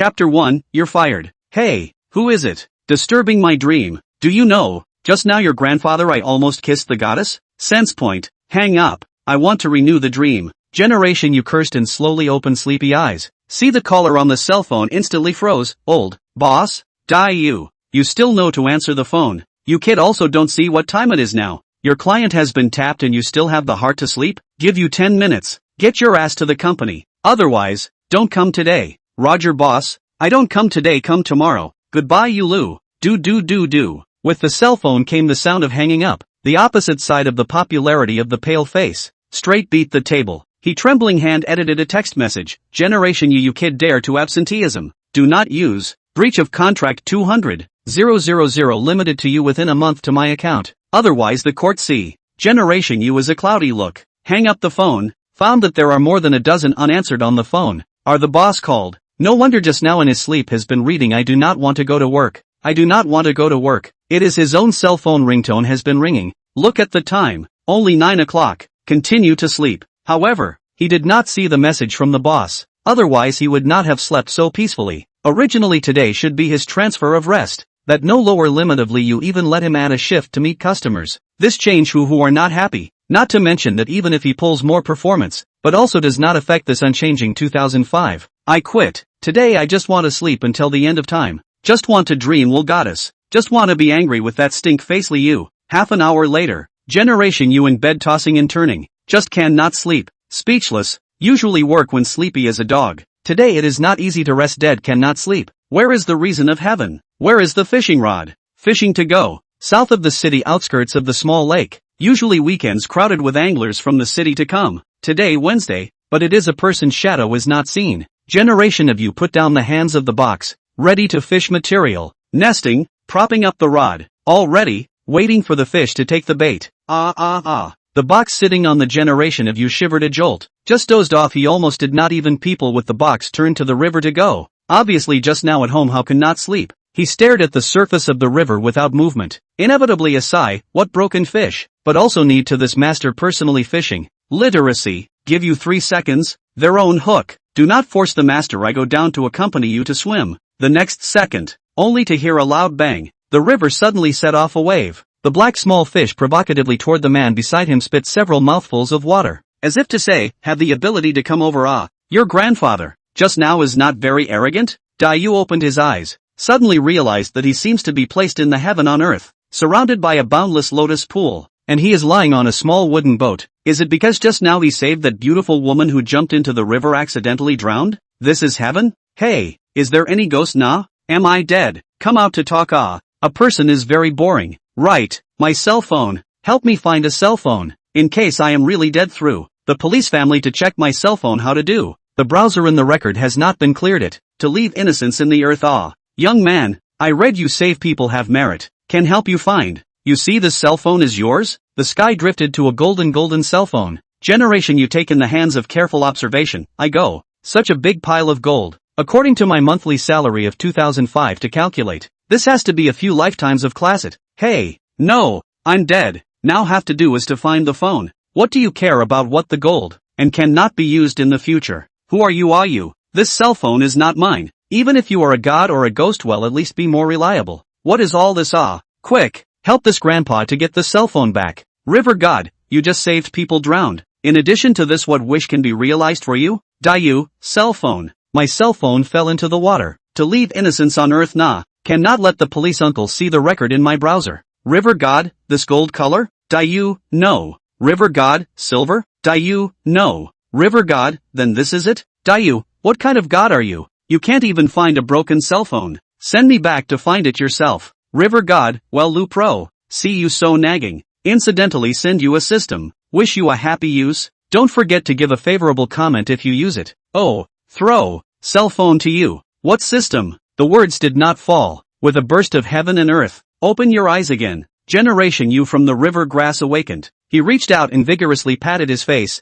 Chapter 1, You're fired. Hey, who is it? Disturbing my dream. Do you know, just now your grandfather I almost kissed the goddess? Sense point. Hang up. I want to renew the dream. Generation You cursed and slowly opened sleepy eyes. See the caller on the cell phone instantly froze. Old boss? Die you. You still know to answer the phone. You kid also don't see what time it is now. Your client has been tapped and you still have the heart to sleep? Give you 10 minutes. Get your ass to the company. Otherwise, don't come today. Roger boss. I don't come today, come tomorrow. Goodbye you Lou. Do. With the cell phone came the sound of hanging up. The opposite side of the popularity of the pale face. Straight beat the table. He trembling hand edited a text message. Generation You kid dare to absenteeism. Do not use. Breach of contract 200,000 limited to you within a month to my account. Otherwise the court see. Generation You is a cloudy look. Hang up the phone. Found that there are more than a dozen unanswered on the phone. Are the boss called? No wonder just now in his sleep has been reading I do not want to go to work. I do not want to go to work. It is his own cell phone ringtone has been ringing. Look at the time. Only 9 o'clock. Continue to sleep. However, he did not see the message from the boss. Otherwise he would not have slept so peacefully. Originally today should be his transfer of rest. That no lower limit of you even let him add a shift to meet customers. This change who are not happy. Not to mention that even if he pulls more performance, but also does not affect this unchanging 2005. I quit. Today I just want to sleep until the end of time. Just want to dream will goddess. Just want to be angry with that stink facely you. Half an hour later. Generation You in bed tossing and turning. Just cannot sleep. Speechless. Usually work when sleepy as a dog. Today it is not easy to rest dead cannot sleep. Where is the reason of heaven? Where is the fishing rod? Fishing to go. South of the city outskirts of the small lake. Usually weekends crowded with anglers from the city to come. Today Wednesday, but it is a person's shadow is not seen. Generation of You put down the hands of the box. Ready to fish material. Nesting, propping up the rod. All ready, waiting for the fish to take the bait. The box sitting on the Generation of You shivered a jolt. Just dozed off he almost did not even people with the box turn to the river to go. Obviously just now at home how can not sleep. He stared at the surface of the river without movement. Inevitably a sigh, what broken fish, but also need to this master personally fishing. Literacy, give you 3 seconds, their own hook. Do not force the master I go down to accompany you to swim. The next second, only to hear a loud bang. The river suddenly set off a wave. The black small fish provocatively toward the man beside him spit several mouthfuls of water. As if to say, have the ability to come over your grandfather, just now is not very arrogant? Dayu opened his eyes. Suddenly realized that he seems to be placed in the heaven on earth, surrounded by a boundless lotus pool, and he is lying on a small wooden boat. Is it because just now he saved that beautiful woman who jumped into the river accidentally drowned? This is heaven? Hey, is there any ghost nah? Am I dead? Come out to talk A person is very boring. Right, my cell phone. Help me find a cell phone, in case I am really dead through. The police family to check my cell phone how to do. The browser in the record has not been cleared it, to leave innocence in the earth Young man, I read you save people have merit, can help you find. You see this cell phone is yours? The sky drifted to a golden cell phone. Generation You take in the hands of careful observation. I go. Such a big pile of gold. According to my monthly salary of 2005 to calculate, this has to be a few lifetimes of classet. Hey, no, I'm dead. Now have to do is to find the phone. What do you care about what the gold, and cannot be used in the future? Who are you? This cell phone is not mine. Even if you are a god or a ghost, well at least be more reliable. What is all this Quick, help this grandpa to get the cell phone back. River god, you just saved people drowned. In addition to this, what wish can be realized for you? Dayu, cell phone. My cell phone fell into the water. To leave innocence on earth cannot let the police uncle see the record in my browser. River god, this gold color? Dayu, no. River god, silver? Dayu, no. River god, then this is it? Dayu, what kind of god are you? You can't even find a broken cell phone. Send me back to find it yourself. River god, well Lu Pro, see you so nagging. Incidentally send you a system. Wish you a happy use. Don't forget to give a favorable comment if you use it. Oh, throw, cell phone to you. What system? The words did not fall. With a burst of heaven and earth. Open your eyes again. Generation You from the river grass awakened. He reached out and vigorously patted his face.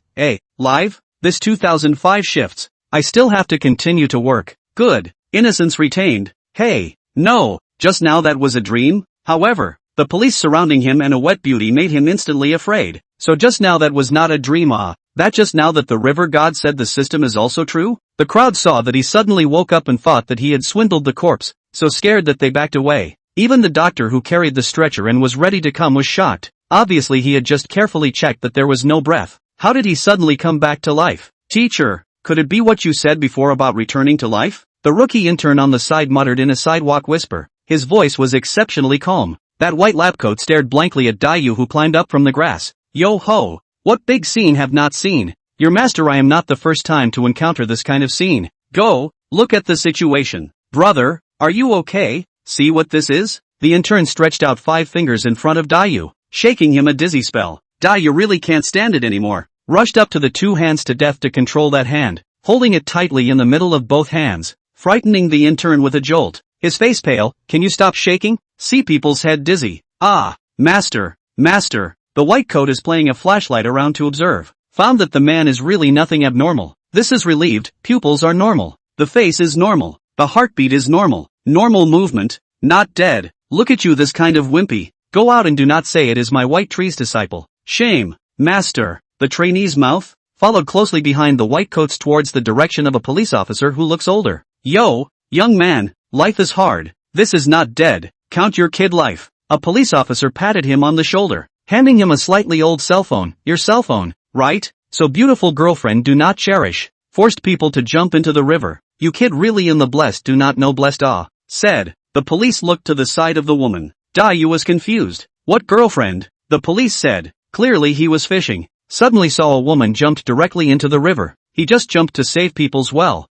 Live? This 2005 shifts. I still have to continue to work. Good. Innocence retained. Hey, no, just now that was a dream? However, the police surrounding him and a wet beauty made him instantly afraid. So just now that was not a dream that just now that the river god said the system is also true? The crowd saw that he suddenly woke up and thought that he had swindled the corpse, so scared that they backed away. Even the doctor who carried the stretcher and was ready to come was shocked. Obviously he had just carefully checked that there was no breath. How did he suddenly come back to life? Teacher, could it be what you said before about returning to life? The rookie intern on the side muttered in a sidewalk whisper. His voice was exceptionally calm. That white lab coat stared blankly at Dayu who climbed up from the grass. Yo ho! What big scene have not seen? Your master, I am not the first time to encounter this kind of scene. Go, look at the situation. Brother, are you okay? See what this is? The intern stretched out 5 fingers in front of Dayu, shaking him a dizzy spell. Dayu really can't stand it anymore. Rushed up to the 2 hands to death to control that hand, holding it tightly in the middle of both hands, frightening the intern with a jolt. His face pale. Can you stop shaking? See people's head dizzy. Ah, master. The white coat is playing a flashlight around to observe. Found that the man is really nothing abnormal. This is relieved. Pupils are normal. The face is normal. The heartbeat is normal. Normal movement. Not dead. Look at you, this kind of wimpy. Go out and do not say it is my white tree's disciple. Shame. Master. The trainee's mouth followed closely behind the white coats towards the direction of a police officer who looks older. Yo, young man, life is hard. This is not dead. Count your kid life. A police officer patted him on the shoulder, handing him a slightly old cell phone. Your cell phone, right? So beautiful girlfriend do not cherish. Forced people to jump into the river. You kid really in the blessed do not know blessed said. The police looked to the side of the woman. Dayu was confused. What girlfriend? The police said. Clearly he was fishing. Suddenly saw a woman jumped directly into the river. He just jumped to save people's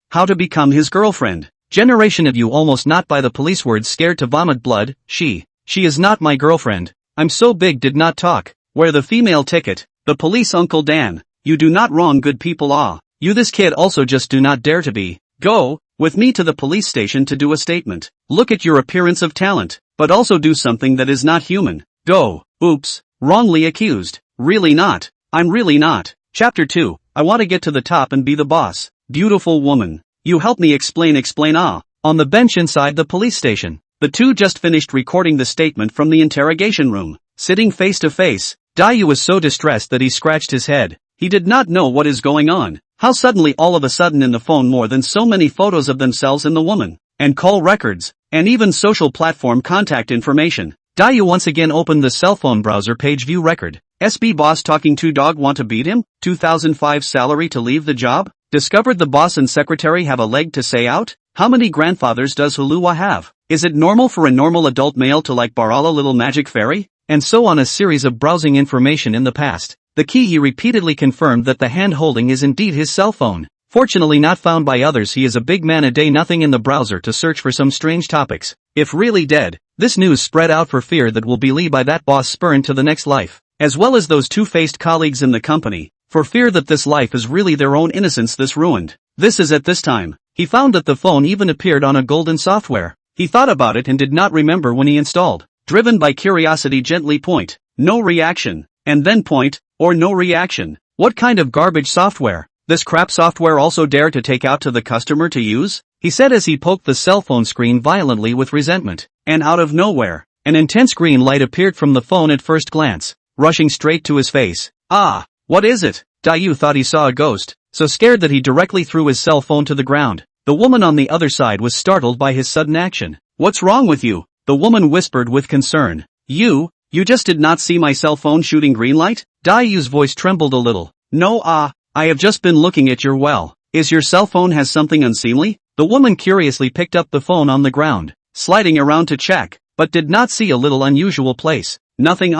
how to become his girlfriend. Generation of you almost not by the police words scared to vomit blood. She is not my girlfriend. I'm so big did not talk. Where the female ticket? The police Uncle Dan. You do not wrong good people You this kid also just do not dare to be. Go with me to the police station to do a statement. Look at your appearance of talent, but also do something that is not human. Go. Oops. Wrongly accused. Really not. I'm really not. Chapter 2. I want to get to the top and be the boss. Beautiful woman. You help me explain. On the bench inside the police station. The two just finished recording the statement from the interrogation room. Sitting face to face, Dayu was so distressed that he scratched his head. He did not know what is going on. How suddenly all of a sudden in the phone more than so many photos of themselves and the woman, and call records, and even social platform contact information. Dayu once again opened the cell phone browser page view record. SB boss talking to dog want to beat him? 2005 salary to leave the job? Discovered the boss and secretary have a leg to say out? How many grandfathers does Huluwa have? Is it normal for a normal adult male to like Barala little magic fairy? And so on a series of browsing information in the past. The key he repeatedly confirmed that the hand holding is indeed his cell phone. Fortunately not found by others, he is a big man a day nothing in the browser to search for some strange topics. If really dead, this news spread out for fear that will be Lee by that boss spurned to the next life, as well as those two-faced colleagues in the company, for fear that this life is really their own innocence this ruined. This is at this time. He found that the phone even appeared on a golden software. He thought about it and did not remember when he installed. Driven by curiosity gently point. No reaction. And then point, or no reaction. What kind of garbage software? This crap software also dare to take out to the customer to use? He said as he poked the cell phone screen violently with resentment. And out of nowhere, an intense green light appeared from the phone at first glance, rushing straight to his face. Ah, what is it? Dayu thought he saw a ghost, so scared that he directly threw his cell phone to the ground. The woman on the other side was startled by his sudden action. What's wrong with you? The woman whispered with concern. You just did not see my cell phone shooting green light? Dayu's voice trembled a little. No, I have just been looking at your Is your cell phone has something unseemly? The woman curiously picked up the phone on the ground, sliding around to check, but did not see a little unusual place. Nothing.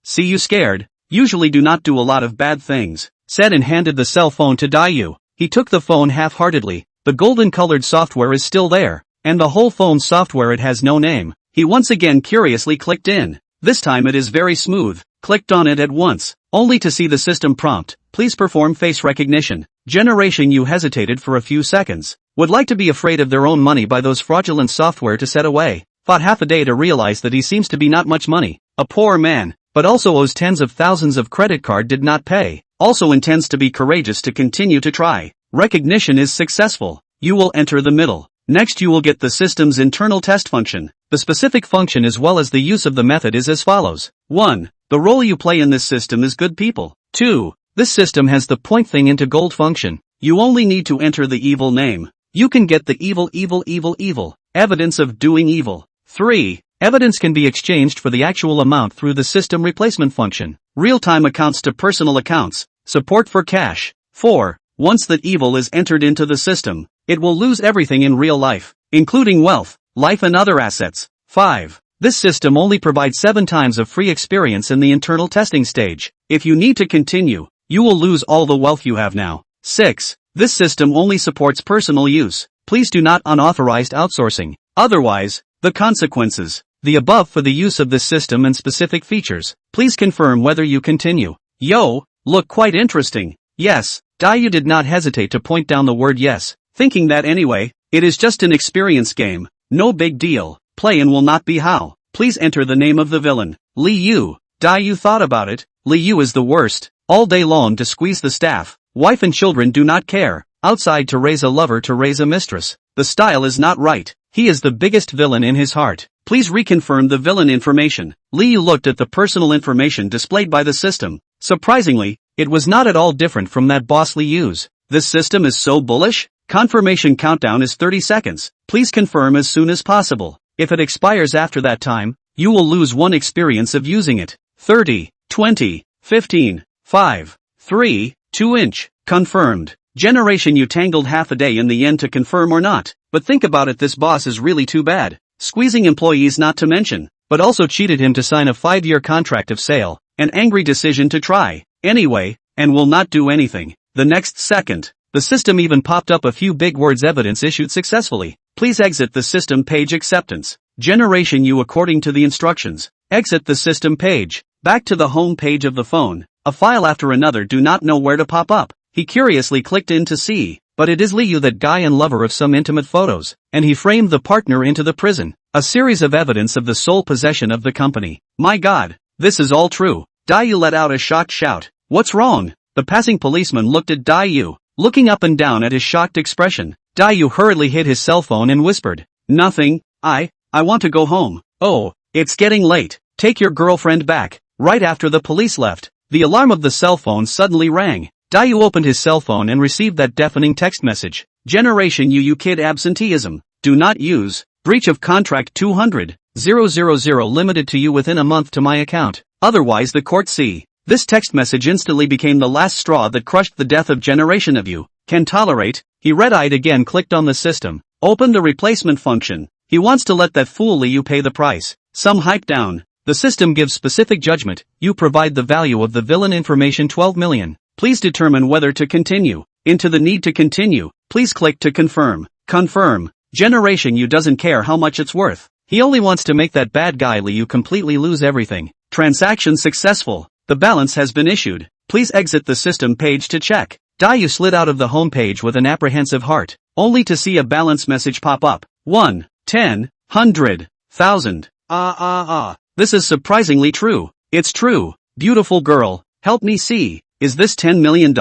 See you scared. Usually do not do a lot of bad things, said and handed the cell phone to Dayu. He took the phone half-heartedly. The golden-colored software is still there, and the whole phone software it has no name. He once again curiously clicked in. This time it is very smooth. Clicked on it at once, only to see the system prompt. Please perform face recognition. Generation you hesitated for a few seconds. Would like to be afraid of their own money by those fraudulent software to set away. Thought half a day to realize that he seems to be not much money. A poor man, but also owes tens of thousands of credit card did not pay. Also intends to be courageous to continue to try. Recognition is successful. You will enter the middle. Next you will get the system's internal test function. The specific function as well as the use of the method is as follows. 1. The role you play in this system is good people. 2. This system has the point thing into gold function. You only need to enter the evil name. You can get the evil evidence of doing evil. 3. Evidence can be exchanged for the actual amount through the system replacement function. Real-time accounts to personal accounts. Support for cash. 4. Once that evil is entered into the system, it will lose everything in real life, including wealth, life and other assets. 5. This system only provides 7 times of free experience in the internal testing stage. If you need to continue, you will lose all the wealth you have now. 6. This system only supports personal use. Please do not unauthorized outsourcing. Otherwise, the consequences. The above for the use of this system and specific features. Please confirm whether you continue. Yo, look quite interesting. Yes, Dayu did not hesitate to point down the word yes, thinking that anyway, it is just an experience game. No big deal. Play and will not be how. Please enter the name of the villain. Li Yu. Dayu thought about it. Li Yu is the worst. All day long to squeeze the staff. Wife and children do not care. Outside to raise a lover to raise a mistress. The style is not right. He is the biggest villain in his heart. Please reconfirm the villain information. Li Yu looked at the personal information displayed by the system. Surprisingly, it was not at all different from that boss Li Yu's. This system is so bullish? Confirmation countdown is 30 seconds. Please confirm as soon as possible. If it expires after that time, you will lose 1 experience of using it. 30, 20, 15, 5, 3, 2 inch. Confirmed. Generation you tangled half a day in the end to confirm or not. But think about it, this boss is really too bad. Squeezing employees not to mention, but also cheated him to sign a 5-year contract of sale. An angry decision to try. Anyway, and will not do anything. The next second, the system even popped up a few big words: evidence issued successfully. Please exit the system page. Acceptance. Generation you according to the instructions. Exit the system page. Back to the home page of the phone. A file after another do not know where to pop up. He curiously clicked in to see, but it is Li Yu, that guy and lover of some intimate photos, and he framed the partner into the prison. A series of evidence of the sole possession of the company. My God, this is all true. Dayu let out a shocked shout. What's wrong? The passing policeman looked at Dayu, looking up and down at his shocked expression. Dayu hurriedly hid his cell phone and whispered, Nothing, I want to go home. Oh, it's getting late. Take your girlfriend back. Right after the police left, the alarm of the cell phone suddenly rang. Dayu opened his cell phone and received that deafening text message. Generation you kid, absenteeism. Do not use. Breach of contract 200,000 limited to you within a month to my account. Otherwise the court see. This text message instantly became the last straw that crushed the death of generation of you. Can tolerate. He red-eyed again, clicked on the system. Opened the replacement function. He wants to let that fool Li Yu pay the price. Some hype down. The system gives specific judgment. You provide the value of the villain information 12 million. Please determine whether to continue. Into the need to continue. Please click to confirm. Confirm. Generation you doesn't care how much it's worth. He only wants to make that bad guy Li Yu completely lose everything. Transaction successful. The balance has been issued. Please exit the system page to check. Dayu slid out of the home page with an apprehensive heart, only to see a balance message pop up. 1, 10, 100, 1000. This is surprisingly true. It's true. Beautiful girl. Help me see. Is this $10 million?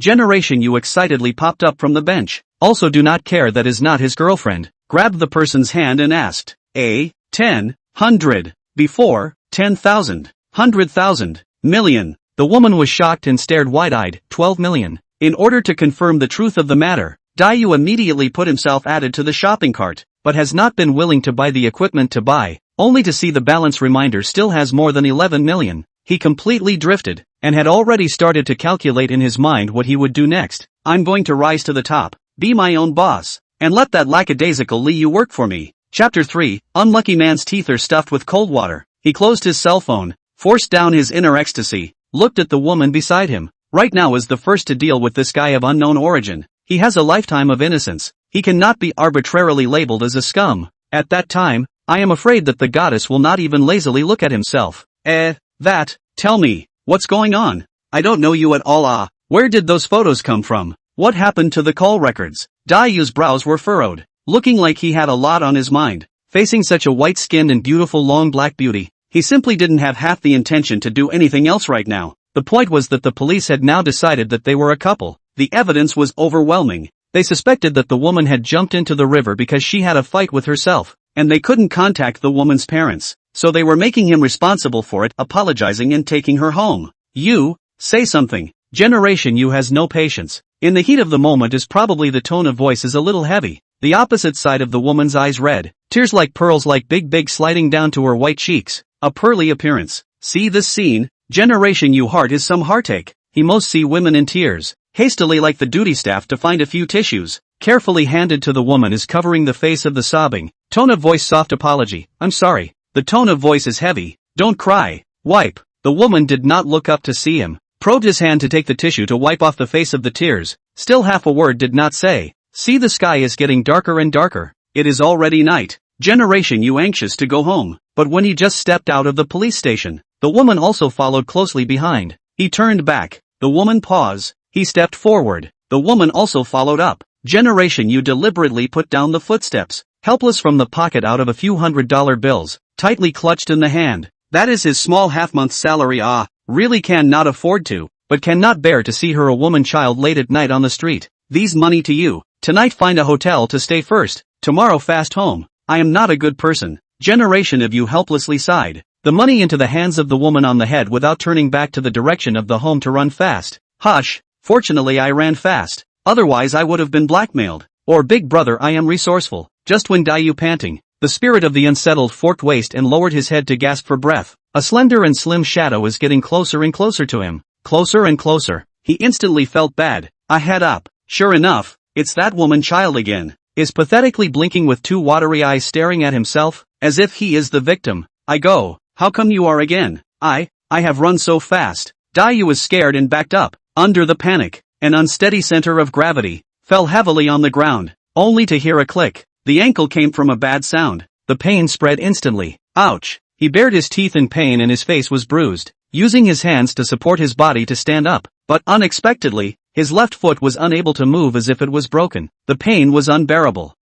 Generation you excitedly popped up from the bench. Also do not care that is not his girlfriend. Grabbed the person's hand and asked, 10, 100. Before, 10,000, 100,000, million. The woman was shocked and stared wide-eyed. 12 million. In order to confirm the truth of the matter, Dayu immediately put himself added to the shopping cart, but has not been willing to buy the equipment to buy, only to see the balance reminder still has more than 11 million. He completely drifted, and had already started to calculate in his mind what he would do next. I'm going to rise to the top, be my own boss, and let that lackadaisical Li Yu work for me. Chapter 3, Unlucky man's teeth are stuffed with cold water. He closed his cell phone, forced down his inner ecstasy, looked at the woman beside him. Right now is the first to deal with this guy of unknown origin. He has a lifetime of innocence. He cannot be arbitrarily labeled as a scum. At that time, I am afraid that the goddess will not even lazily look at himself. Tell me, what's going on? I don't know you at all. Where did those photos come from? What happened to the call records? Dayu's brows were furrowed, looking like he had a lot on his mind. Facing such a white-skinned and beautiful long black beauty, he simply didn't have half the intention to do anything else right now. The point was that the police had now decided that they were a couple. The evidence was overwhelming. They suspected that the woman had jumped into the river because she had a fight with herself, and they couldn't contact the woman's parents, so they were making him responsible for it, apologizing and taking her home. You, say something. Generation U has no patience. In the heat of the moment is probably the tone of voice is a little heavy. The opposite side of the woman's eyes red. Tears like pearls like big sliding down to her white cheeks. A pearly appearance. See this scene? Generation U heart is some heartache. He most see women in tears. Hastily like the duty staff to find a few tissues. Carefully handed to the woman is covering the face of the sobbing. Tone of voice soft apology. I'm sorry. The tone of voice is heavy. Don't cry. Wipe. The woman did not look up to see him. Probed his hand to take the tissue to wipe off the face of the tears. Still half a word did not say. See the sky is getting darker and darker. It is already night. Generation U anxious to go home. But when he just stepped out of the police station, the woman also followed closely behind. He turned back. The woman paused. He stepped forward. The woman also followed up. Generation U deliberately put down the footsteps. Helpless from the pocket out of a few $100 bills, tightly clutched in the hand. That is his small half-month salary. Really cannot afford to, but cannot bear to see her a woman child late at night on the street. These money to you. Tonight find a hotel to stay first. Tomorrow fast home. I am not a good person. Generation of you helplessly sighed. The money into the hands of the woman on the head without turning back to the direction of the home to run fast. Hush. Fortunately I ran fast. Otherwise I would have been blackmailed. Or big brother I am resourceful. Just when Dayu panting. The spirit of the unsettled forked waist and lowered his head to gasp for breath. A slender and slim shadow is getting closer and closer to him. Closer and closer. He instantly felt bad. I head up. Sure enough, it's that woman child again. Is pathetically blinking with two watery eyes staring at himself, as if he is the victim. I go. How come you are again? I have run so fast. Dayu was scared and backed up. Under the panic, an unsteady center of gravity, fell heavily on the ground, only to hear a click. The ankle came from a bad sound. The pain spread instantly. Ouch. He bared his teeth in pain and his face was bruised, using his hands to support his body to stand up. But unexpectedly, his left foot was unable to move as if it was broken. The pain was unbearable.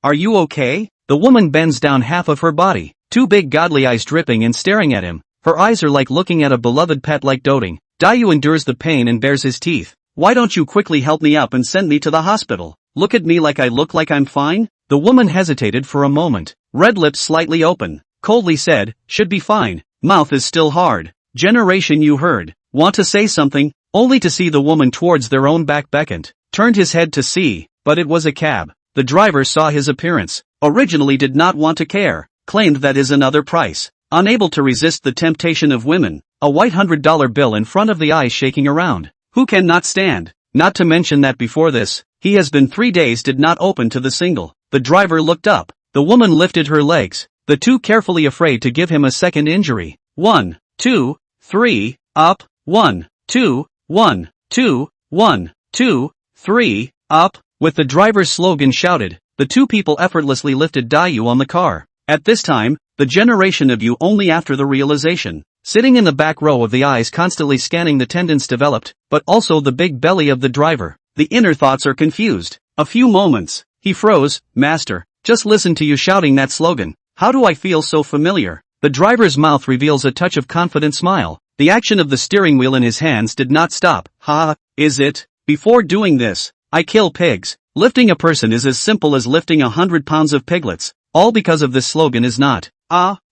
Are you okay? The woman bends down half of her body, two big godly eyes dripping and staring at him. Her eyes are like looking at a beloved pet like doting. Dayu endures the pain and bares his teeth. Why don't you quickly help me up and send me to the hospital? Look at me like I look like I'm fine? The woman hesitated for a moment, red lips slightly open, coldly said, should be fine, mouth is still hard. Generation U heard, want to say something, only to see the woman towards their own back beckoned, turned his head to see, but it was a cab. The driver saw his appearance, originally did not want to care, claimed that is another price. Unable to resist the temptation of women, a white $100 bill in front of the eyes shaking around. Who cannot stand? Not to mention that before this, he has been 3 days did not open to the single. The driver looked up. The woman lifted her legs, the two carefully afraid to give him a second injury. 1, 2, 3, up, 1, 2, 1, 2, 1, 2, 3, up. With the driver's slogan shouted, the two people effortlessly lifted Dayu on the car. At this time, the generation of you only after the realization. Sitting in the back row of the eyes constantly scanning the tendons developed, but also the big belly of the driver. The inner thoughts are confused. A few moments. He froze. Master, just listen to you shouting that slogan. How do I feel so familiar? The driver's mouth reveals a touch of confident smile. The action of the steering wheel in his hands did not stop. Is it? Before doing this, I kill pigs. Lifting a person is as simple as lifting 100 pounds of piglets. All because of this slogan is not.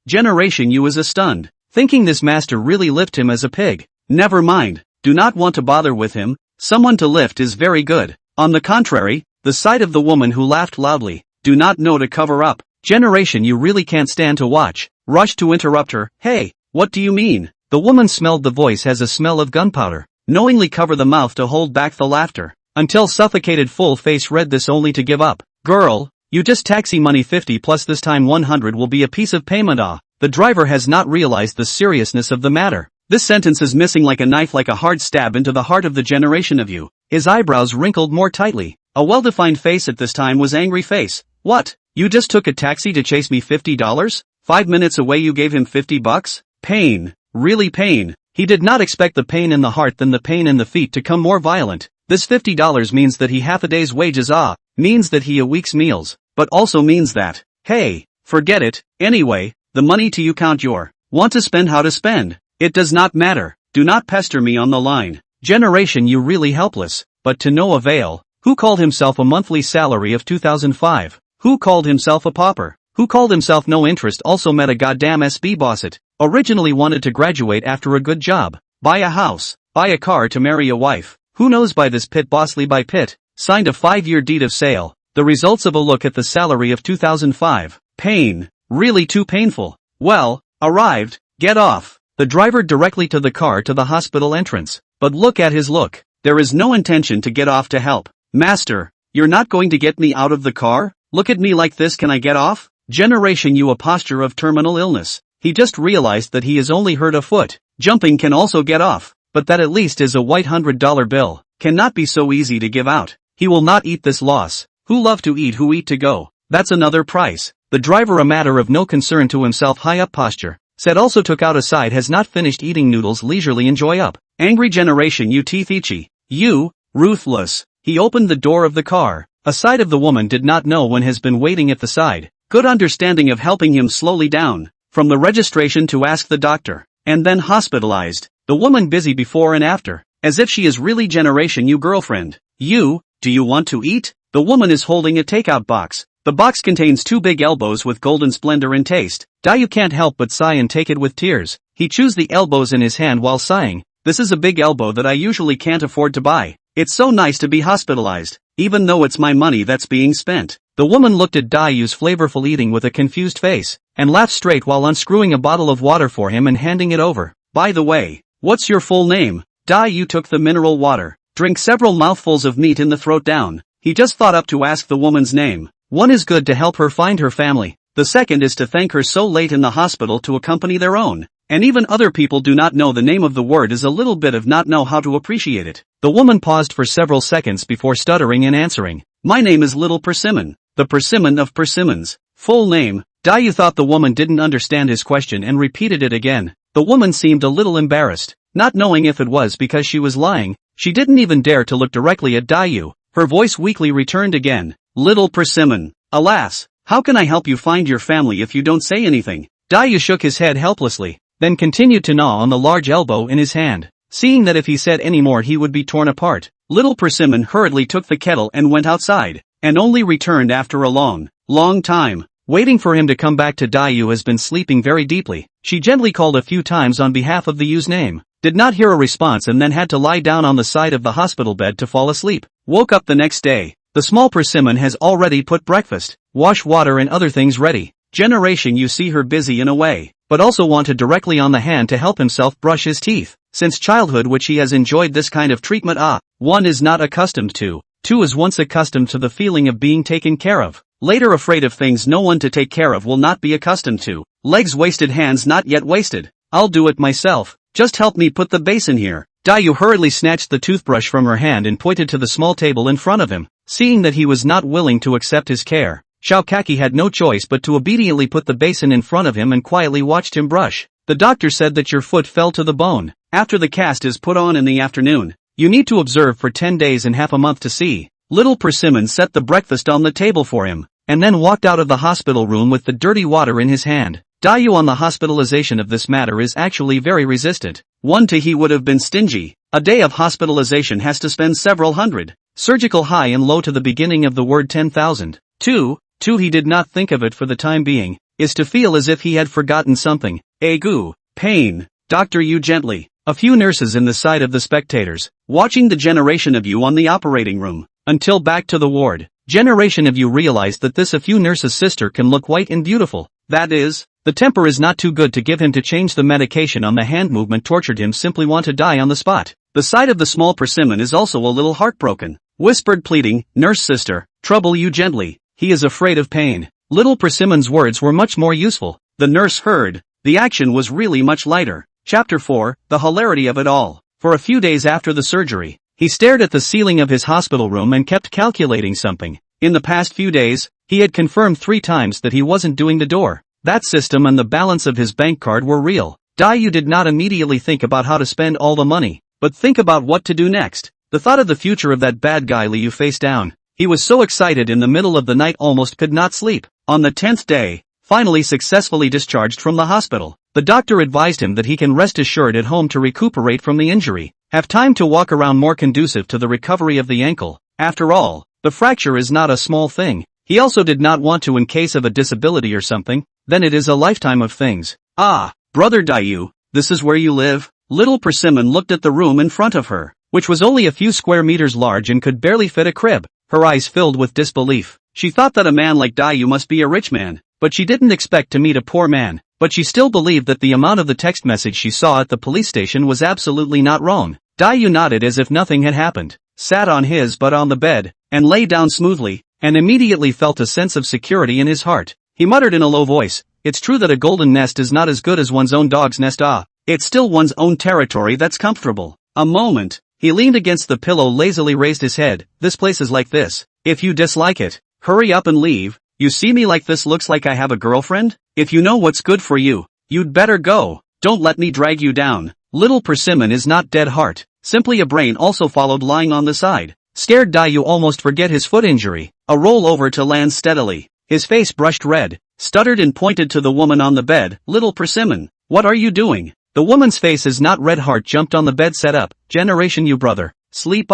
Generation U is stunned, thinking this master really lift him as a pig. Never mind. Do not want to bother with him. Someone to lift is very good. On the contrary, the sight of the woman who laughed loudly, do not know to cover up. Generation U really can't stand to watch. Rushed to interrupt her. Hey, what do you mean? The woman smelled the voice has a smell of gunpowder. Knowingly cover the mouth to hold back the laughter. Until suffocated full face read this only to give up. Girl, you just taxi money 50 plus this time 100 will be a piece of payment. The driver has not realized the seriousness of the matter. This sentence is missing like a knife, like a hard stab into the heart of the generation of you. His eyebrows wrinkled more tightly. A well-defined face at this time was angry face. What? You just took a taxi to chase me $50? 5 minutes away you gave him $50? Pain. Really pain. He did not expect the pain in the heart than the pain in the feet to come more violent. This $50 means that he half a day's wages, means that he a week's meals, but also means that, hey, forget it, anyway, the money to you count your, want to spend how to spend, it does not matter, do not pester me on the line, generation you really helpless, but to no avail. Who called himself a monthly salary of 2005? Who called himself a pauper? Who called himself no interest also met a goddamn SB boss it, originally wanted to graduate after a good job, buy a house, buy a car to marry a wife. Who knows by this Pit Bossly by Pit, signed a 5-year deed of sale. The results of a look at the salary of 2005. Pain. Really too painful. Well, arrived, get off. The driver directly to the car to the hospital entrance. But look at his look. There is no intention to get off to help. Master, you're not going to get me out of the car? Look at me like this, can I get off? Generation U, a posture of terminal illness. He just realized that he has only hurt a foot. Jumping can also get off, but that at least is a white $100 bill. Cannot be so easy to give out. He will not eat this loss. Who love to eat who eat to go. That's another price. The driver, a matter of no concern to himself, high up posture, said, also took out a side, has not finished eating noodles, leisurely enjoy up. Angry generation U, teeth itchy. You, ruthless. He opened the door of the car. A side of the woman did not know when has been waiting at the side. Good understanding of helping him slowly down. From the registration to ask the doctor. And then hospitalized. The woman busy before and after. As if she is really generation U girlfriend. You, do you want to eat? The woman is holding a takeout box. The box contains 2 big elbows with golden splendor and taste. You can't help but sigh and take it with tears. He chews the elbows in his hand while sighing. This is a big elbow that I usually can't afford to buy. It's so nice to be hospitalized, even though it's my money that's being spent. The woman looked at Dayu's flavorful eating with a confused face, and laughed straight while unscrewing a bottle of water for him and handing it over. By the way, what's your full name? Dayu took the mineral water, drank several mouthfuls of meat in the throat down. He just thought up to ask the woman's name. One is good to help her find her family. The second is to thank her so late in the hospital to accompany their own. And even other people do not know the name of the word is a little bit of not know how to appreciate it. The woman paused for several seconds before stuttering and answering. My name is Little Persimmon. The Persimmon of Persimmons. Full name. Dayu thought the woman didn't understand his question and repeated it again. The woman seemed a little embarrassed, not knowing if it was because she was lying. She didn't even dare to look directly at Dayu. Her voice weakly returned again. Little Persimmon. Alas, how can I help you find your family if you don't say anything? Dayu shook his head helplessly, then continued to gnaw on the large elbow in his hand, seeing that if he said any more he would be torn apart. Little Persimmon hurriedly took the kettle and went outside, and only returned after a long time. Waiting for him to come back. To Dayu has been sleeping very deeply. She gently called a few times on behalf of the Yu's name, did not hear a response and then had to lie down on the side of the hospital bed to fall asleep. Woke up the next day. The small Persimmon has already put breakfast, wash water and other things ready. Generation you see her busy in a way, but also wanted directly on the hand to help himself brush his teeth. Since childhood which he has enjoyed this kind of treatment. One is not accustomed to. 2 is once accustomed to the feeling of being taken care of. Later afraid of things no one to take care of will not be accustomed to. Legs wasted, hands not yet wasted. I'll do it myself. Just help me put the basin here. Dayu hurriedly snatched the toothbrush from her hand and pointed to the small table in front of him. Seeing that he was not willing to accept his care, Shaokaki had no choice but to obediently put the basin in front of him and quietly watched him brush. The doctor said that your foot fell to the bone. After the cast is put on in the afternoon, you need to observe for 10 days and half a month to see. Little Persimmon set the breakfast on the table for him, and then walked out of the hospital room with the dirty water in his hand. Dayu on the hospitalization of this matter is actually very resistant. 1 he would have been stingy. A day of hospitalization has to spend several hundred. Surgical high and low to the beginning of the word 10,000. 2 he did not think of it for the time being, is to feel as if he had forgotten something. Agu. Pain. Dr. Yu gently. A few nurses in the side of the spectators, watching the generation of you on the operating room, until back to the ward. Generation of you realized that this a few nurses' sister can look white and beautiful. That is, the temper is not too good to give him to change the medication on the hand movement tortured him simply want to die on the spot. The side of the small Persimmon is also a little heartbroken. Whispered pleading, nurse sister, trouble you gently, he is afraid of pain. Little Persimmon's words were much more useful. The nurse heard. The action was really much lighter. Chapter 4, the hilarity of it all. For a few days after the surgery, he stared at the ceiling of his hospital room and kept calculating something. In the past few days, he had confirmed 3 times that he wasn't doing the door. That system and the balance of his bank card were real. Dayu did not immediately think about how to spend all the money, but think about what to do next. The thought of the future of that bad guy Liu face down. He was so excited in the middle of the night almost could not sleep. On the 10th day, finally successfully discharged from the hospital, the doctor advised him that he can rest assured at home to recuperate from the injury, have time to walk around more conducive to the recovery of the ankle. After all, the fracture is not a small thing. He also did not want to in case of a disability or something, then it is a lifetime of things. Brother Dayu, this is where you live? Little Persimmon looked at the room in front of her, which was only a few square meters large and could barely fit a crib. Her eyes filled with disbelief. She thought that a man like Dayu must be a rich man, but she didn't expect to meet a poor man. But she still believed that the amount of the text message she saw at the police station was absolutely not wrong. Dayu nodded as if nothing had happened, sat on his butt on the bed, and lay down smoothly, and immediately felt a sense of security in his heart. He muttered in a low voice, "It's true that a golden nest is not as good as one's own dog's nest. It's still one's own territory that's comfortable." A moment. He leaned against the pillow, lazily raised his head. "This place is like this. If you dislike it, hurry up and leave. You see me like this, looks like I have a girlfriend? If you know what's good for you, you'd better go. Don't let me drag you down." Little Persimmon is not dead heart, simply a brain. Also followed lying on the side. Scared Dayu almost forget his foot injury. A roll over to land steadily. His face brushed red, stuttered and pointed to the woman on the bed. "Little Persimmon, what are you doing?" The woman's face is not red. Heart jumped on the bed, sat up. "Generation you brother. Sleep.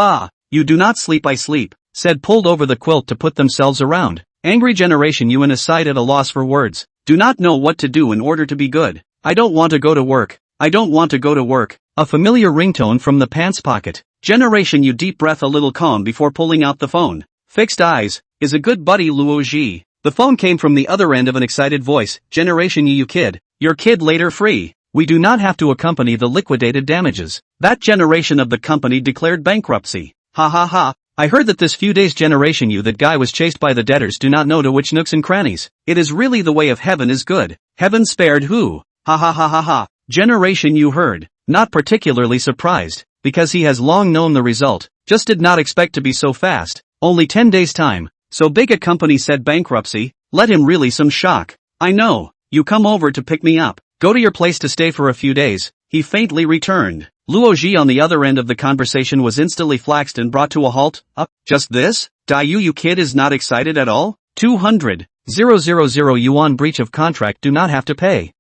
You do not sleep, I sleep," said, pulled over the quilt to put themselves around. Angry Generation you in a side at a loss for words. Do not know what to do in order to be good. "I don't want to go to work. I don't want to go to work." A familiar ringtone from the pants pocket. Generation you deep breath, a little calm before pulling out the phone. "Fixed eyes is a good buddy, Luoji." The phone came from the other end of an excited voice. "Generation you kid. Your kid later free. We do not have to accompany the liquidated damages." That generation of the company declared bankruptcy. "Ha ha ha. I heard that this few days, Generation you, that guy was chased by the debtors. Do not know to which nooks and crannies. It is really the way of heaven is good. Heaven spared who? Ha ha ha ha ha." Generation you heard, not particularly surprised, because he has long known the result, just did not expect to be so fast. Only 10 days time. So big a company said bankruptcy, let him really some shock. "I know, you come over to pick me up, go to your place to stay for a few days," he faintly returned. Luoji on the other end of the conversation was instantly flaxed and brought to a halt. Just this? Dayu you kid is not excited at all? 200,000 yuan breach of contract, do not have to pay.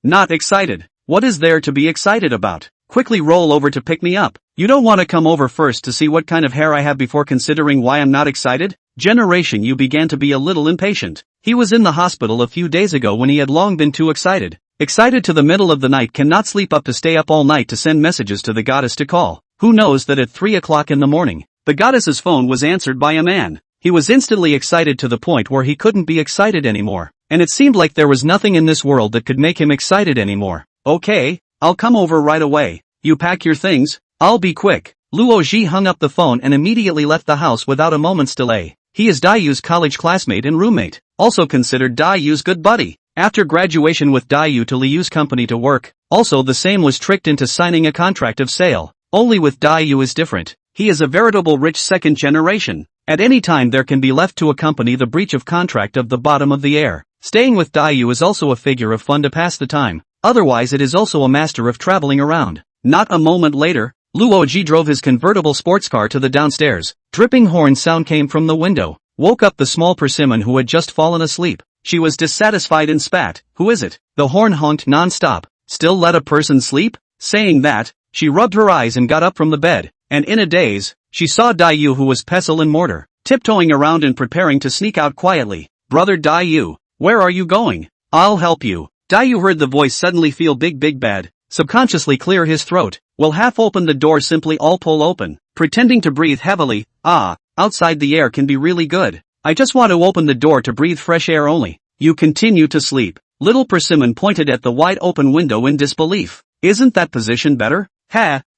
Not excited. What is there to be excited about? Quickly roll over to pick me up. You don't want to come over first to see what kind of hair I have before considering why I'm not excited? Generation you began to be a little impatient. He was in the hospital a few days ago when he had long been too excited. Excited to the middle of the night, cannot sleep up to stay up all night to send messages to the goddess to call. Who knows that at 3 o'clock in the morning, the goddess's phone was answered by a man. He was instantly excited to the point where he couldn't be excited anymore. And it seemed like there was nothing in this world that could make him excited anymore. "Okay, I'll come over right away. You pack your things, I'll be quick." Luoji hung up the phone and immediately left the house without a moment's delay. He is Dayu's college classmate and roommate, also considered Dayu's good buddy. After graduation with Dayu to Liu's company to work, also the same was tricked into signing a contract of sale. Only with Dayu is different. He is a veritable rich second generation. At any time there can be left to accompany the breach of contract of the bottom of the air. Staying with Dayu is also a figure of fun to pass the time. Otherwise it is also a master of traveling around. Not a moment later, Luoji drove his convertible sports car to the downstairs. Dripping horn sound came from the window. Woke up the small Persimmon who had just fallen asleep. She was dissatisfied and spat. "Who is it?" The horn honked non-stop. "Still let a person sleep?" Saying that, she rubbed her eyes and got up from the bed, and in a daze, she saw Dayu, who was pestle and mortar, tiptoeing around and preparing to sneak out quietly. "Brother Dayu, where are you going? I'll help you." Dayu heard the voice suddenly feel big bad, subconsciously clear his throat. Will half open the door, simply all pull open, pretending to breathe heavily. Outside the air can be really good. I just want to open the door to breathe fresh air only. You continue to sleep. Little Persimmon pointed at the wide open window in disbelief. Isn't that position better?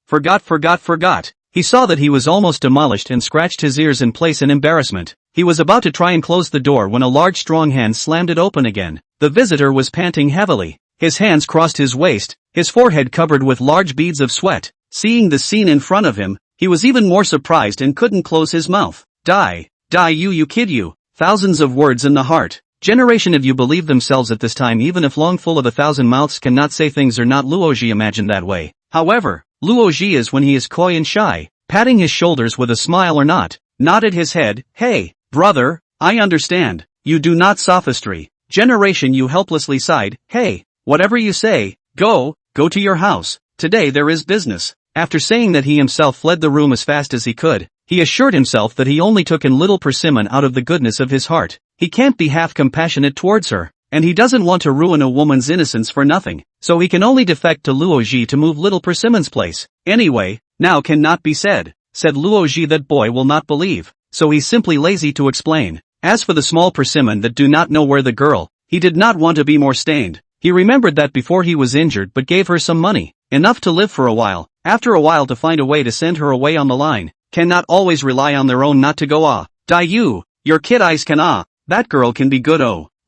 Forgot. He saw that he was almost demolished and scratched his ears in place in embarrassment. He was about to try and close the door when a large strong hand slammed it open again. The visitor was panting heavily. His hands crossed his waist, his forehead covered with large beads of sweat. Seeing the scene in front of him, he was even more surprised and couldn't close his mouth. Dayu you kid you. Thousands of words in the heart. Generation of you believe themselves at this time, even if long full of 1,000 mouths cannot say things are not Luoji imagined that way. However, Luoji is when he is coy and shy, patting his shoulders with a smile or not, nodded his head. "Hey, brother, I understand. You do not sophistry." Generation you helplessly sighed. "Hey, whatever you say, go to your house. Today there is business." After saying that, he himself fled the room as fast as he could. He assured himself that he only took in Little Persimmon out of the goodness of his heart. He can't be half compassionate towards her. and he doesn't want to ruin a woman's innocence for nothing, so he can only defect to Luoji to move little Persimmon's place. Anyway, now cannot be said, said Luoji. That boy will not believe, so he's simply lazy to explain. As for the small Persimmon that do not know where the girl, he did not want to be more stained. He remembered that before he was injured but gave her some money, enough to live for a while, after a while to find a way to send her away on the line. Cannot always rely on their own not to go Dai-yu, your kid eyes can that girl can be good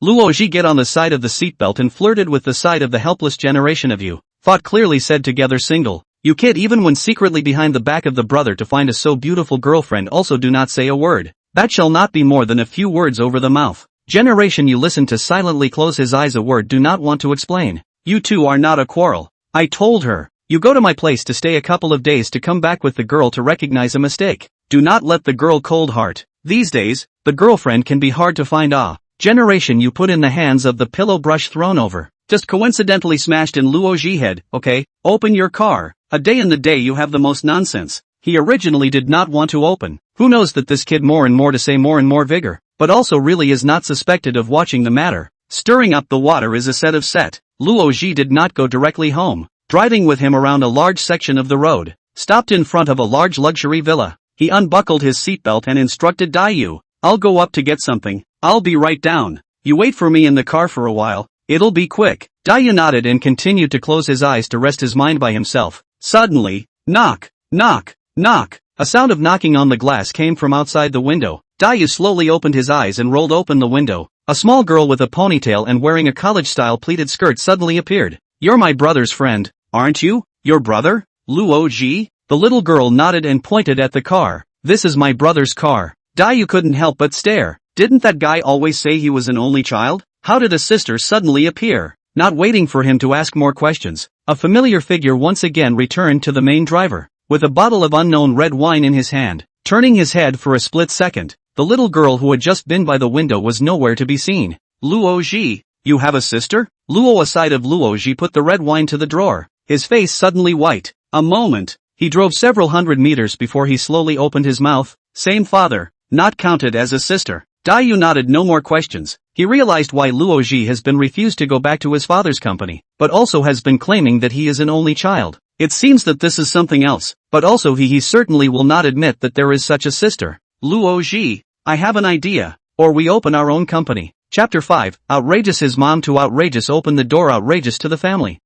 Luoji get on the side of the seatbelt and flirted with the side of the helpless generation of you. Thought clearly said together single. You kid even when secretly behind the back of the brother to find a so beautiful girlfriend also do not say a word. That shall not be more than a few words over the mouth. Generation you listen to silently close his eyes a word do not want to explain. You two are not a quarrel. I told her. You go to my place to stay a couple of days to come back with the girl to recognize a mistake. Do not let the girl cold heart. These days, the girlfriend can be hard to find Generation you put in the hands of the pillow brush thrown over. Just coincidentally smashed in Luoji head. Okay, open your car. A day in the day you have the most nonsense. He originally did not want to open. Who knows that this kid more and more to say more and more vigor, but also really is not suspected of watching the matter. Stirring up the water is a set. Luoji did not go directly home. Driving with him around a large section of the road, stopped in front of a large luxury villa. He unbuckled his seatbelt and instructed Dai-yu, I'll go up to get something. I'll be right down. You wait for me in the car for a while. It'll be quick. Dai-yu nodded and continued to close his eyes to rest his mind by himself. Suddenly, knock, knock, knock. A sound of knocking on the glass came from outside the window. Dai-yu slowly opened his eyes and rolled open the window. A small girl with a ponytail and wearing a college-style pleated skirt suddenly appeared. You're my brother's friend, aren't you? Your brother? Luoji? The little girl nodded and pointed at the car. This is my brother's car. Dai-yu couldn't help but stare. Didn't that guy always say he was an only child? How did a sister suddenly appear? Not waiting for him to ask more questions, a familiar figure once again returned to the main driver, with a bottle of unknown red wine in his hand. Turning his head for a split second, the little girl who had just been by the window was nowhere to be seen. Luoji, you have a sister? Luo aside of Luoji put the red wine to the drawer, his face suddenly white. A moment, he drove several hundred meters before he slowly opened his mouth. Same father, not counted as a sister. Dai-yu nodded no more questions. He realized why Luoji has been refused to go back to his father's company, but also has been claiming that he is an only child. It seems that this is something else, but also he certainly will not admit that there is such a sister. Luoji, I have an idea. Or we open our own company. Chapter 5, Outrageous. His mom to outrageous open the door. Outrageous to the family.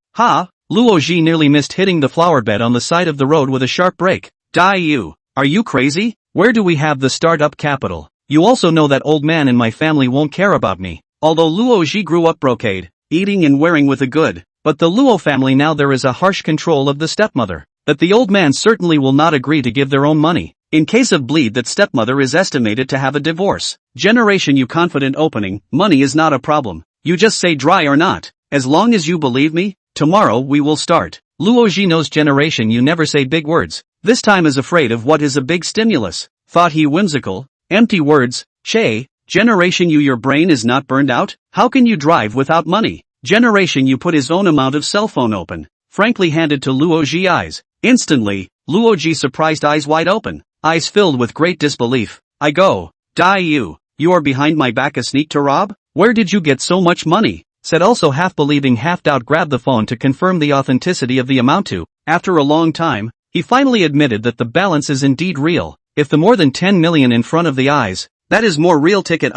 Luoji nearly missed hitting the flower bed on the side of the road with a sharp break. Dai-yu, are you crazy? Where do we have the startup capital? You also know that old man in my family won't care about me. Although Luoji grew up brocade, eating and wearing with a good, but the Luo family now there is a harsh control of the stepmother, that the old man certainly will not agree to give their own money. In case of bleed that stepmother is estimated to have a divorce. Generation you confident opening, money is not a problem. You just say dry or not. As long as you believe me, tomorrow we will start. Luoji knows generation you never say big words. This time is afraid of what is a big stimulus. Thought he whimsical. Empty words. Che, generation you your brain is not burned out? How can you drive without money? Generation you put his own amount of cell phone open. Frankly handed to Luoji eyes. Instantly, Luoji surprised eyes wide open. Eyes filled with great disbelief. I go. Dai-yu, you are behind my back a sneak to rob? Where did you get so much money? Said also half believing half doubt grabbed the phone to confirm the authenticity of the amount to. After a long time, he finally admitted that the balance is indeed real. If the more than 10 million in front of the eyes, that is more real ticket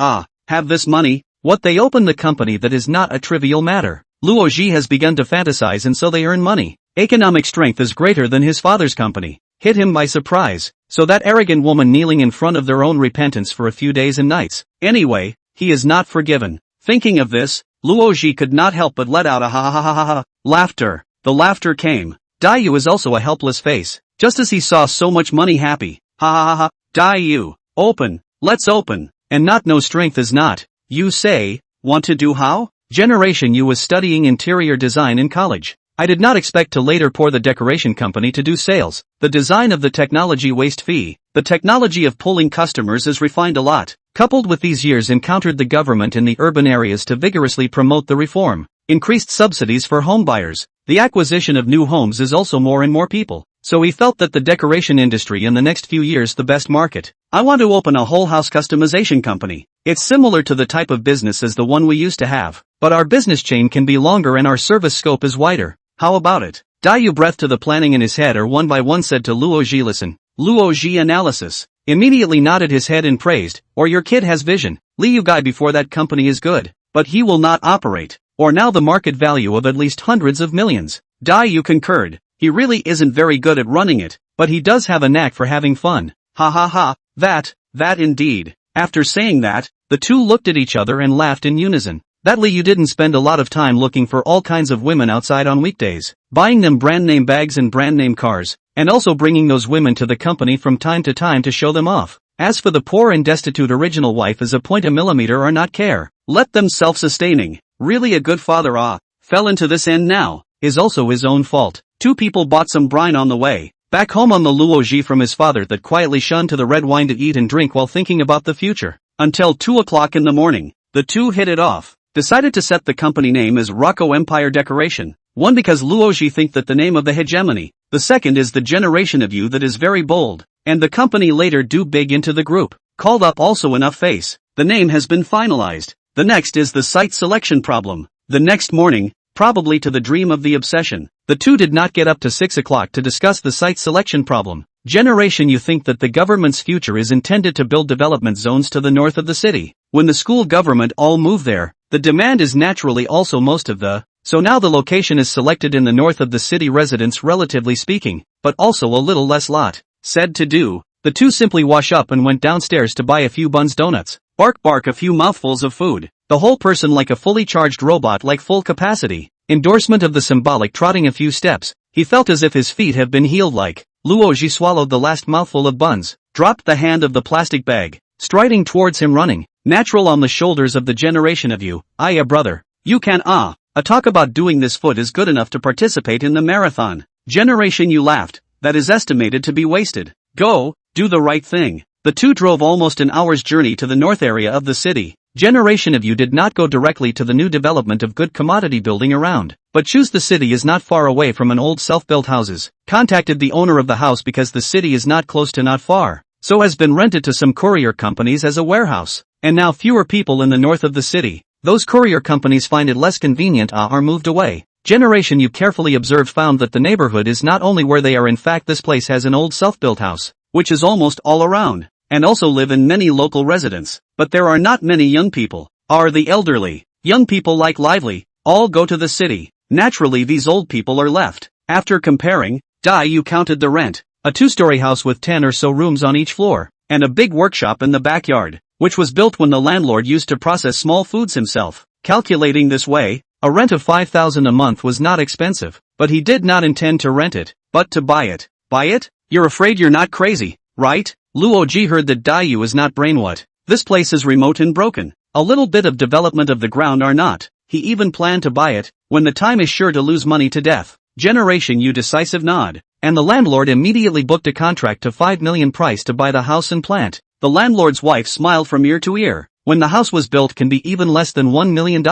have this money, what they open the company that is not a trivial matter. Luoji has begun to fantasize and so they earn money. Economic strength is greater than his father's company. Hit him by surprise, so that arrogant woman kneeling in front of their own repentance for a few days and nights. Anyway, he is not forgiven. Thinking of this, Luoji could not help but let out a ha ha ha ha ha. Laughter. The laughter came. Dai-yu is also a helpless face, just as he saw so much money happy. Ha ha ha ha. Dai-yu, open, let's open, and not no strength is not. You say, want to do how? Generation you was studying interior design in college. I did not expect to later pour the decoration company to do sales. The design of the technology waste fee, the technology of pulling customers is refined a lot. Coupled with these years encountered the government in the urban areas to vigorously promote the reform. Increased subsidies for home buyers. The acquisition of new homes is also more and more people. So he felt that the decoration industry in the next few years the best market. I want to open a whole house customization company. It's similar to the type of business as the one we used to have, but our business chain can be longer and our service scope is wider. How about it? Dayu breathed to the planning in his head or one by one said to Luoji listen. Luoji analysis. Immediately nodded his head and praised, or your kid has vision. Liu Guy before that company is good, but he will not operate. Or now the market value of at least hundreds of millions. Dayu concurred. He really isn't very good at running it, but he does have a knack for having fun. Ha ha ha, that indeed. After saying that, the two looked at each other and laughed in unison. That Liu didn't spend a lot of time looking for all kinds of women outside on weekdays, buying them brand name bags and brand name cars, and also bringing those women to the company from time to time to show them off. As for the poor and destitute original wife is a point a millimeter or not care. Let them self-sustaining. Really a good father fell into this end now, is also his own fault. Two people bought some brine on the way, back home on the Luoji from his father that quietly shunned to the red wine to eat and drink while thinking about the future. Until 2 o'clock in the morning, the two hit it off. Decided to set the company name as Rocco Empire Decoration. One because Luoji think that the name of the hegemony. The second is the generation of you that is very bold. And the company later do big into the group. Called up also enough face. The name has been finalized. The next is the site selection problem. The next morning, probably to the dream of the obsession, the two did not get up to 6 o'clock to discuss the site selection problem. Generation you think that the government's future is intended to build development zones to the north of the city. When the school government all move there, the demand is naturally also most of the, so now the location is selected in the north of the city residents relatively speaking, but also a little less lot. Said to do, the two simply wash up and went downstairs to buy a few buns donuts, bark a few mouthfuls of food, the whole person like a fully charged robot like full capacity. Endorsement of the symbolic trotting a few steps, he felt as if his feet have been healed like. Luoji swallowed the last mouthful of buns, dropped the hand of the plastic bag, striding towards him running, natural on the shoulders of the generation of you. Brother, you can a talk about doing this foot is good enough to participate in the marathon. Generation you laughed, that is estimated to be wasted. Go, do the right thing. The two drove almost an hour's journey to the north area of the city. Generation of you did not go directly to the new development of good commodity building around, but choose the city is not far away from an old self-built houses. Contacted the owner of the house because the city is not close to not far, so has been rented to some courier companies as a warehouse, and now fewer people in the north of the city. Those courier companies find it less convenient are moved away. Generation you carefully observed found that the neighborhood is not only where they are in fact this place has an old self-built house, which is almost all around, and also live in many local residents, but there are not many young people. Are the elderly, young people like lively, all go to the city. Naturally these old people are left. After comparing, you counted the rent, a two-story house with 10 or so rooms on each floor, and a big workshop in the backyard, which was built when the landlord used to process small foods himself. Calculating this way, a rent of 5,000 a month was not expensive, but he did not intend to rent it, but to buy it. Buy it? You're afraid you're not crazy, right? Luoji heard that Dayu is not brain what. This place is remote and broken. A little bit of development of the ground are not. He even planned to buy it, when the time is sure to lose money to death. Generation you decisive nod. And the landlord immediately booked a contract to 5 million price to buy the house and plant. The landlord's wife smiled from ear to ear. When the house was built can be even less than $1 million.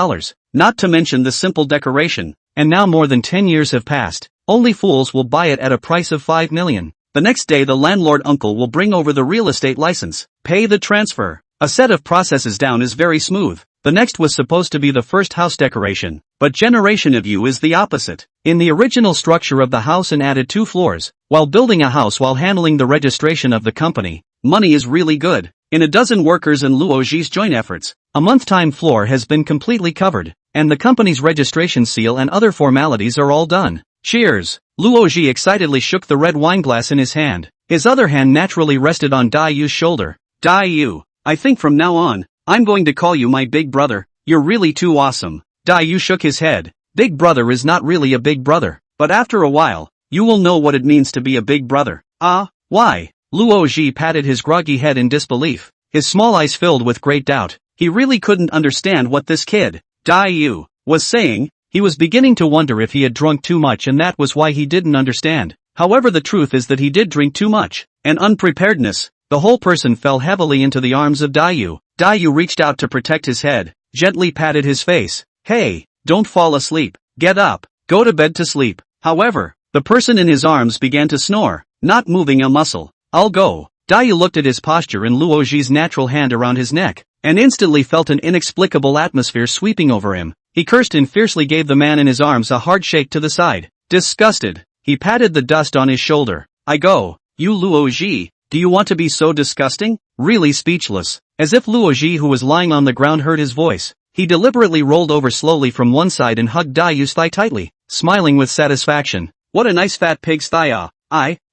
Not to mention the simple decoration. And now more than 10 years have passed. Only fools will buy it at a price of 5 million. The next day the landlord uncle will bring over the real estate license. Pay the transfer. A set of processes down is very smooth. The next was supposed to be the first house decoration, but generation of you is the opposite. In the original structure of the house and added 2 floors, while building a house while handling the registration of the company. Money is really good. In a dozen workers and Luoji's joint efforts, a month-time floor has been completely covered, and the company's registration seal and other formalities are all done. Cheers! Luoji excitedly shook the red wine glass in his hand. His other hand naturally rested on Dayu's shoulder. Dayu, I think from now on, I'm going to call you my big brother. You're really too awesome. Dayu shook his head. Big brother is not really a big brother, but after a while, you will know what it means to be a big brother. Why? Luoji patted his groggy head in disbelief, his small eyes filled with great doubt. He really couldn't understand what this kid, Dayu, was saying. He was beginning to wonder if he had drunk too much and that was why he didn't understand. However, the truth is that he did drink too much, and unpreparedness. The whole person fell heavily into the arms of Dayu. Dayu reached out to protect his head, gently patted his face. Hey, don't fall asleep. Get up, go to bed to sleep. However, the person in his arms began to snore, not moving a muscle. I'll go. Dayu looked at his posture and Luoji's natural hand around his neck. and instantly felt an inexplicable atmosphere sweeping over him. He cursed and fiercely gave the man in his arms a hard shake to the side. Disgusted, he patted the dust on his shoulder. I go, you Luoji, do you want to be so disgusting? Really speechless. As if Luoji, who was lying on the ground, heard his voice, he deliberately rolled over slowly from one side and hugged Dayu's thigh tightly, smiling with satisfaction. What a nice fat pig's thigh.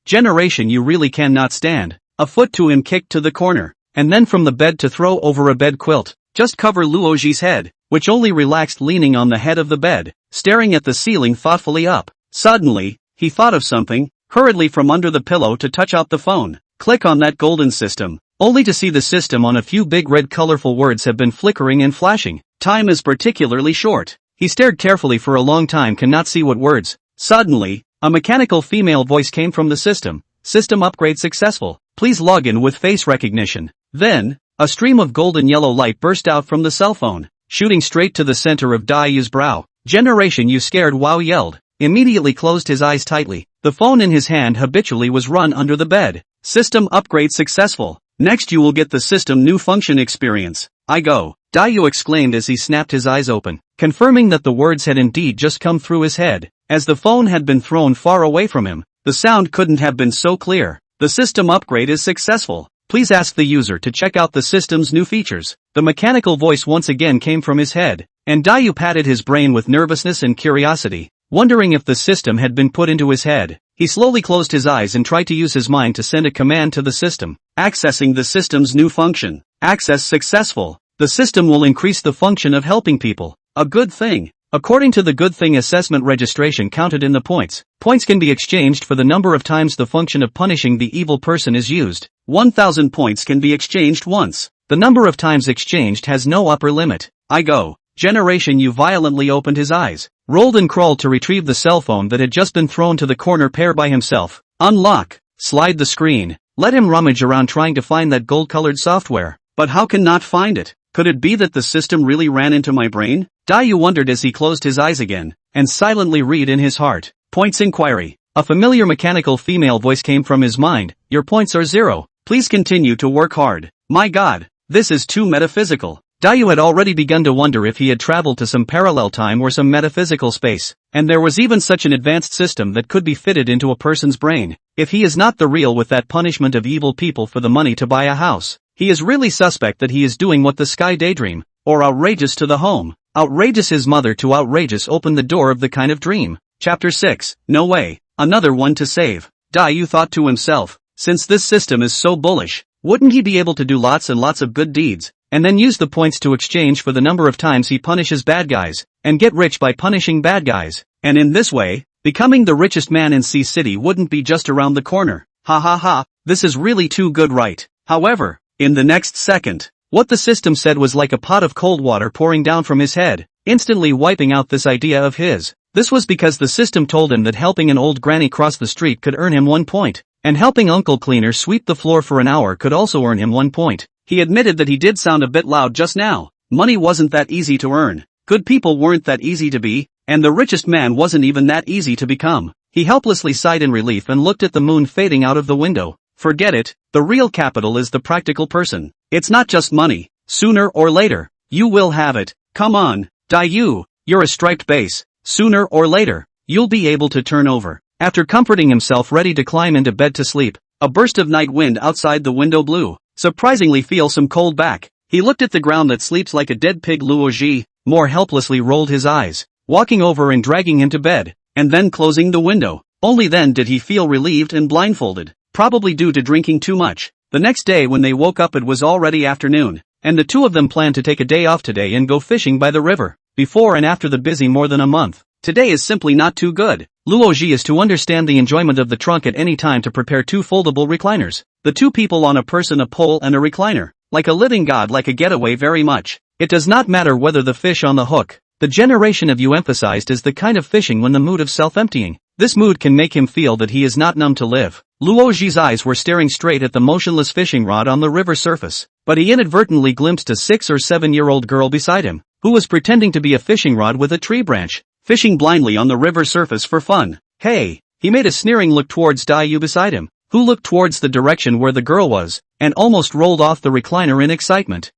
Generation you really cannot stand. A foot to him kicked to the corner, and then from the bed to throw over a bed quilt. Just cover Luoji's head, which only relaxed leaning on the head of the bed, staring at the ceiling thoughtfully up. Suddenly, he thought of something, hurriedly from under the pillow to touch out the phone. Click on that golden system, only to see the system on a few big red colorful words have been flickering and flashing. Time is particularly short. He stared carefully for a long time, cannot see what words. Suddenly, a mechanical female voice came from the system. System upgrade successful. Please log in with face recognition. Then, a stream of golden yellow light burst out from the cell phone, shooting straight to the center of Dayu's brow. Generation you scared, Wow yelled. Immediately closed his eyes tightly. The phone in his hand habitually was run under the bed. System upgrade successful. Next you will get the system new function experience. I go, Dayu exclaimed as he snapped his eyes open, confirming that the words had indeed just come through his head. As the phone had been thrown far away from him, the sound couldn't have been so clear. The system upgrade is successful. Please ask the user to check out the system's new features. The mechanical voice once again came from his head, and Dayu patted his brain with nervousness and curiosity, wondering if the system had been put into his head. He slowly closed his eyes and tried to use his mind to send a command to the system. Accessing the system's new function. Access successful. The system will increase the function of helping people. A good thing. According to the good thing assessment, registration counted in the points. Points can be exchanged for the number of times the function of punishing the evil person is used. 1,000 points can be exchanged once. The number of times exchanged has no upper limit. I go. Generation you violently opened his eyes, rolled and crawled to retrieve the cell phone that had just been thrown to the corner pair by himself. Unlock. Slide the screen. Let him rummage around trying to find that gold-colored software. But how can not find it? Could it be that the system really ran into my brain? Dayu wondered as he closed his eyes again, and silently read in his heart. Points inquiry. A familiar mechanical female voice came from his mind. Your points are 0. Please continue to work hard. My God, this is too metaphysical. Dayu had already begun to wonder if he had traveled to some parallel time or some metaphysical space, and there was even such an advanced system that could be fitted into a person's brain. If he is not the real with that punishment of evil people for the money to buy a house, he is really suspect that he is doing what the sky daydream, or outrageous to the home. Outrageous his mother to outrageous opened the door of the kind of dream. Chapter 6, No way, another one to save. Dayu thought to himself, since this system is so bullish, wouldn't he be able to do lots and lots of good deeds, and then use the points to exchange for the number of times he punishes bad guys, and get rich by punishing bad guys, and in this way, becoming the richest man in Sea City wouldn't be just around the corner. Ha ha ha, this is really too good, right? However, in the next second, what the system said was like a pot of cold water pouring down from his head, instantly wiping out this idea of his. This was because the system told him that helping an old granny cross the street could earn him 1 point, and helping Uncle Cleaner sweep the floor for an hour could also earn him 1 point. He admitted that he did sound a bit loud just now. Money wasn't that easy to earn. Good people weren't that easy to be, and the richest man wasn't even that easy to become. He helplessly sighed in relief and looked at the moon fading out of the window. Forget it, the real capital is the practical person. It's not just money. Sooner or later, you will have it. Come on, Dayu, you're a striped base. Sooner or later, you'll be able to turn over. After comforting himself ready to climb into bed to sleep, a burst of night wind outside the window blew. Surprisingly feel some cold back. He looked at the ground that sleeps like a dead pig. Luoji more helplessly rolled his eyes, walking over and dragging him to bed, and then closing the window. Only then did he feel relieved and blindfolded, probably due to drinking too much. The next day when they woke up it was already afternoon, and the two of them planned to take a day off today and go fishing by the river. Before and after the busy more than a month, today is simply not too good. Luoji is to understand the enjoyment of the trunk at any time to prepare 2 foldable recliners. The 2 people on a person, a pole and a recliner. Like a living god, like a getaway very much. It does not matter whether the fish on the hook. The generation of you emphasized is the kind of fishing when the mood of self-emptying. This mood can make him feel that he is not numb to live. Luoji's eyes were staring straight at the motionless fishing rod on the river surface, but he inadvertently glimpsed a 6 or 7-year-old girl beside him, who was pretending to be a fishing rod with a tree branch, fishing blindly on the river surface for fun. Hey, he made a sneering look towards Dayu beside him, who looked towards the direction where the girl was, and almost rolled off the recliner in excitement.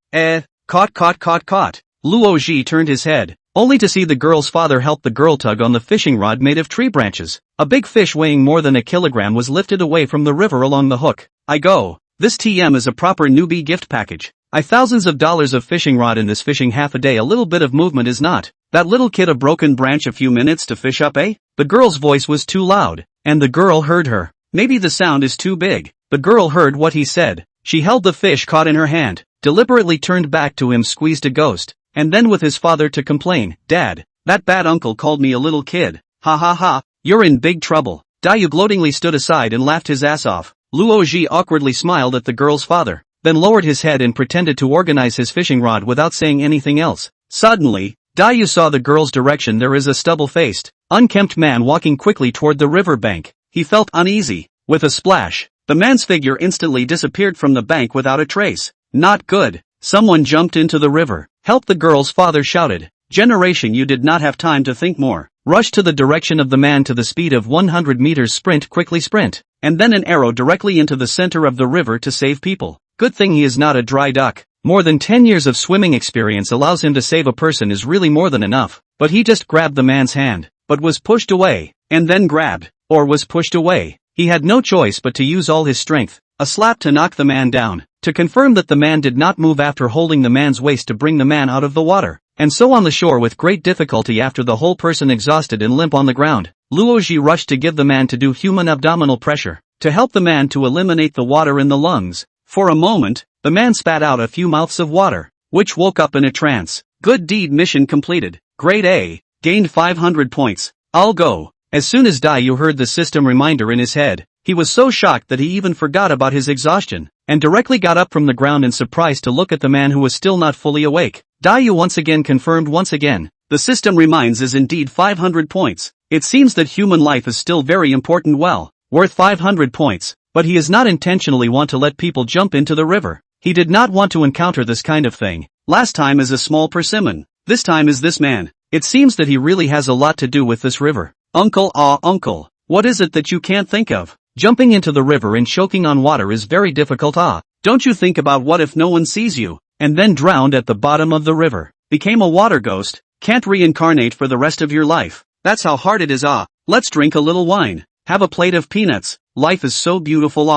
Caught, caught, caught, caught. Luo Ji turned his head, only to see the girl's father help the girl tug on the fishing rod made of tree branches. A big fish weighing more than a kilogram was lifted away from the river along the hook. I go. This TM is a proper newbie gift package. I thousands of dollars of fishing rod in this fishing half a day, a little bit of movement is not. That little kid a broken branch a few minutes to fish up, eh? The girl's voice was too loud, and the girl heard her. Maybe the sound is too big. The girl heard what he said. She held the fish caught in her hand, deliberately turned back to him, squeezed a ghost, and then with his father to complain, Dad, that bad uncle called me a little kid. Ha ha ha, you're in big trouble. Dayu gloatingly stood aside and laughed his ass off. Luo Ji awkwardly smiled at the girl's father, then lowered his head and pretended to organize his fishing rod without saying anything else. Suddenly, Dayu saw the girl's direction. There is a stubble-faced, unkempt man walking quickly toward the river bank. He felt uneasy. With a splash, the man's figure instantly disappeared from the bank without a trace. Not good. Someone jumped into the river. Help, the girl's father shouted. Generation, you did not have time to think more. Rush to the direction of the man to the speed of 100 meters, sprint, quickly sprint. And then an arrow directly into the center of the river to save people. Good thing he is not a dry duck. More than 10 years of swimming experience allows him to save a person is really more than enough. But he just grabbed the man's hand, but was pushed away, and then grabbed, or was pushed away. He had no choice but to use all his strength, a slap to knock the man down, to confirm that the man did not move after holding the man's waist to bring the man out of the water, and so on the shore with great difficulty after the whole person exhausted and limp on the ground. Luo Ji rushed to give the man to do human abdominal pressure, to help the man to eliminate the water in the lungs. For a moment, the man spat out a few mouths of water, which woke up in a trance. Good deed, mission completed. Grade A, gained 500 points. I'll go. As soon as Dayu heard the system reminder in his head, he was so shocked that he even forgot about his exhaustion, and directly got up from the ground in surprise to look at the man who was still not fully awake. Dayu once again confirmed once again. The system reminds is indeed 500 points. It seems that human life is still very important, well, worth 500 points, but he is not intentionally want to let people jump into the river. He did not want to encounter this kind of thing. Last time is a small persimmon. This time is this man. It seems that he really has a lot to do with this river. Uncle, uncle, what is it that you can't think of? Jumping into the river and choking on water is very difficult. Don't you think about what if no one sees you, and then drowned at the bottom of the river, became a water ghost, can't reincarnate for the rest of your life. That's how hard it is. Let's drink a little wine, have a plate of peanuts. Life is so beautiful.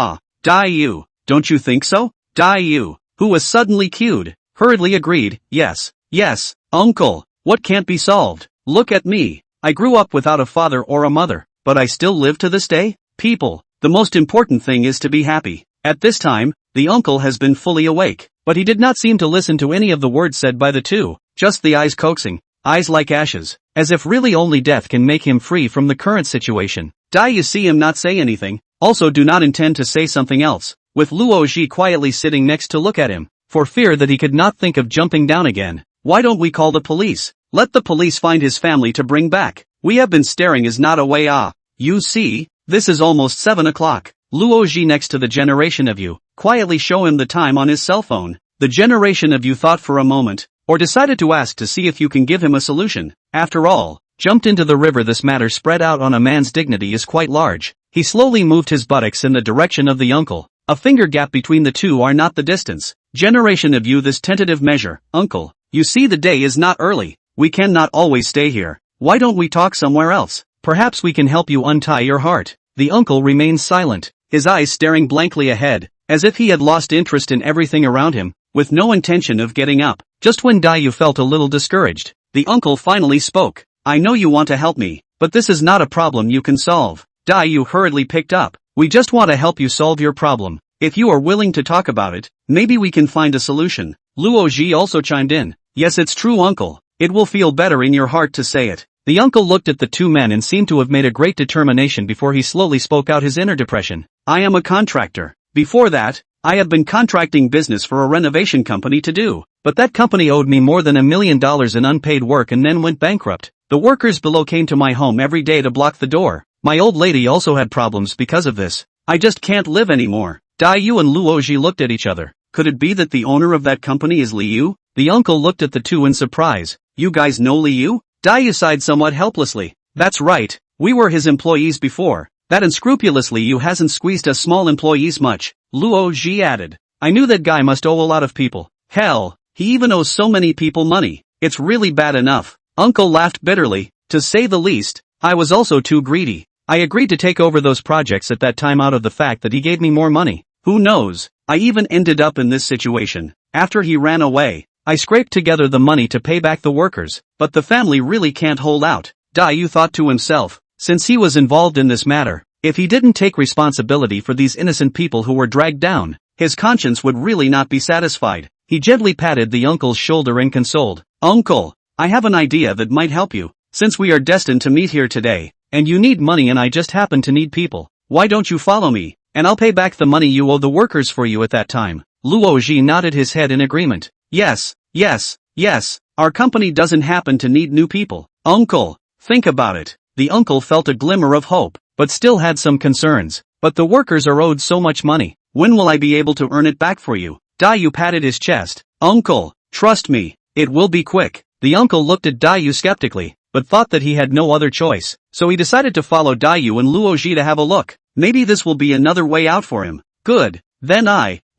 Dayu, don't you think so? Dayu, who was suddenly cued, hurriedly agreed, yes, uncle, what can't be solved? Look at me. I grew up without a father or a mother, but I still live to this day. People, the most important thing is to be happy. At this time, the uncle has been fully awake, but he did not seem to listen to any of the words said by the two, just the eyes coaxing, eyes like ashes, as if really only death can make him free from the current situation. Dayu see him not say anything, also do not intend to say something else, with Luo Ji quietly sitting next to look at him, for fear that he could not think of jumping down again. Why don't we call the police? Let the police find his family to bring back. We have been staring is not a way. You see, this is almost 7 o'clock. Luo Ji next to the generation of you, quietly show him the time on his cell phone. The generation of you thought for a moment, or decided to ask to see if you can give him a solution. After all, jumped into the river. This matter spread out on a man's dignity is quite large. He slowly moved his buttocks in the direction of the uncle. A finger gap between the two are not the distance. Generation of you this tentative measure. Uncle, you see the day is not early. We cannot always stay here. Why don't we talk somewhere else? Perhaps we can help you untie your heart. The uncle remained silent, his eyes staring blankly ahead, as if he had lost interest in everything around him, with no intention of getting up. Just when Dayu felt a little discouraged, the uncle finally spoke. I know you want to help me, but this is not a problem you can solve. Dayu hurriedly picked up. We just want to help you solve your problem. If you are willing to talk about it, maybe we can find a solution. Luo Ji also chimed in. Yes, it's true, uncle. It will feel better in your heart to say it. The uncle looked at the two men and seemed to have made a great determination before he slowly spoke out his inner depression. I am a contractor. Before that, I have been contracting business for a renovation company to do, but that company owed me more than $1 million in unpaid work and then went bankrupt. The workers below came to my home every day to block the door. My old lady also had problems because of this. I just can't live anymore. Dayu and Luo Ji looked at each other. Could it be that the owner of that company is Liu? The uncle looked at the two in surprise. You guys know Liu? Dayu sighed somewhat helplessly. That's right, we were his employees before. That unscrupulous Liu hasn't squeezed us small employees much. Luo Ji added. I knew that guy must owe a lot of people. Hell, He even owes so many people money. It's really bad enough. Uncle laughed bitterly. To say the least, I was also too greedy. I agreed to take over those projects at that time out of the fact that he gave me more money. Who knows, I even ended up in this situation. After he ran away, I scraped together the money to pay back the workers, but the family really can't hold out. Dayu thought to himself, since he was involved in this matter, if he didn't take responsibility for these innocent people who were dragged down, his conscience would really not be satisfied. He gently patted the uncle's shoulder and consoled, "Uncle, I have an idea that might help you. Since we are destined to meet here today, and you need money and I just happen to need people, why don't you follow me, and I'll pay back the money you owe the workers for you at that time." Luoji nodded his head in agreement. Yes, our company doesn't happen to need new people. Uncle, think about it. The uncle felt a glimmer of hope, but still had some concerns. But the workers are owed so much money. When will I be able to earn it back for you? Dayu patted his chest. Uncle, trust me, it will be quick. The uncle looked at Dayu skeptically, but thought that he had no other choice, so he decided to follow Dayu and Luoji to have a look. Maybe this will be another way out for him. Good, then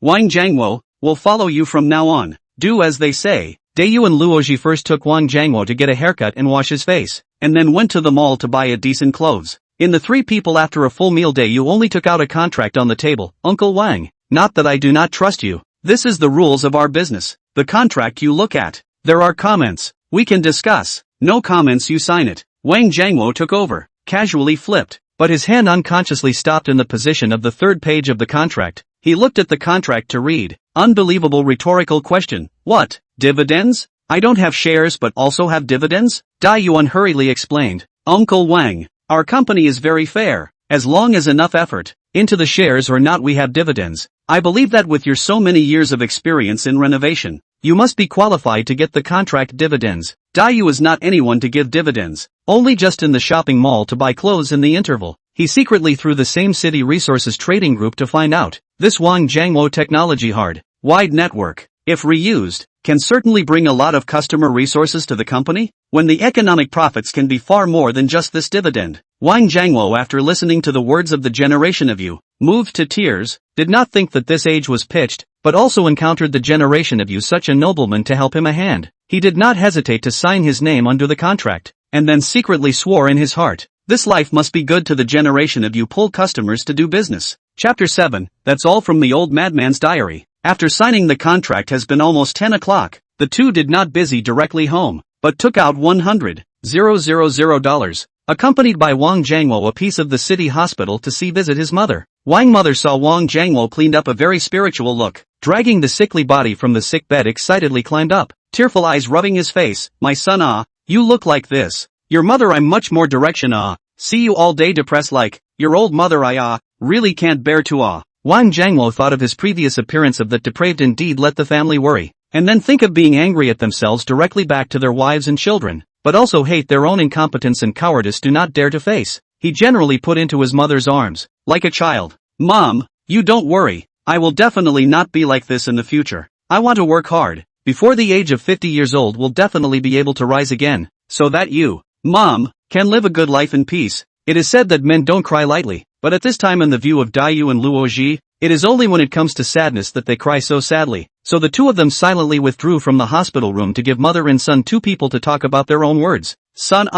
Wang Jiangwo, will follow you from now on. Do as they say. Dayu and Luoji first took Wang Jiangwo to get a haircut and wash his face, and then went to the mall to buy a decent clothes. In the three people after a full meal, Dayu only took out a contract on the table. Uncle Wang, not that I do not trust you. This is the rules of our business. The contract you look at. There are comments. We can discuss. No comments, you sign it. Wang Jiangwo took over, casually flipped, but his hand unconsciously stopped in the position of the third page of the contract. He looked at the contract to read. Unbelievable rhetorical question. What? Dividends? I don't have shares but also have dividends? Dayu unhurriedly explained. Uncle Wang, our company is very fair. As long as enough effort into the shares or not, we have dividends. I believe that with your so many years of experience in renovation, you must be qualified to get the contract dividends. Dayu is not anyone to give dividends, only just in the shopping mall to buy clothes in the interval. He secretly through the same City Resources Trading Group to find out. This Wang Jiangwo technology wide network, if reused, can certainly bring a lot of customer resources to the company, when the economic profits can be far more than just this dividend. Wang Jiangwo, after listening to the words of the generation of you, moved to tears, did not think that this age was pitched, but also encountered the generation of you such a nobleman to help him a hand. He did not hesitate to sign his name under the contract, and then secretly swore in his heart, this life must be good to the generation of you pull customers to do business. Chapter 7, that's all from the old madman's diary. After signing the contract has been almost 10 o'clock, the two did not busy directly home, but took out $100,000, accompanied by Wang Jiangwo a piece of the city hospital to see visit his mother. Wang mother saw Wang Jiangwo cleaned up a very spiritual look, dragging the sickly body from the sick bed excitedly climbed up, tearful eyes rubbing his face. My son, you look like this. Your mother, I'm much more direction, see you all day depressed like, your old mother I really can't bear to Wang Jiangwo thought of his previous appearance of that depraved indeed let the family worry, and then think of being angry at themselves directly back to their wives and children, but also hate their own incompetence and cowardice do not dare to face. He generally put into his mother's arms, like a child. Mom, you don't worry, I will definitely not be like this in the future. I want to work hard, before the age of 50 years old will definitely be able to rise again, so that you, Mom, can live a good life in peace. It is said that men don't cry lightly, but at this time in the view of Dayu and Luoji, it is only when it comes to sadness that they cry so sadly. So the two of them silently withdrew from the hospital room to give mother and son two people to talk about their own words. Son,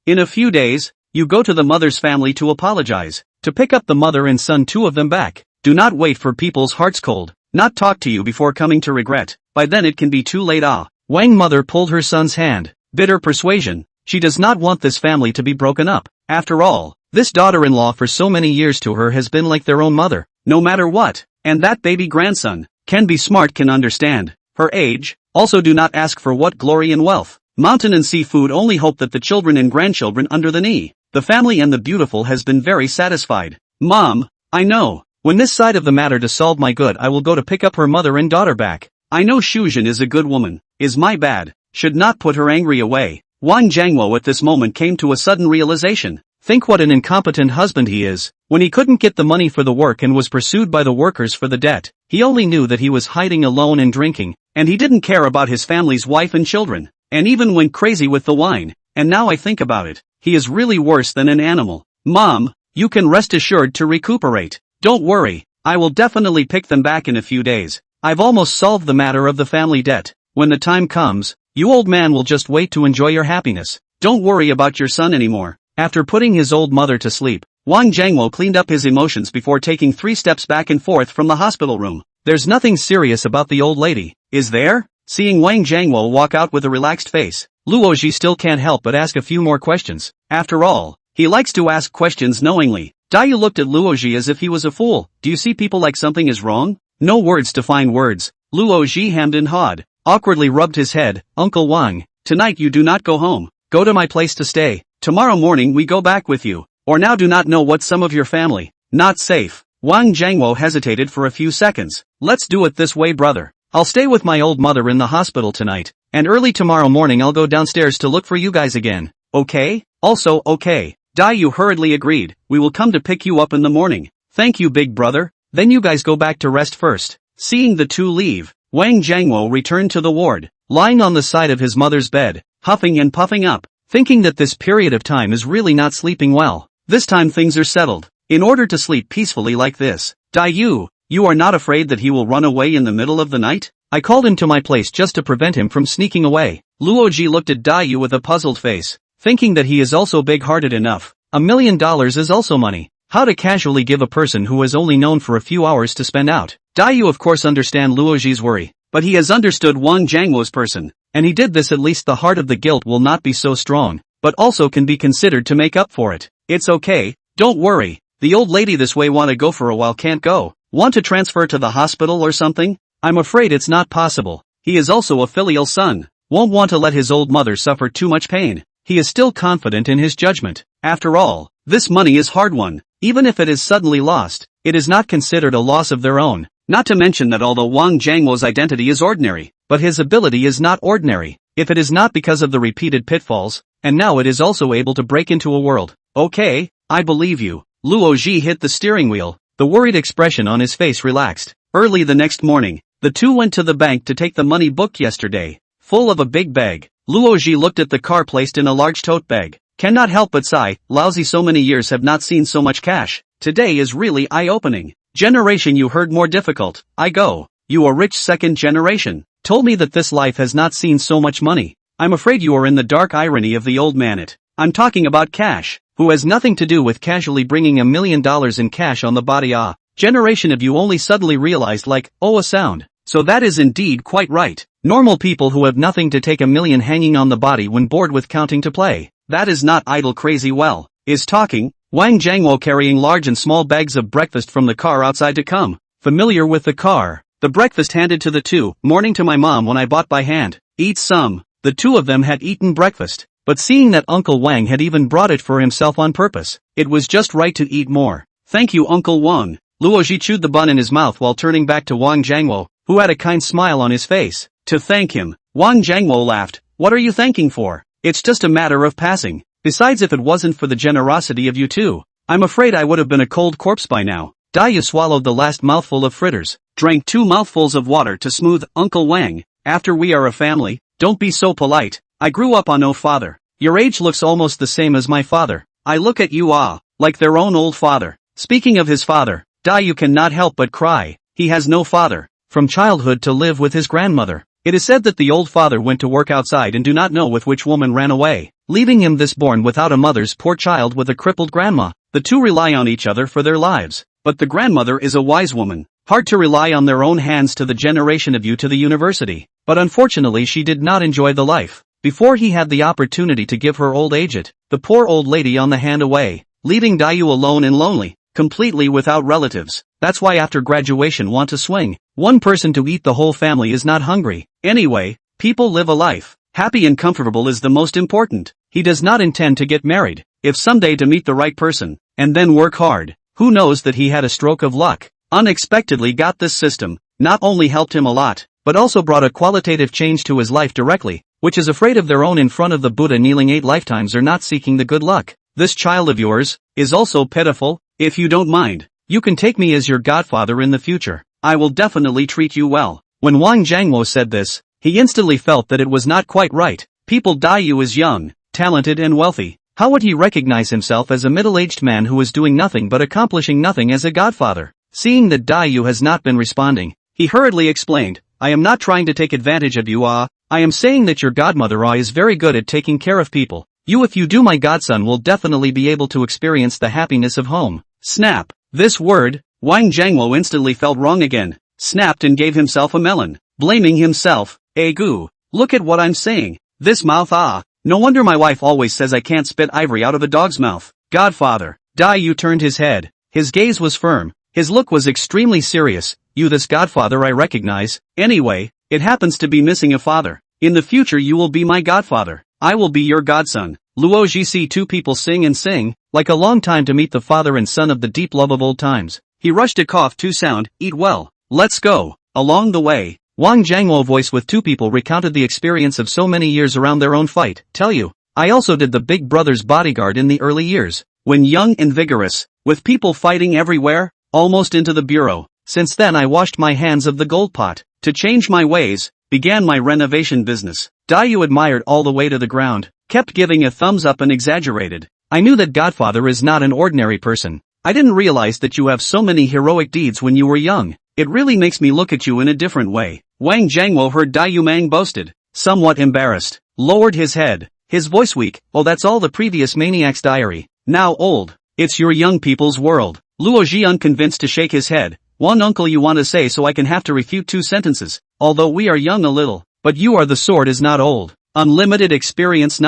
in a few days, you go to the mother's family to apologize, to pick up the mother and son two of them back. Do not wait for people's hearts cold, not talk to you before coming to regret, by then it can be too late. Wang mother pulled her son's hand, bitter persuasion. She does not want this family to be broken up. After all, this daughter-in-law for so many years to her has been like their own mother, no matter what, and that baby grandson, can be smart, can understand her age. Also do not ask for what glory and wealth, mountain and seafood, only hope that the children and grandchildren under the knee, the family and the beautiful has been very satisfied. Mom, I know, when this side of the matter to solve my good I will go to pick up her mother and daughter back. I know Shujin is a good woman, is my bad, should not put her angry away. Wang Jiangwo at this moment came to a sudden realization. Think what an incompetent husband he is, when he couldn't get the money for the work and was pursued by the workers for the debt. He only knew that he was hiding alone and drinking, and he didn't care about his family's wife and children, and even went crazy with the wine. And now I think about it, he is really worse than an animal. Mom, you can rest assured to recuperate. Don't worry, I will definitely pick them back in a few days. I've almost solved the matter of the family debt. When the time comes, you old man will just wait to enjoy your happiness. Don't worry about your son anymore. After putting his old mother to sleep, Wang Jiangwo cleaned up his emotions before taking 3 steps back and forth from the hospital room. There's nothing serious about the old lady, is there? Seeing Wang Jiangwo walk out with a relaxed face, Luoji still can't help but ask a few more questions. After all, he likes to ask questions knowingly. Dayu looked at Luoji as if he was a fool. Do you see people like something is wrong? No words to find words. Luoji hemmed and hawed, awkwardly rubbed his head. Uncle Wang, tonight you do not go home. Go to my place to stay. Tomorrow morning we go back with you. Or now do not know what some of your family. Not safe. Wang Jiangwo hesitated for a few seconds. Let's do it this way, brother. I'll stay with my old mother in the hospital tonight, and early tomorrow morning I'll go downstairs to look for you guys again. Okay? Also okay. Dayu hurriedly agreed. We will come to pick you up in the morning. Thank you, big brother. Then you guys go back to rest first. Seeing the two leave, Wang Jiangwo returned to the ward, lying on the side of his mother's bed, huffing and puffing up, thinking that this period of time is really not sleeping well. This time things are settled. In order to sleep peacefully like this, Dayu, you are not afraid that he will run away in the middle of the night? I called him to my place just to prevent him from sneaking away. Luoji looked at Dayu with a puzzled face, thinking that he is also big-hearted enough. $1 million is also money. How to casually give a person who is only known for a few hours to spend out. Dayu of course understand Luoji's worry, but he has understood Wang Jiangwo's person, and he did this. At least the heart of the guilt will not be so strong, but also can be considered to make up for it. It's okay, don't worry. The old lady this way want to go for a while can't go. Want to transfer to the hospital or something? I'm afraid it's not possible. He is also a filial son. Won't want to let his old mother suffer too much pain. He is still confident in his judgment. After all, this money is hard won. Even if it is suddenly lost, it is not considered a loss of their own. Not to mention that although Wang Jiangwo's identity is ordinary, but his ability is not ordinary. If it is not because of the repeated pitfalls, and now it is also able to break into a world. Okay, I believe you. Luoji hit the steering wheel. The worried expression on his face relaxed. Early the next morning, the two went to the bank to take the money booked yesterday, full of a big bag. Luoji looked at the car placed in a large tote bag. Cannot help but sigh, lousy, so many years have not seen so much cash. Today is really eye-opening. Generation you heard more difficult. I go. You a rich second generation. Told me that this life has not seen so much money. I'm afraid you are in the dark irony of the old man. I'm talking about cash, who has nothing to do with casually bringing $1 million in cash on the body. Generation of you only suddenly realized like, oh, a sound. So that is indeed quite right. Normal people who have nothing to take $1 million hanging on the body when bored with counting to play. That is not idle crazy. Well, is talking. Wang Jiangwo carrying large and small bags of breakfast from the car outside to come. Familiar with the car. The breakfast handed to the two. Morning to my mom when I bought by hand. Eat some. The two of them had eaten breakfast. But seeing that Uncle Wang had even brought it for himself on purpose, it was just right to eat more. Thank you, Uncle Wang. Luoji chewed the bun in his mouth while turning back to Wang Jiangwo, who had a kind smile on his face. To thank him, Wang Jiangwo laughed. What are you thanking for? It's just a matter of passing. Besides, if it wasn't for the generosity of you two, I'm afraid I would have been a cold corpse by now. Dayu swallowed the last mouthful of fritters, drank 2 mouthfuls of water to smooth. Uncle Wang, after we are a family, don't be so polite. I grew up on no father. Your age looks almost the same as my father. I look at you like their own old father. Speaking of his father, Dayu cannot help but cry. He has no father. From childhood to live with his grandmother. It is said that the old father went to work outside and do not know with which woman ran away, leaving him this born without a mother's poor child with a crippled grandma. The two rely on each other for their lives, but the grandmother is a wise woman, hard to rely on their own hands. To the generation of you to the university, but unfortunately she did not enjoy the life. Before he had the opportunity to give her old age the poor old lady on the hand away, leaving Dayu alone and lonely, completely without relatives. That's why after graduation want to swing. One person to eat the whole family is not hungry. Anyway, people live a life. Happy and comfortable is the most important. He does not intend to get married. If someday to meet the right person, and then work hard. Who knows that he had a stroke of luck. Unexpectedly got this system, not only helped him a lot, but also brought a qualitative change to his life directly, which is afraid of their own in front of the Buddha kneeling 8 lifetimes or not seeking the good luck. This child of yours is also pitiful. If you don't mind, you can take me as your godfather in the future. I will definitely treat you well. When Wang Jiangwo said this, he instantly felt that it was not quite right. People Dayu is young, talented and wealthy. How would he recognize himself as a middle-aged man who is doing nothing but accomplishing nothing as a godfather? Seeing that Dayu has not been responding, he hurriedly explained, I am not trying to take advantage of you, I am saying that your godmother is very good at taking care of people. If you do, my godson will definitely be able to experience the happiness of home. Snap. This word, Wang Jiangwo instantly felt wrong again, snapped and gave himself a melon, blaming himself. Goo. Look at what I'm saying. This mouth, no wonder my wife always says I can't spit ivory out of a dog's mouth. Godfather. Dai Yu turned his head. His gaze was firm. His look was extremely serious. This godfather I recognize. Anyway, it happens to be missing a father. In the future you will be my godfather. I will be your godson. Luo Ji see two people sing and sing, like a long time to meet the father and son of the deep love of old times. He rushed to cough to sound, eat well. Let's go. Along the way, Wang Jiangwo voice with two people recounted the experience of so many years around their own fight. Tell you, I also did the big brother's bodyguard in the early years, when young and vigorous, with people fighting everywhere, almost into the bureau. Since then I washed my hands of the gold pot. To change my ways, began my renovation business. Dai Yu admired all the way to the ground, kept giving a thumbs up and exaggerated. I knew that Godfather is not an ordinary person. I didn't realize that you have so many heroic deeds when you were young. It really makes me look at you in a different way. Wang Jiangwo heard Dai Yu Mang boasted, somewhat embarrassed, lowered his head, his voice weak. Oh, that's all the previous maniac's diary, now old. It's your young people's world. Luo Ji unconvinced to shake his head. One uncle you want to say so I can have to refute two sentences. Although we are young a little, but you are the sword is not old. Unlimited experience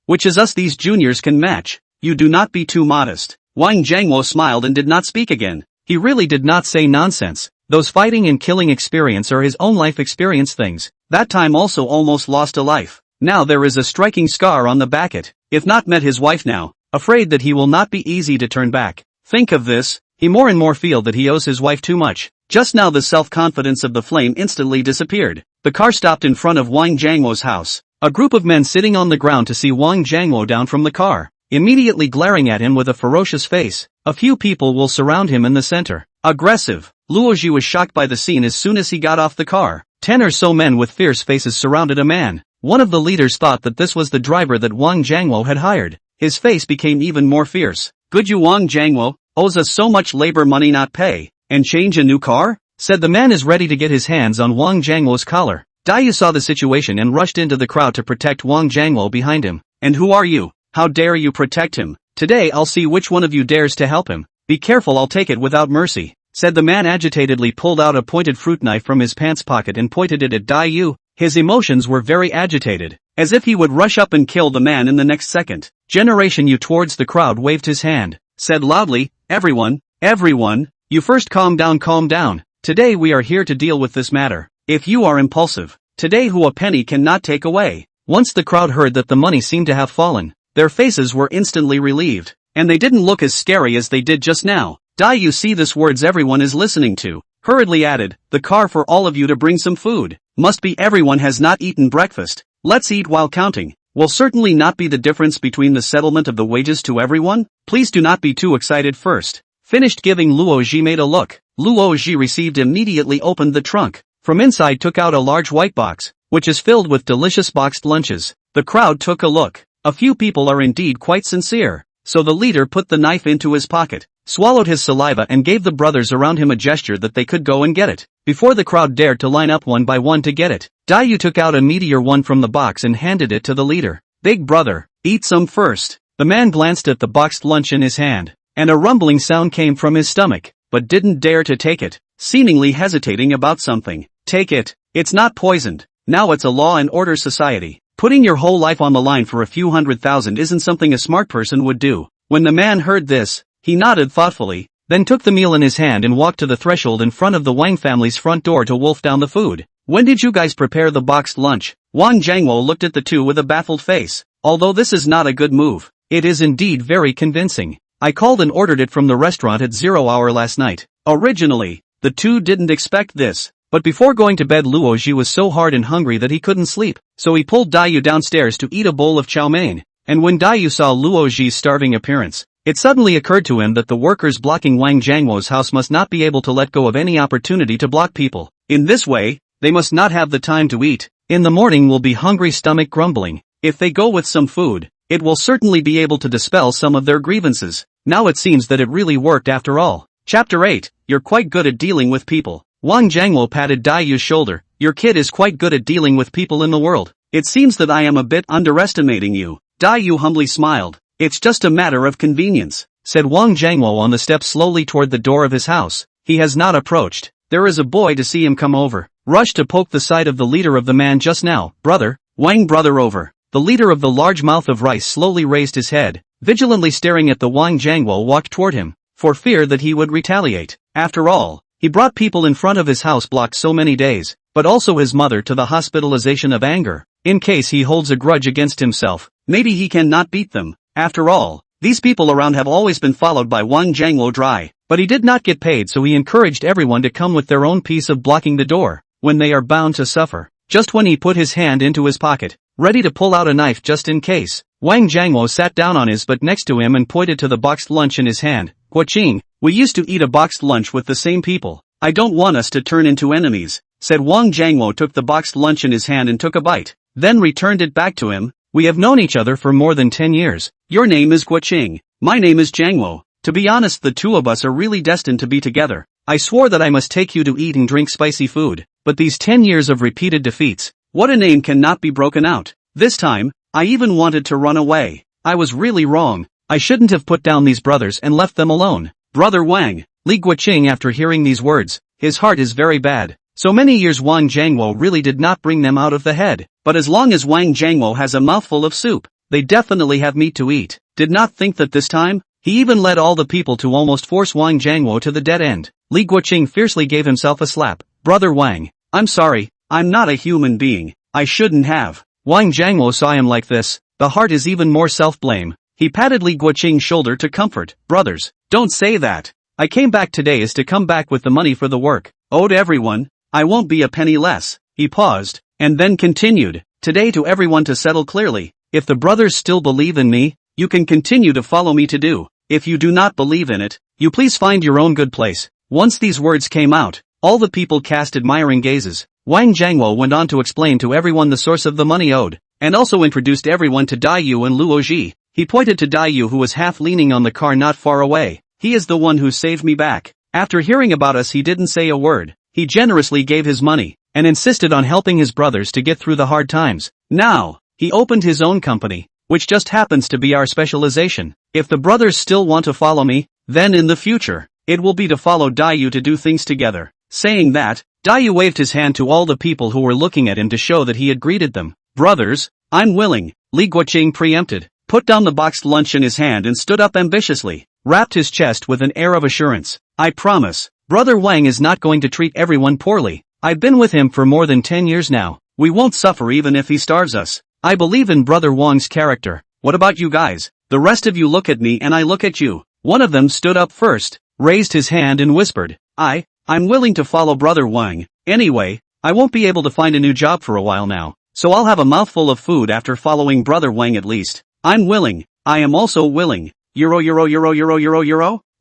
which is us these juniors can match. You do not be too modest. Wang Jiangwo smiled and did not speak again. He really did not say nonsense. Those fighting and killing experience are his own life experience things. That time also almost lost a life. Now there is a striking scar on the back if not met his wife now, afraid that he will not be easy to turn back. Think of this, he more and more feel that he owes his wife too much. Just now the self-confidence of the flame instantly disappeared. The car stopped in front of Wang Jiangwo's house. A group of men sitting on the ground to see Wang Jiangwo down from the car, immediately glaring at him with a ferocious face. A few people will surround him in the center. Aggressive. Luo Ji was shocked by the scene as soon as he got off the car. 10 or so men with fierce faces surrounded a man. One of the leaders thought that this was the driver that Wang Jiangwo had hired. His face became even more fierce. Good you Wang Jiangwo, owes us so much labor money not pay, and change a new car? Said the man is ready to get his hands on Wang Jiangwo's collar. Dai Yu saw the situation and rushed into the crowd to protect Wang Jiangwo behind him. And who are you? How dare you protect him? Today I'll see which one of you dares to help him. Be careful, I'll take it without mercy. Said the man agitatedly pulled out a pointed fruit knife from his pants pocket and pointed it at Dai Yu. His emotions were very agitated, as if he would rush up and kill the man in the next second. Generation Yu towards the crowd waved his hand, said loudly, everyone, you first calm down. Today we are here to deal with this matter. If you are impulsive, today who a penny cannot take away. Once the crowd heard that the money seemed to have fallen, their faces were instantly relieved, and they didn't look as scary as they did just now. Dai Yu see this words everyone is listening to, hurriedly added, the car for all of you to bring some food. Must be everyone has not eaten breakfast. Let's eat while counting. Will certainly not be the difference between the settlement of the wages to everyone. Please do not be too excited first. Finished giving, Luo Ji made a look. Luo Ji received immediately opened the trunk. From inside took out a large white box, which is filled with delicious boxed lunches. The crowd took a look. A few people are indeed quite sincere. So the leader put the knife into his pocket, swallowed his saliva and gave the brothers around him a gesture that they could go and get it, before the crowd dared to line up one by one to get it. Dai Yu took out a meteor one from the box and handed it to the leader. Big brother, eat some first. The man glanced at the boxed lunch in his hand, and a rumbling sound came from his stomach, but didn't dare to take it, seemingly hesitating about something. Take it, it's not poisoned. Now it's a law and order society. Putting your whole life on the line for a few 100,000 isn't something a smart person would do. When the man heard this, he nodded thoughtfully, then took the meal in his hand and walked to the threshold in front of the Wang family's front door to wolf down the food. When did you guys prepare the boxed lunch? Wang Jiangwo looked at the two with a baffled face. Although this is not a good move, it is indeed very convincing. I called and ordered it from the restaurant at 0 hour last night. Originally, the two didn't expect this. But before going to bed, Luo Ji was so hard and hungry that he couldn't sleep, so he pulled Dai Yu downstairs to eat a bowl of chow mein. And when Dai Yu saw Luo Ji's starving appearance, it suddenly occurred to him that the workers blocking Wang Jiangwo's house must not be able to let go of any opportunity to block people. In this way, they must not have the time to eat. In the morning will be hungry stomach grumbling. If they go with some food, it will certainly be able to dispel some of their grievances. Now it seems that it really worked after all. Chapter 8, you're quite good at dealing with people. Wang Jiangwo patted Dai Yu's shoulder. your kid is quite good at dealing with people in the world. It seems that I am a bit underestimating you. Dai-yu humbly smiled. It's just a matter of convenience, said Wang Jiangwo on the steps slowly toward the door of his house. He has not approached. There is a boy to see him come over. Rushed to poke the side of the leader of the man just now. Brother, Wang brother over. The leader of the large mouth of rice slowly raised his head, vigilantly staring at the Wang Jiangwo walked toward him, for fear that he would retaliate. After all, he brought people in front of his house blocked so many days, but also his mother to the hospitalization of anger. In case he holds a grudge against himself, maybe he cannot beat them. After all, these people around have always been followed by Wang Jiangwo dry, but he did not get paid, so he encouraged everyone to come with their own piece of blocking the door, when they are bound to suffer. Just when he put his hand into his pocket, ready to pull out a knife just in case, Wang Jiangwo sat down on his butt next to him and pointed to the boxed lunch in his hand. Guoqing, we used to eat a boxed lunch with the same people. I don't want us to turn into enemies, said Wang Jiangwo, took the boxed lunch in his hand and took a bite, then returned it back to him. We have known each other for more than 10 years. Your name is Guoqing. My name is Jiangwo. To be honest, the two of us are really destined to be together. I swore that I must take you to eat and drink spicy food, but these 10 years of repeated defeats, what a name cannot be broken out. This time, I even wanted to run away. I was really wrong. I shouldn't have put down these brothers and left them alone. Brother Wang, Li Guoqing, after hearing these words, his heart is very bad. So many years Wang Jiangwo really did not bring them out of the head, but as long as Wang Jiangwo has a mouthful of soup, they definitely have meat to eat. Did not think that this time, he even led all the people to almost force Wang Jiangwo to the dead end. Li Guoqing fiercely gave himself a slap. Brother Wang, I'm sorry, I'm not a human being. I shouldn't have. Wang Jiangwo saw him like this, the heart is even more self-blame. He patted Li Guoqing's shoulder to comfort. Brothers, don't say that. I came back today is to come back with the money for the work owed everyone. I won't be a penny less. He paused, and then continued, today to everyone to settle clearly. If the brothers still believe in me, you can continue to follow me to do. If you do not believe in it, you please find your own good place. Once these words came out, all the people cast admiring gazes. Wang Jiangwo went on to explain to everyone the source of the money owed, and also introduced everyone to Dai-yu and Luoji. He pointed to Dai-yu, who was half leaning on the car not far away. He is the one who saved me back. After hearing about us, he didn't say a word. He generously gave his money, and insisted on helping his brothers to get through the hard times. Now, he opened his own company, which just happens to be our specialization. If the brothers still want to follow me, then in the future, it will be to follow Dai-yu to do things together. Saying that, Dai-yu waved his hand to all the people who were looking at him to show that he had greeted them. Brothers, I'm willing, Li Guoqing preempted, put down the boxed lunch in his hand and stood up ambitiously, rapped his chest with an air of assurance. I promise. Brother Wang is not going to treat everyone poorly. I've been with him for more than 10 years now. We won't suffer even if he starves us. I believe in Brother Wang's character. What about you guys? The rest of you look at me and I look at you. One of them stood up first, raised his hand and whispered, I'm willing to follow Brother Wang. Anyway, I won't be able to find a new job for a while now, so I'll have a mouthful of food after following Brother Wang at least. I'm willing. I am also willing. Euro.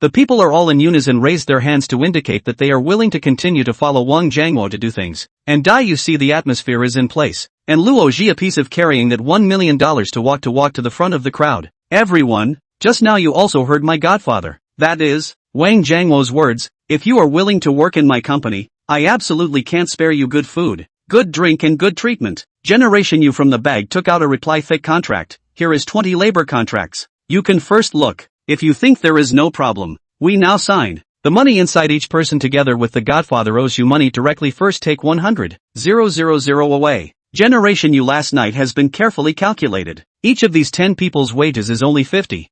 The people are all in unison raised their hands to indicate that they are willing to continue to follow Wang Jiangwo to do things. And Dai-yu see the atmosphere is in place. And Luoji a piece of carrying that $1 million to walk to the front of the crowd. Everyone, just now you also heard my godfather. That is, Wang Jiangwo's words. If you are willing to work in my company, I absolutely can't spare you good food, good drink and good treatment. Generation you from the bag took out a reply fake contract. Here is 20 labor contracts. You can first look. If you think there is no problem, we now sign. The money inside each person together with the godfather owes you money directly. First take 100,000 away. Generation you last night has been carefully calculated. Each of these 10 people's wages is only 50,000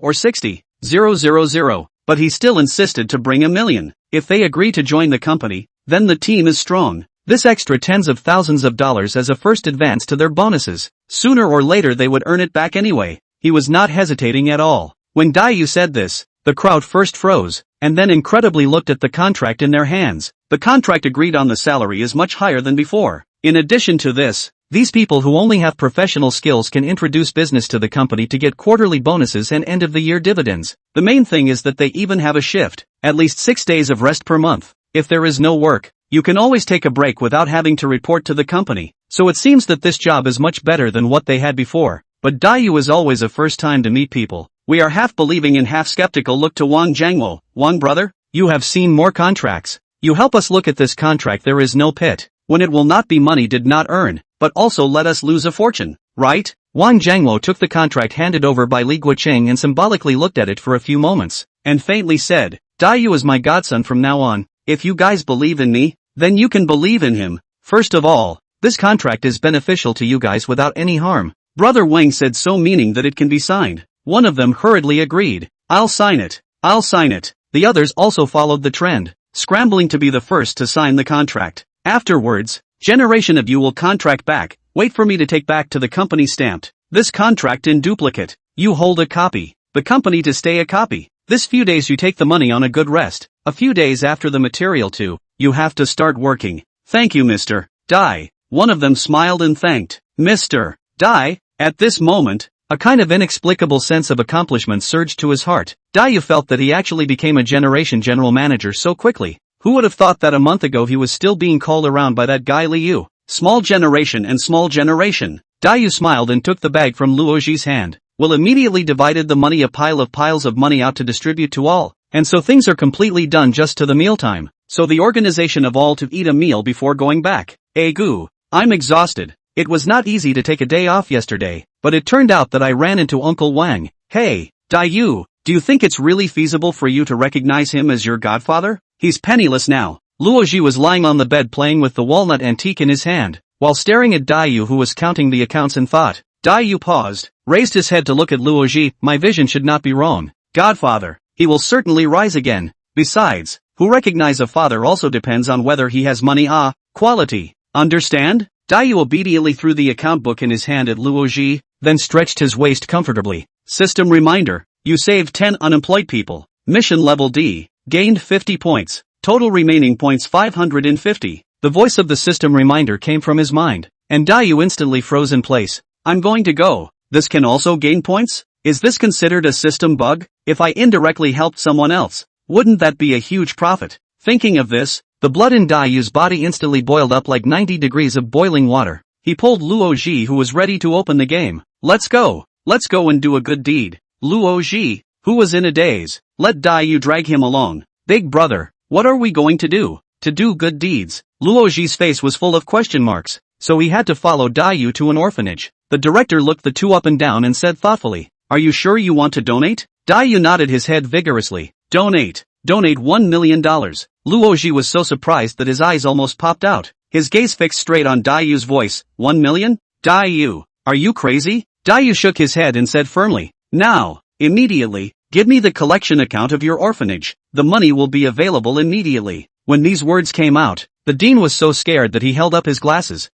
or 60,000, but he still insisted to bring $1 million. If they agree to join the company, then the team is strong. This extra tens of thousands of dollars as a first advance to their bonuses. Sooner or later they would earn it back anyway. He was not hesitating at all. When Dai-yu said this, the crowd first froze, and then incredibly looked at the contract in their hands. The contract agreed on the salary is much higher than before. In addition to this, these people who only have professional skills can introduce business to the company to get quarterly bonuses and end-of-the-year dividends. The main thing is that they even have a shift, at least 6 days of rest per month. If there is no work, you can always take a break without having to report to the company. So it seems that this job is much better than what they had before. But Dai-yu is always a first time to meet people. We are half believing and half skeptical. Look to Wang Jiangwo. Wang brother, you have seen more contracts. You help us look at this contract. There is no pit. when it will not be money did not earn, but also let us lose a fortune, right? Wang Jiangwo took the contract handed over by Li Guoqing and symbolically looked at it for a few moments, and faintly said, Daiyu is my godson from now on. If you guys believe in me, then you can believe in him. First of all, this contract is beneficial to you guys without any harm. Brother Wang said so, meaning that it can be signed. One of them hurriedly agreed. I'll sign it. I'll sign it. The others also followed the trend, scrambling to be the first to sign the contract. Afterwards, generation of you will contract back. Wait for me to take back to the company stamped this contract in duplicate. You hold a copy. The company to stay a copy. This few days you take the money on a good rest. A few days after the material too, you have to start working. Thank you, Mr. Dai. One of them smiled and thanked Mr. Dai. At this moment, a kind of inexplicable sense of accomplishment surged to his heart. Daiyu felt that he actually became a generation general manager so quickly. Who would have thought that a month ago he was still being called around by that guy Liu? Small generation and small generation. Daiyu smiled and took the bag from Luoji's hand. Will immediately divided the money, a pile of piles of money out to distribute to all. And so things are completely done just to the mealtime. So the organization of all to eat a meal before going back. Gu. I'm exhausted. It was not easy to take a day off yesterday, but it turned out that I ran into Uncle Wang. Hey, Daiyu, do you think it's really feasible for you to recognize him as your godfather? He's penniless now. Luoji was lying on the bed playing with the walnut antique in his hand, while staring at Daiyu, who was counting the accounts in thought. Daiyu paused, raised his head to look at Luoji. My vision should not be wrong. Godfather, he will certainly rise again. Besides, who recognize a father also depends on whether he has money. Quality. Understand? Daiyu obediently threw the account book in his hand at Luoji, then stretched his waist comfortably. System reminder. You saved 10 unemployed people. Mission level D. Gained 50 points. Total remaining points 550. The voice of the system reminder came from his mind, and Daiyu instantly froze in place. I'm going to go. This can also gain points? Is this considered a system bug? If I indirectly helped someone else, wouldn't that be a huge profit? Thinking of this, the blood in Daiyu's body instantly boiled up like 90 degrees of boiling water. He pulled Luoji, who was ready to open the game. Let's go and do a good deed. Luoji, who was in a daze, let Daiyu drag him along. Big brother, what are we going to do? To do good deeds. Luoji's face was full of question marks, so he had to follow Daiyu to an orphanage. The director looked the two up and down and said thoughtfully, Are you sure you want to donate? Daiyu nodded his head vigorously. Donate $1 million. Luoji was so surprised that his eyes almost popped out. His gaze fixed straight on Daiyu's voice. 1 million? Daiyu, are you crazy? Daiyu shook his head and said firmly, Now, immediately, give me the collection account of your orphanage. The money will be available immediately. When these words came out, the dean was so scared that he held up his glasses.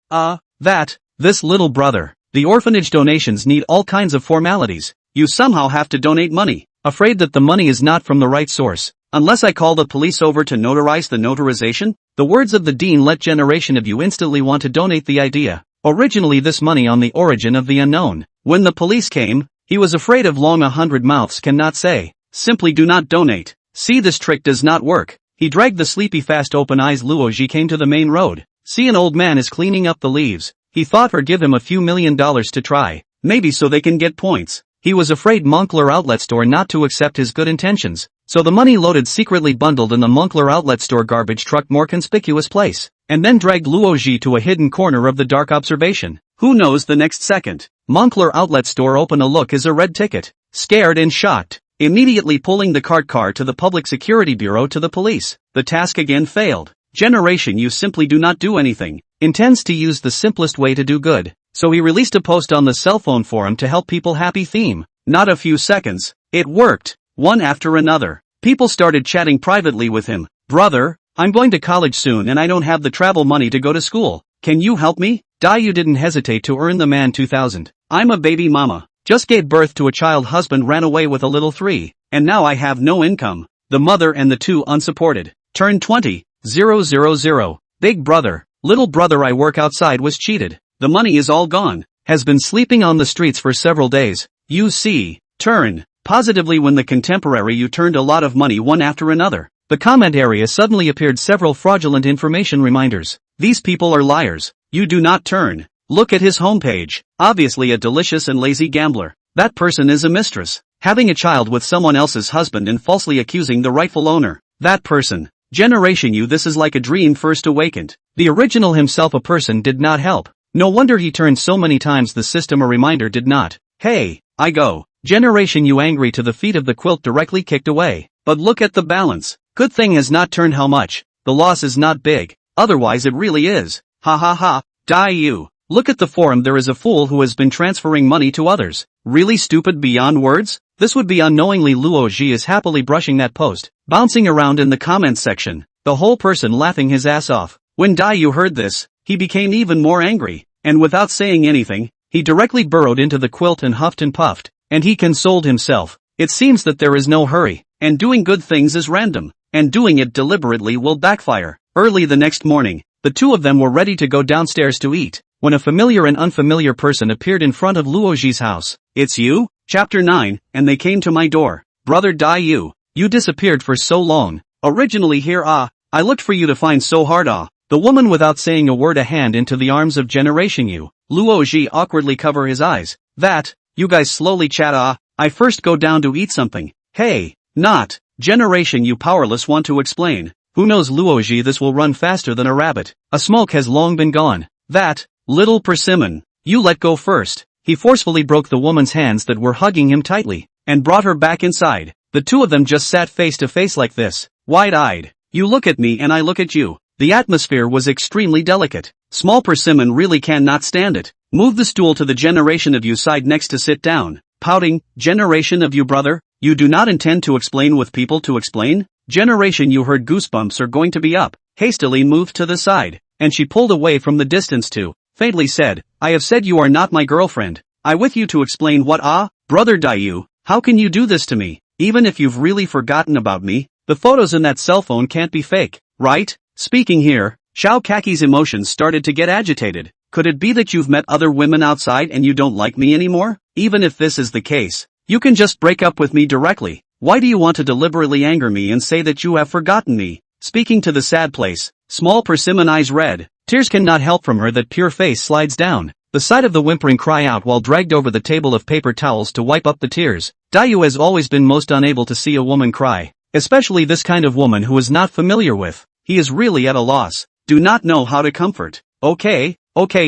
This little brother. The orphanage donations need all kinds of formalities. You somehow have to donate money. Afraid that the money is not from the right source. Unless I call the police over to notarize the notarization? The words of the dean let generation of you instantly want to donate the idea. Originally this money on the origin of the unknown. When the police came, he was afraid of long 100 mouths cannot say. Simply do not donate. See, this trick does not work. He dragged the sleepy fast open eyes. Luoji came to the main road. See, an old man is cleaning up the leaves. He thought or give him a few $1 million to try. Maybe so they can get points. He was afraid Moncler Outlet Store not to accept his good intentions. So the money loaded secretly bundled in the Moncler Outlet Store garbage truck, more conspicuous place, and then dragged Luoji to a hidden corner of the dark observation. Who knows the next second? Moncler Outlet Store open a look is a red ticket. Scared and shocked. Immediately pulling the cart car to the Public Security Bureau to the police. The task again failed. Generation you simply do not do anything. Intends to use the simplest way to do good. So he released a post on the cell phone forum to help people. Happy theme. Not a few seconds. It worked. One after another. People started chatting privately with him. Brother, I'm going to college soon and I don't have the travel money to go to school. Can you help me? Daiyu didn't hesitate to earn the man 2,000. I'm a baby mama. Just gave birth to a child. Husband ran away with a little 3. And now I have no income. The mother and the 2 unsupported. Turned 20. 000. Big brother. Little brother, I work outside, was cheated. The money is all gone. Has been sleeping on the streets for several days. You see. Turn. Positively when the contemporary you turned a lot of money one after another. The comment area suddenly appeared several fraudulent information reminders. These people are liars. You do not turn. Look at his homepage. Obviously a delicious and lazy gambler. That person is a mistress. Having a child with someone else's husband and falsely accusing the rightful owner. That person. Generation U, this is like a dream first awakened. The original himself a person did not help. No wonder he turned so many times the system a reminder did not. Hey, I go. Generation U angry to the feet of the quilt directly kicked away. But look at the balance. Good thing has not turned how much. The loss is not big. Otherwise it really is. Ha ha ha. Die you. Look at the forum, there is a fool who has been transferring money to others. Really stupid beyond words? This would be unknowingly. Luo Ji is happily brushing that post, bouncing around in the comments section, the whole person laughing his ass off. When Dai Yu heard this, he became even more angry, and without saying anything, he directly burrowed into the quilt and huffed and puffed, and he consoled himself. It seems that there is no hurry, and doing good things is random, and doing it deliberately will backfire. Early the next morning, the two of them were ready to go downstairs to eat, when a familiar and unfamiliar person appeared in front of Luoji's house. It's you? Chapter 9, and they came to my door. Brother Dai Yu, you disappeared for so long. Originally here I looked for you to find so hard The woman without saying a word a hand into the arms of Generation U. Luoji awkwardly cover his eyes. That, you guys slowly chat I first go down to eat something. Hey, not. Generation U powerless want to explain. Who knows Luoji, this will run faster than a rabbit. A smoke has long been gone. That, little persimmon, you let go first. He forcefully broke the woman's hands that were hugging him tightly, and brought her back inside. The two of them just sat face to face like this, wide-eyed. You look at me and I look at you. The atmosphere was extremely delicate. Small persimmon really cannot stand it. Move the stool to the Generation of You side next to sit down. Pouting, Generation of You brother, you do not intend to explain with people to explain? Generation You heard goosebumps are going to be up, hastily moved to the side, and she pulled away from the distance too. Faintly said, I have said you are not my girlfriend. I with you to explain what brother Dai Yu, how can you do this to me? Even if you've really forgotten about me, the photos in that cell phone can't be fake, right? Speaking here, Xiao Kaki's emotions started to get agitated. Could it be that you've met other women outside and you don't like me anymore? Even if this is the case, you can just break up with me directly. Why do you want to deliberately anger me and say that you have forgotten me? Speaking to the sad place, small persimmon eyes red. Tears cannot help from her that pure face slides down. The sight of the whimpering cry out while dragged over the table of paper towels to wipe up the tears. Dai Yu has always been most unable to see a woman cry, especially this kind of woman who is not familiar with. He is really at a loss. Do not know how to comfort. Okay,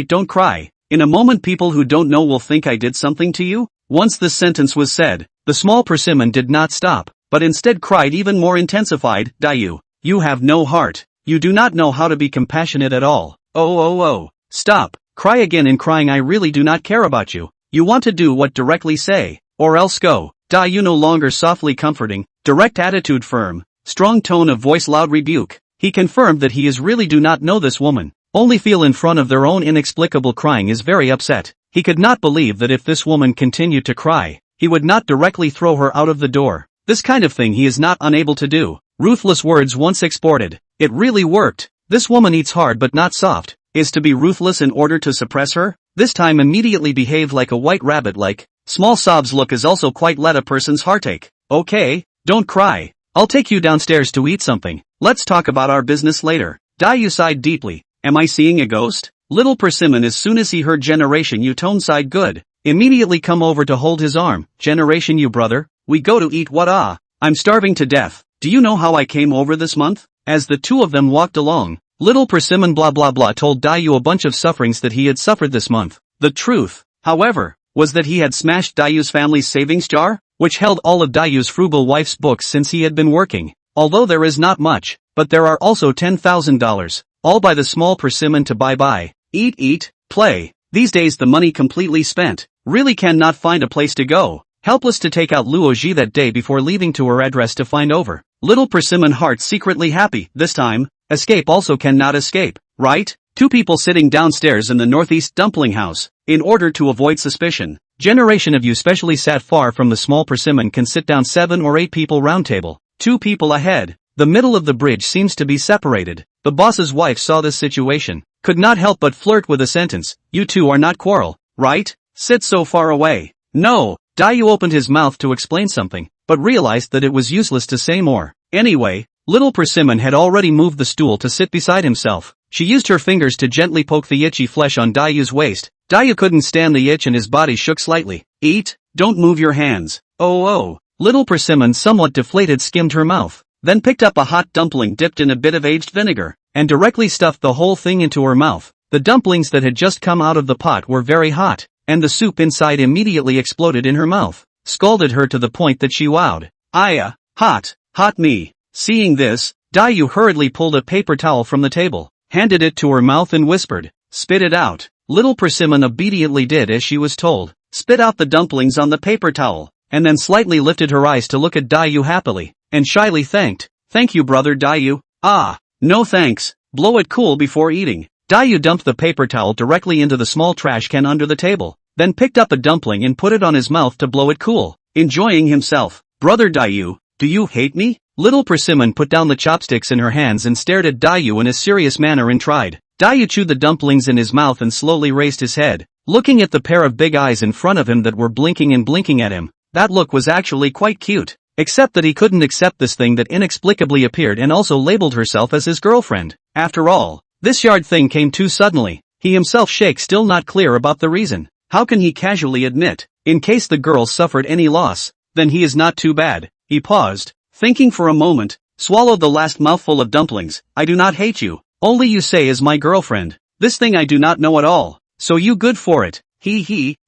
don't cry. In a moment people who don't know will think I did something to you. Once this sentence was said, the small persimmon did not stop, but instead cried even more intensified. Dai Yu, you have no heart. You do not know how to be compassionate at all. Oh. Stop. Cry again in crying. I really do not care about you. You want to do what directly say, or else go. Dai Yu no longer softly comforting, direct attitude firm, strong tone of voice loud rebuke. He confirmed that he is really do not know this woman, only feel in front of their own inexplicable crying is very upset. He could not believe that if this woman continued to cry, he would not directly throw her out of the door. This kind of thing he is not unable to do. Ruthless words once exported. It really worked. This woman eats hard but not soft. Is to be ruthless in order to suppress her? This time immediately behave like a white rabbit like. Small sobs look is also quite let a person's heartache. Okay, don't cry. I'll take you downstairs to eat something. Let's talk about our business later. Dai Yu sighed deeply. Am I seeing a ghost? Little persimmon as soon as he heard Generation U tone sighed good. Immediately come over to hold his arm. Generation U brother, we go to eat what I'm starving to death. Do you know how I came over this month? As the two of them walked along, little persimmon blah blah blah told Dai Yu a bunch of sufferings that he had suffered this month. The truth, however, was that he had smashed Dai Yu's family's savings jar, which held all of Dai Yu's frugal wife's books since he had been working. Although there is not much, but there are also $10,000, all by the small persimmon to buy, eat, play. These days the money completely spent, really cannot find a place to go. Helpless to take out Luoji that day before leaving to her address to find over. Little persimmon heart secretly happy, this time, escape also cannot escape, right? Two people sitting downstairs in the northeast dumpling house, in order to avoid suspicion. Generation of You specially sat far from the small persimmon can sit down 7 or 8 people round table. 2 people ahead. The middle of the bridge seems to be separated. The boss's wife saw this situation, could not help but flirt with a sentence. You two are not quarrel, right? Sit so far away. No. Dai Yu opened his mouth to explain something, but realized that it was useless to say more. Anyway, little persimmon had already moved the stool to sit beside himself. She used her fingers to gently poke the itchy flesh on Dai Yu's waist. Dai Yu couldn't stand the itch and his body shook slightly. Eat, don't move your hands. Oh. Little persimmon somewhat deflated skimmed her mouth. then picked up a hot dumpling dipped in a bit of aged vinegar, and directly stuffed the whole thing into her mouth. The dumplings that had just come out of the pot were very hot, and the soup inside immediately exploded in her mouth, scalded her to the point that she wowed. Hot me. Seeing this, Dayu hurriedly pulled a paper towel from the table, handed it to her mouth and whispered, "Spit it out." Little Persimmon obediently did as she was told, spit out the dumplings on the paper towel, and then slightly lifted her eyes to look at Dayu happily, and shyly thanked, "Thank you, brother Dayu." No thanks, blow it cool before eating. Dayu dumped the paper towel directly into the small trash can under the table, then picked up a dumpling and put it on his mouth to blow it cool, enjoying himself. "Brother Dayu, do you hate me?" Little Persimmon put down the chopsticks in her hands and stared at Dayu in a serious manner and tried. Dayu chewed the dumplings in his mouth and slowly raised his head, looking at the pair of big eyes in front of him that were blinking and blinking at him. That look was actually quite cute, except that he couldn't accept this thing that inexplicably appeared and also labeled herself as his girlfriend. After all, this yard thing came too suddenly. He himself still not clear about the reason. How can he casually admit, in case the girl suffered any loss, then he is not too bad? He paused, thinking for a moment, swallowed the last mouthful of dumplings. "I do not hate you. Only you say is my girlfriend. This thing I do not know at all. So you good for it.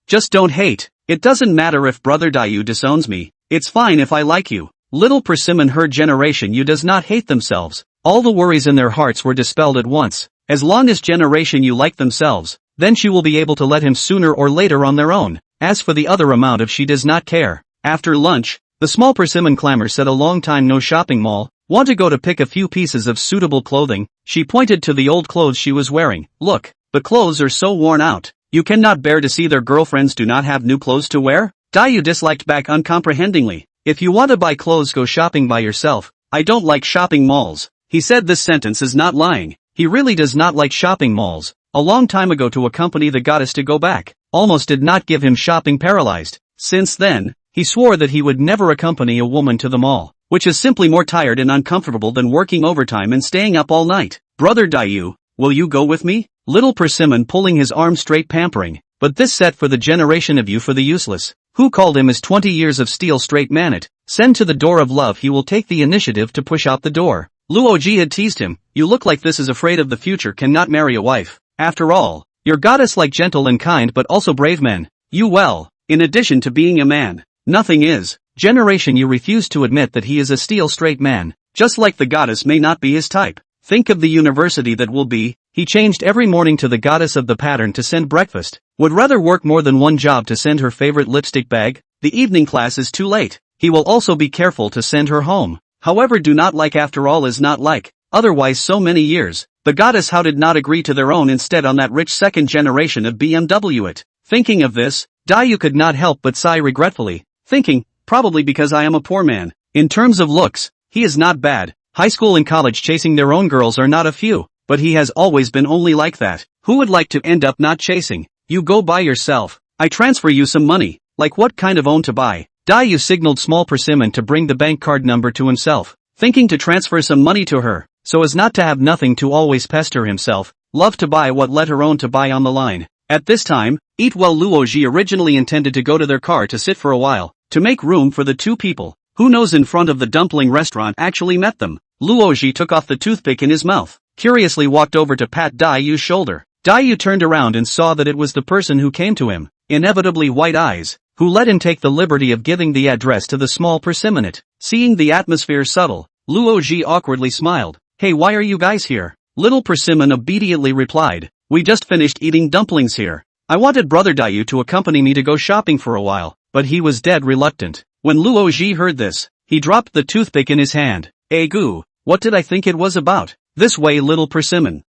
Just don't hate. It doesn't matter if brother Dayu disowns me. It's fine if I like you." Little Persimmon heard Generation U does not hate themselves. All the worries in their hearts were dispelled at once. As long as Generation U like themselves, then she will be able to let him sooner or later on their own. As for the other amount of she does not care. After lunch, the small Persimmon clamor said a long time no shopping mall. Want to go to pick a few pieces of suitable clothing? She pointed to the old clothes she was wearing. "Look, the clothes are so worn out. You cannot bear to see their girlfriends do not have new clothes to wear?" Dayu disliked back uncomprehendingly. "If you want to buy clothes, go shopping by yourself. I don't like shopping malls." He said this sentence is not lying. He really does not like shopping malls. A long time ago to accompany the goddess to go back, almost did not give him shopping paralyzed. Since then, he swore that he would never accompany a woman to the mall, which is simply more tired and uncomfortable than working overtime and staying up all night. "Brother Dayu, will you go with me?" Little Persimmon pulling his arm straight pampering, but this set for the Generation of you for the useless. Who called him his 20 years of steel straight man it? Send to the door of love, he will take the initiative to push out the door. Luoji had teased him, "You look like this is afraid of the future, cannot marry a wife. After all, your goddess like gentle and kind but also brave men. In addition to being a man, nothing is." Generation U refused to admit that he is a steel straight man, just like the goddess may not be his type. Think of the university that will be. He changed every morning to the goddess of the pattern to send breakfast, would rather work more than one job to send her favorite lipstick bag. The evening class is too late. He will also be careful to send her home. However, do not like after all is not like, otherwise so many years. The goddess how did not agree to their own instead on that rich second generation of BMW it. Thinking of this, Dayu could not help but sigh regretfully, thinking, probably because I am a poor man. In terms of looks, he is not bad. High school and college chasing their own girls are not a few, but he has always been only like that. Who would like to end up not chasing? You go by yourself. I transfer you some money. Like what kind of own to buy? Dayu signaled small Persimmon to bring the bank card number to himself, thinking to transfer some money to her, so as not to have nothing to always pester himself. Love to buy what let her own to buy on the line. At this time, Eat Well Luoji originally intended to go to their car to sit for a while, to make room for the two people. Who knows in front of the dumpling restaurant actually met them. Luoji took off the toothpick in his mouth, curiously walked over to pat Dayu's shoulder. Dayu turned around and saw that it was the person who came to him, inevitably white eyes, who let him take the liberty of giving the address to the small Persimmonite. Seeing the atmosphere subtle, Luoji awkwardly smiled. "Hey, why are you guys here?" Little Persimmon obediently replied, "We just finished eating dumplings here. I wanted brother Dayu to accompany me to go shopping for a while, but he was dead reluctant." When Luoji heard this, he dropped the toothpick in his hand. "Goo, what did I think it was about? This way, Little Persimmon.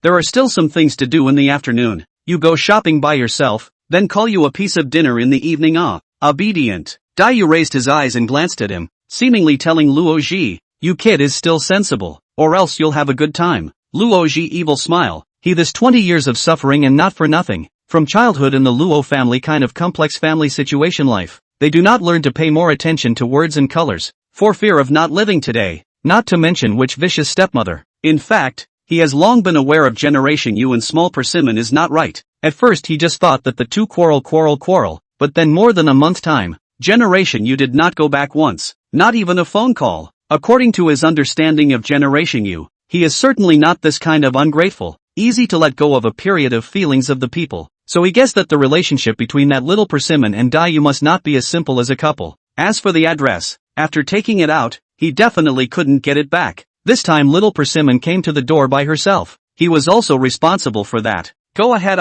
There are still some things to do in the afternoon. You go shopping by yourself, then call you a piece of dinner in the evening." Obedient. Dayu raised his eyes and glanced at him, seemingly telling Luoji, "You kid is still sensible, or else you'll have a good time." Luoji evil smile. He this 20 years of suffering and not for nothing. From childhood in the Luo family kind of complex family situation life, they do not learn to pay more attention to words and colors, for fear of not living today, not to mention which vicious stepmother. In fact, he has long been aware of Generation U and small Persimmon is not right. At first he just thought that the two quarrel, but then more than a month time, Generation U did not go back once, not even a phone call. According to his understanding of Generation U, he is certainly not this kind of ungrateful, easy to let go of a period of feelings of the people. So he guessed that the relationship between that little persimmon and Dayu must not be as simple as a couple. As for the address, after taking it out, he definitely couldn't get it back. This time little persimmon came to the door by herself. He was also responsible for that. Go ahead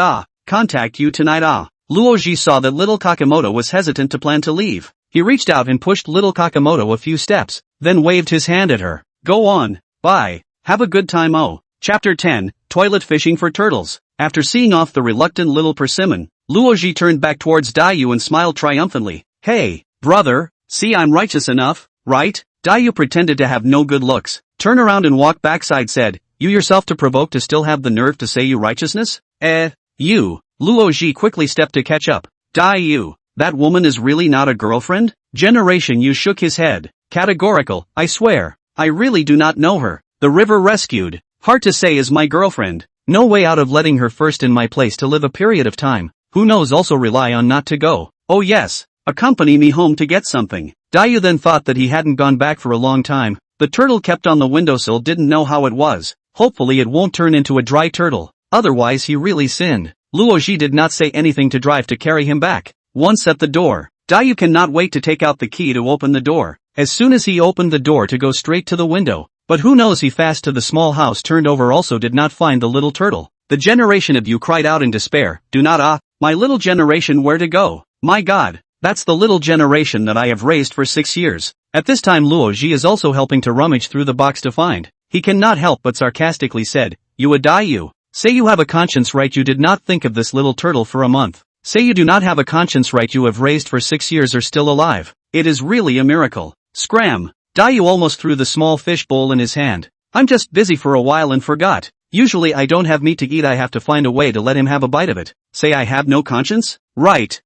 contact you tonight Luoji saw that little Kakamoto was hesitant to plan to leave. He reached out and pushed little Kakamoto a few steps, then waved his hand at her. Go on, bye, have a good time Chapter 10, Toilet Fishing for Turtles. After seeing off the reluctant little persimmon, Luoji turned back towards Dayu and smiled triumphantly. Hey, brother, see I'm righteous enough, right? Dayu pretended to have no good looks. Turn around and walk backside said, you yourself to provoke to still have the nerve to say you righteousness? You. Luoji quickly stepped to catch up. Dayu, that woman is really not a girlfriend? Generation U shook his head. Categorical, I swear. I really do not know her. The river rescued. Hard to say is my girlfriend. No way out of letting her first in my place to live a period of time. Who knows also rely on not to go. Oh yes, accompany me home to get something. Dayu then thought that he hadn't gone back for a long time. The turtle kept on the windowsill didn't know how it was. Hopefully it won't turn into a dry turtle. Otherwise he really sinned. Luoji did not say anything to drive to carry him back. Once at the door, Dayu cannot wait to take out the key to open the door. As soon as he opened the door to go straight to the window. But who knows he fast to the small house turned over also did not find the little turtle. The generation of you cried out in despair. Do not my little generation where to go? My god, that's the little generation that I have raised for 6 years. At this time Luoji is also helping to rummage through the box to find. He cannot help but sarcastically said, you a Dayu. Say you have a conscience right you did not think of this little turtle for a month. Say you do not have a conscience right you have raised for 6 years are still alive. It is really a miracle. Scram. Dayu almost threw the small fish bowl in his hand. I'm just busy for a while and forgot. Usually I don't have meat to eat I have to find a way to let him have a bite of it. Say I have no conscience? Right.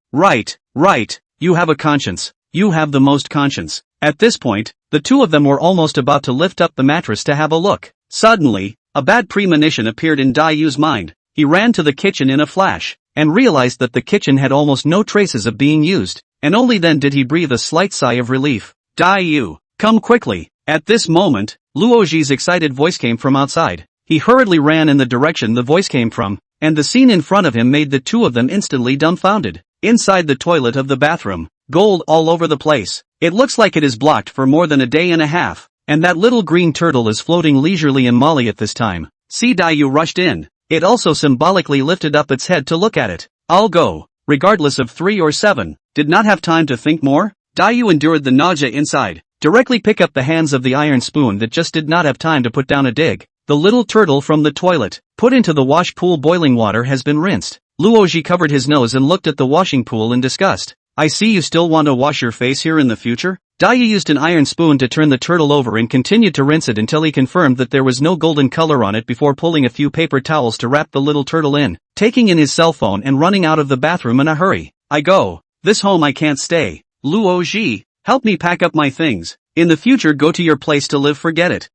You have a conscience. You have the most conscience. At this point, the two of them were almost about to lift up the mattress to have a look. Suddenly, a bad premonition appeared in Dayu's mind. He ran to the kitchen in a flash, and realized that the kitchen had almost no traces of being used, and only then did he breathe a slight sigh of relief. Dayu, come quickly. At this moment, Luoji's excited voice came from outside. He hurriedly ran in the direction the voice came from, and the scene in front of him made the two of them instantly dumbfounded. Inside the toilet of the bathroom, gold all over the place. It looks like it is blocked for more than a day and a half, and that little green turtle is floating leisurely in Molly at this time. See, Dayu rushed in. It also symbolically lifted up its head to look at it. I'll go, regardless of 3 or 7. Did not have time to think more? Dayu endured the nausea inside. Directly pick up the hands of the iron spoon that just did not have time to put down a dig. The little turtle from the toilet, put into the wash pool boiling water has been rinsed. Luoji covered his nose and looked at the washing pool in disgust. I see you still want to wash your face here in the future? Dayu used an iron spoon to turn the turtle over and continued to rinse it until he confirmed that there was no golden color on it before pulling a few paper towels to wrap the little turtle in, taking in his cell phone and running out of the bathroom in a hurry. I go. This home I can't stay. Luoji, help me pack up my things. In the future go to your place to live forget it.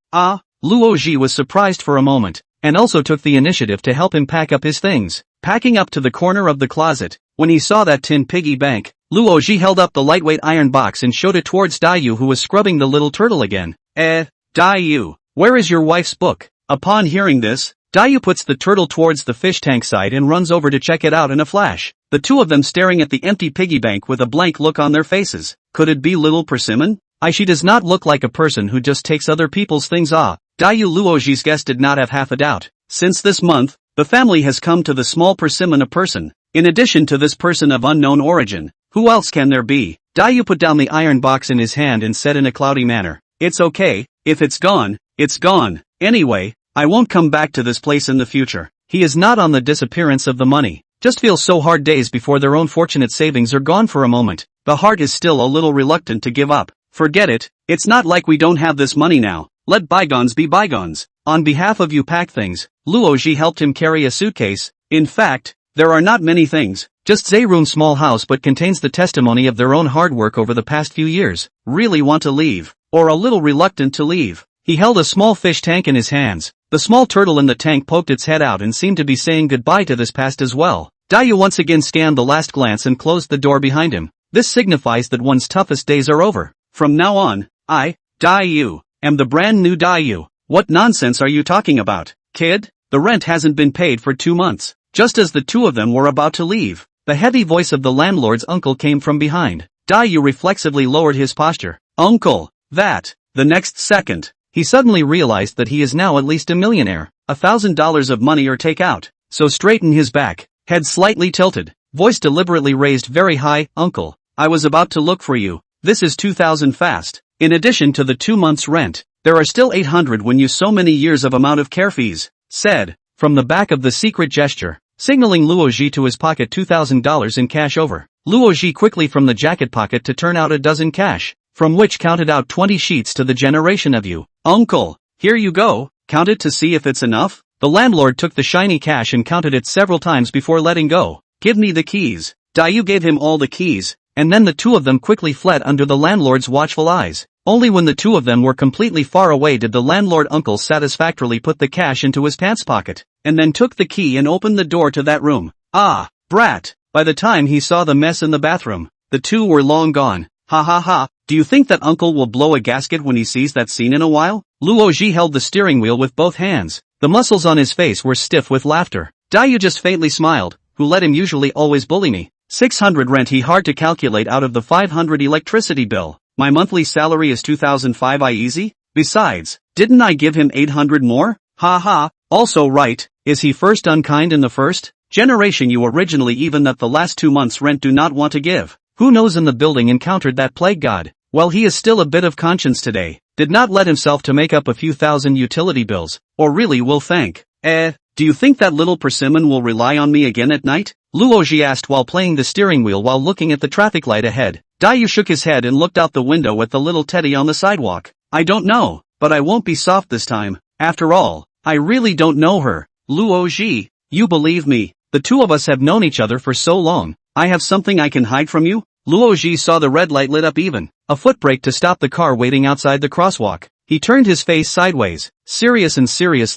Luoji was surprised for a moment, and also took the initiative to help him pack up his things. Packing up to the corner of the closet, when he saw that tin piggy bank, Luoji held up the lightweight iron box and showed it towards Dayu who was scrubbing the little turtle again. Dayu, where is your wife's book? Upon hearing this, Dayu puts the turtle towards the fish tank side and runs over to check it out in a flash. The two of them staring at the empty piggy bank with a blank look on their faces. Could it be little Persimmon? She does not look like a person who just takes other people's things. Dayu Luoji's guess did not have half a doubt. Since this month, the family has come to the small Persimmon a person. In addition to this person of unknown origin, who else can there be? Dayu put down the iron box in his hand and said in a cloudy manner, it's okay, if it's gone, it's gone. Anyway, I won't come back to this place in the future. He is not on the disappearance of the money. Just feels so hard days before their own fortunate savings are gone for a moment. The heart is still a little reluctant to give up. Forget it, it's not like we don't have this money now. Let bygones be bygones. On behalf of you pack things, Luoji helped him carry a suitcase. In fact, there are not many things, just Zairun's small house but contains the testimony of their own hard work over the past few years. Really want to leave, or a little reluctant to leave. He held a small fish tank in his hands. The small turtle in the tank poked its head out and seemed to be saying goodbye to this past as well. Dayu once again scanned the last glance and closed the door behind him. This signifies that one's toughest days are over. From now on, I, Dayu, am the brand new Dayu. What nonsense are you talking about, kid? The rent hasn't been paid for 2 months. Just as the two of them were about to leave, the heavy voice of the landlord's uncle came from behind. Dayu reflexively lowered his posture. Uncle, that. The next second, he suddenly realized that he is now at least a millionaire. $1,000 of money or take out. So straighten his back, head slightly tilted, voice deliberately raised very high. Uncle, I was about to look for you. This is 2,000 fast. In addition to the 2 months rent, there are still 800 when you so many years of amount of care fees, said, from the back of the secret gesture, signaling Luoji to his pocket $2,000 in cash over. Luoji quickly from the jacket pocket to turn out a dozen cash, from which counted out 20 sheets to the generation of you. Uncle, here you go, count it to see if it's enough. The landlord took the shiny cash and counted it several times before letting go. Give me the keys. Dayu gave him all the keys, and then the two of them quickly fled under the landlord's watchful eyes. Only when the two of them were completely far away did the landlord uncle satisfactorily put the cash into his pants pocket, and then took the key and opened the door to that room. Ah, brat! By the time he saw the mess in the bathroom, the two were long gone. Ha ha ha, do you think that uncle will blow a gasket when he sees that scene in a while? Luoji held the steering wheel with both hands. The muscles on his face were stiff with laughter. Dayu just faintly smiled. Who let him usually always bully me? 600 rent he hard to calculate out of the 500 electricity bill. My monthly salary is 2,005 easy? Besides, didn't I give him 800 more? Ha ha, also right, is he first unkind in the first generation you originally even that the last 2 months rent do not want to give? Who knows in the building encountered that plague god? Well he is still a bit of conscience today, did not let himself to make up a few thousand utility bills, or really will thank. Do you think that little persimmon will rely on me again at night? Luoji asked while playing the steering wheel while looking at the traffic light ahead. Dayu shook his head and looked out the window at the little teddy on the sidewalk. I don't know, but I won't be soft this time. After all, I really don't know her. Luoji, you believe me, the two of us have known each other for so long. I have something I can hide from you? Luoji saw the red light lit up even, a foot brake to stop the car waiting outside the crosswalk. He turned his face sideways, serious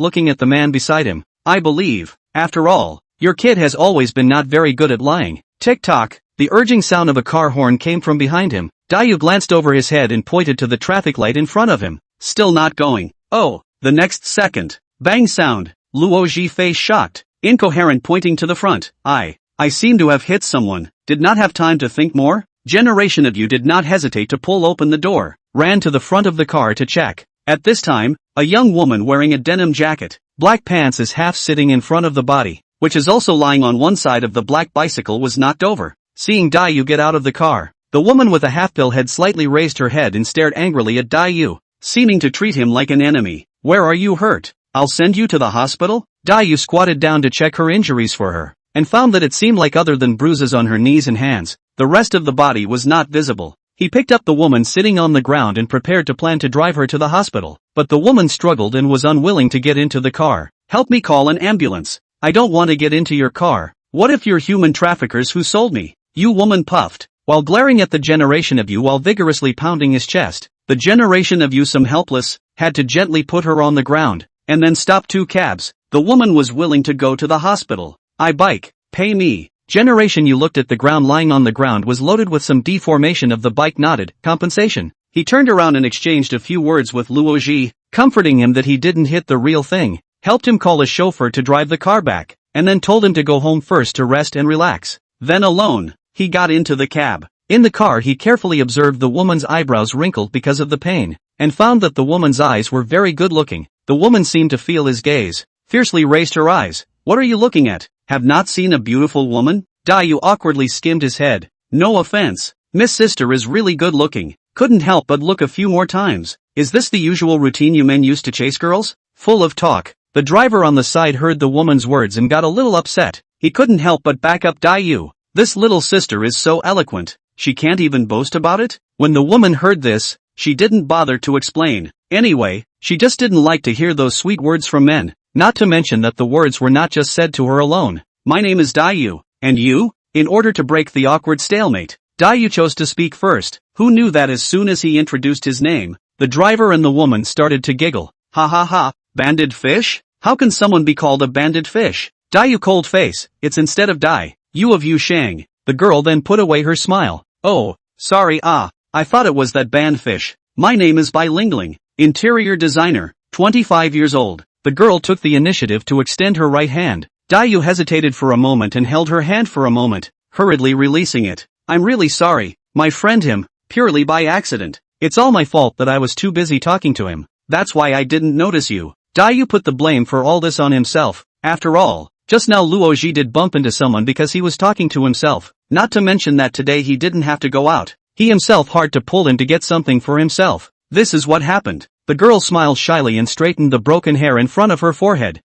looking at the man beside him. I believe, after all, your kid has always been not very good at lying. Tick-tock, the urging sound of a car horn came from behind him. Dayu glanced over his head and pointed to the traffic light in front of him. Still not going. Oh, the next second. Bang sound. Luoji face shocked, incoherent pointing to the front. I seem to have hit someone. Did not have time to think more? Generation of you did not hesitate to pull open the door, ran to the front of the car to check. At this time, a young woman wearing a denim jacket, black pants is half sitting in front of the body, which is also lying on one side of the black bicycle was knocked over. Seeing Dayu get out of the car, the woman with a half-bill head slightly raised her head and stared angrily at Dayu, seeming to treat him like an enemy. Where are you hurt? I'll send you to the hospital? Dayu squatted down to check her injuries for her, and found that it seemed like other than bruises on her knees and hands, the rest of the body was not visible. He picked up the woman sitting on the ground and prepared to plan to drive her to the hospital, but the woman struggled and was unwilling to get into the car. Help me call an ambulance. I don't want to get into your car. What if you're human traffickers who sold me? You woman puffed, while glaring at the generation of you while vigorously pounding his chest. The generation of you some helpless, had to gently put her on the ground, and then stop 2 cabs. The woman was willing to go to the hospital. I bike, pay me. Generation you looked at the ground lying on the ground was loaded with some deformation of the bike nodded, compensation. He turned around and exchanged a few words with Luoji, comforting him that he didn't hit the real thing, helped him call a chauffeur to drive the car back, and then told him to go home first to rest and relax. Then alone, he got into the cab. In the car he carefully observed the woman's eyebrows wrinkled because of the pain, and found that the woman's eyes were very good looking. The woman seemed to feel his gaze, fiercely raised her eyes. What are you looking at? Have not seen a beautiful woman? Dayu awkwardly skimmed his head. No offense, Miss Sister is really good looking. Couldn't help but look a few more times. Is this the usual routine you men use to chase girls? Full of talk. The driver on the side heard the woman's words and got a little upset. He couldn't help but back up Dayu. This little sister is so eloquent, she can't even boast about it? When the woman heard this, she didn't bother to explain. Anyway, she just didn't like to hear those sweet words from men. Not to mention that the words were not just said to her alone. My name is Dayu, and you? In order to break the awkward stalemate, Dayu chose to speak first. Who knew that as soon as he introduced his name, the driver and the woman started to giggle. Ha ha ha, banded fish? How can someone be called a banded fish? Dayu cold face, it's instead of Dai, you of Yu Shang. The girl then put away her smile. Oh, sorry I thought it was that band fish. My name is Bilingling. interior designer, 25 years old. The girl took the initiative to extend her right hand. Dayu hesitated for a moment and held her hand for a moment, hurriedly releasing it. I'm really sorry, my friend him, purely by accident. It's all my fault that I was too busy talking to him. That's why I didn't notice you. Dayu put the blame for all this on himself. After all, just now Luoji did bump into someone because he was talking to himself. Not to mention that today he didn't have to go out. He himself hard to pull him to get something for himself. This is what happened. The girl smiled shyly and straightened the broken hair in front of her forehead.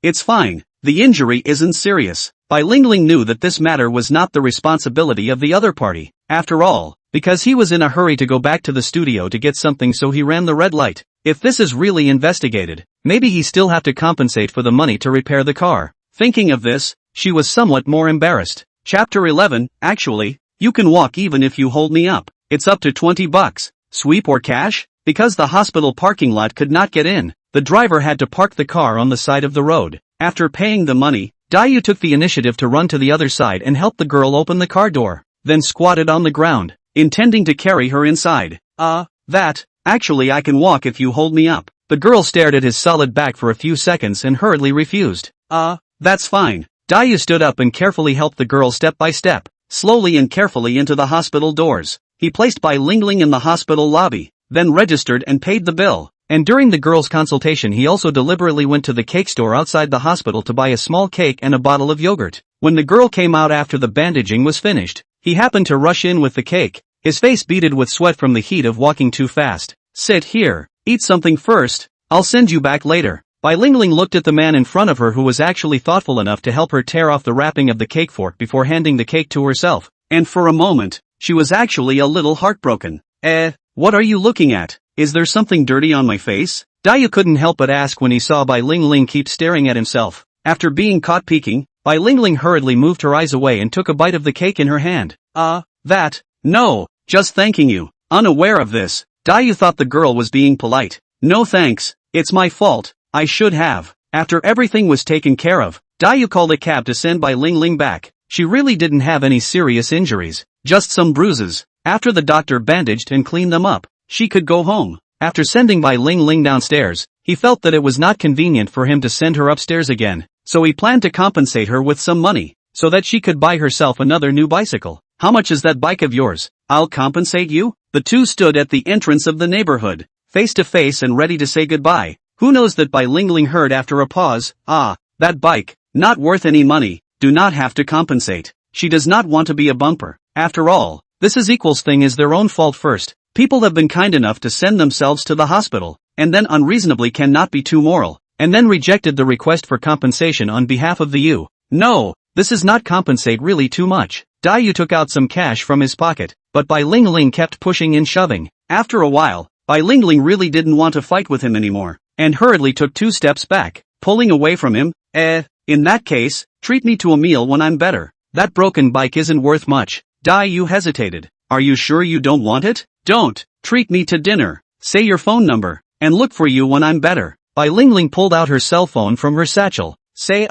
It's fine. The injury isn't serious. Bai Lingling knew that this matter was not the responsibility of the other party. After all, because he was in a hurry to go back to the studio to get something, so he ran the red light. If this is really investigated, maybe he still have to compensate for the money to repair the car. Thinking of this, she was somewhat more embarrassed. Chapter 11, actually, you can walk even if you hold me up. It's up to $20. Sweep or cash? Because the hospital parking lot could not get in, the driver had to park the car on the side of the road. After paying the money, Dayu took the initiative to run to the other side and help the girl open the car door, then squatted on the ground, intending to carry her inside. Actually I can walk if you hold me up. The girl stared at his solid back for a few seconds and hurriedly refused. That's fine. Dayu stood up and carefully helped the girl step by step, slowly and carefully into the hospital doors. He placed Bai Lingling in the hospital lobby, then registered and paid the bill. And during the girl's consultation he also deliberately went to the cake store outside the hospital to buy a small cake and a bottle of yogurt. When the girl came out after the bandaging was finished, he happened to rush in with the cake, his face beaded with sweat from the heat of walking too fast. Sit here, eat something first, I'll send you back later. Bai Lingling looked at the man in front of her who was actually thoughtful enough to help her tear off the wrapping of the cake fork before handing the cake to herself, and for a moment, she was actually a little heartbroken. What are you looking at? Is there something dirty on my face? Dayu couldn't help but ask when he saw Bai Lingling keep staring at himself. After being caught peeking, Bai Lingling hurriedly moved her eyes away and took a bite of the cake in her hand. No, just thanking you. Unaware of this, Dayu thought the girl was being polite. No thanks, it's my fault, I should have. After everything was taken care of, Dayu called a cab to send Bai Lingling back. She really didn't have any serious injuries, just some bruises. After the doctor bandaged and cleaned them up, she could go home. After sending Bai Lingling downstairs, he felt that it was not convenient for him to send her upstairs again, so he planned to compensate her with some money, so that she could buy herself another new bicycle. How much is that bike of yours? I'll compensate you? The two stood at the entrance of the neighborhood, face to face and ready to say goodbye. Who knows that Bai Lingling heard after a pause, that bike, not worth any money, do not have to compensate. She does not want to be a bumper. After all, this is equals thing is their own fault first. People have been kind enough to send themselves to the hospital, and then unreasonably cannot be too moral, and then rejected the request for compensation on behalf of the you. No, this is not compensate really too much. Dayu took out some cash from his pocket, but Bai Lingling kept pushing and shoving. After a while, Bai Lingling really didn't want to fight with him anymore, and hurriedly took 2 steps back, pulling away from him. In that case, treat me to a meal when I'm better. That broken bike isn't worth much. Dayu hesitated. Are you sure you don't want it? Don't treat me to dinner. Say your phone number, and look for you when I'm better. Bai Lingling pulled out her cell phone from her satchel. Say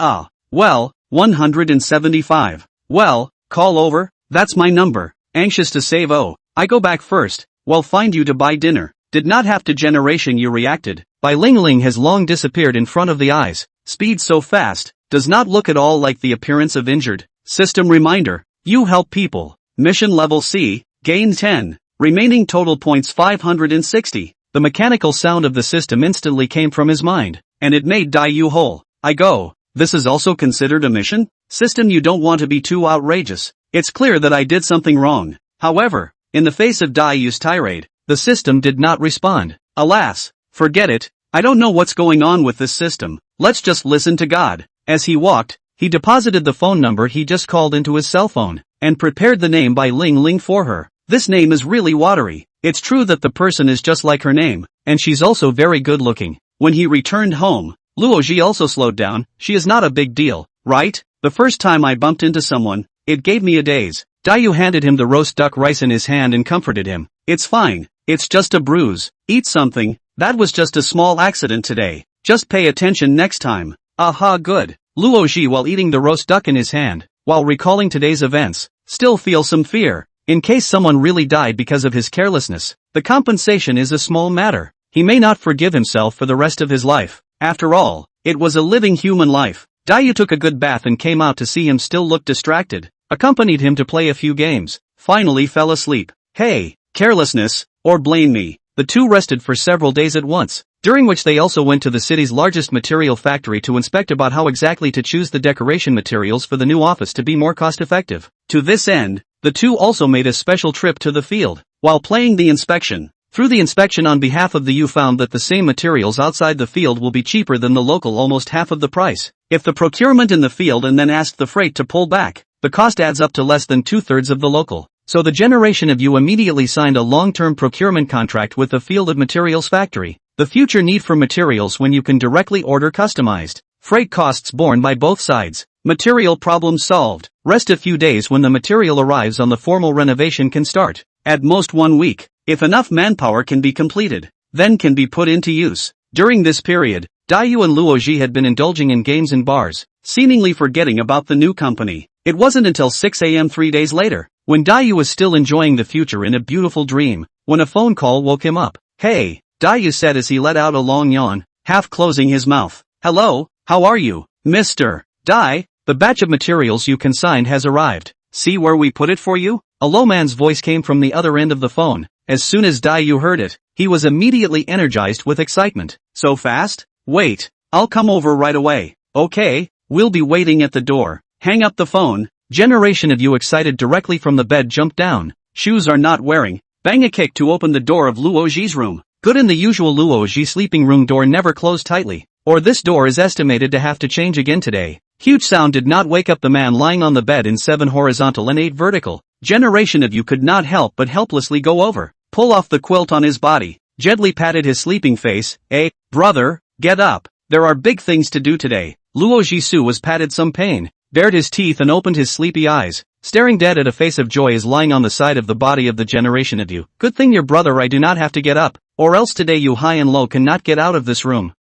well, 175. Well, call over, that's my number. Anxious to save I go back first, well find you to buy dinner. Did not have to generation you reacted. Bai Lingling has long disappeared in front of the eyes. Speed so fast, does not look at all like the appearance of injured. System reminder, you help people. Mission level C, gain 10. Remaining total points 560. The mechanical sound of the system instantly came from his mind, and it made Dayu whole. I go. This is also considered a mission? System, you don't want to be too outrageous. It's clear that I did something wrong. However, in the face of Dayu's tirade, the system did not respond. Alas, forget it. I don't know what's going on with this system. Let's just listen to God. As he walked, he deposited the phone number he just called into his cell phone, and prepared the name Bai Lingling for her. This name is really watery. It's true that the person is just like her name, and she's also very good looking. When he returned home, Luoji also slowed down. She is not a big deal, right? The first time I bumped into someone, it gave me a daze. Dayu handed him the roast duck rice in his hand and comforted him. It's fine. It's just a bruise. Eat something. That was just a small accident today. Just pay attention next time. Aha, good. Luoji, while eating the roast duck in his hand, while recalling today's events, still feels some fear. In case someone really died because of his carelessness, the compensation is a small matter. he may not forgive himself for the rest of his life. After all, it was a living human life. Dayu took a good bath and came out to see him still look distracted, accompanied him to play a few games, finally fell asleep. Hey, carelessness, or blame me. The two rested for several days at once, during which they also went to the city's largest material factory to inspect about how exactly to choose the decoration materials for the new office to be more cost-effective. To this end, the two also made a special trip to the field. While playing the inspection, through the inspection on behalf of the U found that the same materials outside the field will be cheaper than the local, almost half of the price. If the procurement in the field and then asked the freight to pull back, the cost adds up to less than 2/3 of the local. So the generation of you immediately signed a long-term procurement contract with the Field of Materials factory. The future need for materials when you can directly order customized. Freight costs borne by both sides. Material problem solved. Rest a few days when the material arrives on the formal renovation can start. At most 1 week. If enough manpower can be completed, then can be put into use. During this period, Dayu and Luoji had been indulging in games in bars, seemingly forgetting about the new company. It wasn't until 6 a.m. 3 days later, when Dayu was still enjoying the future in a beautiful dream, when a phone call woke him up. Hey, Dayu said as he let out a long yawn, half closing his mouth. Hello, how are you, Mr. Dai? The batch of materials you consigned has arrived. See where we put it for you? A low man's voice came from the other end of the phone. As soon as Dayu heard it, he was immediately energized with excitement. So fast? Wait, I'll come over right away. Okay, we'll be waiting at the door. Hang up the phone. Generation of you excited directly from the bed jumped down. Shoes are not wearing. Bang a kick to open the door of Luoji's room. Good in the usual Luoji sleeping room door never closed tightly. Or this door is estimated to have to change again today. Huge sound did not wake up the man lying on the bed in 7 horizontal and 8 vertical. Generation of you could not help but helplessly go over, pull off the quilt on his body, gently patted his sleeping face. Brother, get up. There are big things to do today. Luoji Su was patted some pain, bared his teeth and opened his sleepy eyes, staring dead at a face of joy is lying on the side of the body of the generation of you. Good thing your brother I do not have to get up, or else today you high and low cannot get out of this room.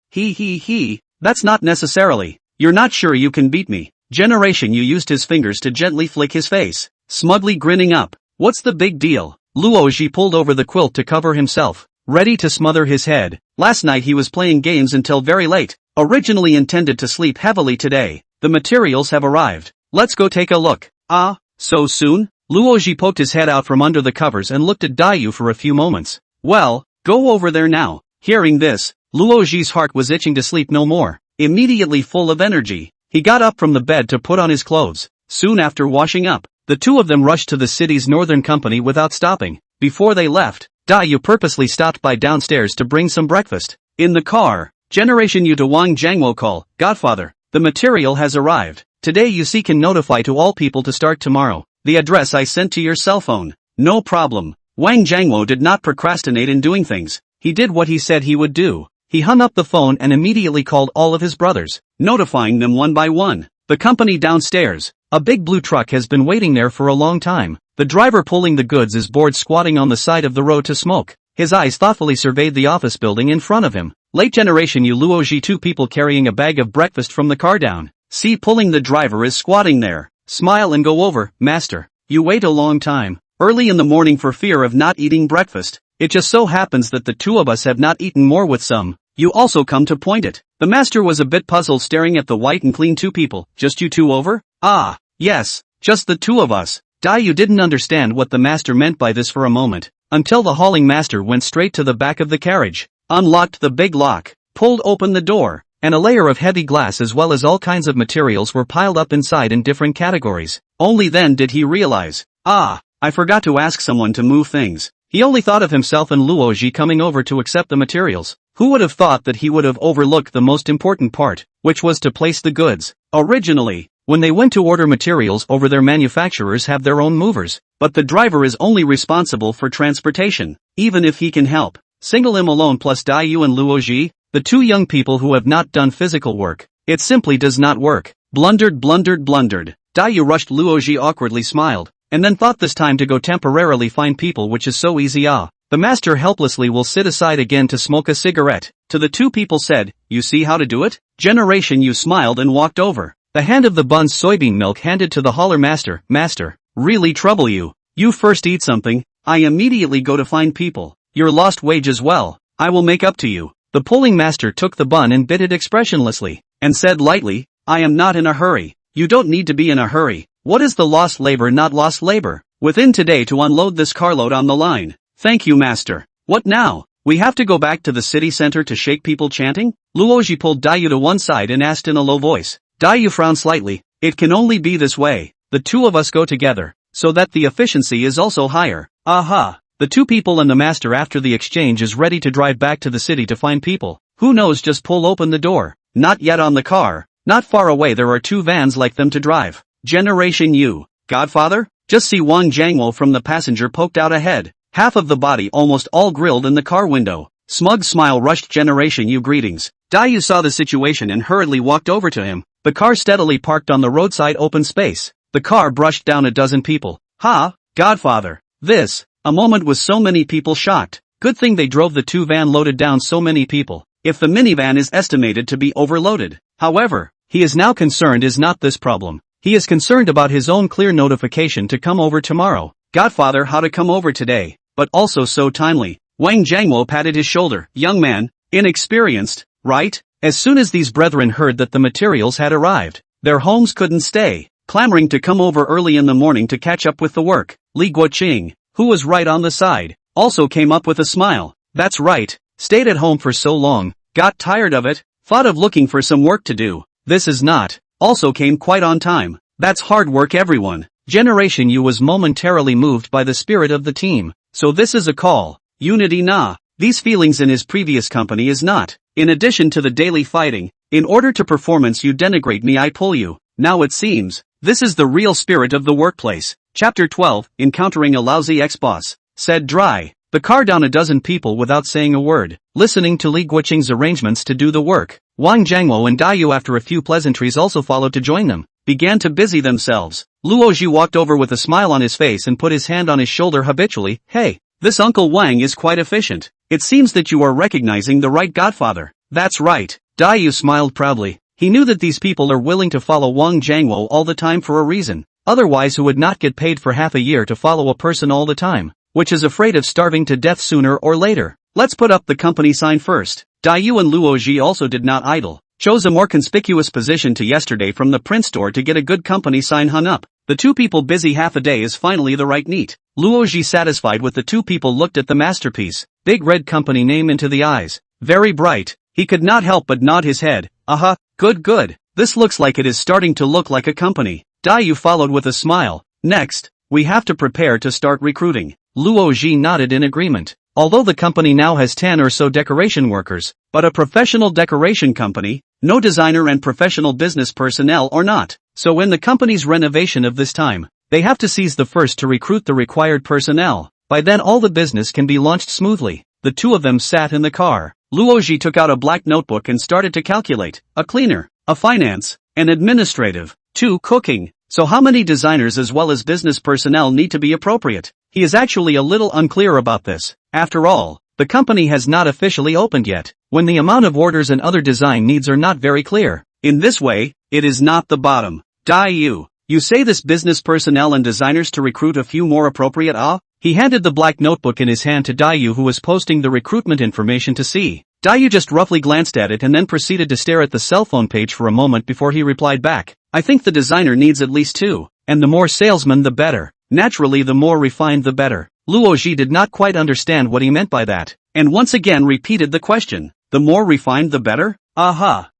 That's not necessarily. You're not sure you can beat me. Generation you used his fingers to gently flick his face, smugly grinning up. What's the big deal? Luoji pulled over the quilt to cover himself, ready to smother his head. Last night he was playing games until very late. Originally intended to sleep heavily today. The materials have arrived. Let's go take a look. Ah, so soon? Luoji poked his head out from under the covers and looked at Dayu for a few moments. Well, go over there now. Hearing this, Luoji's heart was itching to sleep no more. Immediately full of energy, he got up from the bed to put on his clothes. Soon after washing up, the two of them rushed to the city's northern company without stopping. Before they left, Dayu purposely stopped by downstairs to bring some breakfast. In the car, Generation Yu to Wang Jiangwo call, Godfather, the material has arrived. Today you see can notify to all people to start tomorrow. The address I sent to your cell phone. No problem. Wang Jiangwo did not procrastinate in doing things. He did what he said he would do. He hung up the phone and immediately called all of his brothers, notifying them one by one. The company downstairs. A big blue truck has been waiting there for a long time. The driver pulling the goods is bored squatting on the side of the road to smoke. His eyes thoughtfully surveyed the office building in front of him. Late generation Yu Luoji, two people carrying a bag of breakfast from the car down. See pulling the driver is squatting there. Smile and go over, master. You wait a long time, early in the morning for fear of not eating breakfast. It just so happens that the two of us have not eaten more with some. You also come to point it. The master was a bit puzzled staring at the white and clean two people. Just you two over? Ah, yes, just the two of us. Dayu didn't understand what the master meant by this for a moment, until the hauling master went straight to the back of the carriage, unlocked the big lock, pulled open the door, and a layer of heavy glass as well as all kinds of materials were piled up inside in different categories. Only then did he realize, I forgot to ask someone to move things. He only thought of himself and Luoji coming over to accept the materials. Who would have thought that he would have overlooked the most important part, which was to place the goods? Originally, when they went to order materials over, their manufacturers have their own movers, but the driver is only responsible for transportation, even if he can help. Single him alone plus Dayu and Luoji, the two young people who have not done physical work. It simply does not work. Blundered. Dayu rushed. Luoji awkwardly smiled, and then thought this time to go temporarily find people, which is so easy. The master helplessly will sit aside again to smoke a cigarette. To the two people said, you see how to do it? Generation Yu smiled and walked over. The hand of the buns soybean milk handed to the hauler master. Master, really trouble you. You first eat something, I immediately go to find people. Your lost wage as well. I will make up to you. The pulling master took the bun and bit it expressionlessly, and said lightly, I am not in a hurry. You don't need to be in a hurry. What is the lost labor not lost labor? Within today to unload this carload on the line. Thank you master. What now? We have to go back to the city center to shake people chanting? Luoji pulled Dayu to one side and asked in a low voice. Dayu frowned slightly. It can only be this way. The two of us go together, so that the efficiency is also higher. Aha! The two people and the master after the exchange is ready to drive back to the city to find people. Who knows, just pull open the door. Not yet on the car. Not far away there are two vans like them to drive. Generation U. Godfather? Just see Wang Jiangwo from the passenger poked out ahead. Half of the body almost all grilled in the car window. Smug smile rushed Generation U greetings. Dayu saw the situation and hurriedly walked over to him. The car steadily parked on the roadside open space. The car brushed down a dozen people. Ha! Godfather! This! A moment with so many people shocked. Good thing they drove the two van loaded down so many people. If the minivan is estimated to be overloaded. However, he is now concerned is not this problem. He is concerned about his own clear notification to come over tomorrow. Godfather, how to come over today, but also so timely. Wang Jiangwo patted his shoulder. Young man, inexperienced, right? As soon as these brethren heard that the materials had arrived, their homes couldn't stay, clamoring to come over early in the morning to catch up with the work. Li Guoqing, who was right on the side, also came up with a smile. That's right, stayed at home for so long, got tired of it, thought of looking for some work to do. This is not, also came quite on time. That's hard work everyone. Generation U was momentarily moved by the spirit of the team. So this is a call. Unity nah. These feelings in his previous company is not. In addition to the daily fighting, in order to performance you denigrate me I pull you. Now it seems, this is the real spirit of the workplace. Chapter 12, Encountering a Lousy Ex-Boss. Said Dry. The car down a dozen people without saying a word, listening to Li Guoqing's arrangements to do the work. Wang Jiangwo and Dayu after a few pleasantries also followed to join them, began to busy themselves. Luoji walked over with a smile on his face and put his hand on his shoulder habitually. Hey, this Uncle Wang is quite efficient. It seems that you are recognizing the right godfather. That's right. Dayu smiled proudly. He knew that these people are willing to follow Wang Jiangwo all the time for a reason. Otherwise who would not get paid for half a year to follow a person all the time, which is afraid of starving to death sooner or later. Let's put up the company sign first. Dayu and Luoji also did not idle. Chose a more conspicuous position to yesterday from the print store to get a good company sign hung up. The two people busy half a day is finally the right neat. Luoji satisfied with the two people looked at the masterpiece. Big red company name into the eyes. Very bright. He could not help but nod his head. Good. This looks like it is starting to look like a company. Dayu followed with a smile. Next, we have to prepare to start recruiting. Luoji nodded in agreement. Although the company now has 10 or so decoration workers, but a professional decoration company, no designer and professional business personnel or not. So in the company's renovation of this time, they have to seize the first to recruit the required personnel. By then all the business can be launched smoothly. The two of them sat in the car. Luoji took out a black notebook and started to calculate. A cleaner, a finance, an administrative, 2 cooking. So how many designers as well as business personnel need to be appropriate? He is actually a little unclear about this. After all, the company has not officially opened yet, when the amount of orders and other design needs are not very clear. In this way, it is not the bottom. Dayu, you say this business personnel and designers to recruit a few more appropriate He handed the black notebook in his hand to Dayu who was posting the recruitment information to see. Dayu just roughly glanced at it and then proceeded to stare at the cell phone page for a moment before he replied back. I think the designer needs at least 2, and the more salesmen the better. Naturally the more refined the better. Luoji did not quite understand what he meant by that, and once again repeated the question. The more refined the better?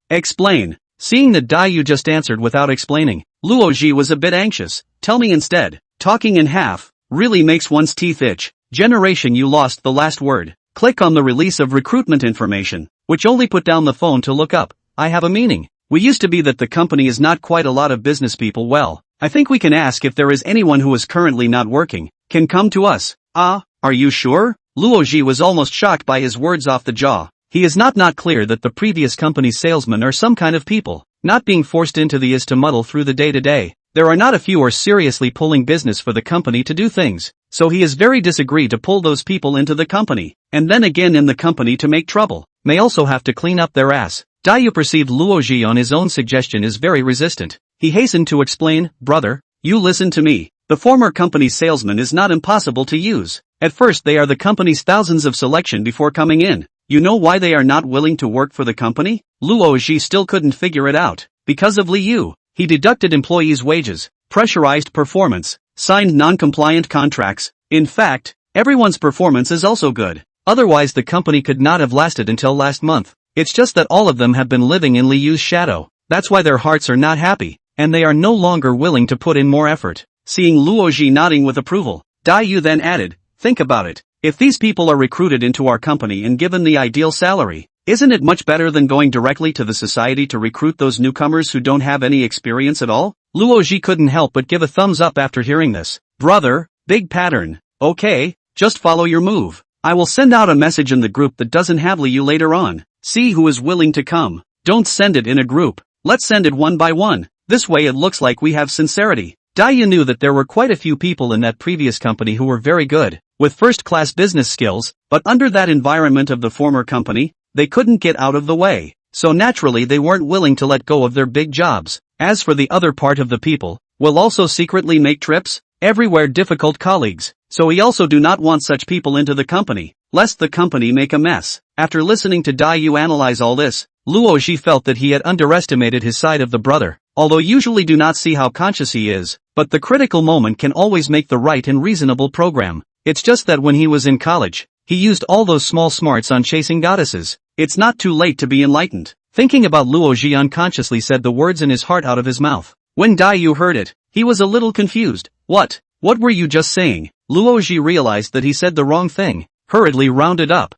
Explain. Seeing that Dayu just answered without explaining, Luoji was a bit anxious. Tell me instead. Talking in half really makes one's teeth itch. Generation you lost the last word. Click on the release of recruitment information, which only put down the phone to look up. I have a meaning. We used to be that the company is not quite a lot of business people. Well, I think we can ask if there is anyone who is currently not working, can come to us. Are you sure? Luoji was almost shocked by his words off the jaw. He is not clear that the previous company's salesmen are some kind of people, not being forced into the is to muddle through the day-to-day. There are not a few are seriously pulling business for the company to do things, so he is very disagreed to pull those people into the company, and then again in the company to make trouble, may also have to clean up their ass. Dayu perceived Luoji on his own suggestion is very resistant. He hastened to explain, brother, you listen to me. The former company's salesman is not impossible to use. At first they are the company's thousands of selection before coming in. You know why they are not willing to work for the company? Luo Ji still couldn't figure it out. Because of Li Yu. He deducted employees' wages, pressurized performance, signed non-compliant contracts. In fact, everyone's performance is also good. Otherwise the company could not have lasted until last month. It's just that all of them have been living in Li Yu's shadow. That's why their hearts are not happy, and they are no longer willing to put in more effort. Seeing Luo Ji nodding with approval, Dai Yu then added, think about it. If these people are recruited into our company and given the ideal salary, isn't it much better than going directly to the society to recruit those newcomers who don't have any experience at all? Luo Ji couldn't help but give a thumbs up after hearing this. Brother, big pattern. Okay, just follow your move. I will send out a message in the group that doesn't have Li Yu later on. See who is willing to come. Don't send it in a group. Let's send it one by one. This way it looks like we have sincerity. Dai Yu knew that there were quite a few people in that previous company who were very good, with first-class business skills, but under that environment of the former company, they couldn't get out of the way, so naturally they weren't willing to let go of their big jobs. As for the other part of the people, will also secretly make trips, everywhere difficult colleagues, so he also do not want such people into the company, lest the company make a mess. After listening to Dai Yu analyze all this, Luo Ji felt that he had underestimated his side of the brother, although usually do not see how conscious he is, but the critical moment can always make the right and reasonable program. It's just that when he was in college, he used all those small smarts on chasing goddesses. It's not too late to be enlightened. Thinking about Luo Ji unconsciously said the words in his heart out of his mouth. When Dai Yu heard it, he was a little confused. What were you just saying? Luo Ji realized that he said the wrong thing, hurriedly rounded up.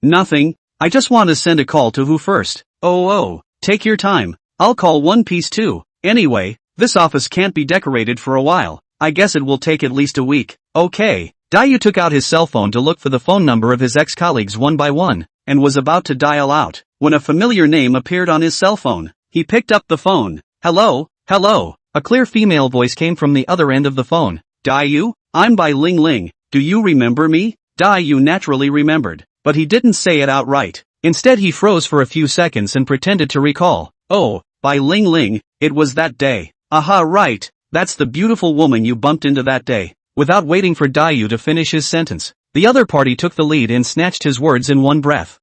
Nothing. I just want to send a call to who first? Oh, take your time. I'll call One Piece too. Anyway, this office can't be decorated for a while. I guess it will take at least a week. Okay. Dai Yu took out his cell phone to look for the phone number of his ex-colleagues one by one, and was about to dial out, when a familiar name appeared on his cell phone. He picked up the phone. Hello. A clear female voice came from the other end of the phone. Dai Yu? I'm Bai Ling Ling. Do you remember me? Dai Yu naturally remembered, but he didn't say it outright. Instead he froze for a few seconds and pretended to recall. Oh, Bai Ling Ling, it was that day. Aha, right. That's the beautiful woman you bumped into that day. Without waiting for Dai Yu to finish his sentence, the other party took the lead and snatched his words in one breath.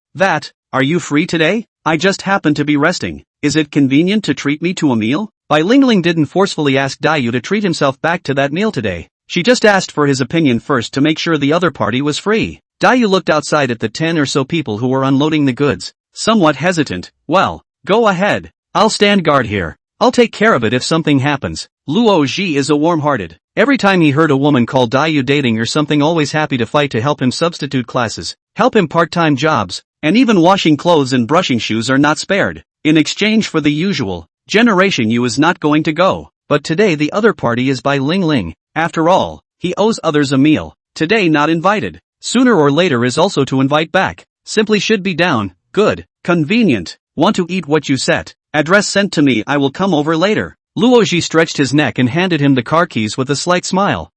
Are you free today? I just happen to be resting. Is it convenient to treat me to a meal? Bai Ling Ling didn't forcefully ask Dai Yu to treat himself back to that meal today. She just asked for his opinion first to make sure the other party was free. Dai Yu looked outside at the 10 or so people who were unloading the goods, somewhat hesitant. Well, go ahead. I'll stand guard here. I'll take care of it if something happens. Luo Ji is a warm-hearted. Every time he heard a woman call Dai Yu dating or something, always happy to fight to help him substitute classes, help him part-time jobs, and even washing clothes and brushing shoes are not spared. In exchange for the usual, Generation U is not going to go. But today the other party is Bai Ling Ling. After all, he owes others a meal. Today not invited. Sooner or later is also to invite back. Simply should be down. Good. Convenient. Want to eat what you set. Address sent to me. I will come over later. Luo Ji stretched his neck and handed him the car keys with a slight smile.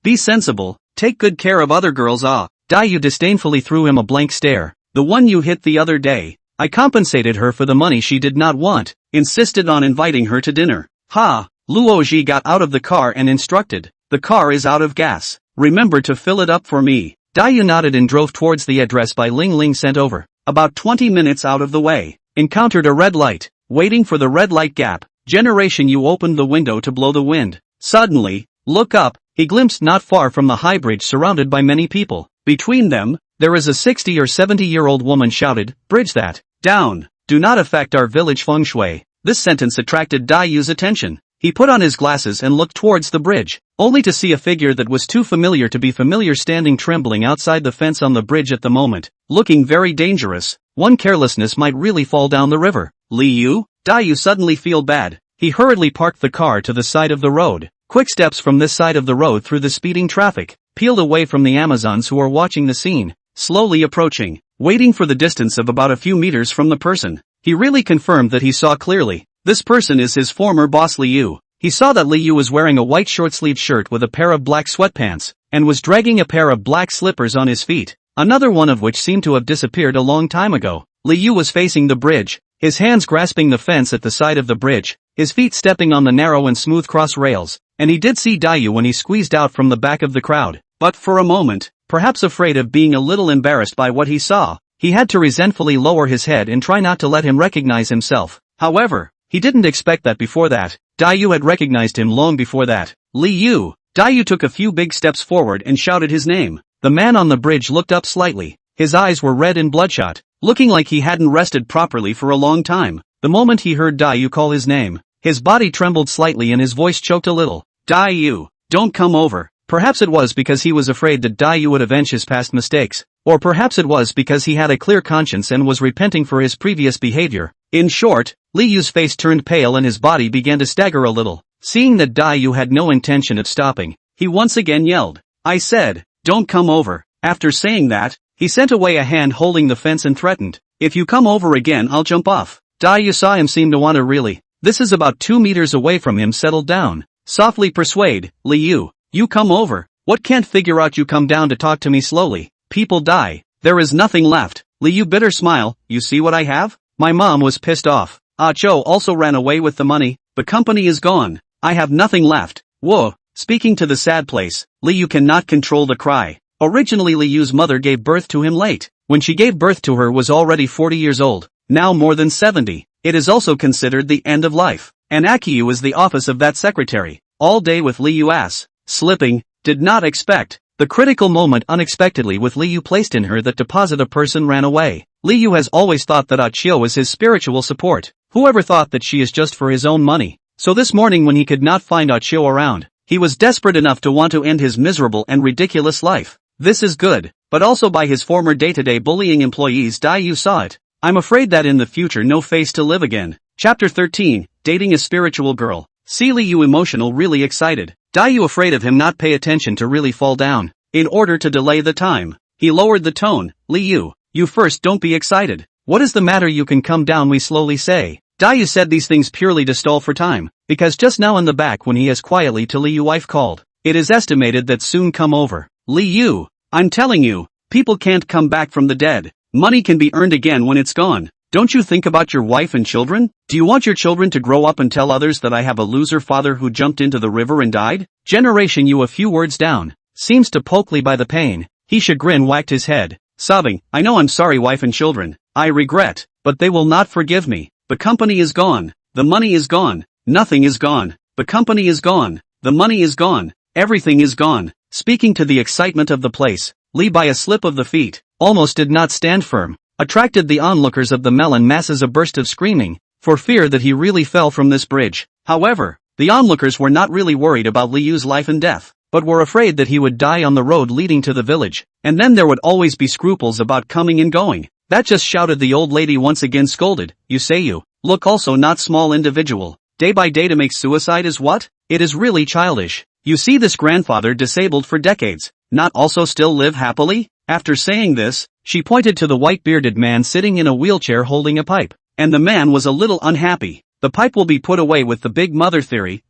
Be sensible. Take good care of other girls. Dai Yu disdainfully threw him a blank stare. The one you hit the other day. I compensated her for the money she did not want. Insisted on inviting her to dinner. Luo Ji got out of the car and instructed. The car is out of gas. Remember to fill it up for me. Dai Yu nodded and drove towards the address Bai Ling Ling sent over. About 20 minutes out of the way, encountered a red light. Waiting for the red light gap, Generation U opened the window to blow the wind. Suddenly, look up, he glimpsed not far from the high bridge surrounded by many people. Between them, there is a 60 or 70-year-old woman shouted, "Bridge that down. Do not affect our village feng shui." This sentence attracted Dai Yu's attention. He put on his glasses and looked towards the bridge, only to see a figure that was too familiar to be familiar standing trembling outside the fence on the bridge at the moment, looking very dangerous. One carelessness might really fall down the river. Li Yu? Dai Yu suddenly feel bad. He hurriedly parked the car to the side of the road. Quick steps from this side of the road through the speeding traffic, peeled away from the Amazons who are watching the scene, slowly approaching, waiting for the distance of about a few meters from the person. He really confirmed that he saw clearly. This person is his former boss Li Yu. He saw that Li Yu was wearing a white short-sleeved shirt with a pair of black sweatpants, and was dragging a pair of black slippers on his feet, another one of which seemed to have disappeared a long time ago. Li Yu was facing the bridge, his hands grasping the fence at the side of the bridge, his feet stepping on the narrow and smooth cross rails, and he did see Dai Yu when he squeezed out from the back of the crowd. But for a moment, perhaps afraid of being a little embarrassed by what he saw. He had to resentfully lower his head and try not to let him recognize himself. However, he didn't expect that before that. Dayu had recognized him long before that. Li Yu. Dayu took a few big steps forward and shouted his name. The man on the bridge looked up slightly. His eyes were red and bloodshot, looking like he hadn't rested properly for a long time. The moment he heard Dayu call his name, his body trembled slightly and his voice choked a little. Dayu, don't come over. Perhaps it was because he was afraid that Dayu would avenge his past mistakes, or perhaps it was because he had a clear conscience and was repenting for his previous behavior. In short, Li Yu's face turned pale and his body began to stagger a little. Seeing that Dayu had no intention of stopping, he once again yelled, I said, don't come over. After saying that, he sent away a hand holding the fence and threatened, if you come over again I'll jump off. Dayu saw him seem to want to really. This is about 2 meters away from him settled down. Softly persuade, Li Yu. You come over. What can't figure out you come down to talk to me slowly. People die. There is nothing left. Li Yu bitter smile, you see what I have? My mom was pissed off. Ah Cho also ran away with the money. The company is gone. I have nothing left. Whoa. Speaking to the sad place, Li Yu cannot control the cry. Originally Li Yu's mother gave birth to him late. When she gave birth to her was already 40 years old. Now more than 70. It is also considered the end of life. And Akiyu is the office of that secretary. All day with Li Yu ass. Slipping, did not expect. The critical moment unexpectedly with Li Yu placed in her that deposit a person ran away. Li Yu has always thought that Achio is his spiritual support. Whoever thought that she is just for his own money? So this morning when he could not find Achio around, he was desperate enough to want to end his miserable and ridiculous life. This is good, but also by his former day-to-day bullying employees. Dayu saw it. I'm afraid that in the future no face to live again. Chapter 13, Dating a Spiritual Girl. See Li Yu emotional really excited. Dayu afraid of him not pay attention to really fall down. In order to delay the time, he lowered the tone. Li Yu, you first don't be excited. What is the matter? You can come down, we slowly say. Dayu said these things purely to stall for time, because just now in the back when he has quietly to Li Yu wife called, it is estimated that soon come over. Li Yu, I'm telling you, people can't come back from the dead. Money can be earned again when it's gone. Don't you think about your wife and children? Do you want your children to grow up and tell others that I have a loser father who jumped into the river and died? Generation You a few words down, seems to poke Li by the pain. He chagrin whacked his head, sobbing, I know I'm sorry wife and children. I regret, but they will not forgive me. The company is gone. The money is gone. Nothing is gone. The company is gone. The money is gone. Everything is gone. Speaking to the excitement of the place, Li by a slip of the feet, almost did not stand firm, attracted the onlookers of the melon masses a burst of screaming, for fear that he really fell from this bridge. However, the onlookers were not really worried about Li Yu's life and death, but were afraid that he would die on the road leading to the village, and then there would always be scruples about coming and going. That just shouted the old lady once again scolded, you say you, look also not small individual, day by day to make suicide is what? It is really childish. You see this grandfather disabled for decades, not also still live happily? After saying this, she pointed to the white-bearded man sitting in a wheelchair holding a pipe, and the man was a little unhappy. The pipe will be put away with the big mother theory.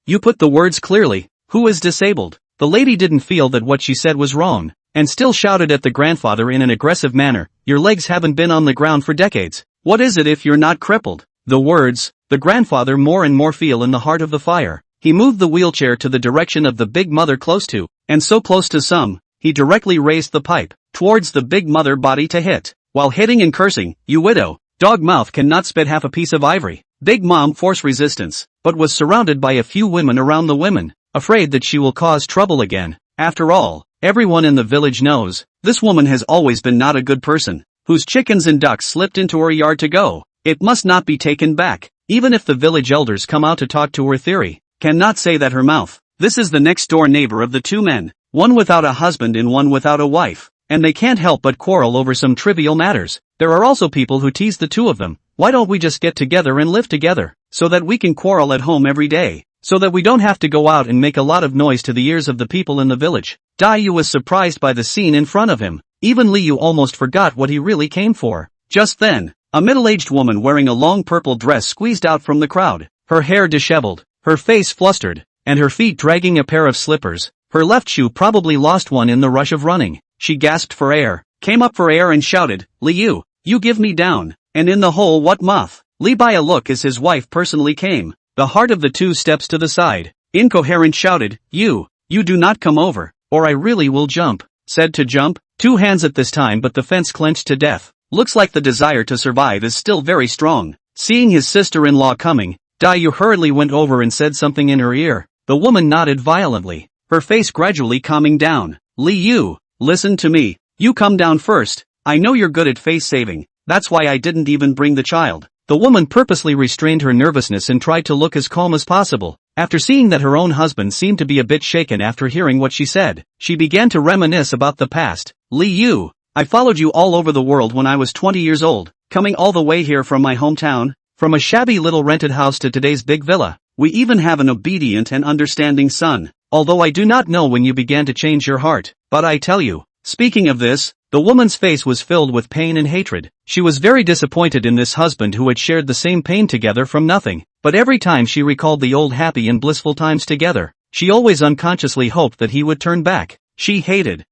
You put the words clearly. Who is disabled? The lady didn't feel that what she said was wrong, and still shouted at the grandfather in an aggressive manner, your legs haven't been on the ground for decades. What is it if you're not crippled? The words, the grandfather more and more feel in the heart of the fire. He moved the wheelchair to the direction of the big mother close to, and so close to some, he directly raised the pipe, towards the big mother body to hit, while hitting and cursing, you widow, dog mouth cannot spit half a piece of ivory. Big mom forced resistance, but was surrounded by a few women around the women, afraid that she will cause trouble again. After all, everyone in the village knows, this woman has always been not a good person, whose chickens and ducks slipped into her yard to go. It must not be taken back, even if the village elders come out to talk to her theory. Cannot say that her mouth. This is the next door neighbor of the two men, one without a husband and one without a wife, and they can't help but quarrel over some trivial matters. There are also people who tease the two of them. Why don't we just get together and live together, so that we can quarrel at home every day, so that we don't have to go out and make a lot of noise to the ears of the people in the village. Dayu was surprised by the scene in front of him. Even Li Yu almost forgot what he really came for. Just then, a middle-aged woman wearing a long purple dress squeezed out from the crowd, her hair disheveled, her face flustered, and her feet dragging a pair of slippers. Her left shoe probably lost one in the rush of running. She gasped for air, came up for air and shouted, Li Yu, you give me down, and in the hole what moth? Li by a look as his wife personally came, the heart of the two steps to the side, incoherent shouted, you do not come over, or I really will jump. said to jump, 2 hands at this time, but the fence clenched to death. Looks like the desire to survive is still very strong. Seeing his sister-in-law coming, Dayu hurriedly went over and said something in her ear. The woman nodded violently, her face gradually calming down. Li Yu, listen to me. You come down first. I know you're good at face saving. That's why I didn't even bring the child. The woman purposely restrained her nervousness and tried to look as calm as possible. After seeing that her own husband seemed to be a bit shaken after hearing what she said, she began to reminisce about the past. Li Yu, I followed you all over the world when I was 20 years old, coming all the way here from my hometown, from a shabby little rented house to today's big villa. We even have an obedient and understanding son. Although I do not know when you began to change your heart, but I tell you. Speaking of this, the woman's face was filled with pain and hatred. She was very disappointed in this husband who had shared the same pain together from nothing, but every time she recalled the old happy and blissful times together, she always unconsciously hoped that he would turn back. She hated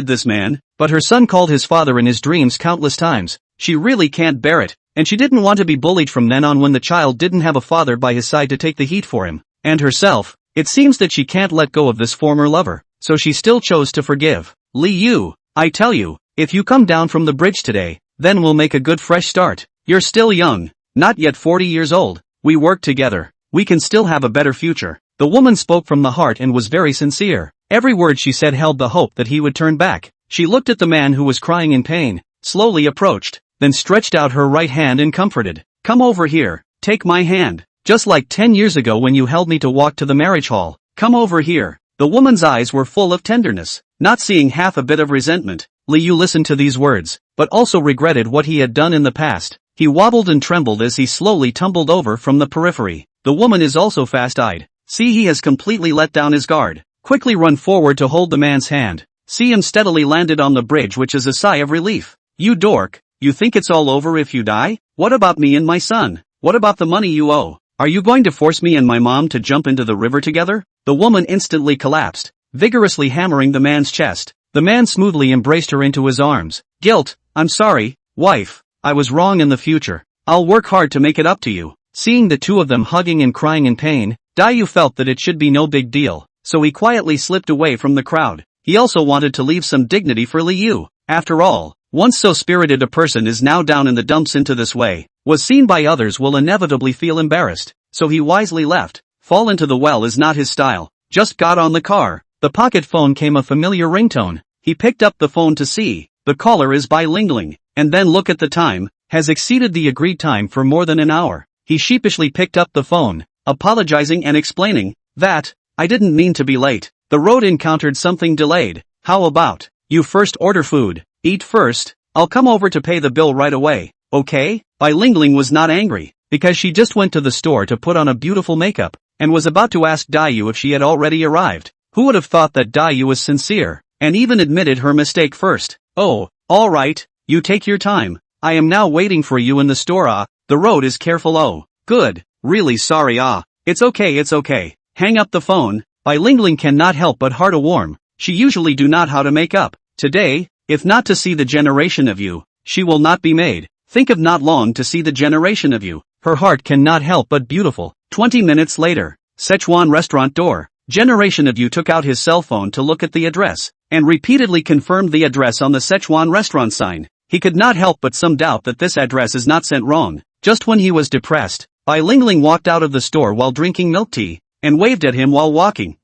this man, but her son called his father in his dreams countless times. She really can't bear it, and she didn't want to be bullied from then on when the child didn't have a father by his side to take the heat for him. And herself, it seems that she can't let go of this former lover, so she still chose to forgive. Li Yu, I tell you, if you come down from the bridge today, then we'll make a good fresh start. You're still young, not yet 40 years old. We work together. We can still have a better future. The woman spoke from the heart and was very sincere. Every word she said held the hope that he would turn back. She looked at the man who was crying in pain, slowly approached, then stretched out her right hand and comforted. Come over here, take my hand. Just like 10 years ago when you held me to walk to the marriage hall. Come over here. The woman's eyes were full of tenderness, not seeing half a bit of resentment. Li Yu listened to these words, but also regretted what he had done in the past. He wobbled and trembled as he slowly tumbled over from the periphery. The woman is also fast-eyed. See, he has completely let down his guard. Quickly run forward to hold the man's hand. See him steadily landed on the bridge, which is a sigh of relief. You dork, you think it's all over if you die? What about me and my son? What about the money you owe? Are you going to force me and my mom to jump into the river together? The woman instantly collapsed, vigorously hammering the man's chest. The man smoothly embraced her into his arms. Guilt, I'm sorry, wife, I was wrong in the future. I'll work hard to make it up to you. Seeing the two of them hugging and crying in pain, Dayu felt that it should be no big deal, so he quietly slipped away from the crowd. He also wanted to leave some dignity for Li Yu. After all, once so spirited a person is now down in the dumps into this way, was seen by others will inevitably feel embarrassed, so he wisely left. Fall into the well is not his style. Just got on the car. The pocket phone came a familiar ringtone. He picked up the phone to see. The caller is by Ling Ling, and then look at the time, has exceeded the agreed time for more than an hour. He sheepishly picked up the phone, apologizing and explaining that, I didn't mean to be late. The road encountered something delayed. How about you first order food, eat first, I'll come over to pay the bill right away, okay? Bai Lingling was not angry, because she just went to the store to put on a beautiful makeup, and was about to ask Dayu if she had already arrived. Who would have thought that Dayu was sincere, and even admitted her mistake first? Oh, alright, you take your time. I am now waiting for you in the store. The road is careful. Oh, good, really sorry. It's okay. Hang up the phone. Bai Lingling cannot help but heart a warm. She usually do not how to make up. Today, if not to see the generation of you, she will not be made. Think of not long to see the generation of you. Her heart cannot help but beautiful. 20 minutes later, Sichuan restaurant door. Generation of you took out his cell phone to look at the address, and repeatedly confirmed the address on the Sichuan restaurant sign. He could not help but some doubt that this address is not sent wrong. Just when he was depressed, Bai Lingling walked out of the store while drinking milk tea, and waved at him while walking.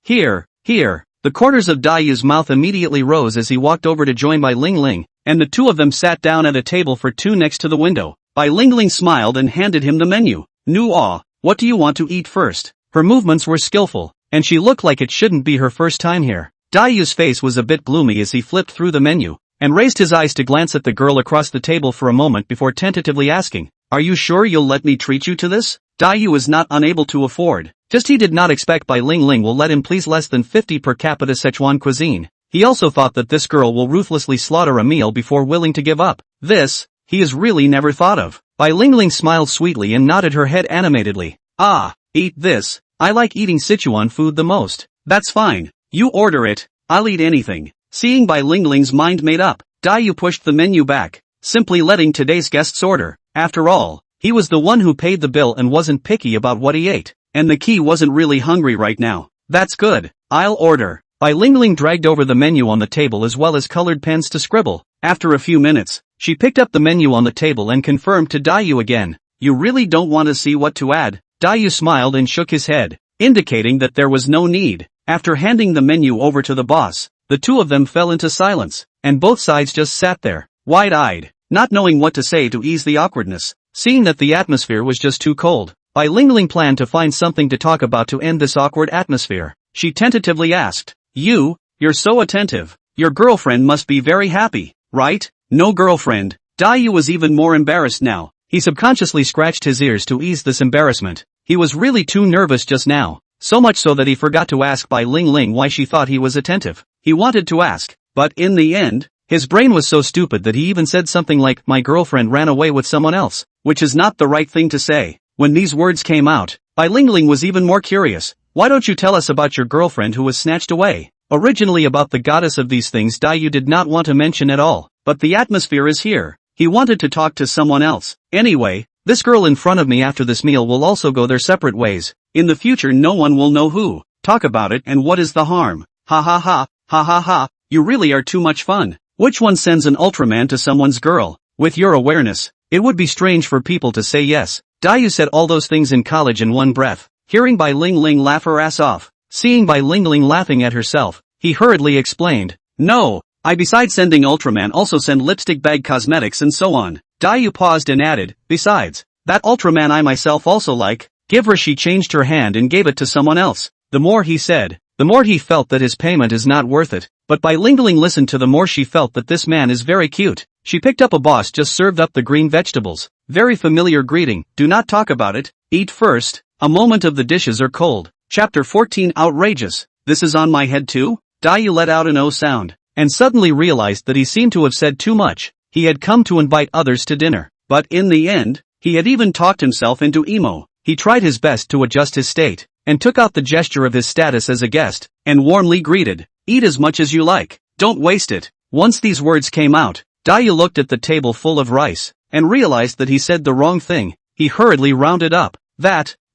Here. The corners of Dayu's mouth immediately rose as he walked over to join Bai Lingling, and the two of them sat down at a table for two next to the window. Bai Lingling smiled and handed him the menu. What do you want to eat first? Her movements were skillful, and she looked like it shouldn't be her first time here. Dayu's face was a bit gloomy as he flipped through the menu, and raised his eyes to glance at the girl across the table for a moment before tentatively asking, Are you sure you'll let me treat you to this? Dayu is not unable to afford. Just he did not expect Bai Lingling will let him please less than 50 per capita Sichuan cuisine. He also thought that this girl will ruthlessly slaughter a meal before willing to give up. This, he has really never thought of. Bai Lingling smiled sweetly and nodded her head animatedly. Eat this. I like eating Sichuan food the most. That's fine. You order it. I'll eat anything. Seeing Bai Lingling's mind made up, Dayu pushed the menu back, simply letting today's guests order. After all, he was the one who paid the bill and wasn't picky about what he ate. And the key wasn't really hungry right now. That's good. I'll order. Bai Lingling dragged over the menu on the table as well as colored pens to scribble. After a few minutes, she picked up the menu on the table and confirmed to Dayu again. You really don't want to see what to add? Dayu smiled and shook his head, indicating that there was no need. After handing the menu over to the boss, the two of them fell into silence, and both sides just sat there, wide-eyed, not knowing what to say to ease the awkwardness. Seeing that the atmosphere was just too cold, Bai Lingling planned to find something to talk about to end this awkward atmosphere. She tentatively asked, You're so attentive. Your girlfriend must be very happy, right? No girlfriend. Dayu was even more embarrassed now. He subconsciously scratched his ears to ease this embarrassment. He was really too nervous just now, so much so that he forgot to ask Bai Lingling why she thought he was attentive. He wanted to ask, but in the end, his brain was so stupid that he even said something like, my girlfriend ran away with someone else, which is not the right thing to say. When these words came out, Bai Lingling was even more curious. Why don't you tell us about your girlfriend who was snatched away? Originally about the goddess of these things Dayu did not want to mention at all, but the atmosphere is here. He wanted to talk to someone else. Anyway, this girl in front of me after this meal will also go their separate ways. In the future no one will know who. Talk about it and what is the harm? Ha ha ha, ha ha ha, you really are too much fun. Which one sends an Ultraman to someone's girl? With your awareness, it would be strange for people to say yes. Dayu said all those things in college in one breath. Hearing Bai Lingling laugh her ass off, seeing Bai Lingling laughing at herself, he hurriedly explained, no, I besides sending Ultraman also send lipstick bag cosmetics and so on. Dayu paused and added, besides, that Ultraman I myself also like. Give her. She changed her hand and gave it to someone else. The more he said, the more he felt that his payment is not worth it, but Bai Lingling listened to the more she felt that this man is very cute. She picked up a boss just served up the green vegetables. Very familiar greeting, do not talk about it, eat first, a moment of the dishes are cold. Chapter 14 Outrageous, this is on my head too? Dayu let out an O sound, and suddenly realized that he seemed to have said too much. He had come to invite others to dinner, but in the end, he had even talked himself into emo. He tried his best to adjust his state, and took out the gesture of his status as a guest, and warmly greeted, eat as much as you like, don't waste it. Once these words came out, Dayu looked at the table full of rice, and realized that he said the wrong thing. He hurriedly rounded up,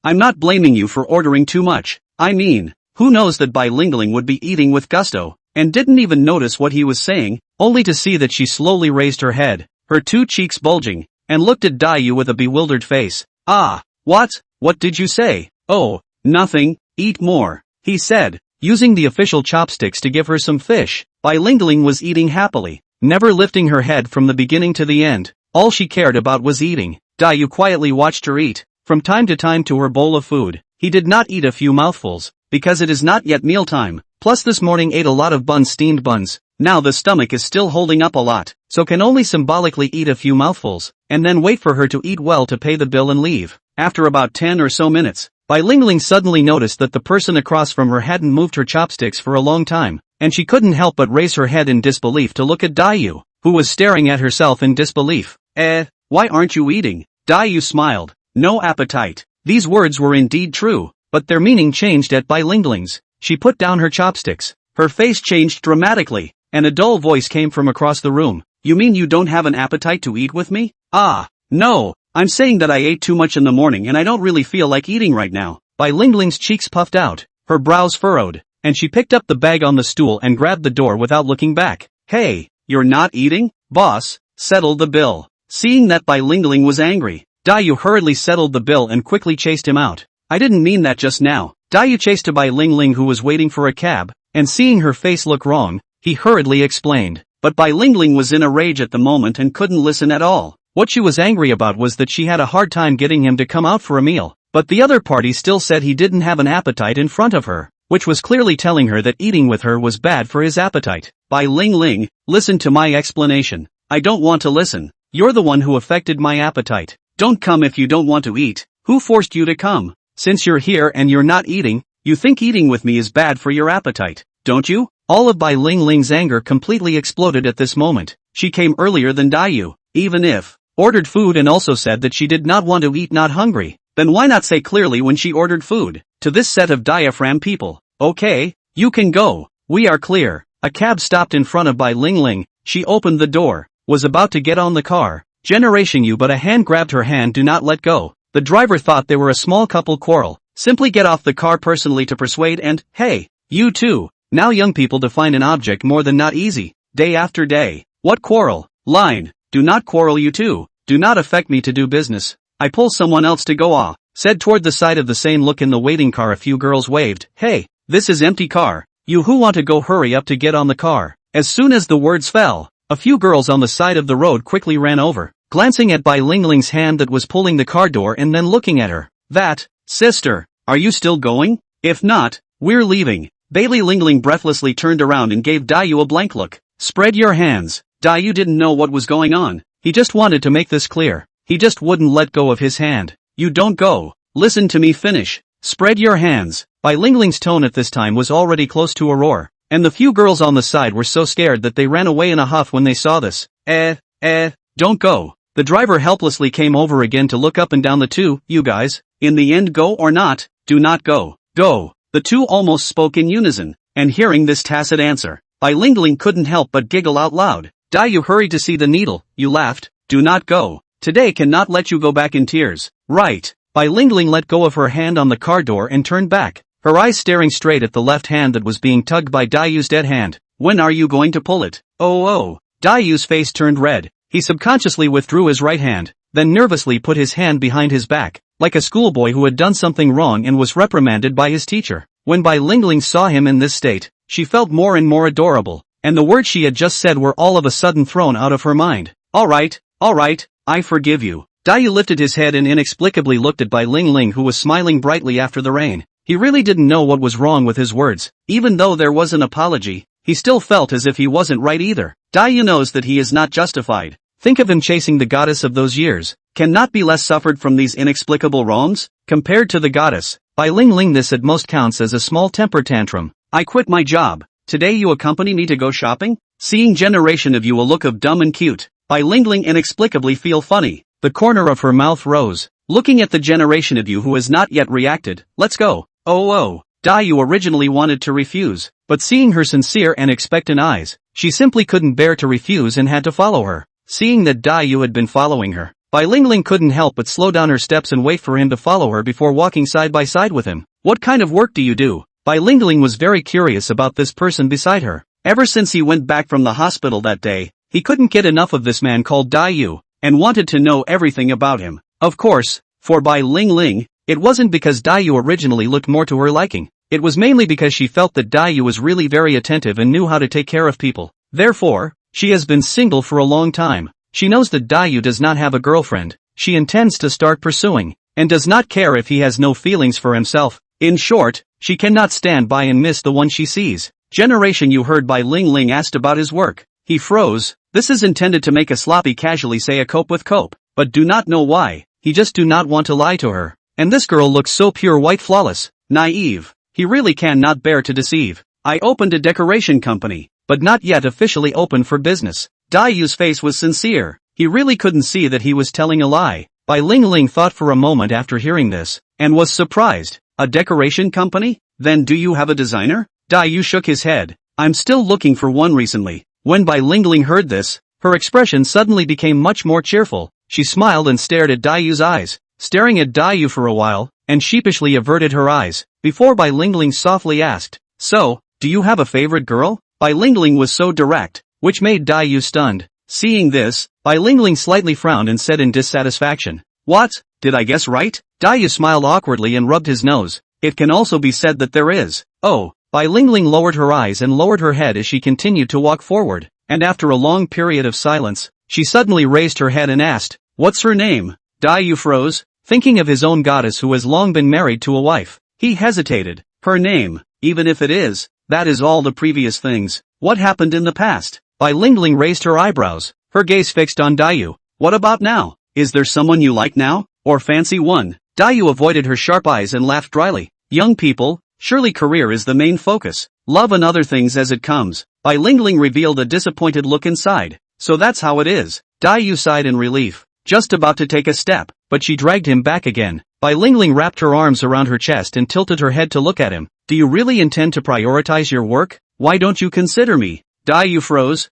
I'm not blaming you for ordering too much. I mean, who knows that Bai Lingling would be eating with gusto, and didn't even notice what he was saying, only to see that she slowly raised her head, her two cheeks bulging, and looked at Dayu with a bewildered face. Ah, what did you say? Oh, nothing, eat more, he said, using the official chopsticks to give her some fish. Bai Lingling was eating happily, never lifting her head from the beginning to the end. All she cared about was eating. Dayu quietly watched her eat, from time to time to her bowl of food. He did not eat a few mouthfuls, because it is not yet mealtime, plus this morning ate a lot of steamed buns. Now the stomach is still holding up a lot, so can only symbolically eat a few mouthfuls, and then wait for her to eat well to pay the bill and leave. After about 10 or so minutes, Bai Lingling suddenly noticed that the person across from her hadn't moved her chopsticks for a long time, and she couldn't help but raise her head in disbelief to look at Dayu, who was staring at herself in disbelief. Why aren't you eating? Dayu smiled. No appetite. These words were indeed true, but their meaning changed at Bai Lingling's. She put down her chopsticks. Her face changed dramatically, and a dull voice came from across the room. You mean you don't have an appetite to eat with me? Ah, no, I'm saying that I ate too much in the morning and I don't really feel like eating right now. Bai Lingling's cheeks puffed out, her brows furrowed, and she picked up the bag on the stool and grabbed the door without looking back. Hey, you're not eating? Boss, settle the bill. Seeing that Bai Lingling was angry, Dayu hurriedly settled the bill and quickly chased him out. I didn't mean that just now. Dayu chased to Bai Lingling who was waiting for a cab, and seeing her face look wrong, he hurriedly explained. But Bai Lingling was in a rage at the moment and couldn't listen at all. What she was angry about was that she had a hard time getting him to come out for a meal, but the other party still said he didn't have an appetite in front of her, which was clearly telling her that eating with her was bad for his appetite. Bai Lingling, listen to my explanation. I don't want to listen. You're the one who affected my appetite. Don't come if you don't want to eat. Who forced you to come? Since you're here and you're not eating, you think eating with me is bad for your appetite, don't you? All of Bai Lingling's anger completely exploded at this moment. She came earlier than Dayu, even if ordered food and also said that she did not want to eat, not hungry. Then why not say clearly when she ordered food? To this set of diaphragm people. Okay, you can go. We are clear. A cab stopped in front of Bai Lingling. She opened the door, was about to get on the car. Generation you, but a hand grabbed her hand. Do not let go. The driver thought they were a small couple quarrel. Simply get off the car personally to persuade and, hey, you too. Now young people define an object more than not easy, day after day. What quarrel? Line. Do not quarrel you two. Do not affect me to do business. I pull someone else to go ah. Said toward the side of the same look in the waiting car a few girls waved. Hey, this is empty car. You who want to go hurry up to get on the car. As soon as the words fell, a few girls on the side of the road quickly ran over, glancing at Bai Lingling's hand that was pulling the car door and then looking at her. That, sister, are you still going? If not, we're leaving. Bailey Lingling breathlessly turned around and gave Dayu a blank look. Spread your hands. Dayu didn't know what was going on. He just wanted to make this clear. He just wouldn't let go of his hand. You don't go. Listen to me finish. Spread your hands. Bai Lingling's tone at this time was already close to a roar, and the few girls on the side were so scared that they ran away in a huff when they saw this. Don't go. The driver helplessly came over again to look up and down the two. You guys, in the end go or not, do not go. Go. The two almost spoke in unison, and hearing this tacit answer, Bai Lingling couldn't help but giggle out loud. Dayu hurried to see the needle. You laughed. Do not go. Today cannot let you go back in tears. Right. Bai Lingling let go of her hand on the car door and turned back, her eyes staring straight at the left hand that was being tugged by Dayu's dead hand. When are you going to pull it? Oh. Dayu's face turned red. He subconsciously withdrew his right hand, then nervously put his hand behind his back, like a schoolboy who had done something wrong and was reprimanded by his teacher. When Bai Lingling saw him in this state, she felt more and more adorable, and the words she had just said were all of a sudden thrown out of her mind. All right, I forgive you. Dayu lifted his head and inexplicably looked at Bai Lingling, who was smiling brightly after the rain. He really didn't know what was wrong with his words. Even though there was an apology, he still felt as if he wasn't right either. Dayu knows that he is not justified. Think of him chasing the goddess of those years. Cannot be less suffered from these inexplicable wrongs? Compared to the goddess, Bai Lingling this at most counts as a small temper tantrum. I quit my job. Today you accompany me to go shopping? Seeing generation of you a look of dumb and cute, Bai Lingling inexplicably feel funny. The corner of her mouth rose, looking at the generation of you who has not yet reacted. Let's go. Oh. Dayu originally wanted to refuse, but seeing her sincere and expectant eyes, she simply couldn't bear to refuse and had to follow her. Seeing that Dayu had been following her, Bai Lingling couldn't help but slow down her steps and wait for him to follow her before walking side by side with him. What kind of work do you do? Bai Lingling was very curious about this person beside her. Ever since he went back from the hospital that day, he couldn't get enough of this man called Dayu, and wanted to know everything about him. Of course, for Bai Lingling, it wasn't because Dayu originally looked more to her liking. It was mainly because she felt that Dayu was really very attentive and knew how to take care of people. Therefore, she has been single for a long time. She knows that Dayu does not have a girlfriend. She intends to start pursuing, and does not care if he has no feelings for himself. In short, she cannot stand by and miss the one she sees. Generation you heard Bai Lingling asked about his work. He froze. This is intended to make a sloppy casually say a cope with cope, but do not know why. He just do not want to lie to her. And this girl looks so pure white flawless, naive. He really cannot bear to deceive. I opened a decoration company, but not yet officially open for business. Dayu's face was sincere. He really couldn't see that he was telling a lie. Bai Lingling thought for a moment after hearing this, and was surprised. A decoration company? Then do you have a designer? Dayu shook his head. I'm still looking for one recently. When Bai Lingling heard this, her expression suddenly became much more cheerful. She smiled and stared at Dayu's eyes, staring at Dayu for a while, and sheepishly averted her eyes, before Bai Lingling softly asked, So, do you have a favorite girl? Bai Lingling was so direct, which made Dayu stunned. Seeing this, Bai Lingling slightly frowned and said in dissatisfaction, What, did I guess right? Dayu smiled awkwardly and rubbed his nose. It can also be said that there is. Oh. Bai Lingling lowered her eyes and lowered her head as she continued to walk forward, and after a long period of silence, she suddenly raised her head and asked, What's her name? Dayu froze, thinking of his own goddess who has long been married to a wife. He hesitated. Her name, even if it is, that is all the previous things. What happened in the past? Bai Lingling raised her eyebrows, her gaze fixed on Dayu. What about now? Is there someone you like now, or fancy one? Dayu avoided her sharp eyes and laughed dryly. Young people, surely career is the main focus. Love and other things as it comes. Bai Lingling revealed a disappointed look inside. So that's how it is. Dayu sighed in relief, just about to take a step, but she dragged him back again. Bai Lingling wrapped her arms around her chest and tilted her head to look at him. Do you really intend to prioritize your work? Why don't you consider me? Dayu froze.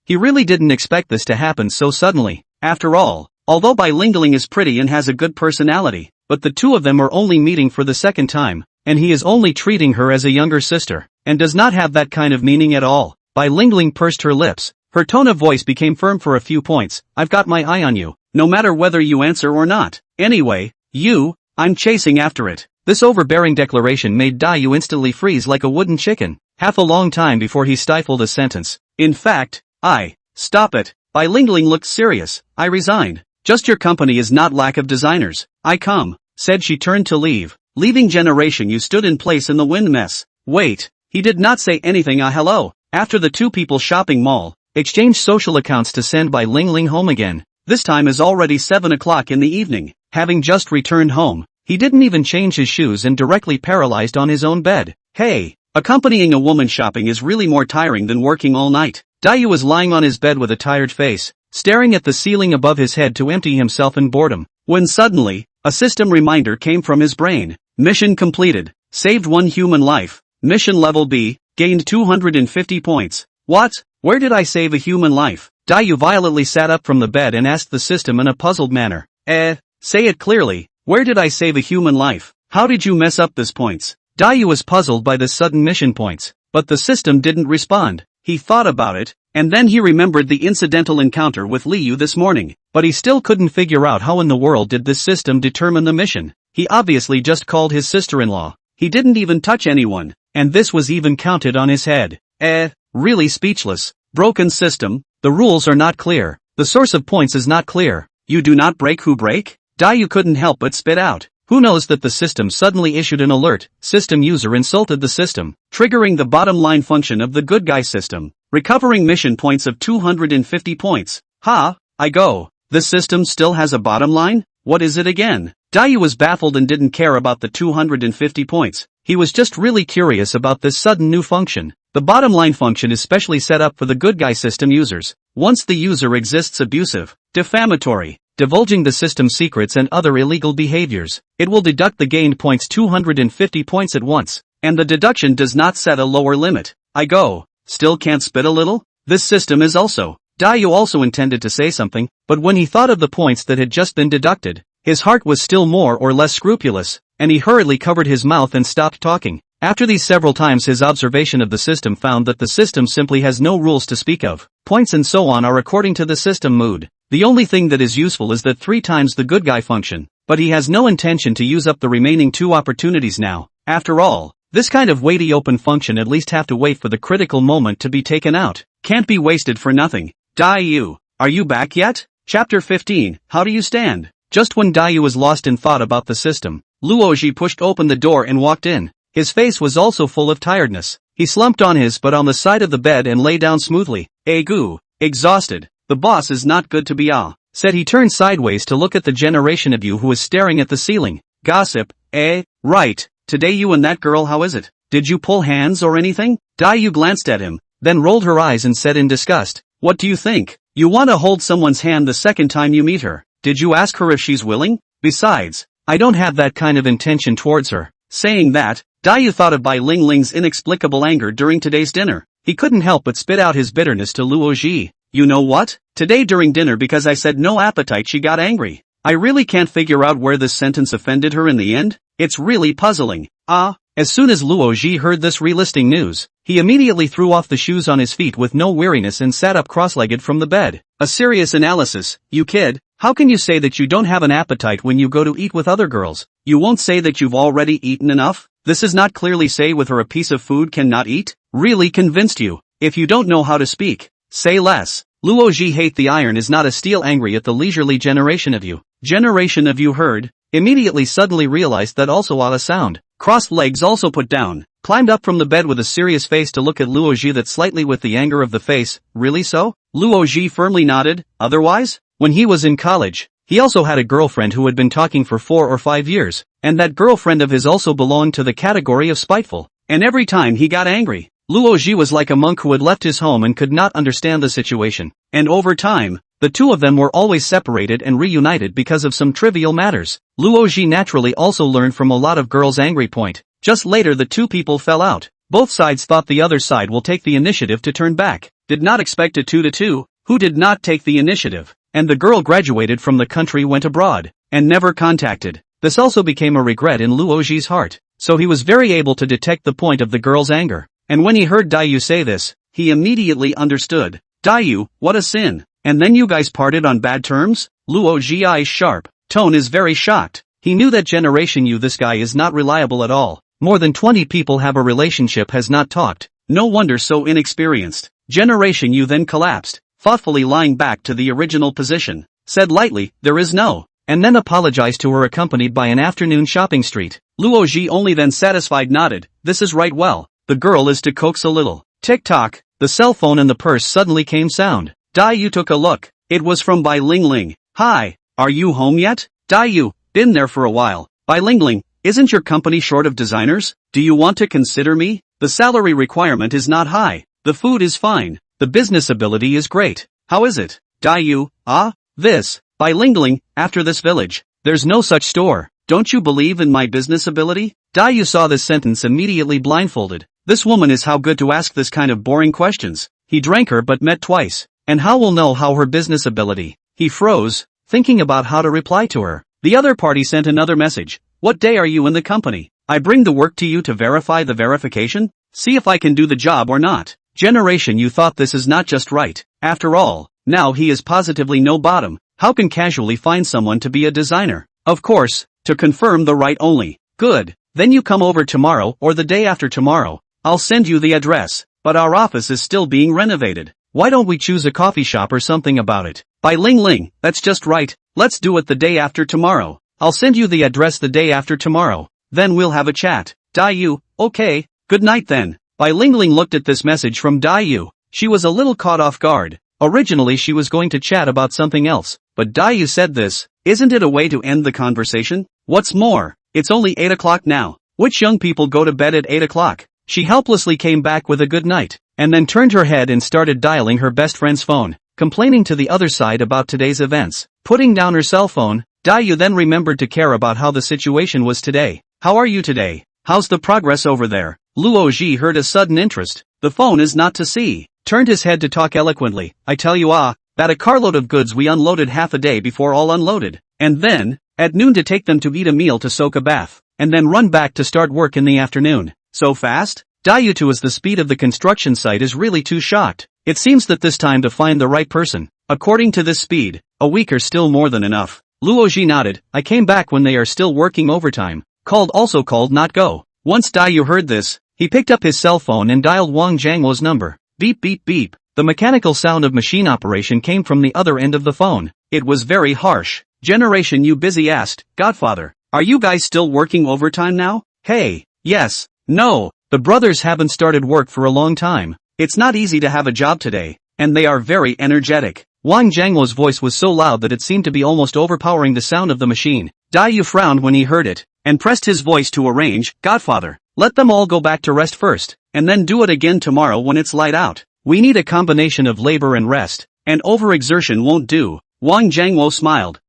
He really didn't expect this to happen so suddenly. After all, although Bai Lingling is pretty and has a good personality, but the two of them are only meeting for the second time, and he is only treating her as a younger sister. and does not have that kind of meaning at all. Bai Lingling pursed her lips. Her tone of voice became firm for a few points. I've got my eye on you, no matter whether you answer or not. Anyway, I'm chasing after it. This overbearing declaration made Dayu instantly freeze like a wooden chicken, half a long time before he stifled a sentence. In fact, stop it. Bai Lingling looked serious. I resigned. Just your company is not lack of designers. I come, said she turned to leave. Leaving Generation U stood in place in the wind mess. Wait, he did not say anything. Hello. After the two people shopping mall, exchanged social accounts to send Bai Lingling home again. This time is already 7 o'clock in the evening. Having just returned home, he didn't even change his shoes and directly paralyzed on his own bed. Hey, accompanying a woman shopping is really more tiring than working all night. Dayu was lying on his bed with a tired face, staring at the ceiling above his head to empty himself in boredom, when suddenly, a system reminder came from his brain. Mission completed. Saved 1 human life. Mission level B, gained 250 points. What? Where did I save a human life? Dayu violently sat up from the bed and asked the system in a puzzled manner. Say it clearly. Where did I save a human life? How did you mess up this points? Dayu was puzzled by this sudden mission points, but the system didn't respond. He thought about it, and then he remembered the incidental encounter with Liu this morning, but he still couldn't figure out how in the world did this system determine the mission. He obviously just called his sister-in-law. He didn't even touch anyone, and this was even counted on his head. Really speechless. Broken system. The rules are not clear. The source of points is not clear. You do not break who break? Dayu couldn't help but spit out. Who knows that the system suddenly issued an alert. System user insulted the system, triggering the bottom line function of the good guy system, recovering mission points of 250 points. I go. This system still has a bottom line? What is it again? Dayu was baffled and didn't care about the 250 points. He was just really curious about this sudden new function. The bottom line function is specially set up for the good guy system users. Once the user exists abusive, defamatory, divulging the system secrets and other illegal behaviors, it will deduct the gained points 250 points at once, and the deduction does not set a lower limit. I go. Still can't spit a little? This system is also. Dayu also intended to say something, but when he thought of the points that had just been deducted, his heart was still more or less scrupulous, and he hurriedly covered his mouth and stopped talking. After these several times his observation of the system found that the system simply has no rules to speak of. Points and so on are according to the system mood. The only thing that is useful is that 3 times the good guy function, but he has no intention to use up the remaining 2 opportunities now. After all, this kind of weighty open function at least have to wait for the critical moment to be taken out. Can't be wasted for nothing. Dayu, are you back yet? Chapter 15, How do you stand? Just when Dayu was lost in thought about the system, Luoji pushed open the door and walked in. His face was also full of tiredness. He slumped on the side of the bed and lay down smoothly. Exhausted. The boss is not good to be said. He turned sideways to look at the generation of you who was staring at the ceiling. Gossip, right. Today you and that girl, how is it? Did you pull hands or anything? Dayu glanced at him, then rolled her eyes and said in disgust, what do you think? You want to hold someone's hand the second time you meet her. Did you ask her if she's willing? Besides, I don't have that kind of intention towards her. Saying that, Dayu thought of Bai Lingling's inexplicable anger during today's dinner. He couldn't help but spit out his bitterness to Luoji. You know what? Today during dinner because I said no appetite she got angry. I really can't figure out where this sentence offended her in the end. It's really puzzling. As soon as Luoji heard this relisting news, he immediately threw off the shoes on his feet with no weariness and sat up cross-legged from the bed. A serious analysis. You kid, how can you say that you don't have an appetite when you go to eat with other girls? You won't say that you've already eaten enough? This is not clearly say with her a piece of food cannot eat? Really convinced you. If you don't know how to speak, say less. Luoji hate the iron is not a steel angry at the leisurely generation of you. Generation of you heard, immediately suddenly realized that also a sound. Crossed legs also put down, climbed up from the bed with a serious face to look at Luoji that slightly with the anger of the face. Really so? Luoji firmly nodded. Otherwise? When he was in college, he also had a girlfriend who had been talking for 4 or 5 years, and that girlfriend of his also belonged to the category of spiteful. And every time he got angry, Luoji was like a monk who had left his home and could not understand the situation. And over time, the two of them were always separated and reunited because of some trivial matters. Luoji naturally also learned from a lot of girls' angry point. Just later the two people fell out. Both sides thought the other side will take the initiative to turn back. Did not expect a 2-2, who did not take the initiative. And the girl graduated from the country, went abroad, and never contacted. This also became a regret in Luoji's heart. So he was very able to detect the point of the girl's anger. and when he heard Dayu say this, he immediately understood. Dayu, what a sin. And then you guys parted on bad terms? Luo Jiai's sharp tone is very shocked. He knew that Generation U this guy is not reliable at all. More than 20 people have a relationship has not talked. No wonder so inexperienced. Generation U then collapsed, thoughtfully lying back to the original position. Said lightly, there is no. And then apologized to her accompanied by an afternoon shopping street. Luo Ji only then satisfied nodded. This is right well. The girl is to coax a little. Tick-tock. The cell phone and the purse suddenly came sound. Dayu took a look. It was from Bai Ling Ling. Hi. Are you home yet? Dayu. Been there for a while. Bai Ling Ling. Isn't your company short of designers? Do you want to consider me? The salary requirement is not high. The food is fine. The business ability is great. How is it? Dayu. This. Bai Ling Ling. After this village. There's no such store. Don't you believe in my business ability? Dayu saw this sentence immediately blindfolded. This woman is how good to ask this kind of boring questions. He drank her but met twice. And how will know how her business ability? He froze, thinking about how to reply to her. The other party sent another message. What day are you in the company? I bring the work to you to verify the verification? See if I can do the job or not. Generation U thought this is not just right. After all, now he is positively no bottom. How can casually find someone to be a designer? Of course, to confirm the right only. Good. Then you come over tomorrow or the day after tomorrow. I'll send you the address. But our office is still being renovated. Why don't we choose a coffee shop or something about it? Bai Ling Ling, that's just right. Let's do it the day after tomorrow. I'll send you the address the day after tomorrow. Then we'll have a chat. Dayu, okay. Good night then. Bai Ling Ling looked at this message from Dayu. She was a little caught off guard. Originally she was going to chat about something else, but Dayu said this. Isn't it a way to end the conversation? What's more, it's only 8 o'clock now. Which young people go to bed at 8 o'clock? She helplessly came back with a good night, and then turned her head and started dialing her best friend's phone, complaining to the other side about today's events. Putting down her cell phone, Dayu then remembered to care about how the situation was today. How are you today? How's the progress over there? Luo Ji heard a sudden interest. The phone is not to see. Turned his head to talk eloquently. I tell you that a carload of goods we unloaded half a day before all unloaded. And then, at noon to take them to eat a meal to soak a bath. And then run back to start work in the afternoon. So fast? Dayu too as the speed of the construction site is really too shocked. It seems that this time to find the right person. According to this speed, a week are still more than enough. Luo Ji nodded. I came back when they are still working overtime. Called not go. Once Dayu heard this, he picked up his cell phone and dialed Wang Jiangwo's number. Beep beep beep. The mechanical sound of machine operation came from the other end of the phone. It was very harsh. Generation U busy asked, Godfather, are you guys still working overtime now? Hey, yes, no, the brothers haven't started work for a long time. It's not easy to have a job today, and they are very energetic. Wang Jiangwo's voice was so loud that it seemed to be almost overpowering the sound of the machine. Dayu frowned when he heard it, and pressed his voice to arrange, Godfather, let them all go back to rest first, and then do it again tomorrow when it's light out. We need a combination of labor and rest, and overexertion won't do. Wang Jiangwo smiled.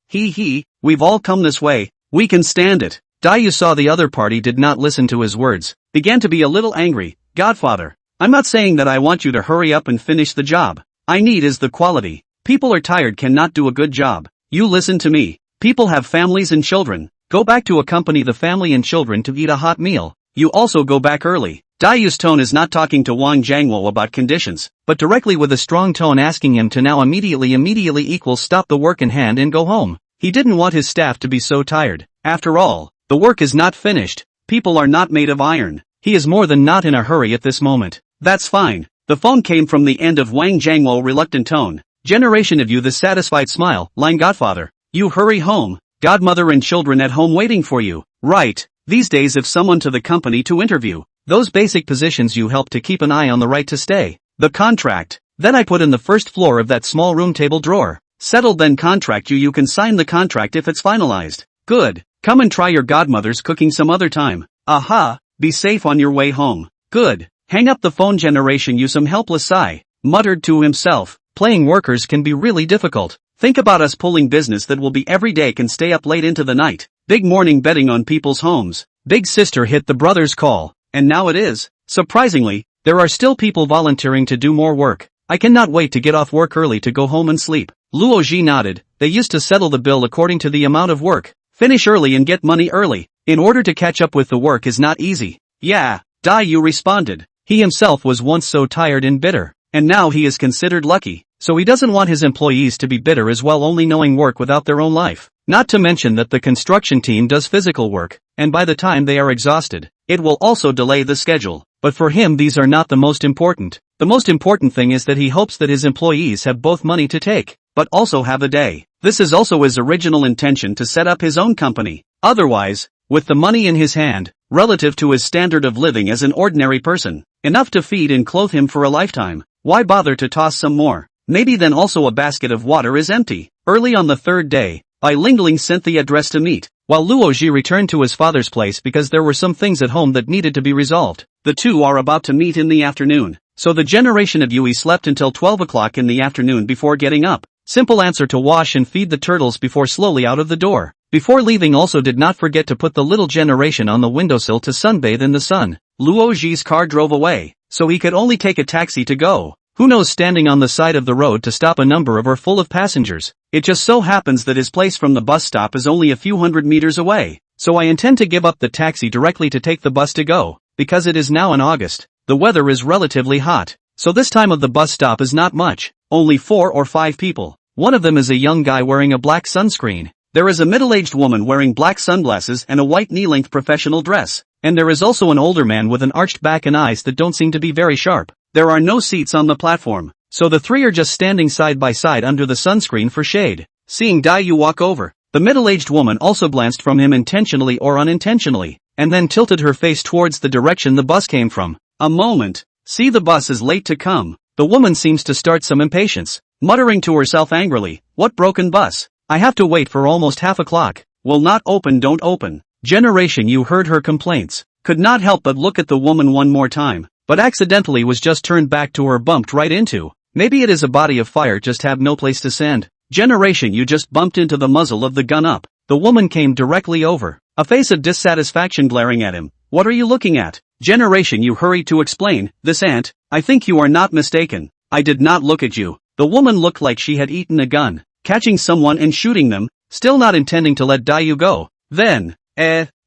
We've all come this way, we can stand it. Dayu saw the other party did not listen to his words, began to be a little angry. Godfather, I'm not saying that I want you to hurry up and finish the job. I need is the quality. People are tired cannot do a good job. You listen to me. People have families and children. Go back to accompany the family and children to eat a hot meal. You also go back early. Dayu's tone is not talking to Wang Jiangwo about conditions, but directly with a strong tone asking him to now immediately equals stop the work in hand and go home. He didn't want his staff to be so tired. After all, the work is not finished. People are not made of iron. He is more than not in a hurry at this moment. That's fine. The phone came from the end of Wang Jiangwo reluctant tone. Generation of you the satisfied smile, line Godfather. You hurry home. Godmother and children at home waiting for you. Right. These days if someone to the company to interview. Those basic positions you help to keep an eye on the right to stay. The contract. Then I put in the first floor of that small room table drawer. Settled then contract you can sign the contract if it's finalized. Good. Come and try your godmother's cooking some other time. Aha. Be safe on your way home. Good. Hang up the phone. Generation you some helpless sigh. Muttered to himself. Playing workers can be really difficult. Think about us pulling business that will be every day can stay up late into the night. Big morning betting on people's homes. Big sister hit the brother's call. And now it is. Surprisingly, there are still people volunteering to do more work. I cannot wait to get off work early to go home and sleep. Luo Ji nodded. They used to settle the bill according to the amount of work. Finish early and get money early. In order to catch up with the work is not easy. Yeah, Dayu responded. He himself was once so tired and bitter. And now he is considered lucky, so he doesn't want his employees to be bitter as well, only knowing work without their own life. Not to mention that the construction team does physical work, and by the time they are exhausted, it will also delay the schedule. But for him these are not the most important. The most important thing is that he hopes that his employees have both money to take, but also have a day. This is also his original intention to set up his own company. Otherwise, with the money in his hand, relative to his standard of living as an ordinary person, enough to feed and clothe him for a lifetime, why bother to toss some more? Maybe then also a basket of water is empty. Early on the third day, Bai Lingling sent the address to meet, while Luo Ji returned to his father's place because there were some things at home that needed to be resolved. The two are about to meet in the afternoon, so the generation of Yui slept until 12 o'clock in the afternoon before getting up. Simple answer: to wash and feed the turtles before slowly out of the door. Before leaving also did not forget to put the little generation on the windowsill to sunbathe in the sun. Luo Ji's car drove away, so he could only take a taxi to go. Who knows, standing on the side of the road to stop a number of or full of passengers. It just so happens that his place from the bus stop is only a few hundred meters away, so I intend to give up the taxi directly to take the bus to go, because it is now in August. The weather is relatively hot, so this time of the bus stop is not much, only 4 or 5 people. One of them is a young guy wearing a black sunscreen. There is a middle-aged woman wearing black sunglasses and a white knee-length professional dress, and there is also an older man with an arched back and eyes that don't seem to be very sharp. There are no seats on the platform, so the three are just standing side by side under the sunscreen for shade. Seeing Dayu walk over, the middle-aged woman also glanced from him intentionally or unintentionally, and then tilted her face towards the direction the bus came from. A moment. See, the bus is late to come. The woman seems to start some impatience, muttering to herself angrily, "What broken bus? I have to wait for almost half a clock. Will not open, don't open." Generation You heard her complaints, could not help but look at the woman one more time, but accidentally was just turned back to her, bumped right into. Maybe it is a body of fire, just have no place to send. Generation You just bumped into the muzzle of the gun up. The woman came directly over, a face of dissatisfaction glaring at him. "What are you looking at?" Generation You hurried to explain, "This ant, I think you are not mistaken. I did not look at you." The woman looked like she had eaten a gun, catching someone and shooting them, still not intending to let Dayu go. Then,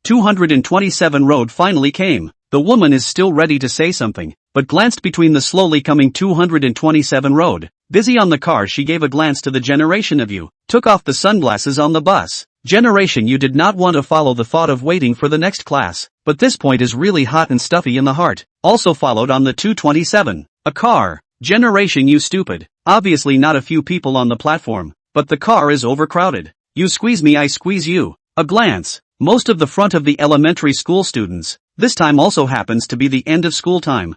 227 road finally came. The woman is still ready to say something, but glanced between the slowly coming 227 road. Busy on the car, she gave a glance to the Generation of You, took off the sunglasses on the bus. Generation You did not want to follow the thought of waiting for the next class, but this point is really hot and stuffy in the heart. Also followed on the 227. A car. Generation You stupid. Obviously not a few people on the platform, but the car is overcrowded. You squeeze me, I squeeze you. A glance. Most of the front of the elementary school students. This time also happens to be the end of school time.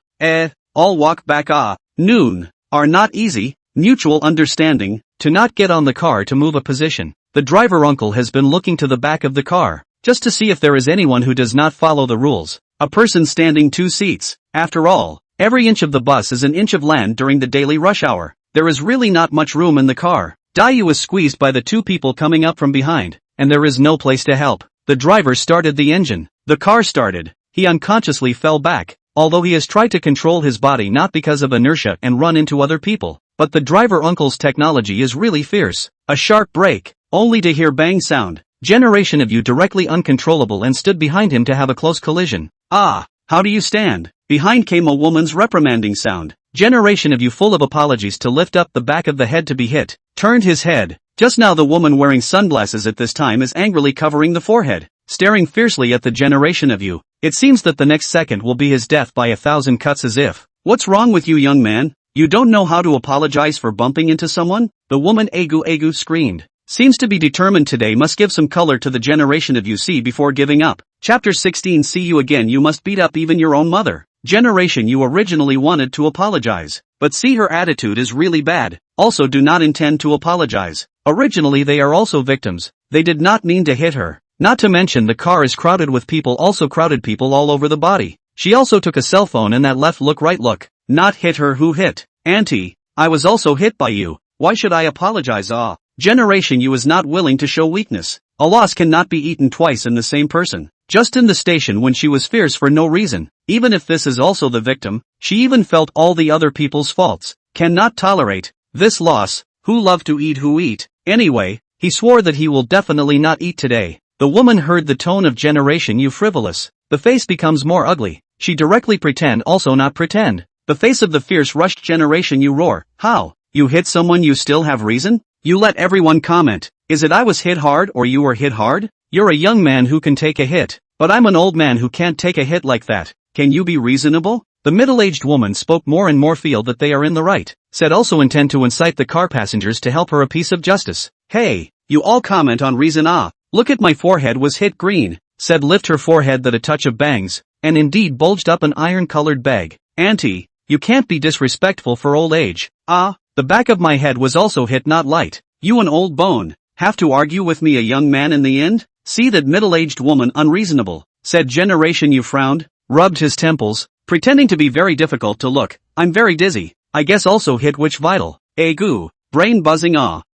All walk back noon. Are not easy. Mutual understanding, to not get on the car to move a position. The driver uncle has been looking to the back of the car, just to see if there is anyone who does not follow the rules. A person standing 2 seats. After all, every inch of the bus is an inch of land during the daily rush hour. There is really not much room in the car. Dayu is squeezed by the 2 people coming up from behind, and there is no place to help. The driver started the engine. The car started. He unconsciously fell back, although he has tried to control his body not because of inertia and run into other people. But the driver uncle's technology is really fierce. A sharp brake, only to hear bang sound. Generation of You directly uncontrollable and stood behind him to have a close collision. How do you stand? Behind came a woman's reprimanding sound. Generation of You full of apologies to lift up the back of the head to be hit. Turned his head. Just now the woman wearing sunglasses at this time is angrily covering the forehead, staring fiercely at the Generation of You. It seems that the next second will be his death by 1,000 cuts, as if. "What's wrong with you, young man? You don't know how to apologize for bumping into someone?" The woman egu screamed. Seems to be determined today must give some color to the Generation of You see before giving up. Chapter 16. See you again. You must beat up even your own mother. Generation You originally wanted to apologize, but see her attitude is really bad. Also do not intend to apologize. Originally they are also victims. They did not mean to hit her. Not to mention the car is crowded with people, also crowded people all over the body. She also took a cell phone and that left look right look. Not hit her. Who hit? Auntie. I was also hit by you. Why should I apologize? Generation You is not willing to show weakness. A loss cannot be eaten twice in the same person. Just in the station when she was fierce for no reason. Even if this is also the victim, she even felt all the other people's faults. Cannot tolerate this loss. Who love to eat? Who eat? Anyway, he swore that he will definitely not eat today. The woman heard the tone of Generation You frivolous. The face becomes more ugly. She directly pretend also not pretend. The face of the fierce rushed generation you roar. How? You hit someone you still have reason? You let everyone comment. Is it I was hit hard or you were hit hard? You're a young man who can take a hit. But I'm an old man who can't take a hit like that. Can you be reasonable? The middle-aged woman spoke more and more feel that they are in the right. Said also intend to incite the car passengers to help her a piece of justice. Hey, you all comment on reason Look at my forehead was hit green. Said lift her forehead that a touch of bangs, and indeed bulged up an iron-colored bag. Auntie, you can't be disrespectful for old age. The back of my head was also hit not light. You an old bone. Have to argue with me a young man in the end? See that middle-aged woman unreasonable. Said generation you frowned, rubbed his temples, pretending to be very difficult to look. I'm very dizzy. I guess also hit which vital. Goo. Brain buzzing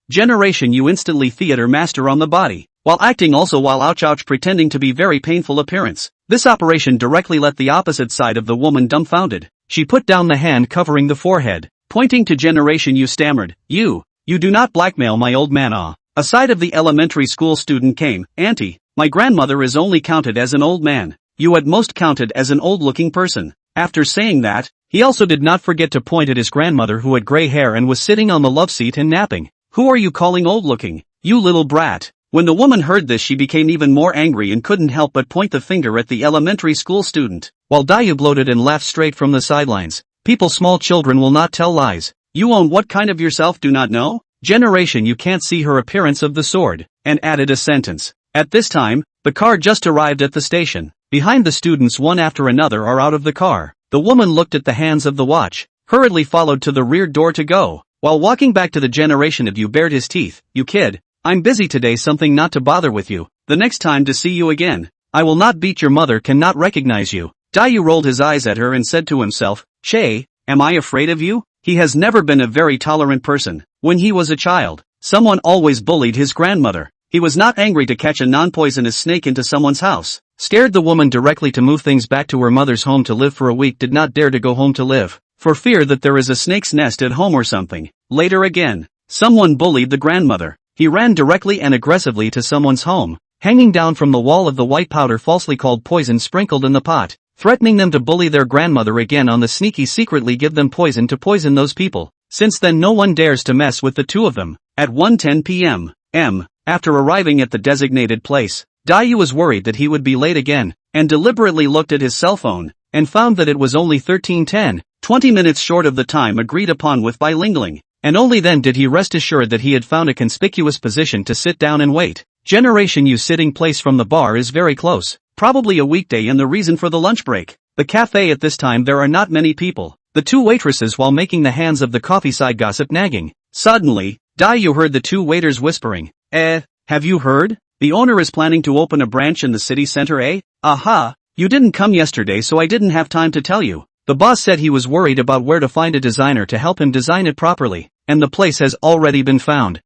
Generation you instantly theater master on the body. While acting also while ouch pretending to be very painful appearance. This operation directly left the opposite side of the woman dumbfounded. She put down the hand covering the forehead. Pointing to generation you stammered. You do not blackmail my old man A side of the elementary school student came. Auntie, my grandmother is only counted as an old man. You at most counted as an old-looking person. After saying that, he also did not forget to point at his grandmother who had gray hair and was sitting on the love seat and napping. Who are you calling old-looking? You little brat. When the woman heard this she became even more angry and couldn't help but point the finger at the elementary school student. While Dayu bloated and laughed straight from the sidelines. People small children will not tell lies. You own what kind of yourself do not know? Generation you can't see her appearance of the sword. And added a sentence. At this time, the car just arrived at the station. Behind the students one after another are out of the car. The woman looked at the hands of the watch, hurriedly followed to the rear door to go. While walking back to the generation of you bared his teeth. You kid, I'm busy today something not to bother with you. The next time to see you again. I will not beat your mother cannot recognize you. Dayu rolled his eyes at her and said to himself, Shay, am I afraid of you? He has never been a very tolerant person. When he was a child, someone always bullied his grandmother. He was not angry to catch a non-poisonous snake into someone's house. Scared the woman directly to move things back to her mother's home to live for a week did not dare to go home to live. For fear that there is a snake's nest at home or something. Later again, someone bullied the grandmother. He ran directly and aggressively to someone's home, hanging down from the wall of the white powder falsely called poison sprinkled in the pot, threatening them to bully their grandmother again on the sneaky secretly give them poison to poison those people. Since then no one dares to mess with the two of them. At 1:10 p.m. After arriving at the designated place, Dayu was worried that he would be late again, and deliberately looked at his cell phone, and found that it was only 13:10, 20 minutes short of the time agreed upon with Bilingling. And only then did he rest assured that he had found a conspicuous position to sit down and wait. Generation U sitting place from the bar is very close, probably a weekday and the reason for the lunch break. The cafe at this time there are not many people. The two waitresses while making the hands of the coffee side gossip nagging. Suddenly, Dayu heard the two waiters whispering, have you heard? The owner is planning to open a branch in the city center Aha, you didn't come yesterday so I didn't have time to tell you. The boss said he was worried about where to find a designer to help him design it properly, and the place has already been found.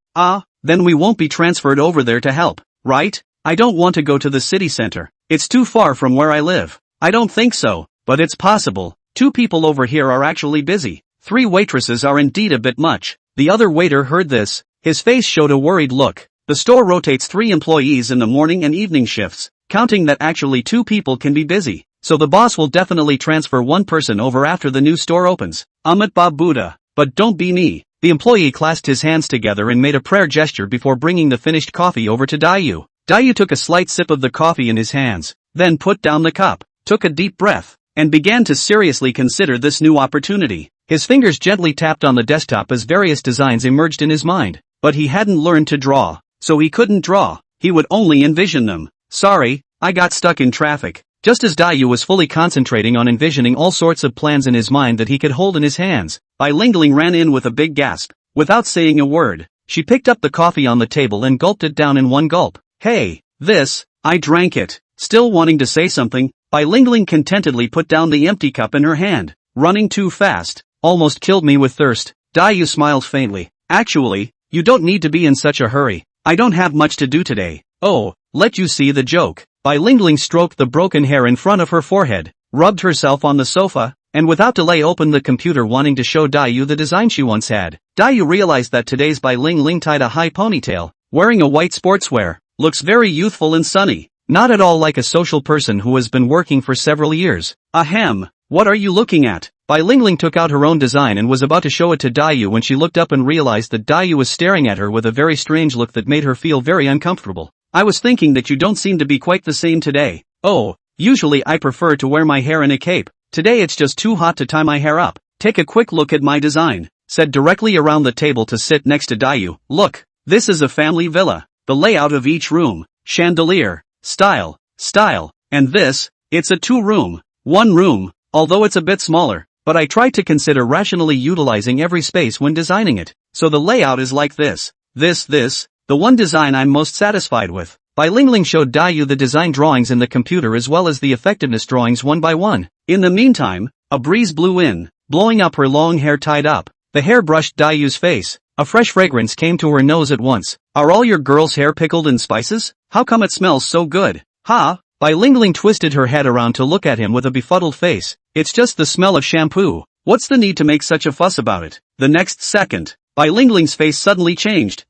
Then we won't be transferred over there to help, right? I don't want to go to the city center. It's too far from where I live. I don't think so, but it's possible. Two people over here are actually busy. Three waitresses are indeed a bit much. The other waiter heard this. His face showed a worried look. The store rotates 3 employees in the morning and evening shifts, counting that actually 2 people can be busy. So the boss will definitely transfer 1 person over after the new store opens. Amit Bob Buddha. But don't be me. The employee clasped his hands together and made a prayer gesture before bringing the finished coffee over to Dayu. Dayu took a slight sip of the coffee in his hands, then put down the cup, took a deep breath, and began to seriously consider this new opportunity. His fingers gently tapped on the desktop as various designs emerged in his mind. But he hadn't learned to draw, so he couldn't draw. He would only envision them. Sorry, I got stuck in traffic. Just as Dayu was fully concentrating on envisioning all sorts of plans in his mind that he could hold in his hands, Bilingling ran in with a big gasp. Without saying a word, she picked up the coffee on the table and gulped it down in one gulp. Hey, I drank it. Still wanting to say something, Bilingling contentedly put down the empty cup in her hand. Running too fast, almost killed me with thirst. Dayu smiled faintly. Actually, you don't need to be in such a hurry. I don't have much to do today. Oh, let you see the joke. Bilingling stroked the broken hair in front of her forehead, rubbed herself on the sofa, and without delay opened the computer wanting to show Dayu the design she once had. Dayu realized that today's Bilingling tied a high ponytail, wearing a white sportswear, looks very youthful and sunny. not at all like a social person who has been working for several years. Ahem, what are you looking at? Bai Lingling took out her own design and was about to show it to Dayu when she looked up and realized that Dayu was staring at her with a very strange look that made her feel very uncomfortable. I was thinking that you don't seem to be quite the same today. Oh, usually I prefer to wear my hair in a cape. Today it's just too hot to tie my hair up. Take a quick look at my design. Said directly around the table to sit next to Dayu. Look, this is a family villa. The layout of each room, chandelier, style, and this, it's a 2-room, 1-room, although it's a bit smaller. But I tried to consider rationally utilizing every space when designing it. So the layout is like this, the one design I'm most satisfied with. Bai Lingling showed Dayu the design drawings in the computer as well as the effectiveness drawings one by one. In the meantime, a breeze blew in, blowing up her long hair tied up. The hair brushed Dayu's face. A fresh fragrance came to her nose at once. Are all your girls' hair pickled in spices? How come it smells so good? Ha! Bai Lingling twisted her head around to look at him with a befuddled face. It's just the smell of shampoo. What's the need to make such a fuss about it? The next second, Bai Lingling's face suddenly changed.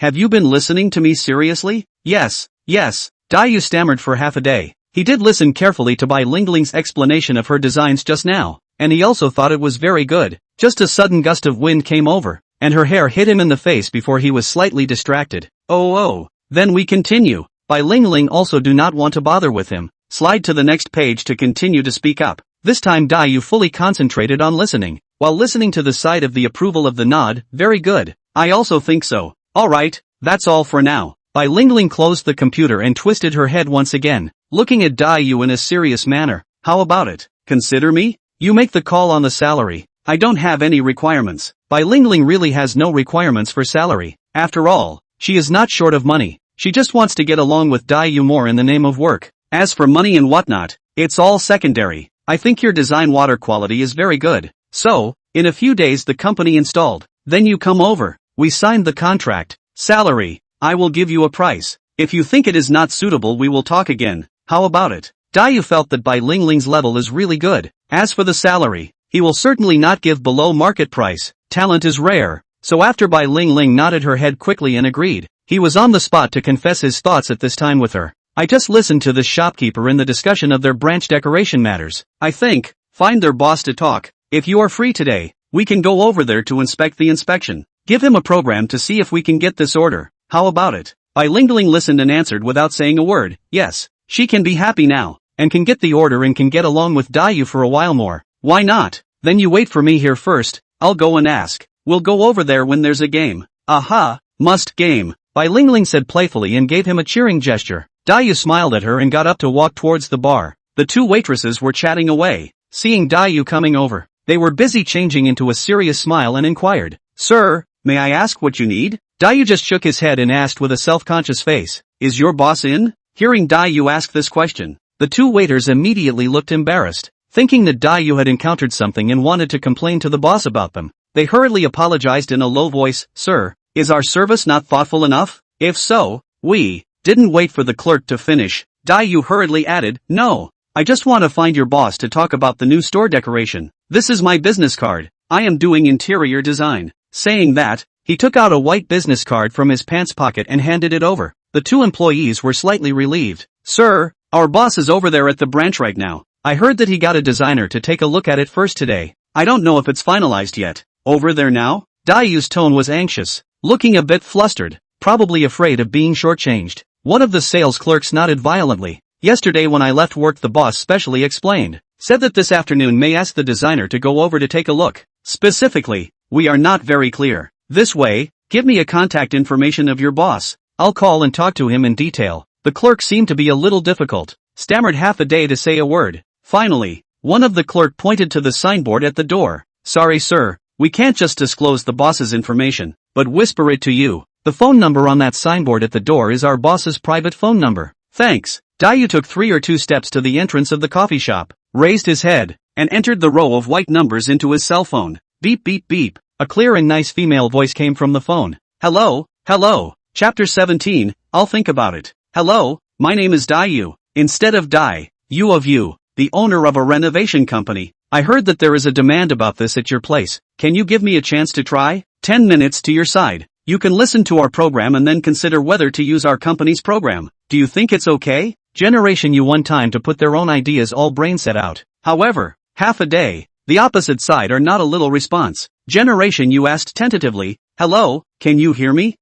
Have you been listening to me seriously? Yes. Dayu stammered for half a day. He did listen carefully to Bai Lingling's explanation of her designs just now, and he also thought it was very good. Just a sudden gust of wind came over, and her hair hit him in the face before he was slightly distracted. Oh, then we continue. Bai Lingling also do not want to bother with him. Slide to the next page to continue to speak up. This time Dayu fully concentrated on listening. While listening to the side of the approval of the nod, very good. I also think so. Alright, that's all for now. Bai Lingling closed the computer and twisted her head once again, looking at Dayu in a serious manner. How about it? Consider me? You make the call on the salary. I don't have any requirements. Bai Lingling really has no requirements for salary. After all, she is not short of money. She just wants to get along with Dayu more in the name of work. As for money and whatnot, it's all secondary. I think your design water quality is very good. So, in a few days the company installed. Then you come over. We signed the contract. Salary. I will give you a price. If you think it is not suitable we will talk again. How about it? Dayu felt that Bai Lingling's level is really good. As for the salary, he will certainly not give below market price. Talent is rare. So after Bai Lingling nodded her head quickly and agreed, he was on the spot to confess his thoughts at this time with her. I just listened to this shopkeeper in the discussion of their branch decoration matters. I think, find their boss to talk. If you are free today, we can go over there to inspect the inspection. Give him a program to see if we can get this order. How about it? Bai Lingling listened and answered without saying a word. Yes, she can be happy now, and can get the order and can get along with Dayu for a while more. Why not? Then you wait for me here first. I'll go and ask. We'll go over there when there's a game. Aha, must game. Bai Lingling said playfully and gave him a cheering gesture. Dayu smiled at her and got up to walk towards the bar. The two waitresses were chatting away. Seeing Dayu coming over, they were busy changing into a serious smile and inquired, Sir, may I ask what you need? Dayu just shook his head and asked with a self-conscious face, Is your boss in? Hearing Dayu ask this question, the two waiters immediately looked embarrassed. Thinking that Dayu had encountered something and wanted to complain to the boss about them, they hurriedly apologized in a low voice. Sir, is our service not thoughtful enough? If so, we didn't wait for the clerk to finish. Dayu hurriedly added, No, I just want to find your boss to talk about the new store decoration. This is my business card. I am doing interior design. Saying that, he took out a white business card from his pants pocket and handed it over. The two employees were slightly relieved. Sir, our boss is over there at the branch right now. I heard that he got a designer to take a look at it first today. I don't know if it's finalized yet. Over there now? Dayu's tone was anxious, looking a bit flustered, probably afraid of being shortchanged. One of the sales clerks nodded violently. Yesterday when I left work the boss specially explained. Said that this afternoon may ask the designer to go over to take a look. Specifically, we are not very clear. This way, give me a contact information of your boss. I'll call and talk to him in detail. The clerk seemed to be a little difficult. Stammered half a day to say a word. Finally, one of the clerk pointed to the signboard at the door. Sorry sir, we can't just disclose the boss's information, but whisper it to you. The phone number on that signboard at the door is our boss's private phone number. Thanks. Dayu took 3 or 2 steps to the entrance of the coffee shop, raised his head, and entered the row of white numbers into his cell phone. Beep beep beep. A clear and nice female voice came from the phone. Hello, hello. Chapter 17, I'll think about it. Hello, my name is Dayu. Instead of Dai, you of you, the owner of a renovation company. I heard that there is a demand about this at your place. Can you give me a chance to try? 10 minutes to your side. You can listen to our program and then consider whether to use our company's program. Do you think it's okay? Generation U one time to put their own ideas all brain set out. However, half a day. The opposite side are not a little response. Generation U asked tentatively, hello, can you hear me?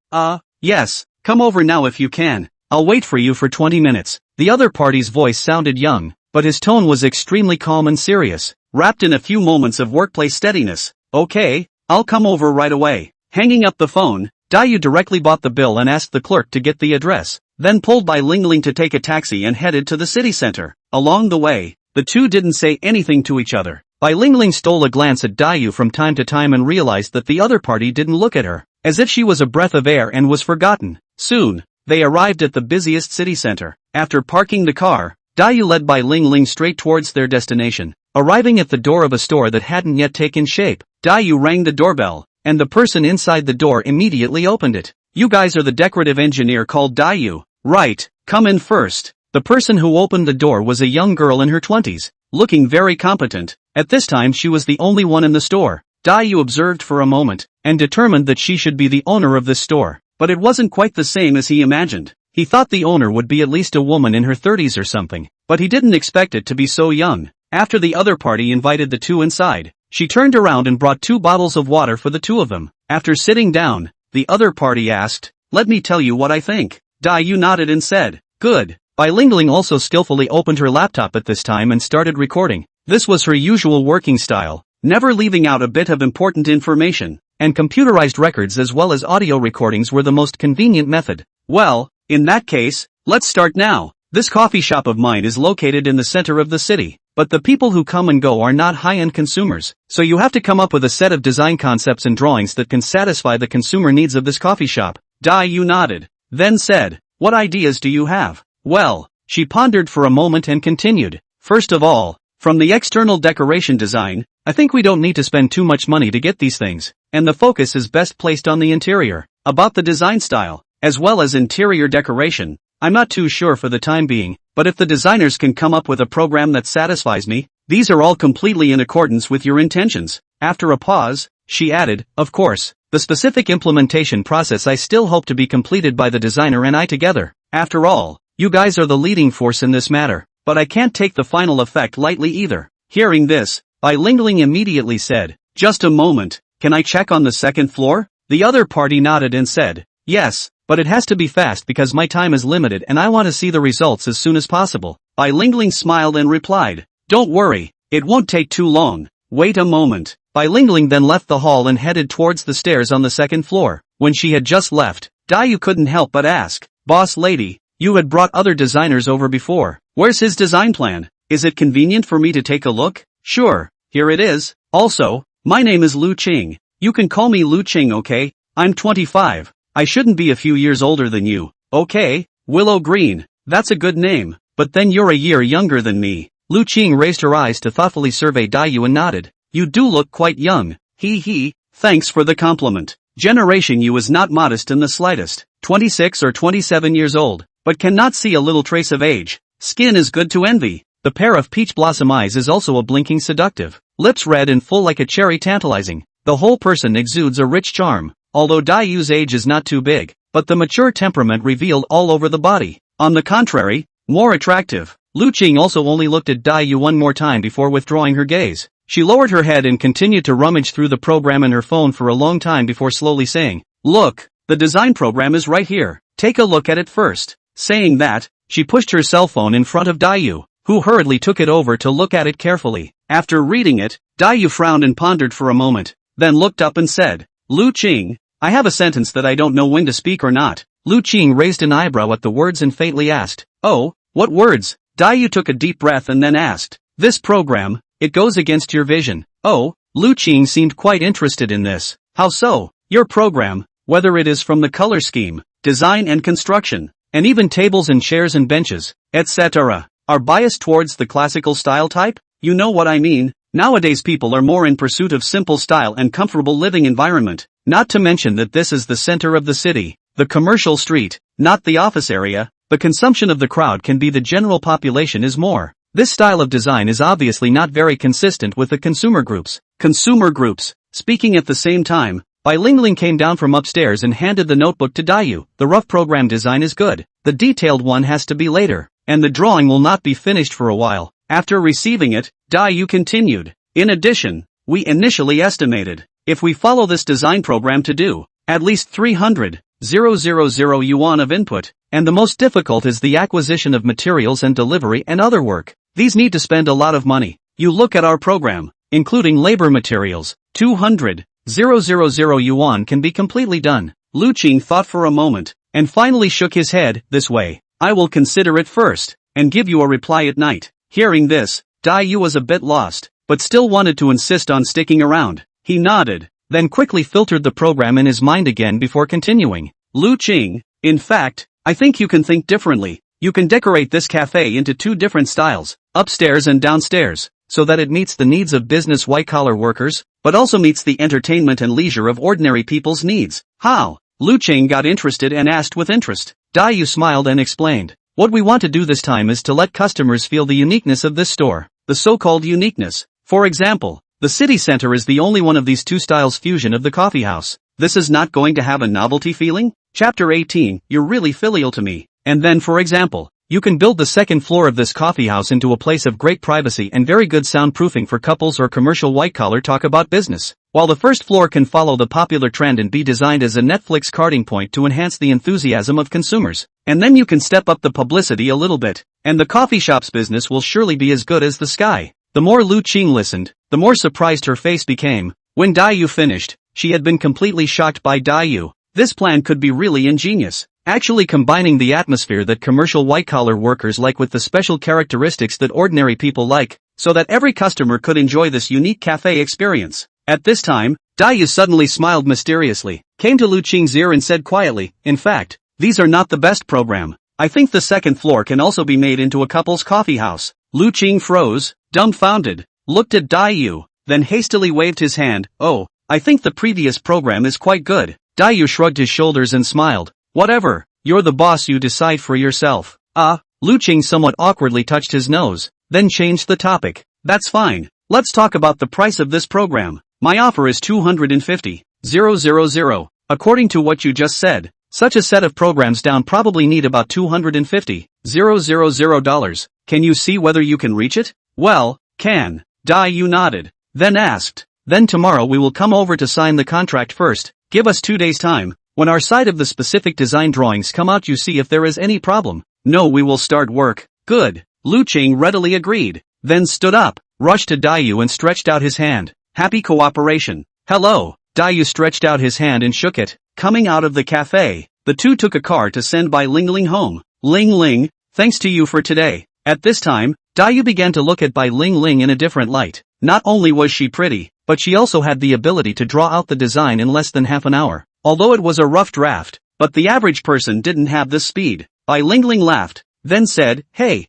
Yes, come over now if you can. I'll wait for you for 20 minutes. The other party's voice sounded young, but his tone was extremely calm and serious, wrapped in a few moments of workplace steadiness. Okay, I'll come over right away. Hanging up the phone, Dayu directly bought the bill and asked the clerk to get the address, then pulled by Ling Ling to take a taxi and headed to the city center. Along the way, the two didn't say anything to each other. Bai Lingling stole a glance at Dayu from time to time and realized that the other party didn't look at her, as if she was a breath of air and was forgotten. Soon, they arrived at the busiest city center. After parking the car, Dayu led Bai Lingling straight towards their destination. Arriving at the door of a store that hadn't yet taken shape, Dayu rang the doorbell, and the person inside the door immediately opened it. You guys are the decorative engineer called Dayu, right? Come in first. The person who opened the door was a young girl in her 20s, looking very competent. At this time she was the only one in the store. Dayu observed for a moment, and determined that she should be the owner of this store. But it wasn't quite the same as he imagined. He thought the owner would be at least a woman in her 30s or something, but he didn't expect it to be so young. After the other party invited the two inside, she turned around and brought 2 bottles of water for the two of them. After sitting down, the other party asked, "Let me tell you what I think." Dayu nodded and said, "Good." Bai Lingling also skillfully opened her laptop at this time and started recording. This was her usual working style, never leaving out a bit of important information, and computerized records as well as audio recordings were the most convenient method. Well, in that case, let's start now. This coffee shop of mine is located in the center of the city, but the people who come and go are not high-end consumers, so you have to come up with a set of design concepts and drawings that can satisfy the consumer needs of this coffee shop. Dayu nodded, then said, "What ideas do you have?" Well, she pondered for a moment and continued, "First of all, from the external decoration design, I think we don't need to spend too much money to get these things, and the focus is best placed on the interior. About the design style, as well as interior decoration, I'm not too sure for the time being, but if the designers can come up with a program that satisfies me, these are all completely in accordance with your intentions." After a pause, she added, "Of course, the specific implementation process I still hope to be completed by the designer and I together. After all, you guys are the leading force in this matter, but I can't take the final effect lightly either." Hearing this, Bai Lingling immediately said, "Just a moment, can I check on the second floor?" The other party nodded and said, "Yes, but it has to be fast because my time is limited and I want to see the results as soon as possible." Bai Lingling smiled and replied, "Don't worry, it won't take too long. Wait a moment." Bai Lingling then left the hall and headed towards the stairs on the second floor. When she had just left, Dayu couldn't help but ask, "Boss lady, you had brought other designers over before. Where's his design plan? Is it convenient for me to take a look?" "Sure, here it is. Also, my name is Lu Qing. You can call me Lu Qing, okay? I'm 25. I shouldn't be a few years older than you." "Okay, Willow Green, that's a good name, but then you're a year younger than me." Lu Qing raised her eyes to thoughtfully survey Dayu and nodded. "You do look quite young." He, thanks for the compliment. Generation U is not modest in the slightest, 26 or 27 years old, but cannot see a little trace of age. Skin is good to envy. The pair of peach blossom eyes is also a blinking seductive. Lips red and full like a cherry tantalizing. The whole person exudes a rich charm. Although Dayu's age is not too big, but the mature temperament revealed all over the body. On the contrary, more attractive. Lu Qing also only looked at Dayu one more time before withdrawing her gaze. She lowered her head and continued to rummage through the program in her phone for a long time before slowly saying, "Look, the design program is right here. Take a look at it first." Saying that, she pushed her cell phone in front of Dayu, who hurriedly took it over to look at it carefully. After reading it, Dayu frowned and pondered for a moment, then looked up and said, "Lu Qing, I have a sentence that I don't know when to speak or not." Lu Qing raised an eyebrow at the words and faintly asked, "Oh, what words?" Dayu took a deep breath and then asked, "This program, it goes against your vision." "Oh," Lu Qing seemed quite interested in this. "How so?" "Your program, whether it is from the color scheme, design and construction, and even tables and chairs and benches, etc., are biased towards the classical style type? You know what I mean. Nowadays people are more in pursuit of simple style and comfortable living environment. Not to mention that this is the center of the city, the commercial street, not the office area. The consumption of the crowd can be the general population is more. This style of design is obviously not very consistent with the consumer groups. Consumer groups. Speaking at the same time, Bai Lingling came down from upstairs and handed the notebook to Dayu. "The rough program design is good. The detailed one has to be later." and the drawing will not be finished for a while. After receiving it, Dayu continued. In addition, we initially estimated, if we follow this design program to do, at least 300,000 yuan of input, and the most difficult is the acquisition of materials and delivery and other work. These need to spend a lot of money. You look at our program, including labor materials, 200,000 yuan can be completely done. Lu Qing thought for a moment, and finally shook his head. This way, I will consider it first, and give you a reply at night. Hearing this, Dayu was a bit lost, but still wanted to insist on sticking around. He nodded, then quickly filtered the program in his mind again before continuing. Lu Qing, in fact, I think you can think differently. You can decorate this cafe into 2 different styles, upstairs and downstairs, so that it meets the needs of business white-collar workers, but also meets the entertainment and leisure of ordinary people's needs. How? Lu Qing got interested and asked with interest. Dayu smiled and explained. What we want to do this time is to let customers feel the uniqueness of this store. The so-called uniqueness. For example, the city center is the only one of these 2 styles fusion of the coffee house. This is not going to have a novelty feeling? Chapter 18, you're really filial to me. And then for example, you can build the second floor of this coffee house into a place of great privacy and very good soundproofing for couples or commercial white-collar talk about business. While the first floor can follow the popular trend and be designed as a Netflix carding point to enhance the enthusiasm of consumers. And then you can step up the publicity a little bit, and the coffee shop's business will surely be as good as the sky. The more Lu Qing listened, the more surprised her face became. When Dayu finished, she had been completely shocked by Dayu. This plan could be really ingenious, actually combining the atmosphere that commercial white-collar workers like with the special characteristics that ordinary people like, so that every customer could enjoy this unique cafe experience. At this time, Dayu suddenly smiled mysteriously, came to Lu Qing's ear and said quietly, in fact, these are not the best program. I think the second floor can also be made into a couple's coffee house. Lu Qing froze, dumbfounded, looked at Dayu, then hastily waved his hand. Oh, I think the previous program is quite good. Dayu shrugged his shoulders and smiled. Whatever, you're the boss, you decide for yourself. Lu Qing somewhat awkwardly touched his nose, then changed the topic. That's fine. Let's talk about the price of this program. My offer is 250,000. According to what you just said, such a set of programs down probably need about $250,000. Can you see whether you can reach it? Well, can. Dayu nodded, then asked. Then tomorrow we will come over to sign the contract first. Give us 2 days time. When our side of the specific design drawings come out, you see if there is any problem. No, we will start work. Good. Lu Qing readily agreed, then stood up, rushed to Dayu and stretched out his hand. Happy cooperation. Hello. Dayu stretched out his hand and shook it. Coming out of the cafe, the 2 took a car to send Bai Lingling home. Ling Ling, thanks to you for today. At this time, Dayu began to look at Bai Lingling in a different light. Not only was she pretty, but she also had the ability to draw out the design in less than half an hour. Although it was a rough draft, but the average person didn't have this speed. Bai Lingling laughed, then said, Hey,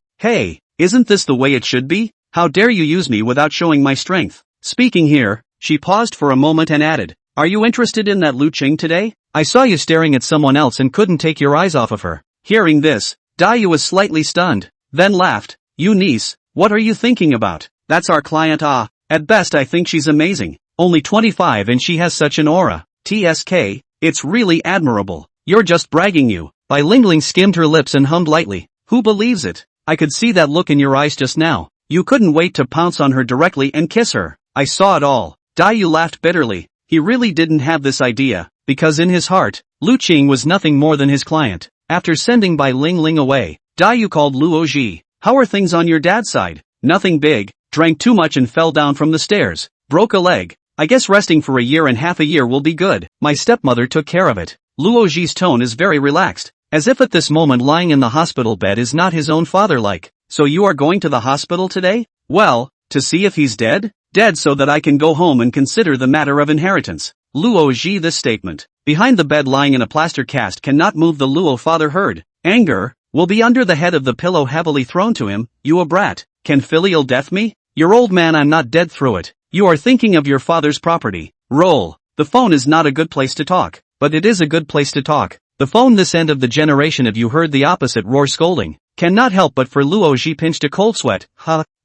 isn't this the way it should be? How dare you use me without showing my strength? Speaking here, she paused for a moment and added, Are you interested in that Lu Qing today? I saw you staring at someone else and couldn't take your eyes off of her. Hearing this, Dayu was slightly stunned, then laughed. You niece, what are you thinking about? That's our client. At best I think she's amazing. Only 25 and she has such an aura. TSK, it's really admirable. You're just bragging, you. Bai Lingling skimmed her lips and hummed lightly. Who believes it? I could see that look in your eyes just now. You couldn't wait to pounce on her directly and kiss her. I saw it all. Dayu laughed bitterly. He really didn't have this idea, because in his heart, Lu Qing was nothing more than his client. After sending Bai Lingling away, Dayu called Luo Ji. How are things on your dad's side? Nothing big, drank too much and fell down from the stairs. Broke a leg. I guess resting for a year and half a year will be good. My stepmother took care of it. Luo Ji's tone is very relaxed, as if at this moment lying in the hospital bed is not his own father like. So you are going to the hospital today? Well, to see if he's dead? Dead so that I can go home and consider the matter of inheritance. Luo Ji, this statement, behind the bed lying in a plaster cast, cannot move. The Luo father heard. Anger will be under the head of the pillow heavily thrown to him. You a brat. Can filial death me? Your old man, I'm not dead through it. You are thinking of your father's property. Roll. The phone is not a good place to talk, but it is a good place to talk. The phone, this end of the generation of you heard the opposite roar scolding. Cannot help but for Luo Ji pinched a cold sweat.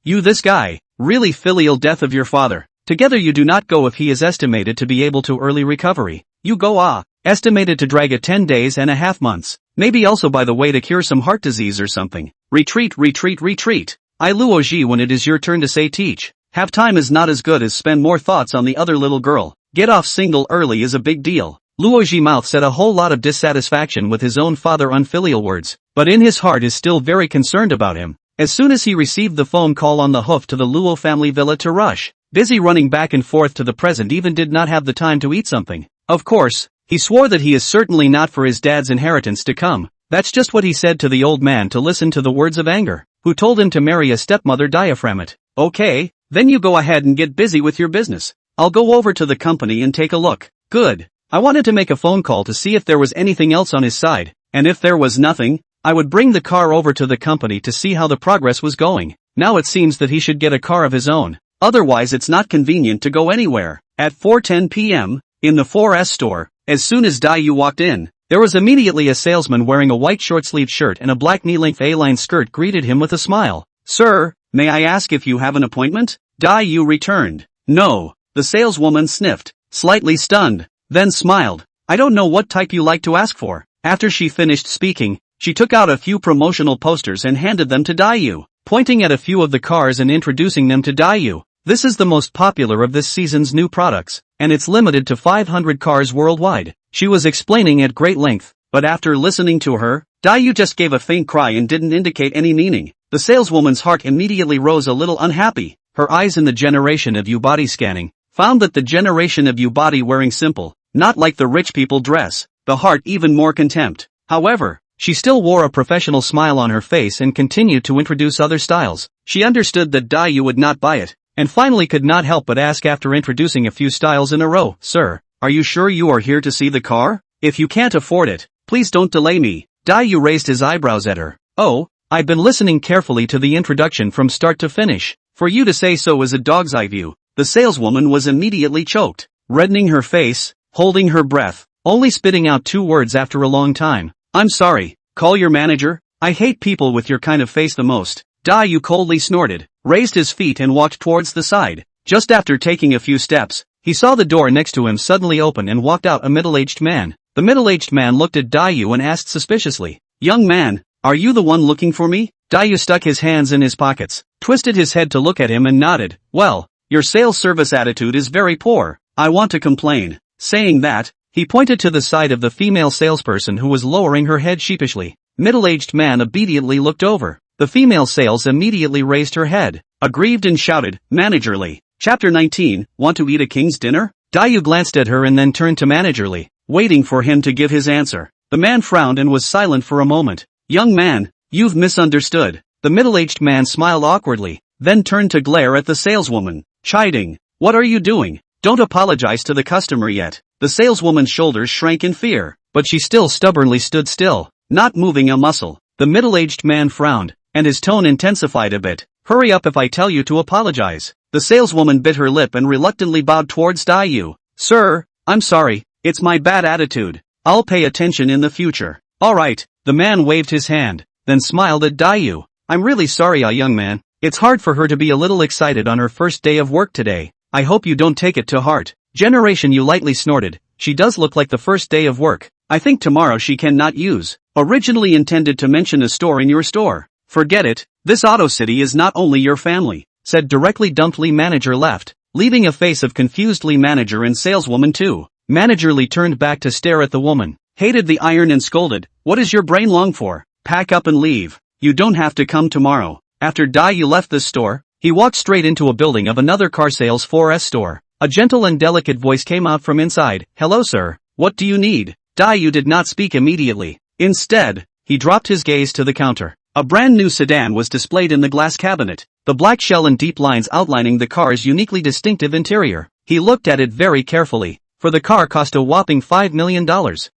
You this guy. Really filial death of your father. Together you do not go if he is estimated to be able to early recovery. You go estimated to drag at 10 days and a half months. Maybe also by the way to cure some heart disease or something. Retreat, retreat, retreat. I Luoji when it is your turn to say teach. Have time is not as good as spend more thoughts on the other little girl. Get off single early is a big deal. Luoji mouth said a whole lot of dissatisfaction with his own father unfilial words, but in his heart is still very concerned about him. As soon as he received the phone call on the hoof to the Luo family villa to rush, busy running back and forth to the present even did not have the time to eat something. Of course, he swore that he is certainly not for his dad's inheritance to come. That's just what he said to the old man to listen to the words of anger, who told him to marry a stepmother diaphragm it. Okay, then you go ahead and get busy with your business. I'll go over to the company and take a look. Good. I wanted to make a phone call to see if there was anything else on his side, and if there was nothing, I would bring the car over to the company to see how the progress was going. Now it seems that he should get a car of his own. Otherwise it's not convenient to go anywhere. At 4:10 p.m., in the 4S store, as soon as Dayu walked in, there was immediately a salesman wearing a white short-sleeved shirt and a black knee-length A-line skirt greeted him with a smile. Sir, may I ask if you have an appointment? Dayu returned. No. The saleswoman sniffed, slightly stunned, then smiled. I don't know what type you like to ask for. After she finished speaking, she took out a few promotional posters and handed them to Dayu, pointing at a few of the cars and introducing them to Dayu. This is the most popular of this season's new products, and it's limited to 500 cars worldwide. She was explaining at great length, but after listening to her, Dayu just gave a faint cry and didn't indicate any meaning. The saleswoman's heart immediately rose a little unhappy. Her eyes in the generation of you body scanning found that the generation of you body wearing simple, not like the rich people dress, the heart even more contempt. However, she still wore a professional smile on her face and continued to introduce other styles. She understood that Dayu would not buy it, and finally could not help but ask after introducing a few styles in a row, Sir, are you sure you are here to see the car? If you can't afford it, please don't delay me. Dayu raised his eyebrows at her. Oh, I've been listening carefully to the introduction from start to finish. For you to say so is a dog's eye view. The saleswoman was immediately choked, reddening her face, holding her breath, only spitting out two words after a long time. I'm sorry, call your manager. I hate people with your kind of face the most. Dayu coldly snorted, raised his feet and walked towards the side. Just after taking a few steps, he saw the door next to him suddenly open and walked out a middle-aged man. The middle-aged man looked at Dayu and asked suspiciously, Young man, are you the one looking for me? Dayu stuck his hands in his pockets, twisted his head to look at him and nodded. Well, your sales service attitude is very poor. I want to complain. Saying that, he pointed to the side of the female salesperson who was lowering her head sheepishly. Middle-aged man obediently looked over. The female sales immediately raised her head, aggrieved and shouted, Managerly. Chapter 19, Want to eat a king's dinner? Dayu glanced at her and then turned to Managerly, waiting for him to give his answer. The man frowned and was silent for a moment. Young man, you've misunderstood. The middle-aged man smiled awkwardly, then turned to glare at the saleswoman, chiding, What are you doing? Don't apologize to the customer yet. The saleswoman's shoulders shrank in fear, but she still stubbornly stood still, not moving a muscle. The middle-aged man frowned, and his tone intensified a bit. Hurry up if I tell you to apologize. The saleswoman bit her lip and reluctantly bowed towards Dayu. Sir, I'm sorry, it's my bad attitude. I'll pay attention in the future. Alright, the man waved his hand, then smiled at Dayu. I'm really sorry, young man. It's hard for her to be a little excited on her first day of work today. I hope you don't take it to heart. Generation you lightly snorted. She does look like the first day of work. I think tomorrow she cannot use. Originally intended to mention a store in your store. Forget it, this Auto City is not only your family, said directly dumpedly manager left, leaving a face of confusedly manager and saleswoman too. Managerly turned back to stare at the woman, hated the iron and scolded, What is your brain long for? Pack up and leave. You don't have to come tomorrow. After Dayu left this store, he walked straight into a building of another car sales 4S store. A gentle and delicate voice came out from inside. Hello sir, what do you need? Dayu did not speak immediately. Instead, he dropped his gaze to the counter. A brand new sedan was displayed in the glass cabinet, the black shell and deep lines outlining the car's uniquely distinctive interior. He looked at it very carefully, for the car cost a whopping $5 million.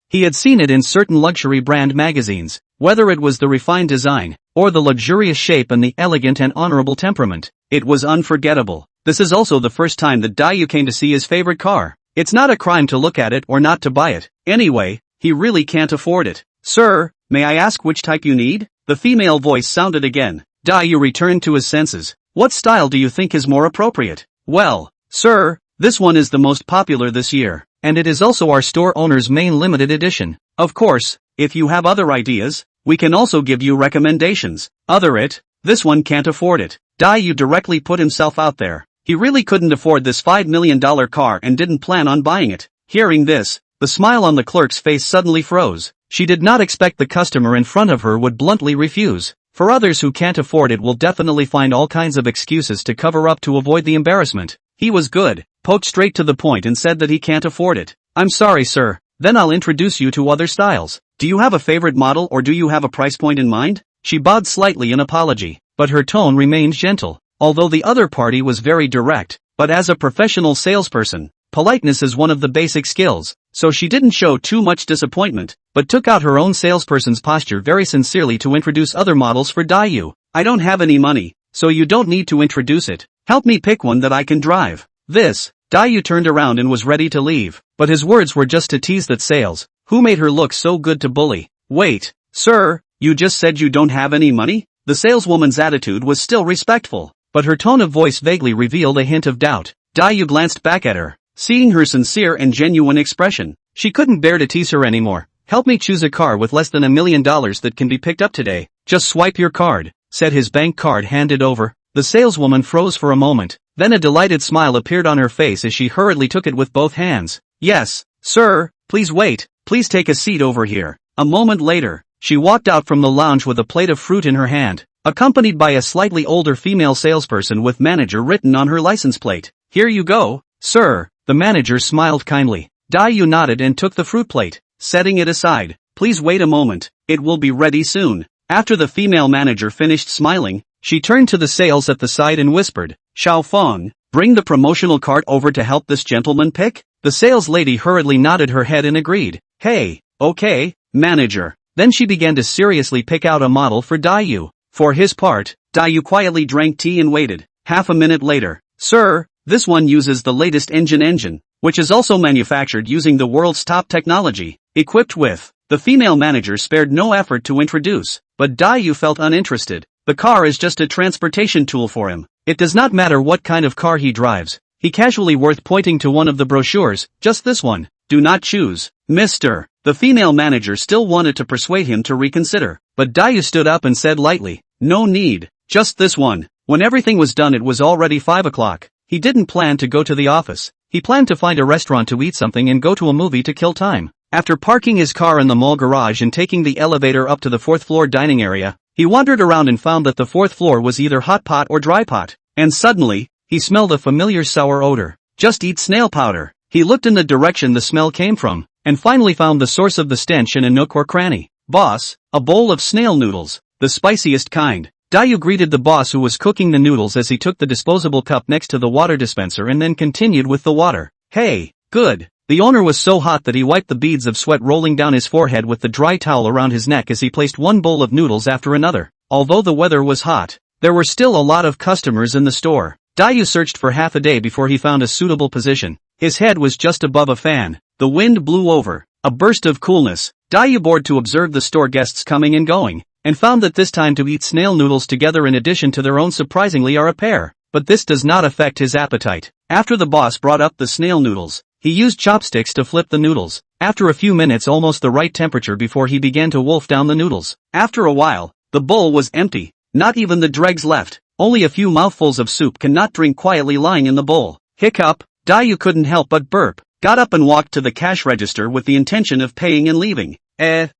He had seen it in certain luxury brand magazines, whether it was the refined design, or the luxurious shape and the elegant and honorable temperament. It was unforgettable. This is also the first time that Dayu came to see his favorite car. It's not a crime to look at it or not to buy it. Anyway, he really can't afford it. Sir, may I ask which type you need? The female voice sounded again. Dayu returned to his senses. What style do you think is more appropriate? Well, sir, this one is the most popular this year, and it is also our store owner's main limited edition. Of course, if you have other ideas, We can also give you recommendations. Other it. This one can't afford it. Dayu directly put himself out there. He really couldn't afford this $5 million car and didn't plan on buying it. Hearing this, the smile on the clerk's face suddenly froze. She did not expect the customer in front of her would bluntly refuse. For others who can't afford it will definitely find all kinds of excuses to cover up to avoid the embarrassment. He was good, poked straight to the point and said that he can't afford it. I'm sorry, sir. Then I'll introduce you to other styles. Do you have a favorite model or do you have a price point in mind? She bowed slightly in apology, but her tone remained gentle. Although the other party was very direct, but as a professional salesperson, politeness is one of the basic skills, so she didn't show too much disappointment, but took out her own salesperson's posture very sincerely to introduce other models for Dayu. I don't have any money, so you don't need to introduce it. Help me pick one that I can drive. Dayu turned around and was ready to leave, but his words were just to tease that sales, who made her look so good to bully. Wait, sir, you just said you don't have any money? The saleswoman's attitude was still respectful, but her tone of voice vaguely revealed a hint of doubt. Dayu glanced back at her. Seeing her sincere and genuine expression, she couldn't bear to tease her anymore. Help me choose a car with less than $1 million that can be picked up today. Just swipe your card, said his bank card handed over. The saleswoman froze for a moment, then a delighted smile appeared on her face as she hurriedly took it with both hands. Yes, sir, please wait, please take a seat over here. A moment later, she walked out from the lounge with a plate of fruit in her hand, accompanied by a slightly older female salesperson with manager written on her license plate. Here you go, sir. The manager smiled kindly. Dayu nodded and took the fruit plate, setting it aside. Please wait a moment, it will be ready soon. After the female manager finished smiling, she turned to the sales at the side and whispered, Xiaofeng, bring the promotional cart over to help this gentleman pick? The sales lady hurriedly nodded her head and agreed. Hey, okay, manager. Then she began to seriously pick out a model for Dayu. For his part, Dayu quietly drank tea and waited. Half a minute later, sir, this one uses the latest engine, which is also manufactured using the world's top technology, equipped with. The female manager spared no effort to introduce, but Dayu felt uninterested. The car is just a transportation tool for him. It does not matter what kind of car he drives. He casually worth pointing to one of the brochures, just this one. Do not choose, mister. The female manager still wanted to persuade him to reconsider, but Dayu stood up and said lightly, no need, just this one. When everything was done it was already 5 o'clock. He didn't plan to go to the office. He planned to find a restaurant to eat something and go to a movie to kill time. After parking his car in the mall garage and taking the elevator up to the 4th floor dining area, he wandered around and found that the 4th floor was either hot pot or dry pot. And suddenly, he smelled a familiar sour odor. Just eat snail powder. He looked in the direction the smell came from, and finally found the source of the stench in a nook or cranny. Boss, a bowl of snail noodles, the spiciest kind. Dayu greeted the boss who was cooking the noodles as he took the disposable cup next to the water dispenser and then continued with the water. Hey, good. The owner was so hot that he wiped the beads of sweat rolling down his forehead with the dry towel around his neck as he placed one bowl of noodles after another. Although the weather was hot, there were still a lot of customers in the store. Dayu searched for half a day before he found a suitable position. His head was just above a fan. The wind blew over. A burst of coolness. Dayu bored to observe the store guests coming and going, and found that this time to eat snail noodles together in addition to their own surprisingly are a pair. But this does not affect his appetite. After the boss brought up the snail noodles, he used chopsticks to flip the noodles. After a few minutes almost the right temperature before he began to wolf down the noodles. After a while, the bowl was empty. Not even the dregs left. Only a few mouthfuls of soup cannot drink quietly lying in the bowl. Hiccup. Dayu couldn't help but burp. Got up and walked to the cash register with the intention of paying and leaving.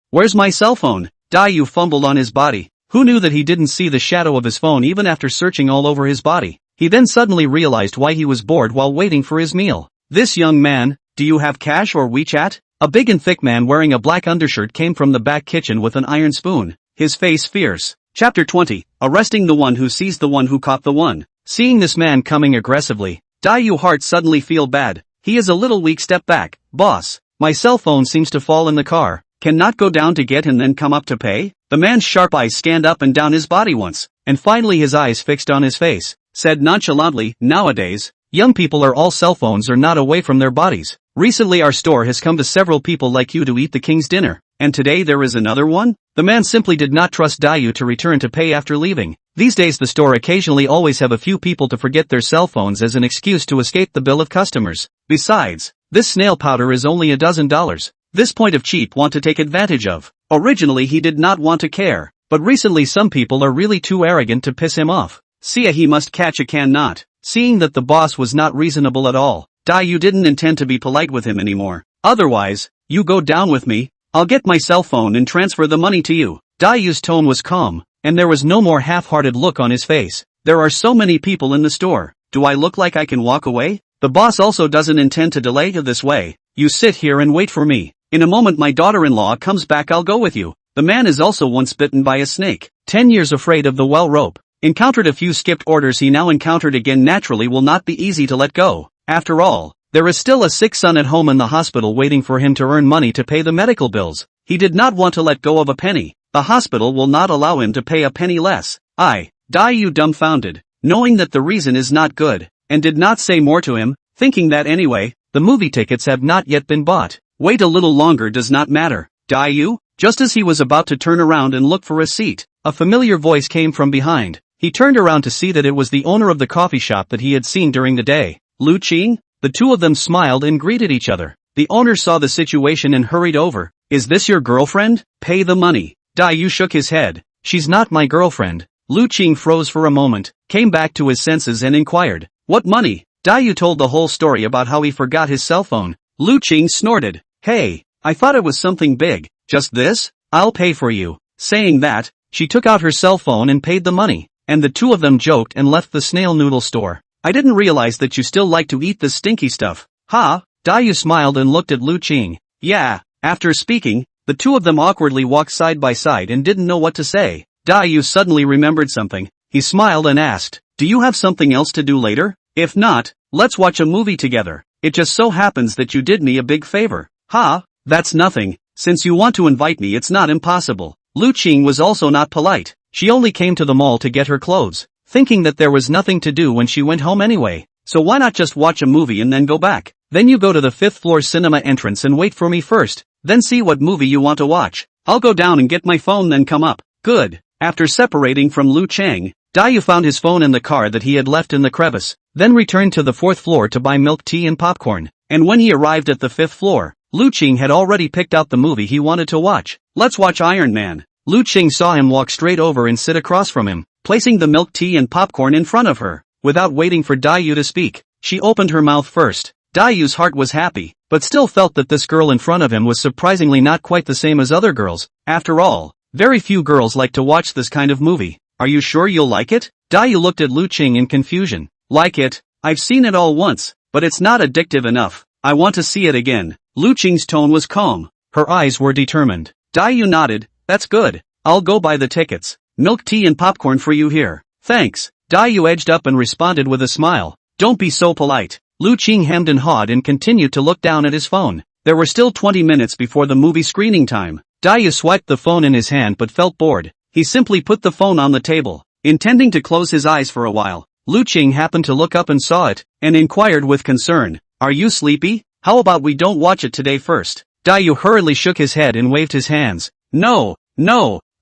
Where's my cell phone? Dayu fumbled on his body. Who knew that he didn't see the shadow of his phone even after searching all over his body? He then suddenly realized why he was bored while waiting for his meal. This young man, do you have cash or WeChat? A big and thick man wearing a black undershirt came from the back kitchen with an iron spoon, his face fierce. Chapter 20, Arresting the One Who Sees the One Who Caught the One. Seeing this man coming aggressively, Dayu heart suddenly feel bad. He is a little weak. Step back, boss. My cell phone seems to fall in the car. Cannot go down to get and then come up to pay? The man's sharp eyes scanned up and down his body once, and finally his eyes fixed on his face, said nonchalantly, nowadays, young people are all cell phones or not away from their bodies. Recently our store has come to several people like you to eat the king's dinner, and today there is another one? The man simply did not trust Dayu to return to pay after leaving. These days the store occasionally always have a few people to forget their cell phones as an excuse to escape the bill of customers. Besides, this snail powder is only $12. This point of cheap want to take advantage of. Originally he did not want to care, but recently some people are really too arrogant to piss him off. See, he must catch a can not. Seeing that the boss was not reasonable at all, Dayu didn't intend to be polite with him anymore. Otherwise, you go down with me, I'll get my cell phone and transfer the money to you. Dayu's tone was calm, and there was no more half-hearted look on his face. There are so many people in the store, do I look like I can walk away? The boss also doesn't intend to delay this way. You sit here and wait for me. In a moment my daughter-in-law comes back, I'll go with you. The man is also once bitten by a snake. 10 years afraid of the well rope. Encountered a few skipped orders he now encountered again naturally will not be easy to let go. After all, there is still a sick son at home in the hospital waiting for him to earn money to pay the medical bills. He did not want to let go of a penny. The hospital will not allow him to pay a penny less. Dayu dumbfounded, knowing that the reason is not good, and did not say more to him, thinking that anyway, the movie tickets have not yet been bought. Wait a little longer does not matter. Dayu? Just as he was about to turn around and look for a seat, a familiar voice came from behind. He turned around to see that it was the owner of the coffee shop that he had seen during the day. Lu Qing? The two of them smiled and greeted each other. The owner saw the situation and hurried over. Is this your girlfriend? Pay the money. Dayu shook his head. She's not my girlfriend. Lu Qing froze for a moment, came back to his senses and inquired. What money? Dayu told the whole story about how he forgot his cell phone. Lu Qing snorted. Hey, I thought it was something big. Just this? I'll pay for you. Saying that, she took out her cell phone and paid the money, and the two of them joked and left the snail noodle store. I didn't realize that you still like to eat this stinky stuff. Ha? Dayu smiled and looked at Lu Qing. Yeah. After speaking, the two of them awkwardly walked side by side and didn't know what to say. Dayu suddenly remembered something. He smiled and asked, do you have something else to do later? If not, let's watch a movie together. It just so happens that you did me a big favor. Ha? That's nothing. Since you want to invite me, it's not impossible. Lu Qing was also not polite. She only came to the mall to get her clothes, thinking that there was nothing to do when she went home anyway. So why not just watch a movie and then go back? Then you go to the 5th floor cinema entrance and wait for me first, then see what movie you want to watch. I'll go down and get my phone then come up. Good. After separating from Lu Chang, Dayu found his phone in the car that he had left in the crevice, then returned to the 4th floor to buy milk tea and popcorn, and when he arrived at the 5th floor, Lu Qing had already picked out the movie he wanted to watch. Let's watch Iron Man. Lu Qing saw him walk straight over and sit across from him, placing the milk tea and popcorn in front of her. Without waiting for Dayu to speak, she opened her mouth first. Dayu's heart was happy, but still felt that this girl in front of him was surprisingly not quite the same as other girls. After all, very few girls like to watch this kind of movie. Are you sure you'll like it? Dayu looked at Lu Qing in confusion. Like it? I've seen it all once, but it's not addictive enough. I want to see it again. Lu Qing's tone was calm. Her eyes were determined. Dayu nodded. That's good. I'll go buy the tickets. Milk tea and popcorn for you here. Thanks. Dayu edged up and responded with a smile. Don't be so polite. Lu Qing hemmed and hawed and continued to look down at his phone. There were still 20 minutes before the movie screening time. Dayu swiped the phone in his hand but felt bored. He simply put the phone on the table, intending to close his eyes for a while. Lu Qing happened to look up and saw it, and inquired with concern. Are you sleepy? How about we don't watch it today first? Dayu hurriedly shook his head and waved his hands. No,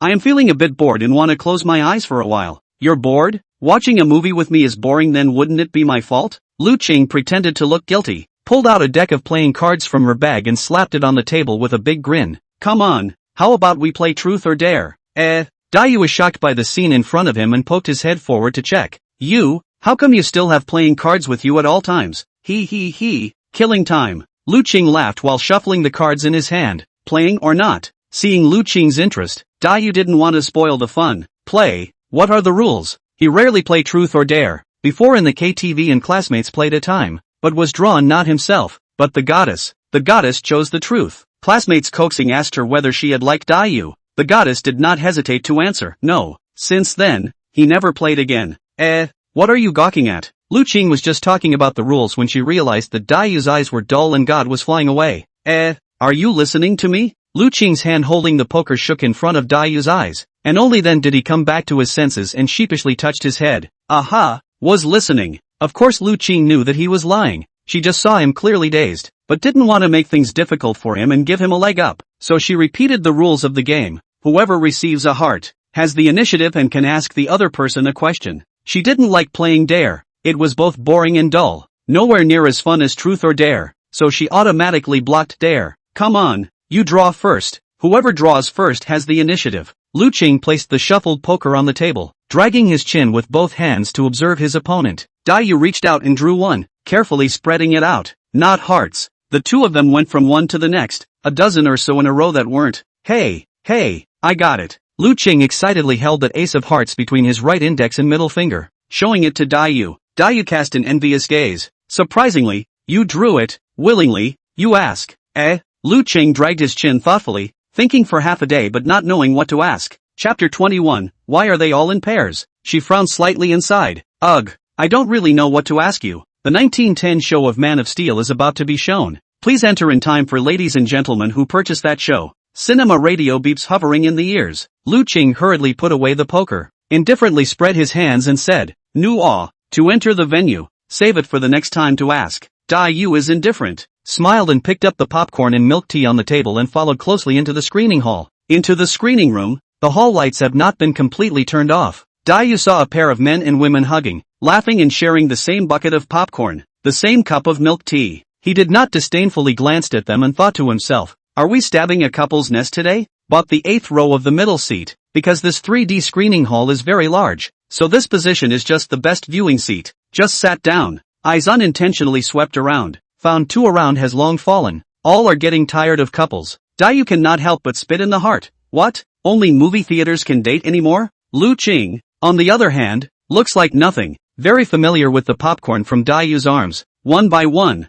I am feeling a bit bored and want to close my eyes for a while. You're bored? Watching a movie with me is boring, then wouldn't it be my fault? Lu Qing pretended to look guilty, pulled out a deck of playing cards from her bag and slapped it on the table with a big grin. Come on, how about we play truth or dare? Dayu was shocked by the scene in front of him and poked his head forward to check. You? How come you still have playing cards with you at all times? He, killing time. Lu Qing laughed while shuffling the cards in his hand. Playing or not? Seeing Lu Qing's interest, Dayu didn't want to spoil the fun. Play? What are the rules? He rarely played truth or dare. Before in the KTV and classmates played a time, but was drawn not himself, but the goddess. The goddess chose the truth. Classmates coaxing asked her whether she had liked Dayu. The goddess did not hesitate to answer, no. Since then, he never played again. What are you gawking at? Lu Qing was just talking about the rules when she realized that Dayu's eyes were dull and God was flying away. Are you listening to me? Lu Qing's hand holding the poker shook in front of Dayu's eyes, and only then did he come back to his senses and sheepishly touched his head. Aha! Was listening. Of course Lu Qing knew that he was lying. She just saw him clearly dazed, but didn't want to make things difficult for him and give him a leg up. So she repeated the rules of the game. Whoever receives a heart has the initiative and can ask the other person a question. She didn't like playing dare. It was both boring and dull. Nowhere near as fun as truth or dare. So she automatically blocked dare. Come on, you draw first. Whoever draws first has the initiative. Lu Qing placed the shuffled poker on the table, dragging his chin with both hands to observe his opponent. Dai reached out and drew one, carefully spreading it out. Not hearts. The two of them went from one to the next, a dozen or so in a row that weren't. Hey, I got it. Lu Qing excitedly held that ace of hearts between his right index and middle finger, showing it to Dai. Dai cast an envious gaze. Surprisingly, you drew it, willingly, you ask. Lu Qing dragged his chin thoughtfully, thinking for half a day but not knowing what to ask. Chapter 21, Why are they all in pairs? She frowned slightly and sighed. Ugh, I don't really know what to ask you. The 1910 show of Man of Steel is about to be shown. Please enter in time for ladies and gentlemen who purchase that show. Cinema radio beeps hovering in the ears. Lu Qing hurriedly put away the poker, indifferently spread his hands and said, to enter the venue, save it for the next time to ask. Dai is indifferent, smiled and picked up the popcorn and milk tea on the table and followed closely into the screening hall. Into the screening room, the hall lights have not been completely turned off. Dai saw a pair of men and women hugging, laughing and sharing the same bucket of popcorn, the same cup of milk tea. He did not disdainfully glanced at them and thought to himself, are we stabbing a couple's nest today? Bought the 8th row of the middle seat, because this 3D screening hall is very large, so this position is just the best viewing seat. Just sat down, eyes unintentionally swept around, found 2 around has long fallen, all are getting tired of couples. Dai cannot help but spit in the heart. What? Only movie theaters can date anymore? Lu Qing, on the other hand, looks like nothing, very familiar with the popcorn from Dai's arms, one by one,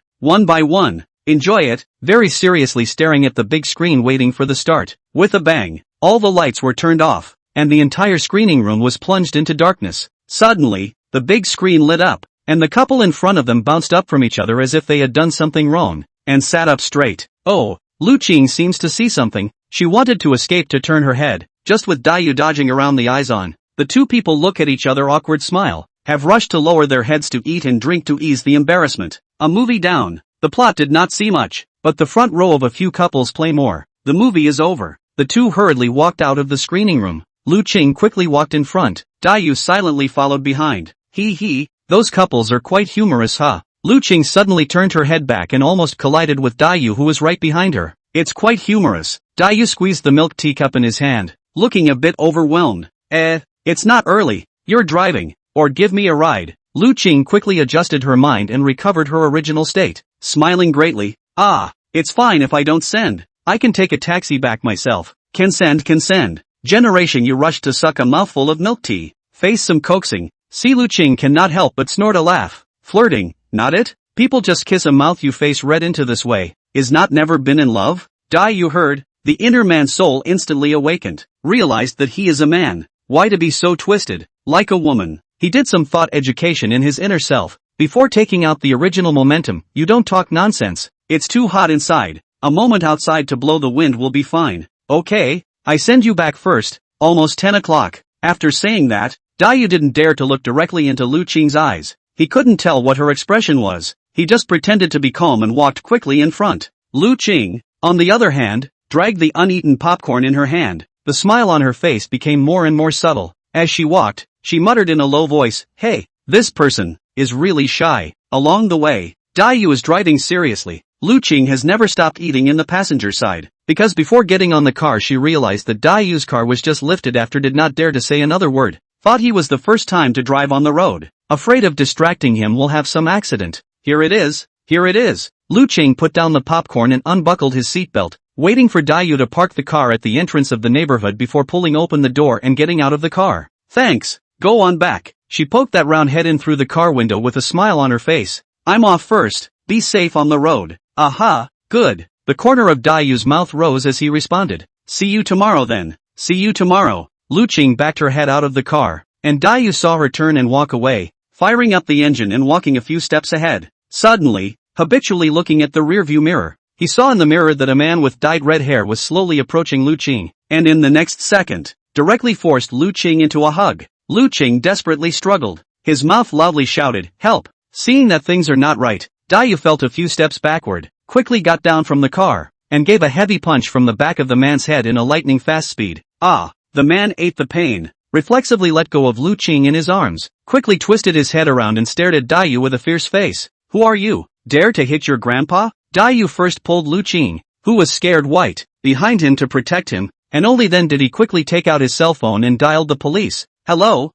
enjoy it, very seriously staring at the big screen waiting for the start. With a bang, all the lights were turned off, and the entire screening room was plunged into darkness. Suddenly, the big screen lit up, and the couple in front of them bounced up from each other as if they had done something wrong, and sat up straight. Oh, Lu Qing seems to see something. She wanted to escape to turn her head, just with Dai dodging around the eyes on. The two people look at each other awkward smile, have rushed to lower their heads to eat and drink to ease the embarrassment. A movie down. The plot did not see much, but the front row of a few couples play more. The movie is over. The two hurriedly walked out of the screening room. Lu Qing quickly walked in front. Dai silently followed behind. Those couples are quite humorous, huh? Lu Qing suddenly turned her head back and almost collided with Dai who was right behind her. It's quite humorous. Dai squeezed the milk teacup in his hand, looking a bit overwhelmed. It's not early. You're driving. Or give me a ride. Lu Qing quickly adjusted her mind and recovered her original state, smiling greatly. It's fine if I don't send. I can take a taxi back myself. Can send. Generation you rushed to suck a mouthful of milk tea. Face some coaxing. See Lu Qing cannot help but snort a laugh. Flirting, not it? People just kiss a mouth you face read into this way. Is not never been in love? Dai heard. The inner man's soul instantly awakened. Realized that he is a man. Why to be so twisted? Like a woman. He did some thought education in his inner self, before taking out the original momentum. You don't talk nonsense. It's too hot inside. A moment outside to blow the wind will be fine. Okay, I send you back first. Almost 10 o'clock. After saying that, Dai didn't dare to look directly into Lu Qing's eyes. He couldn't tell what her expression was. He just pretended to be calm and walked quickly in front. Lu Qing, on the other hand, dragged the uneaten popcorn in her hand. The smile on her face became more and more subtle. As she walked, she muttered in a low voice, hey, this person is really shy. Along the way, Dai is driving seriously. Lu Qing has never stopped eating in the passenger side, because before getting on the car she realized that Dai's car was just lifted after did not dare to say another word. Thought he was the first time to drive on the road. Afraid of distracting him will have some accident. Here it is. Lu Qing put down the popcorn and unbuckled his seatbelt, waiting for Dai to park the car at the entrance of the neighborhood before pulling open the door and getting out of the car. Thanks. Go on back. She poked that round head in through the car window with a smile on her face. I'm off first. Be safe on the road. Aha, good. The corner of Dai's mouth rose as he responded. See you tomorrow then. See you tomorrow. Lu Qing backed her head out of the car, and Dai saw her turn and walk away, firing up the engine and walking a few steps ahead. Suddenly, habitually looking at the rearview mirror, he saw in the mirror that a man with dyed red hair was slowly approaching Lu Qing, and in the next second, directly forced Lu Qing into a hug. Lu Qing desperately struggled. His mouth loudly shouted, help! Seeing that things are not right, Dai felt a few steps backward, quickly got down from the car, and gave a heavy punch from the back of the man's head in a lightning fast speed. The man ate the pain, reflexively let go of Lu Qing in his arms, quickly twisted his head around and stared at Dai with a fierce face. Who are you? Dare to hit your grandpa? Dai first pulled Lu Qing, who was scared white, behind him to protect him, and only then did he quickly take out his cell phone and dialed the police. Hello,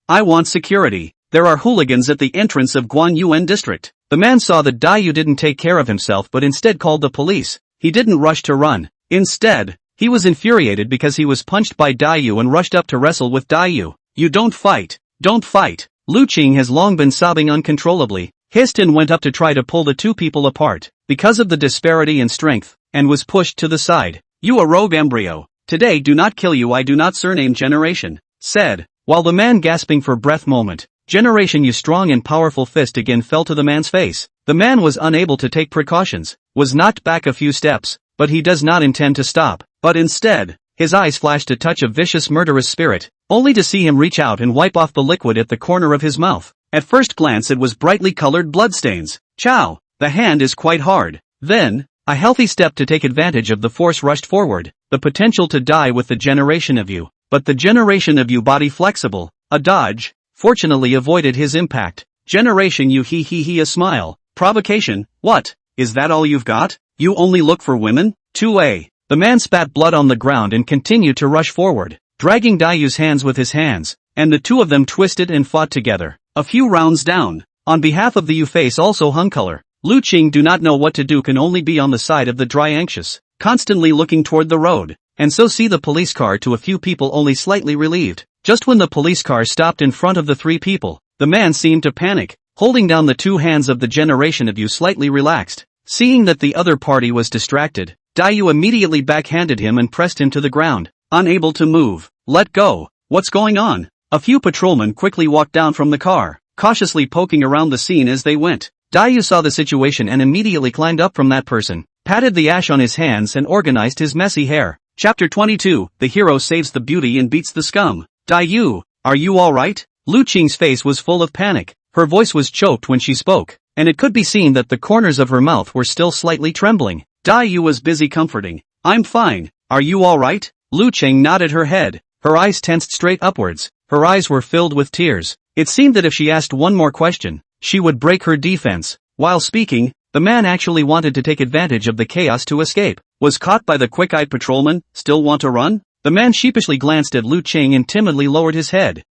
I want security. There are hooligans at the entrance of Guanyuan district. The man saw that Dayu didn't take care of himself but instead called the police. He didn't rush to run. Instead, he was infuriated because he was punched by Dayu and rushed up to wrestle with Dayu. You don't fight. Don't fight. Lu Qing has long been sobbing uncontrollably. Histon went up to try to pull the two people apart, because of the disparity in strength, and was pushed to the side. You a rogue embryo. Today do not kill you, I do not surname Generation, said, while the man gasping for breath moment. Generation You strong and powerful fist again fell to the man's face. The man was unable to take precautions, was knocked back a few steps, but he does not intend to stop, but instead, his eyes flashed a touch of vicious murderous spirit, only to see him reach out and wipe off the liquid at the corner of his mouth. At first glance it was brightly colored bloodstains. Chow, the hand is quite hard. Then, a healthy step to take advantage of the force rushed forward, the potential to die with the Generation of You, but the Generation of You body flexible, a dodge, fortunately avoided his impact. Generation You he a smile. Provocation, what, is that all you've got? You only look for women? 2A. The man spat blood on the ground and continued to rush forward, dragging Dayu's hands with his hands, and the two of them twisted and fought together. A few rounds down, on behalf of the U face also hung color. Lu Qing do not know what to do, can only be on the side of the dry anxious, constantly looking toward the road, and so see the police car to a few people only slightly relieved. Just when the police car stopped in front of the three people, the man seemed to panic, holding down the two hands of the Generation of You slightly relaxed. Seeing that the other party was distracted, Dayu immediately backhanded him and pressed him to the ground, unable to move. Let go, what's going on? A few patrolmen quickly walked down from the car, cautiously poking around the scene as they went. Dayu saw the situation and immediately climbed up from that person, patted the ash on his hands and organized his messy hair. Chapter 22, The hero saves the beauty and beats the scum. Dayu, are you alright? Lu Qing's face was full of panic. Her voice was choked when she spoke, and it could be seen that the corners of her mouth were still slightly trembling. Dayu was busy comforting. I'm fine, are you alright? Lu Qing nodded her head, her eyes tensed straight upwards, her eyes were filled with tears. It seemed that if she asked one more question, she would break her defense. While speaking, the man actually wanted to take advantage of the chaos to escape. Was caught by the quick-eyed patrolman, still want to run? The man sheepishly glanced at Lu Qing and timidly lowered his head.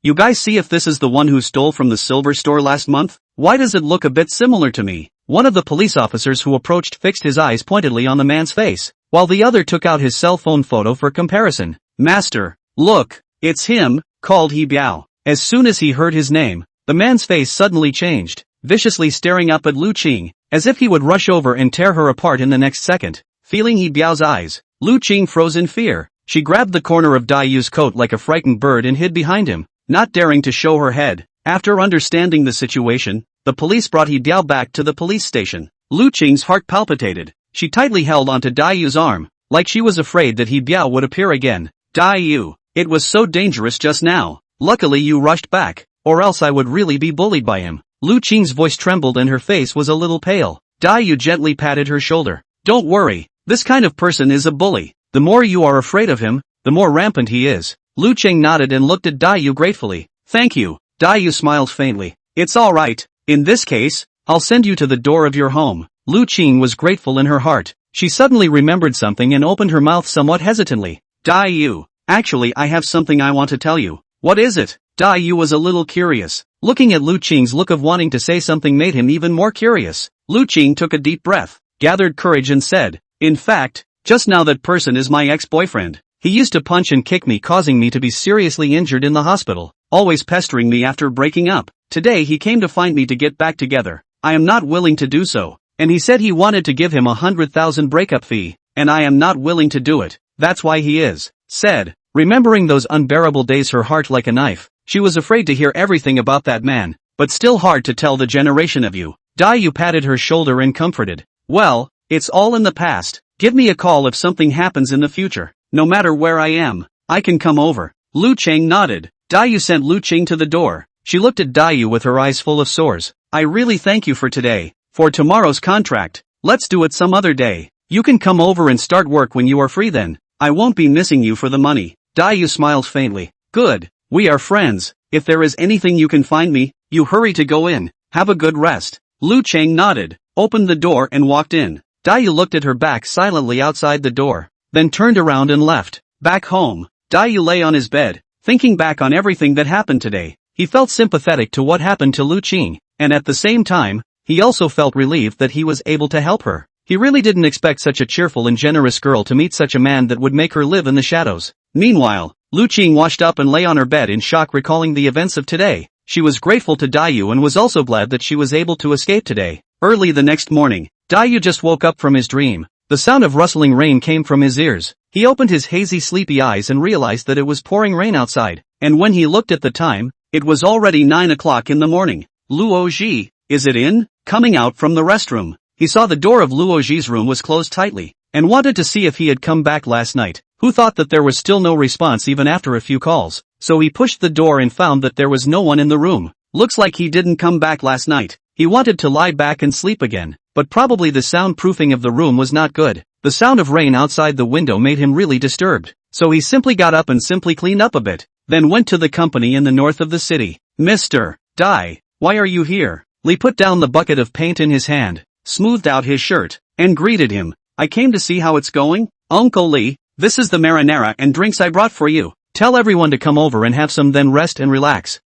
You guys see if this is the one who stole from the silver store last month? Why does it look a bit similar to me? One of the police officers who approached fixed his eyes pointedly on the man's face, while the other took out his cell phone photo for comparison. Master, look, it's him, called He Biao. As soon as he heard his name, the man's face suddenly changed, viciously staring up at Lu Qing, as if he would rush over and tear her apart in the next second. Feeling He Biao's eyes, Lu Qing froze in fear. She grabbed the corner of Dayu's coat like a frightened bird and hid behind him, not daring to show her head. After understanding the situation, the police brought He Biao back to the police station. Lu Qing's heart palpitated. She tightly held onto Dayu's arm, like she was afraid that He Biao would appear again. Dayu, it was so dangerous just now. Luckily you rushed back, or else I would really be bullied by him. Lu Qing's voice trembled and her face was a little pale. Dayu gently patted her shoulder. Don't worry, this kind of person is a bully. The more you are afraid of him, the more rampant he is. Lu Qing nodded and looked at Dayu gratefully. Thank you. Dayu smiled faintly. It's alright. In this case, I'll send you to the door of your home. Lu Qing was grateful in her heart. She suddenly remembered something and opened her mouth somewhat hesitantly. Dayu, actually I have something I want to tell you. What is it? Dayu was a little curious. Looking at Lu Qing's look of wanting to say something made him even more curious. Lu Qing took a deep breath, gathered courage and said, in fact, just now that person is my ex-boyfriend. He used to punch and kick me, causing me to be seriously injured in the hospital, always pestering me after breaking up. Today he came to find me to get back together. I am not willing to do so, and he said he wanted to give him 100,000 breakup fee, and I am not willing to do it. That's why he is, said. Remembering those unbearable days, her heart like a knife. She was afraid to hear everything about that man, but still hard to tell the Generation of You. Dayu patted her shoulder and comforted. Well, it's all in the past. Give me a call if something happens in the future. No matter where I am, I can come over. Lu Qing nodded. Dayu sent Lu Qing to the door. She looked at Dayu with her eyes full of sores. I really thank you for today. For tomorrow's contract, let's do it some other day. You can come over and start work when you are free then. I won't be missing you for the money. Dayu smiled faintly. Good. We are friends. If there is anything you can find me, you hurry to go in. Have a good rest. Lu Qing nodded, opened the door and walked in. Dayu looked at her back silently outside the door, then turned around and left. Back home, Dayu lay on his bed, thinking back on everything that happened today. He felt sympathetic to what happened to Lu Qing, and at the same time, he also felt relieved that he was able to help her. He really didn't expect such a cheerful and generous girl to meet such a man that would make her live in the shadows. Meanwhile, Lu Qing washed up and lay on her bed in shock, recalling the events of today. She was grateful to Dayu and was also glad that she was able to escape today. Early the next morning, Dayu just woke up from his dream. The sound of rustling rain came from his ears. He opened his hazy, sleepy eyes and realized that it was pouring rain outside. And when he looked at the time, it was already 9 o'clock in the morning. Luo Ji, is it in? Coming out from the restroom, he saw the door of Luo Ji's room was closed tightly, and wanted to see if he had come back last night. Who thought that there was still no response even after a few calls, so he pushed the door and found that there was no one in the room. Looks like he didn't come back last night. He wanted to lie back and sleep again, but probably the soundproofing of the room was not good. The sound of rain outside the window made him really disturbed, so he simply got up and simply cleaned up a bit, then went to the company in the north of the city. Mr. Dai, why are you here? Lee put down the bucket of paint in his hand, smoothed out his shirt, and greeted him. I came to see how it's going. Uncle Lee, this is the marinara and drinks I brought for you. Tell everyone to come over and have some, then rest and relax.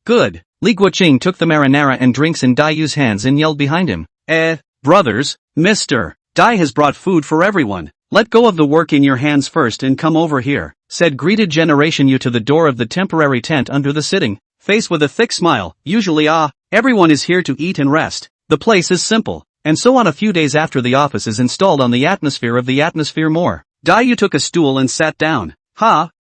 Good. Li Guoqing took the marinara and drinks in Dayu's hands and yelled behind him. Brothers, Mr. Dai has brought food for everyone. Let go of the work in your hands first and come over here, said greeted Generation U to the door of the temporary tent under the sitting, face with a thick smile. Usually everyone is here to eat and rest. The place is simple, and so on. A few days after the office is installed on the atmosphere of the atmosphere more. Dayu took a stool and sat down.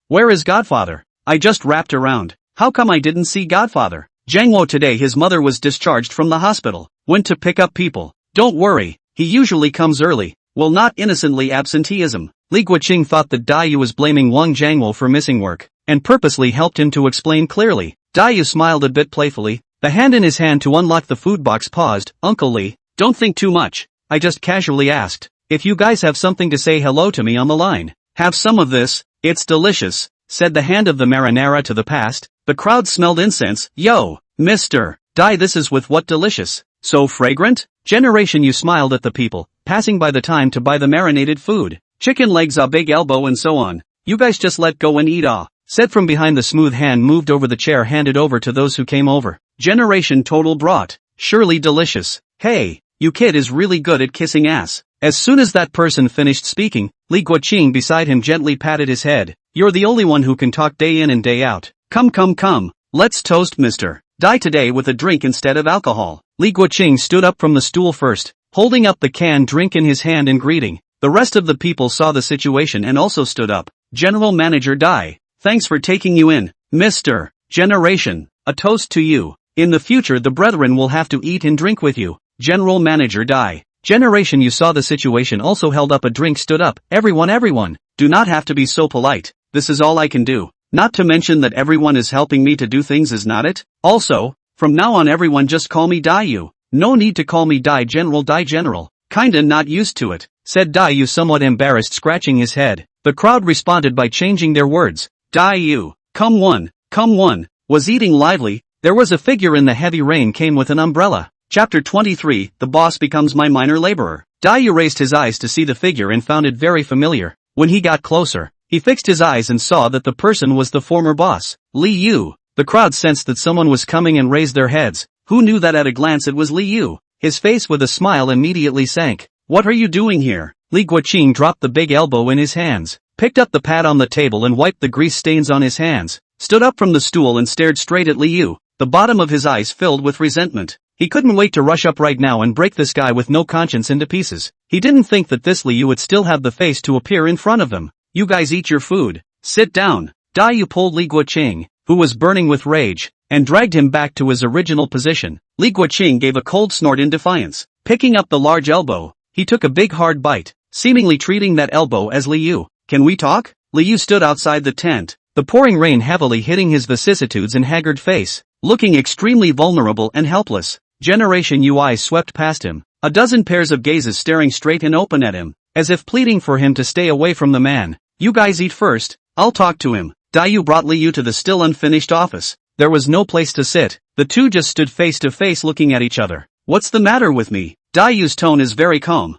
Where is Godfather? I just wrapped around. How come I didn't see Godfather? Jangwo today his mother was discharged from the hospital. Went to pick up people. Don't worry, he usually comes early. Well, not innocently absenteeism. Li Guoqing thought that Dayu was blaming Wang Jangwo for missing work, and purposely helped him to explain clearly. Dayu smiled a bit playfully. The hand in his hand to unlock the food box paused. Uncle Lee, don't think too much. I just casually asked if you guys have something to say hello to me on the line. Have some of this, it's delicious, said the hand of the marinara to the past. The crowd smelled incense. Yo, Mr. Dai, this is with what delicious? So fragrant? Generation U smiled at the people, passing by the time to buy the marinated food. Chicken legs, a big elbow and so on. You guys just let go and eat said from behind. The smooth hand moved over the chair, handed over to those who came over. Generation Total brought. Surely delicious. Hey, you kid is really good at kissing ass. As soon as that person finished speaking, Li Guoqing beside him gently patted his head. You're the only one who can talk day in and day out. Come. Let's toast Mr. Dai today with a drink instead of alcohol. Li Guoqing stood up from the stool first, holding up the canned drink in his hand in greeting. The rest of the people saw the situation and also stood up. General Manager Dai, thanks for taking you in, Mr. Generation. A toast to you. In the future the brethren will have to eat and drink with you. General Manager Dai. Generation You saw the situation, also held up a drink, stood up. Everyone. Do not have to be so polite. This is all I can do. Not to mention that everyone is helping me to do things, is not it? Also, from now on everyone just call me Dayu. No need to call me Dai General. Kinda not used to it, said Dayu somewhat embarrassed, scratching his head. The crowd responded by changing their words. Dayu, come one, was eating lively. There was a figure in the heavy rain came with an umbrella. Chapter 23, The Boss Becomes My Minor Laborer. Dayu raised his eyes to see the figure and found it very familiar. When he got closer, he fixed his eyes and saw that the person was the former boss, Li Yu. The crowd sensed that someone was coming and raised their heads. Who knew that at a glance it was Li Yu? His face with a smile immediately sank. What are you doing here? Li Guoqing dropped the big elbow in his hands, picked up the pad on the table and wiped the grease stains on his hands, stood up from the stool and stared straight at Li Yu, the bottom of his eyes filled with resentment. He couldn't wait to rush up right now and break this guy with no conscience into pieces. He didn't think that this Li Yu would still have the face to appear in front of them. You guys eat your food. Sit down. Dayu pulled Li Guoqing, who was burning with rage, and dragged him back to his original position. Li Guoqing gave a cold snort in defiance. Picking up the large elbow, he took a big hard bite, seemingly treating that elbow as Li Yu. Can we talk? Li Yu stood outside the tent, the pouring rain heavily hitting his vicissitudes and haggard face, looking extremely vulnerable and helpless. Generation UI swept past him, a dozen pairs of gazes staring straight and open at him, as if pleading for him to stay away from the man. You guys eat first, I'll talk to him. Dayu brought Li Yu to the still unfinished office. There was no place to sit. The two just stood face to face looking at each other. What's the matter with me? Dayu's tone is very calm.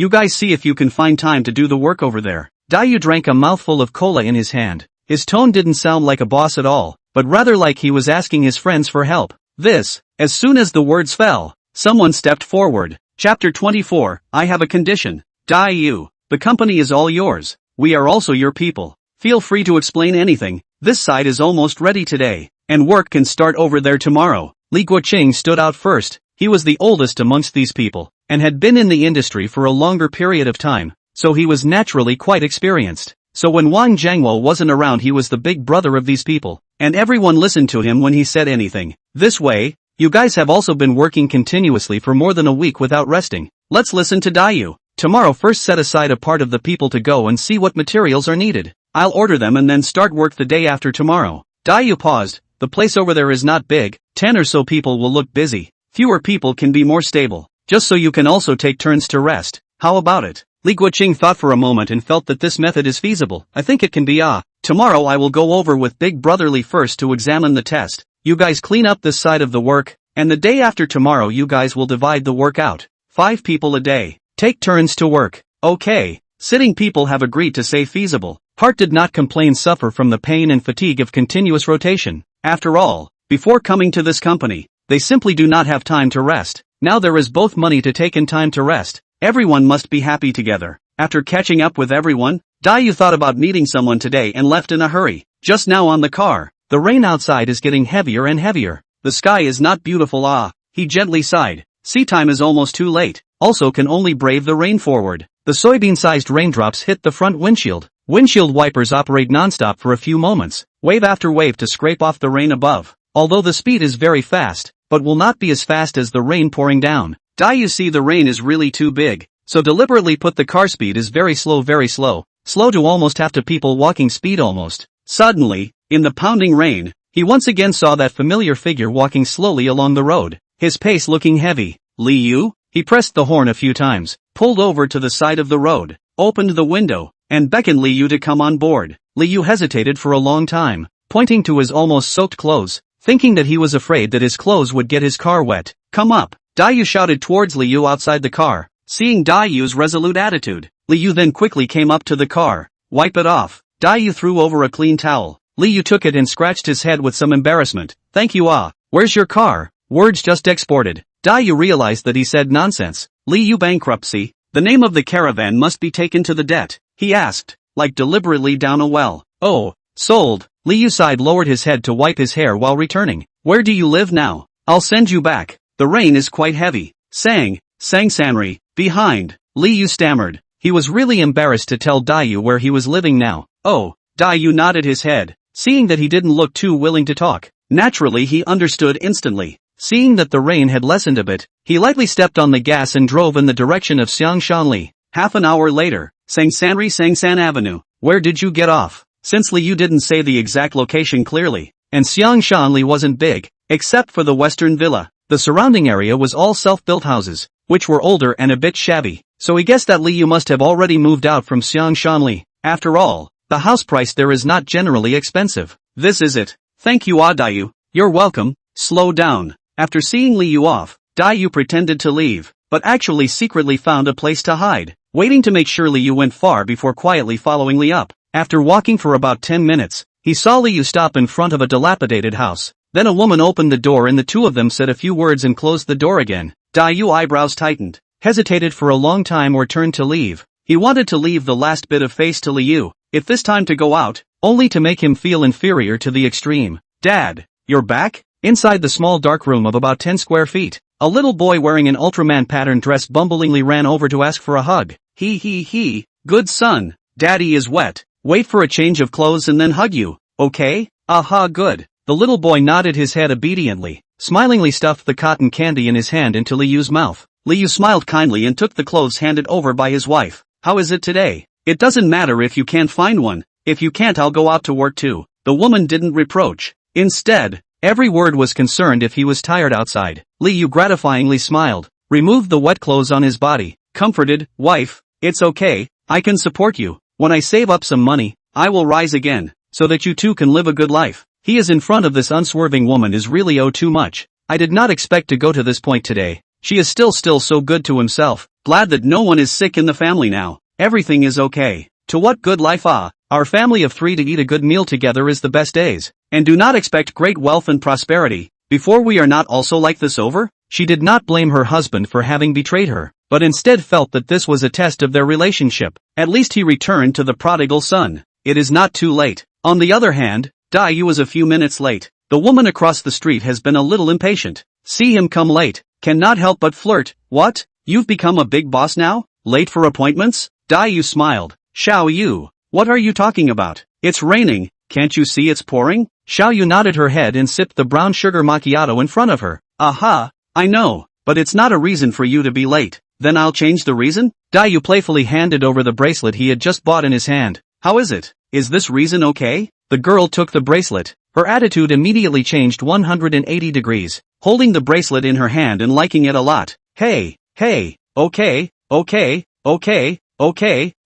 You guys see if you can find time to do the work over there. Dayu drank a mouthful of cola in his hand. His tone didn't sound like a boss at all, but rather like he was asking his friends for help. As soon as the words fell, someone stepped forward. Chapter 24, I have a condition. Dayu, the company is all yours. We are also your people. Feel free to explain anything. This side is almost ready today, and work can start over there tomorrow. Li Guoqing stood out first. He was the oldest amongst these people, and had been in the industry for a longer period of time, so he was naturally quite experienced. So when Wang Zhangwo wasn't around, he was the big brother of these people, and everyone listened to him when he said anything. This way, you guys have also been working continuously for more than a week without resting. Let's listen to Dayu. Tomorrow first set aside a part of the people to go and see what materials are needed. I'll order them and then start work the day after tomorrow. Dayu paused. The place over there is not big, 10 or so people will look busy. Fewer people can be more stable, just so you can also take turns to rest. How about it? Li Guoqing thought for a moment and felt that this method is feasible. I think it can be. Tomorrow I will go over with Big Brotherly first to examine the test. You guys clean up this side of the work, and the day after tomorrow you guys will divide the work out. 5 people a day. Take turns to work. Okay. Sitting people have agreed to say feasible. Heart did not complain, suffer from the pain and fatigue of continuous rotation. After all, before coming to this company, they simply do not have time to rest. Now there is both money to take and time to rest. Everyone must be happy together. After catching up with everyone, Dayu thought about meeting someone today and left in a hurry. Just now on the car, the rain outside is getting heavier and heavier. The sky is not beautiful. He gently sighed. Sea time is almost too late. Also can only brave the rain forward. The soybean-sized raindrops hit the front windshield. Windshield wipers operate non-stop for a few moments, wave after wave to scrape off the rain above. Although the speed is very fast, but will not be as fast as the rain pouring down. Dayu see the rain is really too big, so deliberately put the car speed is very slow to almost have to people walking speed almost. Suddenly, in the pounding rain, he once again saw that familiar figure walking slowly along the road, his pace looking heavy. Li Yu? He pressed the horn a few times, pulled over to the side of the road, opened the window, and beckoned Li Yu to come on board. Li Yu hesitated for a long time, pointing to his almost soaked clothes, thinking that he was afraid that his clothes would get his car wet. Come up. Dayu shouted towards Li Yu outside the car. Seeing Dayu's resolute attitude, Li Yu then quickly came up to the car. Wipe it off. Dayu threw over a clean towel. Li Yu took it and scratched his head with some embarrassment. Thank you. Where's your car? Words just exported. Dayu realized that he said nonsense. Li Yu bankruptcy. The name of the caravan must be taken to the debt, he asked, like deliberately down a well. Oh, sold. Li Yu sighed, lowered his head to wipe his hair while returning. Where do you live now? I'll send you back. The rain is quite heavy. Sang Sanri, behind. Li Yu stammered. He was really embarrassed to tell Dayu where he was living now. Oh, Dayu nodded his head, seeing that he didn't look too willing to talk. Naturally he understood instantly. Seeing that the rain had lessened a bit, he lightly stepped on the gas and drove in the direction of Xiangshanli. Half an hour later, Sangsan Avenue. Where did you get off? Since Li Yu didn't say the exact location clearly, and Xiangshanli wasn't big, except for the western villa, the surrounding area was all self-built houses, which were older and a bit shabby, so he guessed that Li Yu must have already moved out from Xiangshanli. After all, the house price there is not generally expensive. This is it. Thank you, Dayu. You're welcome. Slow down. After seeing Li Yu off, Dayu pretended to leave, but actually secretly found a place to hide, waiting to make sure Li Yu went far before quietly following Li up. After walking for about 10 minutes, he saw Li Yu stop in front of a dilapidated house. Then a woman opened the door and the two of them said a few words and closed the door again. Dayu eyebrows tightened, hesitated for a long time or turned to leave. He wanted to leave the last bit of face to Li Yu, if this time to go out, only to make him feel inferior to the extreme. Dad, you're back? Inside the small dark room of about 10 square feet, a little boy wearing an Ultraman pattern dress bumblingly ran over to ask for a hug. He, good son, Daddy is wet. Wait for a change of clothes and then hug you, okay? Aha, good. The little boy nodded his head obediently, smilingly stuffed the cotton candy in his hand into Li Yu's mouth. Li Yu smiled kindly and took the clothes handed over by his wife. How is it today? It doesn't matter if you can't find one. If you can't, I'll go out to work too. The woman didn't reproach. Instead, every word was concerned if he was tired outside. Li Yu gratifyingly smiled, removed the wet clothes on his body, comforted, wife, it's okay, I can support you. When I save up some money, I will rise again, so that you too can live a good life. He is in front of this unswerving woman is really too much. I did not expect to go to this point today. She is still so good to himself, glad that no one is sick in the family now. Everything is okay. To what good life our family of 3 to eat a good meal together is the best days, and do not expect great wealth and prosperity, before we are not also like this over? She did not blame her husband for having betrayed her, but instead felt that this was a test of their relationship. At least he returned to the prodigal son. It is not too late. On the other hand, Dayu was a few minutes late. The woman across the street has been a little impatient. See him come late, cannot help but flirt. What? You've become a big boss now? Late for appointments? Dayu smiled. Xiao Yu, what are you talking about? It's raining, can't you see it's pouring? Xiao Yu nodded her head and sipped the brown sugar macchiato in front of her. Aha, I know, but it's not a reason for you to be late. Then I'll change the reason? Dayu playfully handed over the bracelet he had just bought in his hand. How is it? Is this reason okay? The girl took the bracelet. Her attitude immediately changed 180 degrees, holding the bracelet in her hand and liking it a lot. Hey, okay.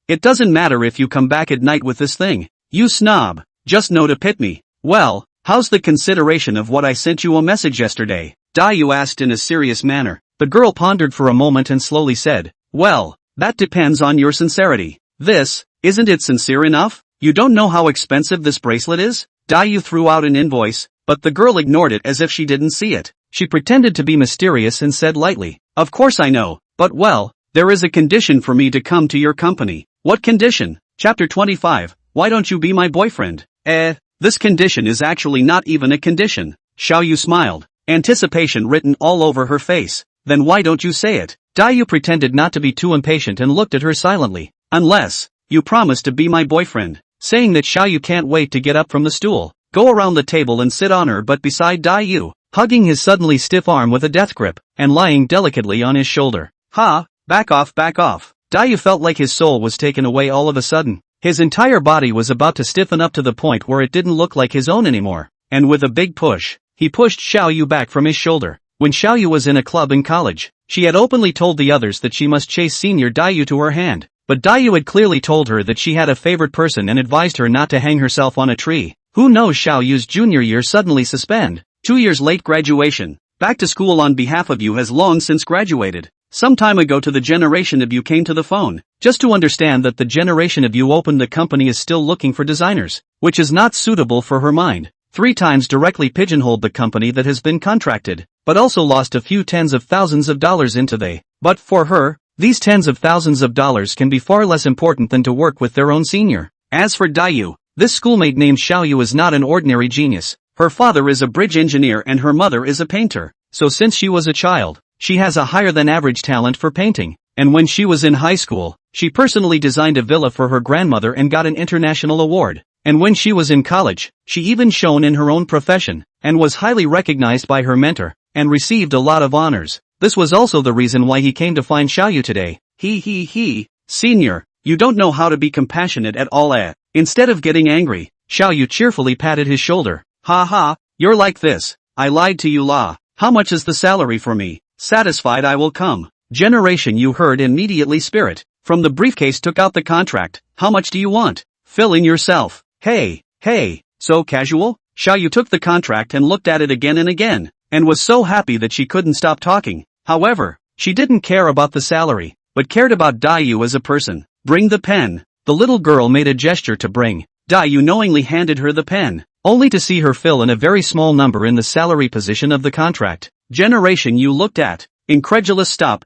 It doesn't matter if you come back at night with this thing. You snob. Just know to pit me. Well, how's the consideration of what I sent you a message yesterday? Dayu asked in a serious manner. The girl pondered for a moment and slowly said, well, that depends on your sincerity. Isn't it sincere enough? You don't know how expensive this bracelet is? Dayu threw out an invoice, but the girl ignored it as if she didn't see it. She pretended to be mysterious and said lightly, of course I know, but well, there is a condition for me to come to your company. What condition? Chapter 25, why don't you be my boyfriend? This condition is actually not even a condition. Xiao Yu smiled, anticipation written all over her face. Then why don't you say it? Dayu pretended not to be too impatient and looked at her silently. Unless you promise to be my boyfriend. Saying that, Xiao Yu can't wait to get up from the stool, go around the table and sit on her but beside Dayu, hugging his suddenly stiff arm with a death grip, and lying delicately on his shoulder. Back off. Dayu felt like his soul was taken away all of a sudden. His entire body was about to stiffen up to the point where it didn't look like his own anymore. And with a big push, he pushed Xiao Yu back from his shoulder. When Xiao Yu was in a club in college, she had openly told the others that she must chase senior Dayu to her hand. But Dayu had clearly told her that she had a favorite person and advised her not to hang herself on a tree. Who knows, Xiao Yu's junior year suddenly suspend. 2 years late graduation. Back to school on behalf of you has long since graduated. Some time ago to the generation of you came to the phone, just to understand that the generation of you opened the company is still looking for designers, which is not suitable for her mind. 3 times directly pigeonholed the company that has been contracted, but also lost a few tens of thousands of dollars into they. But for her, these tens of thousands of dollars can be far less important than to work with their own senior. As for Dayu, this schoolmate named Xiao Yu is not an ordinary genius. Her father is a bridge engineer and her mother is a painter. So since she was a child, she has a higher than average talent for painting. And when she was in high school, she personally designed a villa for her grandmother and got an international award. And when she was in college, she even shone in her own profession, and was highly recognized by her mentor, and received a lot of honors. This was also the reason why he came to find Xiao Yu today. Senior, you don't know how to be compassionate at all. Instead of getting angry, Xiao Yu cheerfully patted his shoulder. You're like this. I lied to you, La. How much is the salary for me? Satisfied I will come. Generation you heard immediately spirit. From the briefcase took out the contract. How much do you want? Fill in yourself. Hey, so casual? Xiao Yu took the contract and looked at it again and again, and was so happy that she couldn't stop talking. However, she didn't care about the salary, but cared about Dayu as a person. Bring the pen. The little girl made a gesture to bring. Dayu knowingly handed her the pen, only to see her fill in a very small number in the salary position of the contract. Generation you looked at. Incredulous stop.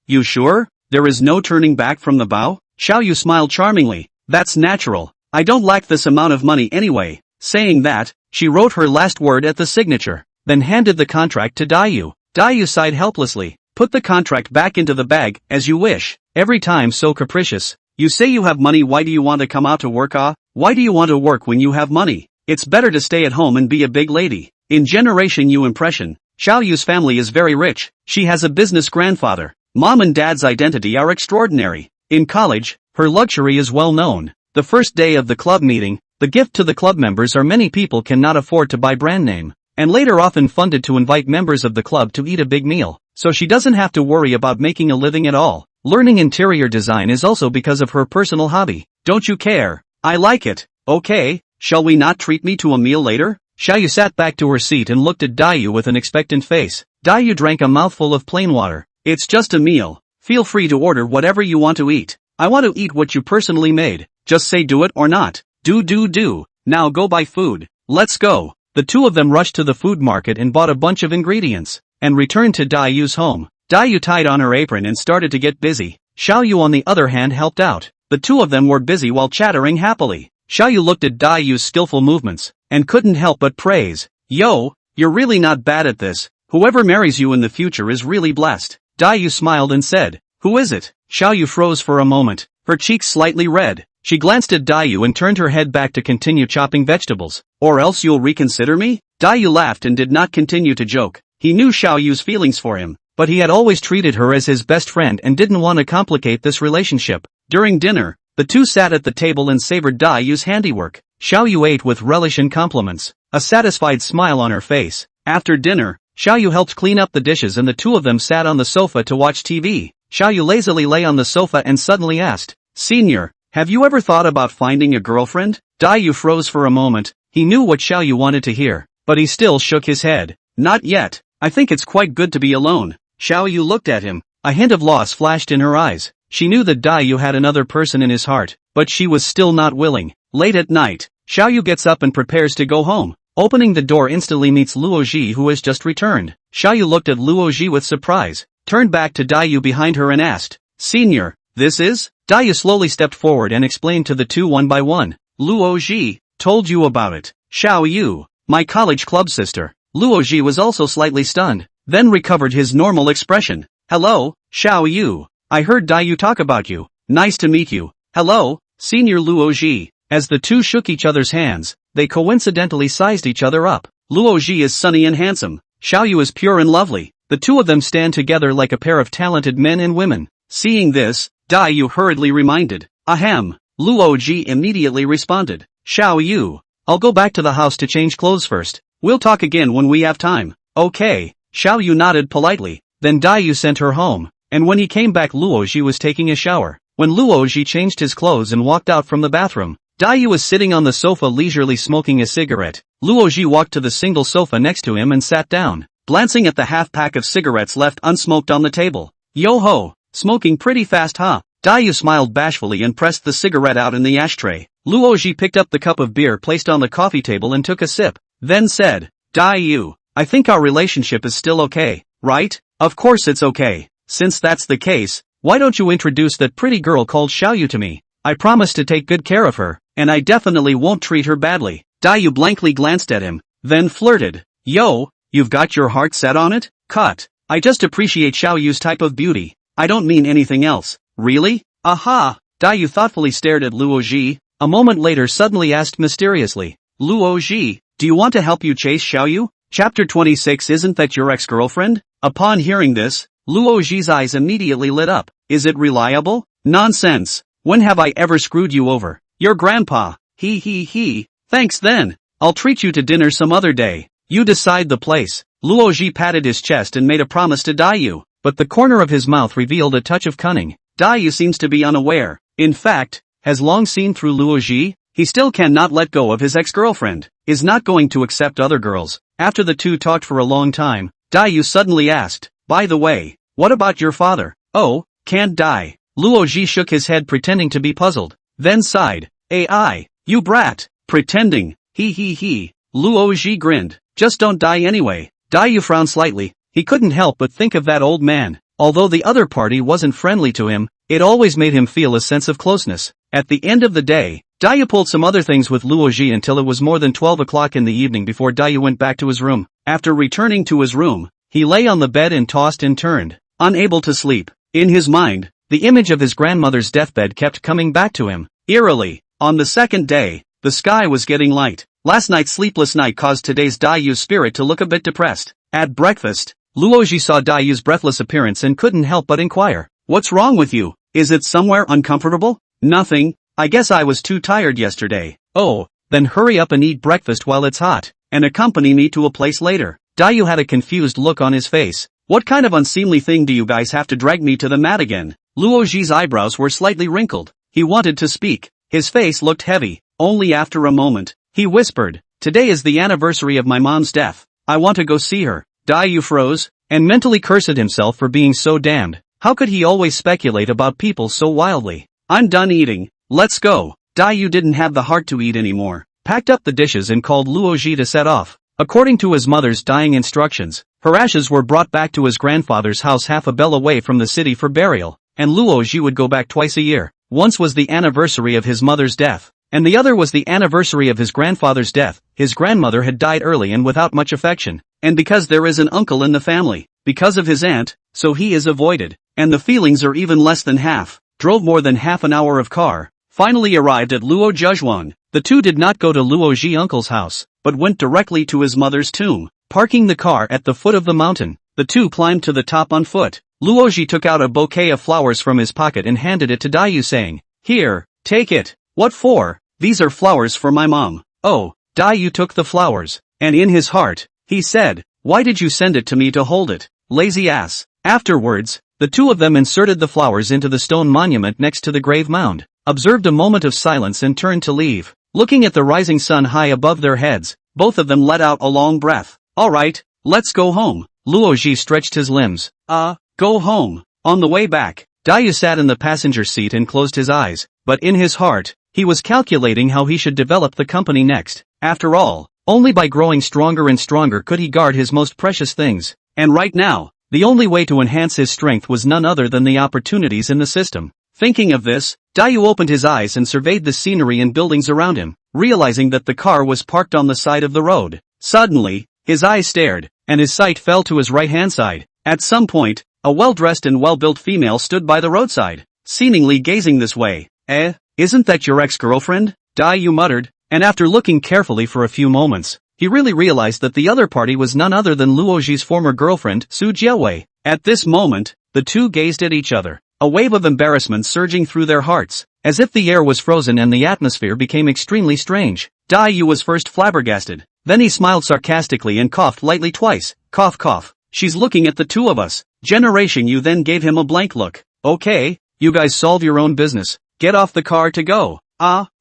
You sure? There is no turning back from the bow? Xiao Yu smiled charmingly. That's natural. I don't lack this amount of money anyway. Saying that, she wrote her last word at the signature, then handed the contract to Dayu. Dayu sighed helplessly. Put the contract back into the bag, as you wish. Every time so capricious. You say you have money, why do you want to come out to work? Why do you want to work when you have money? It's better to stay at home and be a big lady. In Generation U impression, Xiao Yu's family is very rich. She has a business grandfather. Mom and dad's identity are extraordinary. In college, her luxury is well known. The first day of the club meeting, the gift to the club members are many people cannot afford to buy brand name, and later often funded to invite members of the club to eat a big meal, so she doesn't have to worry about making a living at all. Learning interior design is also because of her personal hobby. Don't you care? I like it. Okay, shall we not treat me to a meal later? Xiaoyu sat back to her seat and looked at Dayu with an expectant face. Dayu drank a mouthful of plain water. It's just a meal. Feel free to order whatever you want to eat. I want to eat what you personally made. Just say do it or not. Do. Now go buy food. Let's go. The two of them rushed to the food market and bought a bunch of ingredients, and returned to Dayu's home. Dayu tied on her apron and started to get busy. Xiaoyu on the other hand helped out. The two of them were busy while chattering happily. Xiaoyu looked at Dayu's skillful movements, and couldn't help but praise. Yo, you're really not bad at this. Whoever marries you in the future is really blessed. Dayu smiled and said, who is it? Xiaoyu froze for a moment, her cheeks slightly red. She glanced at Dayu and turned her head back to continue chopping vegetables. Or else you'll reconsider me? Dayu laughed and did not continue to joke. He knew Xiaoyu's feelings for him, but he had always treated her as his best friend and didn't want to complicate this relationship. During dinner, the two sat at the table and savored Dayu's handiwork. Xiaoyu ate with relish and compliments, a satisfied smile on her face. After dinner, Xiaoyu helped clean up the dishes and the two of them sat on the sofa to watch TV. Xiaoyu lazily lay on the sofa and suddenly asked, Senior, have you ever thought about finding a girlfriend? Dayu froze for a moment. He knew what Xiaoyu wanted to hear, but he still shook his head. Not yet. I think it's quite good to be alone. Xiaoyu looked at him. A hint of loss flashed in her eyes. She knew that Dayu had another person in his heart, but she was still not willing. Late at night, Xiaoyu gets up and prepares to go home. Opening the door instantly meets Luoji who has just returned. Xiaoyu looked at Luoji with surprise, turned back to Dayu behind her and asked, Senior, this is? Dayu slowly stepped forward and explained to the two one by one. Luoji, told you about it. Xiaoyu, my college club sister. Luoji was also slightly stunned, then recovered his normal expression. Hello, Xiaoyu. I heard Dayu talk about you. Nice to meet you. Hello, Senior Luoji. As the two shook each other's hands, they coincidentally sized each other up. Luoji is sunny and handsome. Xiaoyu is pure and lovely. The two of them stand together like a pair of talented men and women. Seeing this, Dayu hurriedly reminded. Ahem. Luoji immediately responded. Xiaoyu, I'll go back to the house to change clothes first. We'll talk again when we have time. Okay. Xiaoyu nodded politely. Then Dayu sent her home, and when he came back Luoji was taking a shower. When Luoji changed his clothes and walked out from the bathroom, Dayu was sitting on the sofa leisurely smoking a cigarette. Luoji walked to the single sofa next to him and sat down, glancing at the half-pack of cigarettes left unsmoked on the table. Yo-ho, smoking pretty fast huh? Dayu smiled bashfully and pressed the cigarette out in the ashtray. Luoji picked up the cup of beer placed on the coffee table and took a sip, then said, Dayu, I think our relationship is still okay, right? Of course it's okay. Since that's the case, why don't you introduce that pretty girl called Xiaoyu to me? I promise to take good care of her, and I definitely won't treat her badly. Dayu blankly glanced at him, then flirted. Yo, you've got your heart set on it? Cut. I just appreciate Xiaoyu's type of beauty. I don't mean anything else. Really? Aha! Dayu thoughtfully stared at Luoji. A moment later suddenly asked mysteriously, Luoji, do you want to help you chase Xiaoyu? Chapter 26. Isn't that your ex-girlfriend? Upon hearing this, Luoji's eyes immediately lit up. Is it reliable? Nonsense. When have I ever screwed you over? Your grandpa. He. Thanks then. I'll treat you to dinner some other day. You decide the place. Luoji patted his chest and made a promise to Dayu, but the corner of his mouth revealed a touch of cunning. Dayu seems to be unaware. In fact, has long seen through Luoji. He still cannot let go of his ex-girlfriend. Is not going to accept other girls. After the two talked for a long time, Dayu suddenly asked, by the way, what about your father? Oh, can't die. Luoji shook his head pretending to be puzzled, then sighed. AI, you brat. Pretending. He. Luoji grinned. Just don't die anyway. Dayu frowned slightly. He couldn't help but think of that old man. Although the other party wasn't friendly to him, it always made him feel a sense of closeness. At the end of the day, Dayu pulled some other things with Luoji until it was more than 12 o'clock in the evening before Dayu went back to his room. After returning to his room, he lay on the bed and tossed and turned, unable to sleep. In his mind, the image of his grandmother's deathbed kept coming back to him, eerily. On the second day, the sky was getting light. Last night's sleepless night caused today's Dayu's spirit to look a bit depressed. At breakfast, Luoji saw Dayu's breathless appearance and couldn't help but inquire. What's wrong with you? Is it somewhere uncomfortable? Nothing. I guess I was too tired yesterday. Oh, then hurry up and eat breakfast while it's hot, and accompany me to a place later. Dayu had a confused look on his face. What kind of unseemly thing do you guys have to drag me to the mat again? Luoji's eyebrows were slightly wrinkled. He wanted to speak. His face looked heavy. Only after a moment, he whispered, Today is the anniversary of my mom's death. I want to go see her. Dayu froze, and mentally cursed at himself for being so damned. How could he always speculate about people so wildly? I'm done eating, let's go. Dayu didn't have the heart to eat anymore, packed up the dishes and called Luoji to set off. According to his mother's dying instructions, her ashes were brought back to his grandfather's house half a bell away from the city for burial, and Luoji would go back twice a year. Once was the anniversary of his mother's death, and the other was the anniversary of his grandfather's death. His grandmother had died early and without much affection, and because there is an uncle in the family, because of his aunt, so he is avoided, and the feelings are even less than half. Drove more than half an hour of car, finally arrived at Luo Zhejuan. The two did not go to Luoji uncle's house, but went directly to his mother's tomb. Parking the car at the foot of the mountain, the two climbed to the top on foot. Luoji took out a bouquet of flowers from his pocket and handed it to Dayu saying, "Here, take it." "What for?" "These are flowers for my mom." Oh, Dayu took the flowers, and in his heart, he said, "Why did you send it to me to hold it? Lazy ass." Afterwards, the two of them inserted the flowers into the stone monument next to the grave mound, observed a moment of silence and turned to leave. Looking at the rising sun high above their heads, both of them let out a long breath. "Alright, let's go home." Luoji stretched his limbs. Go home." On the way back, Dayu sat in the passenger seat and closed his eyes, but in his heart, he was calculating how he should develop the company next. After all, only by growing stronger and stronger could he guard his most precious things. And right now, the only way to enhance his strength was none other than the opportunities in the system. Thinking of this, Dayu opened his eyes and surveyed the scenery and buildings around him, realizing that the car was parked on the side of the road. Suddenly, his eyes stared, and his sight fell to his right-hand side. At some point, a well-dressed and well-built female stood by the roadside, seemingly gazing this way. Isn't that your ex-girlfriend?" Dayu muttered, and after looking carefully for a few moments, he really realized that the other party was none other than Luoji's former girlfriend, Su Jiawei. At this moment, the two gazed at each other, a wave of embarrassment surging through their hearts, as if the air was frozen and the atmosphere became extremely strange. Dayu was first flabbergasted, then he smiled sarcastically and coughed lightly twice. Cough cough. "She's looking at the two of us." Generation U then gave him a blank look. "Okay, you guys solve your own business. Get off the car to go."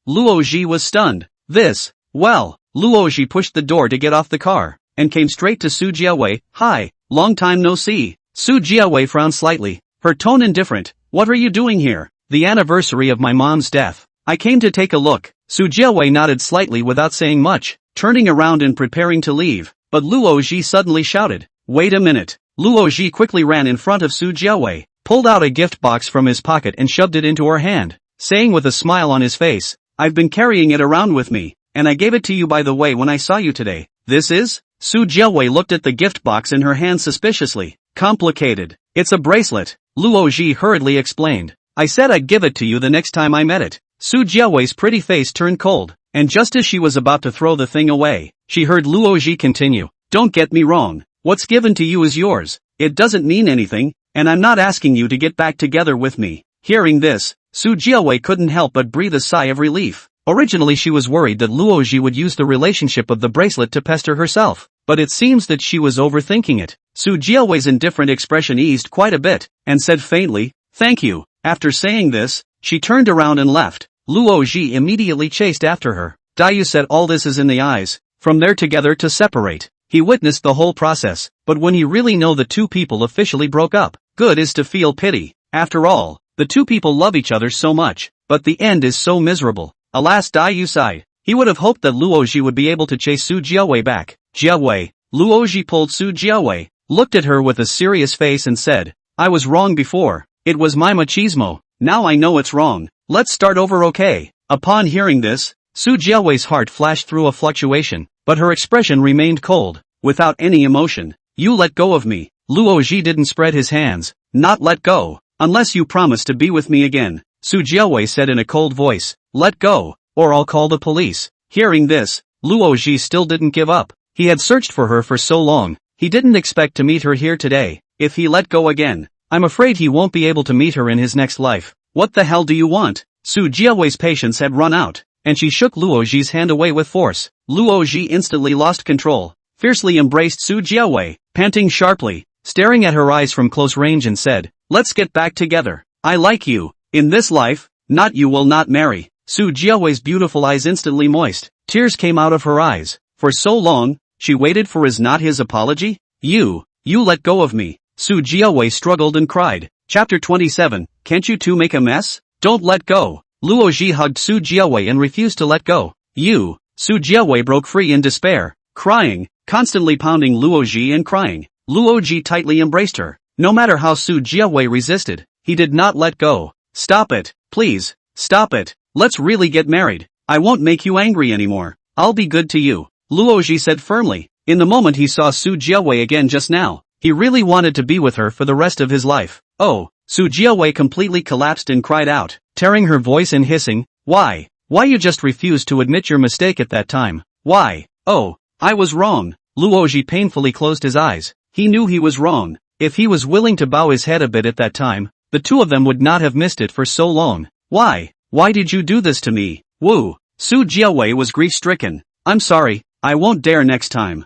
Luoji was stunned. Luoji pushed the door to get off the car, and came straight to Su Jiawei. "Hi, long time no see." Su Jiawei frowned slightly, her tone indifferent. "What are you doing here?" "The anniversary of my mom's death. I came to take a look." Su Jiawei nodded slightly without saying much, turning around and preparing to leave, but Luoji suddenly shouted, "Wait a minute." Luoji quickly ran in front of Su Jiawei, pulled out a gift box from his pocket and shoved it into her hand, saying with a smile on his face, "I've been carrying it around with me, and I gave it to you by the way when I saw you today." "This is?" Su Jiawei looked at the gift box in her hand suspiciously. "Complicated. It's a bracelet," Luoji hurriedly explained. "I said I'd give it to you the next time I met it." Su Jiawei's pretty face turned cold, and just as she was about to throw the thing away, she heard Luoji continue, "Don't get me wrong. What's given to you is yours. It doesn't mean anything, and I'm not asking you to get back together with me." Hearing this, Su Jiawei couldn't help but breathe a sigh of relief. Originally she was worried that Luoji would use the relationship of the bracelet to pester herself, but it seems that she was overthinking it. Su Jiawei's indifferent expression eased quite a bit, and said faintly, "Thank you." After saying this, she turned around and left. Luoji immediately chased after her. Dayu said all this is in the eyes. From there together to separate. He witnessed the whole process, but when he really know the two people officially broke up, good is to feel pity. After all, the two people love each other so much, but the end is so miserable. Alas, Dayu sighed. He would have hoped that Luoji would be able to chase Su Jiawei back. "Jiawei." Luoji pulled Su Jiawei, looked at her with a serious face and said, "I was wrong before. It was my machismo. Now I know it's wrong. Let's start over, okay?" Upon hearing this, Su Jiawei's heart flashed through a fluctuation, but her expression remained cold, without any emotion. "You let go of me." Luoji didn't spread his hands. "Not let go, unless you promise to be with me again," Su Jiawei said in a cold voice. "Let go, or I'll call the police." Hearing this, Luoji still didn't give up. He had searched for her for so long, he didn't expect to meet her here today. If he let go again, I'm afraid he won't be able to meet her in his next life. "What the hell do you want?" Su Jiawei's patience had run out, and she shook Luoji's hand away with force. Luoji instantly lost control, fiercely embraced Su Jiawei, panting sharply, staring at her eyes from close range and said, "Let's get back together. I like you. In this life, not you will not marry." Su Jiawei's beautiful eyes instantly moist. Tears came out of her eyes. For so long, she waited for his apology? You let go of me. Su Jiawei struggled and cried. Chapter 27, Can't you two make a mess? Don't let go. Luo Ji hugged Su Jiawei and refused to let go. Su Jiawei broke free in despair, crying, constantly pounding Luo Ji and crying. Luo Ji tightly embraced her. No matter how Su Jiawei resisted, he did not let go. Stop it, please, stop it. Let's really get married. I won't make you angry anymore. I'll be good to you, Luo Ji said firmly. In the moment he saw Su Jiawei again just now, he really wanted to be with her for the rest of his life. Oh, Su Jiawei completely collapsed and cried out, tearing her voice and hissing, Why you just refused to admit your mistake at that time? Why? Oh, I was wrong. Luo Ji painfully closed his eyes. He knew he was wrong. If he was willing to bow his head a bit at that time, the two of them would not have missed it for so long. Why did you do this to me? Woo. Su Jiawei was grief-stricken. I'm sorry, I won't dare next time.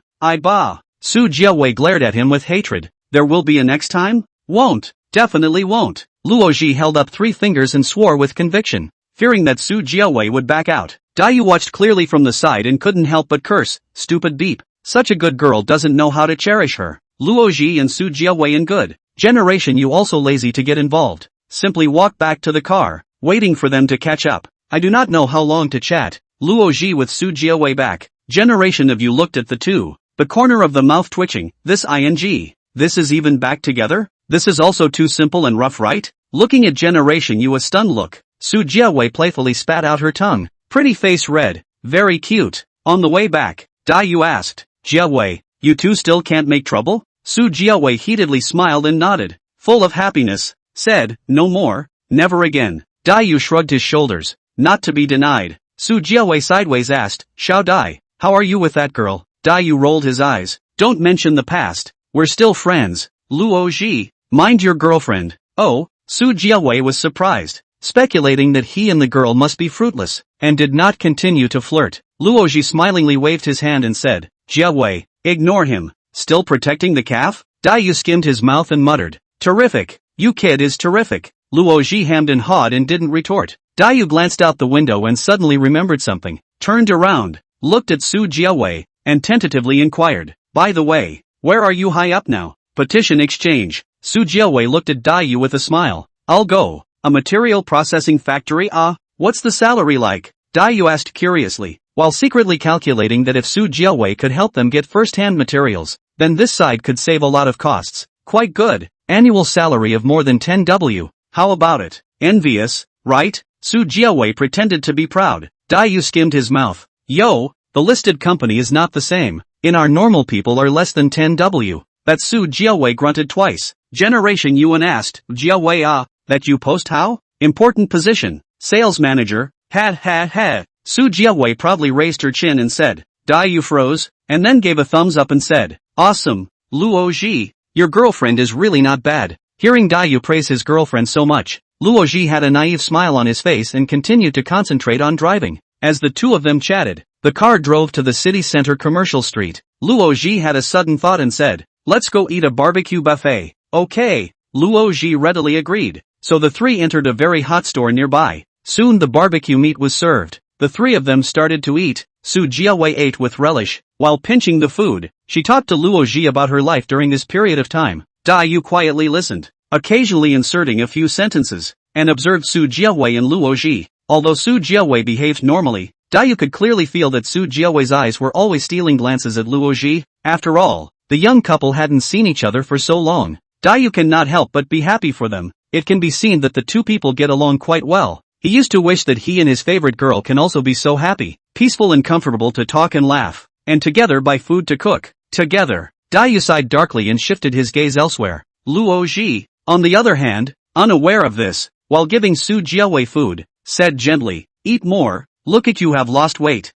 Su Jiawei glared at him with hatred. There will be a next time? Won't. Definitely won't. Luo Ji held up 3 fingers and swore with conviction, fearing that Su Jiawei would back out. Daiyu watched clearly from the side and couldn't help but curse, stupid beep. Such a good girl doesn't know how to cherish her. Luo Ji and Su Jiawei in good generation, you also lazy to get involved. Simply walk back to the car, waiting for them to catch up. I do not know how long to chat. Luo Ji with Su Jiawei back generation of you looked at the two, the corner of the mouth twitching. This is even back together? This is also too simple and rough, right? Looking at generation you a stunned look. Su Jiawei playfully spat out her tongue. Pretty face red. Very cute. On the way back, Daiyu asked, Jiawei, you two still can't make trouble? Su Jiawei heatedly smiled and nodded, full of happiness, said, no more, never again. Daiyu shrugged his shoulders, not to be denied. Su Jiawei sideways asked, Xiao Dai, how are you with that girl? Daiyu rolled his eyes. Don't mention the past. We're still friends. Luo Ji, mind your girlfriend. Oh, Su Jiawei was surprised, speculating that he and the girl must be fruitless, and did not continue to flirt. Luo Ji smilingly waved his hand and said, Jiawei, ignore him. Still protecting the calf? Daiyu skimmed his mouth and muttered, terrific. You kid is terrific. Luo Ji hemmed and hawed and didn't retort. Daiyu glanced out the window and suddenly remembered something, turned around, looked at Su Jiawei, and tentatively inquired, by the way, where are you high up now? Petition exchange. Su Jiawei looked at Daiyu with a smile. I'll go. A material processing factory? What's the salary like? Daiyu asked curiously, while secretly calculating that if Su Jiawei could help them get first-hand materials, then this side could save a lot of costs. Quite good. Annual salary of more than 10W. How about it? Envious, right? Su Jiawei pretended to be proud. Daiyu skimmed his mouth. Yo, the listed company is not the same. In our normal people are less than 10W. That Su Jiawei grunted twice. Generation Yuan asked, Jiawei that you post how? Important position. Sales manager. Ha. Su Jiawei proudly raised her chin and said, Daiyu froze, and then gave a thumbs up and said, awesome, Luo Ji, your girlfriend is really not bad. Hearing Daiyu praise his girlfriend so much, Luo Ji had a naive smile on his face and continued to concentrate on driving. As the two of them chatted, the car drove to the city center commercial street. Luo Ji had a sudden thought and said, let's go eat a barbecue buffet. Okay, Luo Ji readily agreed. So the three entered a very hot store nearby. Soon the barbecue meat was served. The three of them started to eat. Su Jiawei ate with relish. While pinching the food, she talked to Luo Ji about her life during this period of time. Daiyu quietly listened, occasionally inserting a few sentences, and observed Su Jiawei and Luo Ji. Although Su Jiawei behaved normally, Daiyu could clearly feel that Su Jiawei's eyes were always stealing glances at Luo Ji. After all, the young couple hadn't seen each other for so long. Daiyu cannot help but be happy for them. It can be seen that the two people get along quite well. He used to wish that he and his favorite girl can also be so happy, peaceful and comfortable to talk and laugh, and together buy food to cook. Together. Daiyu sighed darkly and shifted his gaze elsewhere. Luo Ji, on the other hand, unaware of this, while giving Su Jiawei food, said gently, eat more, look at you have lost weight.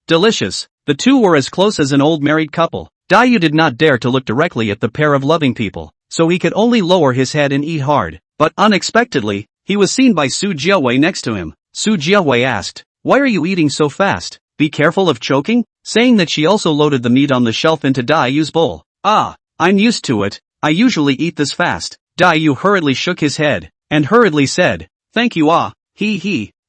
Delicious. The two were as close as an old married couple. Daiyu did not dare to look directly at the pair of loving people, so he could only lower his head and eat hard. But unexpectedly, he was seen by Su Jiawei next to him. Su Jiawei asked, why are you eating so fast? Be careful of choking? Saying that she also loaded the meat on the shelf into Daiyu's bowl. I'm used to it. I usually eat this fast. Daiyu hurriedly shook his head, and hurriedly said, thank you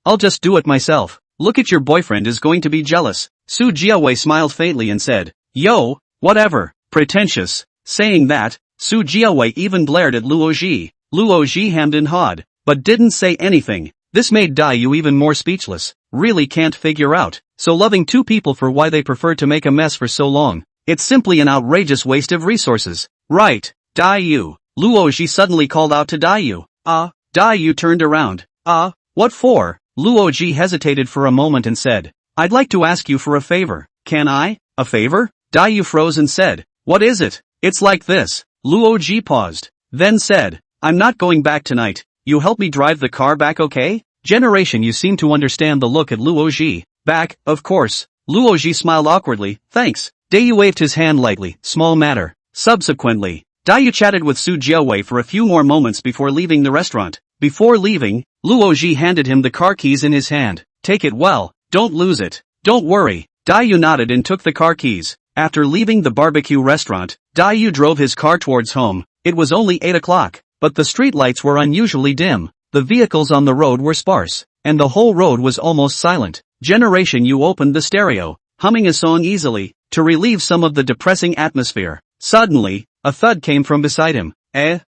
I'll just do it myself. look at your boyfriend is going to be jealous. Su Jiawei smiled faintly and said, yo, whatever, pretentious. Saying that, Su Jiawei even glared at Luo Ji. Luo Ji hemmed and hawed, but didn't say anything. This made Daiyu even more speechless. Really can't figure out. So loving two people for why they prefer to make a mess for so long. It's simply an outrageous waste of resources. Right, Daiyu. Luo Ji suddenly called out to Daiyu. Daiyu turned around. What for? Luo Ji hesitated for a moment and said, I'd like to ask you for a favor. Can I? A favor? Daiyu froze and said, what is it? It's like this. Luo Ji paused, then said, I'm not going back tonight. You help me drive the car back, okay? Generation, you seem to understand the look at Luo Ji. Back, of course. Luo Ji smiled awkwardly, thanks. Daiyu waved his hand lightly, small matter. Subsequently, Daiyu chatted with Su Jiawei for a few more moments before leaving the restaurant. Before leaving, Luo Ji handed him the car keys in his hand. Take it well, don't lose it. Don't worry. Daiyu nodded and took the car keys. After leaving the barbecue restaurant, Daiyu drove his car towards home. It was only 8 o'clock, but the street lights were unusually dim. The vehicles on the road were sparse, and the whole road was almost silent. Generation U opened the stereo, humming a song easily, to relieve some of the depressing atmosphere. Suddenly, a thud came from beside him.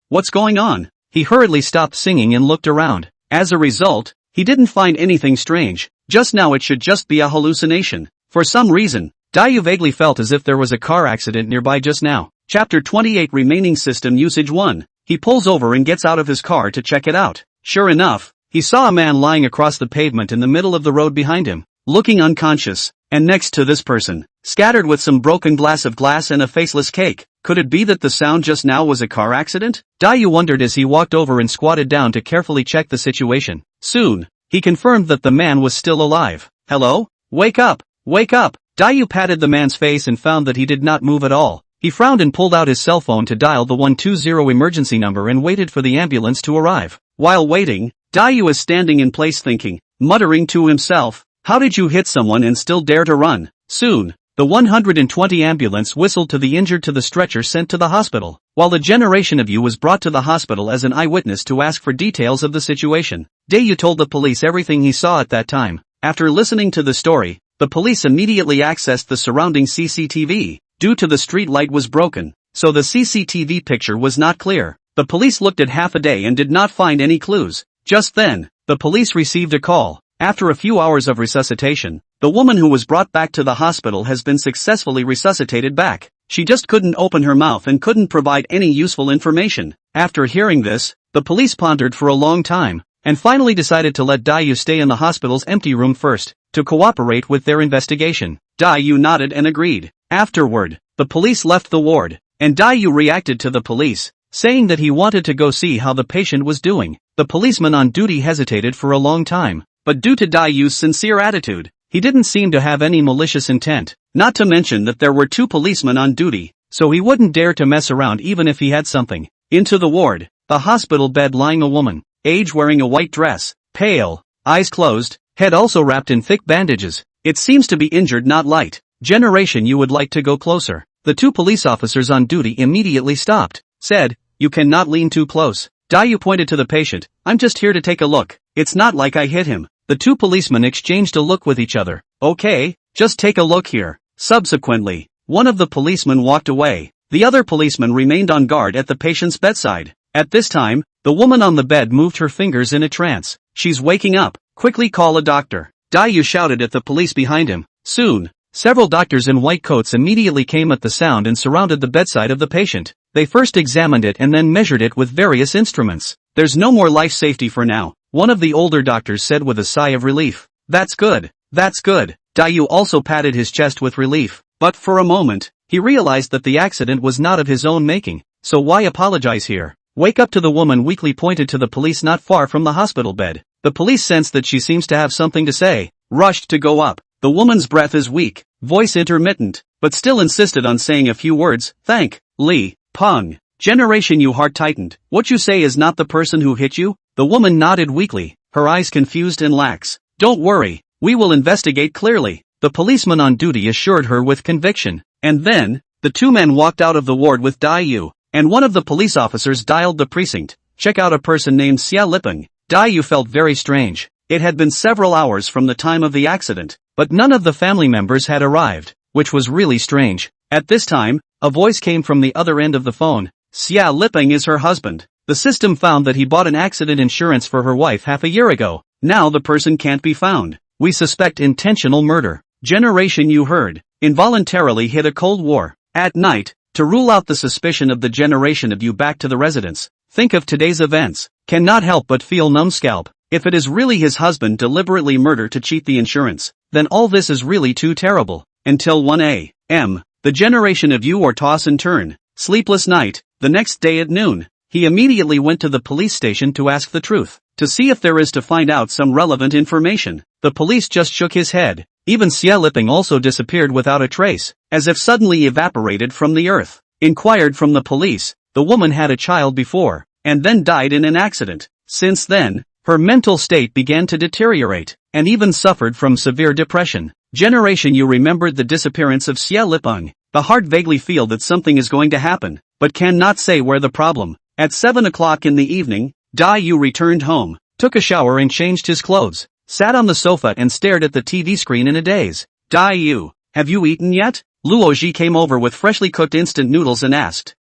What's going on? He hurriedly stopped singing and looked around. As a result, he didn't find anything strange. Just now it should just be a hallucination. For some reason, Daiyu vaguely felt as if there was a car accident nearby just now. Chapter 28 Remaining System Usage 1. He pulls over and gets out of his car to check it out. Sure enough, he saw a man lying across the pavement in the middle of the road behind him, looking unconscious, and next to this person, scattered with some broken glass of glass and a faceless cake. Could it be that the sound just now was a car accident? Daiyu wondered as he walked over and squatted down to carefully check the situation. Soon, he confirmed that the man was still alive. Hello? Wake up! Wake up! Daiyu patted the man's face and found that he did not move at all. He frowned and pulled out his cell phone to dial the 120 emergency number and waited for the ambulance to arrive. While waiting, Daiyu was standing in place thinking, muttering to himself, how did you hit someone and still dare to run? Soon, the 120 ambulance whistled to the injured to the stretcher sent to the hospital, while the Generation of U was brought to the hospital as an eyewitness to ask for details of the situation. Daiyu told the police everything he saw at that time. After listening to the story, the police immediately accessed the surrounding CCTV. Due to the street light was broken, so the CCTV picture was not clear. The police looked at half a day and did not find any clues. Just then, the police received a call. After a few hours of resuscitation, the woman who was brought back to the hospital has been successfully resuscitated back. She just couldn't open her mouth and couldn't provide any useful information. After hearing this, the police pondered for a long time, and finally decided to let Daiyu stay in the hospital's empty room first, to cooperate with their investigation. Daiyu nodded and agreed. Afterward, the police left the ward, and Daiyu reacted to the police, saying that he wanted to go see how the patient was doing. The policeman on duty hesitated for a long time, but due to Daiyu's sincere attitude, he didn't seem to have any malicious intent, not to mention that there were 2 policemen on duty, so he wouldn't dare to mess around even if he had something. Into the ward, the hospital bed lying a woman, age wearing a white dress, pale, eyes closed, head also wrapped in thick bandages. It seems to be injured, not light. Generation, you would like to go closer. The 2 police officers on duty immediately stopped, said, you cannot lean too close. Daiyu pointed to the patient, I'm just here to take a look. It's not like I hit him. The 2 policemen exchanged a look with each other. Okay, just take a look here. Subsequently, one of the policemen walked away. The other policeman remained on guard at the patient's bedside. At this time, the woman on the bed moved her fingers in a trance. She's waking up. Quickly call a doctor. Daiyu shouted at the police behind him. Soon, several doctors in white coats immediately came at the sound and surrounded the bedside of the patient. They first examined it and then measured it with various instruments. There's no more life safety for now, one of the older doctors said with a sigh of relief. That's good. That's good. Daiyu also patted his chest with relief, but for a moment, he realized that the accident was not of his own making, so why apologize here? Wake up, to the woman weakly pointed to the police not far from the hospital bed. The police sensed that she seems to have something to say, rushed to go up. The woman's breath is weak, voice intermittent, but still insisted on saying a few words. Thank, Lee, Peng. Generation U heart tightened. What you say is not the person who hit you? The woman nodded weakly, her eyes confused and lax. Don't worry, we will investigate clearly, the policeman on duty assured her with conviction. And then, the 2 men walked out of the ward with Daiyu, and one of the police officers dialed the precinct. Check out a person named Xia Lipeng. Daiyu felt very strange. It had been several hours from the time of the accident, but none of the family members had arrived, which was really strange. At this time, a voice came from the other end of the phone. Xia Liping is her husband. The system found that he bought an accident insurance for her wife half a year ago. Now the person can't be found. We suspect intentional murder. Generation you heard. Involuntarily hit a Cold War. At night, to rule out the suspicion of the generation of you back to the residence, think of today's events. Cannot help but feel numbscalp. If it is really his husband deliberately murdered to cheat the insurance, then all this is really too terrible. Until 1 a.m., the generation of you or toss and turn. Sleepless night. The next day at noon, he immediately went to the police station to ask the truth, to see if there is to find out some relevant information. The police just shook his head. Even Xia Liping also disappeared without a trace, as if suddenly evaporated from the earth. Inquired from the police, the woman had a child before, and then died in an accident. Since then, her mental state began to deteriorate, and even suffered from severe depression. Generation you remembered the disappearance of Xia Liping. The heart vaguely feel that something is going to happen, but cannot say where the problem. At 7 o'clock in the evening, Dai Yu returned home, took a shower and changed his clothes, sat on the sofa and stared at the TV screen in a daze. Dai Yu, have you eaten yet? Luo Ji came over with freshly cooked instant noodles and asked.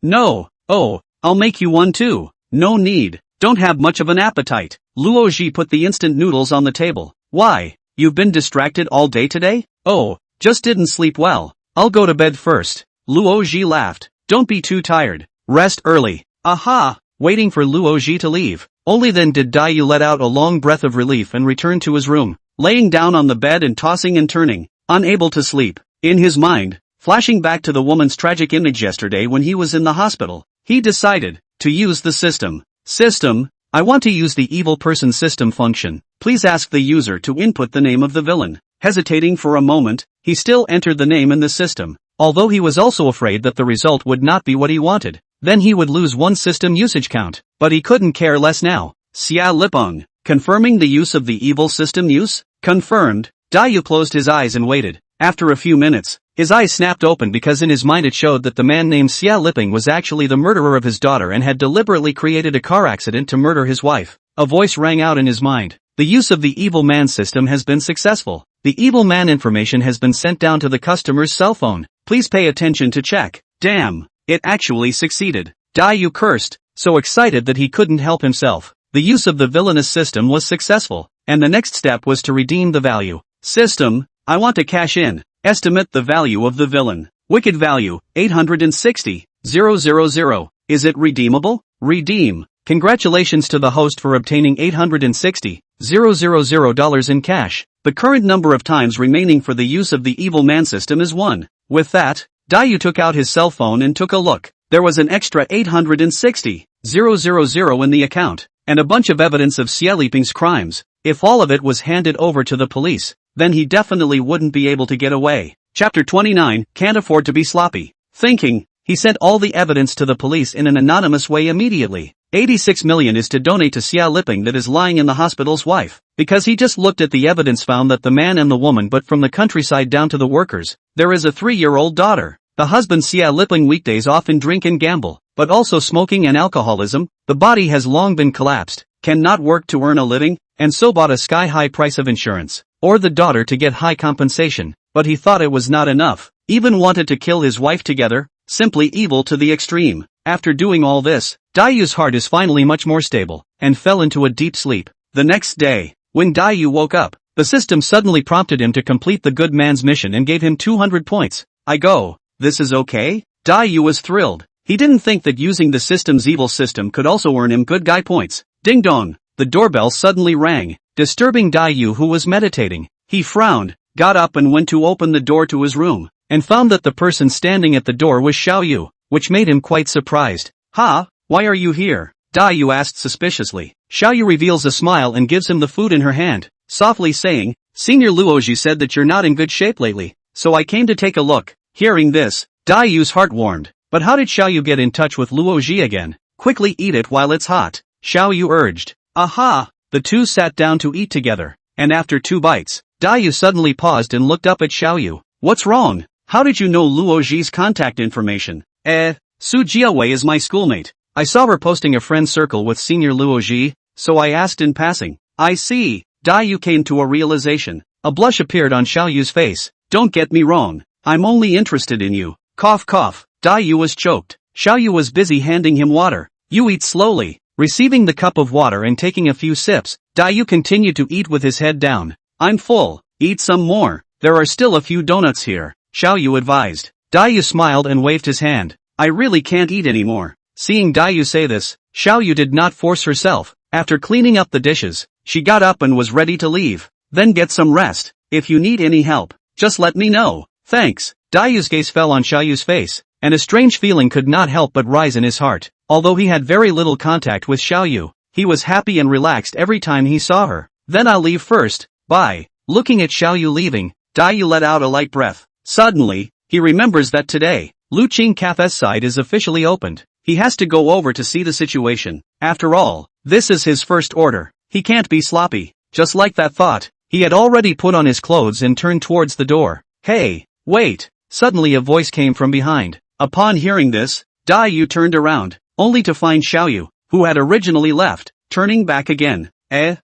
No. Oh, I'll make you one too. No need. Don't have much of an appetite. Luo Ji put the instant noodles on the table. Why? You've been distracted all day today? Oh, just didn't sleep well. I'll go to bed first. Luo Ji laughed. Don't be too tired. Rest early. Aha! Waiting for Luo Ji to leave. Only then did Dai Yu let out a long breath of relief and return to his room, laying down on the bed and tossing and turning, unable to sleep. In his mind, flashing back to the woman's tragic image yesterday when he was in the hospital, he decided to use the system. System, I want to use the evil person system function. Please ask the user to input the name of the villain. Hesitating for a moment, he still entered the name in the system, although he was also afraid that the result would not be what he wanted. Then he would lose one system usage count, but he couldn't care less now. Xia Liping, confirming the use of the evil system use? Confirmed. Dai Yu closed his eyes and waited. After a few minutes, his eyes snapped open because in his mind it showed that the man named Xia Liping was actually the murderer of his daughter and had deliberately created a car accident to murder his wife. A voice rang out in his mind. The use of the evil man system has been successful. The evil man information has been sent down to the customer's cell phone. Please pay attention to check. Damn, it actually succeeded. Dai Yu cursed, so excited that he couldn't help himself. The use of the villainous system was successful, and the next step was to redeem the value. System, I want to cash in. Estimate the value of the villain. Wicked value, 860,000. Is it redeemable? Redeem. Congratulations to the host for obtaining $860,000 in cash. The current number of times remaining for the use of the evil man system is 1. With that, Dai Yu took out his cell phone and took a look. There was an extra 860,000 in the account, and a bunch of evidence of Xia Liping's crimes. If all of it was handed over to the police, then he definitely wouldn't be able to get away. Chapter 29, Can't Afford to Be Sloppy. Thinking, he sent all the evidence to the police in an anonymous way immediately. 86 million is to donate to Xia Liping that is lying in the hospital's wife. Because he just looked at the evidence found that the man and the woman but from the countryside down to the workers, there is a 3-year-old daughter. The husband Xia Liping weekdays often drink and gamble, but also smoking and alcoholism. The body has long been collapsed, cannot work to earn a living, and so bought a sky-high price of insurance, or the daughter to get high compensation, but he thought it was not enough, even wanted to kill his wife together, simply evil to the extreme. After doing all this, Dai Yu's heart is finally much more stable, and fell into a deep sleep. The next day, when Dai Yu woke up, the system suddenly prompted him to complete the good man's mission and gave him 200 points. I go, this is okay? Dai Yu was thrilled. He didn't think that using the system's evil system could also earn him good guy points. Ding dong, the doorbell suddenly rang, disturbing Dai Yu who was meditating. He frowned, got up and went to open the door to his room, and found that the person standing at the door was Xiao Yu, which made him quite surprised. Ha, why are you here? Dai Yu asked suspiciously. Xiao Yu reveals a smile and gives him the food in her hand, softly saying, Senior Luoji said that you're not in good shape lately, so I came to take a look. Hearing this, Dai Yu's heart warmed. But how did Xiao Yu get in touch with Luoji again? Quickly eat it while it's hot, Xiao Yu urged. Aha! The two sat down to eat together, and after 2 bites, Dai Yu suddenly paused and looked up at Xiao Yu. What's wrong? How did you know Luoji's contact information? Su Jiawei is my schoolmate. I saw her posting a friend circle with Senior Luoji, so I asked in passing. I see. Yu came to a realization. A blush appeared on Xiao Yu's face. Don't get me wrong. I'm only interested in you. Cough cough. Yu was choked. Xiao Yu was busy handing him water. You eat slowly. Receiving the cup of water and taking a few sips, Yu continued to eat with his head down. I'm full. Eat some more. There are still a few donuts here, Xiao Yu advised. Yu smiled and waved his hand. I really can't eat anymore. Seeing Yu say this, Xiao Yu did not force herself. After cleaning up the dishes, she got up and was ready to leave. Then get some rest. If you need any help, just let me know. Thanks. Yu's gaze fell on Xiao Yu's face, and a strange feeling could not help but rise in his heart. Although he had very little contact with Xiao Yu, he was happy and relaxed every time he saw her. Then I'll leave first. Bye. Looking at Xiao Yu leaving, Yu let out a light breath. Suddenly, he remembers that today, Lu Qing Cafe's side is officially opened. He has to go over to see the situation. After all, this is his first order. He can't be sloppy. Just like that thought, he had already put on his clothes and turned towards the door. Hey, wait! Suddenly a voice came from behind. Upon hearing this, Yu turned around, only to find Xiao Yu, who had originally left, turning back again.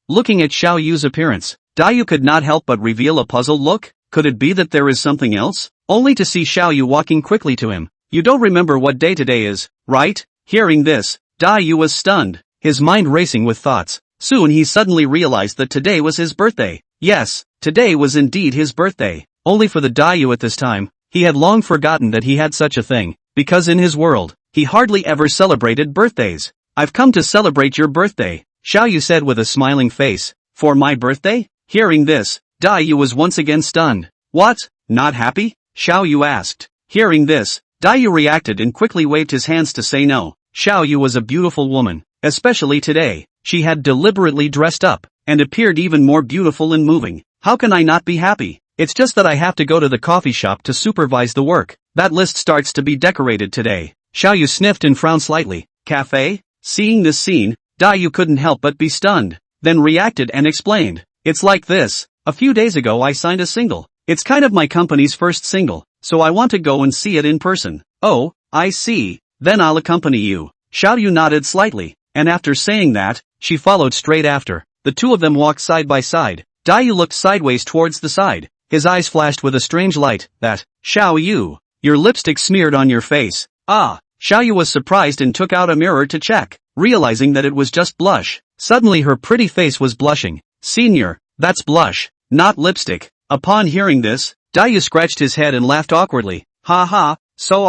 Looking at Xiao Yu's appearance, Yu could not help but reveal a puzzled look. Could it be that there is something else? Only to see Xiao Yu walking quickly to him. You don't remember what day today is, right? Hearing this, Yu was stunned, his mind racing with thoughts. Soon he suddenly realized that today was his birthday. Yes, today was indeed his birthday. Only for the Yu at this time, he had long forgotten that he had such a thing, because in his world, he hardly ever celebrated birthdays. I've come to celebrate your birthday, Xiao Yu said with a smiling face. For my birthday? Hearing this, Yu was once again stunned. What? Not happy? Xiao Yu asked. Hearing this, Yu reacted and quickly waved his hands to say no. Xiao Yu was a beautiful woman, especially today. She had deliberately dressed up, and appeared even more beautiful and moving. How can I not be happy? It's just that I have to go to the coffee shop to supervise the work. That list starts to be decorated today. Xiao Yu sniffed and frowned slightly. Cafe? Seeing this scene, Yu couldn't help but be stunned, then reacted and explained. It's like this. A few days ago I signed a single. It's kind of my company's first single, so I want to go and see it in person. Oh, I see. Then I'll accompany you. Xiao Yu nodded slightly, and after saying that, she followed straight after. The two of them walked side by side. Yu looked sideways towards the side. His eyes flashed with a strange light. That, Xiao Yu, your lipstick smeared on your face. Ah, Xiao Yu was surprised and took out a mirror to check, realizing that it was just blush. Suddenly her pretty face was blushing. Senior, that's blush, not lipstick. Upon hearing this, Yu scratched his head and laughed awkwardly. Ha ha, so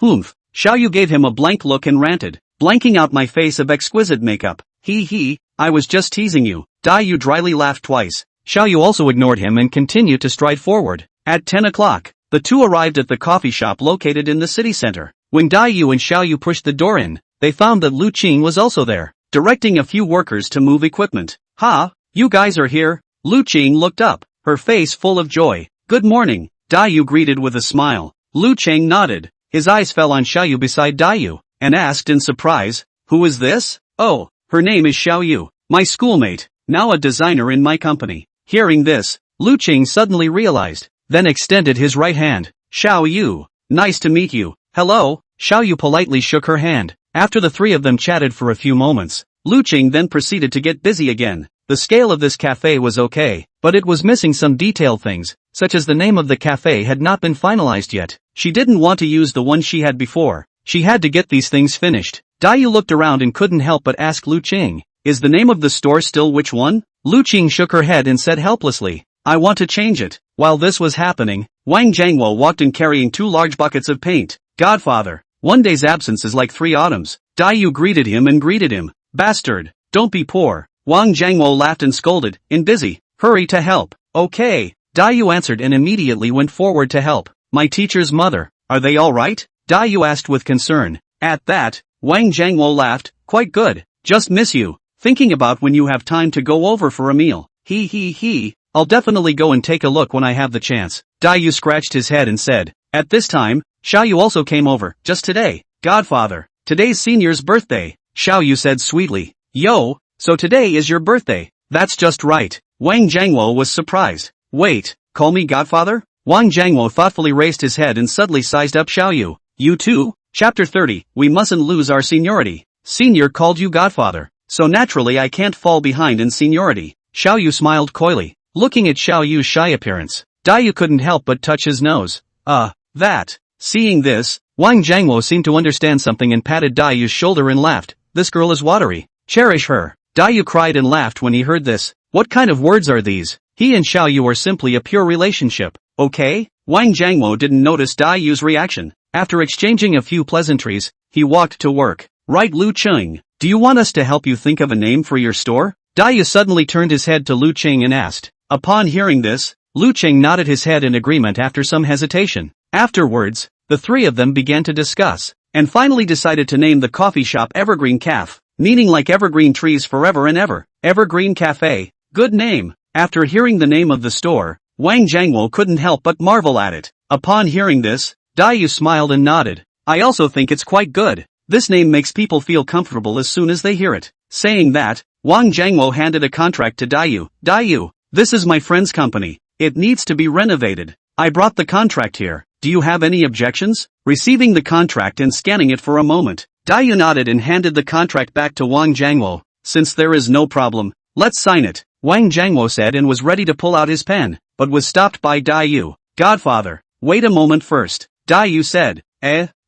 humph. Xiao Yu gave him a blank look and ranted. Blanking out my face of exquisite makeup. He, I was just teasing you. Yu dryly laughed twice. Xiao Yu also ignored him and continued to stride forward. At 10 o'clock, the two arrived at the coffee shop located in the city center. When Yu and Xiao Yu pushed the door in, they found that Lu Qing was also there, directing a few workers to move equipment. Ha, you guys are here? Lu Qing looked up, her face full of joy. Good morning, Yu greeted with a smile. Lu Qing nodded. His eyes fell on Xiao Yu beside Yu, and asked in surprise, who is this? Oh, her name is Xiao Yu, my schoolmate, now a designer in my company. Hearing this, Lu Qing suddenly realized, then extended his right hand. Xiao Yu, nice to meet you. Hello, Xiao Yu politely shook her hand. After the three of them chatted for a few moments, Lu Qing then proceeded to get busy again. The scale of this cafe was okay, but it was missing some detailed things, such as the name of the cafe had not been finalized yet. She didn't want to use the one she had before. She had to get these things finished. Yu looked around and couldn't help but ask Lu Qing, is the name of the store still which one? Lu Qing shook her head and said helplessly, I want to change it. While this was happening, Wang Jiangwo walked in carrying 2 large buckets of paint. Godfather, 1 day's absence is like 3 autumns. Yu greeted him. Bastard, don't be poor. Wang Jiangwo laughed and scolded, in busy, hurry to help. Okay, Yu answered and immediately went forward to help. My teacher's mother, are they alright? Yu asked with concern. At that, Wang Jiangwo laughed, quite good, just miss you. Thinking about when you have time to go over for a meal. He, I'll definitely go and take a look when I have the chance. Yu scratched his head and said. At this time, Xiao Yu also came over, just today. Godfather, today's senior's birthday, Xiao Yu said sweetly. Yo, so today is your birthday? That's just right. Wang Jiangwo was surprised. Wait, call me Godfather? Wang Jiangwo thoughtfully raised his head and subtly sized up Xiao Yu. You too? Chapter 30, we mustn't lose our seniority. Senior called you Godfather. So naturally I can't fall behind in seniority. Xiao Yu smiled coyly, looking at Xiao Yu's shy appearance. Dai couldn't help but touch his nose. That. Seeing this, Wang Jiangwo seemed to understand something and patted Dai's shoulder and laughed. This girl is watery. Cherish her. Dai cried and laughed when he heard this. What kind of words are these? He and Xiao Yu are simply a pure relationship, okay? Wang Jiangwo didn't notice Dai's reaction. After exchanging a few pleasantries, he walked to work. Right, Lu Cheng, do you want us to help you think of a name for your store? Dai suddenly turned his head to Lu Cheng and asked. Upon hearing this, Lu Cheng nodded his head in agreement after some hesitation. Afterwards, the three of them began to discuss, and finally decided to name the coffee shop Evergreen Caf, meaning like evergreen trees forever and ever. Evergreen Cafe. Good name. After hearing the name of the store, Wang Jiangwo couldn't help but marvel at it. Upon hearing this, Dai smiled and nodded. I also think it's quite good. This name makes people feel comfortable as soon as they hear it. Saying that, Wang Jiangwo handed a contract to Dai. Dai, this is my friend's company. It needs to be renovated. I brought the contract here. Do you have any objections? Receiving the contract and scanning it for a moment, Dai nodded and handed the contract back to Wang Jiangwo. Since there is no problem, let's sign it, Wang Jiangwo said and was ready to pull out his pen, but was stopped by Dai. Godfather, wait a moment first, Dai said.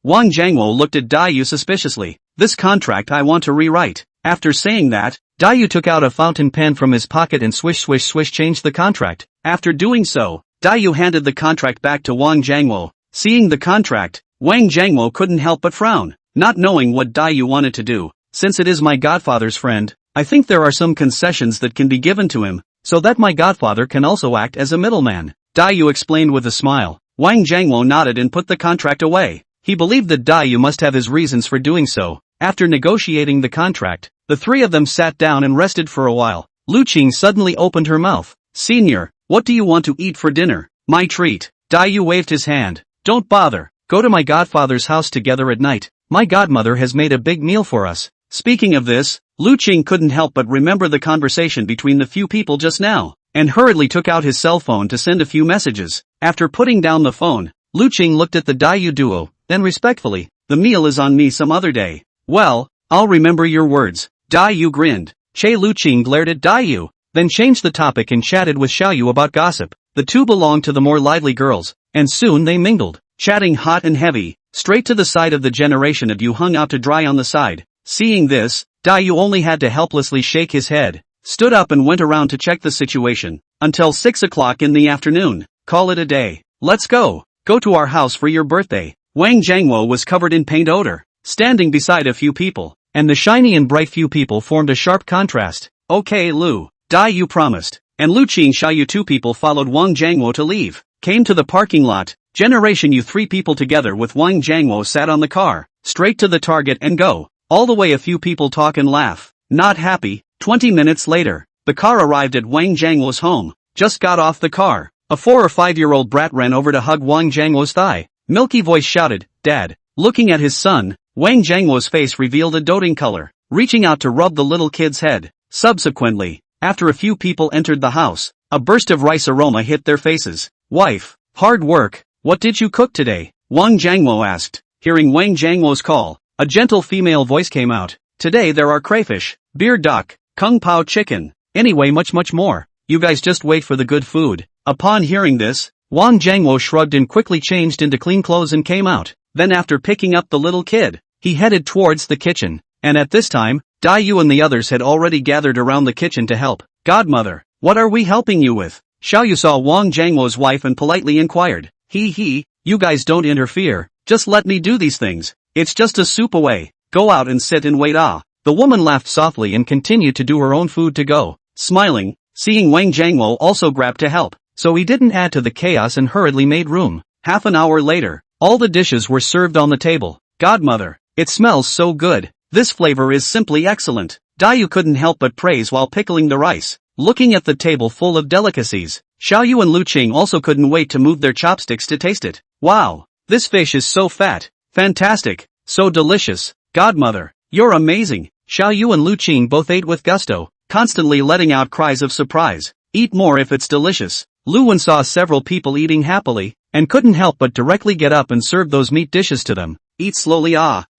Wang Jiangwo looked at Dai suspiciously. This contract I want to rewrite. After saying that, Dai took out a fountain pen from his pocket and swish swish swish changed the contract. After doing so, Dai handed the contract back to Wang Jiangwo. Seeing the contract, Wang Jiangwo couldn't help but frown, not knowing what Dai wanted to do. Since it is my godfather's friend, I think there are some concessions that can be given to him, so that my godfather can also act as a middleman. Dai explained with a smile. Wang Jiangwo nodded and put the contract away. He believed that Dai must have his reasons for doing so. After negotiating the contract, the three of them sat down and rested for a while. Lu Qing suddenly opened her mouth. Senior, what do you want to eat for dinner? My treat. Dai waved his hand. Don't bother. Go to my godfather's house together at night. My godmother has made a big meal for us. Speaking of this, Lu Qing couldn't help but remember the conversation between the few people just now, and hurriedly took out his cell phone to send a few messages. After putting down the phone, Lu Qing looked at the Dai duo, then respectfully, the meal is on me some other day. Well, I'll remember your words. Dai grinned. Lu Qing glared at Dai, then changed the topic and chatted with Xiao Yu about gossip. The two belonged to the more lively girls, and soon they mingled, chatting hot and heavy. Straight to the side of the generation of Yu hung out to dry on the side. Seeing this, Dai only had to helplessly shake his head, stood up and went around to check the situation, until 6 o'clock in the afternoon. Call it a day. Let's go. Go to our house for your birthday. Wang Jiangwo was covered in paint odor, standing beside a few people, and the shiny and bright few people formed a sharp contrast. Okay Lu, Dai promised, and Lu Qing Xiao Yu two people followed Wang Jiangwo to leave, came to the parking lot. Generation Yu three people together with Wang Jiangwo sat on the car, straight to the target and go. All the way a few people talk and laugh. Not happy. 20 minutes later, the car arrived at Wang Jiangwo's home. Just got off the car. A 4 or 5-year-old brat ran over to hug Wang Jiangwo's thigh. Milky voice shouted, Dad. Looking at his son, Wang Jiangwo's face revealed a doting color, reaching out to rub the little kid's head. Subsequently, after a few people entered the house, a burst of rice aroma hit their faces. Wife, hard work. What did you cook today? Wang Jiangwo asked. Hearing Wang Jiangwo's call, a gentle female voice came out. Today there are crayfish, beer duck, kung pao chicken, anyway much more. You guys just wait for the good food. Upon hearing this, Wang Jiangwo shrugged and quickly changed into clean clothes and came out. Then after picking up the little kid, he headed towards the kitchen. And at this time, Dai and the others had already gathered around the kitchen to help. Godmother, what are we helping you with? Xiao Yu saw Wang Jiangwo's wife and politely inquired. You guys don't interfere, just let me do these things. It's just a soup away. Go out and sit and wait. The woman laughed softly and continued to do her own food to go. Smiling, seeing Wang Jiangwo also grabbed to help, so he didn't add to the chaos and hurriedly made room. Half an hour later, all the dishes were served on the table. Godmother, it smells so good. This flavor is simply excellent. Dai couldn't help but praise while pickling the rice. Looking at the table full of delicacies, Xiao Yu and Lu Qing also couldn't wait to move their chopsticks to taste it. Wow, this fish is so fat. Fantastic, so delicious. Godmother, you're amazing. Xiao Yu and Lu Qing both ate with gusto, constantly letting out cries of surprise. Eat more if it's delicious. Lu Wen saw several people eating happily, and couldn't help but directly get up and serve those meat dishes to them. Eat slowly.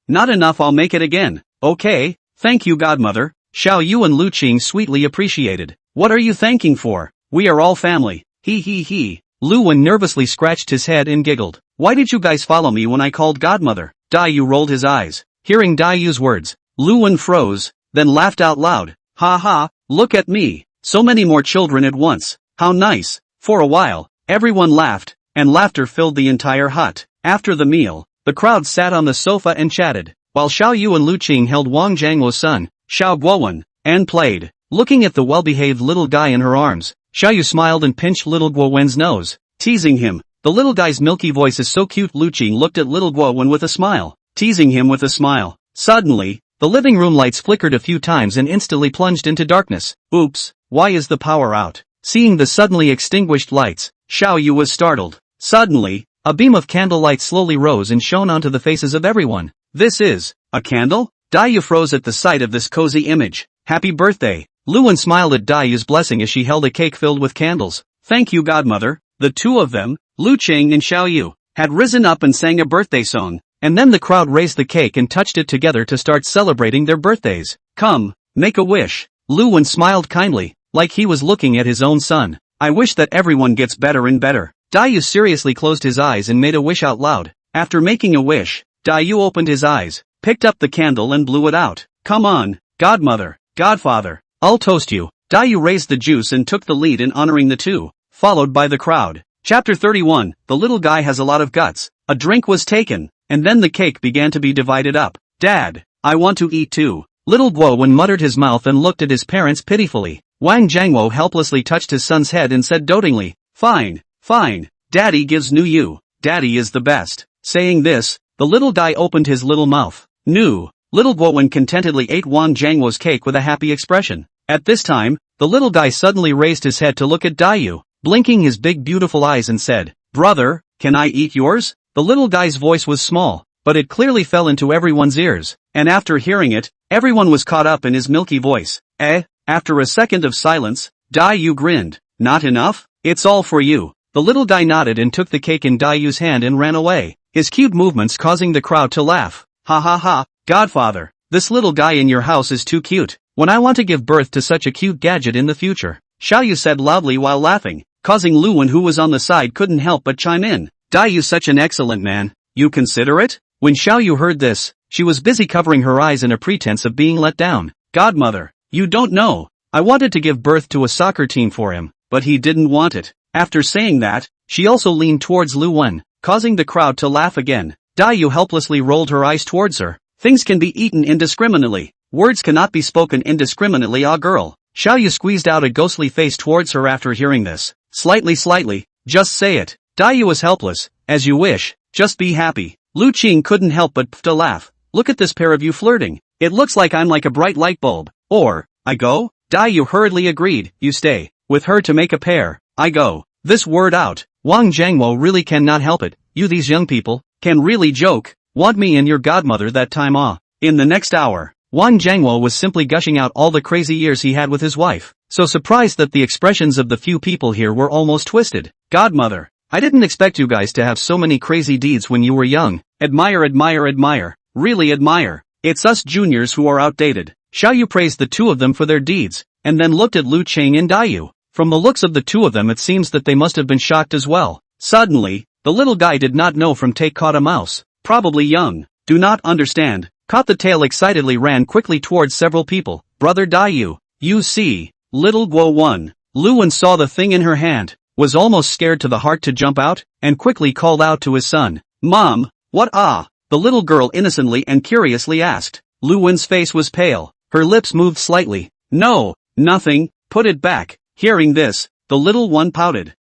Not enough, I'll make it again. Okay, thank you Godmother. Xiao Yu and Lu Qing sweetly appreciated. What are you thanking for? We are all family. He. Lu Wen nervously scratched his head and giggled. Why did you guys follow me when I called godmother? Daiyu rolled his eyes. Hearing Daiyu's words, Lu Wen froze, then laughed out loud. Ha ha, look at me. So many more children at once. How nice. For a while, everyone laughed, and laughter filled the entire hut. After the meal, the crowd sat on the sofa and chatted, while Xiao Yu and Lu Qing held Wang Jiangwo's son, Xiao Guowen, and played. Looking at the well-behaved little guy in her arms, Xiao Yu smiled and pinched little Guowen's nose, teasing him. The little guy's milky voice is so cute. Lu Qing looked at little Guowen with a smile, teasing him with a smile. Suddenly, the living room lights flickered a few times and instantly plunged into darkness. Oops, why is the power out? Seeing the suddenly extinguished lights, Xiao Yu was startled. Suddenly, a beam of candlelight slowly rose and shone onto the faces of everyone. This is a candle? Daiyu froze at the sight of this cozy image. Happy birthday. Lu Wen smiled at Daiyu's blessing as she held a cake filled with candles. Thank you, godmother. The two of them, Lu Qing and Xiao Yu, had risen up and sang a birthday song, and then the crowd raised the cake and touched it together to start celebrating their birthdays. Come, make a wish. Lu Wen smiled kindly, like he was looking at his own son. I wish that everyone gets better and better. Daiyu seriously closed his eyes and made a wish out loud. After making a wish, Daiyu opened his eyes, picked up the candle and blew it out. Come on, godmother, godfather, I'll toast you. Daiyu raised the juice and took the lead in honoring the two, followed by the crowd. Chapter 31, the little guy has a lot of guts. A drink was taken, and then the cake began to be divided up. Dad, I want to eat too. Little Guowen muttered his mouth and looked at his parents pitifully. Wang Jiangwo helplessly touched his son's head and said dotingly, Fine. Daddy gives new you. Daddy is the best. Saying this, the little guy opened his little mouth. Little Guowen contentedly ate Wang Jiangwo's cake with a happy expression. At this time, the little guy suddenly raised his head to look at Daiyu, blinking his big beautiful eyes and said, Brother, can I eat yours? The little guy's voice was small, but it clearly fell into everyone's ears, and after hearing it, everyone was caught up in his milky voice. After a second of silence, Daiyu grinned. Not enough? It's all for you. The little guy nodded and took the cake in Daiyu's hand and ran away, his cute movements causing the crowd to laugh. Ha, godfather, this little guy in your house is too cute. When I want to give birth to such a cute gadget in the future, Xiao Yu said loudly while laughing, causing Lu Wen who was on the side couldn't help but chime in. Daiyu's such an excellent man. You consider it? When Xiao Yu heard this, she was busy covering her eyes in a pretense of being let down. Godmother, you don't know. I wanted to give birth to a soccer team for him, but he didn't want it. After saying that, she also leaned towards Lu Wen, causing the crowd to laugh again. Daiyu helplessly rolled her eyes towards her. Things can be eaten indiscriminately. Words cannot be spoken indiscriminately, ah girl. Xiao Yu squeezed out a ghostly face towards her after hearing this. Slightly, just say it. Daiyu was helpless. As you wish, just be happy. Lu Qing couldn't help but to laugh. Look at this pair of you flirting. It looks like I'm like a bright light bulb. Or, I go? Daiyu hurriedly agreed. You stay with her to make a pair. I go. This word out. Wang Jiangwo really cannot help it. You these young people can really joke. Want me and your godmother that time In the next hour, Wang Jiangwo was simply gushing out all the crazy years he had with his wife, so surprised that the expressions of the few people here were almost twisted. Godmother, I didn't expect you guys to have so many crazy deeds when you were young. Admire. Really admire. It's us juniors who are outdated. Xiao Yu praised the two of them for their deeds, and then looked at Lu Qing and Daiyu. From the looks of the two of them it seems that they must have been shocked as well. Suddenly, the little guy did not know from take caught a mouse. Probably young. Do not understand. Caught the tail excitedly ran quickly towards several people. Brother Daiyu, you see. Little Guo won. Lu Wen saw the thing in her hand, was almost scared to the heart to jump out, and quickly called out to his son. Mom, what The little girl innocently and curiously asked. Lu Wen's face was pale. Her lips moved slightly. No, nothing, put it back. Hearing this, the little one pouted.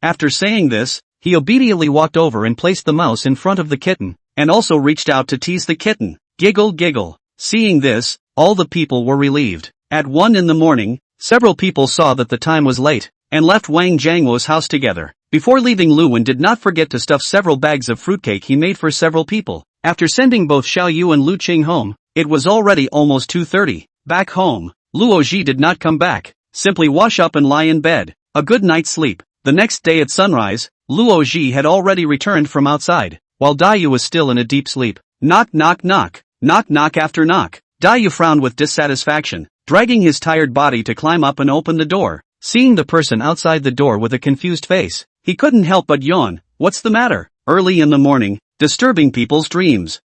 After saying this, he obediently walked over and placed the mouse in front of the kitten, and also reached out to tease the kitten. Giggle. Seeing this, all the people were relieved. At 1 in the morning, several people saw that the time was late, and left Wang Jiangwo's house together. Before leaving, Lu Wen did not forget to stuff several bags of fruitcake he made for several people. After sending both Xiao Yu and Lu Qing home, it was already almost 2:30. Back home, Luo Ji did not come back. Simply wash up and lie in bed. A good night's sleep. The next day at sunrise, Luo Ji had already returned from outside, while Daiyu was still in a deep sleep. Knock. Knock after knock. Daiyu frowned with dissatisfaction. dragging his tired body to climb up and open the door. Seeing the person outside the door with a confused face, he couldn't help but yawn. What's the matter? Early in the morning, disturbing people's dreams.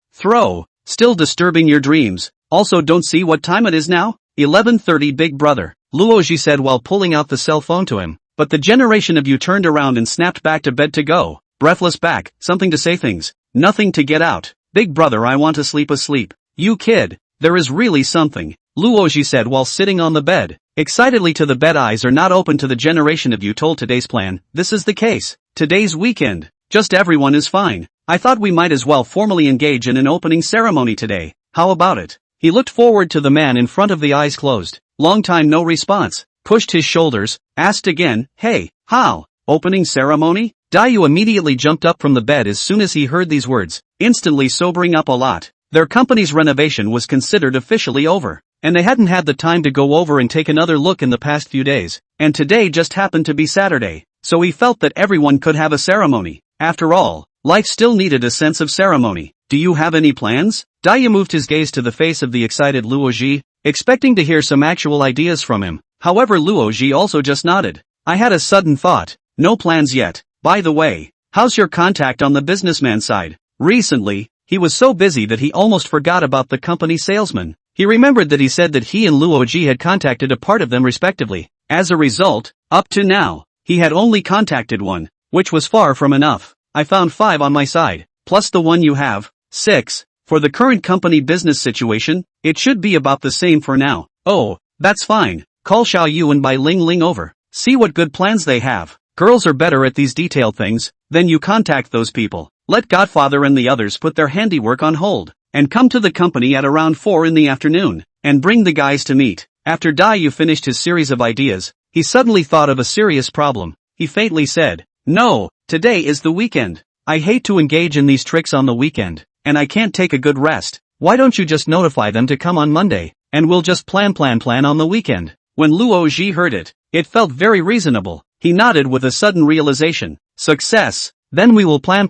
Still disturbing your dreams. Also, don't see what time it is now? 11:30, big brother, Luoji said while pulling out the cell phone to him. But the generation of you turned around and snapped back to bed to go. Breathless back, something to say things. Nothing to get out. Big brother, I want to sleep asleep. You kid, there is really something, Luoji said while sitting on the bed. Excitedly to the bed, eyes are not open to the generation of you told today's plan. This is the case. Today's weekend. Just everyone is fine. I thought we might as well formally engage in an opening ceremony today. How about it? He looked forward to the man in front of the eyes closed. Long time no response. Pushed his shoulders, asked again, hey, how? Opening ceremony? Dayu immediately jumped up from the bed as soon as he heard these words, instantly sobering up a lot. Their company's renovation was considered officially over, and they hadn't had the time to go over and take another look in the past few days, and today just happened to be Saturday, so he felt that everyone could have a ceremony. After all, life still needed a sense of ceremony. Do you have any plans? Dayu moved his gaze to the face of the excited Luoji, expecting to hear some actual ideas from him. However, Luoji also just nodded. I had a sudden thought. No plans yet. By the way, how's your contact on the businessman side? Recently, he was so busy that he almost forgot about the company salesman. He remembered that he said that he and Luoji had contacted a part of them respectively. As a result, up to now, he had only contacted one, which was far from enough. I found 5 on my side, plus the one you have, 6. For the current company business situation, it should be about the same for now. Oh, that's fine. Call Xiao Yu and Bai Ling Ling over. See what good plans they have. Girls are better at these detailed things. Then you contact those people. Let Godfather and the others put their handiwork on hold, and come to the company at around 4 in the afternoon, and bring the guys to meet. After Dayu finished his series of ideas, he suddenly thought of a serious problem. He faintly said, no, today is the weekend. I hate to engage in these tricks on the weekend, and I can't take a good rest. Why don't you just notify them to come on Monday, and we'll just plan on the weekend? When Luoji heard it, it felt very reasonable. He nodded with a sudden realization. Success. Then we will plan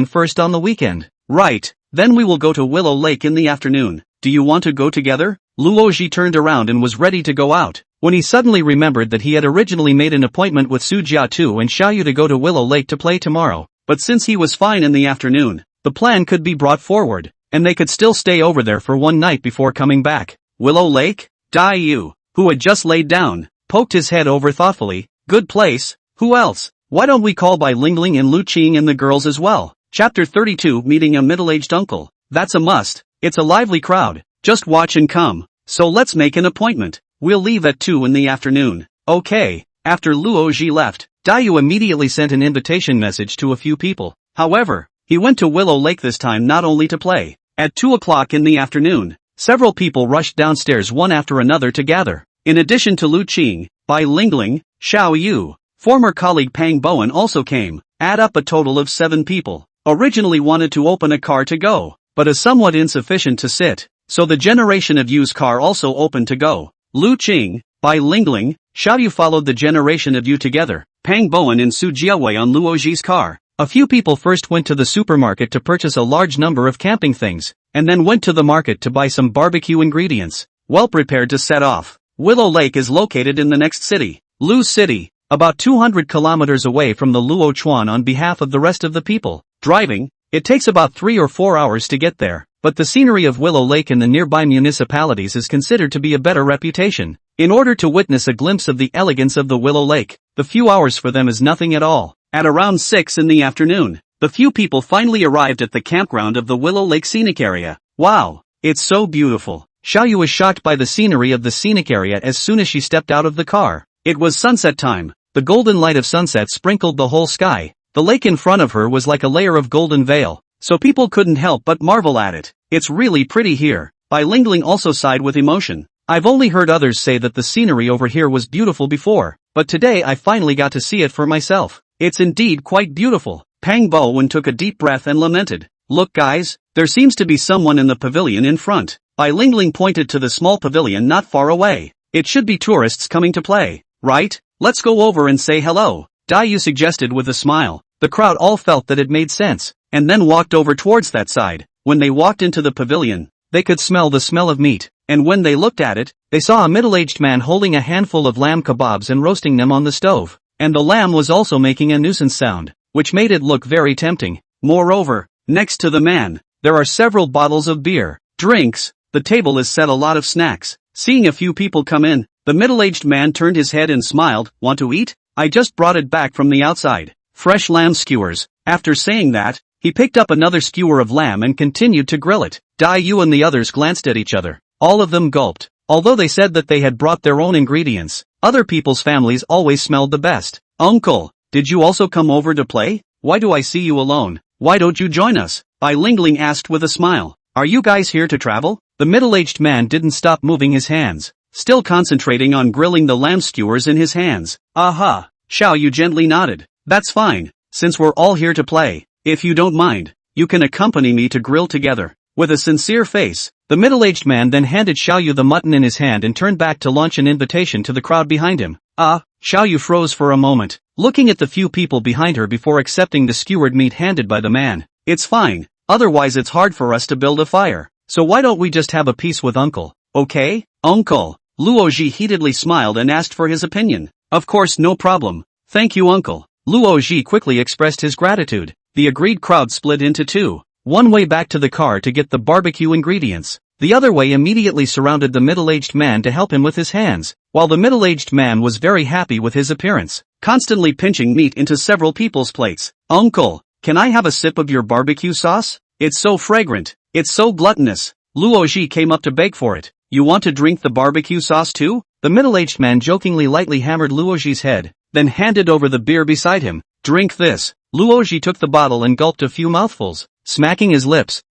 first on the weekend. Right. Then we will go to Willow Lake in the afternoon. Do you want to go together? Luoji turned around and was ready to go out, when he suddenly remembered that he had originally made an appointment with Su Jiatu and Xiaoyu to go to Willow Lake to play tomorrow. But since he was fine in the afternoon, the plan could be brought forward, and they could still stay over there for one night before coming back. Willow Lake? Dayu, who had just laid down, poked his head over thoughtfully. Good place. Who else? Why don't we call Bai Lingling and Lu Qing and the girls as well? Chapter 32, Meeting a Middle-Aged Uncle. That's a must. It's a lively crowd. Just watch and come. So let's make an appointment. We'll leave at 2 in the afternoon. Okay. After Luoji left, Dayu immediately sent an invitation message to a few people. However, he went to Willow Lake this time not only to play. At 2 o'clock in the afternoon, several people rushed downstairs one after another to gather. In addition to Lu Qing, Bai Lingling, Xiao Yu, former colleague Pang Bowen also came. Add up a total of 7 people. Originally wanted to open a car to go, but is somewhat insufficient to sit, so the generation of Yu's car also opened to go. Lu Qing, Bai Lingling, Xiao Yu followed the generation of Yu together. Pang Bowen and Su Jiawei on Luoji's car. A few people first went to the supermarket to purchase a large number of camping things, and then went to the market to buy some barbecue ingredients. Well prepared to set off. Willow Lake is located in the next city, Lu City, about 200 kilometers away from the Luo Chuan. On behalf of the rest of the people driving, it takes about 3 or 4 hours to get there, but the scenery of Willow Lake and the nearby municipalities is considered to be a better reputation. In order to witness a glimpse of the elegance of the Willow Lake, the few hours for them is nothing at all. At around 6 in the afternoon, the few people finally arrived at the campground of the Willow Lake scenic area. Wow, it's so beautiful. Xiaoyu was shocked by the scenery of the scenic area as soon as she stepped out of the car. It was sunset time. The golden light of sunset sprinkled the whole sky. The lake in front of her was like a layer of golden veil, so people couldn't help but marvel at it. It's really pretty here. Bai Lingling also sighed with emotion. I've only heard others say that the scenery over here was beautiful before, but today I finally got to see it for myself. It's indeed quite beautiful. Pang Bowen took a deep breath and lamented. Look guys, there seems to be someone in the pavilion in front. Bai Lingling pointed to the small pavilion not far away. It should be tourists coming to play, right? Let's go over and say hello, Dayu suggested with a smile. The crowd all felt that it made sense, and then walked over towards that side. When they walked into the pavilion, they could smell the smell of meat. and when they looked at it, they saw a middle-aged man holding a handful of lamb kebabs and roasting them on the stove. And the lamb was also making a nuisance sound, which made it look very tempting. Moreover, next to the man, there are several bottles of beer, drinks, the table is set a lot of snacks. Seeing a few people come in, the middle-aged man turned his head and smiled. Want to eat? I just brought it back from the outside. Fresh lamb skewers. After saying that, he picked up another skewer of lamb and continued to grill it. Yu and the others glanced at each other. All of them gulped. Although they said that they had brought their own ingredients, other people's families always smelled the best. Uncle, did you also come over to play? Why do I see you alone? Why don't you join us? Bai Lingling asked with a smile. Are you guys here to travel? The middle-aged man didn't stop moving his hands, still concentrating on grilling the lamb skewers in his hands. Aha! Xiao Yu gently nodded. That's fine, since we're all here to play. If you don't mind, you can accompany me to grill together. With a sincere face, the middle-aged man then handed Xiao Yu the mutton in his hand and turned back to launch an invitation to the crowd behind him. Xiao Yu froze for a moment, looking at the few people behind her before accepting the skewered meat handed by the man. It's fine, otherwise it's hard for us to build a fire. So why don't we just have a peace with Uncle, okay? Uncle. Luoji heatedly smiled and asked for his opinion. Of course, no problem. Thank you, Uncle. Luoji quickly expressed his gratitude. The agreed crowd split into two. One way back to the car to get the barbecue ingredients. The other way immediately surrounded the middle-aged man to help him with his hands. While the middle-aged man was very happy with his appearance, constantly pinching meat into several people's plates. Uncle, can I have a sip of your barbecue sauce? It's so fragrant. It's so gluttonous. Luoji came up to beg for it. You want to drink the barbecue sauce too? The middle-aged man jokingly lightly hammered Luoji's head, then handed over the beer beside him. Drink this. Luoji took the bottle and gulped a few mouthfuls, smacking his lips.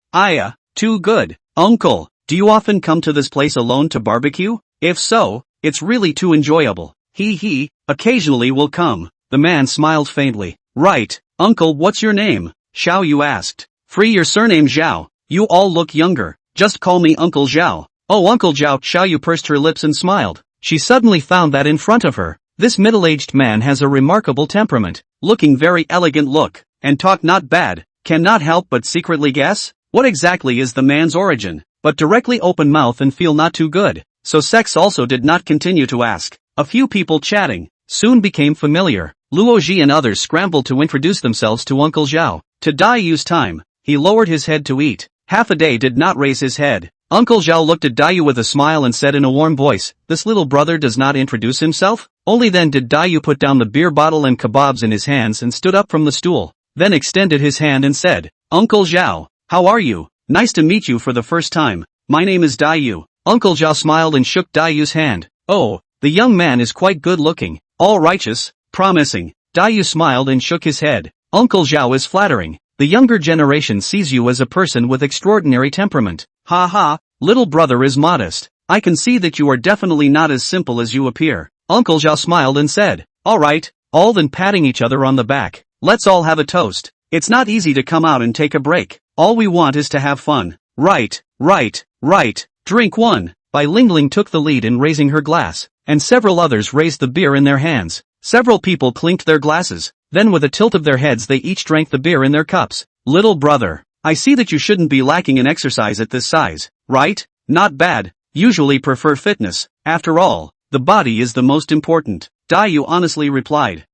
Too good. Uncle, do you often come to this place alone to barbecue? If so, it's really too enjoyable. Occasionally we'll come. The man smiled faintly. Right, Uncle, what's your name? Xiao Yu asked. Free your surname Zhao. You all look younger. Just call me Uncle Zhao. Oh, Uncle Zhao. Xiao Yu pursed her lips and smiled. She suddenly found that in front of her, this middle-aged man has a remarkable temperament, looking very elegant look, and talk not bad. Cannot help but secretly guess what exactly is the man's origin, but directly open mouth and feel not too good. So sex also did not continue to ask. A few people chatting soon became familiar. Luoji and others scrambled to introduce themselves to Uncle Zhao. To Daiyu's time, he lowered his head to eat. Half a day did not raise his head. Uncle Zhao looked at Daiyu with a smile and said in a warm voice, this little brother does not introduce himself? Only then did Daiyu put down the beer bottle and kebabs in his hands and stood up from the stool, then extended his hand and said, Uncle Zhao, how are you? Nice to meet you for the first time. My name is Daiyu. Uncle Zhao smiled and shook Daiyu's hand. Oh, the young man is quite good looking, all righteous, promising. Daiyu smiled and shook his head. Uncle Zhao is flattering. The younger generation sees you as a person with extraordinary temperament. Little brother is modest. I can see that you are definitely not as simple as you appear. Uncle Zhao smiled and said, alright, all then patting each other on the back. Let's all have a toast. It's not easy to come out and take a break. All we want is to have fun. Right. Drink one. Bai Lingling took the lead in raising her glass, and several others raised the beer in their hands. Several people clinked their glasses. Then with a tilt of their heads they each drank the beer in their cups. Little brother, I see that you shouldn't be lacking in exercise at this size, right? Not bad. Usually prefer fitness. After all, the body is the most important. Daiyu honestly replied.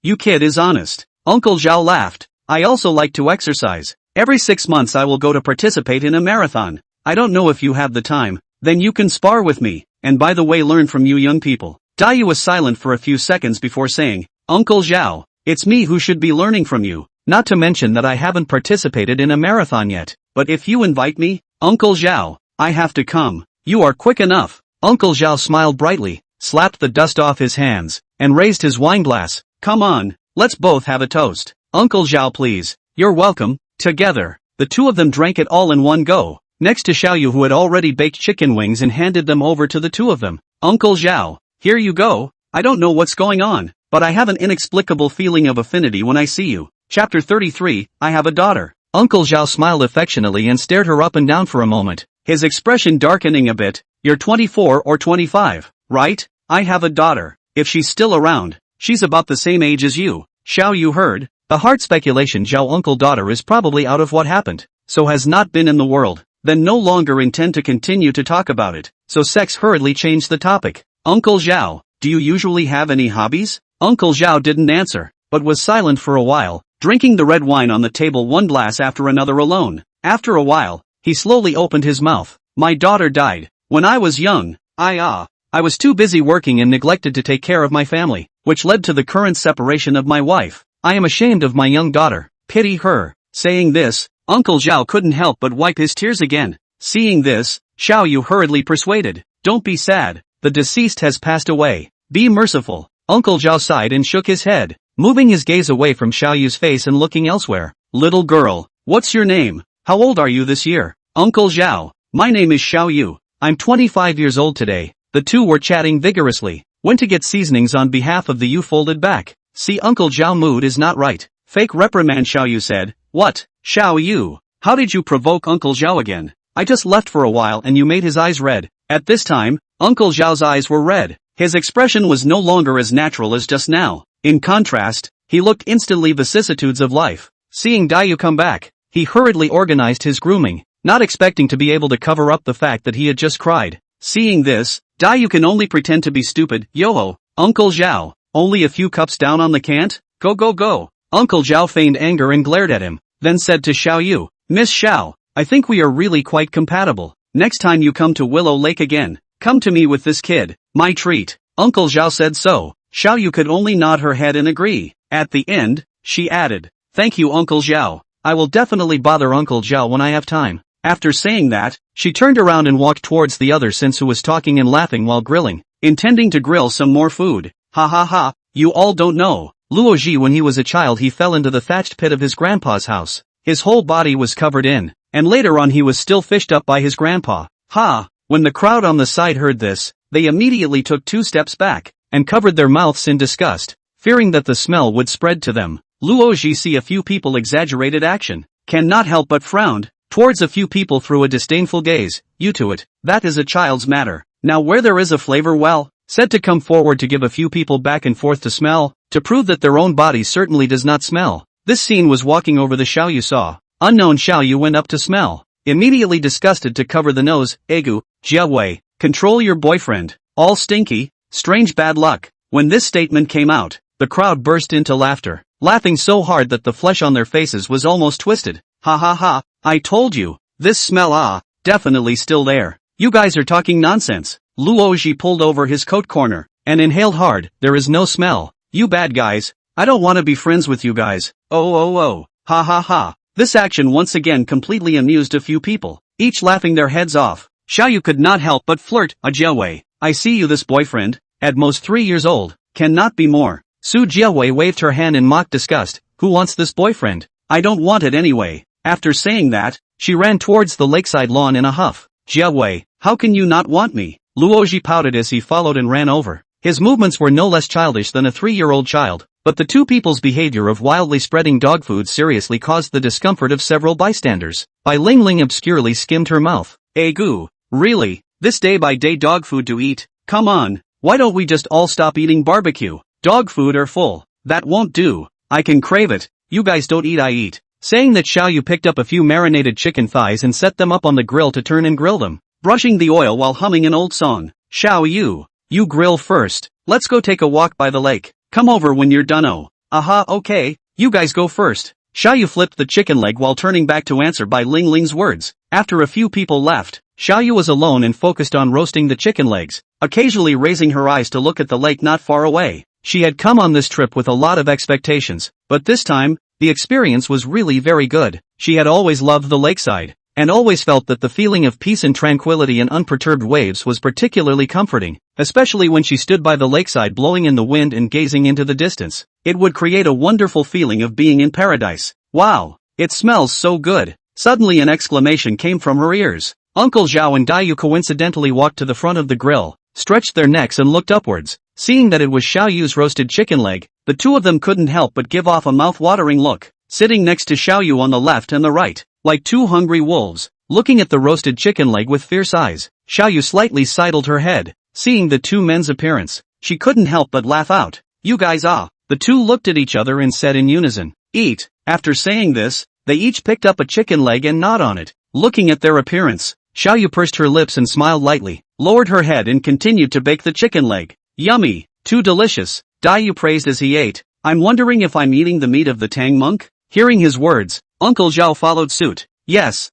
You kid is honest. Uncle Zhao laughed. I also like to exercise. Every 6 months I will go to participate in a marathon. I don't know if you have the time. Then you can spar with me, and by the way learn from you young people. Daiyu was silent for a few seconds before saying, Uncle Zhao, it's me who should be learning from you. Not to mention that I haven't participated in a marathon yet. But if you invite me, Uncle Zhao, I have to come. You are quick enough. Uncle Zhao smiled brightly, slapped the dust off his hands, and raised his wine glass. Come on, let's both have a toast. Uncle Zhao please. You're welcome. Together, the two of them drank it all in one go, next to Xiaoyu who had already baked chicken wings and handed them over to the two of them. Uncle Zhao, here you go. I don't know what's going on, but I have an inexplicable feeling of affinity when I see you. Chapter 33, I have a daughter. Uncle Zhao smiled affectionately and stared her up and down for a moment, his expression darkening a bit. You're 24 or 25, right? I have a daughter. If she's still around, she's about the same age as you. Xiao Yu heard. The hard speculation Zhao uncle daughter is probably out of what happened, so has not been in the world. then no longer intend to continue to talk about it, so Sex hurriedly changed the topic. Uncle Zhao, do you usually have any hobbies? Uncle Zhao didn't answer, but was silent for a while, drinking the red wine on the table one glass after another alone. After a while, he slowly opened his mouth. My daughter died. When I was young, I was too busy working and neglected to take care of my family, which led to the current separation of my wife. I am ashamed of my young daughter. Pity her. Saying this, Uncle Zhao couldn't help but wipe his tears again. Seeing this, Xiao Yu hurriedly persuaded. Don't be sad. The deceased has passed away. Be merciful. Uncle Zhao sighed and shook his head, moving his gaze away from Xiao Yu's face and looking elsewhere. Little girl, what's your name? How old are you this year? Uncle Zhao, my name is Xiao Yu. I'm 25 years old today. The two were chatting vigorously. Went to get seasonings on behalf of the Yu folded back. See, Uncle Zhao mood is not right. Fake reprimand. Xiao Yu said. What? Xiao Yu, how did you provoke Uncle Zhao again? I just left for a while and you made his eyes red. At this time, Uncle Zhao's eyes were red. His expression was no longer as natural as just now. In contrast, he looked instantly vicissitudes of life. Seeing Dayu come back, he hurriedly organized his grooming, not expecting to be able to cover up the fact that he had just cried. Seeing this, Dayu can only pretend to be stupid. Yo-ho, Uncle Zhao, only a few cups down on the cant? Go go go. Uncle Zhao feigned anger and glared at him, then said to Xiao Yu, Miss Xiao, I think we are really quite compatible. Next time you come to Willow Lake again, come to me with this kid. My treat. Uncle Zhao said so. Xiao Yu could only nod her head and agree. At the end, she added, Thank you Uncle Zhao. I will definitely bother Uncle Zhao when I have time. After saying that, she turned around and walked towards the other Sins who was talking and laughing while grilling, intending to grill some more food. Ha ha ha, you all don't know. Luo Ji, when he was a child, he fell into the thatched pit of his grandpa's house. His whole body was covered in, and later on he was still fished up by his grandpa. Ha! When the crowd on the side heard this, they immediately took 2 steps back, and covered their mouths in disgust, fearing that the smell would spread to them. Luo Ji see a few people exaggerated action, cannot help but frowned, towards a few people through a disdainful gaze. You to it, that is a child's matter. Now where there is a flavor, well, said to come forward to give a few people back and forth to smell, to prove that their own body certainly does not smell. This scene was walking over the Xiao Yu saw. Unknown Xiao Yu went up to smell, immediately disgusted to cover the nose. Egu, Jia Wei, control your boyfriend. All stinky, strange bad luck. When this statement came out, the crowd burst into laughter, laughing so hard that the flesh on their faces was almost twisted. Ha ha ha, I told you, this smell definitely still there. You guys are talking nonsense. Luo Ji pulled over his coat corner, and inhaled hard. There is no smell. You bad guys, I don't want to be friends with you guys. Oh, ha ha ha. This action once again completely amused a few people, each laughing their heads off. Xiao Yu could not help but flirt. Jiawei, I see you this boyfriend, at most 3 years old, cannot be more. Su Jiawei waved her hand in mock disgust. Who wants this boyfriend? I don't want it anyway. After saying that, she ran towards the lakeside lawn in a huff. Jiawei, how can you not want me? Luoji pouted as he followed and ran over. His movements were no less childish than a 3-year-old child, but the two people's behavior of wildly spreading dog food seriously caused the discomfort of several bystanders. Bai Lingling obscurely skimmed her mouth. Goo, really? This day-by-day dog food to eat? Come on, why don't we just all stop eating barbecue? Dog food are full. That won't do. I can crave it. You guys don't eat, I eat. Saying that, Xiao Yu picked up a few marinated chicken thighs and set them up on the grill to turn and grill them, brushing the oil while humming an old song. Xiao Yu, you grill first. Let's go take a walk by the lake. Come over when you're done. Oh. Aha, okay, you guys go first. Xiao Yu flipped the chicken leg while turning back to answer Bai Lingling's words. After a few people left, Xiao Yu was alone and focused on roasting the chicken legs, occasionally raising her eyes to look at the lake not far away. She had come on this trip with a lot of expectations, but this time, the experience was really very good. She had always loved the lakeside, and always felt that the feeling of peace and tranquility and unperturbed waves was particularly comforting, especially when she stood by the lakeside blowing in the wind and gazing into the distance. It would create a wonderful feeling of being in paradise. Wow, it smells so good. Suddenly an exclamation came from her ears. Uncle Zhao and Dayu coincidentally walked to the front of the grill, stretched their necks and looked upwards. Seeing that it was Xiao Yu's roasted chicken leg, the two of them couldn't help but give off a mouth-watering look. Sitting next to Xiao Yu on the left and the right, like two hungry wolves, looking at the roasted chicken leg with fierce eyes, Xiao Yu slightly sidled her head. Seeing the two men's appearance, she couldn't help but laugh out. You guys The two looked at each other and said in unison, eat. After saying this, they each picked up a chicken leg and gnawed on it. Looking at their appearance, Xiaoyu pursed her lips and smiled lightly, lowered her head and continued to bake the chicken leg. Yummy, too delicious, Daiyu praised as he ate. I'm wondering if I'm eating the meat of the Tang monk? Hearing his words, Uncle Zhao followed suit. Yes,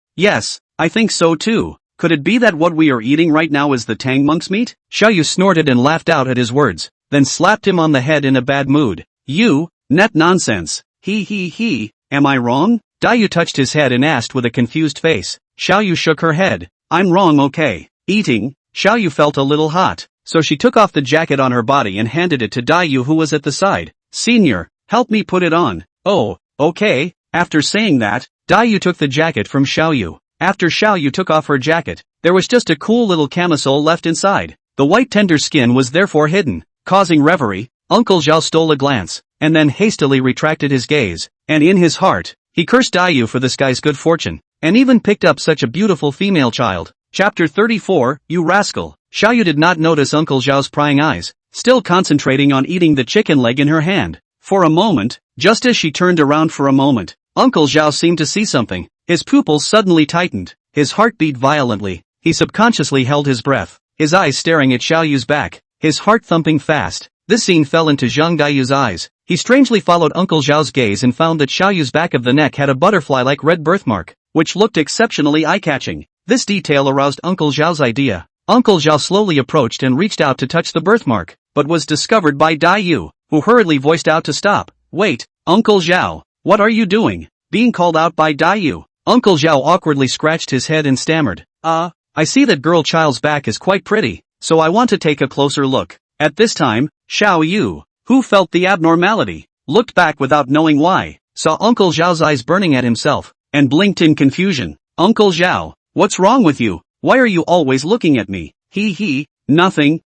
I think so too. Could it be that what we are eating right now is the Tang monk's meat? Xiaoyu snorted and laughed out at his words, then slapped him on the head in a bad mood. You, net nonsense. He, am I wrong? Daiyu touched his head and asked with a confused face. Xiaoyu shook her head. I'm wrong, okay. Eating? Xiaoyu felt a little hot, so she took off the jacket on her body and handed it to Daiyu, who was at the side. Senior, help me put it on. Oh, okay. After saying that, Daiyu took the jacket from Xiaoyu. After Xiaoyu took off her jacket, there was just a cool little camisole left inside. The white tender skin was therefore hidden, causing reverie. Uncle Zhao stole a glance, and then hastily retracted his gaze, and in his heart, he cursed Daiyu for this guy's good fortune, and even picked up such a beautiful female child. Chapter 34, You Rascal. Xiaoyu did not notice Uncle Zhao's prying eyes, still concentrating on eating the chicken leg in her hand. For a moment, just as she turned around for a moment, Uncle Zhao seemed to see something. His pupils suddenly tightened, his heart beat violently, he subconsciously held his breath, his eyes staring at Xiaoyu's back, his heart thumping fast. This scene fell into Zhang Daiyu's eyes. He strangely followed Uncle Zhao's gaze and found that Xiaoyu's back of the neck had a butterfly-like red birthmark, which looked exceptionally eye-catching. This detail aroused Uncle Zhao's idea. Uncle Zhao slowly approached and reached out to touch the birthmark, but was discovered by Daiyu, who hurriedly voiced out to stop. Wait, Uncle Zhao, what are you doing? Being called out by Daiyu, Uncle Zhao awkwardly scratched his head and stammered. I see that girl child's back is quite pretty, so I want to take a closer look. At this time, Xiaoyu, who felt the abnormality, looked back without knowing why, saw Uncle Zhao's eyes burning at himself, and blinked in confusion. Uncle Zhao, what's wrong with you? Why are you always looking at me? Nothing,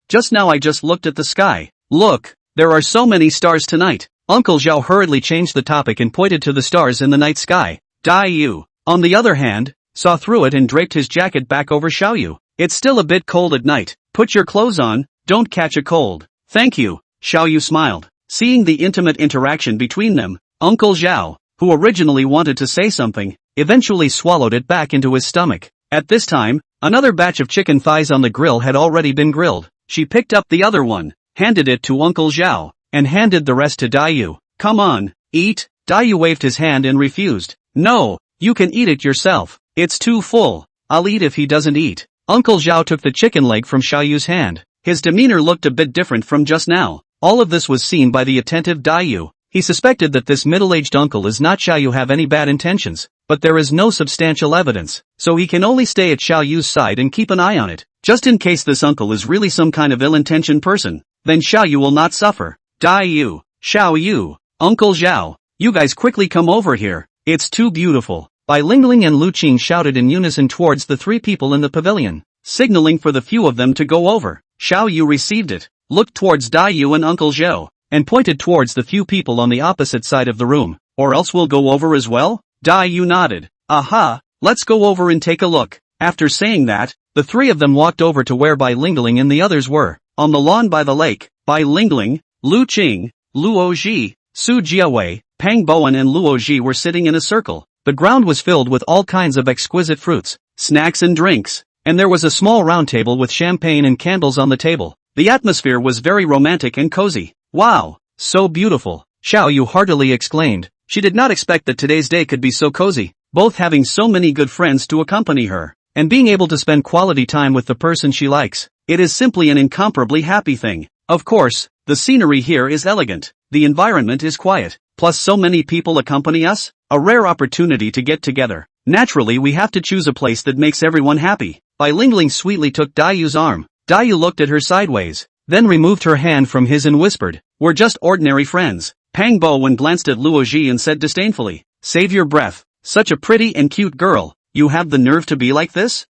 just now I just looked at the sky. Look, there are so many stars tonight. Uncle Zhao hurriedly changed the topic and pointed to the stars in the night sky. Daiyu, on the other hand, saw through it and draped his jacket back over Xiaoyu. It's still a bit cold at night. Put your clothes on, don't catch a cold. Thank you, Xiaoyu smiled. Seeing the intimate interaction between them, Uncle Zhao, who originally wanted to say something, eventually swallowed it back into his stomach. At this time, another batch of chicken thighs on the grill had already been grilled. She picked up the other one, handed it to Uncle Zhao, and handed the rest to Daiyu. Come on, eat. Daiyu waved his hand and refused. No, you can eat it yourself. It's too full. I'll eat if he doesn't eat. Uncle Zhao took the chicken leg from Xiaoyu's hand. His demeanor looked a bit different from just now. All of this was seen by the attentive Daiyu. He suspected that this middle-aged uncle is not Xiaoyu have any bad intentions, but there is no substantial evidence, so he can only stay at Xiaoyu's side and keep an eye on it, just in case this uncle is really some kind of ill-intentioned person. Then Xiaoyu will not suffer. Daiyu, Xiaoyu, Uncle Zhao, you guys quickly come over here. It's too beautiful. Bai Lingling and Lu Qing shouted in unison towards the three people in the pavilion, signaling for the few of them to go over. Xiaoyu received it, looked towards Daiyu and Uncle Zhao, and pointed towards the few people on the opposite side of the room. Or else we'll go over as well? Daiyu nodded. Aha, let's go over and take a look. After saying that, the three of them walked over to where Bai Lingling and the others were. On the lawn by the lake, Bai Lingling, Lu Qing, Luo Ji, Su Jiawei, Pang Boan and Luo Ji were sitting in a circle. The ground was filled with all kinds of exquisite fruits, snacks and drinks, and there was a small round table with champagne and candles on the table. The atmosphere was very romantic and cozy. Wow, so beautiful, Xiaoyu heartily exclaimed. She did not expect that today's day could be so cozy, both having so many good friends to accompany her, and being able to spend quality time with the person she likes. It is simply an incomparably happy thing. Of course, the scenery here is elegant, the environment is quiet, plus so many people accompany us, a rare opportunity to get together. Naturally we have to choose a place that makes everyone happy. Bai Lingling sweetly took Daiyu's arm. Daiyu looked at her sideways, then removed her hand from his and whispered, "We're just ordinary friends." Pang Bowen glanced at Luo Ji and said disdainfully, "Save your breath, such a pretty and cute girl, you have the nerve to be like this?"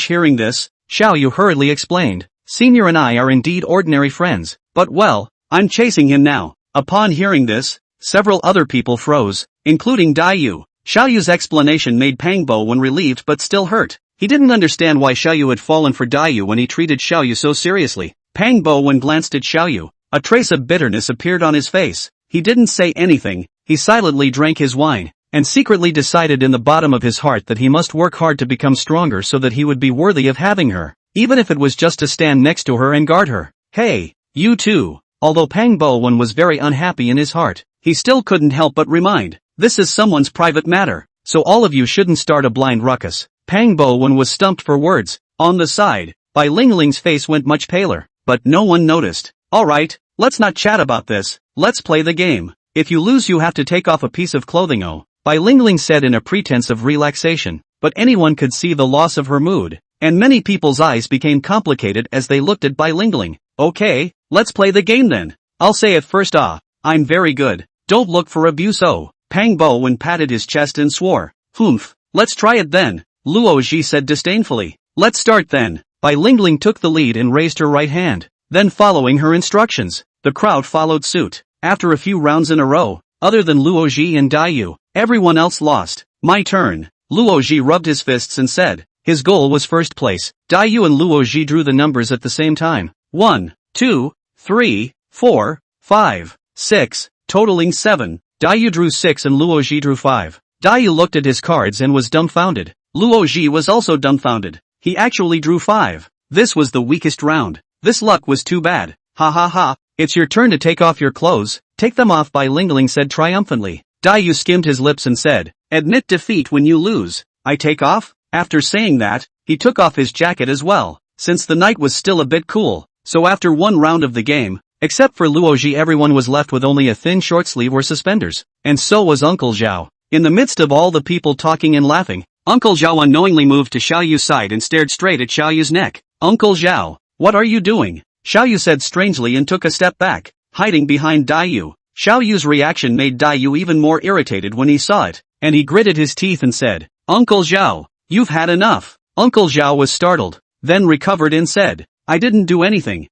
Hearing this, Xiaoyu hurriedly explained, "Senior and I are indeed ordinary friends, but well, I'm chasing him now." Upon hearing this, several other people froze, including Daiyu. Xiaoyu's explanation made Pang Bowen relieved but still hurt. He didn't understand why Xiaoyu had fallen for Daiyu when he treated Xiaoyu so seriously. Pang Bowen glanced at Xiaoyu. A trace of bitterness appeared on his face. He didn't say anything, he silently drank his wine, and secretly decided in the bottom of his heart that he must work hard to become stronger so that he would be worthy of having her, even if it was just to stand next to her and guard her. Hey, you too. Although Pang Bo-wen was very unhappy in his heart, he still couldn't help but remind, this is someone's private matter, so all of you shouldn't start a blind ruckus. Pang Bo-wen was stumped for words. On the side, Bai Lingling's face went much paler, but no one noticed. Alright, let's not chat about this, let's play the game. If you lose you have to take off a piece of clothing. Oh, Bai Lingling said in a pretense of relaxation, but anyone could see the loss of her mood, and many people's eyes became complicated as they looked at Bai Lingling. Okay, let's play the game then. I'll say it first. I'm very good. Don't look for abuse. Oh, Pang Bo-wen patted his chest and swore. Humph, let's try it then, Luo Ji said disdainfully. Let's start then. Bai Lingling took the lead and raised her right hand. Then following her instructions, the crowd followed suit. After a few rounds in a row, other than Luo Ji and Daiyu, everyone else lost. My turn. Luo Ji rubbed his fists and said, his goal was first place. Daiyu and Luo Ji drew the numbers at the same time. 1, 2, 3, 4, 5, 6, totaling 7. Daiyu drew 6 and Luo Ji drew 5. Daiyu looked at his cards and was dumbfounded. Luo Ji was also dumbfounded. He actually drew 5. This was the weakest round. This luck was too bad. Ha ha ha. It's your turn to take off your clothes. Take them off, Bai Lingling said triumphantly. Daiyu skimmed his lips and said, admit defeat when you lose. I take off? After saying that, he took off his jacket as well, since the night was still a bit cool. So after one round of the game, except for Luo Ji, everyone was left with only a thin short sleeve or suspenders. And so was Uncle Zhao. In the midst of all the people talking and laughing, Uncle Zhao unknowingly moved to Xiaoyu's side and stared straight at Xiaoyu's neck. Uncle Zhao, what are you doing? Xiaoyu said strangely and took a step back, hiding behind Daiyu. Xiaoyu's reaction made Daiyu even more irritated when he saw it, and he gritted his teeth and said, Uncle Zhao, you've had enough. Uncle Zhao was startled, then recovered and said, I didn't do anything.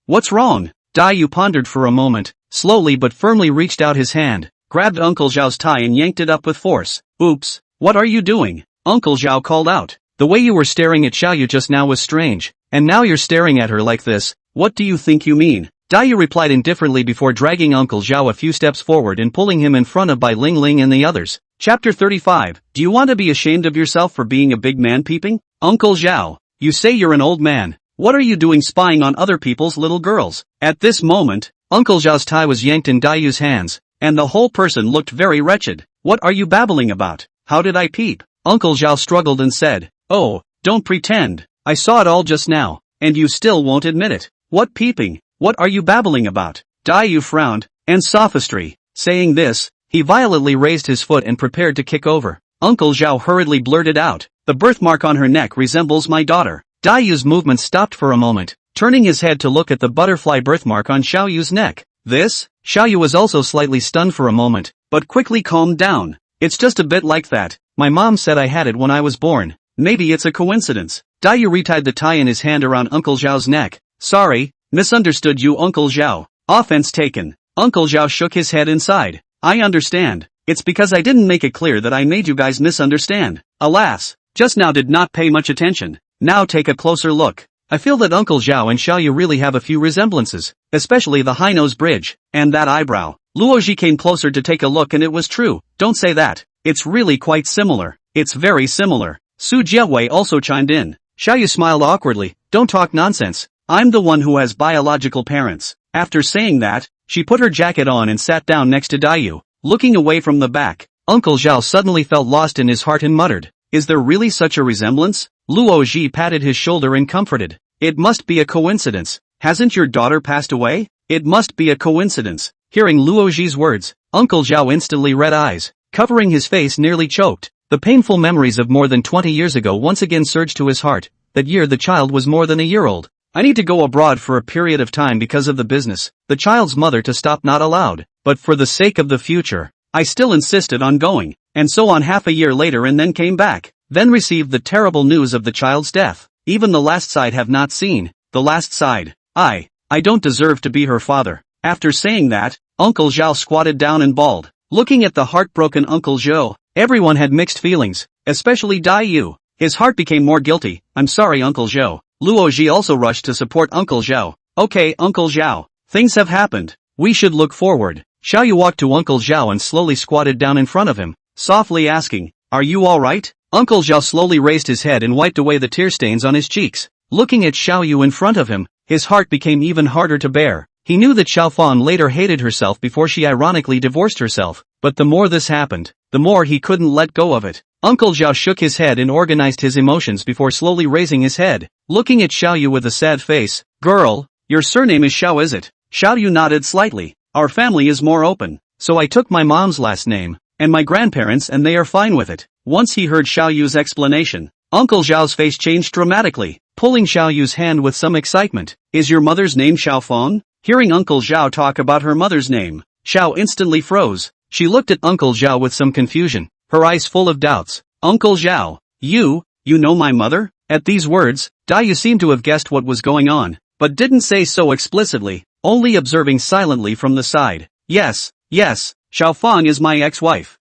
What's wrong? Daiyu pondered for a moment, slowly but firmly reached out his hand, grabbed Uncle Zhao's tie and yanked it up with force. Oops, what are you doing? Uncle Zhao called out. The way you were staring at Xiaoyu just now was strange, and now you're staring at her like this. What do you think you mean? Daiyu replied indifferently before dragging Uncle Zhao a few steps forward and pulling him in front of Bai Lingling and the others. Chapter 35. Do you want to be ashamed of yourself for being a big man peeping? Uncle Zhao, you say you're an old man. What are you doing spying on other people's little girls? At this moment, Uncle Zhao's tie was yanked in Daiyu's hands, and the whole person looked very wretched. What are you babbling about? How did I peep? Uncle Zhao struggled and said, oh, don't pretend. I saw it all just now, and you still won't admit it. What peeping? What are you babbling about? Daiyu frowned, and sophistry. Saying this, he violently raised his foot and prepared to kick over. Uncle Zhao hurriedly blurted out, the birthmark on her neck resembles my daughter. Daiyu's movement stopped for a moment, turning his head to look at the butterfly birthmark on Xiaoyu's neck. This? Xiaoyu was also slightly stunned for a moment, but quickly calmed down. It's just a bit like that. My mom said I had it when I was born. Maybe it's a coincidence. Daiyu retied the tie in his hand around Uncle Zhao's neck. Sorry, misunderstood you, Uncle Zhao. Offense taken. Uncle Zhao shook his head inside. I understand. It's because I didn't make it clear that I made you guys misunderstand. Alas, just now did not pay much attention. Now take a closer look. I feel that Uncle Zhao and Xiaoyu really have a few resemblances, especially the high nose bridge, and that eyebrow. Luo Ji came closer to take a look and it was true. Don't say that. It's really quite similar. It's very similar. Su Jiawei also chimed in. Xiaoyu smiled awkwardly. Don't talk nonsense. I'm the one who has biological parents. After saying that, she put her jacket on and sat down next to Daiyu, looking away from the back. Uncle Zhao suddenly felt lost in his heart and muttered, is there really such a resemblance? Luo Ji patted his shoulder and comforted. It must be a coincidence. Hasn't your daughter passed away? It must be a coincidence. Hearing Luo Ji's words, Uncle Zhao instantly red eyes, covering his face nearly choked. The painful memories of more than 20 years ago once again surged to his heart. That year the child was more than a year old. I need to go abroad for a period of time because of the business. The child's mother to stop not allowed, but for the sake of the future, I still insisted on going, and so on half a year later and then came back, then received the terrible news of the child's death. Even the last side have not seen, the last side. I don't deserve to be her father. After saying that, Uncle Zhao squatted down and bawled. Looking at the heartbroken Uncle Zhao, everyone had mixed feelings, especially Daiyu. His heart became more guilty. I'm sorry, Uncle Zhao. Luo Ji also rushed to support Uncle Zhao. Okay, Uncle Zhao. Things have happened. We should look forward. Xiaoyu walked to Uncle Zhao and slowly squatted down in front of him. softly asking, "Are you alright?" Uncle Zhao slowly raised his head and wiped away the tear stains on his cheeks. Looking at Xiao Yu in front of him, his heart became even harder to bear. He knew that Xiao Fan later hated herself before she ironically divorced herself, but the more this happened, the more he couldn't let go of it. Uncle Zhao shook his head and organized his emotions before slowly raising his head, looking at Xiao Yu with a sad face. "Girl, your surname is Xiao, is it?" Xiao Yu nodded slightly. "Our family is more open, so I took my mom's last name, and my grandparents, and they are fine with it." Once he heard Xiao Yu's explanation, Uncle Zhao's face changed dramatically, pulling Xiao Yu's hand with some excitement. "Is your mother's name Xiao Feng?" Hearing Uncle Zhao talk about her mother's name, Xiao instantly froze. She looked at Uncle Zhao with some confusion, her eyes full of doubts. "Uncle Zhao, you know my mother?" At these words, Dai seemed to have guessed what was going on, but didn't say so explicitly, only observing silently from the side. Yes, Xiao Feng is my ex-wife.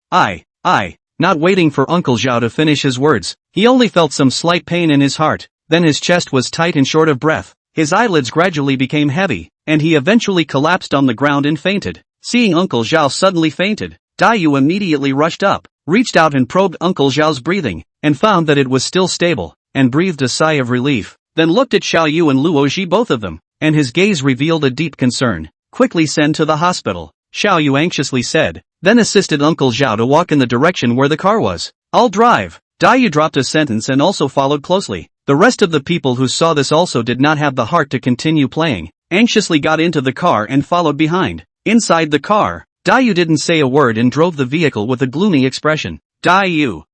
Not waiting for Uncle Zhao to finish his words, he only felt some slight pain in his heart, then his chest was tight and short of breath. His eyelids gradually became heavy, and he eventually collapsed on the ground and fainted. Seeing Uncle Zhao suddenly fainted, Dai immediately rushed up, reached out and probed Uncle Zhao's breathing, and found that it was still stable, and breathed a sigh of relief, then looked at Xiao Yu and Luo Ji, both of them, and his gaze revealed a deep concern. "Quickly send to the hospital," Xiao Yu anxiously said, then assisted Uncle Zhao to walk in the direction where the car was. "I'll drive." Dai dropped a sentence and also followed closely. The rest of the people who saw this also did not have the heart to continue playing, anxiously got into the car and followed behind. Inside the car, Dai didn't say a word and drove the vehicle with a gloomy expression. "Dai,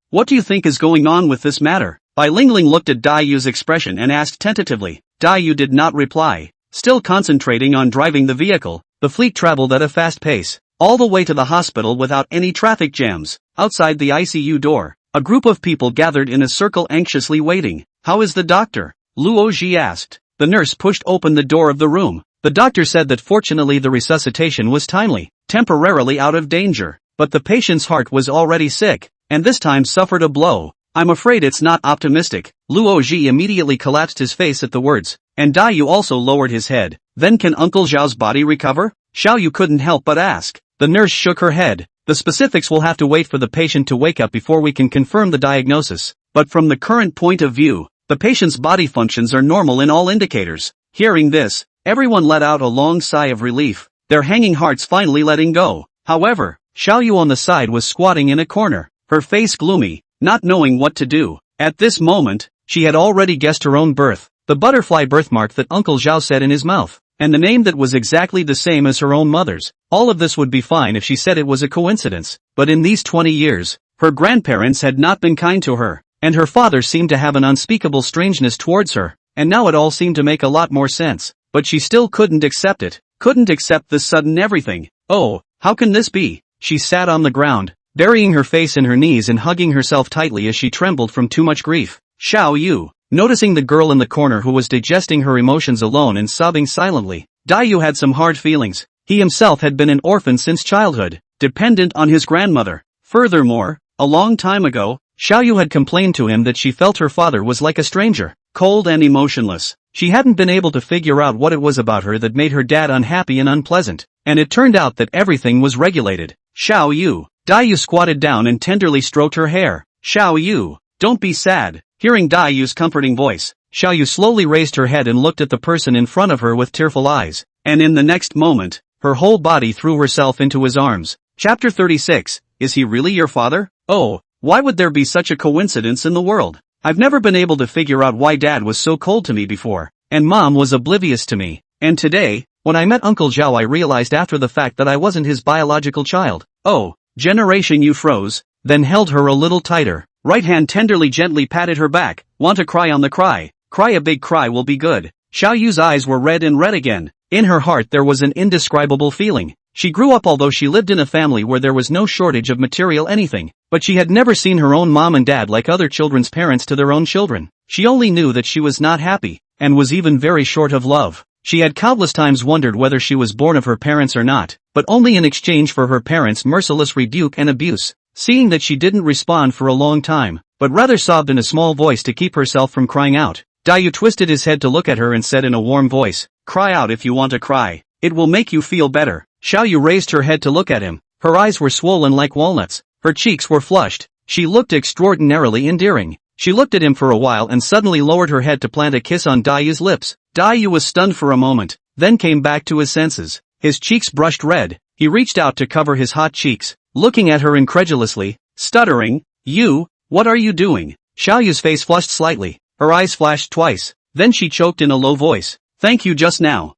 what do you think is going on with this matter?" Bai Lingling looked at Dai's expression and asked tentatively. Dai did not reply. Still concentrating on driving the vehicle, the fleet traveled at a fast pace, all the way to the hospital without any traffic jams. Outside the ICU door, a group of people gathered in a circle anxiously waiting. "How is the doctor?" Luo Ji asked. The nurse pushed open the door of the room. The doctor said that fortunately the resuscitation was timely, temporarily out of danger, but the patient's heart was already sick, and this time suffered a blow. "I'm afraid it's not optimistic." Luo Ji immediately collapsed his face at the words, and Dai also lowered his head. "Then can Uncle Zhao's body recover?" Xiao Yu couldn't help but ask. The nurse shook her head. "The specifics will have to wait for the patient to wake up before we can confirm the diagnosis, but from the current point of view, the patient's body functions are normal in all indicators." Hearing this, everyone let out a long sigh of relief, their hanging hearts finally letting go. However, Xiao Yu on the side was squatting in a corner, her face gloomy, not knowing what to do. At this moment, she had already guessed her own birth, the butterfly birthmark that Uncle Zhao said in his mouth, and the name that was exactly the same as her own mother's. All of this would be fine if she said it was a coincidence, but in these 20 years, her grandparents had not been kind to her, and her father seemed to have an unspeakable strangeness towards her, and now it all seemed to make a lot more sense, but she still couldn't accept it, couldn't accept this sudden everything. "Oh, how can this be?" She sat on the ground, burying her face in her knees and hugging herself tightly as she trembled from too much grief. Xiao Yu, noticing the girl in the corner who was digesting her emotions alone and sobbing silently. Dai had some hard feelings. He himself had been an orphan since childhood, dependent on his grandmother. Furthermore, a long time ago, Xiao Yu had complained to him that she felt her father was like a stranger, cold and emotionless. She hadn't been able to figure out what it was about her that made her dad unhappy and unpleasant, and it turned out that everything was regulated. "Xiao Yu." Dai squatted down and tenderly stroked her hair. "Xiao Yu, don't be sad." Hearing Dai's comforting voice, Xiao Yu slowly raised her head and looked at the person in front of her with tearful eyes, and in the next moment, her whole body threw herself into his arms. Chapter 36, Is he really your father? Oh, why would there be such a coincidence in the world? I've never been able to figure out why Dad was so cold to me before, and Mom was oblivious to me, and today, when I met Uncle Zhao I realized after the fact that I wasn't his biological child. Oh, Generation Yu froze, then held her a little tighter. Right hand tenderly gently patted her back. "Want to cry on the cry? Cry a big cry will be good." Xiao Yu's eyes were red and red again. In her heart there was an indescribable feeling. She grew up although she lived in a family where there was no shortage of material anything, but she had never seen her own mom and dad like other children's parents to their own children. She only knew that she was not happy, and was even very short of love. She had countless times wondered whether she was born of her parents or not, but only in exchange for her parents' merciless rebuke and abuse. Seeing that she didn't respond for a long time, but rather sobbed in a small voice to keep herself from crying out, Dai twisted his head to look at her and said in a warm voice, "Cry out if you want to cry. It will make you feel better." Xiao Yu raised her head to look at him. Her eyes were swollen like walnuts, Her cheeks were flushed. She looked extraordinarily endearing. She looked at him for a while and suddenly lowered her head to plant a kiss on Dayu's lips. Dayu was stunned for a moment, then came back to his senses. His cheeks brushed red. He reached out to cover his hot cheeks, looking at her incredulously, stuttering, "You, what are you doing?" Xiaoyu's face flushed slightly. Her eyes flashed twice. Then she choked in a low voice. "Thank you just now."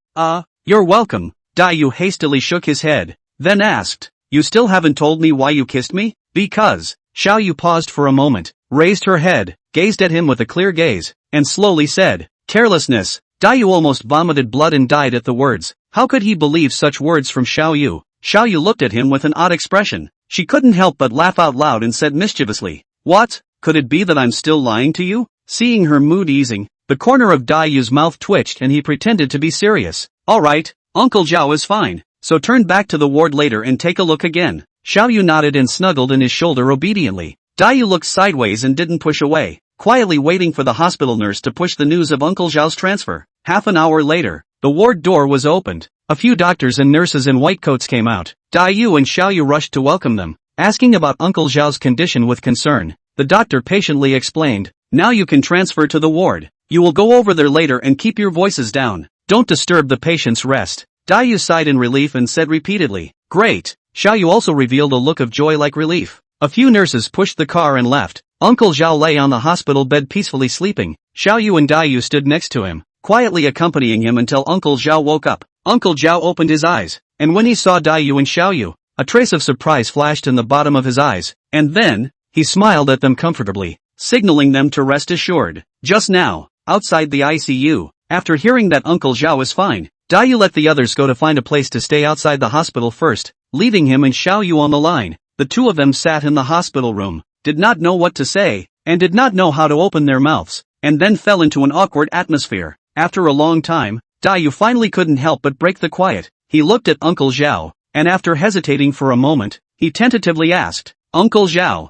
You're welcome." Dayu hastily shook his head, then asked, "You still haven't told me why you kissed me?" "Because." Xiaoyu paused for a moment, raised her head, gazed at him with a clear gaze, and slowly said, "Carelessness." Dayu almost vomited blood and died at the words. How could he believe such words from Xiaoyu? Xiaoyu looked at him with an odd expression. She couldn't help but laugh out loud and said mischievously, "What? Could it be that I'm still lying to you?" Seeing her mood easing, the corner of Dayu's mouth twitched and he pretended to be serious. "Alright, Uncle Zhao is fine, so turn back to the ward later and take a look again." Xiaoyu nodded and snuggled in his shoulder obediently. Dayu looked sideways and didn't push away, quietly waiting for the hospital nurse to push the news of Uncle Zhao's transfer. Half an hour later, the ward door was opened. A few doctors and nurses in white coats came out. Dayu and Xiaoyu rushed to welcome them, asking about Uncle Zhao's condition with concern. The doctor patiently explained, "Now you can transfer to the ward. You will go over there later and keep your voices down. Don't disturb the patient's rest." Dayu sighed in relief and said repeatedly, "Great." Xiaoyu also revealed a look of joy like relief. A few nurses pushed the car and left. Uncle Zhao lay on the hospital bed peacefully sleeping. Xiaoyu and Dayu stood next to him, quietly accompanying him until Uncle Zhao woke up. Uncle Zhao opened his eyes, and when he saw Dayu and Xiaoyu, a trace of surprise flashed in the bottom of his eyes, and then, he smiled at them comfortably, signaling them to rest assured. Just now, outside the ICU, after hearing that Uncle Zhao is fine, Dayu let the others go to find a place to stay outside the hospital first, leaving him and Xiaoyu on the line. The two of them sat in the hospital room, did not know what to say, and did not know how to open their mouths, and then fell into an awkward atmosphere. After a long time, Dayu finally couldn't help but break the quiet. He looked at Uncle Zhao, and after hesitating for a moment, he tentatively asked, "Uncle Zhao,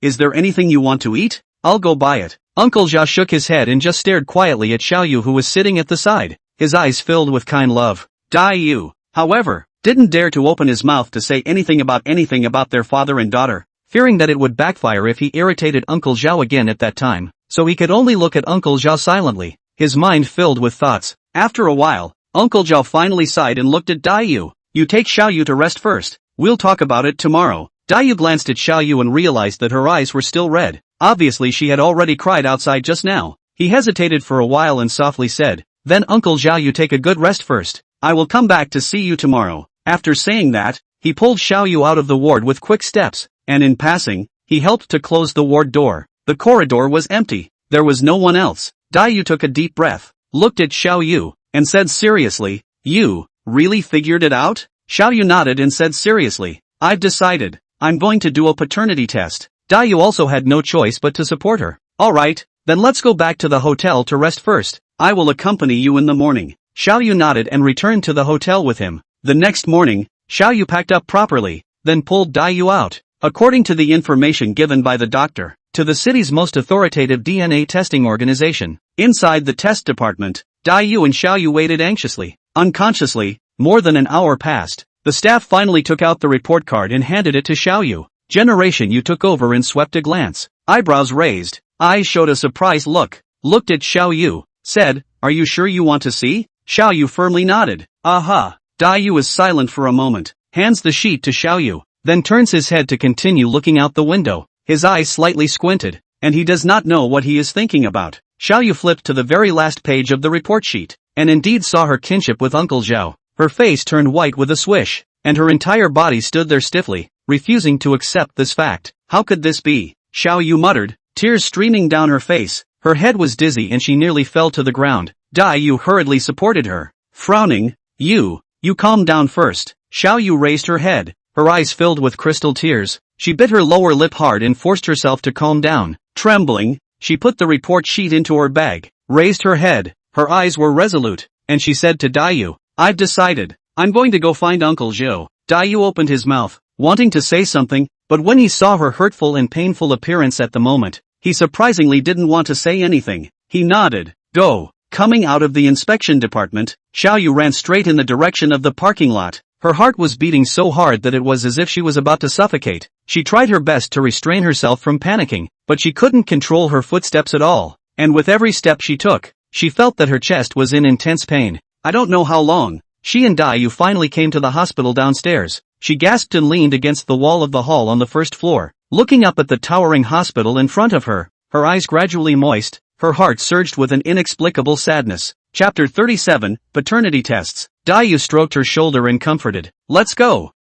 is there anything you want to eat? I'll go buy it." Uncle Zhao shook his head and just stared quietly at Xiaoyu who was sitting at the side, his eyes filled with kind love. Dayu, however, didn't dare to open his mouth to say anything about their father and daughter, fearing that it would backfire if he irritated Uncle Zhao again at that time, so he could only look at Uncle Zhao silently, his mind filled with thoughts. After a while, Uncle Zhao finally sighed and looked at Dayu. "You take Xiaoyu to rest first, we'll talk about it tomorrow." Dayu glanced at Xiaoyu and realized that her eyes were still red. Obviously she had already cried outside just now. He hesitated for a while and softly said, "Then Uncle Zhao, you take a good rest first. I will come back to see you tomorrow." After saying that, he pulled Xiaoyu out of the ward with quick steps, and in passing, he helped to close the ward door. The corridor was empty. There was no one else. Dayu took a deep breath, looked at Xiaoyu, and said seriously, "You really figured it out?" Xiaoyu nodded and said seriously, "I've decided. I'm going to do a paternity test." Dayu also had no choice but to support her. "Alright, then let's go back to the hotel to rest first. I will accompany you in the morning." Xiaoyu nodded and returned to the hotel with him. The next morning, Xiaoyu packed up properly, then pulled Dayu out, according to the information given by the doctor, to the city's most authoritative DNA testing organization. Inside the test department, Dayu and Xiaoyu waited anxiously. Unconsciously, more than an hour passed. The staff finally took out the report card and handed it to Xiaoyu. Generation Yu took over and swept a glance. Eyebrows raised, eyes showed a surprised look, looked at Xiaoyu, said, "Are you sure you want to see?" Xiaoyu firmly nodded. "Aha." Dayu is silent for a moment, hands the sheet to Xiaoyu, then turns his head to continue looking out the window. His eyes slightly squinted, and he does not know what he is thinking about. Xiaoyu flipped to the very last page of the report sheet, and indeed saw her kinship with Uncle Zhao. Her face turned white with a swish, and her entire body stood there stiffly, refusing to accept this fact. How could this be? Xiaoyu muttered, tears streaming down her face. Her head was dizzy and she nearly fell to the ground. Dayu hurriedly supported her, frowning. You calm down first." Xiaoyu raised her head, her eyes filled with crystal tears. She bit her lower lip hard and forced herself to calm down. Trembling, she put the report sheet into her bag, raised her head, her eyes were resolute, and she said to Dayu, "I've decided. I'm going to go find Uncle Zhao." Dayu opened his mouth, wanting to say something, but when he saw her hurtful and painful appearance at the moment, he surprisingly didn't want to say anything. He nodded. "Go." Coming out of the inspection department, Xiaoyu ran straight in the direction of the parking lot. Her heart was beating so hard that it was as if she was about to suffocate. She tried her best to restrain herself from panicking, but she couldn't control her footsteps at all, and with every step she took, she felt that her chest was in intense pain. I don't know how long. She and Dayu finally came to the hospital downstairs. She gasped and leaned against the wall of the hall on the first floor, looking up at the towering hospital in front of her, her eyes gradually moist, her heart surged with an inexplicable sadness. Chapter 37, Paternity Tests. Dayu stroked her shoulder and comforted. Let's go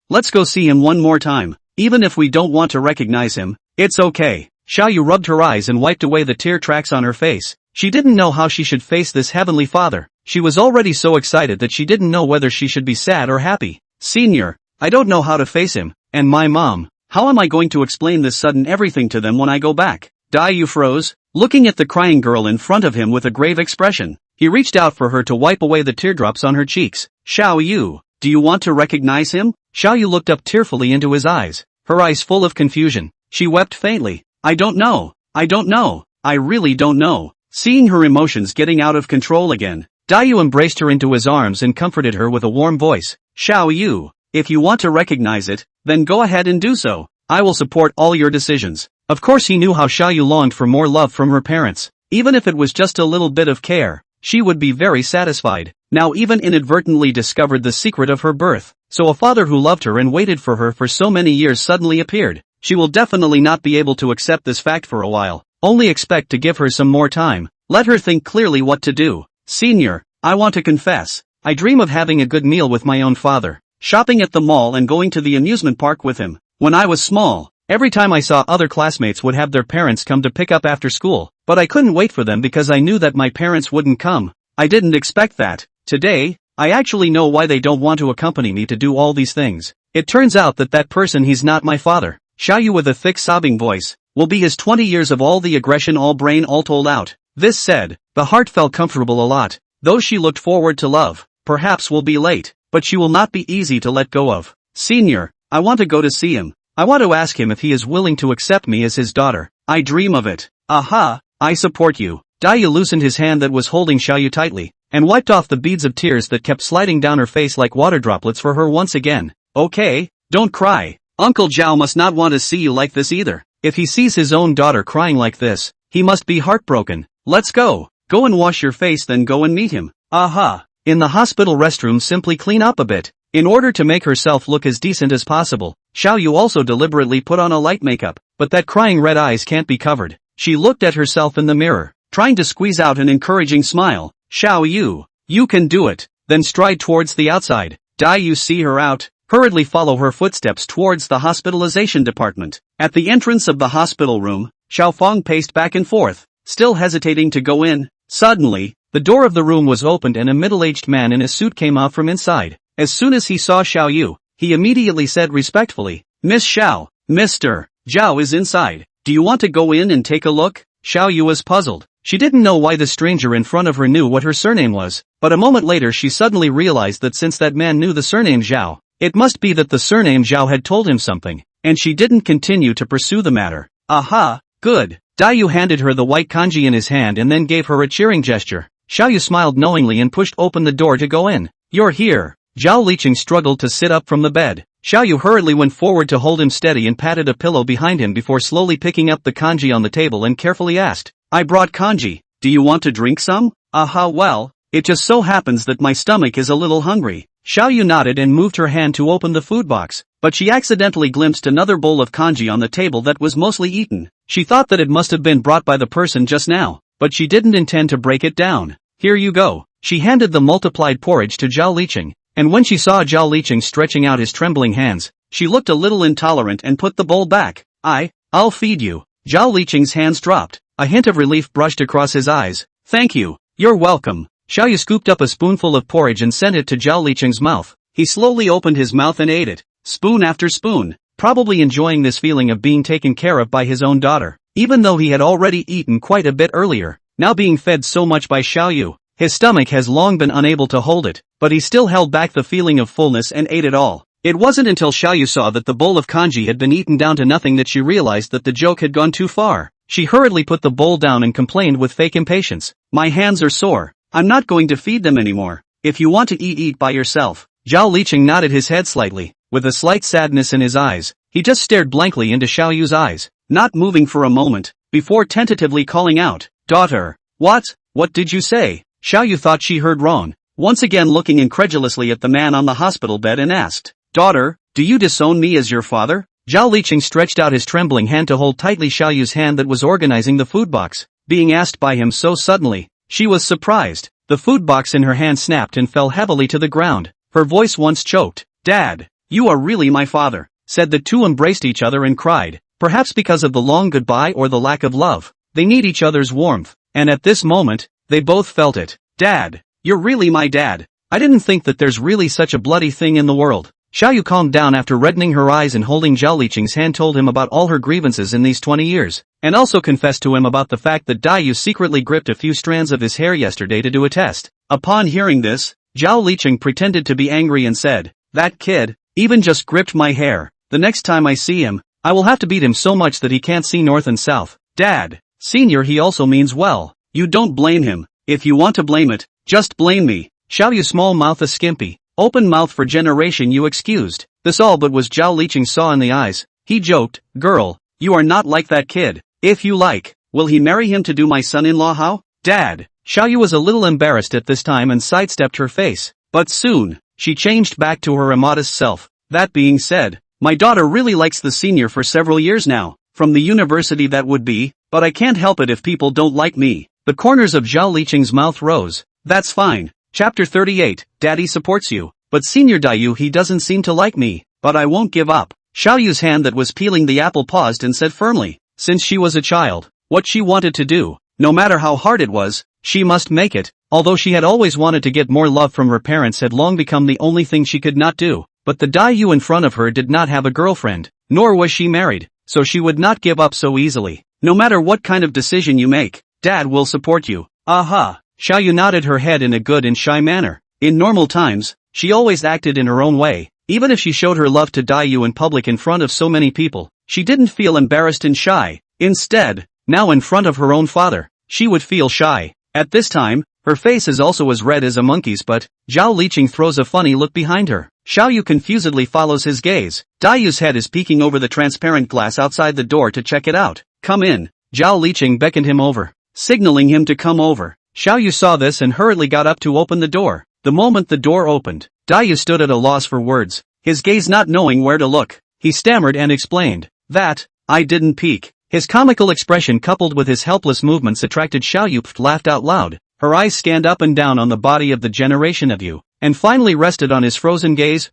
see him one more time. Even if we don't want to recognize him, it's okay. Xiaoyu rubbed her eyes and wiped away the tear tracks on her face. She didn't know how she should face this heavenly father. She was already so excited that she didn't know whether she should be sad or happy. Senior, I don't know how to face him, and my mom. How am I going to explain this sudden everything to them when I go back? Dayu froze, looking at the crying girl in front of him with a grave expression. He reached out for her to wipe away the teardrops on her cheeks. Xiaoyu, do you want to recognize him? Xiaoyu looked up tearfully into his eyes, her eyes full of confusion. She wept faintly. I don't know. I really don't know. Seeing her emotions getting out of control again, Dayu embraced her into his arms and comforted her with a warm voice. Xiaoyu, if you want to recognize it, then go ahead and do so. I will support all your decisions. Of course he knew how Xiaoyu longed for more love from her parents. Even if it was just a little bit of care, she would be very satisfied. Now even inadvertently discovered the secret of her birth. So a father who loved her and waited for her for so many years suddenly appeared. She will definitely not be able to accept this fact for a while. Only expect to give her some more time. Let her think clearly what to do. Senior, I want to confess. I dream of having a good meal with my own father, shopping at the mall and going to the amusement park with him. When I was small, every time I saw other classmates would have their parents come to pick up after school, but I couldn't wait for them because I knew that my parents wouldn't come. I didn't expect that. Today, I actually know why they don't want to accompany me to do all these things. It turns out that person he's not my father. Xiaoyu with a thick sobbing voice, will be his 20 years of all the aggression all brain all told out. This said, the heart felt comfortable a lot, though she looked forward to love. Perhaps will be late, but she will not be easy to let go of. Senior, I want to go to see him. I want to ask him if he is willing to accept me as his daughter. I dream of it. Aha, I support you. Dayu loosened his hand that was holding Xiaoyu tightly, and wiped off the beads of tears that kept sliding down her face like water droplets for her once again. Okay, don't cry. Uncle Zhao must not want to see you like this either. If he sees his own daughter crying like this, he must be heartbroken. Let's go. Go and wash your face, then go and meet him. Aha. In the hospital restroom, simply clean up a bit. In order to make herself look as decent as possible, Xiaoyu also deliberately put on a light makeup, but that crying red eyes can't be covered. She looked at herself in the mirror, trying to squeeze out an encouraging smile. Xiaoyu, you can do it. Then stride towards the outside. Dayu see her out, hurriedly follow her footsteps towards the hospitalization department. At the entrance of the hospital room, Xiaofeng paced back and forth, still hesitating to go in. Suddenly, the door of the room was opened and a middle-aged man in a suit came out from inside. As soon as he saw Xiaoyu, he immediately said respectfully, Miss Xiao, Mr. Zhao is inside. Do you want to go in and take a look? Xiaoyu was puzzled. She didn't know why the stranger in front of her knew what her surname was, but a moment later she suddenly realized that since that man knew the surname Zhao, it must be that the surname Zhao had told him something, and she didn't continue to pursue the matter. Aha, good. Dayu handed her the white kanji in his hand and then gave her a cheering gesture. Xiaoyu smiled knowingly and pushed open the door to go in. You're here. Zhao Liqing struggled to sit up from the bed. Xiaoyu hurriedly went forward to hold him steady and patted a pillow behind him before slowly picking up the kanji on the table and carefully asked, I brought kanji. Do you want to drink some? Aha, well, it just so happens that my stomach is a little hungry. Xiaoyu nodded and moved her hand to open the food box, but she accidentally glimpsed another bowl of kanji on the table that was mostly eaten. She thought that it must have been brought by the person just now, but she didn't intend to break it down. Here you go. She handed the multiplied porridge to Zhao Liqing, and when she saw Zhao Liqing stretching out his trembling hands, she looked a little intolerant and put the bowl back. I'll feed you. Zhao Liqing's hands dropped. A hint of relief brushed across his eyes. Thank you. You're welcome. Xiaoyu scooped up a spoonful of porridge and sent it to Zhao Liqing's mouth. He slowly opened his mouth and ate it, spoon after spoon, probably enjoying this feeling of being taken care of by his own daughter. Even though he had already eaten quite a bit earlier, now being fed so much by Xiaoyu, his stomach has long been unable to hold it, but he still held back the feeling of fullness and ate it all. It wasn't until Xiaoyu saw that the bowl of kanji had been eaten down to nothing that she realized that the joke had gone too far. She hurriedly put the bowl down and complained with fake impatience. My hands are sore. I'm not going to feed them anymore. If you want to eat by yourself. Zhao Liqing nodded his head slightly, with a slight sadness in his eyes. he just stared blankly into Xiao Yu's eyes, not moving for a moment, before tentatively calling out, "Daughter." What did you say?" Xiao Yu thought she heard wrong, once again looking incredulously at the man on the hospital bed and asked, "Daughter, do you disown me as your father?" Zhao Liqing stretched out his trembling hand to hold tightly Xiao Yu's hand that was organizing the food box. Being asked by him so suddenly, she was surprised. The food box in her hand snapped and fell heavily to the ground. Her voice once choked. "Dad, you are really my father," said. The two embraced each other and cried, perhaps because of the long goodbye or the lack of love. They need each other's warmth, and at this moment, they both felt it. "Dad, you're really my dad. I didn't think that there's really such a bloody thing in the world." Xiao Yu calmed down after reddening her eyes and holding Zhao Liqing's hand told him about all her grievances in these 20 years, and also confessed to him about the fact that Dai Yu secretly gripped a few strands of his hair yesterday to do a test. Upon hearing this, Zhao Liqing pretended to be angry and said, "That kid, even just gripped my hair. The next time I see him, I will have to beat him so much that he can't see north and south." "Dad, senior, he also means well. You don't blame him. If you want to blame it, just blame me." Xiao Yu's small mouth a skimpy, open mouth for generation you excused. This all but was Zhao Liqing saw in the eyes. He joked, "Girl, you are not like that kid. If you like, will he marry him to do my son-in-law how?" "Dad." Xiao Yu was a little embarrassed at this time and sidestepped her face. But soon, she changed back to her immodest self. "That being said, my daughter really likes the senior for several years now, from the university that would be, but I can't help it if people don't like me." The corners of Zhao Liqing's mouth rose. "That's fine." Chapter 38, Daddy supports you, but Senior Daiyu he doesn't seem to like me, but I won't give up. Xiao Yu's hand that was peeling the apple paused and said firmly, since she was a child, what she wanted to do, no matter how hard it was, she must make it. Although she had always wanted to get more love from her parents had long become the only thing she could not do, but the Daiyu in front of her did not have a girlfriend, nor was she married, so she would not give up so easily. No matter what kind of decision you make, Dad will support you. Aha. Xiao Yu nodded her head in a good and shy manner. In normal times, she always acted in her own way. Even if she showed her love to Daiyu in public in front of so many people, she didn't feel embarrassed and shy. Instead, now in front of her own father, she would feel shy. At this time, her face is also as red as a monkey's, but Zhao Liqing throws a funny look behind her. Xiao Yu confusedly follows his gaze. Daiyu's head is peeking over the transparent glass outside the door to check it out. "Come in." Zhao Liqing beckoned him over, signaling him to come over. Xiao Yu saw this and hurriedly got up to open the door. The moment the door opened, Daiyu stood at a loss for words, his gaze not knowing where to look. He stammered and explained, "That, I didn't peek." His comical expression coupled with his helpless movements attracted Xiao Yu. Laughed out loud. Her eyes scanned up and down on the body of the generation of you, and finally rested on his frozen gaze.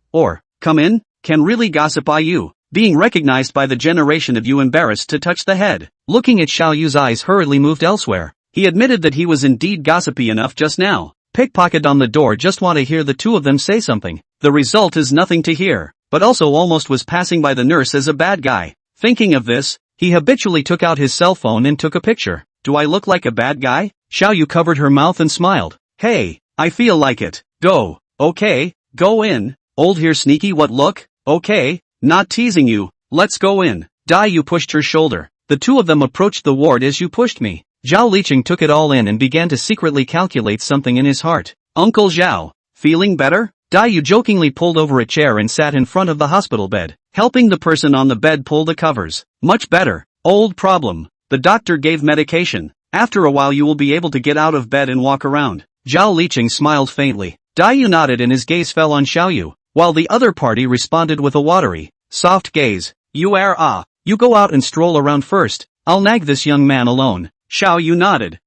"Come in, can really gossip you?" Being recognized by the generation of you, embarrassed to touch the head. Looking at Xiao Yu's eyes hurriedly moved elsewhere. He admitted that he was indeed gossipy enough just now. Pickpocket on the door, just want to hear the two of them say something. The result is nothing to hear, but also almost was passing by the nurse as a bad guy. Thinking of this, he habitually took out his cell phone and took a picture. "Do I look like a bad guy?" Xiao Yu covered her mouth and smiled. "Hey, I feel like it. Go. Okay, go in. Old here sneaky what look? Okay, not teasing you. Let's go in." Daiyu pushed her shoulder. "The two of them approached the ward as you pushed me." Zhao Liqing took it all in and began to secretly calculate something in his heart. "Uncle Zhao, feeling better?" Daiyu jokingly pulled over a chair and sat in front of the hospital bed, helping the person on the bed pull the covers. "Much better. Old problem. The doctor gave medication. After a while you will be able to get out of bed and walk around." Zhao Liqing smiled faintly. Daiyu nodded and his gaze fell on Xiao Yu, while the other party responded with a watery, soft gaze. You go out and stroll around first. I'll nag this young man alone." Xiao Yu nodded.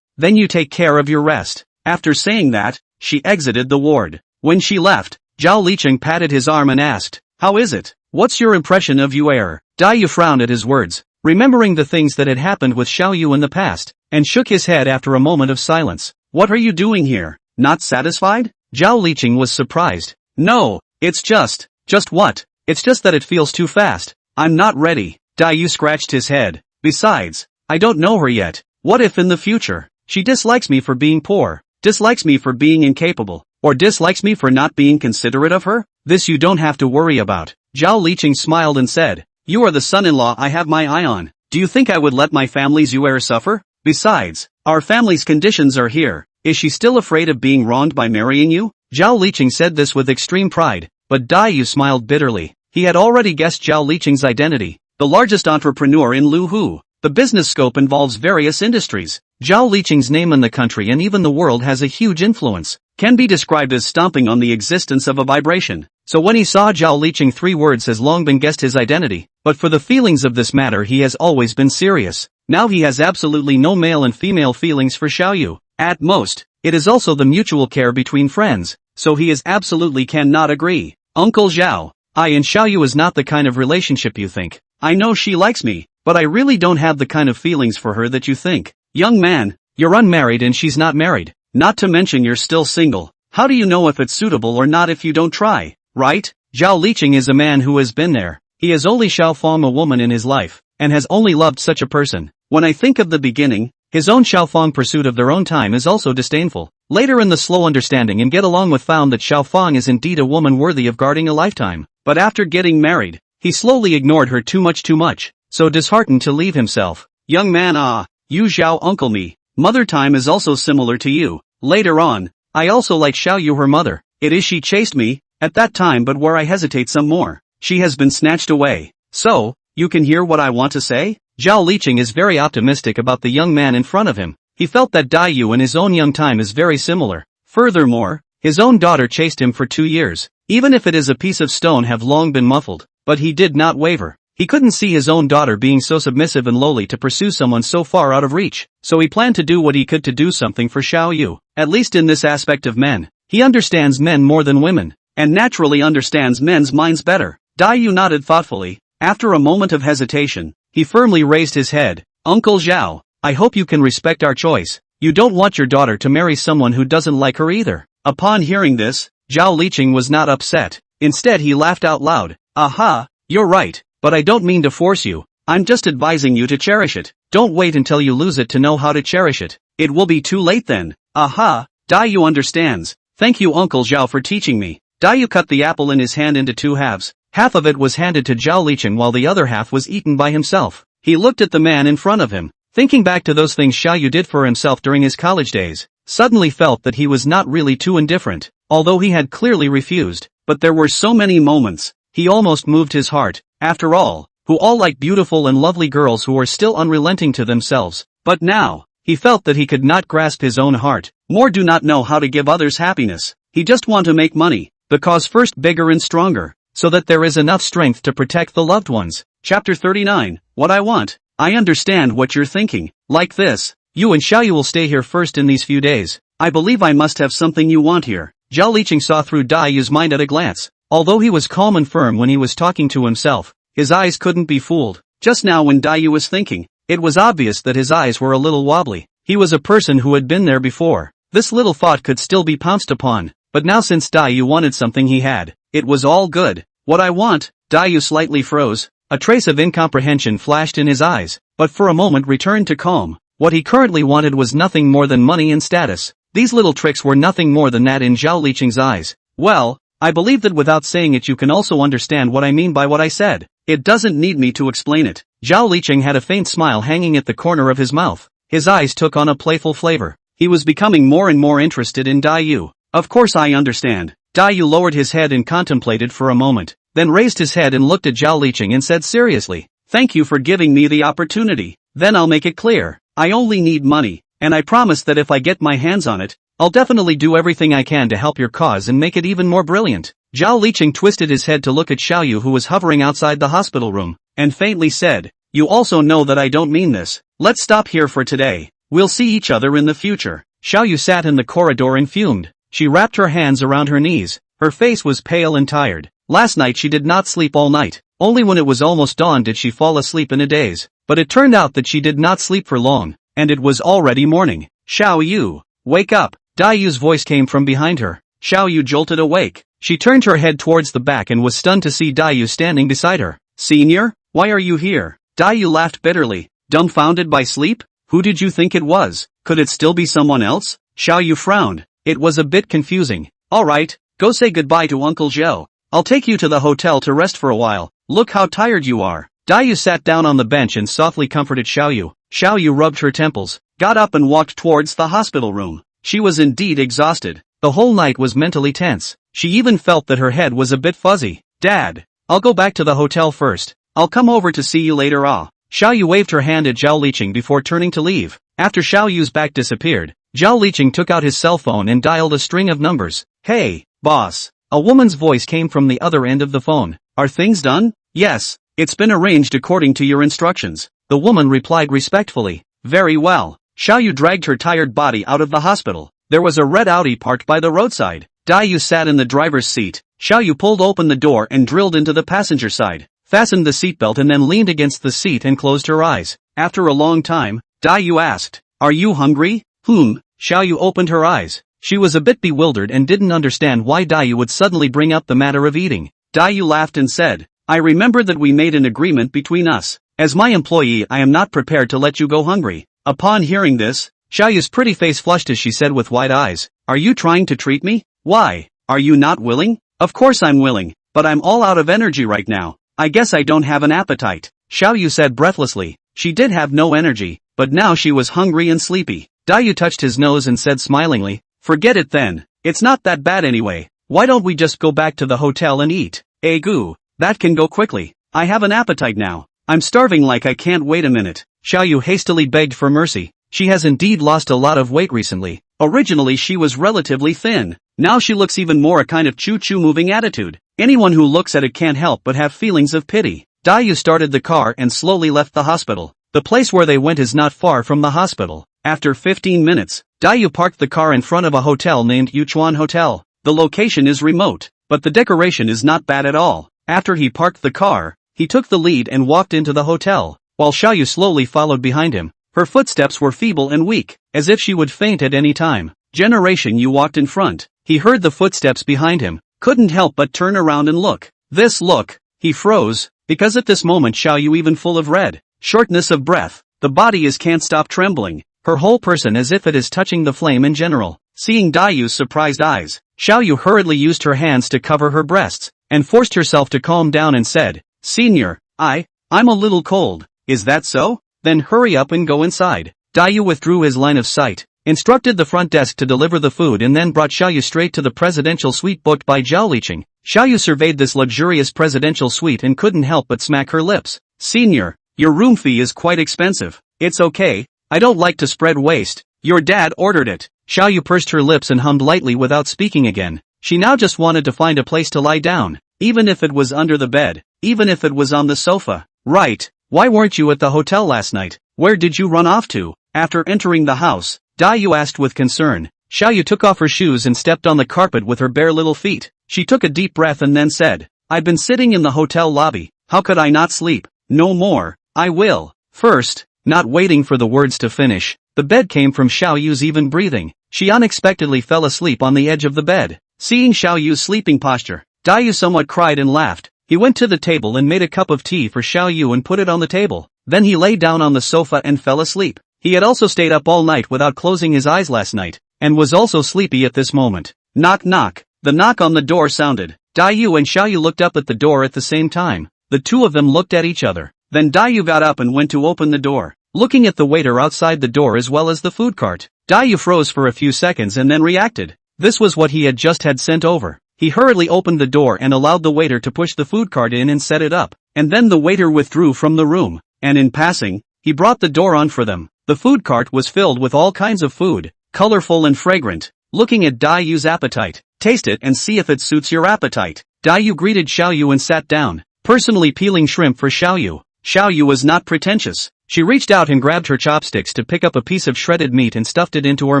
Then you take care of your rest." After saying that, she exited the ward. When she left, Zhao Liqing patted his arm and asked, "How is it? What's your impression of Yuer?" Daiyu frowned at his words, remembering the things that had happened with Xiao Yu in the past, and shook his head after a moment of silence. "What are you doing here? Not satisfied?" Zhao Liqing was surprised. "No, it's just what? It's just that it feels too fast. I'm not ready." Daiyu scratched his head. "Besides, I don't know her yet. What if in the future, she dislikes me for being poor, dislikes me for being incapable, or dislikes me for not being considerate of her? This you don't have to worry about." Zhao Liqing smiled and said, "You are the son-in-law I have my eye on. Do you think I would let my family's Yuer suffer? Besides, our family's conditions are here. Is she still afraid of being wronged by marrying you?" Zhao Liqing said this with extreme pride, but Daiyu smiled bitterly. he had already guessed Zhao Liqing's identity, the largest entrepreneur in Luhu. The business scope involves various industries. Zhao Liqing's name in the country and even the world has a huge influence, can be described as stomping on the existence of a vibration. So when he saw Zhao Liqing, 3 words has long been guessed his identity, but for the feelings of this matter he has always been serious. Now he has absolutely no male and female feelings for Xiaoyu. At most, it is also the mutual care between friends, so he is absolutely cannot agree. Uncle Zhao, I and Xiaoyu is not the kind of relationship you think. I know she likes me, but I really don't have the kind of feelings for her that you think. Young man, you're unmarried and she's not married. Not to mention you're still single. How do you know if it's suitable or not if you don't try, right? Zhao Liqing is a man who has been there. He has only Xiaofang a woman in his life, and has only loved such a person. When I think of the beginning, his own Xiaofang pursuit of their own time is also disdainful. Later in the slow understanding and get along with found that Xiaofang is indeed a woman worthy of guarding a lifetime. But after getting married, he slowly ignored her too much, so disheartened to leave himself. Young man, you Zhao uncle me. Mother time is also similar to you. Later on, I also like Xiaoyu her mother. It is she chased me, at that time but where I hesitate some more. She has been snatched away. So, you can hear what I want to say? Zhao Liqing is very optimistic about the young man in front of him. He felt that Daiyu in his own young time is very similar. Furthermore, his own daughter chased him for 2 years. Even if it is a piece of stone have long been muffled, but he did not waver. He couldn't see his own daughter being so submissive and lowly to pursue someone so far out of reach, so he planned to do what he could to do something for Xiaoyu. At least in this aspect of men, he understands men more than women, and naturally understands men's minds better. Daiyu nodded thoughtfully. After a moment of hesitation, he firmly raised his head. Uncle Zhao, I hope you can respect our choice. You don't want your daughter to marry someone who doesn't like her either. Upon hearing this, Zhao Liqing was not upset. Instead he laughed out loud. Aha, you're right, but I don't mean to force you. I'm just advising you to cherish it. Don't wait until you lose it to know how to cherish it. It will be too late then. Aha, Daiyu understands. Thank you Uncle Zhao for teaching me. Daiyu cut the apple in his hand into 2 halves. Half of it was handed to Zhao Liqing while the other half was eaten by himself. He looked at the man in front of him, thinking back to those things Xiaoyu did for himself during his college days. Suddenly felt that he was not really too indifferent, although he had clearly refused. But there were so many moments, he almost moved his heart. After all, who all like beautiful and lovely girls who are still unrelenting to themselves. But now, he felt that he could not grasp his own heart. More do not know how to give others happiness. He just want to make money, because first bigger and stronger, so that there is enough strength to protect the loved ones. Chapter 39, What I Want. I understand what you're thinking. Like this, you and Xiaoyu will stay here first in these few days. I believe I must have something you want here. Zhao Liqing saw through Daiyu's mind at a glance. Although he was calm and firm when he was talking to himself, his eyes couldn't be fooled. Just now when Daiyu was thinking, it was obvious that his eyes were a little wobbly. He was a person who had been there before. This little thought could still be pounced upon, but now since Daiyu wanted something he had, it was all good. What I want? Daiyu slightly froze. A trace of incomprehension flashed in his eyes, but for a moment returned to calm. What he currently wanted was nothing more than money and status. These little tricks were nothing more than that in Zhao Liqing's eyes. Well, I believe that without saying it you can also understand what I mean by what I said. It doesn't need me to explain it. Zhao Liqing had a faint smile hanging at the corner of his mouth. His eyes took on a playful flavor. He was becoming more and more interested in Daiyu. Of course I understand. Daiyu lowered his head and contemplated for a moment, then raised his head and looked at Zhao Liqing and said seriously, "Thank you for giving me the opportunity. Then I'll make it clear. I only need money, and I promise that if I get my hands on it, I'll definitely do everything I can to help your cause and make it even more brilliant." Zhao Liqing twisted his head to look at Xiaoyu who was hovering outside the hospital room, and faintly said, "You also know that I don't mean this. Let's stop here for today. We'll see each other in the future." Xiaoyu sat in the corridor and fumed. She wrapped her hands around her knees. Her face was pale and tired. Last night she did not sleep all night. Only when it was almost dawn did she fall asleep in a daze. But it turned out that she did not sleep for long, and it was already morning. "Xiaoyu, wake up." Daiyu's voice came from behind her. Xiaoyu jolted awake. She turned her head towards the back and was stunned to see Daiyu standing beside her. "Senior, why are you here?" Daiyu laughed bitterly. "Dumbfounded by sleep? Who did you think it was? Could it still be someone else?" Xiaoyu frowned. It was a bit confusing. "Alright, go say goodbye to Uncle Zhou. I'll take you to the hotel to rest for a while. Look how tired you are." Daiyu sat down on the bench and softly comforted Xiaoyu. Xiaoyu rubbed her temples, got up and walked towards the hospital room. She was indeed exhausted. The whole night was mentally tense. She even felt that her head was a bit fuzzy. "Dad, I'll go back to the hotel first. I'll come over to see you later. Ah. Xiao Yu waved her hand at Zhao Liqing before turning to leave. After Xiao Yu's back disappeared, Zhao Liqing took out his cell phone and dialed a string of numbers. Hey, boss. A woman's voice came from the other end of the phone. Are things done? Yes, it's been arranged according to your instructions. The woman replied respectfully. Very well. Xiao Yu dragged her tired body out of the hospital. There was a red Audi parked by the roadside. Dai Yu sat in the driver's seat. Xiao Yu pulled open the door and drilled into the passenger side, fastened the seatbelt and then leaned against the seat and closed her eyes. After a long time, Dai Yu asked, Are you hungry? Xiao Yu opened her eyes. She was a bit bewildered and didn't understand why Dai Yu would suddenly bring up the matter of eating. Dai Yu laughed and said, I remember that we made an agreement between us. As my employee, I am not prepared to let you go hungry. Upon hearing this, Xiao Yu's pretty face flushed as she said with wide eyes, Are you trying to treat me? Why? Are you not willing? Of course I'm willing, but I'm all out of energy right now. I guess I don't have an appetite. Xiao Yu said breathlessly. She did have no energy, but now she was hungry and sleepy. Dai Yu touched his nose and said smilingly, Forget it then. It's not that bad anyway. Why don't we just go back to the hotel and eat? Goo. That can go quickly. I have an appetite now. I'm starving like I can't wait a minute. Xiao Yu hastily begged for mercy. She has indeed lost a lot of weight recently. Originally she was relatively thin. Now she looks even more a kind of choo-choo moving attitude. Anyone who looks at it can't help but have feelings of pity. Dai Yu started the car and slowly left the hospital. The place where they went is not far from the hospital. After 15 minutes, Dai Yu parked the car in front of a hotel named Yuchuan Hotel. The location is remote, but the decoration is not bad at all. After he parked the car, he took the lead and walked into the hotel, while Xiao Yu slowly followed behind him. Her footsteps were feeble and weak, as if she would faint at any time. Generation Yu walked in front. He heard the footsteps behind him, couldn't help but turn around and look. This look, he froze, because at this moment Xiao Yu even full of red, shortness of breath, the body is can't stop trembling, her whole person as if it is touching the flame in general. Seeing Dai Yu's surprised eyes, Xiao Yu hurriedly used her hands to cover her breasts, and forced herself to calm down and said, Senior, I'm a little cold. Is that so? Then hurry up and go inside. Dai Yu withdrew his line of sight, instructed the front desk to deliver the food and then brought Xiao Yu straight to the presidential suite booked by Zhao Liqing. Xiao Yu surveyed this luxurious presidential suite and couldn't help but smack her lips. Senior, your room fee is quite expensive. It's okay, I don't like to spread waste. Your dad ordered it. Xiao Yu pursed her lips and hummed lightly without speaking again. She now just wanted to find a place to lie down, even if it was under the bed, even if it was on the sofa. Right, why weren't you at the hotel last night? Where did you run off to? After entering the house, Dai Yu asked with concern. Xiao Yu took off her shoes and stepped on the carpet with her bare little feet. She took a deep breath and then said, I've been sitting in the hotel lobby. How could I not sleep? No more. I will. First. Not waiting for the words to finish, the bed came from Xiao Yu's even breathing. She unexpectedly fell asleep on the edge of the bed. Seeing Xiao Yu's sleeping posture, Dai Yu somewhat cried and laughed. He went to the table and made a cup of tea for Xiao Yu and put it on the table. Then he lay down on the sofa and fell asleep. He had also stayed up all night without closing his eyes last night, and was also sleepy at this moment. Knock knock. The knock on the door sounded. Dai Yu and Xiao Yu looked up at the door at the same time. The two of them looked at each other. Then Dai Yu got up and went to open the door. Looking at the waiter outside the door as well as the food cart, Dai Yu froze for a few seconds and then reacted. This was what he had just had sent over. He hurriedly opened the door and allowed the waiter to push the food cart in and set it up. And then the waiter withdrew from the room, and in passing, he brought the door on for them. The food cart was filled with all kinds of food, colorful and fragrant. Looking at Dai Yu's appetite, taste it and see if it suits your appetite. Dai Yu greeted Xiao Yu and sat down, personally peeling shrimp for Xiao Yu. Xiao Yu was not pretentious. She reached out and grabbed her chopsticks to pick up a piece of shredded meat and stuffed it into her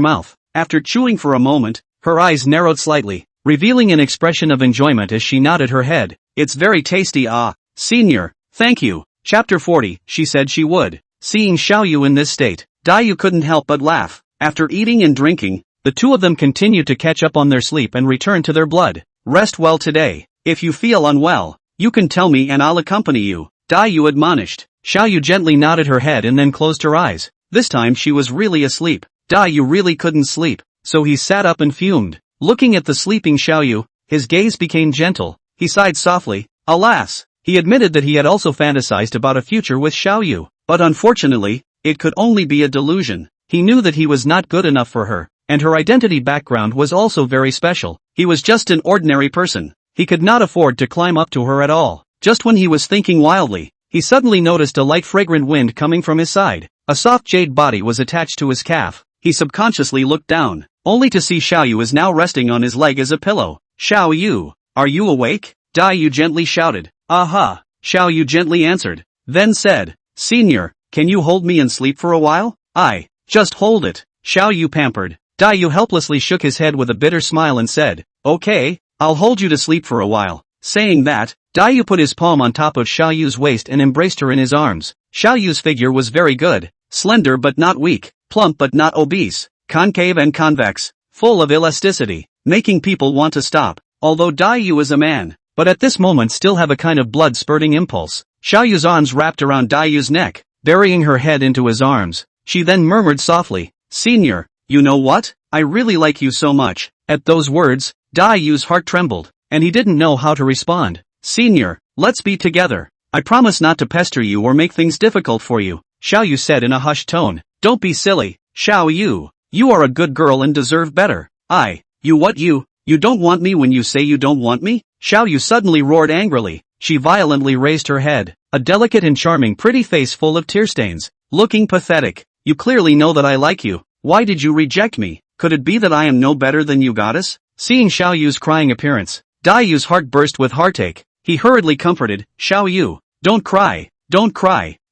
mouth. After chewing for a moment, her eyes narrowed slightly, revealing an expression of enjoyment as she nodded her head. It's very tasty. Senior, thank you. Chapter 40, she said she would. Seeing Xiao Yu in this state, Dai Yu couldn't help but laugh. After eating and drinking, the two of them continued to catch up on their sleep and return to their blood. Rest well today. If you feel unwell, you can tell me and I'll accompany you, Dai Yu admonished. Xiao Yu gently nodded her head and then closed her eyes. This time she was really asleep. Dai Yu really couldn't sleep, so he sat up and fumed. Looking at the sleeping Xiao Yu, his gaze became gentle. He sighed softly. Alas! He admitted that he had also fantasized about a future with Xiao Yu, but unfortunately, it could only be a delusion. He knew that he was not good enough for her, and her identity background was also very special. He was just an ordinary person. He could not afford to climb up to her at all. Just when he was thinking wildly, he suddenly noticed a light fragrant wind coming from his side. A soft jade body was attached to his calf. He subconsciously looked down, only to see Xiaoyu is now resting on his leg as a pillow. Xiaoyu, are you awake? Daiyu gently shouted. Aha, Xiaoyu gently answered, then said, Senior, can you hold me and sleep for a while? Just hold it. Xiaoyu pampered. Daiyu helplessly shook his head with a bitter smile and said, okay, I'll hold you to sleep for a while. Saying that, Daiyu put his palm on top of Xiaoyu's waist and embraced her in his arms. Xiaoyu's figure was very good, slender but not weak, plump but not obese, concave and convex, full of elasticity, making people want to stop, although Daiyu is a man, but at this moment still have a kind of blood-spurting impulse. Xiaoyu's arms wrapped around Daiu's neck, burying her head into his arms. She then murmured softly, Senior, you know what? I really like you so much. At those words, Daiu's heart trembled, and he didn't know how to respond. Senior, let's be together. I promise not to pester you or make things difficult for you, Xiaoyu said in a hushed tone. Don't be silly, Xiaoyu. You are a good girl and deserve better. You don't want me when you say you don't want me? Xiaoyu suddenly roared angrily. She violently raised her head, a delicate and charming pretty face full of tear stains, looking pathetic. You clearly know that I like you. Why did you reject me? Could it be that I am no better than you, goddess? Seeing Xiaoyu's crying appearance, Daiyu's heart burst with heartache. He hurriedly comforted, Xiaoyu, don't cry,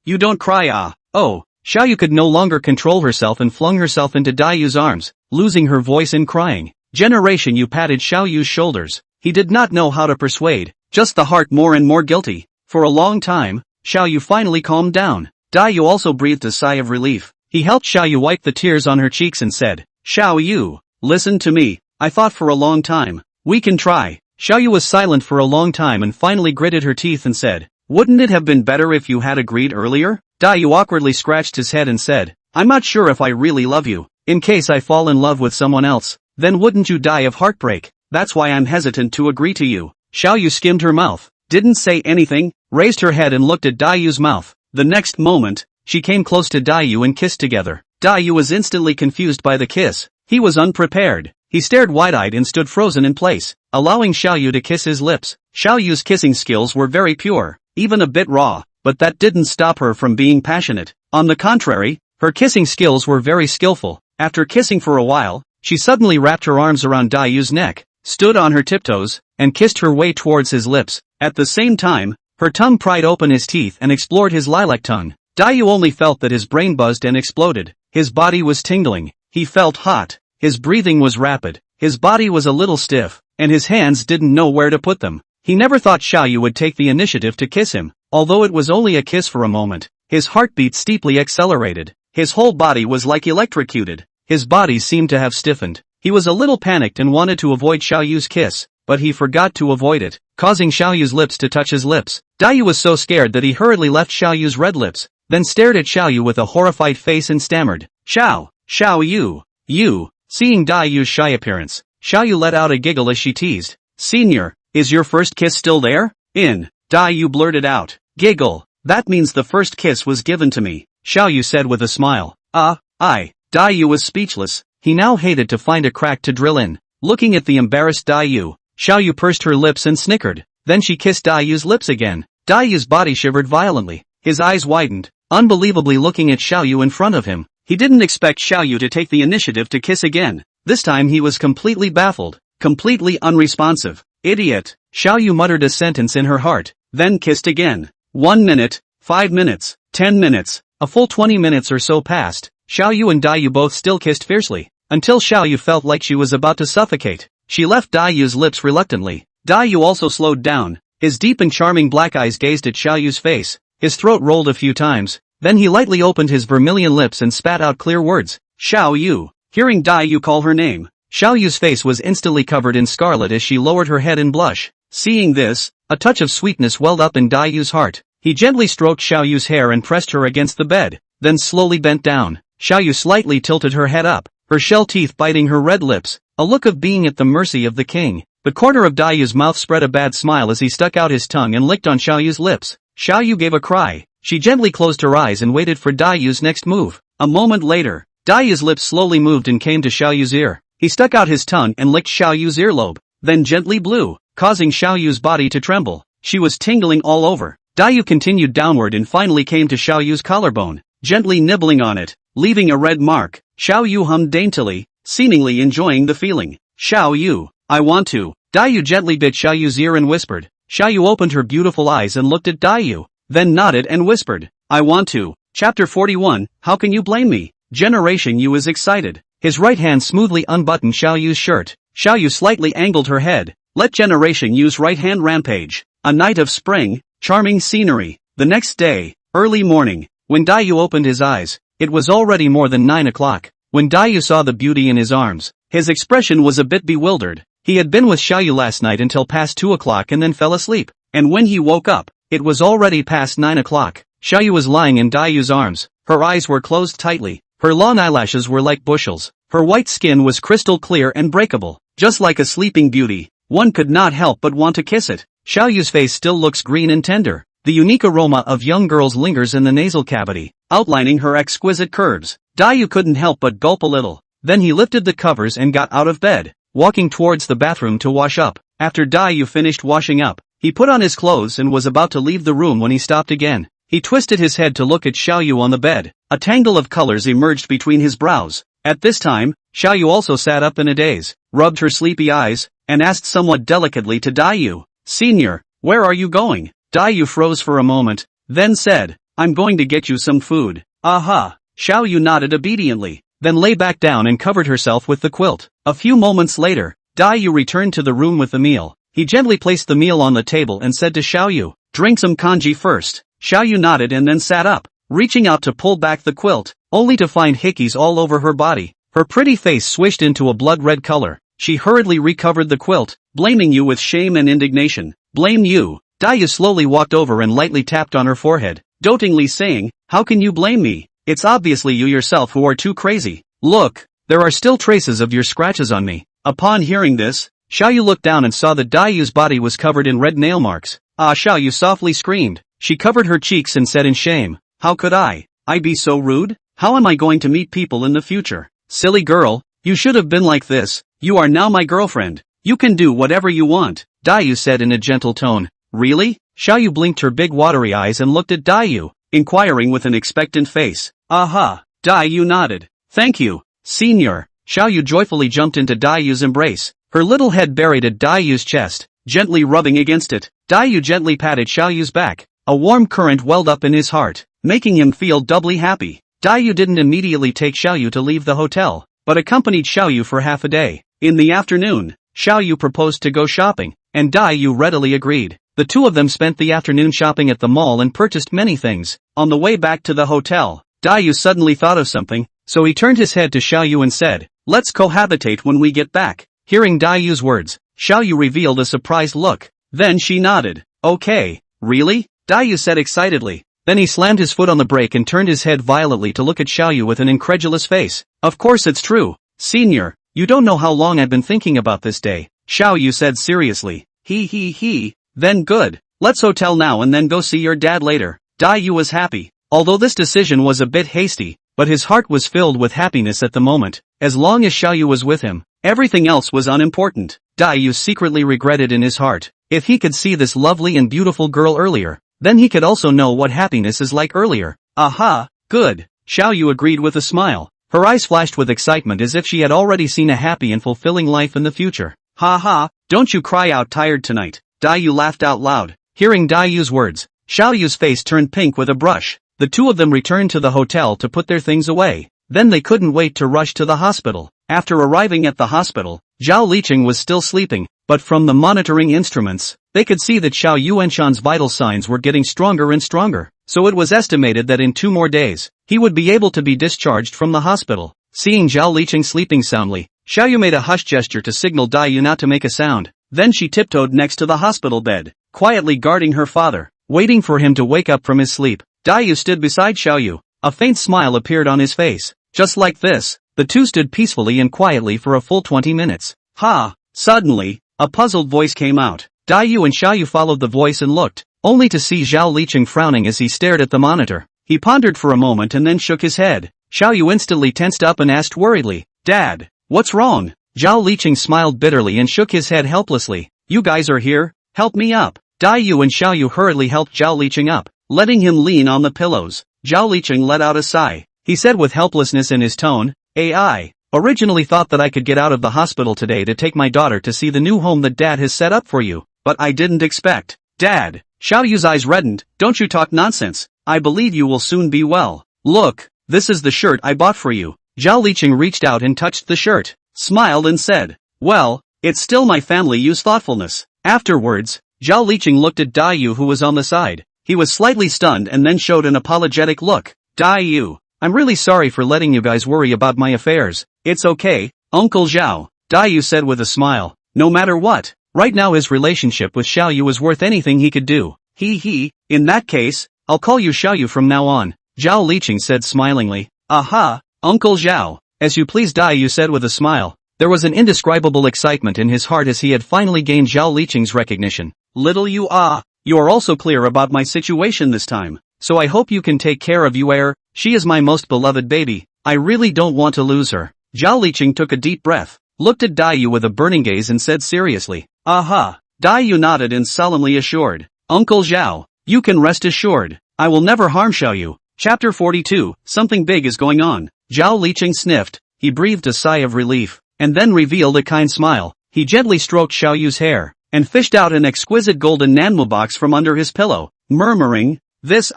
you don't cry oh. Xiaoyu could no longer control herself and flung herself into Daiyu's arms, losing her voice in crying. Generation Yu patted Xiaoyu's shoulders. He did not know how to persuade, just the heart more and more guilty. For a long time, Xiaoyu finally calmed down. Daiyu also breathed a sigh of relief. He helped Xiaoyu wipe the tears on her cheeks and said, Xiaoyu, listen to me. I thought for a long time. We can try. Xiaoyu was silent for a long time and finally gritted her teeth and said, wouldn't it have been better if you had agreed earlier? Daiyu awkwardly scratched his head and said, I'm not sure if I really love you. In case I fall in love with someone else, then wouldn't you die of heartbreak? That's why I'm hesitant to agree to you. Xiaoyu skimmed her mouth, didn't say anything, raised her head and looked at Daiyu's mouth. The next moment, she came close to Daiyu and kissed together. Daiyu was instantly confused by the kiss. He was unprepared. He stared wide-eyed and stood frozen in place, allowing Xiaoyu to kiss his lips. Xiaoyu's kissing skills were very pure, even a bit raw, but that didn't stop her from being passionate. On the contrary, her kissing skills were very skillful. After kissing for a while, she suddenly wrapped her arms around Daiyu's neck, stood on her tiptoes, and kissed her way towards his lips. At the same time, her tongue pried open his teeth and explored his lilac tongue. Daiyu only felt that his brain buzzed and exploded. His body was tingling. He felt hot. His breathing was rapid. His body was a little stiff, and his hands didn't know where to put them. He never thought Xiaoyu would take the initiative to kiss him, although it was only a kiss for a moment. His heartbeat steeply accelerated. His whole body was like electrocuted. His body seemed to have stiffened. He was a little panicked and wanted to avoid Xiaoyu's kiss, but he forgot to avoid it, causing Xiaoyu's lips to touch his lips. Daiyu was so scared that he hurriedly left Xiaoyu's red lips, then stared at Xiaoyu with a horrified face and stammered, Xiaoyu, you. Seeing Daiyu's shy appearance, Xiaoyu let out a giggle as she teased, Senior, is your first kiss still there? Daiyu blurted out, giggle, that means the first kiss was given to me, Xiaoyu said with a smile. Daiyu was speechless. He now hated to find a crack to drill in. Looking at the embarrassed Daiyu, Xiaoyu pursed her lips and snickered. Then she kissed Daiyu's lips again. Daiyu's body shivered violently. His eyes widened, unbelievably looking at Xiaoyu in front of him. He didn't expect Xiaoyu to take the initiative to kiss again. This time he was completely baffled, completely unresponsive. Idiot. Xiaoyu muttered a sentence in her heart, then kissed again. 1 minute, 5 minutes, 10 minutes, a full 20 minutes or so passed. Xiaoyu and Daiyu both still kissed fiercely, until Xiaoyu felt like she was about to suffocate. She left Daiyu's lips reluctantly. Daiyu also slowed down. His deep and charming black eyes gazed at Xiaoyu's face. His throat rolled a few times. Then he lightly opened his vermilion lips and spat out clear words. Xiaoyu. Hearing Daiyu call her name, Xiaoyu's face was instantly covered in scarlet as she lowered her head in blush. Seeing this, a touch of sweetness welled up in Daiyu's heart. He gently stroked Xiaoyu's hair and pressed her against the bed, then slowly bent down. Xiaoyu slightly tilted her head up, her shell teeth biting her red lips, a look of being at the mercy of the king. The corner of Daiyu's mouth spread a bad smile as he stuck out his tongue and licked on Xiaoyu's lips. Xiaoyu gave a cry. She gently closed her eyes and waited for Daiyu's next move. A moment later, Daiyu's lips slowly moved and came to Xiaoyu's ear. He stuck out his tongue and licked Xiaoyu's earlobe, then gently blew, causing Xiaoyu's body to tremble. She was tingling all over. Dayu continued downward and finally came to Xiao Yu's collarbone, gently nibbling on it, leaving a red mark. Xiao Yu hummed daintily, seemingly enjoying the feeling. Xiao Yu, I want to. Dayu gently bit Xiao Yu's ear and whispered. Xiao Yu opened her beautiful eyes and looked at Dayu, then nodded and whispered, I want to. Chapter 41, How Can You Blame Me? Generation Yu is excited. His right hand smoothly unbuttoned Xiao Yu's shirt. Xiao Yu slightly angled her head. Let Generation Yu's right hand rampage. A night of spring, charming scenery. The next day, early morning, when Dayu opened his eyes, it was already more than 9 o'clock. When Dayu saw the beauty in his arms, his expression was a bit bewildered. He had been with Xiao Yu last night until past 2 o'clock and then fell asleep. And when he woke up, it was already past 9 o'clock. Xiao Yu was lying in Dayu's arms. Her eyes were closed tightly. Her long eyelashes were like bushels. Her white skin was crystal clear and breakable. Just like a sleeping beauty, one could not help but want to kiss it. Xiao Yu's face still looks green and tender. The unique aroma of young girls lingers in the nasal cavity, outlining her exquisite curves. Dayu couldn't help but gulp a little. Then he lifted the covers and got out of bed, walking towards the bathroom to wash up. After Dayu finished washing up, he put on his clothes and was about to leave the room when he stopped again. He twisted his head to look at Xiao Yu on the bed. A tangle of colors emerged between his brows. At this time, Xiao Yu also sat up in a daze, rubbed her sleepy eyes, and asked somewhat delicately to Dayu, Senior, where are you going? Dayu froze for a moment, then said, I'm going to get you some food. Aha! Xiao Yu nodded obediently, then lay back down and covered herself with the quilt. A few moments later, Dayu returned to the room with the meal. He gently placed the meal on the table and said to Xiao Yu, drink some kanji first. Xiao Yu nodded and then sat up, reaching out to pull back the quilt, only to find hickeys all over her body. Her pretty face swished into a blood-red color. She hurriedly recovered the quilt, blaming you with shame and indignation. Blame you. Dayu slowly walked over and lightly tapped on her forehead, dotingly saying, How can you blame me? It's obviously you yourself who are too crazy. Look, there are still traces of your scratches on me. Upon hearing this, Xiao Yu looked down and saw that Dayu's body was covered in red nail marks. Ah! Xiao Yu softly screamed. She covered her cheeks and said in shame, How could I be so rude? How am I going to meet people in the future? Silly girl, you should have been like this. You are now my girlfriend. You can do whatever you want, Dayu said in a gentle tone. Really? Xiao Yu blinked her big watery eyes and looked at Dayu, inquiring with an expectant face. Aha! Dayu nodded. Thank you, Senior. Xiao Yu joyfully jumped into Dayu's embrace, her little head buried at Dayu's chest, gently rubbing against it. Dayu gently patted Xiao Yu's back. A warm current welled up in his heart, making him feel doubly happy. Dayu didn't immediately take Xiao Yu to leave the hotel, but accompanied Xiao Yu for half a day. In the afternoon, Xiao Yu proposed to go shopping, and Dayu readily agreed. The two of them spent the afternoon shopping at the mall and purchased many things. On the way back to the hotel, Dayu suddenly thought of something, so he turned his head to Xiao Yu and said, Let's cohabitate when we get back. Hearing Dayu's words, Xiao Yu revealed a surprised look. Then she nodded. Okay, really? Dayu said excitedly. Then he slammed his foot on the brake and turned his head violently to look at Xiao Yu with an incredulous face. Of course it's true, Senior. You don't know how long I've been thinking about this day, Xiao Yu said seriously. He. Then good. Let's hotel now and then go see your dad later. Dayu was happy. Although this decision was a bit hasty, but his heart was filled with happiness at the moment. As long as Xiao Yu was with him, everything else was unimportant. Dayu secretly regretted in his heart. If he could see this lovely and beautiful girl earlier, then he could also know what happiness is like earlier. Aha, good. Xiao Yu agreed with a smile. Her eyes flashed with excitement as if she had already seen a happy and fulfilling life in the future. Ha ha, don't you cry out tired tonight. Dayu laughed out loud. Hearing Dayu's words, Xiao Yu's face turned pink with a brush. The two of them returned to the hotel to put their things away. Then they couldn't wait to rush to the hospital. After arriving at the hospital, Zhao Liqing was still sleeping, but from the monitoring instruments, they could see that Xiao Yuanshan's vital signs were getting stronger and stronger, so it was estimated that in 2 more days, he would be able to be discharged from the hospital. Seeing Zhao Liqing sleeping soundly, Xiao Yu made a hush gesture to signal Dayu not to make a sound. Then she tiptoed next to the hospital bed, quietly guarding her father, waiting for him to wake up from his sleep. Dayu stood beside Xiao Yu. A faint smile appeared on his face. Just like this, the two stood peacefully and quietly for a full 20 minutes. Ha! Suddenly, a puzzled voice came out. Dayu and Xiao Yu followed the voice and looked, only to see Zhao Liqing frowning as he stared at the monitor. He pondered for a moment and then shook his head. Xiao Yu instantly tensed up and asked worriedly, Dad, what's wrong? Zhao Liqing smiled bitterly and shook his head helplessly. You guys are here? Help me up. Dai Yu and Xiao Yu hurriedly helped Zhao Liqing up, letting him lean on the pillows. Zhao Liqing let out a sigh. He said with helplessness in his tone, I originally thought that I could get out of the hospital today to take my daughter to see the new home that Dad has set up for you, but I didn't expect. Dad. Xiao Yu's eyes reddened. Don't you talk nonsense. I believe you will soon be well. Look, this is the shirt I bought for you. Zhao Liqing reached out and touched the shirt, smiled and said, well, it's still my family use thoughtfulness. Afterwards, Zhao Liqing looked at Dai Yu who was on the side. He was slightly stunned and then showed an apologetic look. Dai Yu, I'm really sorry for letting you guys worry about my affairs. It's okay, Uncle Zhao. Dai Yu said with a smile. No matter what, right now his relationship with Xiao Yu is worth anything he could do. In that case, I'll call you Xiao Yu from now on. Zhao Liqing said smilingly. Aha, Uncle Zhao. As you please, Dai Yu said with a smile. There was an indescribable excitement in his heart as he had finally gained Zhao Liqing's recognition. Little you are also clear about my situation this time, so I hope you can take care of Yu'er. She is my most beloved baby. I really don't want to lose her. Zhao Liqing took a deep breath, looked at Dai Yu with a burning gaze and said seriously. Aha. Dai Yu nodded and solemnly assured. Uncle Zhao, you can rest assured. I will never harm Xiao Yu. Chapter 42, Something big is going on. Zhao Liqing sniffed. He breathed a sigh of relief, and then revealed a kind smile. He gently stroked Xiao Yu's hair, and fished out an exquisite golden Manhwa box from under his pillow, murmuring, this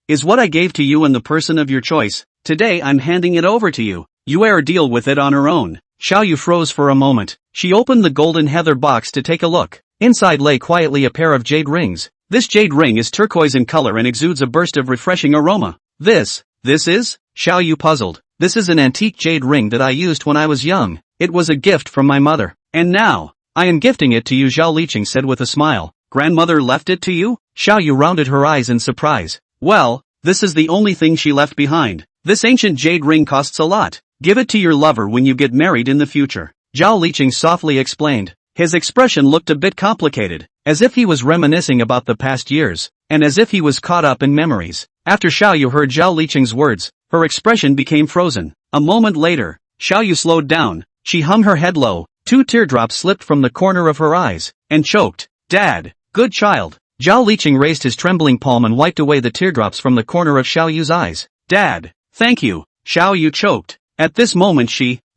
is what I gave to you in the person of your choice. Today I'm handing it over to you. Yu'er deal with it on her own. Xiao Yu froze for a moment. She opened the golden heather box to take a look. Inside lay quietly a pair of jade rings. This jade ring is turquoise in color and exudes a burst of refreshing aroma. This is? Xiao Yu puzzled. This is an antique jade ring that I used when I was young. It was a gift from my mother. And now, I am gifting it to you, Zhao Liqing said with a smile. Grandmother left it to you? Xiao Yu rounded her eyes in surprise. Well, this is the only thing she left behind. This ancient jade ring costs a lot. Give it to your lover when you get married in the future. Zhao Liqing softly explained. His expression looked a bit complicated, as if he was reminiscing about the past years, and as if he was caught up in memories. After Xiao Yu heard Zhao Liqing's words, her expression became frozen. A moment later, Xiao Yu slowed down. She hung her head low, 2 teardrops slipped from the corner of her eyes, and choked. Dad, good child. Zhao Liqing raised his trembling palm and wiped away the teardrops from the corner of Xiao Yu's eyes. Dad, thank you. Xiao Yu choked. At this moment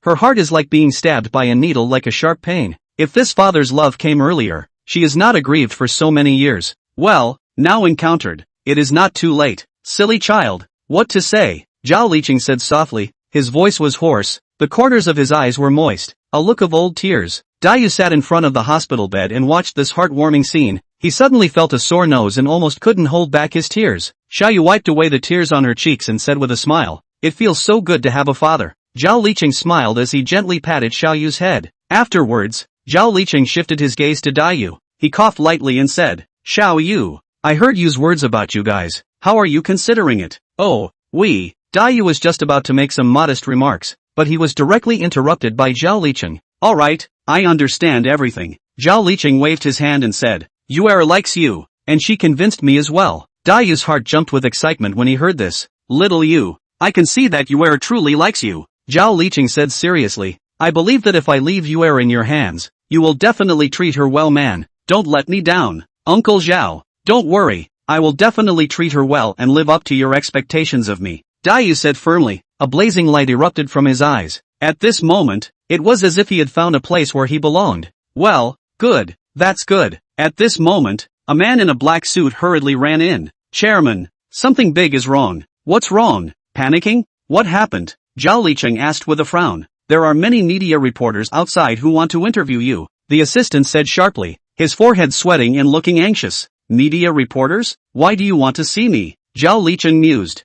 her heart is like being stabbed by a needle like a sharp pain. If this father's love came earlier, she is not aggrieved for so many years. Well, now encountered. It is not too late. Silly child. What to say? Zhao Liqing said softly. His voice was hoarse. The corners of his eyes were moist. A look of old tears. Dai Yu sat in front of the hospital bed and watched this heartwarming scene. He suddenly felt a sore nose and almost couldn't hold back his tears. Xiao Yu wiped away the tears on her cheeks and said with a smile, it feels so good to have a father. Zhao Liqing smiled as he gently patted Xiao Yu's head. Afterwards, Zhao Liqing shifted his gaze to Dai Yu. He coughed lightly and said, Xiao Yu, I heard Yu's words about you guys. How are you considering it? Oh, Dai Yu was just about to make some modest remarks, but he was directly interrupted by Zhao Liqing. Alright, I understand everything. Zhao Liqing waved his hand and said, Yu'er likes you, and she convinced me as well. Dai Yu's heart jumped with excitement when he heard this. Little Yu, I can see that Yu'er truly likes you. Zhao Liqing said seriously, I believe that if I leave Yu'er in your hands, you will definitely treat her well, man. Don't let me down. Uncle Zhao, don't worry, I will definitely treat her well and live up to your expectations of me. Dai Yu said firmly. A blazing light erupted from his eyes. At this moment, it was as if he had found a place where he belonged. Well, good, that's good. At this moment, a man in a black suit hurriedly ran in. Chairman, something big is wrong. What's wrong? Panicking? What happened? Zhao Liqing asked with a frown. There are many media reporters outside who want to interview you, the assistant said sharply, his forehead sweating and looking anxious. Media reporters? Why do you want to see me? Zhao Liqing mused.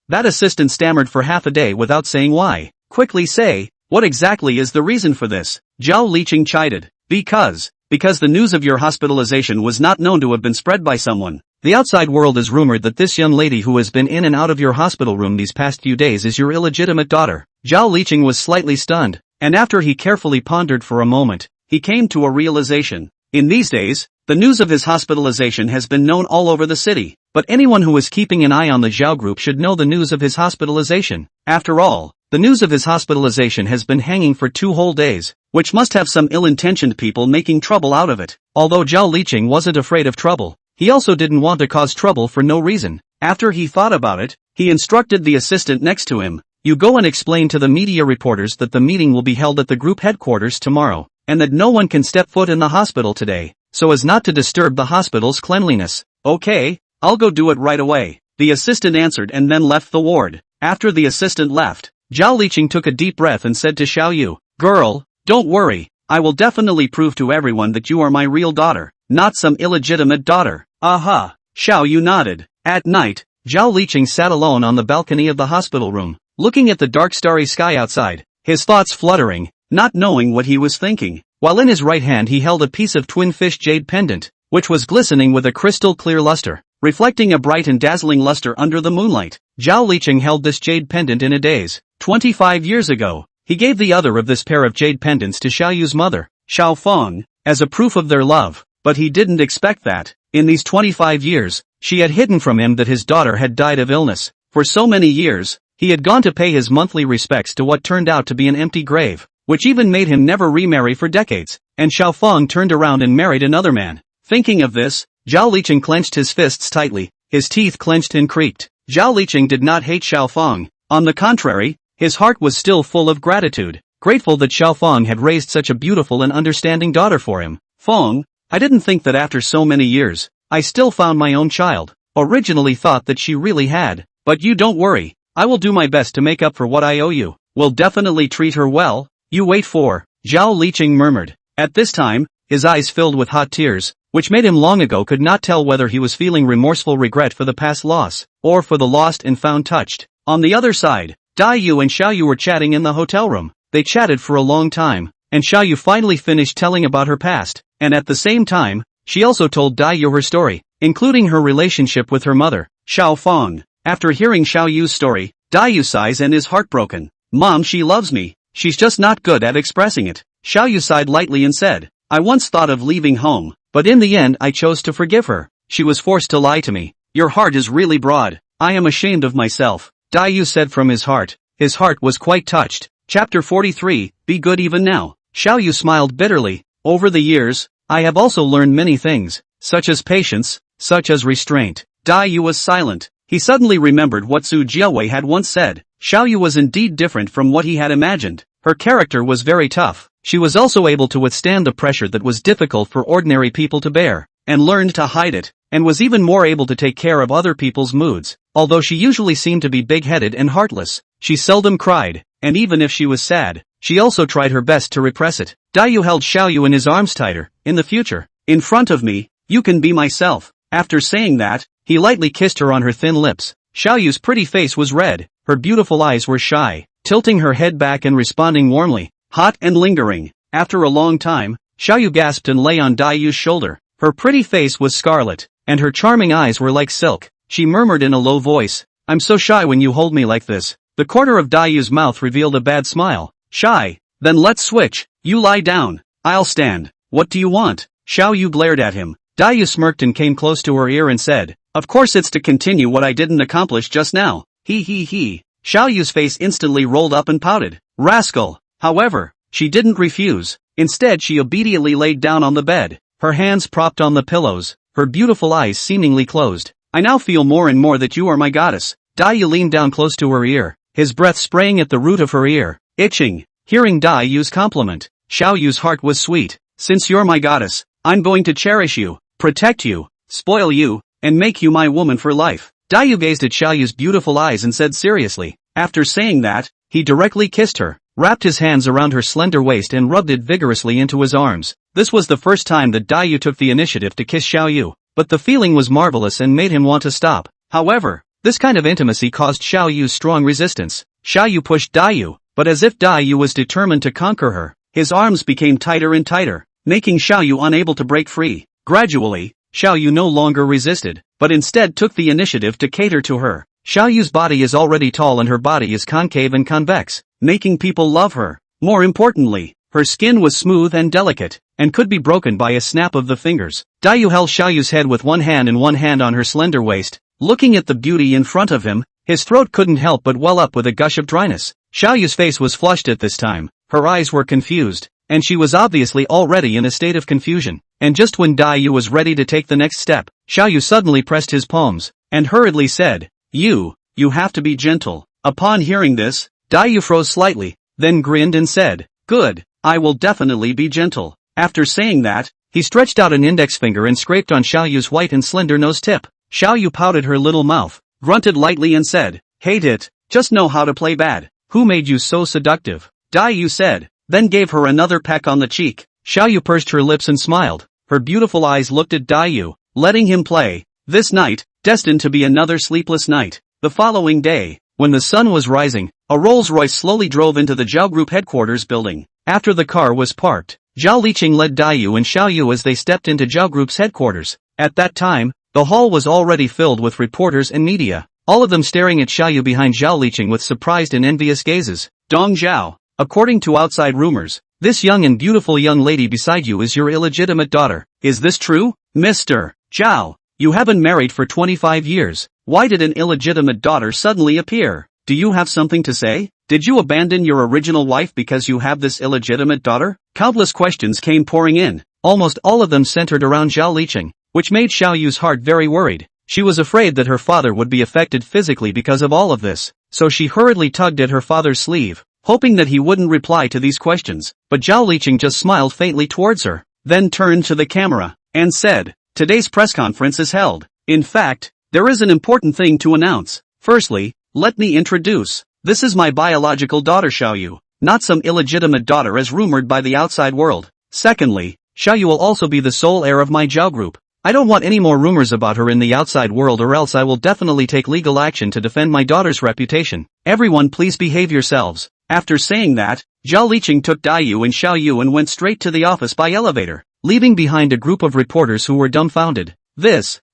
That assistant stammered for half a day without saying why. Quickly say, what exactly is the reason for this? Zhao Liqing chided. Because the news of your hospitalization was not known to have been spread by someone. The outside world is rumored that this young lady who has been in and out of your hospital room these past few days is your illegitimate daughter. Zhao Liqing was slightly stunned, and after he carefully pondered for a moment, he came to a realization. In these days, the news of his hospitalization has been known all over the city, but anyone who is keeping an eye on the Zhao group should know the news of his hospitalization. After all, The news of his hospitalization has been hanging for 2 whole days, which must have some ill-intentioned people making trouble out of it. Although Zhao Liqing wasn't afraid of trouble, he also didn't want to cause trouble for no reason. After he thought about it, he instructed the assistant next to him, "You go and explain to the media reporters that the meeting will be held at the group headquarters tomorrow, and that no one can step foot in the hospital today, so as not to disturb the hospital's cleanliness." "Okay, I'll go do it right away," the assistant answered and then left the ward. After the assistant left, Zhao Liqing took a deep breath and said to Xiao Yu, "Girl, don't worry, I will definitely prove to everyone that you are my real daughter, not some illegitimate daughter." "Aha." Xiao Yu nodded. At night, Zhao Liqing sat alone on the balcony of the hospital room, looking at the dark starry sky outside, his thoughts fluttering, not knowing what he was thinking, while in his right hand he held a piece of twin fish jade pendant, which was glistening with a crystal clear luster, reflecting a bright and dazzling luster under the moonlight. Zhao Liqing held this jade pendant in a daze. 25 years ago, he gave the other of this pair of jade pendants to Xiao Yu's mother, Xiao Feng, as a proof of their love, but he didn't expect that, in these 25 years, she had hidden from him that his daughter had died of illness. For so many years, he had gone to pay his monthly respects to what turned out to be an empty grave, which even made him never remarry for decades, and Xiao Feng turned around and married another man. Thinking of this, Zhao Liqing clenched his fists tightly, his teeth clenched and creaked. Zhao Liqing did not hate Xiao Feng. On the contrary, his heart was still full of gratitude, grateful that Xiao Feng had raised such a beautiful and understanding daughter for him. "Feng, I didn't think that after so many years, I still found my own child. Originally thought that she really had, but you don't worry, I will do my best to make up for what I owe you. Will definitely treat her well. You wait for," Zhao Liqing murmured. At this time, his eyes filled with hot tears, which made him long ago could not tell whether he was feeling remorseful regret for the past loss, or for the lost and found touched. On the other side, Dai Yu and Xiao Yu were chatting in the hotel room. They chatted for a long time, and Xiao Yu finally finished telling about her past, and at the same time, she also told Dai Yu her story, including her relationship with her mother, Xiao Feng. After hearing Xiao Yu's story, Dai Yu sighs and is heartbroken. "Mom, she loves me, she's just not good at expressing it." Xiao Yu sighed lightly and said, "I once thought of leaving home, but in the end I chose to forgive her. She was forced to lie to me. Your heart is really broad. I am ashamed of myself," Dai Yu said from his heart. His heart was quite touched. Chapter 43, Be Good Even Now. Xiao Yu smiled bitterly. "Over the years, I have also learned many things, such as patience, such as restraint." Dai Yu was silent. He suddenly remembered what Su Jiawei had once said. Xiao Yu was indeed different from what he had imagined. Her character was very tough. She was also able to withstand the pressure that was difficult for ordinary people to bear, and learned to hide it, and was even more able to take care of other people's moods. Although she usually seemed to be big-headed and heartless, she seldom cried, and even if she was sad, she also tried her best to repress it. Dai Yu held Xiao Yu in his arms tighter. "In the future, in front of me, you can be myself." After saying that, he lightly kissed her on her thin lips. Xiao Yu's pretty face was red, her beautiful eyes were shy, tilting her head back and responding warmly, hot and lingering. After a long time, Xiao Yu gasped and lay on Dai Yu's shoulder. Her pretty face was scarlet, and her charming eyes were like silk. She murmured in a low voice, "I'm so shy when you hold me like this." The corner of Dai Yu's mouth revealed a bad smile. "Shy? Then let's switch. You lie down. I'll stand. What do you want?" Xiao Yu glared at him. Dai Yu smirked and came close to her ear and said, "Of course it's to continue what I didn't accomplish just now. He. Xiao Yu's face instantly rolled up and pouted. Rascal! However, she didn't refuse. Instead she obediently laid down on the bed, her hands propped on the pillows, her beautiful eyes seemingly closed. "I now feel more and more that you are my goddess." Dai Yu leaned down close to her ear, his breath spraying at the root of her ear, itching. Hearing Dai Yu's compliment, Xiao Yu's heart was sweet. "Since you're my goddess, I'm going to cherish you, protect you, spoil you, and make you my woman for life." Dai Yu gazed at Xiao Yu's beautiful eyes and said seriously. After saying that, he directly kissed her, wrapped his hands around her slender waist and rubbed it vigorously into his arms. This was the first time that Dai Yu took the initiative to kiss Xiao Yu, but the feeling was marvelous and made him want to stop. However, this kind of intimacy caused Xiao Yu's strong resistance. Xiao Yu pushed Dai Yu, but as if Dai Yu was determined to conquer her, his arms became tighter and tighter, making Xiao Yu unable to break free. Gradually, Xiao Yu no longer resisted, but instead took the initiative to cater to her. Xiao Yu's body is already tall and her body is concave and convex, making people love her. More importantly, her skin was smooth and delicate, and could be broken by a snap of the fingers. Dai Yu held Xiao Yu's head with one hand and one hand on her slender waist. Looking at the beauty in front of him, his throat couldn't help but well up with a gush of dryness. Xiaoyu's face was flushed at this time, her eyes were confused, and she was obviously already in a state of confusion. And just when Dai was ready to take the next step, Xiaoyu suddenly pressed his palms, and hurriedly said, You have to be gentle. Upon hearing this, Dai froze slightly, then grinned and said, Good, I will definitely be gentle. After saying that, he stretched out an index finger and scraped on Xiaoyu's white and slender nose tip. Xiaoyu pouted her little mouth, grunted lightly and said, Hate it, just know how to play bad. Who made you so seductive? Dai said, then gave her another peck on the cheek. Xiaoyu pursed her lips and smiled. Her beautiful eyes looked at Dai, letting him play. This night, destined to be another sleepless night. The following day, when the sun was rising, a Rolls-Royce slowly drove into the Zhao Group headquarters building. After the car was parked, Zhao Liqing led Dai and Xiaoyu as they stepped into Zhao Group's headquarters. At that time, the hall was already filled with reporters and media, all of them staring at Xiaoyu behind Zhao Liqing with surprised and envious gazes. Dong Zhao, according to outside rumors, this young and beautiful young lady beside you is your illegitimate daughter. Is this true? Mr. Zhao, you haven't married for 25 years. Why did an illegitimate daughter suddenly appear? Do you have something to say? Did you abandon your original wife because you have this illegitimate daughter? Countless questions came pouring in, almost all of them centered around Zhao Liqing, which made Xiaoyu's heart very worried. She was afraid that her father would be affected physically because of all of this, so she hurriedly tugged at her father's sleeve, hoping that he wouldn't reply to these questions. But Zhao Liqing just smiled faintly towards her, then turned to the camera, and said, Today's press conference is held. In fact, there is an important thing to announce. Firstly, let me introduce. This is my biological daughter Xiaoyu, not some illegitimate daughter as rumored by the outside world. Secondly, Xiaoyu will also be the sole heir of my Zhao Group. I don't want any more rumors about her in the outside world, or else I will definitely take legal action to defend my daughter's reputation. Everyone please behave yourselves. After saying that, Zhao Liqing took Dai and Xiaoyu and went straight to the office by elevator, leaving behind a group of reporters who were dumbfounded.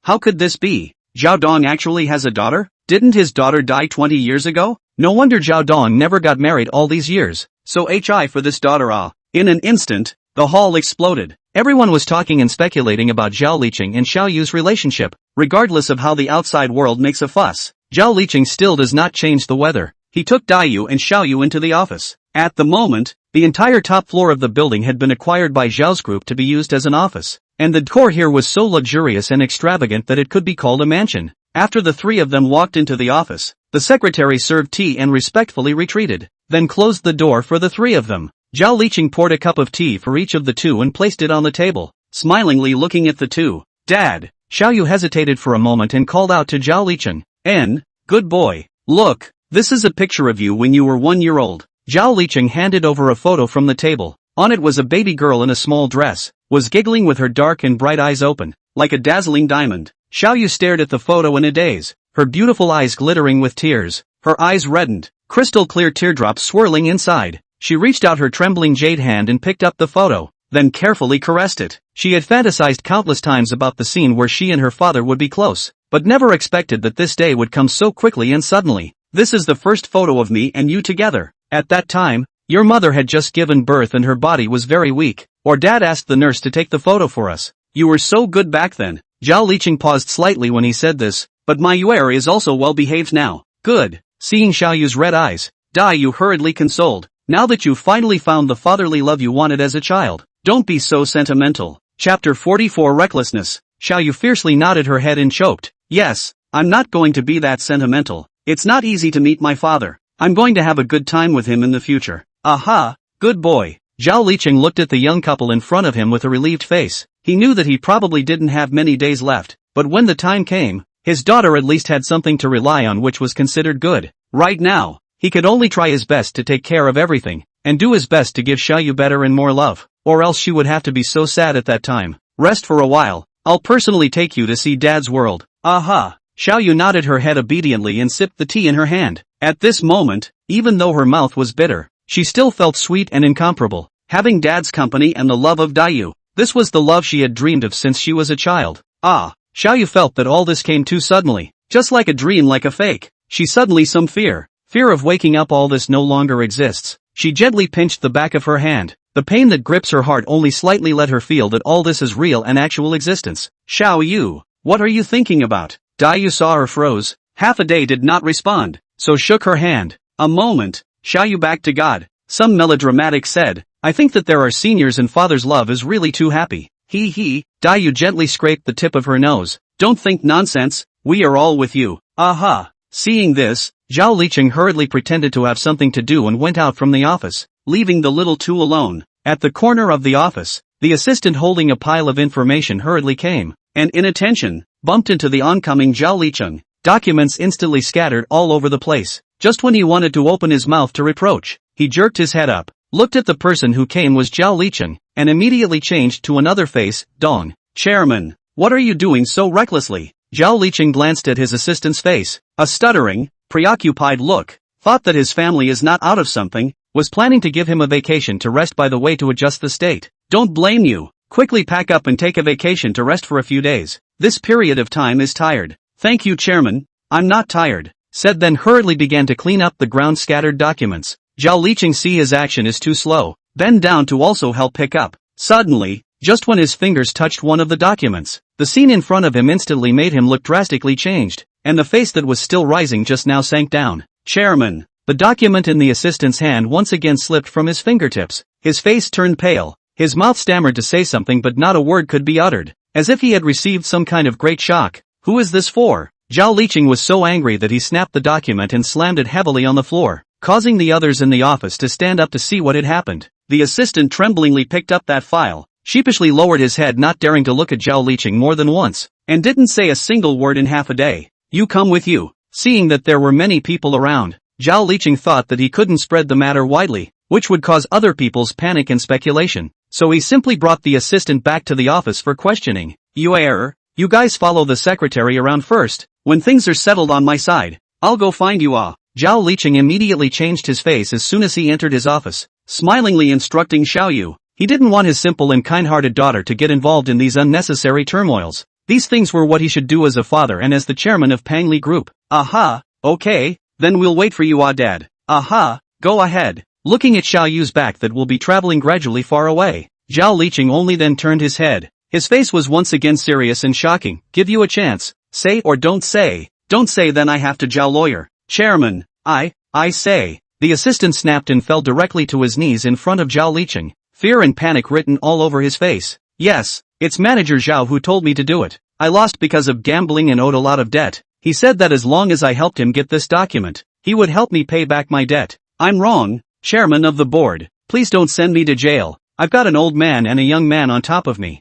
How could this be? Zhao Dong actually has a daughter? Didn't his daughter die 20 years ago? No wonder Zhao Dong never got married all these years. So HI for this daughter In an instant, the hall exploded. Everyone was talking and speculating about Zhao Liqing and Xiaoyu's relationship. Regardless of how the outside world makes a fuss, Zhao Liqing still does not change the weather. He took Dai and Xiaoyu into the office. At the moment, the entire top floor of the building had been acquired by Zhao's group to be used as an office, and the decor here was so luxurious and extravagant that it could be called a mansion. After the three of them walked into the office, the secretary served tea and respectfully retreated, then closed the door for the three of them. Zhao Liqing poured a cup of tea for each of the two and placed it on the table, smilingly looking at the two. Dad. Xiaoyu hesitated for a moment and called out to Zhao Liqing. Good boy. Look, this is a picture of you when you were 1 year old. Zhao Liqing handed over a photo from the table. On it was a baby girl in a small dress, was giggling with her dark and bright eyes open, like a dazzling diamond. Xiaoyu stared at the photo in a daze, her beautiful eyes glittering with tears. Her eyes reddened, crystal clear teardrops swirling inside. She reached out her trembling jade hand and picked up the photo, then carefully caressed it. She had fantasized countless times about the scene where she and her father would be close, but never expected that this day would come so quickly and suddenly. This is the first photo of me and you together. At that time, your mother had just given birth and her body was very weak, or Dad asked the nurse to take the photo for us. You were so good back then. Zhao Liqing paused slightly when he said this, but my Yuer is also well behaved now. Good. Seeing Xiaoyu's red eyes, Dai hurriedly consoled. Now that you've finally found the fatherly love you wanted as a child, don't be so sentimental. Chapter 44 Recklessness. Xiaoyu fiercely nodded her head and choked. Yes, I'm not going to be that sentimental. It's not easy to meet my father. I'm going to have a good time with him in the future. Aha, good boy. Zhao Liqing looked at the young couple in front of him with a relieved face. He knew that he probably didn't have many days left, but when the time came, his daughter at least had something to rely on, which was considered good. Right now, he could only try his best to take care of everything, and do his best to give Xiaoyu better and more love, or else she would have to be so sad at that time. Rest for a while. I'll personally take you to see Dad's world. Aha. Xiaoyu nodded her head obediently and sipped the tea in her hand. At this moment, even though her mouth was bitter, she still felt sweet and incomparable, having Dad's company and the love of Dai. This was the love she had dreamed of since she was a child. Xiaoyu felt that all this came too suddenly, just like a dream, like a fake. She suddenly some fear of waking up. All this no longer exists. She gently pinched the back of her hand. The pain that grips her heart only slightly let her feel that all this is real and actual existence. Xiaoyu, what are you thinking about? Dai saw her froze. Half a day did not respond, so shook her hand. A moment, Xiaoyu back to God. Some melodramatic said, I think that there are seniors and father's love is really too happy. He. Dayu gently scraped the tip of her nose. Don't think nonsense, we are all with you. Aha. Seeing this, Zhao Liqing hurriedly pretended to have something to do and went out from the office, leaving the little two alone. At the corner of the office, the assistant holding a pile of information hurriedly came, and inattention, bumped into the oncoming Zhao Liqing. Documents instantly scattered all over the place. Just when he wanted to open his mouth to reproach, he jerked his head up, looked at the person who came was Zhao Liqing, and immediately changed to another face, Dong. Chairman, what are you doing so recklessly? Zhao Liqing glanced at his assistant's face, a stuttering, preoccupied look, thought that his family is not out of something, was planning to give him a vacation to rest by the way to adjust the state. Don't blame you, quickly pack up and take a vacation to rest for a few days. This period of time is tired. Thank you chairman, I'm not tired, said then hurriedly began to clean up the ground scattered documents. Zhao Liqing see his action is too slow, bend down to also help pick up. Suddenly, just when his fingers touched one of the documents, the scene in front of him instantly made him look drastically changed, and the face that was still rising just now sank down. Chairman, the document in the assistant's hand once again slipped from his fingertips. His face turned pale, his mouth stammered to say something but not a word could be uttered, as if he had received some kind of great shock. Who is this for? Zhao Liqing was so angry that he snapped the document and slammed it heavily on the floor, causing the others in the office to stand up to see what had happened. The assistant tremblingly picked up that file, sheepishly lowered his head not daring to look at Zhao Liqing more than once, and didn't say a single word in half a day. You come with you. Seeing that there were many people around, Zhao Liqing thought that he couldn't spread the matter widely, which would cause other people's panic and speculation, so he simply brought the assistant back to the office for questioning. You guys follow the secretary around first. When things are settled on my side, I'll go find you. Zhao Liqing immediately changed his face as soon as he entered his office, smilingly instructing Xiaoyu. He didn't want his simple and kind-hearted daughter to get involved in these unnecessary turmoils. These things were what he should do as a father and as the chairman of Pangli Group. Aha, okay, then we'll wait for you, Dad. Aha, go ahead. Looking at Xiaoyu's back that will be traveling gradually far away, Zhao Liqing only then turned his head. His face was once again serious and shocking. Give you a chance. Say or don't say. Don't say then I have to Zhao lawyer. Chairman, I say. The assistant snapped and fell directly to his knees in front of Zhao Liqing, fear and panic written all over his face. Yes, it's manager Zhao who told me to do it. I lost because of gambling and owed a lot of debt. He said that as long as I helped him get this document, he would help me pay back my debt. I'm wrong, chairman of the board. Please don't send me to jail. I've got an old man and a young man on top of me.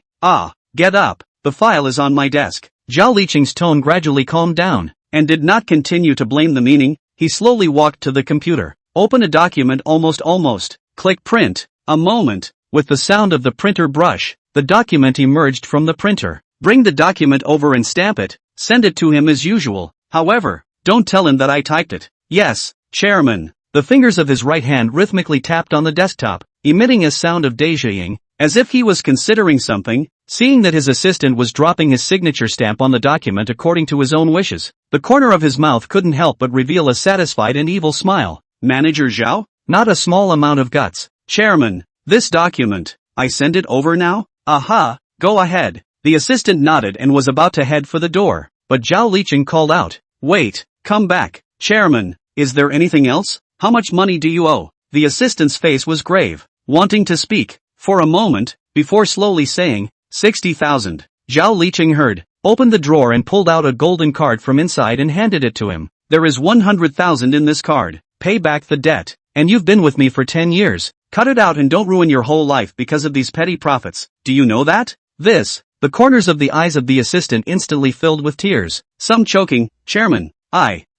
Get up. The file is on my desk. Zhao Liqing's tone gradually calmed down, and did not continue to blame the meaning. He slowly walked to the computer. Open a document almost. Click print. A moment. With the sound of the printer brush, the document emerged from the printer. Bring the document over and stamp it. Send it to him as usual. However, don't tell him that I typed it. Yes, chairman. The fingers of his right hand rhythmically tapped on the desktop, emitting a sound of deja-ing, as if he was considering something. Seeing that his assistant was dropping his signature stamp on the document according to his own wishes, the corner of his mouth couldn't help but reveal a satisfied and evil smile. Manager Zhao? Not a small amount of guts. Chairman, this document, I send it over now? Aha, go ahead. The assistant nodded and was about to head for the door, but Zhao Liqing called out. Wait, come back. Chairman, is there anything else? How much money do you owe? The assistant's face was grave, wanting to speak, for a moment, before slowly saying, 60,000. Zhao Liqing heard, opened the drawer and pulled out a golden card from inside and handed it to him. There is 100,000 in this card. Pay back the debt. And you've been with me for 10 years. Cut it out and don't ruin your whole life because of these petty profits. Do you know that? The corners of the eyes of the assistant instantly filled with tears, some choking. Chairman,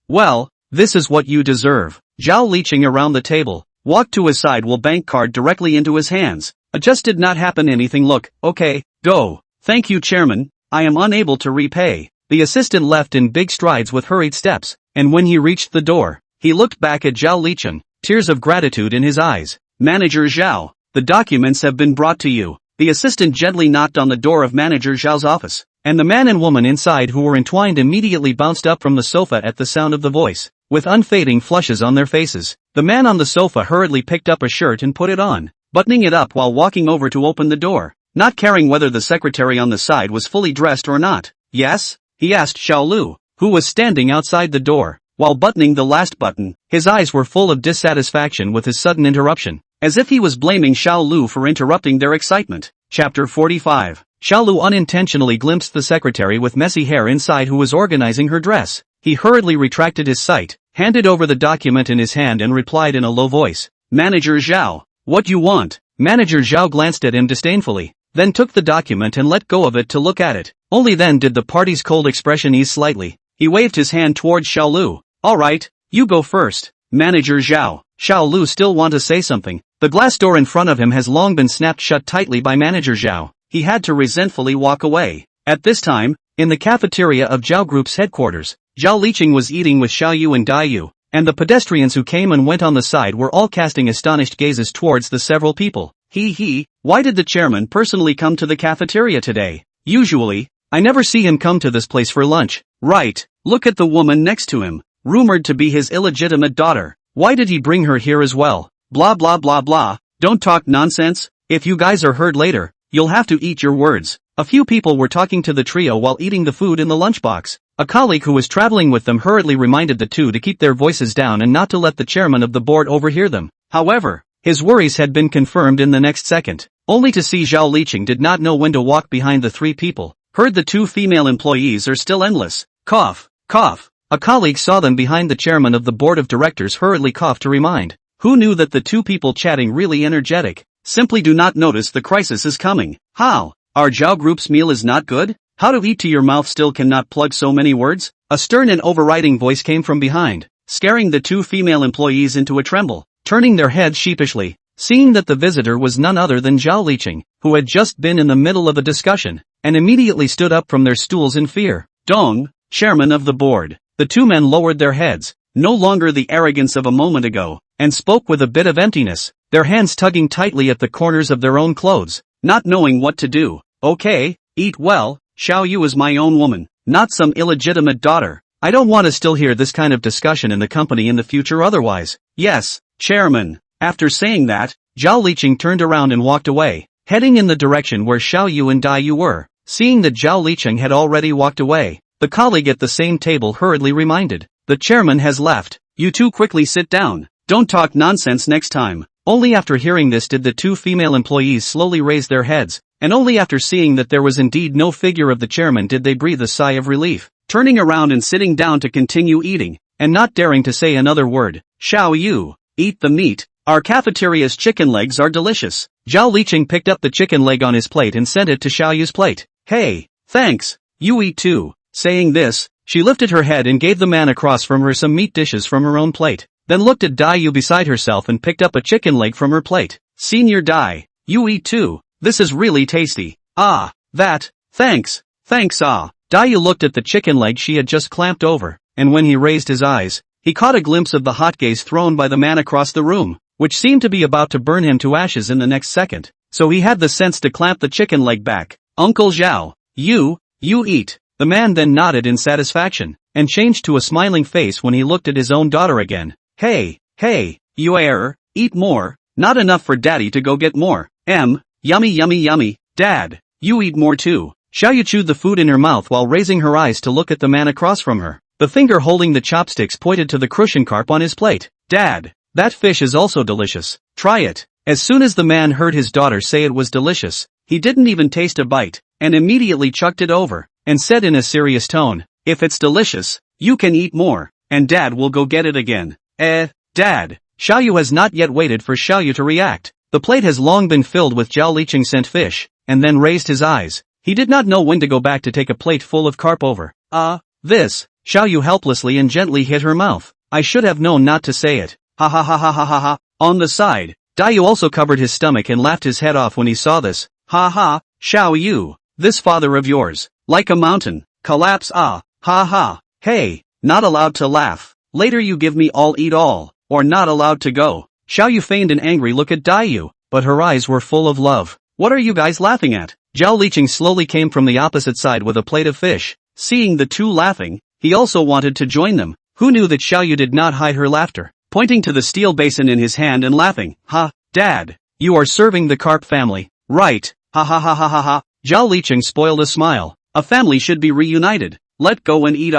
well, this is what you deserve. Zhao Liqing around the table, walked to his side while bank card directly into his hands. Just did not happen anything. Look, okay, go. Thank you chairman, I am unable to repay. The assistant left in big strides with hurried steps, and when he reached the door, he looked back at Zhao Liqing, tears of gratitude in his eyes. Manager Zhao, the documents have been brought to you. The assistant gently knocked on the door of Manager Zhao's office, and the man and woman inside who were entwined immediately bounced up from the sofa at the sound of the voice, with unfading flushes on their faces. The man on the sofa hurriedly picked up a shirt and put it on, buttoning it up while walking over to open the door, not caring whether the secretary on the side was fully dressed or not. Yes? He asked Xiaolu, who was standing outside the door. while buttoning the last button. His eyes were full of dissatisfaction with his sudden interruption, as if he was blaming Xiao Lu for interrupting their excitement. Chapter 45. Xiao Lu unintentionally glimpsed the secretary with messy hair inside who was organizing her dress. He hurriedly retracted his sight, handed over the document in his hand and replied in a low voice, "Manager Zhao, what you want?" Manager Zhao glanced at him disdainfully, then took the document and let go of it to look at it. Only then did the party's cold expression ease slightly. He waved his hand towards Xiao Lu. "Alright, you go first." Manager Zhao. Xiao Lu still want to say something. The glass door in front of him has long been snapped shut tightly by Manager Zhao. He had to resentfully walk away. At this time, in the cafeteria of Zhao Group's headquarters, Zhao Liqing was eating with Xiao Yu and Dai Yu, and the pedestrians who came and went on the side were all casting astonished gazes towards the several people. Why did the chairman personally come to the cafeteria today? Usually, I never see him come to this place for lunch. Right, look at the woman next to him, rumored to be his illegitimate daughter. Why did he bring her here as well? Blah blah blah blah, don't talk nonsense. If you guys are heard later, you'll have to eat your words. A few people were talking to the trio while eating the food in the lunchbox. A colleague who was traveling with them hurriedly reminded the two to keep their voices down and not to let the chairman of the board overhear them. However, his worries had been confirmed in the next second, only to see Zhao Liqing did not know when to walk behind the three people. Heard the two female employees are still endless. Cough, cough. A colleague saw them behind the chairman of the board of directors hurriedly coughed to remind. Who knew that the two people chatting really energetic? Simply do not notice the crisis is coming. How? Our Zhao Group's meal is not good? How to eat to your mouth still cannot plug so many words? A stern and overriding voice came from behind, scaring the two female employees into a tremble, turning their heads sheepishly, seeing that the visitor was none other than Zhao Liqing, who had just been in the middle of a discussion, and immediately stood up from their stools in fear. Dong, chairman of the board. The two men lowered their heads, no longer the arrogance of a moment ago, and spoke with a bit of emptiness, their hands tugging tightly at the corners of their own clothes, not knowing what to do. Okay, eat well, Xiao Yu is my own woman, not some illegitimate daughter. I don't want to still hear this kind of discussion in the company in the future otherwise. Yes, chairman. After saying that, Zhao Liqing turned around and walked away, heading in the direction where Xiao Yu and Dai Yu were. Seeing that Zhao Liqing had already walked away, the colleague at the same table hurriedly reminded, "The chairman has left. You two quickly sit down. Don't talk nonsense next time." Only after hearing this did the two female employees slowly raise their heads, and only after seeing that there was indeed no figure of the chairman did they breathe a sigh of relief, turning around and sitting down to continue eating, and not daring to say another word. "Xiao Yu, eat the meat. Our cafeteria's chicken legs are delicious." Zhao Liqing picked up the chicken leg on his plate and sent it to Xiao Yu's plate. "Hey, thanks, you eat too." Saying this, she lifted her head and gave the man across from her some meat dishes from her own plate, then looked at Dai Yu beside herself and picked up a chicken leg from her plate. "Senior Dai, you eat too. This is really tasty." "Ah, that, thanks, ah." Dai Yu looked at the chicken leg she had just clamped over, and when he raised his eyes, he caught a glimpse of the hot gaze thrown by the man across the room, which seemed to be about to burn him to ashes in the next second, so he had the sense to clamp the chicken leg back. "Uncle Zhao, you eat." The man then nodded in satisfaction, and changed to a smiling face when he looked at his own daughter again. Hey, you eat more, not enough for daddy to go get more. Yummy, dad, you eat more too." Xiao Yu chewed the food in her mouth while raising her eyes to look at the man across from her. The finger holding the chopsticks pointed to the crucian carp on his plate. "Dad, that fish is also delicious. Try it." As soon as the man heard his daughter say it was delicious, he didn't even taste a bite, and immediately chucked it over, and said in a serious tone, "If it's delicious, you can eat more, and dad will go get it again." Dad. Xiao Yu has not yet waited for Xiao Yu to react. The plate has long been filled with Zhao Liqing sent fish, and then raised his eyes. He did not know when to go back to take a plate full of carp over. This. Xiao Yu helplessly and gently hit her mouth. "I should have known not to say it. Ha ha ha ha ha ha ha." On the side, Dai Yu also covered his stomach and laughed his head off when he saw this. "Ha ha, Xiao Yu, this father of yours, like a mountain, collapse ha ha. Hey, not allowed to laugh. Later you give me all eat all, or not allowed to go." Xiao Yu feigned an angry look at Dai Yu, but her eyes were full of love. "What are you guys laughing at?" Zhao Liqing slowly came from the opposite side with a plate of fish. Seeing the two laughing, he also wanted to join them. Who knew that Xiao Yu did not hide her laughter, pointing to the steel basin in his hand and laughing. "Ha, Dad, you are serving the carp family, right? Ha ha ha ha ha ha." Zhao Liqing spoiled a smile. "A family should be reunited. Let go and eat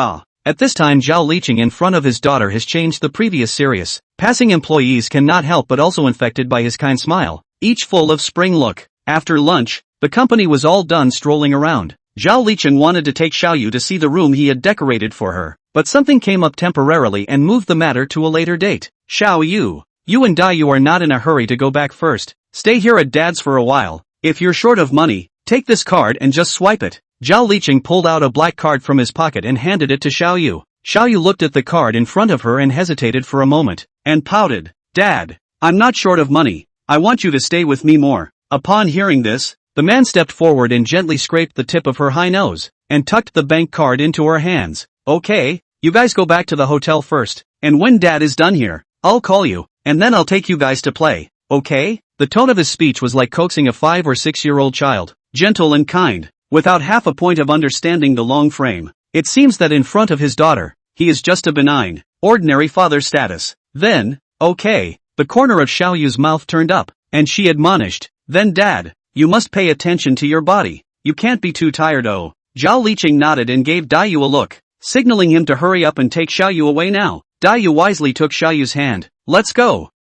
At this time Zhao Liqing in front of his daughter has changed the previous serious, passing employees cannot help but also infected by his kind smile, each full of spring look. After lunch, the company was all done strolling around. Zhao Liqing wanted to take Xiaoyu to see the room he had decorated for her, but something came up temporarily and moved the matter to a later date. Xiaoyu, you and Dai Yu are not in a hurry to go back first. Stay here at Dad's for a while. If you're short of money, take this card and just swipe it. Zhao Liqing pulled out a black card from his pocket and handed it to Xiaoyu. Xiaoyu looked at the card in front of her and hesitated for a moment, and pouted. Dad, I'm not short of money. I want you to stay with me more. Upon hearing this, the man stepped forward and gently scraped the tip of her high nose, and tucked the bank card into her hands. Okay, you guys go back to the hotel first, and when Dad is done here, I'll call you, and then I'll take you guys to play, okay? The tone of his speech was like coaxing a 5 or 6-year-old child, gentle and kind, without half a point of understanding the long frame. It seems that in front of his daughter, he is just a benign, ordinary father status. Then, okay, the corner of Xiaoyu's mouth turned up, and she admonished, then Dad, you must pay attention to your body. You can't be too tired. Oh. Zhao Liqing nodded and gave Dai Yu a look, signaling him to hurry up and take Xiaoyu away now. Dai Yu wisely took Xiaoyu's hand. Let's go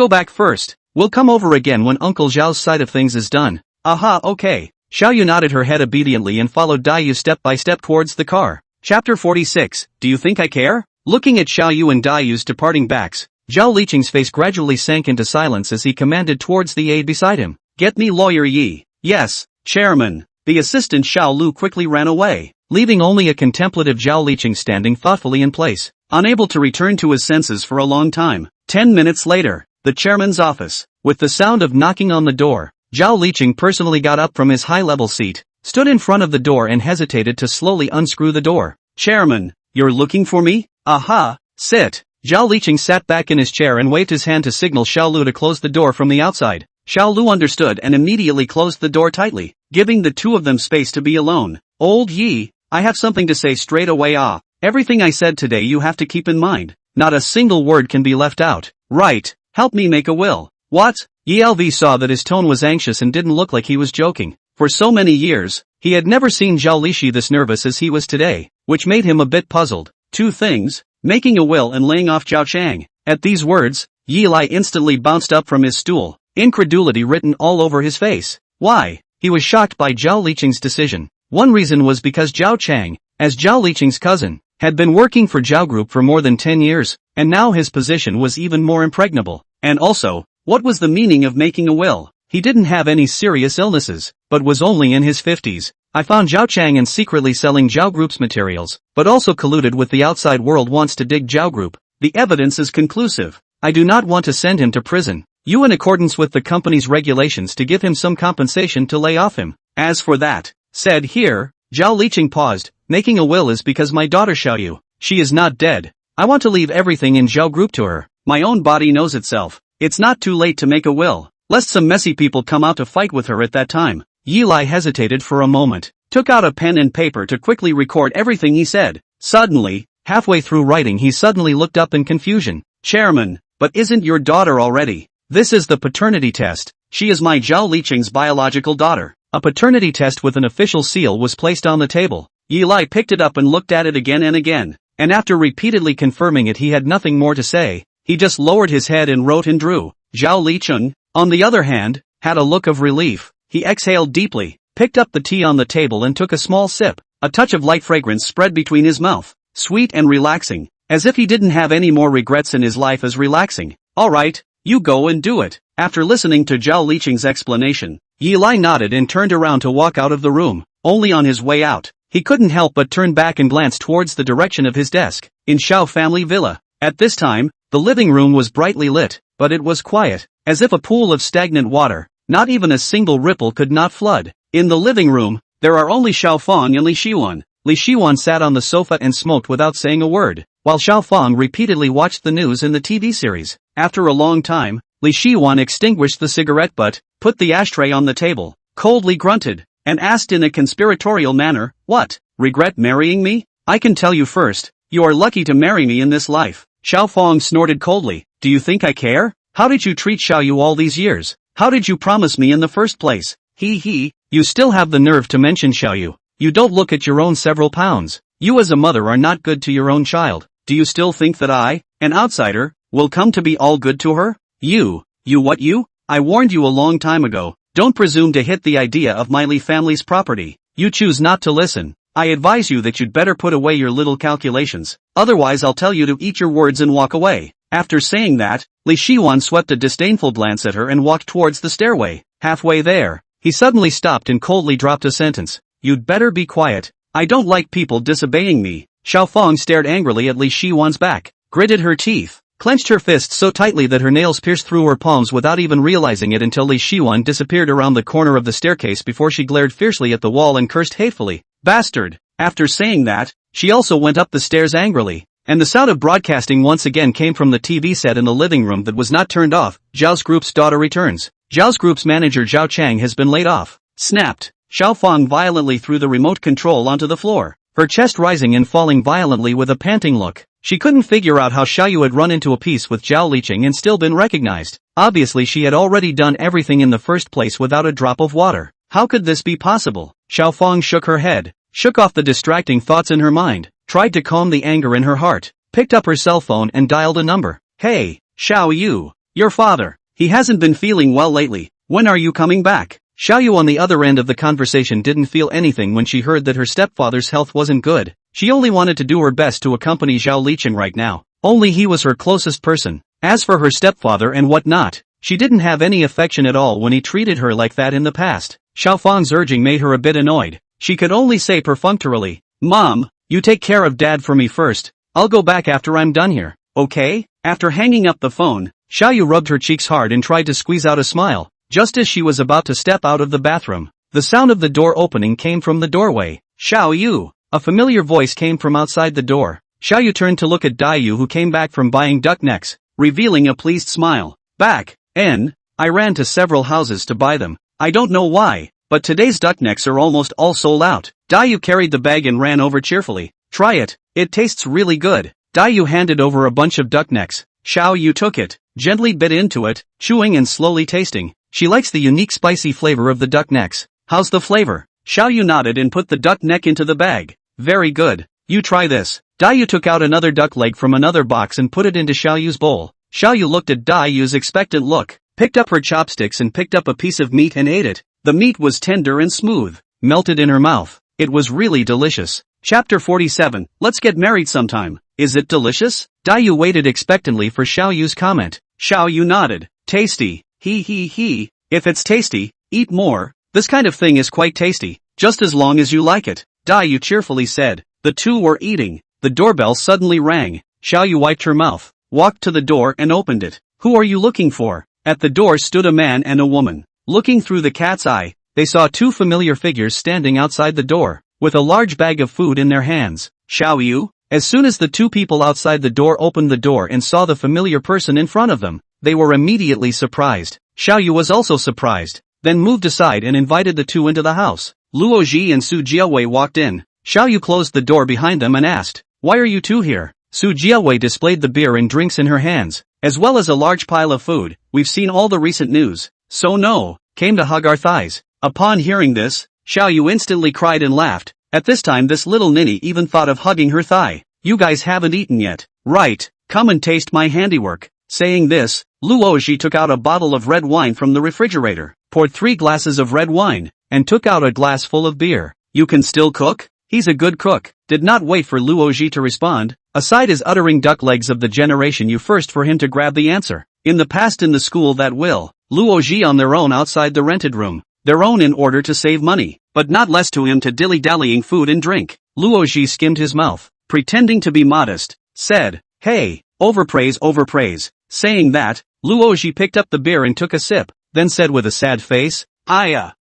back first. We'll come over again when Uncle Zhao's side of things is done. Aha, okay. Xiaoyu nodded her head obediently and followed Dai Yu step by step towards the car. Chapter 46, Do you think I care? Looking at Xiaoyu and Dai Yu's departing backs, Zhao Liqing's face gradually sank into silence as he commanded towards the aide beside him. Get me Lawyer Yi. Yes, Chairman. The assistant Xiao Lu quickly ran away, leaving only a contemplative Zhao Liqing standing thoughtfully in place, unable to return to his senses for a long time. 10 minutes later, the chairman's office. With the sound of knocking on the door, Zhao Liqing personally got up from his high-level seat, stood in front of the door and hesitated to slowly unscrew the door. Chairman, you're looking for me? Aha, sit. Zhao Liqing sat back in his chair and waved his hand to signal Xiao Lu to close the door from the outside. Xiao Lu understood and immediately closed the door tightly, giving the two of them space to be alone. Old Yi, I have something to say straight away. Everything I said today you have to keep in mind. Not a single word can be left out. Right, help me make a will. What? Yi Lv saw that his tone was anxious and didn't look like he was joking. For so many years, he had never seen Zhao Liqi this nervous as he was today, which made him a bit puzzled. Two things, making a will and laying off Zhao Chang. At these words, Yi Lai instantly bounced up from his stool, incredulity written all over his face. Why? He was shocked by Zhao Liqing's decision. One reason was because Zhao Chang, as Zhao Liqing's cousin, had been working for Zhao Group for more than 10 years, and now his position was even more impregnable. And also, what was the meaning of making a will? He didn't have any serious illnesses, but was only in his 50s. I found Zhao Chang and secretly selling Zhao Group's materials, but also colluded with the outside world wants to dig Zhao Group. The evidence is conclusive. I do not want to send him to prison. You in accordance with the company's regulations to give him some compensation to lay off him. As for that, said here, Zhao Liqing paused, making a will is because my daughter Xiaoyu, she is not dead. I want to leave everything in Zhao Group to her. My own body knows itself. It's not too late to make a will, lest some messy people come out to fight with her at that time. Yi Lai hesitated for a moment, took out a pen and paper to quickly record everything he said. Suddenly, halfway through writing he suddenly looked up in confusion. Chairman, but isn't your daughter already? This is the paternity test. She is my Zhao Liqing's biological daughter. A paternity test with an official seal was placed on the table. Yi Lai picked it up and looked at it again and again, and after repeatedly confirming it he had nothing more to say. He just lowered his head and wrote and drew. Zhao Liqing, on the other hand, had a look of relief. He exhaled deeply, picked up the tea on the table and took a small sip. A touch of light fragrance spread between his mouth, sweet and relaxing, as if he didn't have any more regrets in his life as relaxing. All right, you go and do it. After listening to Zhao Liqing's explanation, Yi Lai nodded and turned around to walk out of the room. Only on his way out, he couldn't help but turn back and glance towards the direction of his desk, in Xiao family villa. At this time, the living room was brightly lit, but it was quiet, as if a pool of stagnant water. Not even a single ripple could not flood. In the living room, there are only Xiaofang and Li Xiwan. Li Xiwan sat on the sofa and smoked without saying a word, while Xiaofang repeatedly watched the news in the TV series. After a long time, Li Xiwan extinguished the cigarette butt, put the ashtray on the table, coldly grunted, and asked in a conspiratorial manner, "What? Regret marrying me? I can tell you first, you are lucky to marry me in this life." Xiaofang snorted coldly. "Do you think I care? How did you treat Xiaoyu all these years? How did you promise me in the first place? He, you still have the nerve to mention Xiaoyu. You don't look at your own several pounds. You as a mother are not good to your own child. Do you still think that I, an outsider, will come to be all good to her? You what you? I warned you a long time ago, don't presume to hit the idea of my Lee family's property. You choose not to listen. I advise you that you'd better put away your little calculations, otherwise I'll tell you to eat your words and walk away. After saying that, Lee Shiwan swept a disdainful glance at her and walked towards the stairway. Halfway there, he suddenly stopped and coldly dropped a sentence. You'd better be quiet. I don't like people disobeying me. Xiao Fong stared angrily at Lee Shiwan's back, gritted her teeth, clenched her fists so tightly that her nails pierced through her palms without even realizing it until Li Shiwan disappeared around the corner of the staircase before she glared fiercely at the wall and cursed hatefully. Bastard! After saying that, she also went up the stairs angrily, and the sound of broadcasting once again came from the TV set in the living room that was not turned off. Zhao's group's daughter returns. Zhao's group's manager Zhao Chang has been laid off. Snapped. Xiao Fong violently threw the remote control onto the floor, her chest rising and falling violently with a panting look. She couldn't figure out how Xiaoyu had run into a peace with Zhao Liqing and still been recognized. Obviously she had already done everything in the first place without a drop of water. How could this be possible? Xiao Fong shook her head, shook off the distracting thoughts in her mind, tried to calm the anger in her heart, picked up her cell phone and dialed a number. Hey, Xiaoyu, your father. He hasn't been feeling well lately. When are you coming back? Xiaoyu on the other end of the conversation didn't feel anything when she heard that her stepfather's health wasn't good. She only wanted to do her best to accompany Zhao Liqing right now. Only he was her closest person. As for her stepfather and whatnot, she didn't have any affection at all when he treated her like that in the past. Xiao Fong's urging made her a bit annoyed. She could only say perfunctorily, Mom, you take care of Dad for me first. I'll go back after I'm done here, okay? After hanging up the phone, Xiaoyu rubbed her cheeks hard and tried to squeeze out a smile. Just as she was about to step out of the bathroom, the sound of the door opening came from the doorway. Xiaoyu! A familiar voice came from outside the door. Xiaoyu turned to look at Daiyu who came back from buying duck necks, revealing a pleased smile. Back, I ran to several houses to buy them. I don't know why, but today's duck necks are almost all sold out. Daiyu carried the bag and ran over cheerfully. Try it, it tastes really good. Daiyu handed over a bunch of duck necks. Xiaoyu took it, gently bit into it, chewing and slowly tasting. She likes the unique spicy flavor of the duck necks. How's the flavor? Xiaoyu nodded and put the duck neck into the bag. Very good. You try this. Daiyu took out another duck leg from another box and put it into Xiaoyu's bowl. Xiaoyu looked at Daiyu's expectant look, picked up her chopsticks and picked up a piece of meat and ate it. The meat was tender and smooth, melted in her mouth. It was really delicious. Chapter 47. Let's get married sometime. Is it delicious? Daiyu waited expectantly for Xiaoyu's comment. Xiaoyu nodded. Tasty. He. If it's tasty, eat more. This kind of thing is quite tasty, just as long as you like it. Daiyu cheerfully said. The two were eating. The doorbell suddenly rang. Xiaoyu wiped her mouth, walked to the door and opened it. Who are you looking for? At the door stood a man and a woman. Looking through the cat's eye, they saw two familiar figures standing outside the door, with a large bag of food in their hands. Xiaoyu? As soon as the two people outside the door opened the door and saw the familiar person in front of them, they were immediately surprised. Xiaoyu was also surprised, then moved aside and invited the two into the house. Luo Ji and Su Jiawei walked in. Xiaoyu closed the door behind them and asked, Why are you two here? Su Jiawei displayed the beer and drinks in her hands, as well as a large pile of food. We've seen all the recent news, so no, came to hug our thighs. Upon hearing this, Xiaoyu instantly cried and laughed. At this time this little ninny even thought of hugging her thigh. You guys haven't eaten yet, right? Come and taste my handiwork. Saying this, Luo Ji took out a bottle of red wine from the refrigerator, poured 3 glasses of red wine, and took out a glass full of beer. You can still cook? He's a good cook. Did not wait for Luo Ji to respond. Aside is uttering duck legs of the generation you first for him to grab the answer. In the past in the school that will, Luo Ji on their own outside the rented room. Their own in order to save money, but not less to him to dilly-dallying food and drink. Luo Ji skimmed his mouth, pretending to be modest, said, Hey, overpraise. Saying that, Luo Ji picked up the beer and took a sip, then said with a sad face,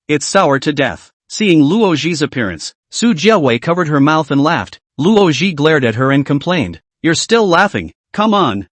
it's sour to death. Seeing Luo Ji's appearance, Su Jiawei covered her mouth and laughed. Luo Ji glared at her and complained, You're still laughing. Come on.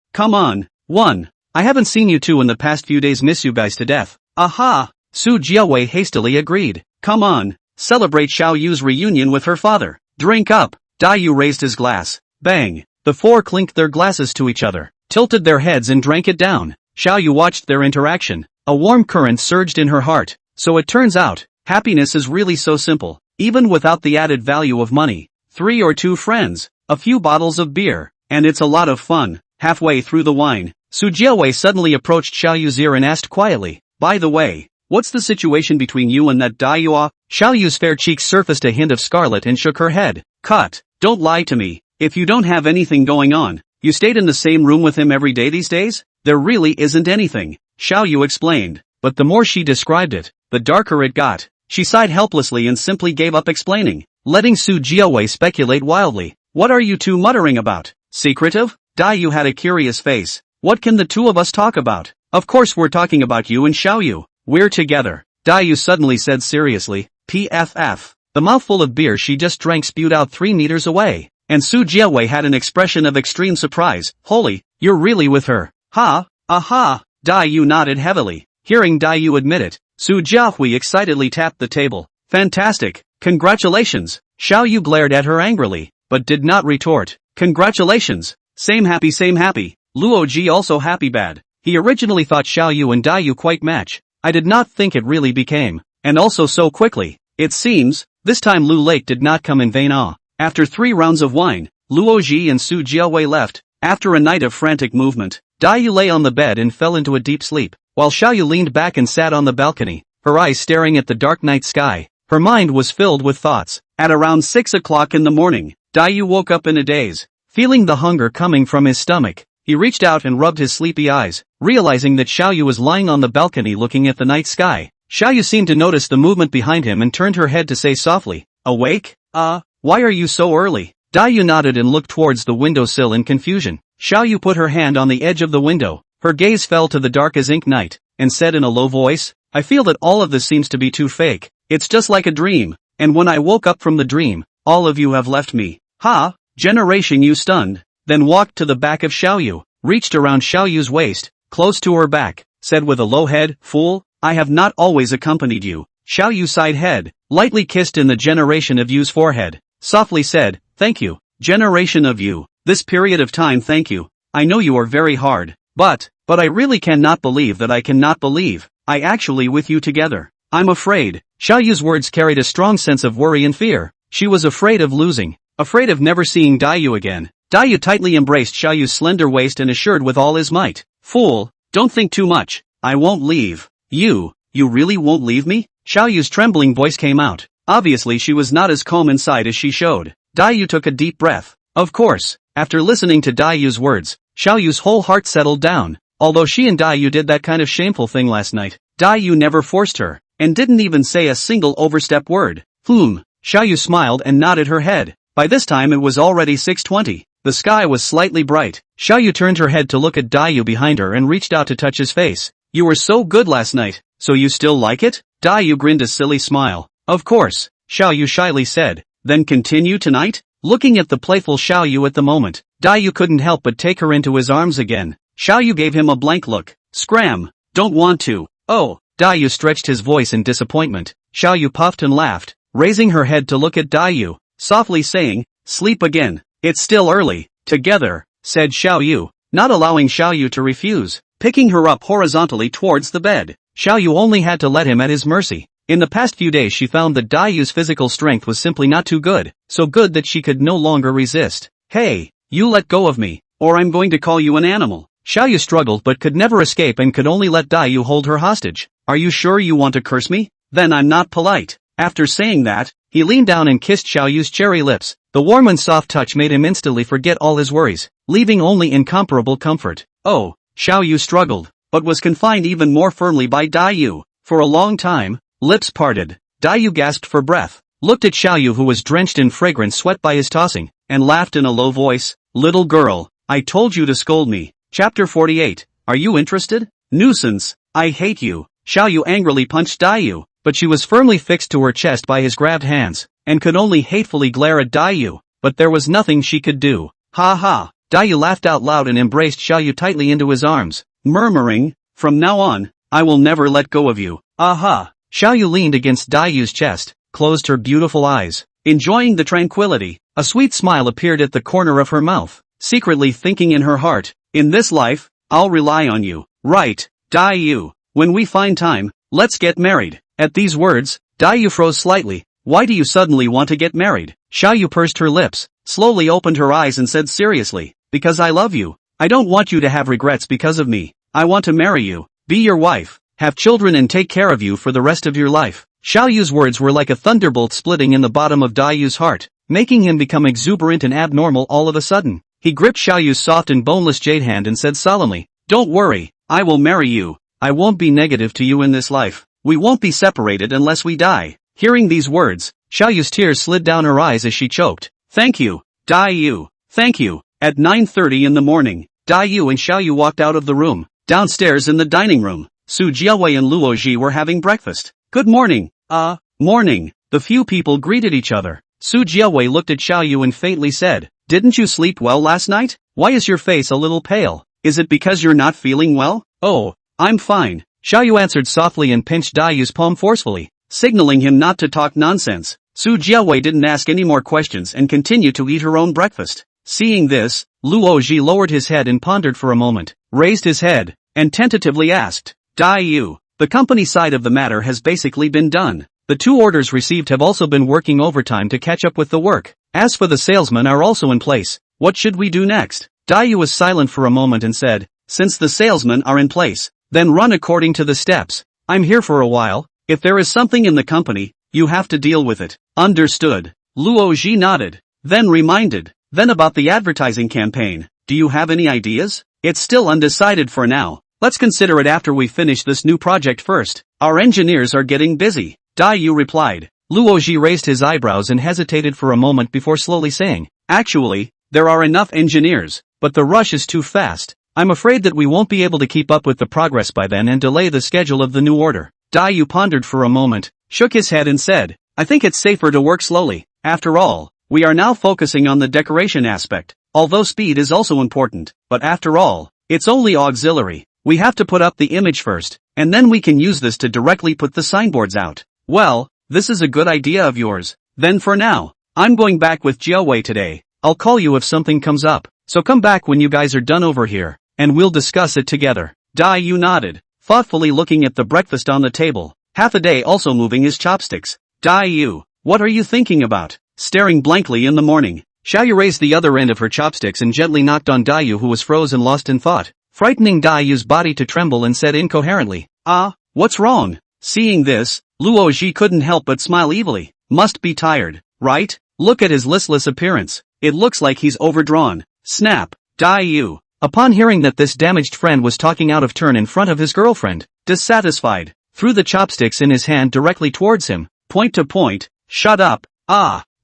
1. I haven't seen you two in the past few days, miss you guys to death. Aha! Su Jiawei hastily agreed. Come on, celebrate Xiaoyu's reunion with her father. Drink up. Daiyu raised his glass. Bang! The 4 clinked their glasses to each other, tilted their heads and drank it down. Xiaoyu watched their interaction. A warm current surged in her heart. So it turns out, happiness is really so simple, even without the added value of money. 3 or 2 friends, a few bottles of beer, and it's a lot of fun. Halfway through the wine, Su Jiawei suddenly approached Xiao Yu's ear and asked quietly, "By the way, what's the situation between you and that Daiyua?" Xiao Yu's fair cheeks surfaced a hint of scarlet and shook her head. "Cut, don't lie to me. If you don't have anything going on, you stayed in the same room with him every day these days?" "There really isn't anything," Xiao Yu explained, but the more she described it, the darker it got. She sighed helplessly and simply gave up explaining, letting Su Jiawei speculate wildly. "What are you two muttering about? Secretive?" Daiyu had a curious face. "What can the two of us talk about?" "Of course we're talking about you and Xiao Yu. We're together," Daiyu suddenly said seriously. PFF. The mouthful of beer she just drank spewed out 3 meters away, and Su Jiawei had an expression of extreme surprise. "Holy, you're really with her?" "Ha, aha." Daiyu nodded heavily. Hearing Daiyu admit it, Su Jiahui excitedly tapped the table. "Fantastic, congratulations." Xiao Yu glared at her angrily, but did not retort. "Congratulations. Same happy. Luo Ji also happy bad." He originally thought Xiao Yu and Daiyu quite match. I did not think it really became. And also so quickly. It seems, this time Lu Lake did not come in vain. After 3 rounds of wine, Luo Ji and Su Jiawei left. After a night of frantic movement, Daiyu lay on the bed and fell into a deep sleep, while Xiao Yu leaned back and sat on the balcony, her eyes staring at the dark night sky. Her mind was filled with thoughts. At around 6 o'clock in the morning, Daiyu woke up in a daze. Feeling the hunger coming from his stomach, he reached out and rubbed his sleepy eyes, realizing that Xiao Yu was lying on the balcony looking at the night sky. Xiao Yu seemed to notice the movement behind him and turned her head to say softly, "Awake? Why are you so early?" Daiyu nodded and looked towards the windowsill in confusion. Xiao Yu put her hand on the edge of the window. Her gaze fell to the dark as ink night, and said in a low voice, "I feel that all of this seems to be too fake. It's just like a dream, and when I woke up from the dream, all of you have left me." "Ha!" Generation Yu stunned, then walked to the back of Xiao Yu, reached around Xiao Yu's waist, close to her back, said with a low head, "Fool, I have not always accompanied you." Xiao Yu sighed head, lightly kissed in the Generation of Yu's forehead, softly said, "Thank you, Generation of Yu, this period of time thank you. I know you are very hard, but I really cannot believe that I cannot believe I actually with you together. I'm afraid." Xiao Yu's words carried a strong sense of worry and fear. She was afraid of losing, afraid of never seeing Daiyu again. Daiyu tightly embraced Xiao Yu's slender waist and assured with all his might, "Fool, don't think too much. I won't leave. You really won't leave me?" Xiao Yu's trembling voice came out. Obviously she was not as calm inside as she showed. Daiyu took a deep breath. Of course, after listening to Daiyu's words, Xiao Yu's whole heart settled down. Although she and Daiyu did that kind of shameful thing last night, Daiyu never forced her, and didn't even say a single overstep word. Xiao Yu smiled and nodded her head. By this time it was already 6:20. The sky was slightly bright. Xiao Yu turned her head to look at Daiyu behind her and reached out to touch his face. "You were so good last night, so you still like it?" Daiyu grinned a silly smile. "Of course," Xiao Yu shyly said. "Then continue tonight?" Looking at the playful Xiao Yu at the moment, Daiyu couldn't help but take her into his arms again. Xiao Yu gave him a blank look. "Scram, don't want to." "Oh." Daiyu stretched his voice in disappointment. Xiao Yu puffed and laughed, raising her head to look at Daiyu, softly saying, "Sleep again. It's still early." "Together," said Xiao Yu, not allowing Xiao Yu to refuse, picking her up horizontally towards the bed. Xiao Yu only had to let him at his mercy. In the past few days she found that Daiyu's physical strength was simply not too good, so good that she could no longer resist. "Hey, you let go of me, or I'm going to call you an animal." Xiao Yu struggled but could never escape and could only let Daiyu hold her hostage. "Are you sure you want to curse me? Then I'm not polite." After saying that, he leaned down and kissed Xiao Yu's cherry lips. The warm and soft touch made him instantly forget all his worries, leaving only incomparable comfort. "Oh," Xiao Yu struggled, but was confined even more firmly by Daiyu. For a long time, lips parted, Daiyu gasped for breath, looked at Xiao Yu who was drenched in fragrant sweat by his tossing, and laughed in a low voice. "Little girl, I told you to scold me." Chapter 48. Are you interested? Nuisance. I hate you. Xiao Yu angrily punched Daiyu, but she was firmly fixed to her chest by his grabbed hands, and could only hatefully glare at Daiyu, but there was nothing she could do. "Ha ha." Daiyu laughed out loud and embraced Xiao Yu tightly into his arms, murmuring, "From now on, I will never let go of you." "Aha." Xiao Yu leaned against Daiyu's chest, closed her beautiful eyes, enjoying the tranquility. A sweet smile appeared at the corner of her mouth, secretly thinking in her heart, "In this life, I'll rely on you. Right, Daiyu. When we find time, let's get married." At these words, Daiyu froze slightly, Why do you suddenly want to get married? Xiaoyu pursed her lips, slowly opened her eyes and said seriously, because I love you. I don't want you to have regrets because of me. I want to marry you, be your wife, have children and take care of you for the rest of your life. Xiaoyu's words were like a thunderbolt splitting in the bottom of Daiyu's heart, making him become exuberant and abnormal all of a sudden. He gripped Xiaoyu's soft and boneless jade hand and said solemnly, don't worry, I will marry you. I won't be negative to you in this life. We won't be separated unless we die. Hearing these words, Xiaoyu's tears slid down her eyes as she choked. Thank you, Daiyu. Thank you. At 9:30 in the morning, Daiyu and Xiaoyu walked out of the room. Downstairs in the dining room, Su Jiawei and Luo Ji were having breakfast. Good morning. Morning. The few people greeted each other. Su Jiawei looked at Xiaoyu and faintly said, didn't you sleep well last night? Why is your face a little pale? Is it because you're not feeling well? Oh, I'm fine. Xiaoyu answered softly and pinched Daiyu's palm forcefully, signaling him not to talk nonsense. Su Jiawei didn't ask any more questions and continued to eat her own breakfast. Seeing this, Luo Ji lowered his head and pondered for a moment, raised his head, and tentatively asked, Daiyu, the company side of the matter has basically been done. The 2 orders received have also been working overtime to catch up with the work. As for the salesmen are also in place. What should we do next? Daiyu was silent for a moment and said, since the salesmen are in place, then run according to the steps. I'm here for a while. If there is something in the company, you have to deal with it. Understood. Luo Ji nodded. Then reminded. Then about the advertising campaign, do you have any ideas? It's still undecided for now. Let's consider it after we finish this new project first. Our engineers are getting busy. Daiyu replied. Luo Ji raised his eyebrows and hesitated for a moment before slowly saying, actually, there are enough engineers, but the rush is too fast. I'm afraid that we won't be able to keep up with the progress by then and delay the schedule of the new order. Daiyu pondered for a moment, shook his head and said, I think it's safer to work slowly. After all, we are now focusing on the decoration aspect. Although speed is also important, but after all, it's only auxiliary. We have to put up the image first, and then we can use this to directly put the signboards out. Well, this is a good idea of yours. Then for now, I'm going back with Jiawei today. I'll call you if something comes up, so come back when you guys are done over here, and we'll discuss it together. Daiyu nodded, thoughtfully looking at the breakfast on the table, half a day also moving his chopsticks. Daiyu, what are you thinking about? Staring blankly in the morning, Xiaoyu raised the other end of her chopsticks and gently knocked on Daiyu, who was frozen lost in thought, frightening Daiyu's body to tremble, and said incoherently, what's wrong? Seeing this, Luo Ji couldn't help but smile evilly. Must be tired, right? Look at his listless appearance. It looks like he's overdrawn. Snap. Daiyu, upon hearing that this damaged friend was talking out of turn in front of his girlfriend, dissatisfied, threw the chopsticks in his hand directly towards him, point to point. Shut up.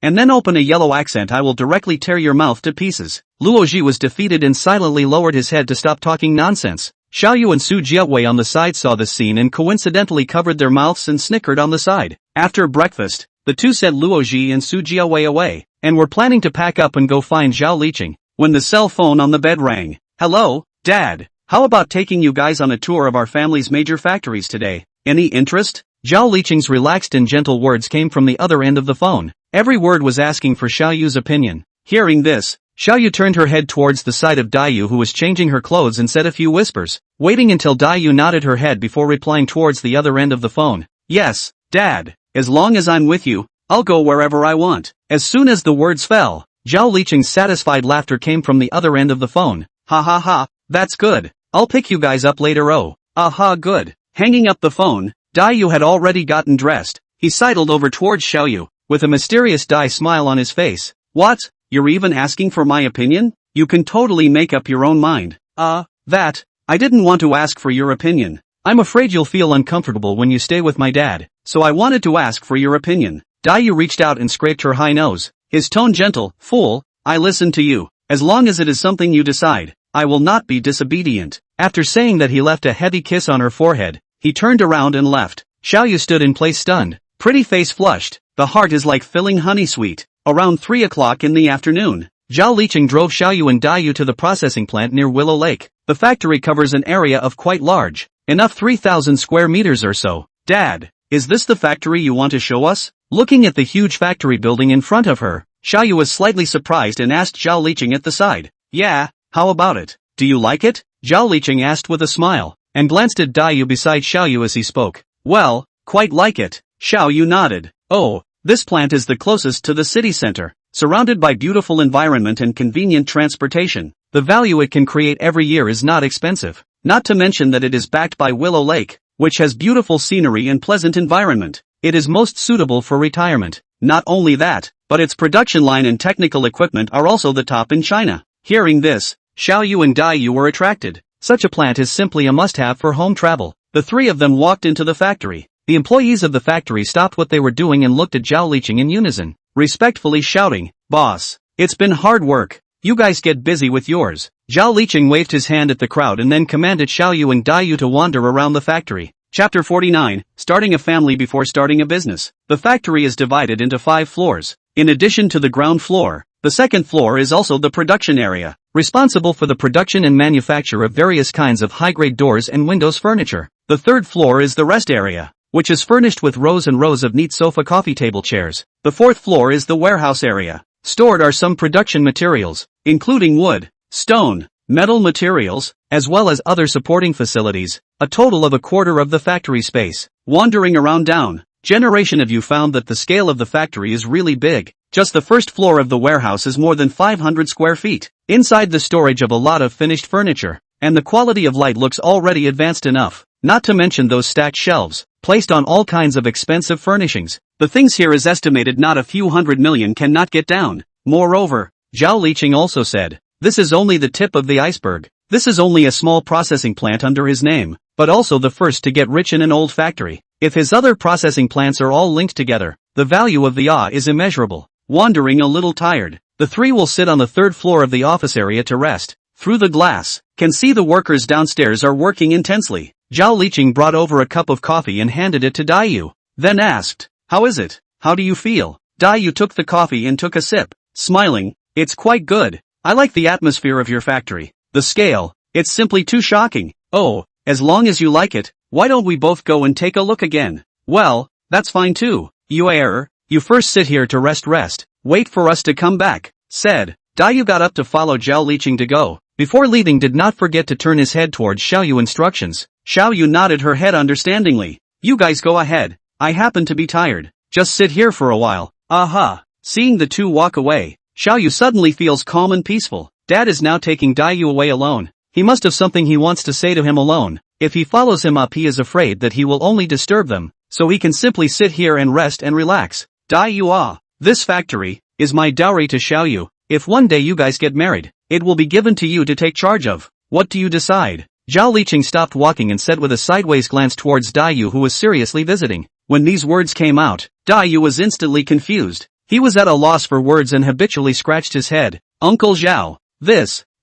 And then open a yellow accent. I will directly tear your mouth to pieces. Luo Ji was defeated and silently lowered his head to stop talking nonsense. Xiaoyu and Su Jiawei on the side saw this scene and coincidentally covered their mouths and snickered on the side. After breakfast, the two sent Luo Ji and Su Jiawei away, and were planning to pack up and go find Zhao Liqing, when the cell phone on the bed rang. Hello, Dad. How about taking you guys on a tour of our family's major factories today? Any interest? Zhao Liqing's relaxed and gentle words came from the other end of the phone. Every word was asking for Xiaoyu's opinion. Hearing this, Xiaoyu turned her head towards the side of Daiyu, who was changing her clothes, and said a few whispers, waiting until Daiyu nodded her head before replying towards the other end of the phone. Yes, Dad. As long as I'm with you, I'll go wherever I want. As soon as the words fell, Zhao Liqing's satisfied laughter came from the other end of the phone. Ha ha ha, that's good. I'll pick you guys up later. Oh. Aha, good. Hanging up the phone, Daiyu had already gotten dressed. He sidled over towards Xiaoyu, with a mysterious smile on his face. What? You're even asking for my opinion? You can totally make up your own mind. That. I didn't want to ask for your opinion. I'm afraid you'll feel uncomfortable when you stay with my dad, so I wanted to ask for your opinion. Daiyu reached out and scraped her high nose, his tone gentle. Fool, I listen to you. As long as it is something you decide, I will not be disobedient. After saying that, he left a heavy kiss on her forehead. He turned around and left. Xiaoyu stood in place stunned, pretty face flushed. The heart is like filling honey sweet. Around 3 o'clock in the afternoon, Zhao Liqing drove Xiaoyu and Daiyu to the processing plant near Willow Lake. The factory covers an area of quite large, enough 3,000 square meters or so. Dad, is this the factory you want to show us? Looking at the huge factory building in front of her, Xiaoyu was slightly surprised and asked Zhao Liqing at the side. Yeah, how about it? Do you like it? Zhao Liqing asked with a smile, and glanced at Daiyu beside Xiaoyu as he spoke. Well, quite like it. Xiaoyu nodded. Oh, This plant is the closest to the city center, surrounded by beautiful environment and convenient transportation. The value it can create every year is not expensive. Not to mention that it is backed by Willow Lake, which has beautiful scenery and pleasant environment. It is most suitable for retirement. Not only that, but its production line and technical equipment are also the top in China. Hearing this, Xiaoyu and Daiyu were attracted. Such a plant is simply a must-have for home travel. The three of them walked into the factory. The employees of the factory stopped what they were doing and looked at Zhao Liqing in unison, respectfully shouting, "Boss, it's been hard work. You guys get busy with yours." Zhao Liqing waved his hand at the crowd and then commanded Xiaoyu and Daiyu to wander around the factory. Chapter 49, Starting a Family Before Starting a Business. The factory is divided into 5 floors. In addition to the ground floor, the second floor is also the production area, responsible for the production and manufacture of various kinds of high-grade doors and windows furniture. The third floor is the rest area, which is furnished with rows and rows of neat sofa coffee table chairs. The fourth floor is the warehouse area. Stored are some production materials, including wood, stone, metal materials, as well as other supporting facilities, a total of a quarter of the factory space. Wandering around down, generation of you found that the scale of the factory is really big. Just the first floor of the warehouse is more than 500 square feet. Inside the storage of a lot of finished furniture, and the quality of light looks already advanced enough, not to mention those stacked shelves, placed on all kinds of expensive furnishings. The things here is estimated not a few hundred million cannot get down. Moreover, Zhao Liqing also said, this is only the tip of the iceberg. This is only a small processing plant under his name, but also the first to get rich in an old factory. If his other processing plants are all linked together, the value of the is immeasurable. Wandering a little tired, the three will sit on the third floor of the office area to rest. Through the glass, can see the workers downstairs are working intensely. Zhao Liqing brought over a cup of coffee and handed it to Daiyu, then asked, "How is it? How do you feel?" Daiyu took the coffee and took a sip, smiling, "It's quite good. I like the atmosphere of your factory. The scale, it's simply too shocking. Oh, as long as you like it, why don't we both go and take a look again?" "Well, that's fine too. You first sit here to rest. Wait for us to come back," said. Daiyu got up to follow Zhao Liqing to go. Before leaving, did not forget to turn his head towards Xiaoyu instructions. Xiaoyu nodded her head understandingly. "You guys go ahead. I happen to be tired. Just sit here for a while." Aha! Seeing the two walk away, Xiaoyu suddenly feels calm and peaceful. Dad is now taking Daiyu away alone. He must have something he wants to say to him alone. If he follows him up, he is afraid that he will only disturb them, so he can simply sit here and rest and relax. Daiyu, this factory is my dowry to Xiaoyu. If one day you guys get married, it will be given to you to take charge of. What do you decide? Zhao Liqing stopped walking and said with a sideways glance towards Daiyu, who was seriously visiting. When these words came out, Daiyu was instantly confused. He was at a loss for words and habitually scratched his head. "Uncle Zhao,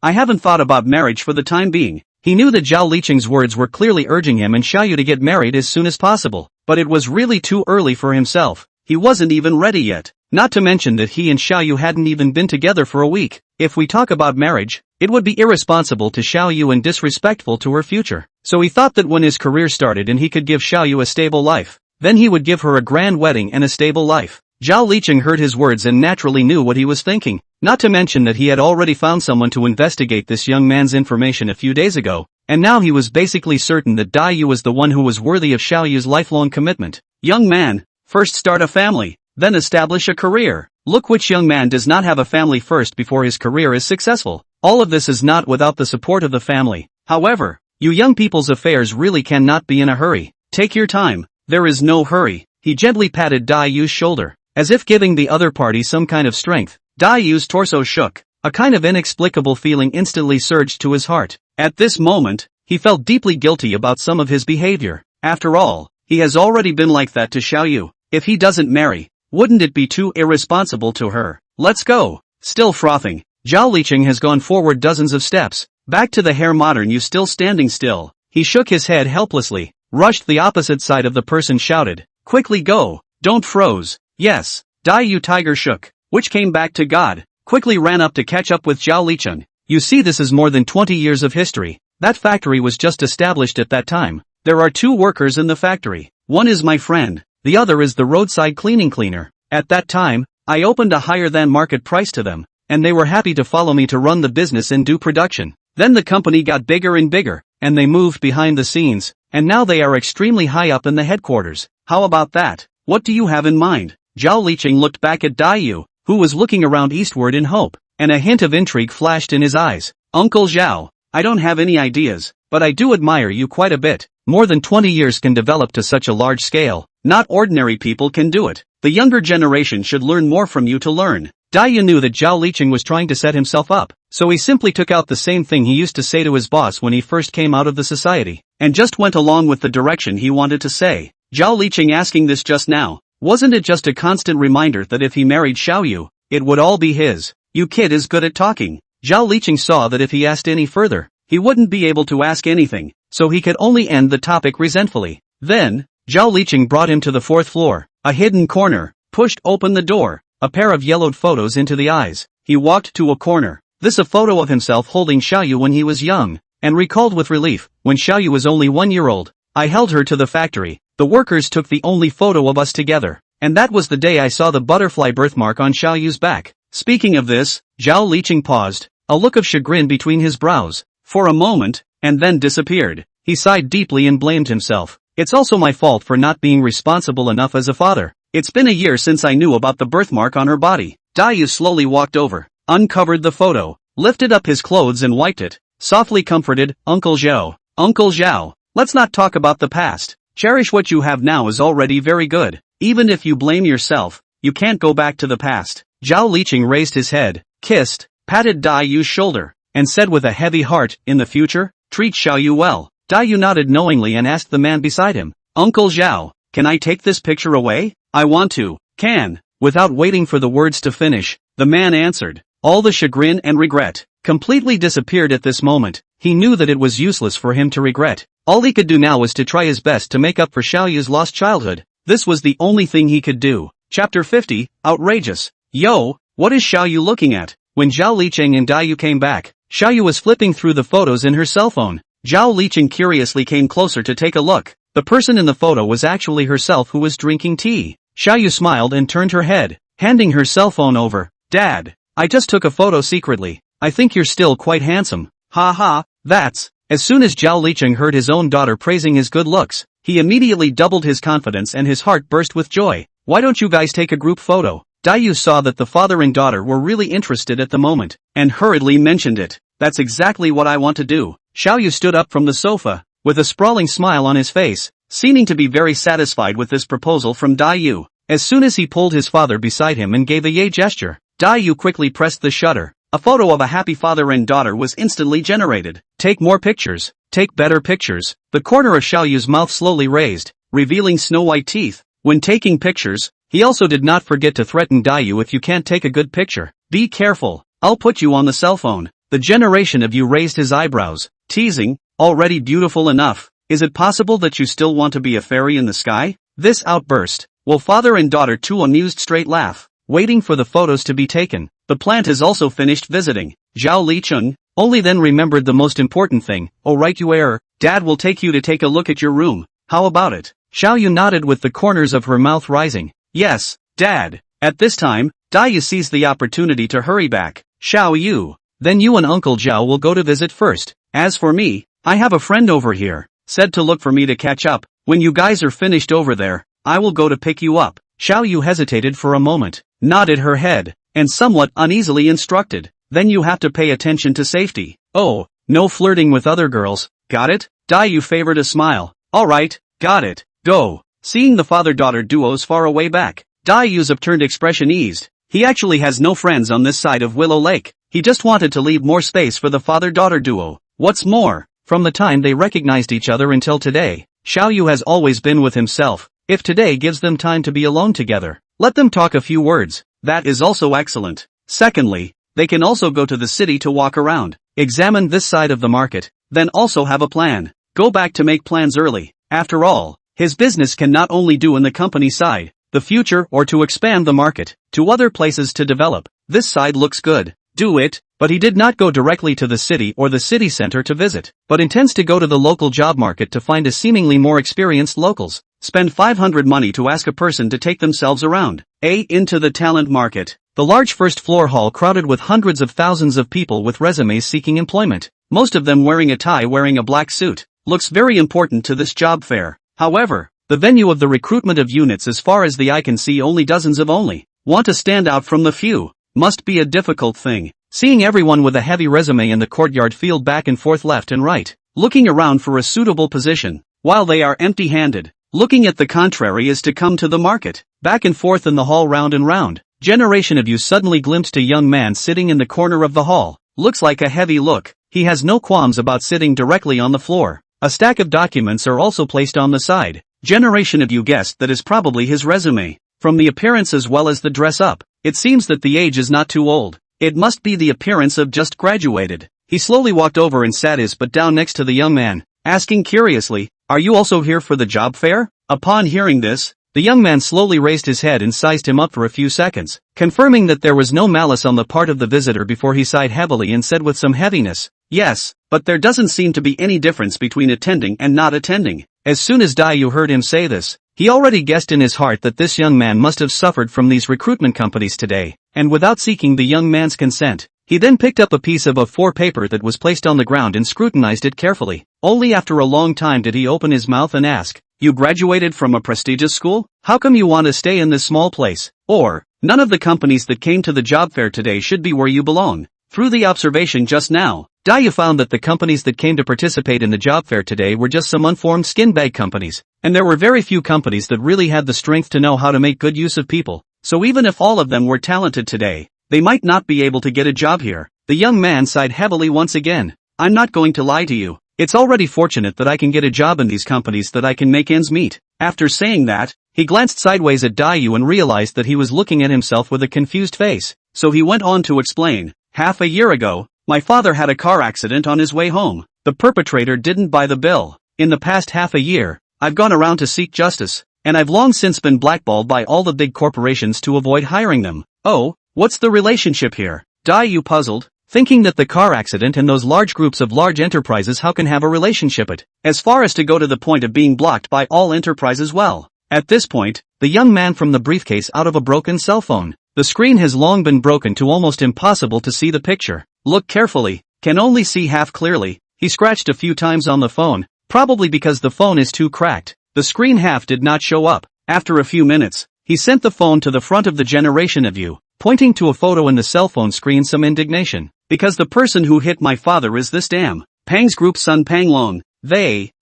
I haven't thought about marriage for the time being." He knew that Zhao Liqing's words were clearly urging him and Xiaoyu to get married as soon as possible, but it was really too early for himself. He wasn't even ready yet, not to mention that he and Xiaoyu hadn't even been together for a week. If we talk about marriage, it would be irresponsible to Xiaoyu and disrespectful to her future. So he thought that when his career started and he could give Xiaoyu a stable life, then he would give her a grand wedding and a stable life. Zhao Liqing heard his words and naturally knew what he was thinking, not to mention that he had already found someone to investigate this young man's information a few days ago, and now he was basically certain that Daiyu was the one who was worthy of Xiaoyu's lifelong commitment. Young man, first start a family, then establish a career. Look, which young man does not have a family first before his career is successful? All of this is not without the support of the family. However, you young people's affairs really cannot be in a hurry. Take your time, there is no hurry. He gently patted Daiyu's shoulder, as if giving the other party some kind of strength. Daiyu's torso shook. A kind of inexplicable feeling instantly surged to his heart. At this moment, he felt deeply guilty about some of his behavior. After all, he has already been like that to Xiaoyu. If he doesn't marry, wouldn't it be too irresponsible to her? Let's go. Still frothing, Zhao Liqing has gone forward dozens of steps. Back to the hair modern, you still standing still. He shook his head helplessly, rushed the opposite side of the person, shouted, "Quickly go, don't froze." Yes, Daiyu tiger shook, which came back to God, quickly ran up to catch up with Zhao Liqing. You see, this is more than 20 years of history. That factory was just established at that time. There are 2 workers in the factory. One is my friend, the other is the roadside cleaning cleaner. At that time, I opened a higher than market price to them, and they were happy to follow me to run the business and do production. Then the company got bigger and bigger, and they moved behind the scenes, and now they are extremely high up in the headquarters. How about that? What do you have in mind? Zhao Liqing looked back at Daiyu, who was looking around eastward in hope, and a hint of intrigue flashed in his eyes. Uncle Zhao, I don't have any ideas, but I do admire you quite a bit. More than 20 years can develop to such a large scale. Not ordinary people can do it. The younger generation should learn more from you to learn. Daiyu knew that Zhao Liqing was trying to set himself up, so he simply took out the same thing he used to say to his boss when he first came out of the society, and just went along with the direction he wanted to say. Zhao Liqing asking this just now, wasn't it just a constant reminder that if he married Xiaoyu, it would all be his? You kid is good at talking. Zhao Liqing saw that if he asked any further, he wouldn't be able to ask anything, so he could only end the topic resentfully. Then, Zhao Liqing brought him to the 4th floor, a hidden corner, pushed open the door, a pair of yellowed photos into the eyes. He walked to a corner. This a photo of himself holding Xiaoyu when he was young, and recalled with relief, when Xiaoyu was only 1 year old. I held her to the factory. The workers took the only photo of us together, and that was the day I saw the butterfly birthmark on Xiaoyu's back. Speaking of this, Zhao Liqing paused, a look of chagrin between his brows, for a moment, and then disappeared. He sighed deeply and blamed himself. It's also my fault for not being responsible enough as a father. It's been a year since I knew about the birthmark on her body. Daiyu slowly walked over, uncovered the photo, lifted up his clothes and wiped it, softly comforted, Uncle Zhao. Uncle Zhao, let's not talk about the past. Cherish what you have now is already very good. Even if you blame yourself, you can't go back to the past. Zhao Liqing raised his head, kissed, patted Daiyu's shoulder, and said with a heavy heart, in the future, treat Xiaoyu well. Daiyu nodded knowingly and asked the man beside him, Uncle Zhao, can I take this picture away? I want to. Can. Without waiting for the words to finish, the man answered. All the chagrin and regret completely disappeared at this moment. He knew that it was useless for him to regret. All he could do now was to try his best to make up for Xiaoyu's lost childhood. This was the only thing he could do. Chapter 50, Outrageous. Yo, what is Xiaoyu looking at? When Zhao Liqing and Daiyu came back, Xiaoyu was flipping through the photos in her cell phone. Zhao Liqing curiously came closer to take a look. The person in the photo was actually herself who was drinking tea. Xiaoyu smiled and turned her head, handing her cell phone over. Dad, I just took a photo secretly. I think you're still quite handsome. Ha ha, that's. As soon as Zhao Liqing heard his own daughter praising his good looks, he immediately doubled his confidence and his heart burst with joy. Why don't you guys take a group photo? Daiyu saw that the father and daughter were really interested at the moment, and hurriedly mentioned it. That's exactly what I want to do. Xiaoyu stood up from the sofa, with a sprawling smile on his face, seeming to be very satisfied with this proposal from Daiyu. As soon as he pulled his father beside him and gave a yay gesture, Daiyu quickly pressed the shutter. A photo of a happy father and daughter was instantly generated. Take more pictures. Take better pictures. The corner of Xiaoyu's mouth slowly raised, revealing snow-white teeth. When taking pictures, he also did not forget to threaten Daiyu, if you can't take a good picture, be careful. I'll put you on the cell phone. The generation of you raised his eyebrows, teasing, already beautiful enough. Is it possible that you still want to be a fairy in the sky? This outburst, while father and daughter too amused straight laugh, waiting for the photos to be taken. The plant has also finished visiting. Zhao Liqing only then remembered the most important thing. Oh right, you are. Dad will take you to take a look at your room. How about it? Xiaoyu nodded with the corners of her mouth rising. Yes, Dad. At this time, Daiyu seized the opportunity to hurry back. Xiaoyu, then you and Uncle Zhao will go to visit first. As for me, I have a friend over here, said to look for me to catch up. When you guys are finished over there, I will go to pick you up. Xiaoyu hesitated for a moment, nodded her head, and somewhat uneasily instructed. Then you have to pay attention to safety. Oh, no flirting with other girls, got it? Daiyu favored a smile. Alright, got it, go. Seeing the father-daughter duos far away back, Daiyu's upturned expression eased. He actually has no friends on this side of Willow Lake. He just wanted to leave more space for the father-daughter duo. What's more, from the time they recognized each other until today, Xiaoyu has always been with himself. If today gives them time to be alone together, let them talk a few words. That is also excellent. Secondly, they can also go to the city to walk around, examine this side of the market, then also have a plan. Go back to make plans early. After all, his business can not only do in the company side, the future, or to expand the market to other places to develop. This side looks good. Do it. But he did not go directly to the city or the city center to visit, but intends to go to the local job market to find a seemingly more experienced locals. Spend 500 money to ask a person to take themselves around. Into the talent market. The large first floor hall crowded with hundreds of thousands of people with resumes seeking employment, most of them wearing a tie, wearing a black suit. Looks very important to this job fair. However, The venue of the recruitment of units as far as the eye can see only dozens of only. Want to stand out from the few. Must be a difficult thing. Seeing everyone with a heavy resume in the courtyard field back and forth left and right, looking around for a suitable position, while they are empty-handed. Looking at the contrary is to come to the market. Back and forth in the hall round and round. Generation of you suddenly glimpsed a young man sitting in the corner of the hall. Looks like a heavy look. He has no qualms about sitting directly on the floor. A stack of documents are also placed on the side. Generation of you guessed that is probably his resume. From the appearance as well as the dress up, it seems that the age is not too old. It must be the appearance of just graduated. He slowly walked over and sat his butt down next to the young man, asking curiously, "Are you also here for the job fair?" Upon hearing this, the young man slowly raised his head and sized him up for a few seconds, confirming that there was no malice on the part of the visitor before he sighed heavily and said with some heaviness, "Yes, but there doesn't seem to be any difference between attending and not attending." As soon as Dayu heard him say this, he already guessed in his heart that this young man must have suffered from these recruitment companies today, and without seeking the young man's consent, he then picked up a piece of A4 paper that was placed on the ground and scrutinized it carefully. Only after a long time did he open his mouth and ask, "You graduated from a prestigious school? How come you want to stay in this small place? Or, none of the companies that came to the job fair today should be where you belong?" Through the observation just now, Dayu found that the companies that came to participate in the job fair today were just some unformed skin bag companies, and there were very few companies that really had the strength to know how to make good use of people. So even if all of them were talented today, they might not be able to get a job here. The young man sighed heavily once again. "I'm not going to lie to you. It's already fortunate that I can get a job in these companies that I can make ends meet." After saying that, he glanced sideways at Dayu and realized that he was looking at himself with a confused face. So he went on to explain, "Half a year ago, my father had a car accident on his way home. The perpetrator didn't buy the bill. In the past half a year, I've gone around to seek justice, and I've long since been blackballed by all the big corporations to avoid hiring them." "Oh, what's the relationship here?" Dayu puzzled, thinking that the car accident and those large groups of large enterprises how can have a relationship as far as to go to the point of being blocked by all enterprises. Well, at this point, the young man from the briefcase out of a broken cell phone. The screen has long been broken to almost impossible to see the picture. Look carefully, can only see half clearly. He scratched a few times on the phone, probably because the phone is too cracked. The screen half did not show up. After a few minutes, he sent the phone to the front of the generation of you, pointing to a photo in the cell phone screen some indignation. "Because the person who hit my father is this damn Pang's group son Pang Long.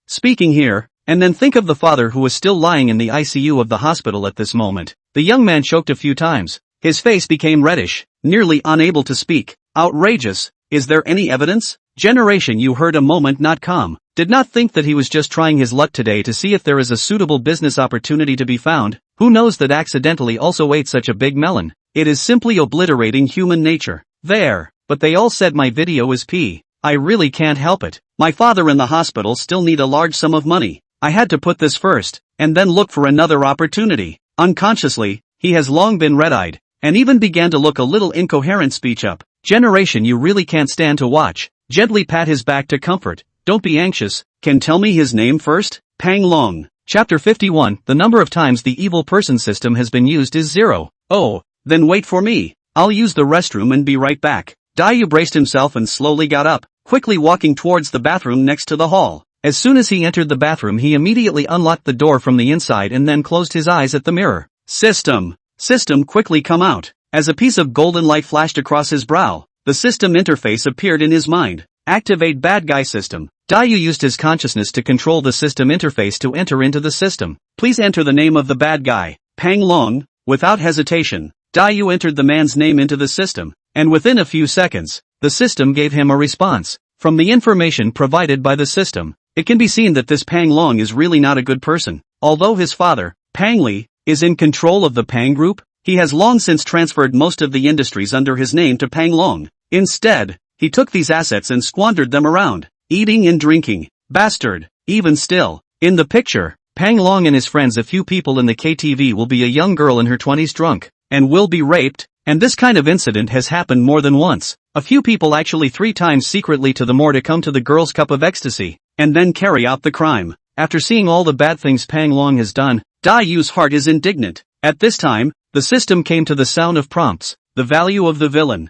Speaking here, and then think of the father who is still lying in the ICU of the hospital at this moment." The young man choked a few times. His face became reddish, nearly unable to speak. "Outrageous. Is there any evidence?" Generation you heard a moment not calm, did not think that he was just trying his luck today to see if there is a suitable business opportunity to be found. Who knows that accidentally also ate such a big melon. It is simply obliterating human nature. There, but they all said my video is P. I really can't help it. My father and the hospital still need a large sum of money. I had to put this first, and then look for another opportunity. Unconsciously, he has long been red-eyed, and even began to look a little incoherent speech up. Generation you really can't stand to watch. Gently pat his back to comfort. "Don't be anxious. Can tell me his name first?" Pang Long. Chapter 51. The number of times the evil person system has been used is 0. "Oh, then wait for me. I'll use the restroom and be right back." Dayu braced himself and slowly got up, quickly walking towards the bathroom next to the hall. As soon as he entered the bathroom he immediately unlocked the door from the inside and then closed his eyes at the mirror. System quickly come out. As a piece of golden light flashed across his brow, the system interface appeared in his mind. Activate bad guy system. Dayu used his consciousness to control the system interface to enter into the system. Please enter the name of the bad guy, Pang Long. Without hesitation, Dayu entered the man's name into the system, and within a few seconds, the system gave him a response. From the information provided by the system, it can be seen that this Pang Long is really not a good person. Although his father, Pang Li, is in control of the Pang Group, he has long since transferred most of the industries under his name to Pang Long. Instead, he took these assets and squandered them around, eating and drinking. Bastard. Even still, in the picture, Pang Long and his friends, a few people in the KTV, will be a young girl in her 20s drunk, and will be raped, and this kind of incident has happened more than once. A few people actually 3 times secretly to the more to come to the girl's cup of ecstasy, and then carry out the crime. After seeing all the bad things Pang Long has done, Dayu's heart is indignant. At this time, the system came to the sound of prompts. The value of the villain.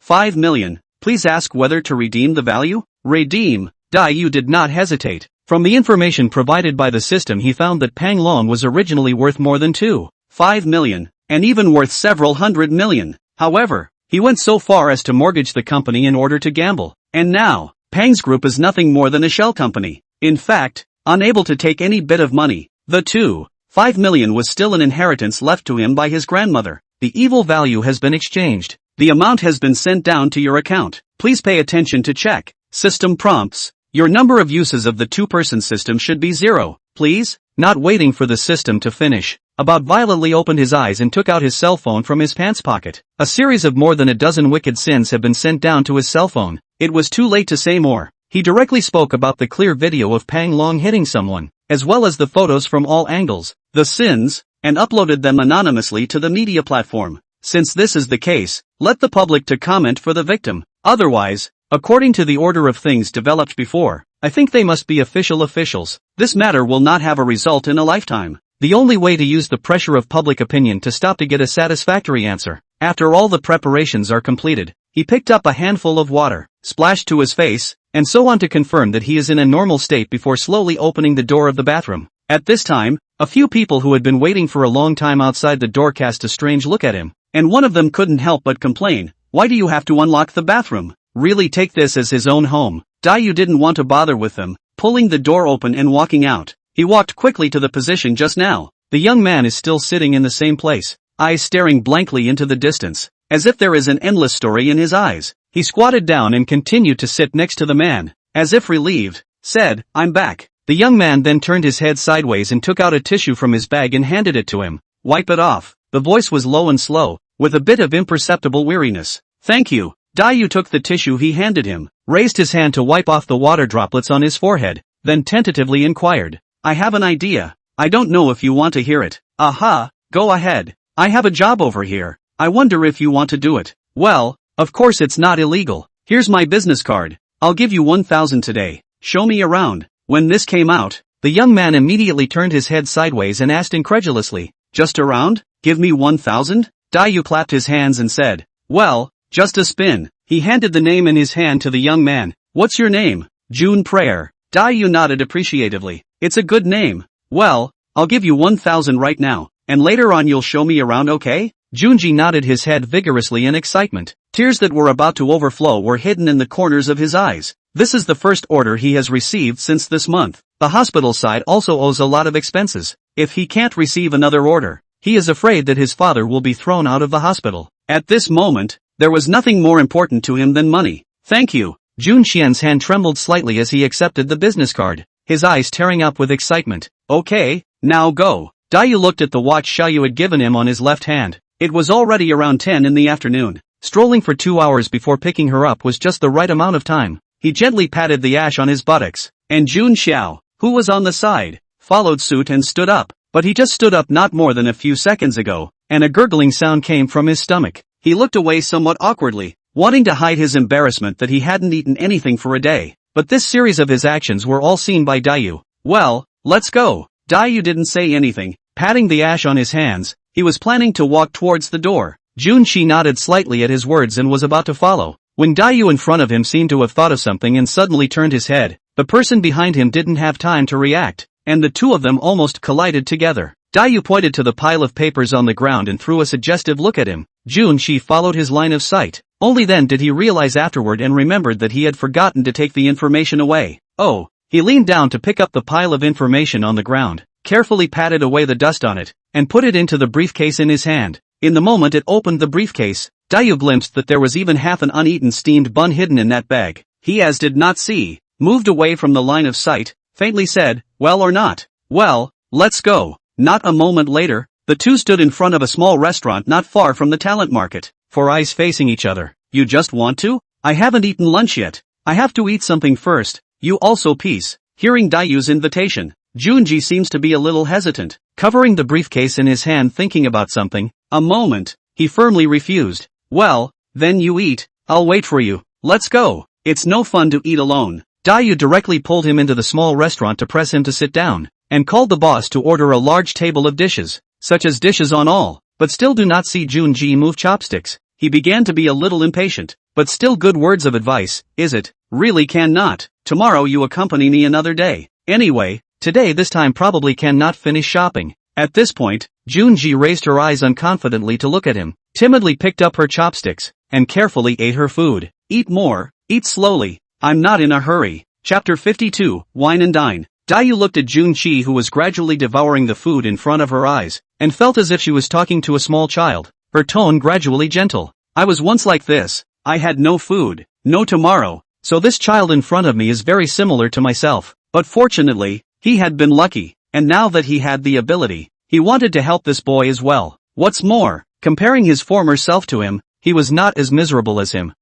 5 million. Please ask whether to redeem the value. Redeem. Dayu did not hesitate. From the information provided by the system, he found that Pang Long was originally worth more than 2.5 million, and even worth several hundred million. However, he went so far as to mortgage the company in order to gamble. And now, Pang's group is nothing more than a shell company. In fact, unable to take any bit of money, the 2.5 million was still an inheritance left to him by his grandmother. The evil value has been exchanged. The amount has been sent down to your account. Please pay attention to check. System prompts. Your number of uses of the two-person system should be 0, please. Not waiting for the system to finish, About violently opened his eyes and took out his cell phone from his pants pocket. A series of more than a dozen wicked sins have been sent down to his cell phone. It was too late to say more. He directly spoke about the clear video of Pang Long hitting someone, as well as the photos from all angles, the sins, and uploaded them anonymously to the media platform. Since this is the case, let the public to comment for the victim. Otherwise, according to the order of things developed before, I think they must be officials. This matter will not have a result in a lifetime. The only way to use the pressure of public opinion to stop to get a satisfactory answer. After all the preparations are completed, he picked up a handful of water, splashed to his face, and so on to confirm that he is in a normal state before slowly opening the door of the bathroom. At this time, a few people who had been waiting for a long time outside the door cast a strange look at him, and one of them couldn't help but complain, "Why do you have to unlock the bathroom? Really take this as his own home." Dayu didn't want to bother with them, pulling the door open and walking out. He walked quickly to the position just now. The young man is still sitting in the same place, eyes staring blankly into the distance, as if there is an endless story in his eyes. He squatted down and continued to sit next to the man, as if relieved, said, "I'm back." The young man then turned his head sideways and took out a tissue from his bag and handed it to him. "Wipe it off." The voice was low and slow, with a bit of imperceptible weariness. "Thank you." Dayu took the tissue he handed him, raised his hand to wipe off the water droplets on his forehead, then tentatively inquired, "I have an idea. I don't know if you want to hear it." "Aha, go ahead. I have a job over here. I wonder if you want to do it." "Well, of course it's not illegal. Here's my business card. I'll give you 1,000 today. Show me around." When this came out, the young man immediately turned his head sideways and asked incredulously, "Just around? Give me 1,000? Dayu clapped his hands and said, "Well, just a spin." He handed the name in his hand to the young man. "What's your name?" "June Prayer." Dayu nodded appreciatively. "It's a good name. Well, I'll give you 1,000 right now, and later on you'll show me around, okay?" Junji nodded his head vigorously in excitement. Tears that were about to overflow were hidden in the corners of his eyes. This is the first order he has received since this month. The hospital side also owes a lot of expenses. If he can't receive another order, he is afraid that his father will be thrown out of the hospital. At this moment, there was nothing more important to him than money. "Thank you." Jun Qian's hand trembled slightly as he accepted the business card, his eyes tearing up with excitement. "Okay, now go." Dayu looked at the watch Xiaoyu had given him on his left hand. It was already around 10 in the afternoon. Strolling for 2 hours before picking her up was just the right amount of time. He gently patted the ash on his buttocks, and Jun Xiao, who was on the side, followed suit and stood up. But he just stood up not more than a few seconds ago, and a gurgling sound came from his stomach. He looked away somewhat awkwardly, wanting to hide his embarrassment that he hadn't eaten anything for a day. But this series of his actions were all seen by Dayu. "Well, let's go." Dayu didn't say anything, patting the ash on his hands. He was planning to walk towards the door. Junshi nodded slightly at his words and was about to follow, when Dayu in front of him seemed to have thought of something and suddenly turned his head. The person behind him didn't have time to react, and the two of them almost collided together. Dayu pointed to the pile of papers on the ground and threw a suggestive look at him. Junshi followed his line of sight. Only then did he realize afterward and remembered that he had forgotten to take the information away. Oh, he leaned down to pick up the pile of information on the ground, carefully patted away the dust on it, and put it into the briefcase in his hand. In the moment it opened the briefcase, Dayu glimpsed that there was even half an uneaten steamed bun hidden in that bag. He as did not see, moved away from the line of sight, faintly said, "Well or not? Well, let's go." Not a moment later, the two stood in front of a small restaurant not far from the talent market, for eyes facing each other. "You just want to? I haven't eaten lunch yet. I have to eat something first. You also peace." Hearing Dayu's invitation, Junji seems to be a little hesitant, covering the briefcase in his hand thinking about something. A moment, he firmly refused. "Well, then you eat, I'll wait for you. Let's go. It's no fun to eat alone." Dayu directly pulled him into the small restaurant to press him to sit down, and called the boss to order a large table of dishes, such as dishes on all, but still do not see Junji move chopsticks. He began to be a little impatient, but still good words of advice, "Is it? Really cannot. Tomorrow you accompany me another day. Anyway, today this time probably cannot finish shopping. At this point, Junji raised her eyes unconfidently to look at him, timidly picked up her chopsticks, and carefully ate her food. Eat more, eat slowly, I'm not in a hurry. Chapter 52, Wine and Dine. Dayu looked at Junji, who was gradually devouring the food in front of her eyes, and felt as if she was talking to a small child, her tone gradually gentle. I was once like this. I had no food, no tomorrow, so this child in front of me is very similar to myself. But fortunately, he had been lucky, and now that he had the ability, he wanted to help this boy as well. What's more, comparing his former self to him, he was not as miserable as him.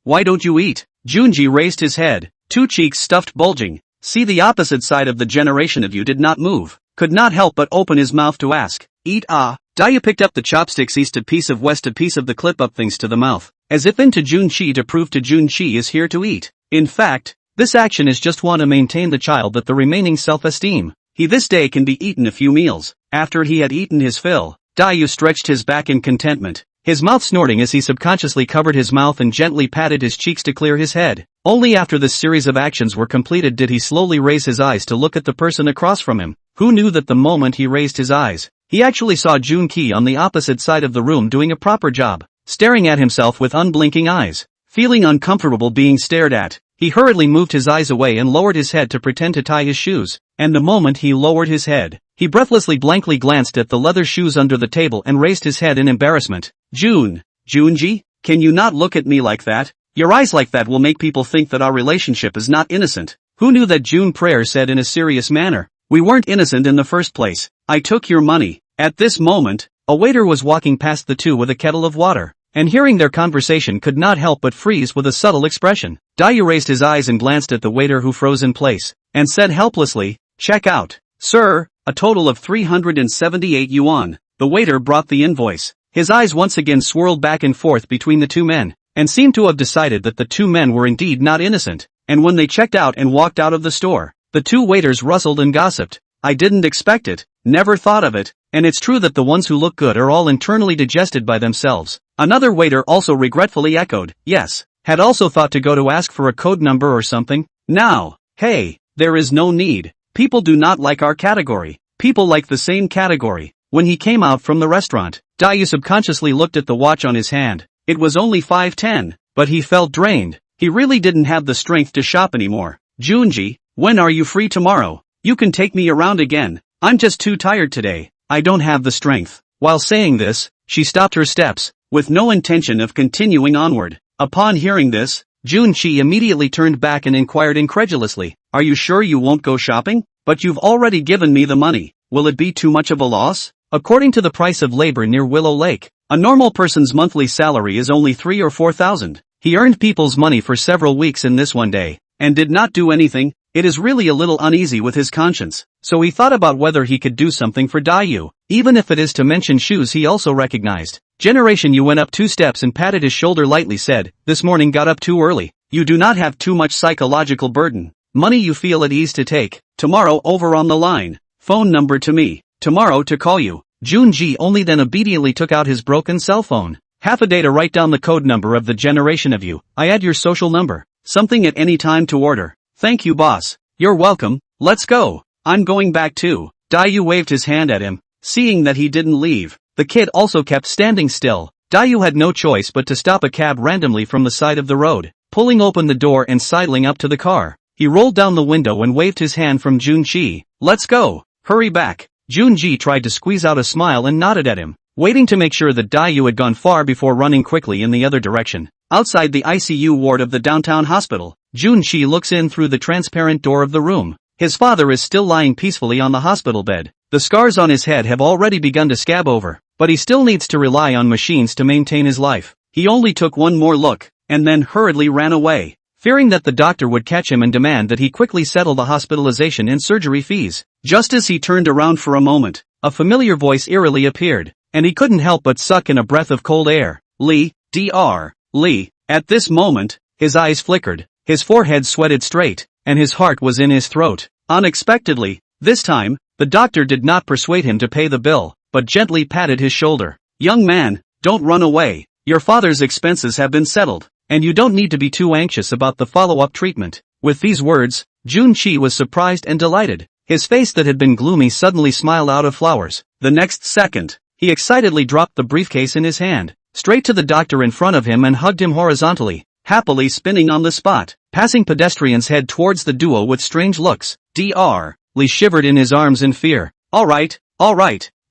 Why don't you eat? Junji raised his head, two cheeks stuffed bulging. See, the opposite side of the generation of you did not move, could not help but open his mouth to ask. Eat Dayu picked up the chopsticks, east a piece of west a piece of the clip-up things to the mouth, as if into Junji to prove to Junji is here to eat. In fact, this action is just want to maintain the child that the remaining self-esteem. He this day can be eaten a few meals. After he had eaten his fill, Dayu stretched his back in contentment, his mouth snorting as he subconsciously covered his mouth and gently patted his cheeks to clear his head. Only after this series of actions were completed did he slowly raise his eyes to look at the person across from him, who knew that the moment he raised his eyes, he actually saw Junki on the opposite side of the room doing a proper job, staring at himself with unblinking eyes. Feeling uncomfortable being stared at, he hurriedly moved his eyes away and lowered his head to pretend to tie his shoes, and the moment he lowered his head, he blankly glanced at the leather shoes under the table and raised his head in embarrassment. Junji, can you not look at me like that? Your eyes like that will make people think that our relationship is not innocent. Who knew that? June Prayer said in a serious manner. We weren't innocent in the first place. I took your money. At this moment, a waiter was walking past the two with a kettle of water, and hearing their conversation could not help but freeze with a subtle expression. Dayu raised his eyes and glanced at the waiter, who froze in place, and said helplessly, check out. Sir, a total of 378 yuan. The waiter brought the invoice. His eyes once again swirled back and forth between the two men, and seemed to have decided that the two men were indeed not innocent. And when they checked out and walked out of the store, the two waiters rustled and gossiped. I didn't expect it, never thought of it, and it's true that the ones who look good are all internally digested by themselves. Another waiter also regretfully echoed, yes, had also thought to go to ask for a code number or something. Now, hey, there is no need. People do not like our category. People like the same category. When he came out from the restaurant, Dayu subconsciously looked at the watch on his hand. It was only 5:10, but he felt drained. He really didn't have the strength to shop anymore. Junji, when are you free tomorrow? You can take me around again. I'm just too tired today. I don't have the strength. While saying this, she stopped her steps, with no intention of continuing onward. Upon hearing this, Junji immediately turned back and inquired incredulously, are you sure you won't go shopping? But you've already given me the money. Will it be too much of a loss? According to the price of labor near Willow Lake, a normal person's monthly salary is only 3 or 4,000. He earned people's money for several weeks in this one day, and did not do anything. It is really a little uneasy with his conscience, so he thought about whether he could do something for Dayu, even if it is to mention shoes he also recognized. Generation U went up 2 steps and patted his shoulder lightly, said, this morning got up too early. You do not have too much psychological burden. Money you feel at ease to take. Tomorrow over on the line. Phone number to me. Tomorrow to call you. Junji only then obediently took out his broken cell phone. Half a day to write down the code number of the generation of you. I add your social number. Something at any time to order. Thank you, boss. You're welcome. Let's go. I'm going back too. Dayu waved his hand at him. Seeing that he didn't leave, the kid also kept standing still. Dayu had no choice but to stop a cab randomly from the side of the road, pulling open the door and sidling up to the car. He rolled down the window and waved his hand from Junji. Let's go. Hurry back. Junji tried to squeeze out a smile and nodded at him, waiting to make sure that Dayu had gone far before running quickly in the other direction. Outside the ICU ward of the downtown hospital, Junji looks in through the transparent door of the room. His father is still lying peacefully on the hospital bed. The scars on his head have already begun to scab over, but he still needs to rely on machines to maintain his life. He only took one more look, and then hurriedly ran away, fearing that the doctor would catch him and demand that he quickly settle the hospitalization and surgery fees. Just as he turned around for a moment, a familiar voice eerily appeared, and he couldn't help but suck in a breath of cold air. Lee, Dr. Lee. At this moment, his eyes flickered, his forehead sweated straight, and his heart was in his throat. Unexpectedly, this time, the doctor did not persuade him to pay the bill, but gently patted his shoulder. Young man, don't run away. Your father's expenses have been settled, and you don't need to be too anxious about the follow-up treatment. With these words, Junqi was surprised and delighted. His face that had been gloomy suddenly smiled out of flowers. The next second, he excitedly dropped the briefcase in his hand, straight to the doctor in front of him and hugged him horizontally, happily spinning on the spot. Passing pedestrians head towards the duo with strange looks. Dr. Lee shivered in his arms in fear. All right.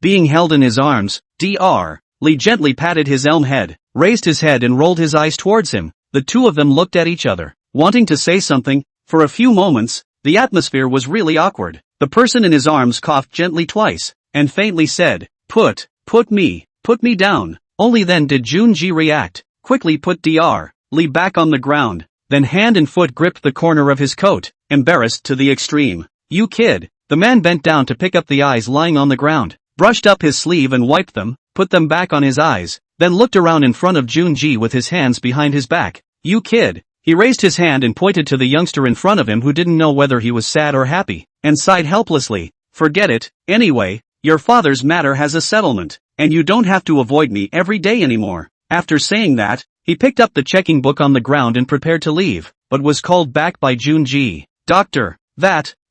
Being held in his arms, Dr. Lee gently patted his elm head, raised his head and rolled his eyes towards him. The two of them looked at each other, wanting to say something. For a few moments, the atmosphere was really awkward. The person in his arms coughed gently twice, and faintly said, Put me down. Only then did Junji react, quickly put Dr. Lee back on the ground, then hand and foot gripped the corner of his coat, embarrassed to the extreme. You kid. The man bent down to pick up the eyes lying on the ground, brushed up his sleeve and wiped them, put them back on his eyes, then looked around in front of Junji with his hands behind his back. You kid. He raised his hand and pointed to the youngster in front of him who didn't know whether he was sad or happy, and sighed helplessly. Forget it. Anyway, your father's matter has a settlement, and you don't have to avoid me every day anymore. After saying that, he picked up the checking book on the ground and prepared to leave, but was called back by Junji. Doctor,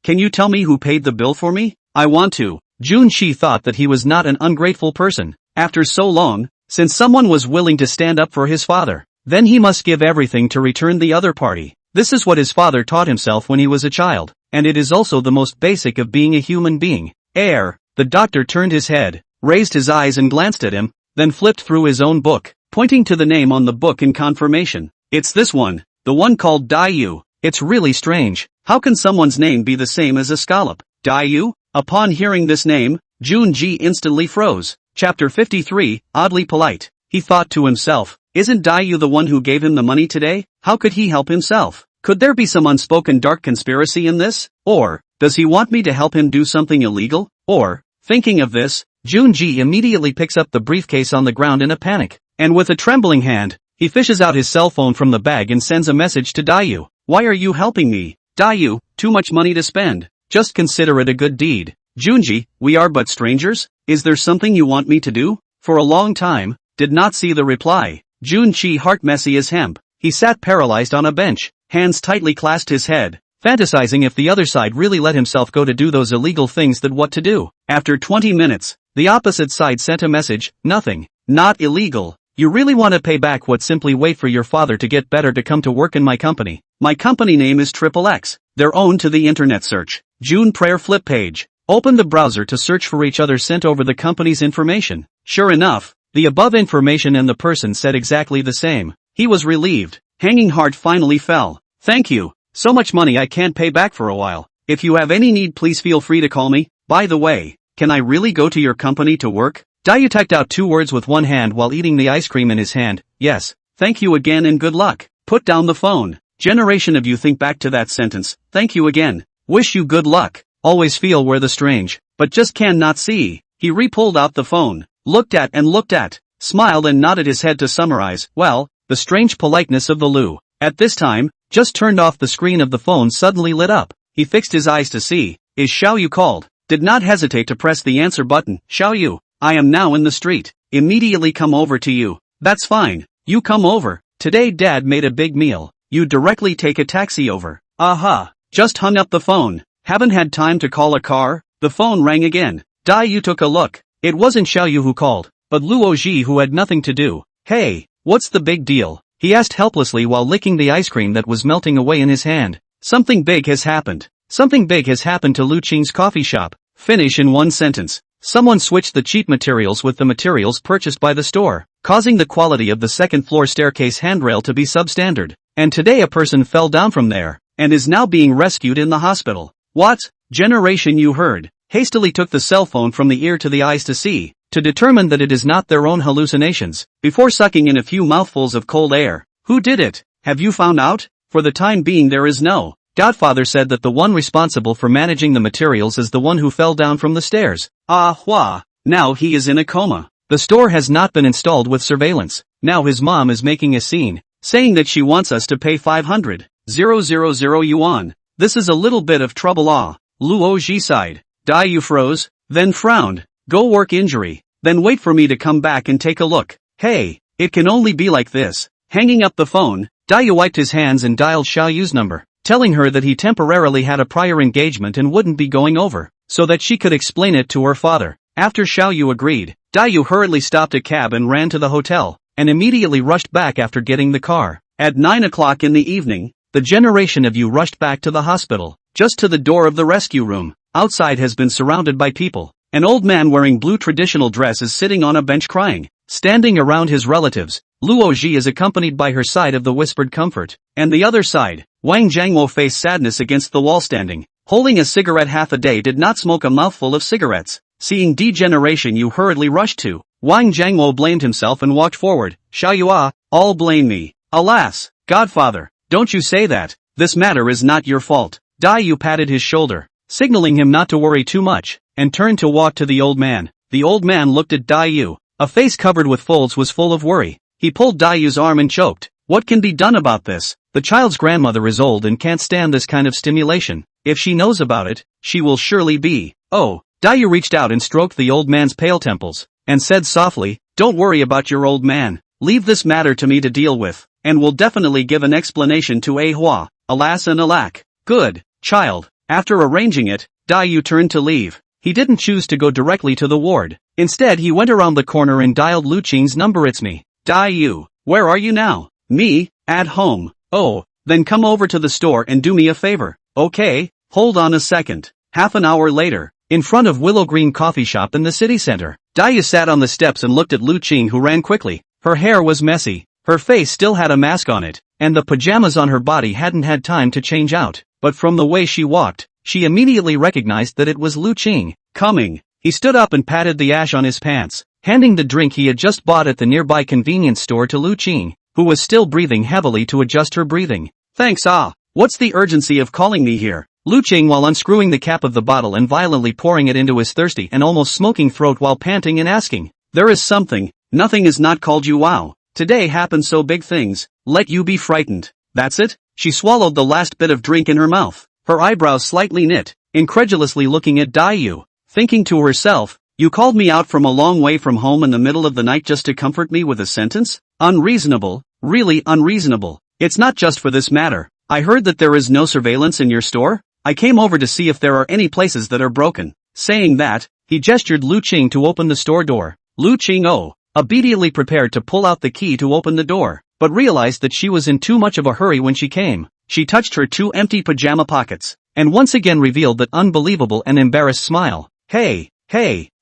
can you tell me who paid the bill for me? I want to. Junji thought that he was not an ungrateful person. After so long, since someone was willing to stand up for his father, then he must give everything to return the other party. This is what his father taught himself when he was a child, and it is also the most basic of being a human being. The doctor turned his head, raised his eyes and glanced at him, then flipped through his own book, pointing to the name on the book in confirmation. It's this one, the one called Daiyu. It's really strange. How can someone's name be the same as a scallop? Daiyu? Upon hearing this name, Junji instantly froze. Chapter 53, oddly polite. He thought to himself, isn't Daiyu the one who gave him the money today? How could he help himself? Could there be some unspoken dark conspiracy in this? Or, does he want me to help him do something illegal? Or, thinking of this, Junji immediately picks up the briefcase on the ground in a panic, and with a trembling hand, he fishes out his cell phone from the bag and sends a message to Daiyu. Why are you helping me? Daiyu, too much money to spend. Just consider it a good deed. Junji, we are but strangers? Is there something you want me to do? For a long time, did not see the reply. Junji heart messy as hemp. He sat paralyzed on a bench, hands tightly clasped his head, fantasizing if the other side really let himself go to do those illegal things that what to do. After 20 minutes, the opposite side sent a message, nothing, not illegal. You really want to pay back what? Simply wait for your father to get better to come to work in my company. My company name is XXX. They're owned to the internet search. June prayer flip page. Open the browser to search for each other, sent over the company's information. Sure enough, the above information and the person said exactly the same. He was relieved. Hanging heart finally fell. Thank you. So much money I can't pay back for a while. If you have any need, please feel free to call me. By the way, can I really go to your company to work? Daiyu typed out 2 words with one hand while eating the ice cream in his hand. Yes, thank you again and good luck. Put down the phone. Generation of you think back to that sentence. Thank you again. Wish you good luck. Always feel where the strange, but just cannot see. He re-pulled out the phone, looked at, smiled and nodded his head to summarize. Well, the strange politeness of the Lu. At this time, just turned off the screen of the phone suddenly lit up. He fixed his eyes to see. Is Xiaoyu called? Did not hesitate to press the answer button. Xiaoyu, I am now in the street. Immediately come over to you. That's fine. You come over. Today Dad made a big meal. You directly take a taxi over. Aha. Just hung up the phone. Haven't had time to call a car. The phone rang again. Daiyu took a look. It wasn't Xiaoyu who called, but Luo Ji, who had nothing to do. Hey, what's the big deal? He asked helplessly while licking the ice cream that was melting away in his hand. Something big has happened. Something big has happened to Lu Qing's coffee shop. Finish in one sentence. Someone switched the cheap materials with the materials purchased by the store, causing the quality of the second-floor staircase handrail to be substandard. And today a person fell down from there, and is now being rescued in the hospital. What? Generation, you heard. Hastily took the cell phone from the ear to the eyes to see, to determine that it is not their own hallucinations, before sucking in a few mouthfuls of cold air. Who did it? Have you found out? For the time being there is no. Godfather said that the one responsible for managing the materials is the one who fell down from the stairs. Now he is in a coma. The store has not been installed with surveillance. Now his mom is making a scene, saying that she wants us to pay 500,000 yuan. This is a little bit of trouble. Luo Ji sighed. Daiyu froze, then frowned. Go work injury, then wait for me to come back and take a look. Hey, it can only be like this. Hanging up the phone, Daiyu wiped his hands and dialed Xiaoyu's number. telling her that he temporarily had a prior engagement and wouldn't be going over, so that she could explain it to her father. After Xiao Yu agreed, Dai hurriedly stopped a cab and ran to the hotel, and immediately rushed back after getting the car. At 9 o'clock in the evening, the generation of you rushed back to the hospital, just to the door of the rescue room. Outside has been surrounded by people. An old man wearing blue traditional dress is sitting on a bench crying. Standing around his relatives, Luo Ji is accompanied by her side of the whispered comfort, and the other side, Wang Jiangwo faced sadness against the wall standing, holding a cigarette half a day did not smoke a mouthful of cigarettes. Seeing degeneration you hurriedly rushed to. Wang Jiangwo blamed himself and walked forward. Xiao Yua, all blame me. Alas, Godfather, don't you say that, this matter is not your fault. Dai Yu patted his shoulder, signaling him not to worry too much, and turned to walk to the old man. The old man looked at Dai Yu. A face covered with folds was full of worry. He pulled Dai Yu's arm and choked. What can be done about this? The child's grandmother is old and can't stand this kind of stimulation. If she knows about it, she will surely be. Oh, Dai Yu reached out and stroked the old man's pale temples, and said softly, don't worry about your old man. Leave this matter to me to deal with, and will definitely give an explanation to A Hua. Alas and alack. Good, child. After arranging it, Dai Yu turned to leave. He didn't choose to go directly to the ward. Instead he went around the corner and dialed Lu Qing's number. It's me. Dai Yu, where are you now? Me, at home. Oh, then come over to the store and do me a favor. Okay, hold on a second. Half an hour later, in front of Willow Green Coffee Shop in the city center, Dai Yu sat on the steps and looked at Lu Qing, who ran quickly. Her hair was messy, her face still had a mask on it, and the pajamas on her body hadn't had time to change out, but from the way she walked, she immediately recognized that it was Lu Qing. Coming, he stood up and patted the ash on his pants, handing the drink he had just bought at the nearby convenience store to Lu Qing, who was still breathing heavily to adjust her breathing. Thanks. What's the urgency of calling me here? Lu Qing, while unscrewing the cap of the bottle and violently pouring it into his thirsty and almost smoking throat while panting and asking. There is something. Nothing is not called you. Wow. Today happened so big things. Let you be frightened. That's it? She swallowed the last bit of drink in her mouth, her eyebrows slightly knit, incredulously looking at Dai Yu, thinking to herself, you called me out from a long way from home in the middle of the night just to comfort me with a sentence? Unreasonable, really unreasonable. It's not just for this matter. I heard that there is no surveillance in your store? I came over to see if there are any places that are broken. Saying that, he gestured Lu Qing to open the store door. Lu Qing obediently prepared to pull out the key to open the door, but realized that she was in too much of a hurry when she came. She touched her two empty pajama pockets, and once again revealed that unbelievable and embarrassed smile. Hey,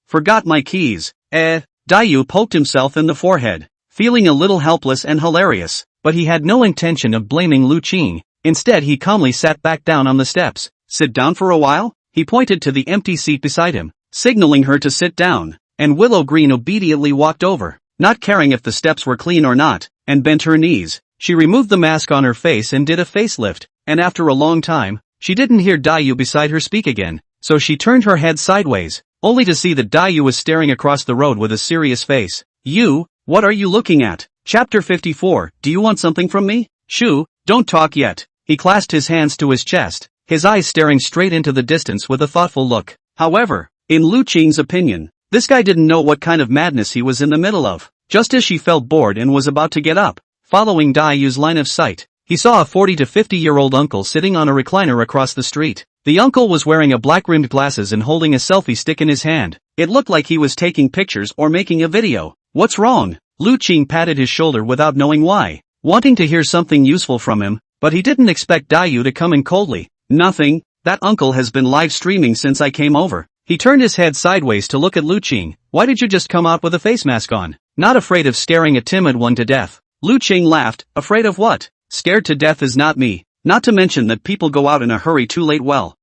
forgot my keys. Dai Yu poked himself in the forehead, feeling a little helpless and hilarious, but he had no intention of blaming Lu Qing. Instead he calmly sat back down on the steps. Sit down for a while? He pointed to the empty seat beside him, signaling her to sit down, and Willow Green obediently walked over, not caring if the steps were clean or not, and bent her knees. She removed the mask on her face and did a facelift, and after a long time, she didn't hear Dai Yu beside her speak again, so she turned her head sideways, only to see that Dai Yu was staring across the road with a serious face. You, what are you looking at? Chapter 54, do you want something from me? Shoo, don't talk yet. He clasped his hands to his chest, his eyes staring straight into the distance with a thoughtful look. However, in Lu Qing's opinion, this guy didn't know what kind of madness he was in the middle of. Just as she felt bored and was about to get up, following Dai Yu's line of sight, he saw a 40 to 50-year-old uncle sitting on a recliner across the street. The uncle was wearing a black-rimmed glasses and holding a selfie stick in his hand. It looked like he was taking pictures or making a video. What's wrong? Lu Qing patted his shoulder without knowing why, wanting to hear something useful from him, but he didn't expect Dai Yu to come in coldly. Nothing, that uncle has been live streaming since I came over. He turned his head sideways to look at Lu Qing. Why did you just come out with a face mask on? Not afraid of scaring a timid one to death? Lu Qing laughed. Afraid of what? Scared to death is not me. Not to mention that people go out in a hurry too late. Well,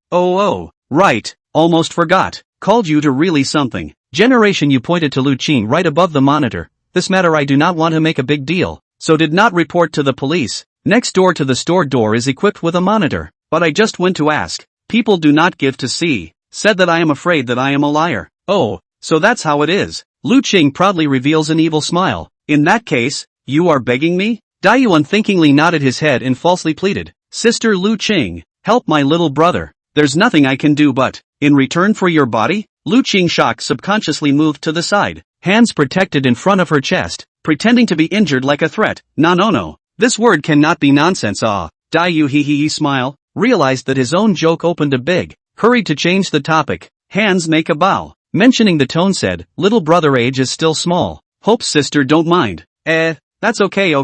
right, almost forgot. Called you to really something. Generation, you pointed to Lu Qing right above the monitor. This matter I do not want to make a big deal, so did not report to the police. Next door to the store door is equipped with a monitor, but I just went to ask. People do not give to see. Said that I am afraid that I am a liar. Oh, so that's how it is. Lu Qing proudly reveals an evil smile. In that case, you are begging me? Dai Yu unthinkingly nodded his head and falsely pleaded. Sister Lu Qing, help my little brother. There's nothing I can do but, in return for your body? Lu Qing, shocked, subconsciously moved to the side, hands protected in front of her chest, pretending to be injured like a threat. No. This word cannot be nonsense. Dai Yu he smile. realized that his own joke opened a big, hurried to change the topic. Hands make a bow. Mentioning the tone said, little brother age is still small. Hope sister don't mind. That's okay.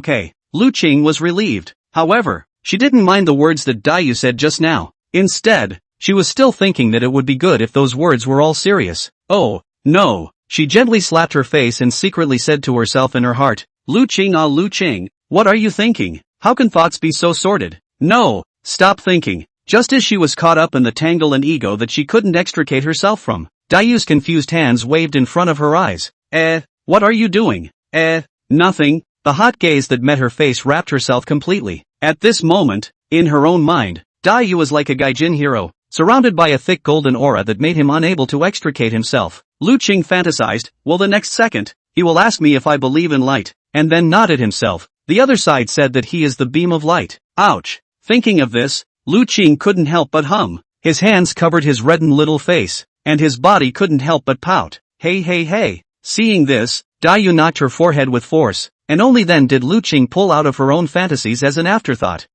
Lu Qing was relieved. However, she didn't mind the words that Dayu said just now. Instead, she was still thinking that it would be good if those words were all serious. Oh, no. She gently slapped her face and secretly said to herself in her heart, Lu Qing, what are you thinking? How can thoughts be so sordid? No, stop thinking. Just as she was caught up in the tangle and ego that she couldn't extricate herself from, Dayu's confused hands waved in front of her eyes. What are you doing? Nothing. The hot gaze that met her face wrapped herself completely. At this moment, in her own mind, Dayu was like a gaijin hero, surrounded by a thick golden aura that made him unable to extricate himself. Lu Qing fantasized, well the next second, he will ask me if I believe in light, and then nodded himself. The other side said that he is the beam of light. Ouch. Thinking of this, Lu Qing couldn't help but hum. His hands covered his reddened little face, and his body couldn't help but pout. Hey. Seeing this, Dayu knocked her forehead with force, and only then did Lu Qing pull out of her own fantasies as an afterthought.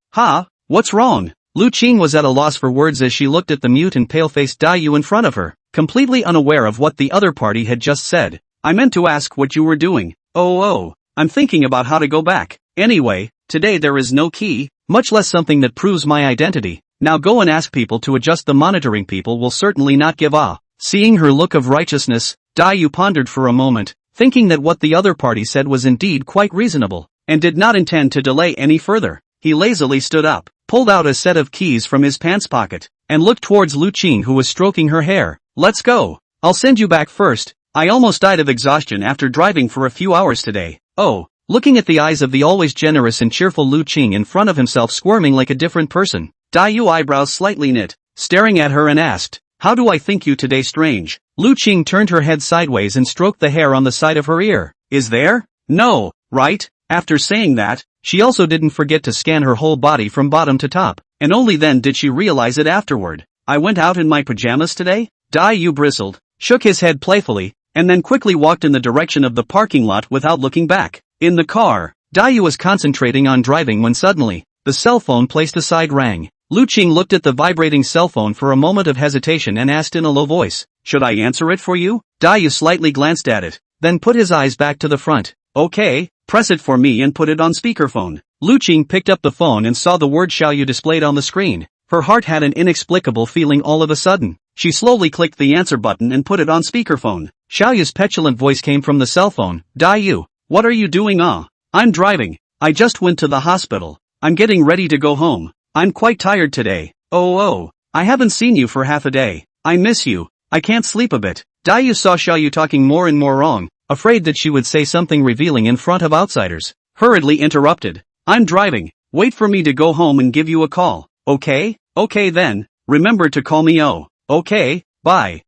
What's wrong? Lu Qing was at a loss for words as she looked at the mute and pale-faced Dayu in front of her, completely unaware of what the other party had just said. I meant to ask what you were doing. Oh, I'm thinking about how to go back. Anyway, today there is no key, much less something that proves my identity. Now go and ask people to adjust the monitoring. People will certainly not give a. Seeing her look of righteousness, Dayu pondered for a moment, thinking that what the other party said was indeed quite reasonable, and did not intend to delay any further. He lazily stood up, pulled out a set of keys from his pants pocket, and looked towards Lu Qing who was stroking her hair. Let's go. I'll send you back first. I almost died of exhaustion after driving for a few hours today. Oh. Looking at the eyes of the always generous and cheerful Lu Qing in front of himself squirming like a different person, Dayu eyebrows slightly knit, staring at her and asked, how do I think you today strange? Lu Qing turned her head sideways and stroked the hair on the side of her ear. Is there? No, right? After saying that, she also didn't forget to scan her whole body from bottom to top, and only then did she realize it afterward. I went out in my pajamas today? Dayu bristled, shook his head playfully, and then quickly walked in the direction of the parking lot without looking back. In the car, Dayu was concentrating on driving when suddenly, the cell phone placed aside rang. Lu Qing looked at the vibrating cell phone for a moment of hesitation and asked in a low voice, should I answer it for you? Dayu slightly glanced at it, then put his eyes back to the front. Okay, press it for me and put it on speakerphone. Lu Qing picked up the phone and saw the word Xiaoyu displayed on the screen. Her heart had an inexplicable feeling all of a sudden. She slowly clicked the answer button and put it on speakerphone. Xiaoyu's petulant voice came from the cell phone. Dayu, what are you doing? I'm driving. I just went to the hospital. I'm getting ready to go home. I'm quite tired today. Oh, I haven't seen you for half a day. I miss you. I can't sleep a bit. Dayu saw Xiaoyu talking more and more wrong, afraid that she would say something revealing in front of outsiders. Hurriedly interrupted. I'm driving. Wait for me to go home and give you a call. Okay? Okay then. Remember to call me. Oh. Okay, bye.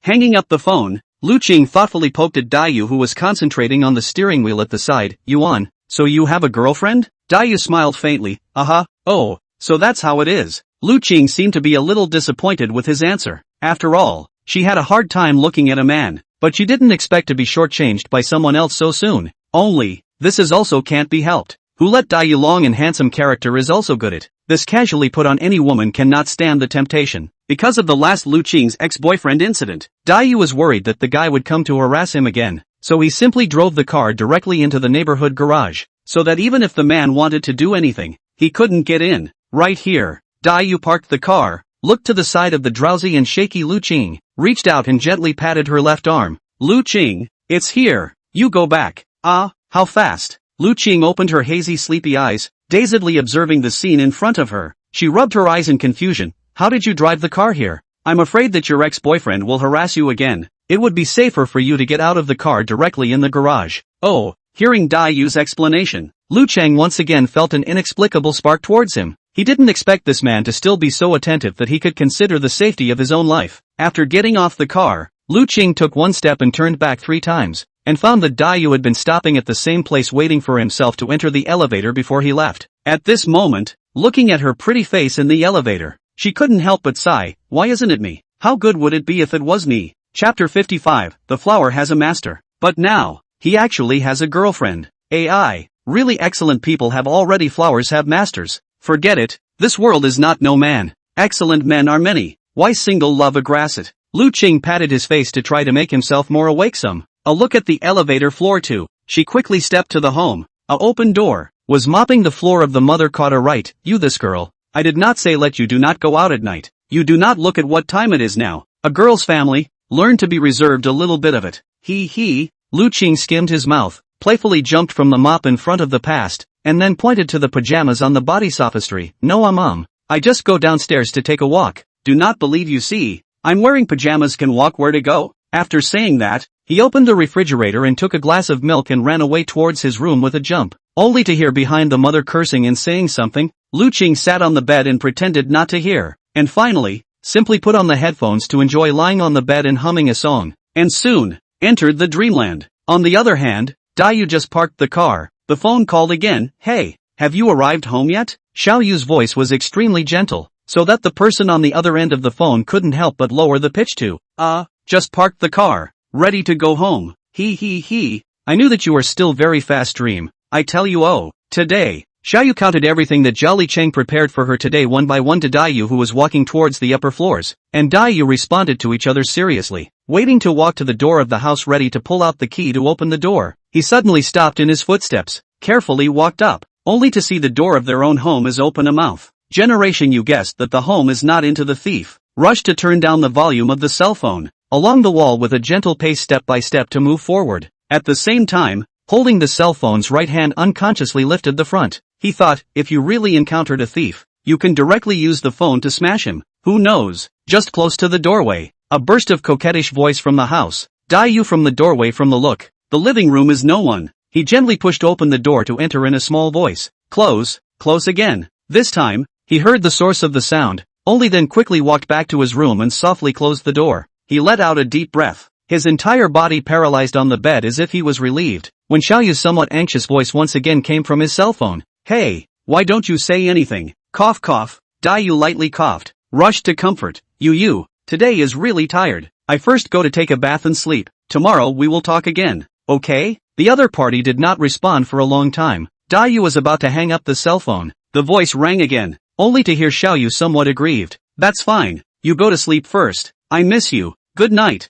Hanging up the phone, Lu Qing thoughtfully poked at Dayu who was concentrating on the steering wheel at the side. Yuan, so you have a girlfriend? Dayu smiled faintly. Oh, so that's how it is. Lu Qing seemed to be a little disappointed with his answer. After all, she had a hard time looking at a man, but she didn't expect to be shortchanged by someone else so soon. Only, this is also can't be helped. Who let Dayu long and handsome character is also good at this casually put on any woman cannot stand the temptation. Because of the last Lu Qing's ex-boyfriend incident, Dayu was worried that the guy would come to harass him again, so he simply drove the car directly into the neighborhood garage, so that even if the man wanted to do anything, he couldn't get in. Right here, Dayu parked the car, looked to the side of the drowsy and shaky Lu Qing, reached out and gently patted her left arm. Lu Qing, it's here. You go back. How fast? Lu Qing opened her hazy sleepy eyes, dazedly observing the scene in front of her. She rubbed her eyes in confusion. How did you drive the car here? I'm afraid that your ex-boyfriend will harass you again. It would be safer for you to get out of the car directly in the garage. Oh, hearing Dayu's explanation, Lu Cheng once again felt an inexplicable spark towards him. He didn't expect this man to still be so attentive that he could consider the safety of his own life. After getting off the car, Lu Qing took one step and turned back 3 times, and found that Dayu had been stopping at the same place waiting for himself to enter the elevator before he left. At this moment, looking at her pretty face in the elevator, she couldn't help but sigh. Why isn't it me? How good would it be if it was me? Chapter 55, The Flower Has a Master. But now, he actually has a girlfriend. AI, really excellent people have already flowers have masters. Forget it, this world is not no man. Excellent men are many, why single love a grasset? Lu Qing patted his face to try to make himself more awakesome. A look at the elevator floor too. She quickly stepped to the home. A open door was mopping the floor of the mother caught her right. You this girl. I did not say let you do not go out at night. You do not look at what time it is now. A girl's family, learn to be reserved a little bit of it. He. Lu Qing skimmed his mouth, playfully jumped from the mop in front of the past, and then pointed to the pajamas on the body sophistry. No I just go downstairs to take a walk. Do not believe you see. I'm wearing pajamas can walk where to go. After saying that, he opened the refrigerator and took a glass of milk and ran away towards his room with a jump, only to hear behind the mother cursing and saying something. Lu Qing sat on the bed and pretended not to hear, and finally, simply put on the headphones to enjoy lying on the bed and humming a song, and soon, entered the dreamland. On the other hand, Dayu just parked the car. The phone called again. Hey, have you arrived home yet? Xiao Yu's voice was extremely gentle, so that the person on the other end of the phone couldn't help but lower the pitch to, just parked the car, ready to go home. He. I knew that you were still very fast dream. I tell you today. Xiao Yu counted everything that Jolly Cheng prepared for her today one by one to Dayu who was walking towards the upper floors, and Dayu responded to each other seriously, waiting to walk to the door of the house ready to pull out the key to open the door. He suddenly stopped in his footsteps, carefully walked up, only to see the door of their own home is open a mouth. Generation you guessed that the home is not into the thief. Rushed to turn down the volume of the cell phone, along the wall with a gentle pace step by step to move forward. At the same time, holding the cell phone's right hand unconsciously lifted the front. He thought, if you really encountered a thief, you can directly use the phone to smash him. Who knows? Just close to the doorway, a burst of coquettish voice from the house. Dayu from the doorway from the look. The living room is no one. He gently pushed open the door to enter in a small voice. Close again. This time, he heard the source of the sound, only then quickly walked back to his room and softly closed the door. He let out a deep breath, his entire body paralyzed on the bed as if he was relieved, when Xiao Yu's somewhat anxious voice once again came from his cell phone. Hey, why don't you say anything? Cough. Dayu lightly coughed, rushed to comfort. You, today is really tired. I first go to take a bath and sleep. Tomorrow we will talk again, okay? The other party did not respond for a long time. Dayu was about to hang up the cell phone. The voice rang again, only to hear Xiao Yu somewhat aggrieved. That's fine, you go to sleep first. I miss you. Good night.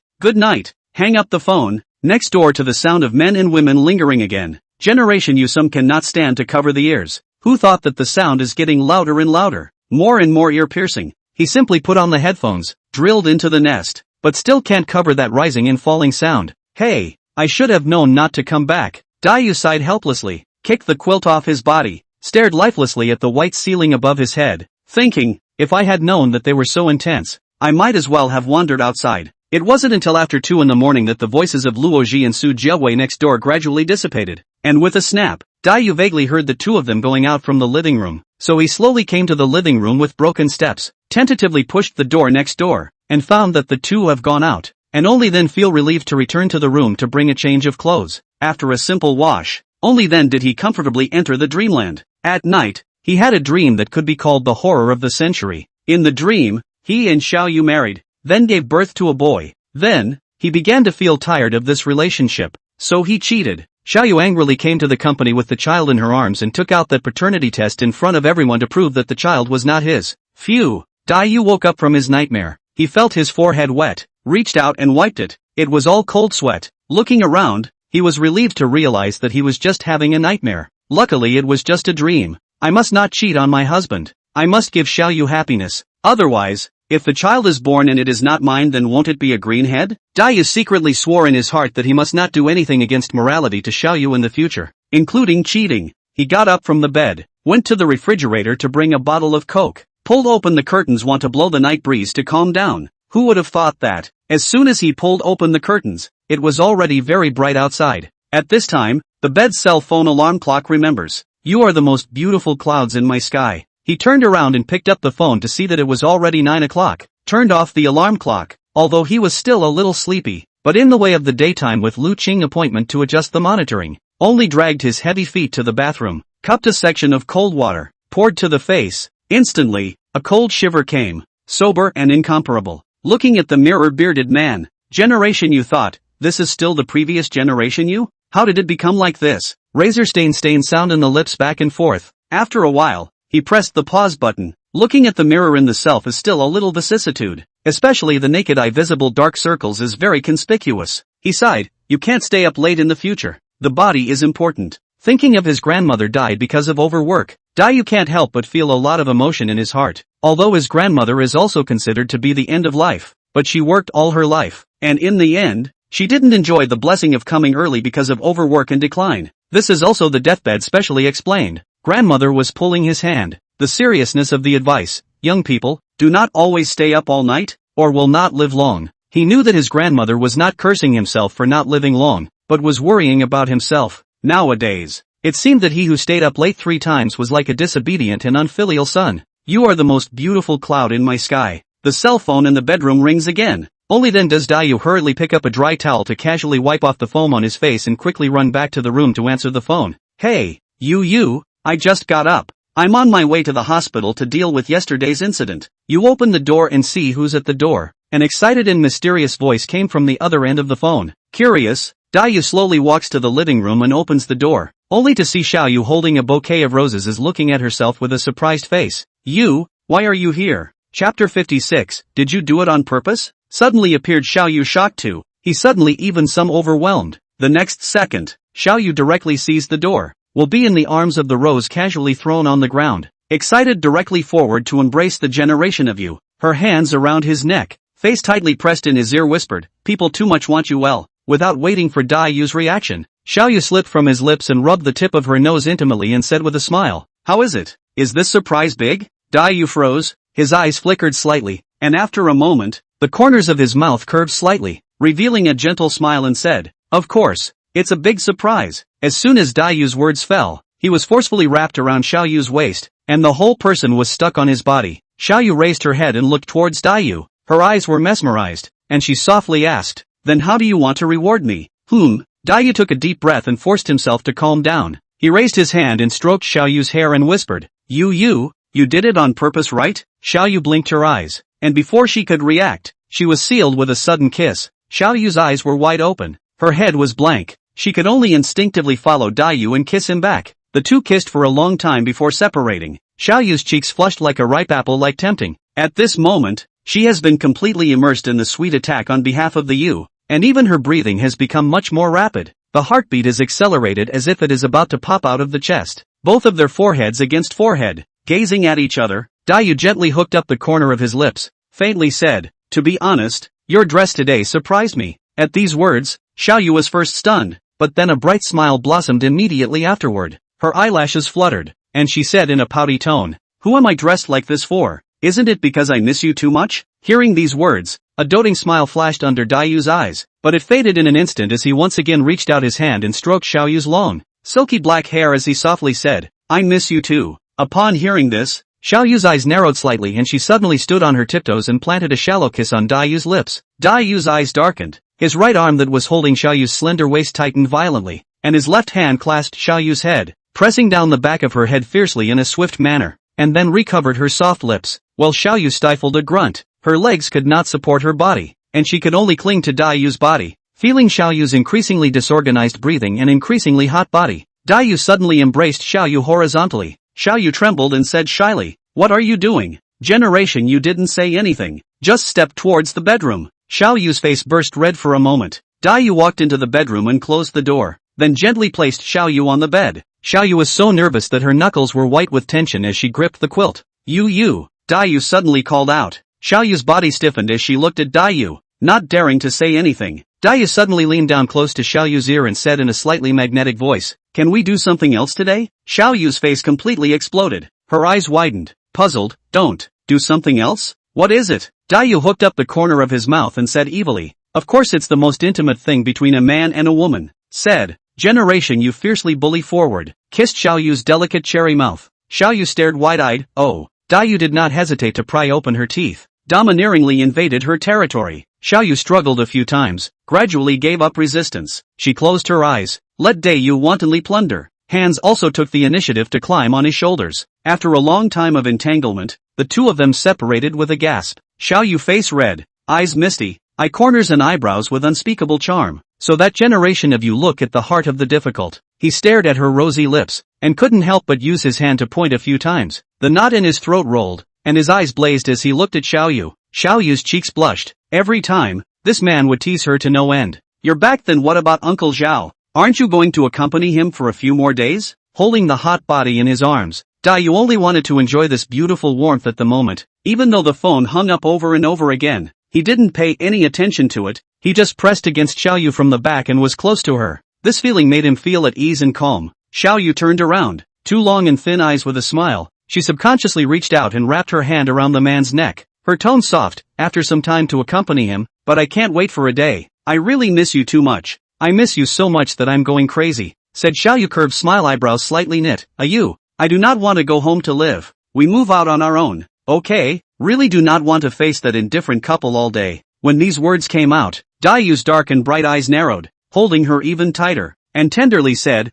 Hang up the phone. Next door to the sound of men and women lingering again. Generation you some cannot stand to cover the ears. Who thought that the sound is getting louder and louder, more and more ear-piercing? He simply put on the headphones, drilled into the nest, but still can't cover that rising and falling sound. Hey, I should have known not to come back. Dayu sighed helplessly, kicked the quilt off his body, stared lifelessly at the white ceiling above his head, thinking, if I had known that they were so intense, I might as well have wandered outside. It wasn't until after 2 in the morning that the voices of Luoji and Su Jiawei next door gradually dissipated, and with a snap, Dayu vaguely heard the two of them going out from the living room, so he slowly came to the living room with broken steps, tentatively pushed the door next door, and found that the two have gone out, and only then feel relieved to return to the room to bring a change of clothes. After a simple wash, only then did he comfortably enter the dreamland. At night, he had a dream that could be called the horror of the century. In the dream, he and Xiao Yu married, then gave birth to a boy. Then, he began to feel tired of this relationship, so he cheated. Xiao Yu angrily came to the company with the child in her arms and took out that paternity test in front of everyone to prove that the child was not his. Phew! Dayu woke up from his nightmare. He felt his forehead wet, reached out and wiped it. It was all cold sweat. Looking around, he was relieved to realize that he was just having a nightmare. Luckily it was just a dream. I must not cheat on my husband. I must give Xiao Yu happiness. Otherwise, if the child is born and it is not mine, then won't it be a greenhead? Dayu secretly swore in his heart that he must not do anything against morality to Xiao Yu in the future, including cheating. He got up from the bed, went to the refrigerator to bring a bottle of Coke, pulled open the curtains want to blow the night breeze to calm down. Who would have thought that? As soon as he pulled open the curtains, it was already very bright outside. At this time, the bed's cell phone alarm clock remembers. You are the most beautiful clouds in my sky. He turned around and picked up the phone to see that it was already 9 o'clock, turned off the alarm clock, although he was still a little sleepy, but in the way of the daytime with Lu Qing appointment to adjust the monitoring, only dragged his heavy feet to the bathroom, cupped a section of cold water, poured to the face. Instantly, a cold shiver came, sober and incomparable. Looking at the mirror bearded man, generation you thought, this is still the previous generation you? How did it become like this? Razor stain sound in the lips back and forth. After a while, He pressed the pause button. Looking at the mirror in the self is still a little vicissitude. Especially the naked eye visible dark circles is very conspicuous. He sighed. You can't stay up late in the future. The body is important. Thinking of his grandmother died because of overwork, Dayu can't help but feel a lot of emotion in his heart. Although his grandmother is also considered to be the end of life, but she worked all her life, and in the end, she didn't enjoy the blessing of coming early because of overwork and decline. This is also the deathbed specially explained. Grandmother was pulling his hand. The seriousness of the advice, young people, do not always stay up all night, or will not live long. He knew that his grandmother was not cursing himself for not living long, but was worrying about himself. Nowadays, it seemed that he who stayed up late 3 times was like a disobedient and unfilial son. You are the most beautiful cloud in my sky. The cell phone in the bedroom rings again. Only then does Dayu hurriedly pick up a dry towel to casually wipe off the foam on his face and quickly run back to the room to answer the phone. Hey, you, I just got up. I'm on my way to the hospital to deal with yesterday's incident. You open the door and see who's at the door. An excited and mysterious voice came from the other end of the phone. Curious, Dayu slowly walks to the living room and opens the door, only to see Xiaoyu holding a bouquet of roses is looking at herself with a surprised face. You, why are you here? Chapter 56, Did you do it on purpose? Suddenly appeared Xiaoyu shocked too. He suddenly even some overwhelmed. The next second, Xiaoyu directly sees the door. Will be in the arms of the rose casually thrown on the ground. Excited directly forward to embrace the generation of you. Her hands around his neck, face tightly pressed in his ear whispered, people too much want you well. Without waiting for Dayu's reaction, Xiaoyu slipped from his lips and rubbed the tip of her nose intimately and said with a smile, how is it? Is this surprise big? Dayu froze, his eyes flickered slightly, and after a moment, the corners of his mouth curved slightly, revealing a gentle smile and said, of course, it's a big surprise. As soon as Dayu's words fell, he was forcefully wrapped around Xiaoyu's waist, and the whole person was stuck on his body. Xiaoyu raised her head and looked towards Dayu. Her eyes were mesmerized, and she softly asked, then how do you want to reward me? Dayu took a deep breath and forced himself to calm down. He raised his hand and stroked Xiaoyu's hair and whispered, you did it on purpose, right? Xiaoyu blinked her eyes, and before she could react, she was sealed with a sudden kiss. Xiaoyu's eyes were wide open, her head was blank, she could only instinctively follow Dayu and kiss him back. The two kissed for a long time before separating. Xiaoyu's cheeks flushed like a ripe apple like tempting. At this moment, she has been completely immersed in the sweet attack on behalf of the you. And even her breathing has become much more rapid. The heartbeat is accelerated as if it is about to pop out of the chest. Both of their foreheads against forehead. Gazing at each other, Dayu gently hooked up the corner of his lips, faintly said, to be honest, your dress today surprised me. At these words, Xiaoyu was first stunned, but then a bright smile blossomed immediately afterward. Her eyelashes fluttered, and she said in a pouty tone, who am I dressed like this for? Isn't it because I miss you too much? Hearing these words, a doting smile flashed under Dayu's eyes, but it faded in an instant as he once again reached out his hand and stroked Xiaoyu's long, silky black hair as he softly said, I miss you too. Upon hearing this, Xiaoyu's eyes narrowed slightly and she suddenly stood on her tiptoes and planted a shallow kiss on Dayu's lips. Dayu's eyes darkened, his right arm that was holding Xiaoyu's slender waist tightened violently, and his left hand clasped Xiaoyu's head, pressing down the back of her head fiercely in a swift manner, and then recovered her soft lips, while Xiaoyu stifled a grunt. Her legs could not support her body, and she could only cling to Dayu's body. Feeling Xiaoyu's increasingly disorganized breathing and increasingly hot body, Dayu suddenly embraced Xiaoyu horizontally. Xiaoyu trembled and said shyly, what are you doing? Generation, you didn't say anything, just stepped towards the bedroom. Xiaoyu's face burst red for a moment. Dayu walked into the bedroom and closed the door, then gently placed Xiaoyu on the bed. Xiaoyu was so nervous that her knuckles were white with tension as she gripped the quilt. You, Dayu suddenly called out. Xiaoyu's body stiffened as she looked at Dayu, not daring to say anything. Dayu suddenly leaned down close to Xiaoyu's ear and said in a slightly magnetic voice, can we do something else today? Xiaoyu's face completely exploded. Her eyes widened, puzzled. Don't do something else? What is it? Dayu hooked up the corner of his mouth and said evilly, of course it's the most intimate thing between a man and a woman. Said, generation, you fiercely bully forward, kissed Xiaoyu's delicate cherry mouth. Xiaoyu stared wide-eyed. Oh. Dayu did not hesitate to pry open her teeth. Domineeringly invaded her territory. Xiaoyu struggled a few times, gradually gave up resistance. She closed her eyes, let Dayu wantonly plunder. Hands also took the initiative to climb on his shoulders. After a long time of entanglement, the two of them separated with a gasp. Xiaoyu face red, eyes misty, eye corners and eyebrows with unspeakable charm. So that generation of you look at the heart of the difficult. He stared at her rosy lips, and couldn't help but use his hand to point a few times. The knot in his throat rolled, and his eyes blazed as he looked at Xiaoyu. Xiaoyu's cheeks blushed. Every time, this man would tease her to no end. You're back, then what about Uncle Zhao? Aren't you going to accompany him for a few more days? Holding the hot body in his arms, Dayu only wanted to enjoy this beautiful warmth at the moment. Even though the phone hung up over and over again, he didn't pay any attention to it. He just pressed against Xiaoyu from the back and was close to her. This feeling made him feel at ease and calm. Xiaoyu turned around, two long and thin eyes with a smile. She subconsciously reached out and wrapped her hand around the man's neck. Her tone soft, after some time to accompany him, but I can't wait for a day. I really miss you too much. I miss you so much that I'm going crazy, said Xiaoyu, curved smile, eyebrows slightly knit. I do not want to go home to live. We move out on our own, okay? Really do not want to face that indifferent couple all day. When these words came out, Dayu's dark and bright eyes narrowed, holding her even tighter, and tenderly said,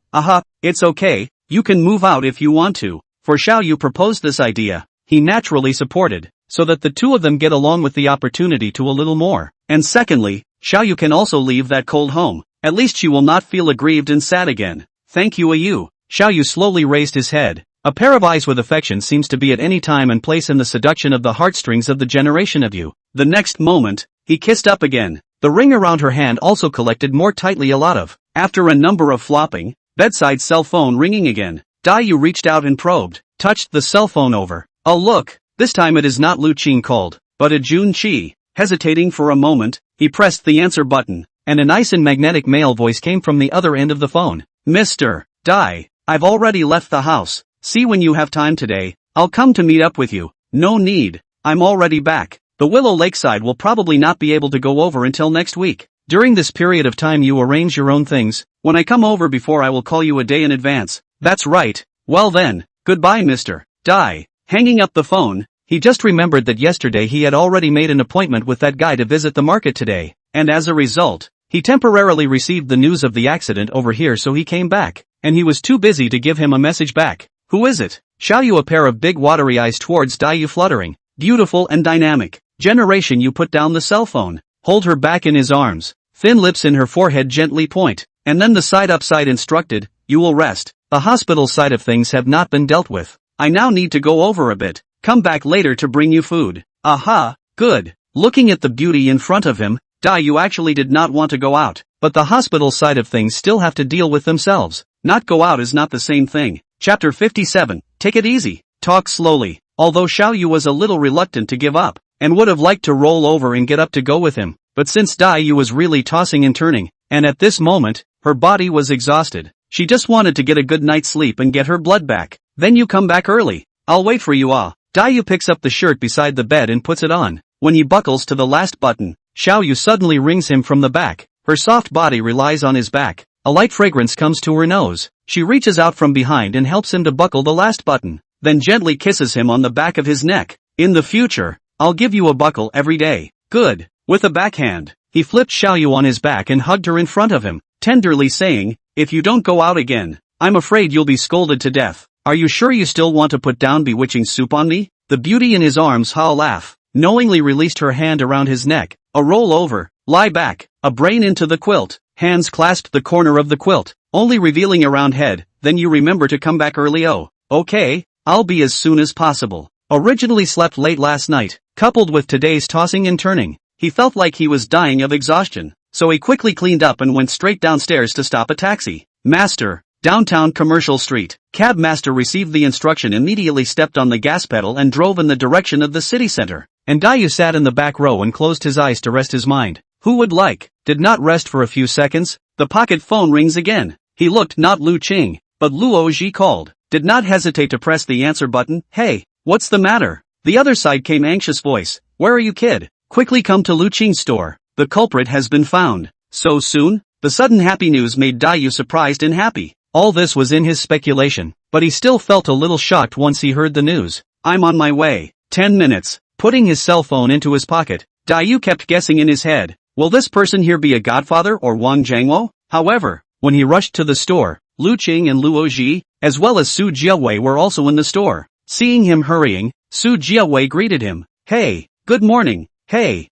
it's okay, you can move out if you want to. For Xiaoyu proposed this idea, he naturally supported, so that the two of them get along with the opportunity to a little more. And secondly, Xiaoyu can also leave that cold home. At least she will not feel aggrieved and sad again. Thank you, Ayu. Xiaoyu slowly raised his head. A pair of eyes with affection seems to be at any time and place in the seduction of the heartstrings of the generation of you. The next moment, he kissed up again. The ring around her hand also collected more tightly a lot of. After a number of flopping, bedside cell phone ringing again. Dayu reached out and probed, touched the cell phone over. Oh look, this time it is not Lu Qing called, but a Jun Qi. Hesitating for a moment, he pressed the answer button, and a nice and magnetic male voice came from the other end of the phone. Mr. Dai, I've already left the house. See when you have time today, I'll come to meet up with you. No need, I'm already back. The Willow Lakeside will probably not be able to go over until next week. During this period of time you arrange your own things. When I come over before I will call you a day in advance. That's right. Well then, goodbye Mr. Dai. Hanging up the phone, he just remembered that yesterday he had already made an appointment with that guy to visit the market today, and as a result, he temporarily received the news of the accident over here, so he came back, and he was too busy to give him a message back. Who is it? Xiaoyu, a pair of big watery eyes towards Dayu, fluttering. Beautiful and dynamic. Generation, you put down the cell phone. Hold her back in his arms. Thin lips in her forehead gently point, and then the side upside instructed, you will rest. The hospital side of things have not been dealt with. I now need to go over a bit. Come back later to bring you food. Aha, good. Looking at the beauty in front of him, Dayu actually did not want to go out, but the hospital side of things still have to deal with themselves. Not go out is not the same thing. Chapter 57, take it easy, talk slowly. Although Xiaoyu was a little reluctant to give up, and would have liked to roll over and get up to go with him, but since Dayu was really tossing and turning, and at this moment, her body was exhausted, she just wanted to get a good night's sleep and get her blood back. Then you come back early. I'll wait for you. Dayu picks up the shirt beside the bed and puts it on. When he buckles to the last button, Xiaoyu suddenly rings him from the back. Her soft body relies on his back. A light fragrance comes to her nose. She reaches out from behind and helps him to buckle the last button, then gently kisses him on the back of his neck. In the future, I'll give you a buckle every day. Good. With a backhand, he flipped Xiaoyu on his back and hugged her in front of him, tenderly saying, if you don't go out again, I'm afraid you'll be scolded to death. Are you sure you still want to put down bewitching soup on me? The beauty in his arms, ha laugh, knowingly released her hand around his neck. A roll over, lie back, a brain into the quilt. Hands clasped the corner of the quilt, only revealing a round head. Then you remember to come back early. Oh, okay, I'll be as soon as possible. Originally slept late last night, coupled with today's tossing and turning, he felt like he was dying of exhaustion, so he quickly cleaned up and went straight downstairs to stop a taxi. Master, downtown Commercial Street. Cab master received the instruction, immediately stepped on the gas pedal and drove in the direction of the city center. And Dayu sat in the back row and closed his eyes to rest his mind. Who would like? Did not rest for a few seconds. The pocket phone rings again. He looked, not Lu Qing, but Luo Ji called. Did not hesitate to press the answer button. Hey, what's the matter? The other side came anxious voice. Where are you, kid? Quickly come to Lu Qing's store. The culprit has been found. So soon? The sudden happy news made Dayu surprised and happy. All this was in his speculation, but he still felt a little shocked once he heard the news. I'm on my way. 10 minutes. Putting his cell phone into his pocket, Dayu kept guessing in his head. Will this person here be a godfather or Wang Jiangwo? However, when he rushed to the store, Lu Qing and Luo Ji, as well as Su Jiawei, were also in the store. Seeing him hurrying, Su Jiawei greeted him. Hey, good morning. Hey,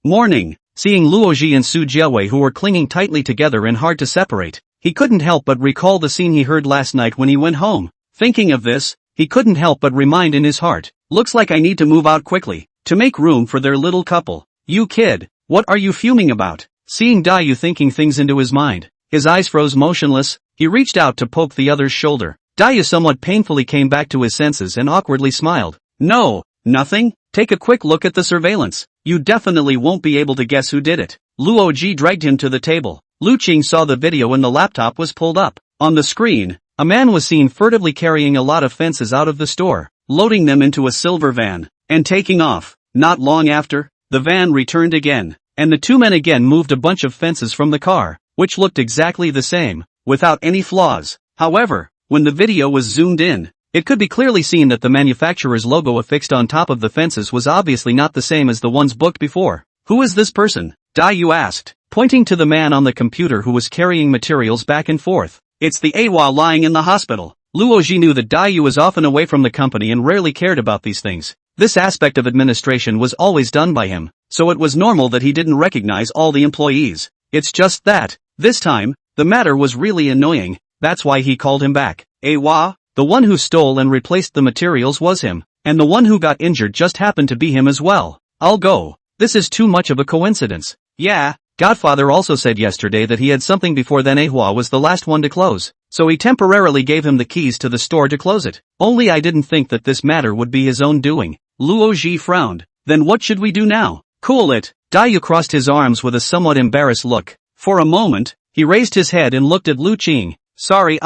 morning. Seeing Luo Ji and Su Jiawei, who were clinging tightly together and hard to separate, he couldn't help but recall the scene he heard last night when he went home. Thinking of this, he couldn't help but remind in his heart, looks like I need to move out quickly, to make room for their little couple. You kid, what are you fuming about? Seeing Dayu thinking things into his mind, his eyes froze motionless, he reached out to poke the other's shoulder. Dayu somewhat painfully came back to his senses and awkwardly smiled. No, nothing, take a quick look at the surveillance. You definitely won't be able to guess who did it. Luoji dragged him to the table. Lu Qing saw the video when the laptop was pulled up. On the screen, a man was seen furtively carrying a lot of fences out of the store, loading them into a silver van, and taking off. Not long after, the van returned again, and the two men again moved a bunch of fences from the car, which looked exactly the same, without any flaws. However, when the video was zoomed in, it could be clearly seen that the manufacturer's logo affixed on top of the fences was obviously not the same as the ones booked before. Who is this person? Dayu asked, pointing to the man on the computer who was carrying materials back and forth. It's the Awa lying in the hospital. Luoji knew that Dayu was often away from the company and rarely cared about these things. This aspect of administration was always done by him, so it was normal that he didn't recognize all the employees. It's just that, this time, the matter was really annoying, that's why he called him back. Awa, the one who stole and replaced the materials was him, and the one who got injured just happened to be him as well. I'll go. This is too much of a coincidence. Yeah, Godfather also said yesterday that he had something before then. Ahua was the last one to close, so he temporarily gave him the keys to the store to close it. Only I didn't think that this matter would be his own doing. Luoji frowned. Then what should we do now? Cool it. Dayu crossed his arms with a somewhat embarrassed look. For a moment, he raised his head and looked at Lu Qing. Sorry,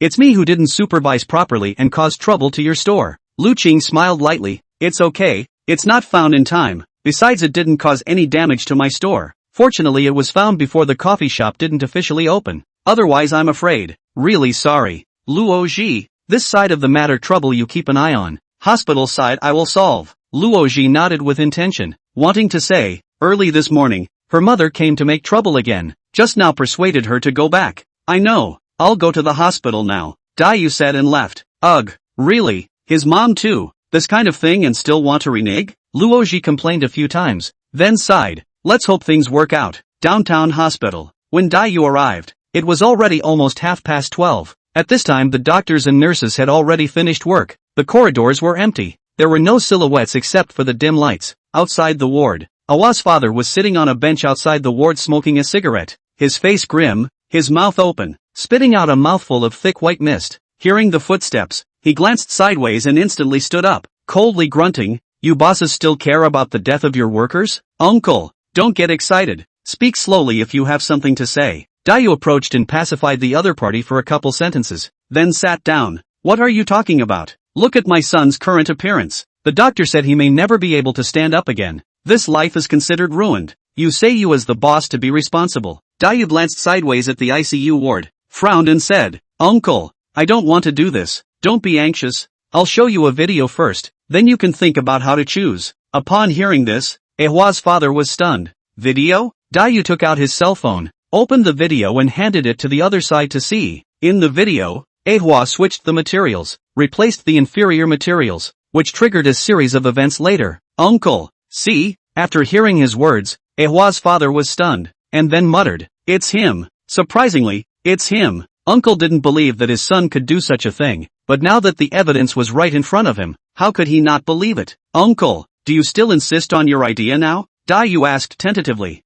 it's me who didn't supervise properly and caused trouble to your store. Lu Qing smiled lightly. It's okay, it's not found in time. Besides, it didn't cause any damage to my store. Fortunately, it was found before the coffee shop didn't officially open. Otherwise, I'm afraid. Really sorry. Luoji, this side of the matter trouble you keep an eye on. Hospital side I will solve. Luoji nodded with intention, wanting to say, early this morning, her mother came to make trouble again. Just now persuaded her to go back. I know, I'll go to the hospital now. Dayu said and left. Ugh, really? His mom too? This kind of thing and still want to renege? Luoji complained a few times, then sighed. Let's hope things work out. Downtown hospital. When Dayu arrived, it was already almost 12:30. At this time the doctors and nurses had already finished work. The corridors were empty. There were no silhouettes except for the dim lights. Outside the ward, Awa's father was sitting on a bench outside the ward smoking a cigarette, his face grim, his mouth open, spitting out a mouthful of thick white mist. Hearing the footsteps, he glanced sideways and instantly stood up, coldly grunting, "You bosses still care about the death of your workers? Uncle, don't get excited. Speak slowly if you have something to say." Dayu approached and pacified the other party for a couple sentences, then sat down. What are you talking about? Look at my son's current appearance. The doctor said he may never be able to stand up again. This life is considered ruined. You say you as the boss to be responsible. Dayu glanced sideways at the ICU ward, frowned and said, Uncle, I don't want to do this. Don't be anxious. I'll show you a video first, then you can think about how to choose. Upon hearing this, Ahua's father was stunned. Video? Dayu took out his cell phone, opened the video and handed it to the other side to see. In the video, Ahua switched the materials, replaced the inferior materials, which triggered a series of events later. Uncle, see? After hearing his words, Ahua's father was stunned, and then muttered, It's him. Surprisingly, it's him. Uncle didn't believe that his son could do such a thing, but now that the evidence was right in front of him, how could he not believe it? Uncle, do you still insist on your idea now? Dayu asked tentatively.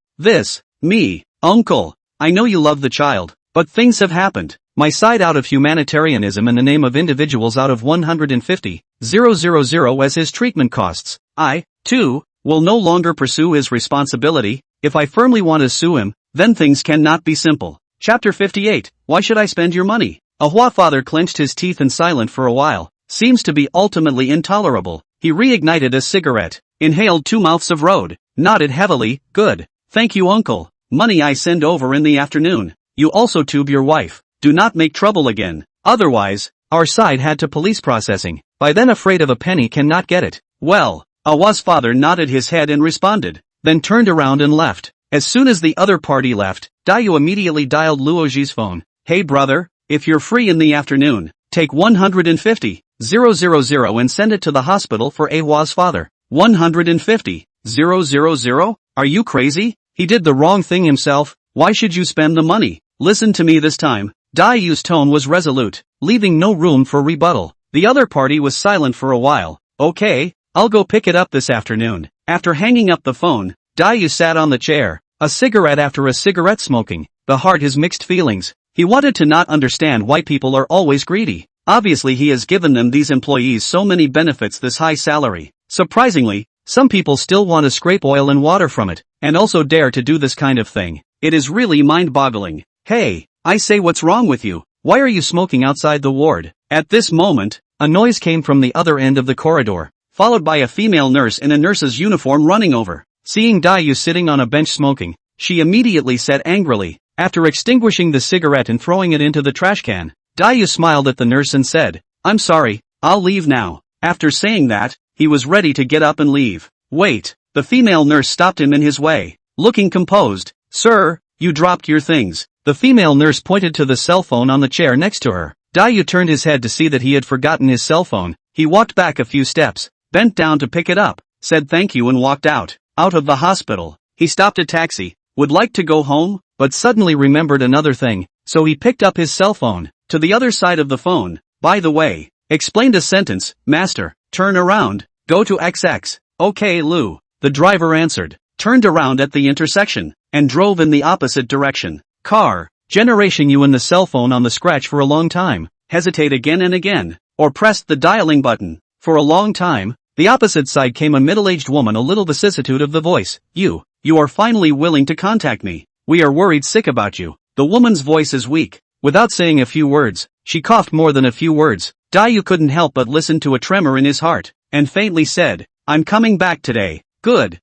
Me, Uncle, I know you love the child, but things have happened. My side out of humanitarianism in the name of individuals out of 150,000 as his treatment costs. I, too, will no longer pursue his responsibility. If I firmly want to sue him, then things cannot be simple. Chapter 58, Why should I spend your money? Ahua father clenched his teeth and silent for a while, seems to be ultimately intolerable. He reignited a cigarette, inhaled 2 mouths of road, nodded heavily, good. Thank you uncle, money I send over in the afternoon. You also tube your wife, do not make trouble again. Otherwise, our side had to police processing. By then afraid of a penny cannot get it. Well, Awa's father nodded his head and responded, then turned around and left. As soon as the other party left, Dayu immediately dialed Luoji's phone. Hey brother, if you're free in the afternoon, take 150,000 and send it to the hospital for Ahua's father. 150,000? Are you crazy? He did the wrong thing himself, why should you spend the money? listen to me this time. Daiyu's tone was resolute, leaving no room for rebuttal. The other party was silent for a while. Okay, I'll go pick it up this afternoon. After hanging up the phone, Daiyu sat on the chair, a cigarette after a cigarette smoking. The heart has mixed feelings. He wanted to not understand why people are always greedy. Obviously he has given them, these employees, so many benefits, this high salary. Surprisingly, some people still want to scrape oil and water from it, and also dare to do this kind of thing. It is really mind-boggling. Hey, I say, what's wrong with you? Why are you smoking outside the ward? At this moment, a noise came from the other end of the corridor, followed by a female nurse in a nurse's uniform running over. Seeing Daiyu sitting on a bench smoking, she immediately said angrily, after extinguishing the cigarette and throwing it into the trash can. Daiyu smiled at the nurse and said, I'm sorry, I'll leave now. After saying that, he was ready to get up and leave. Wait, the female nurse stopped him in his way. Looking composed, Sir, you dropped your things. The female nurse pointed to the cell phone on the chair next to her. Daiyu turned his head to see that he had forgotten his cell phone. He walked back a few steps, bent down to pick it up, said thank you and walked out of the hospital. He stopped a taxi, would like to go home, but suddenly remembered another thing, so he picked up his cell phone. To the other side of the phone, by the way, explained a sentence, Master, turn around, go to XX. Okay Lou, the driver answered, turned around at the intersection, and drove in the opposite direction. Car, Generation U in the cell phone on the scratch for a long time, hesitate again and again, or pressed the dialing button. For a long time, the opposite side came a middle-aged woman, a little vicissitude of the voice. You are finally willing to contact me. We are worried sick about you. The woman's voice is weak. Without saying a few words, she coughed more than a few words. Daiyu couldn't help but listen to a tremor in his heart, and faintly said, I'm coming back today. Good.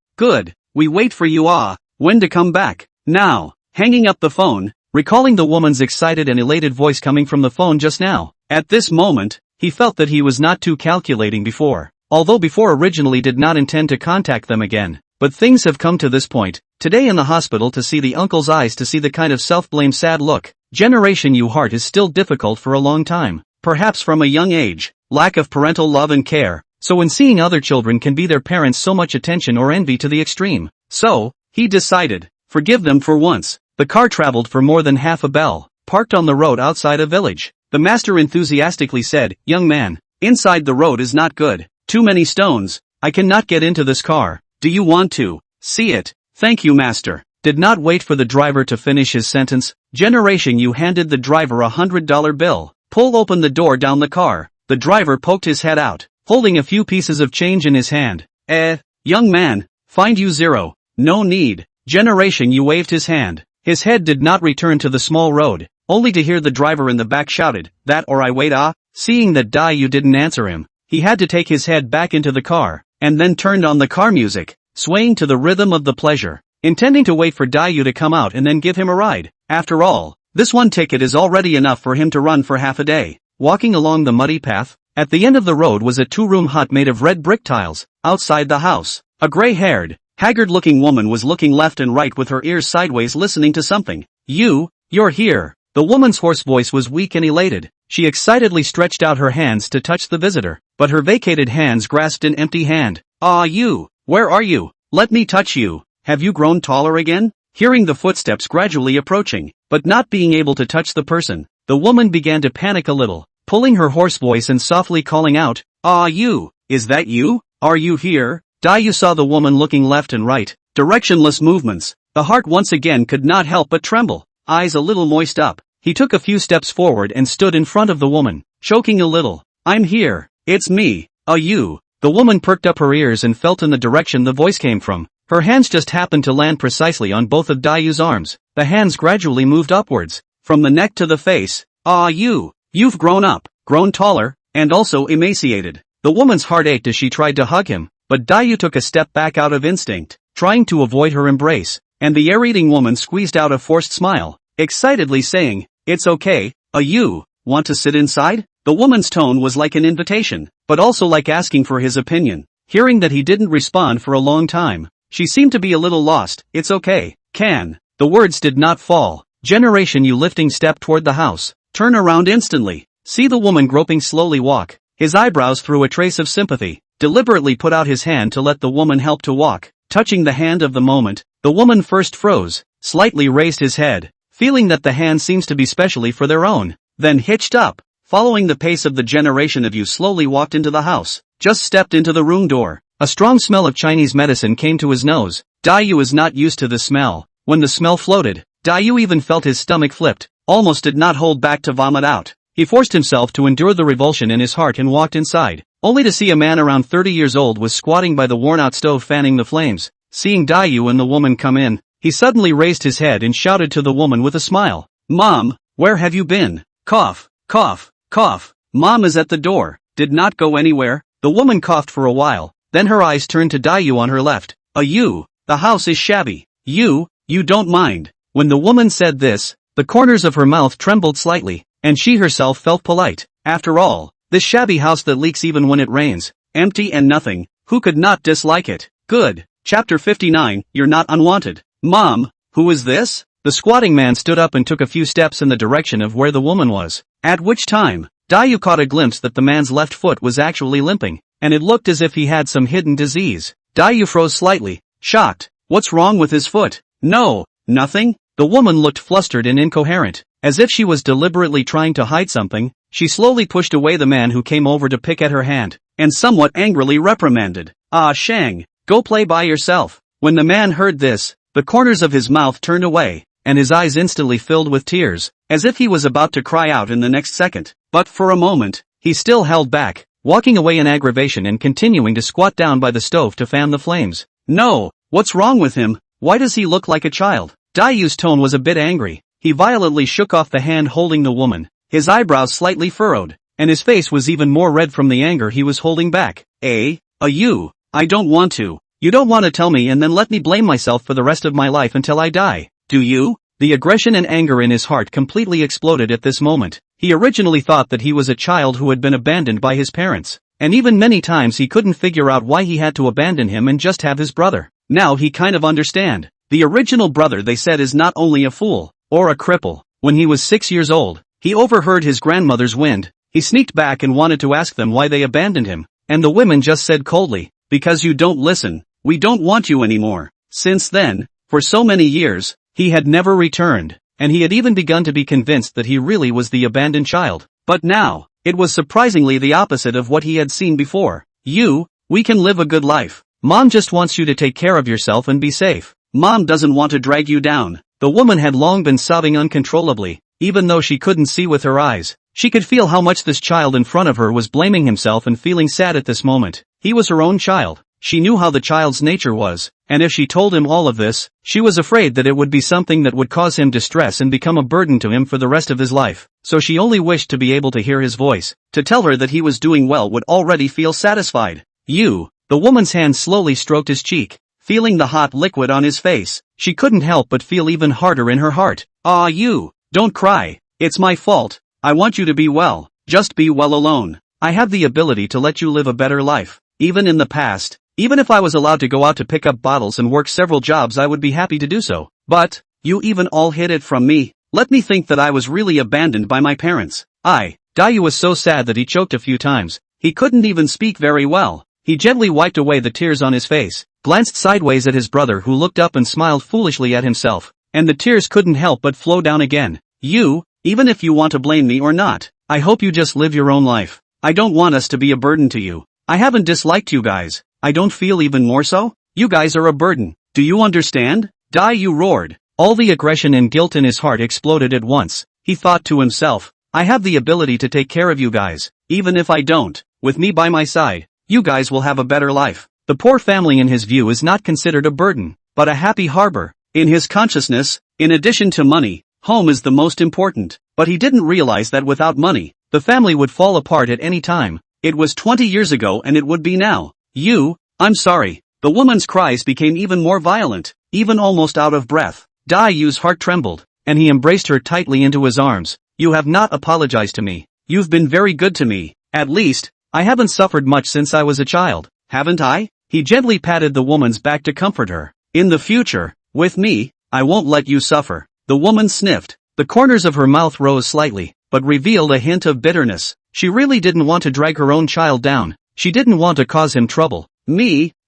We wait for you. When to come back? Now. Hanging up the phone, recalling the woman's excited and elated voice coming from the phone just now. At this moment, he felt that he was not too calculating before. Although before originally did not intend to contact them again. But things have come to this point. Today in the hospital, to see the uncle's eyes, to see the kind of self-blame sad look. Generation U heart is still difficult for a long time. Perhaps from a young age, lack of parental love and care. So when seeing other children can be their parents, so much attention or envy to the extreme. So, he decided, forgive them for once. The car traveled for more than half a bell, parked on the road outside a village. The master enthusiastically said, young man, inside the road is not good. Too many stones. I cannot get into this car. Do you want to see it? Thank you, master. Did not wait for the driver to finish his sentence. Generation U handed the driver $100 bill. Pull open the door down the car. The driver poked his head out, holding a few pieces of change in his hand. Young man, find you zero. No need. Generation U waved his hand. His head did not return to the small road, only to hear the driver in the back shouted, that or I wait. Seeing that Daiyu didn't answer him, he had to take his head back into the car, and then turned on the car music, swaying to the rhythm of the pleasure, intending to wait for Daiyu to come out and then give him a ride. After all, this one ticket is already enough for him to run for half a day. Walking along the muddy path, at the end of the road was a two-room hut made of red brick tiles. Outside the house, a gray-haired, haggard-looking woman was looking left and right with her ears sideways, listening to something. You're here. The woman's hoarse voice was weak and elated. She excitedly stretched out her hands to touch the visitor, but her vacated hands grasped an empty hand. Where are you? Let me touch you. Have you grown taller again? Hearing the footsteps gradually approaching, but not being able to touch the person, the woman began to panic a little, pulling her hoarse voice and softly calling out, is that you? Are you here? Daiyu saw the woman looking left and right, directionless movements. The heart once again could not help but tremble, eyes a little moist up. He took a few steps forward and stood in front of the woman, choking a little. I'm here. It's me. You. The woman perked up her ears and felt in the direction the voice came from. Her hands just happened to land precisely on both of Daiyu's arms. The hands gradually moved upwards, from the neck to the face. You've grown up, grown taller, and also emaciated. The woman's heart ached as she tried to hug him, but Daiyu took a step back out of instinct, trying to avoid her embrace, and the air-eating woman squeezed out a forced smile, excitedly saying, it's okay. You want to sit inside? The woman's tone was like an invitation, but also like asking for his opinion. Hearing that he didn't respond for a long time, she seemed to be a little lost. It's okay. The words did not fall. Generation U lifting step toward the house. Turn around instantly. See the woman groping slowly walk. His eyebrows threw a trace of sympathy. Deliberately put out his hand to let the woman help to walk. Touching the hand of the moment, the woman first froze, slightly raised his head, feeling that the hand seems to be specially for their own. Then hitched up, following the pace of the generation of you slowly walked into the house, just stepped into the room door. A strong smell of Chinese medicine came to his nose. Dayu is not used to the smell. When the smell floated, Dayu even felt his stomach flipped, almost did not hold back to vomit out. He forced himself to endure the revulsion in his heart and walked inside, only to see a man around 30 years old was squatting by the worn-out stove fanning the flames. Seeing Dayu and the woman come in, he suddenly raised his head and shouted to the woman with a smile. "Mom, where have you been?" Cough, cough, cough. "Mom is at the door, did not go anywhere." The woman coughed for a while, then her eyes turned to Dayu on her left. You, the house is shabby. You don't mind." When the woman said this, the corners of her mouth trembled slightly, and she herself felt polite. After all, this shabby house that leaks even when it rains, empty and nothing, who could not dislike it? Good. Chapter 59, You're Not Unwanted. "Mom, who is this?" The squatting man stood up and took a few steps in the direction of where the woman was, at which time, Dayu caught a glimpse that the man's left foot was actually limping, and it looked as if he had some hidden disease. Dayu froze slightly, shocked. What's wrong with his foot? No, nothing. The woman looked flustered and incoherent, as if she was deliberately trying to hide something. She slowly pushed away the man who came over to pick at her hand, and somewhat angrily reprimanded. "Ah, Shang, go play by yourself." When the man heard this, the corners of his mouth turned away, and his eyes instantly filled with tears, as if he was about to cry out in the next second. But for a moment, he still held back, walking away in aggravation and continuing to squat down by the stove to fan the flames. "No, what's wrong with him? Why does he look like a child?" Dayu's tone was a bit angry. He violently shook off the hand holding the woman, his eyebrows slightly furrowed, and his face was even more red from the anger he was holding back. You, I don't want to. You don't want to tell me and then let me blame myself for the rest of my life until I die, do you?" The aggression and anger in his heart completely exploded at this moment. He originally thought that he was a child who had been abandoned by his parents, and even many times he couldn't figure out why he had to abandon him and just have his brother. Now he kind of understand. The original brother they said is not only a fool, or a cripple. When he was 6 years old, he overheard his grandmother's wind. He sneaked back and wanted to ask them why they abandoned him, and the women just said coldly, "Because you don't listen, we don't want you anymore." Since then, for so many years, he had never returned, and he had even begun to be convinced that he really was the abandoned child. But now, it was surprisingly the opposite of what he had seen before. We can live a good life. Mom just wants you to take care of yourself and be safe. Mom doesn't want to drag you down." The woman had long been sobbing uncontrollably, even though she couldn't see with her eyes. She could feel how much this child in front of her was blaming himself and feeling sad at this moment. He was her own child. She knew how the child's nature was, and if she told him all of this, she was afraid that it would be something that would cause him distress and become a burden to him for the rest of his life. So she only wished to be able to hear his voice, to tell her that he was doing well would already feel satisfied. The woman's hand slowly stroked his cheek, feeling the hot liquid on his face. She couldn't help but feel even harder in her heart. Don't cry. It's my fault. I want you to be well. Just be well alone. I have the ability to let you live a better life. Even in the past, even if I was allowed to go out to pick up bottles and work several jobs, I would be happy to do so. But, you even all hid it from me. Let me think that I was really abandoned by my parents. Dayu was so sad that he choked a few times. He couldn't even speak very well. He gently wiped away the tears on his face, glanced sideways at his brother who looked up and smiled foolishly at himself, and the tears couldn't help but flow down again. Even if you want to blame me or not, I hope you just live your own life. I don't want us to be a burden to you. I haven't disliked you guys. I don't feel even more so. You guys are a burden. Do you understand? Dayu roared. All the aggression and guilt in his heart exploded at once. He thought to himself, I have the ability to take care of you guys. Even if I don't, with me by my side, you guys will have a better life. The poor family in his view is not considered a burden, but a happy harbor. In his consciousness, in addition to money, home is the most important. But he didn't realize that without money, the family would fall apart at any time. It was 20 years ago and it would be now. I'm sorry. The woman's cries became even more violent, even almost out of breath. Dayu's heart trembled, and he embraced her tightly into his arms. You have not apologized to me. You've been very good to me. At least, I haven't suffered much since I was a child, haven't I? He gently patted the woman's back to comfort her. In the future, with me, I won't let you suffer. The woman sniffed. The corners of her mouth rose slightly, but revealed a hint of bitterness. She really didn't want to drag her own child down. She didn't want to cause him trouble.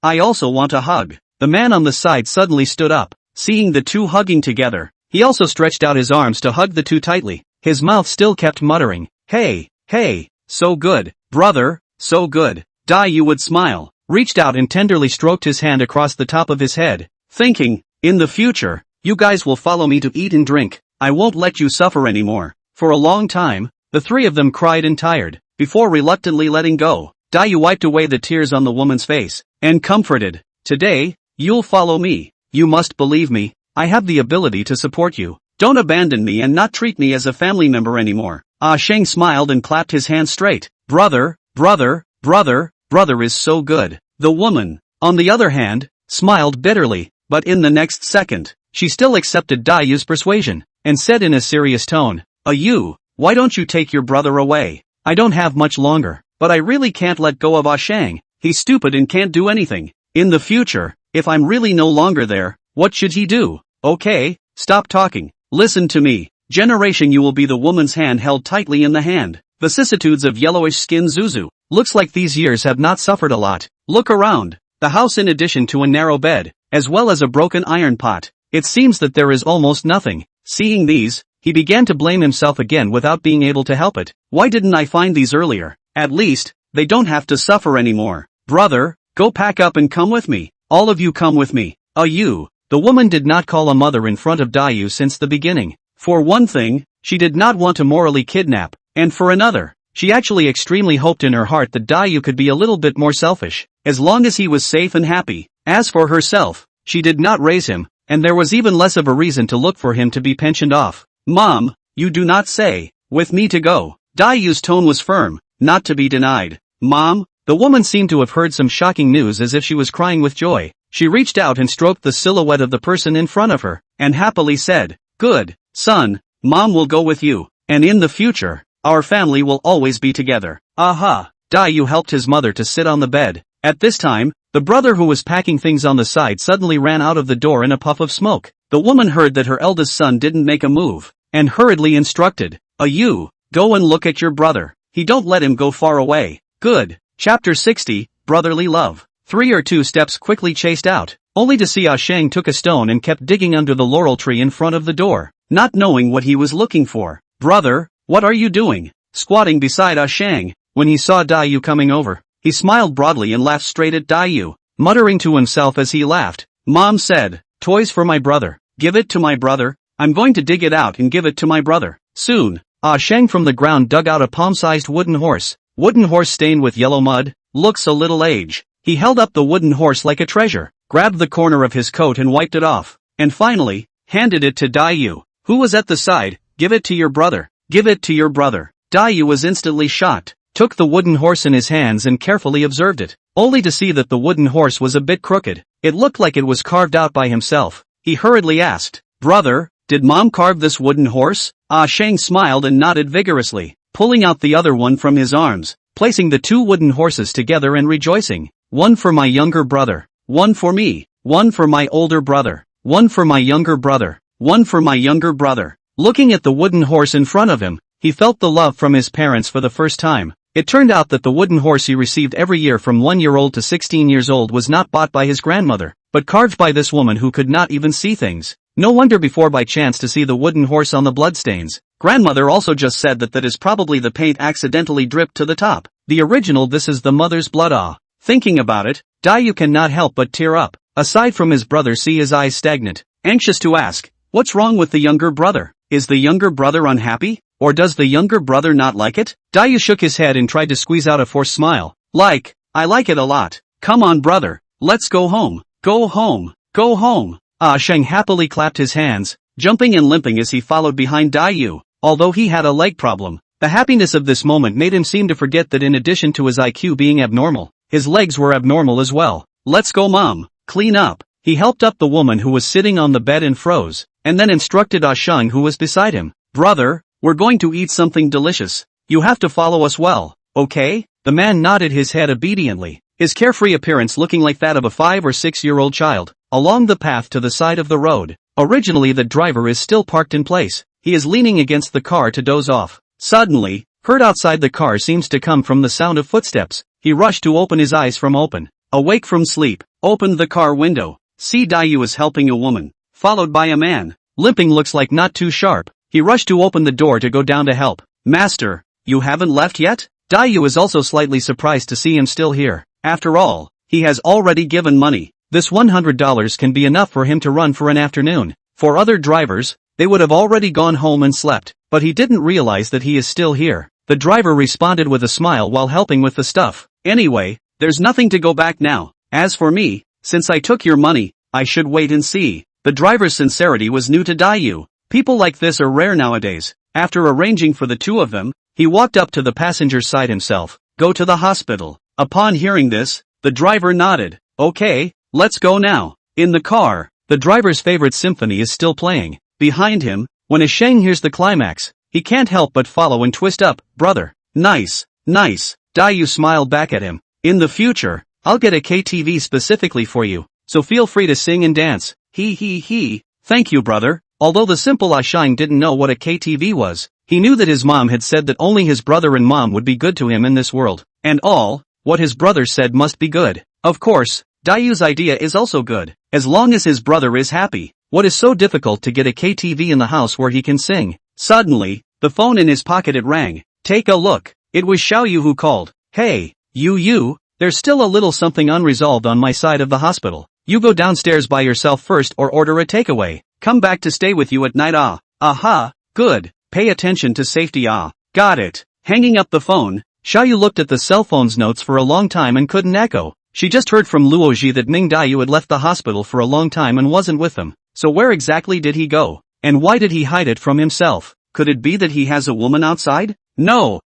I also want a hug. The man on the side suddenly stood up. Seeing the two hugging together, He also stretched out his arms to hug the two tightly. His mouth still kept muttering, "Hey, hey, so good, brother, so good." Dayu would smile, reached out and tenderly stroked his hand across the top of his head, thinking, in the future, you guys will follow me to eat and drink. I won't let you suffer anymore. For a long time, the three of them cried and tired, before reluctantly letting go. Dayu wiped away the tears on the woman's face, and comforted, "Today, you'll follow me. You must believe me. I have the ability to support you. Don't abandon me and not treat me as a family member anymore." Ah Sheng smiled and clapped his hands straight. "Brother, brother, brother, brother is so good." The woman, on the other hand, smiled bitterly, but in the next second, she still accepted Dayu's persuasion, and said in a serious tone, "You, why don't you take your brother away? I don't have much longer, but I really can't let go of Ah Sheng. He's stupid and can't do anything. In the future, if I'm really no longer there, what should he do? Okay, stop talking. Listen to me. Generation you will be." The woman's hand held tightly in the hand. Vicissitudes of yellowish skin Zuzu. Looks like these years have not suffered a lot. Look around. The house in addition to a narrow bed, as well as a broken iron pot. It seems that there is almost nothing. Seeing these, he began to blame himself again without being able to help it. Why didn't I find these earlier? At least, they don't have to suffer anymore. Brother, go pack up and come with me. All of you come with me. You. The woman did not call a mother in front of Dayu since the beginning. For one thing, she did not want to morally kidnap, and for another, she actually extremely hoped in her heart that Dayu could be a little bit more selfish, as long as he was safe and happy. As for herself, she did not raise him, and there was even less of a reason to look for him to be pensioned off. "Mom, you do not say, with me to go." Dayu's tone was firm, not to be denied. "Mom?" The woman seemed to have heard some shocking news as if she was crying with joy. She reached out and stroked the silhouette of the person in front of her, and happily said, "Good, son, Mom will go with you, and in the future, our family will always be together." Aha! Dayu helped his mother to sit on the bed. At this time, the brother who was packing things on the side suddenly ran out of the door in a puff of smoke. The woman heard that her eldest son didn't make a move, and hurriedly instructed, "You, go and look at your brother. He don't let him go far away." Good. Chapter 60, Brotherly Love. 3 or 2 steps quickly chased out, only to see Ah Sheng took a stone and kept digging under the laurel tree in front of the door, not knowing what he was looking for. "Brother, what are you doing?" Squatting beside Ah Sheng, when he saw Dayu coming over, he smiled broadly and laughed straight at Dayu, muttering to himself as he laughed. "Mom said, toys for my brother. Give it to my brother. I'm going to dig it out and give it to my brother." Soon, Ah Sheng from the ground dug out a palm-sized wooden horse. Wooden horse stained with yellow mud, looks a little aged. He held up the wooden horse like a treasure, grabbed the corner of his coat and wiped it off, and finally, handed it to Dayu, who was at the side. "Give it to your brother. Give it to your brother." Dayu was instantly shocked, took the wooden horse in his hands and carefully observed it, only to see that the wooden horse was a bit crooked. It looked like it was carved out by himself. He hurriedly asked, "Brother, did Mom carve this wooden horse?" Ah Sheng smiled and nodded vigorously, pulling out the other one from his arms, placing the 2 wooden horses together and rejoicing. "One for my younger brother, one for me, one for my older brother, one for my younger brother, one for my younger brother." Looking at the wooden horse in front of him, he felt the love from his parents for the first time. It turned out that the wooden horse he received every year from 1-year-old to 16 years old was not bought by his grandmother, but carved by this woman who could not even see things. No wonder before by chance to see the wooden horse on the bloodstains. Grandmother also just said that is probably the paint accidentally dripped to the top. The original this is the mother's blood. Thinking about it, Dayu cannot help but tear up. Aside from his brother see his eyes stagnant, anxious to ask, what's wrong with the younger brother? Is the younger brother unhappy? Or does the younger brother not like it? Dayu shook his head and tried to squeeze out a forced smile. I like it a lot. Come on brother, let's go home. Go home, go home. Ah Sheng happily clapped his hands, jumping and limping as he followed behind Dayu. Although he had a leg problem, the happiness of this moment made him seem to forget that in addition to his IQ being abnormal, his legs were abnormal as well. Let's go Mom, clean up. He helped up the woman who was sitting on the bed and froze, and then instructed Ah Sheng who was beside him. Brother, we're going to eat something delicious. You have to follow us well, okay? The man nodded his head obediently, his carefree appearance looking like that of a 5 or 6-year-old child. Along the path to the side of the road, originally the driver is still parked in place. He is leaning against the car to doze off. Suddenly, heard outside the car seems to come from the sound of footsteps. He rushed to open his eyes from open. Awake from sleep, opened the car window. See Dayu is helping a woman, followed by a man. limping looks like not too sharp. He rushed to open the door to go down to help. Master, you haven't left yet? Dayu is also slightly surprised to see him still here. After all, he has already given money. This $100 can be enough for him to run for an afternoon. For other drivers, they would have already gone home and slept, but he didn't realize that he is still here. The driver responded with a smile while helping with the stuff. Anyway, there's nothing to go back now. As for me, since I took your money, I should wait and see. The driver's sincerity was new to Dayu. People like this are rare nowadays. After arranging for the two of them, he walked up to the passenger side himself. Go to the hospital. Upon hearing this, the driver nodded. Okay, let's go now. In the car, the driver's favorite symphony is still playing. Behind him, when Asheng hears the climax, he can't help but follow and twist up. Brother, nice, nice. Dayu smiled back at him. In the future, I'll get a KTV specifically for you, so feel free to sing and dance. He. Thank you, brother. Although the simple Asheng didn't know what a KTV was, he knew that his mom had said that only his brother and mom would be good to him in this world. And all, what his brother said must be good. Of course, Dayu's idea is also good, as long as his brother is happy. What is so difficult to get a KTV in the house where he can sing? Suddenly, the phone in his pocket it rang. Take a look. It was Xiaoyu who called. Hey, you, there's still a little something unresolved on my side of the hospital. You go downstairs by yourself first or order a takeaway. Come back to stay with you at night. Aha, good. Pay attention to safety. Got it. Hanging up the phone, Xiaoyu looked at the cell phone's notes for a long time and couldn't echo. She just heard from Luoji that Ming Dayu had left the hospital for a long time and wasn't with them. So where exactly did he go? And why did he hide it from himself? Could it be that he has a woman outside? No,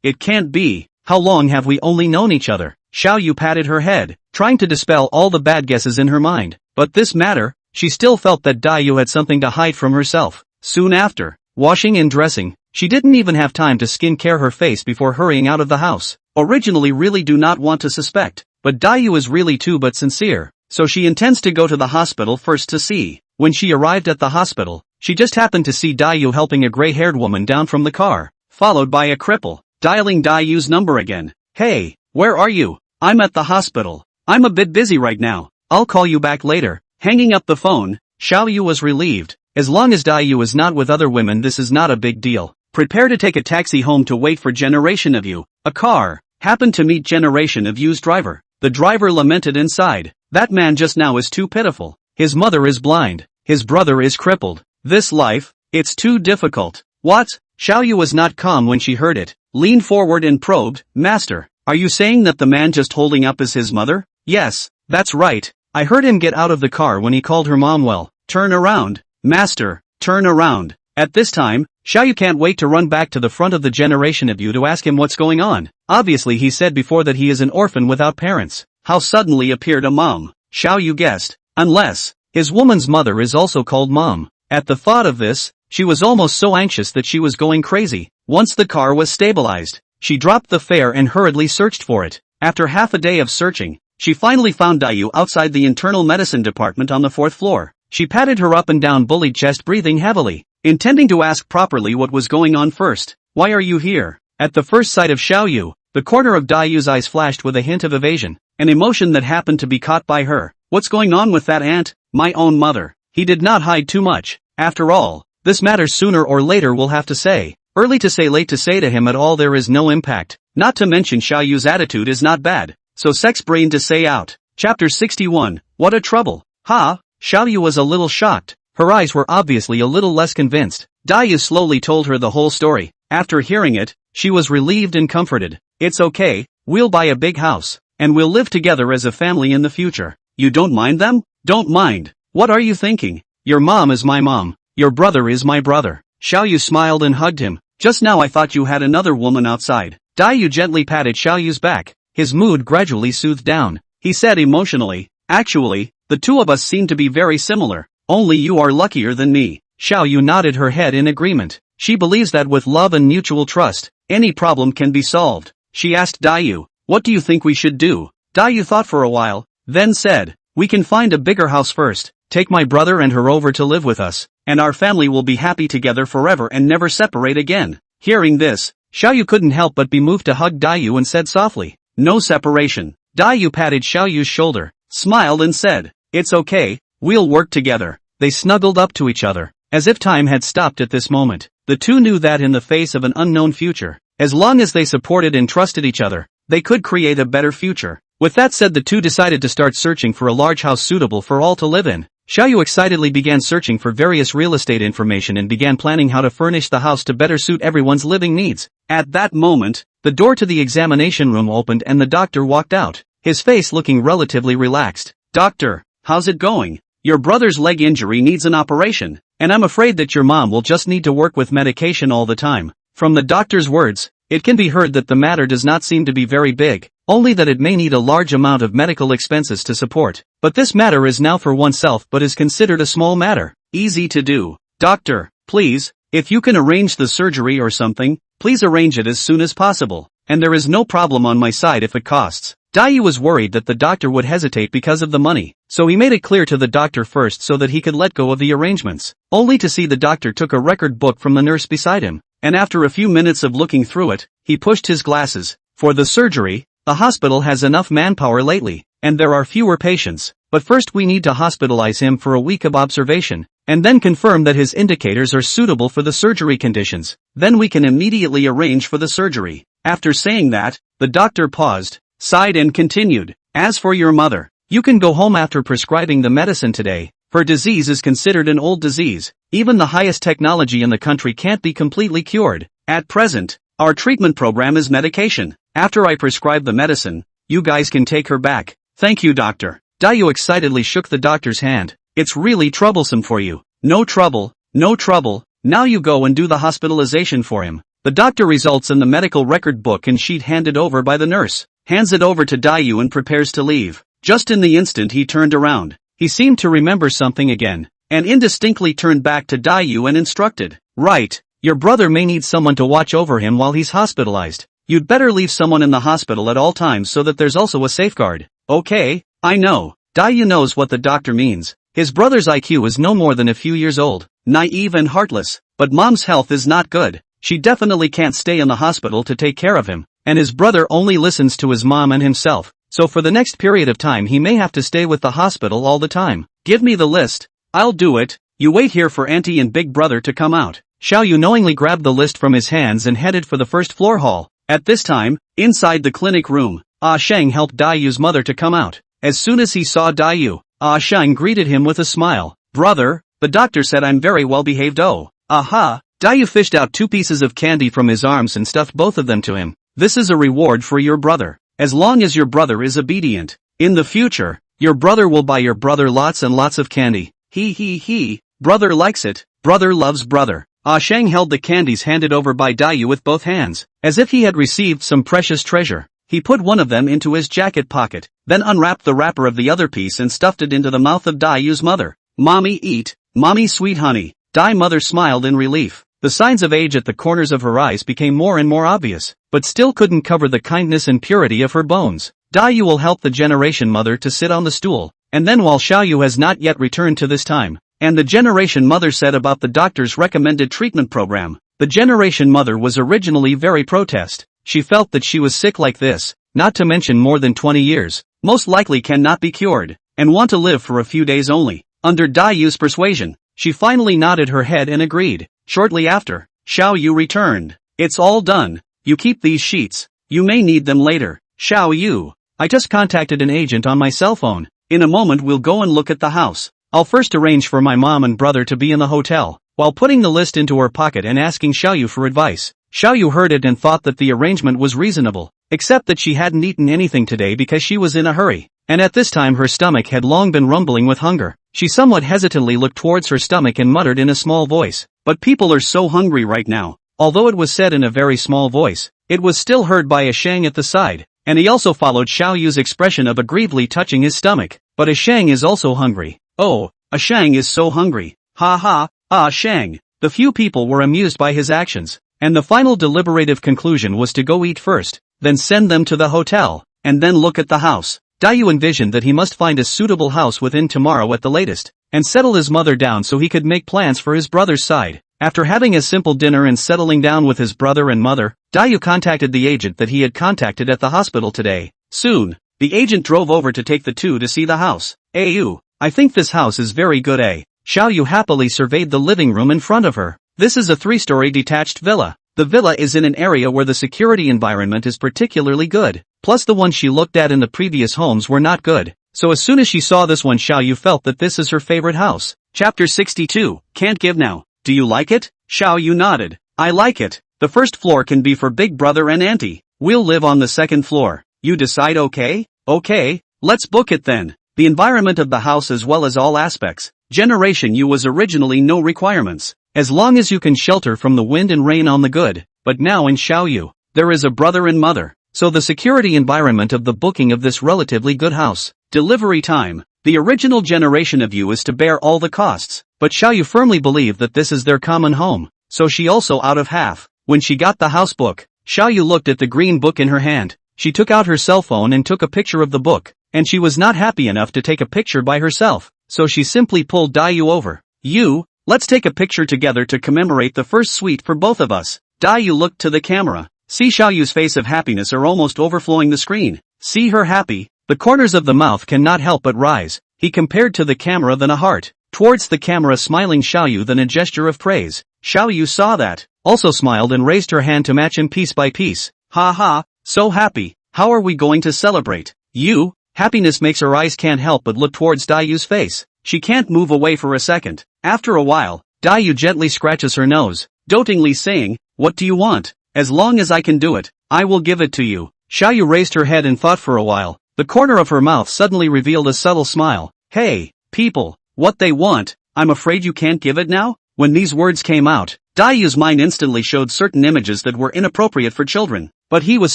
it can't be. How long have we only known each other? Xiaoyu patted her head, trying to dispel all the bad guesses in her mind. But this matter, she still felt that Dayu had something to hide from herself. Soon after, washing and dressing, she didn't even have time to skincare her face before hurrying out of the house. Originally really do not want to suspect, but Dayu is really too but sincere, so she intends to go to the hospital first to see. When she arrived at the hospital, she just happened to see Dayu helping a gray-haired woman down from the car, followed by a cripple, dialing Dayu's number again. Hey, where are you? I'm at the hospital. I'm a bit busy right now. I'll call you back later. Hanging up the phone, Xiaoyu was relieved. As long as Dayu is not with other women, this is not a big deal. Prepare to take a taxi home to wait for Generation of You. A car happened to meet Generation of You's driver. The driver lamented inside. That man just now is too pitiful. His mother is blind. His brother is crippled. This life, it's too difficult. What? Xiaoyu was not calm when she heard it. Leaned forward and probed. Master, are you saying that the man just holding up is his mother? Yes, that's right. I heard him get out of the car when he called her mom. Well, turn around. Master, turn around. At this time, Xiaoyu can't wait to run back to the front of the Generation of You to ask him what's going on. Obviously he said before that he is an orphan without parents. How suddenly appeared a mom? Xiaoyu guessed. Unless, his woman's mother is also called mom. At the thought of this, she was almost so anxious that she was going crazy. Once the car was stabilized, she dropped the fare and hurriedly searched for it. After half a day of searching, she finally found Dayu outside the internal medicine department on the 4th floor. She patted her up and down bullied chest, breathing heavily, intending to ask properly what was going on first. Why are you here? At the first sight of Xiaoyu, the corner of Dayu's eyes flashed with a hint of evasion, an emotion that happened to be caught by her. What's going on with that aunt? My own mother. He did not hide too much. After all, this matter sooner or later will have to say. Early to say, late to say to him at all, there is no impact. Not to mention Xiaoyu's attitude is not bad. So sex-brained to say out. Chapter 61. What a trouble. Xiaoyu was a little shocked. Her eyes were obviously a little less convinced. Dayu slowly told her the whole story. After hearing it, she was relieved and comforted. It's okay, we'll buy a big house, and we'll live together as a family in the future. You don't mind them? Don't mind. What are you thinking? Your mom is my mom. Your brother is my brother. Xiaoyu smiled and hugged him. Just now I thought you had another woman outside. Dayu gently patted Xiaoyu's back. His mood gradually soothed down. He said emotionally, actually, the two of us seem to be very similar. Only you are luckier than me. Xiaoyu nodded her head in agreement. She believes that with love and mutual trust, any problem can be solved. She asked Dayu, what do you think we should do? Dayu thought for a while, then said, we can find a bigger house first, take my brother and her over to live with us, and our family will be happy together forever and never separate again. Hearing this, Xiaoyu couldn't help but be moved to hug Dayu and said softly, no separation. Dayu patted Xiaoyu's shoulder, smiled and said, it's okay, we'll work together. they snuggled up to each other, as if time had stopped at this moment. The two knew that in the face of an unknown future, as long as they supported and trusted each other, they could create a better future. With that said, the two decided to start searching for a large house suitable for all to live in. Xiaoyu excitedly began searching for various real estate information and began planning how to furnish the house to better suit everyone's living needs. At that moment, the door to the examination room opened and the doctor walked out, his face looking relatively relaxed. "Doctor, how's it going? Your brother's leg injury needs an operation, and I'm afraid that your mom will just need to work with medication all the time." From the doctor's words, it can be heard that the matter does not seem to be very big, only that it may need a large amount of medical expenses to support. But this matter is now for oneself but is considered a small matter. Easy to do. "Doctor, please, if you can arrange the surgery or something, please arrange it as soon as possible, and there is no problem on my side if it costs." Daiyu was worried that the doctor would hesitate because of the money, so he made it clear to the doctor first so that he could let go of the arrangements, only to see the doctor took a record book from the nurse beside him, and after a few minutes of looking through it, he pushed his glasses. "For the surgery, the hospital has enough manpower lately, and there are fewer patients, but first we need to hospitalize him for a week of observation, and then confirm that his indicators are suitable for the surgery conditions. Then we can immediately arrange for the surgery." After saying that, the doctor paused, sighed and continued, "As for your mother, you can go home after prescribing the medicine today. Her disease is considered an old disease. Even the highest technology in the country can't be completely cured. At present, our treatment program is medication. After I prescribe the medicine, you guys can take her back." "Thank you, doctor." Daiyu excitedly shook the doctor's hand. "It's really troublesome for you." No trouble, no trouble. Now you go and do the hospitalization for him." The doctor results in the medical record book and sheet handed over by the nurse, hands it over to Daiyu and prepares to leave. Just in the instant he turned around, he seemed to remember something again, and indistinctly turned back to Daiyu and instructed, "Right, your brother may need someone to watch over him while he's hospitalized. You'd better leave someone in the hospital at all times so that there's also a safeguard." "Okay, I know." Daiyu knows what the doctor means. His brother's IQ is no more than a few years old, naive and heartless, but mom's health is not good. She definitely can't stay in the hospital to take care of him, and his brother only listens to his mom and himself, so for the next period of time he may have to stay with the hospital all the time. "Give me the list." "I'll do it. You wait here for auntie and big brother to come out." Xiaoyu knowingly grabbed the list from his hands and headed for the first floor hall. At this time, inside the clinic room, Sheng helped Daiyu's mother to come out. As soon as he saw Daiyu, Sheng greeted him with a smile. "Brother, the doctor said I'm very well behaved." "Oh, aha." Daiyu fished out 2 pieces of candy from his arms and stuffed both of them to him. "This is a reward for your brother. As long as your brother is obedient, in the future, your brother will buy your brother lots and lots of candy. He. Brother likes it. Brother loves brother." Sheng held the candies handed over by Daiyu with both hands, as if he had received some precious treasure. He put one of them into his jacket pocket, then unwrapped the wrapper of the other piece and stuffed it into the mouth of Daiyu's mother. "Mommy, eat. Mommy, sweet honey." Dai mother smiled in relief. The signs of age at the corners of her eyes became more and more obvious, but still couldn't cover the kindness and purity of her bones. Daiyu will help the generation mother to sit on the stool, and then while Xiaoyu has not yet returned to this time, and the generation mother said about the doctor's recommended treatment program. The generation mother was originally very protest. She felt that she was sick like this, not to mention more than 20 years, most likely cannot be cured, and want to live for a few days only. Under Daiyu's persuasion, she finally nodded her head and agreed. Shortly after, Xiaoyu returned. "It's all done. You keep these sheets. You may need them later." "Xiaoyu, I just contacted an agent on my cell phone. In a moment we'll go and look at the house. I'll first arrange for my mom and brother to be in the hotel," while putting the list into her pocket and asking Xiaoyu for advice. Xiaoyu heard it and thought that the arrangement was reasonable, except that she hadn't eaten anything today because she was in a hurry, and at this time her stomach had long been rumbling with hunger. She somewhat hesitantly looked towards her stomach and muttered in a small voice, "But people are so hungry right now." Although it was said in a very small voice, it was still heard by Sheng at the side, and he also followed Xiaoyu's expression of aggrievedly touching his stomach. "But Sheng is also hungry." "Oh, Sheng is so hungry. Ha ha, Sheng." The few people were amused by his actions, and the final deliberative conclusion was to go eat first, then send them to the hotel, and then look at the house. Daiyu envisioned that he must find a suitable house within tomorrow at the latest, and settle his mother down so he could make plans for his brother's side. After having a simple dinner and settling down with his brother and mother, Daiyu contacted the agent that he had contacted at the hospital today. Soon, the agent drove over to take the two to see the house. "Ayu, I think this house is very good. Xiaoyu happily surveyed the living room in front of her. This is a 3-story detached villa. The villa is in an area where the security environment is particularly good. Plus the ones she looked at in the previous homes were not good. So as soon as she saw this one, Xiaoyu felt that this is her favorite house. Chapter 62, Can't Give Now. Do you like it? Xiaoyu nodded. I like it. The first floor can be for big brother and auntie. We'll live on the second floor. You decide, okay? Okay, let's book it then. The environment of the house as well as all aspects. Generation U was originally no requirements. As long as you can shelter from the wind and rain on the good. But now in Xiaoyu, there is a brother and mother. So the security environment of the booking of this relatively good house. Delivery time. The original generation of U is to bear all the costs. But Xiaoyu firmly believed that this is their common home. So she also out of half. When she got the house book, Xiaoyu looked at the green book in her hand. She took out her cell phone and took a picture of the book. And she was not happy enough to take a picture by herself. So she simply pulled Dayu over. You, let's take a picture together to commemorate the first suite for both of us. Dayu looked to the camera. See Xiaoyu's face of happiness are almost overflowing the screen. See her happy? The corners of the mouth cannot help but rise. He compared to the camera then a heart. Towards the camera smiling Xiaoyu then a gesture of praise. Xiaoyu saw that. Also smiled and raised her hand to match him piece by piece. Ha ha, so happy. How are we going to celebrate? You? Happiness makes her eyes can't help but look towards Dayu's face. She can't move away for a second. After a while, Dayu gently scratches her nose, dotingly saying, what do you want? As long as I can do it, I will give it to you. Xiaoyu raised her head and thought for a while. The corner of her mouth suddenly revealed a subtle smile. Hey, people, what they want, I'm afraid you can't give it now? When these words came out, Dayu's mind instantly showed certain images that were inappropriate for children. But he was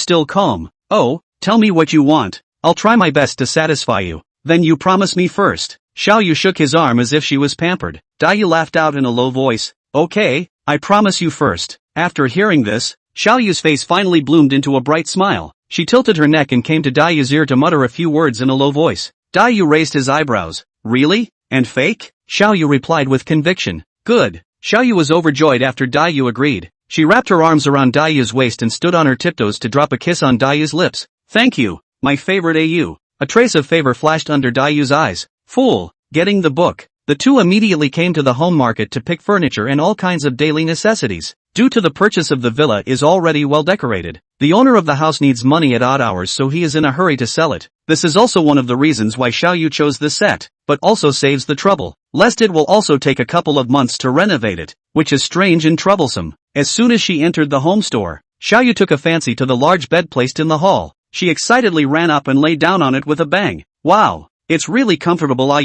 still calm. Oh, tell me what you want. I'll try my best to satisfy you. Then you promise me first. Xiaoyu shook his arm as if she was pampered. Dayu laughed out in a low voice. Okay, I promise you first. After hearing this, Xiaoyu's face finally bloomed into a bright smile. She tilted her neck and came to Dayu's ear to mutter a few words in a low voice. Dayu raised his eyebrows. Really? And fake? Xiaoyu replied with conviction. Good. Xiaoyu was overjoyed after Dayu agreed. She wrapped her arms around Dayu's waist and stood on her tiptoes to drop a kiss on Dayu's lips. Thank you. My favorite AU. A trace of favor flashed under Dayu's eyes. Fool. Getting the book. The two immediately came to the home market to pick furniture and all kinds of daily necessities. Due to the purchase of the villa is already well decorated. The owner of the house needs money at odd hours, so he is in a hurry to sell it. This is also one of the reasons why Xiaoyu chose this set, but also saves the trouble, lest it will also take a couple of months to renovate it, which is strange and troublesome. As soon as she entered the home store, Xiaoyu took a fancy to the large bed placed in the hall. She excitedly ran up and lay down on it with a bang. Wow, it's really comfortable.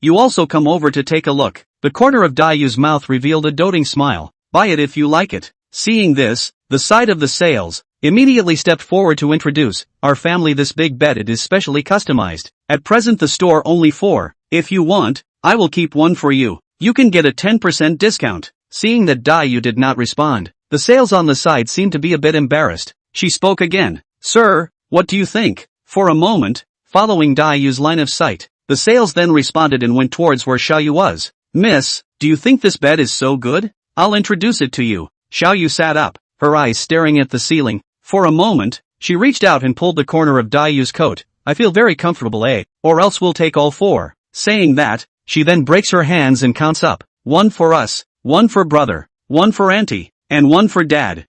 You also come over to take a look. The corner of Dayu's mouth revealed a doting smile. Buy it if you like it. Seeing this, the side of the sales immediately stepped forward to introduce our family this big bed. It is specially customized. At present the store only 4. If you want, I will keep one for you. You can get a 10% discount. Seeing that Dayu did not respond, the sales on the side seemed to be a bit embarrassed. She spoke again. Sir, what do you think? For a moment, following Dayu's line of sight, the sales then responded and went towards where Xiaoyu was. Miss, do you think this bed is so good? I'll introduce it to you. Xiaoyu sat up, her eyes staring at the ceiling. For a moment, she reached out and pulled the corner of Dayu's coat. I feel very comfortable, or else we'll take all 4. Saying that, she then breaks her hands and counts up. 1 for us, 1 for brother, 1 for auntie, and 1 for dad.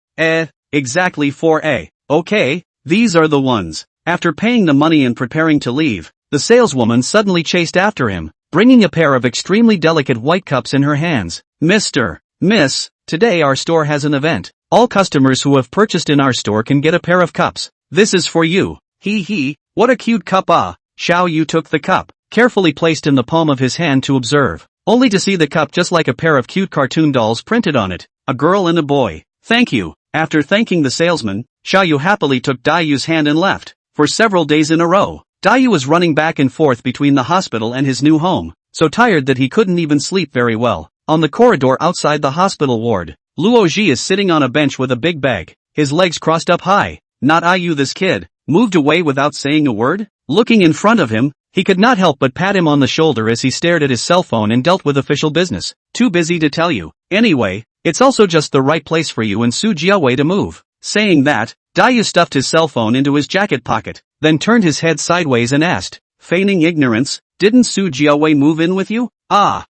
Exactly 4. Okay, these are the ones. After paying the money and preparing to leave, the saleswoman suddenly chased after him, bringing a pair of extremely delicate white cups in her hands. Miss, today our store has an event. All customers who have purchased in our store can get a pair of cups. This is for you. Hee, what a cute cup. Xiaoyu took the cup, carefully placed in the palm of his hand to observe, only to see the cup just like a pair of cute cartoon dolls printed on it, a girl and a boy. Thank you. After thanking the salesman, Xiaoyu happily took Dayu's hand and left. For several days in a row, Dayu was running back and forth between the hospital and his new home, so tired that he couldn't even sleep very well. On the corridor outside the hospital ward, Luoji is sitting on a bench with a big bag, his legs crossed up high. Not Ayu, this kid, moved away without saying a word. Looking in front of him, he could not help but pat him on the shoulder as he stared at his cell phone and dealt with official business. Too busy to tell you. Anyway, it's also just the right place for you and Su Jiawei to move. Saying that, Dayu stuffed his cell phone into his jacket pocket, then turned his head sideways and asked, feigning ignorance, didn't Su Jiawei move in with you?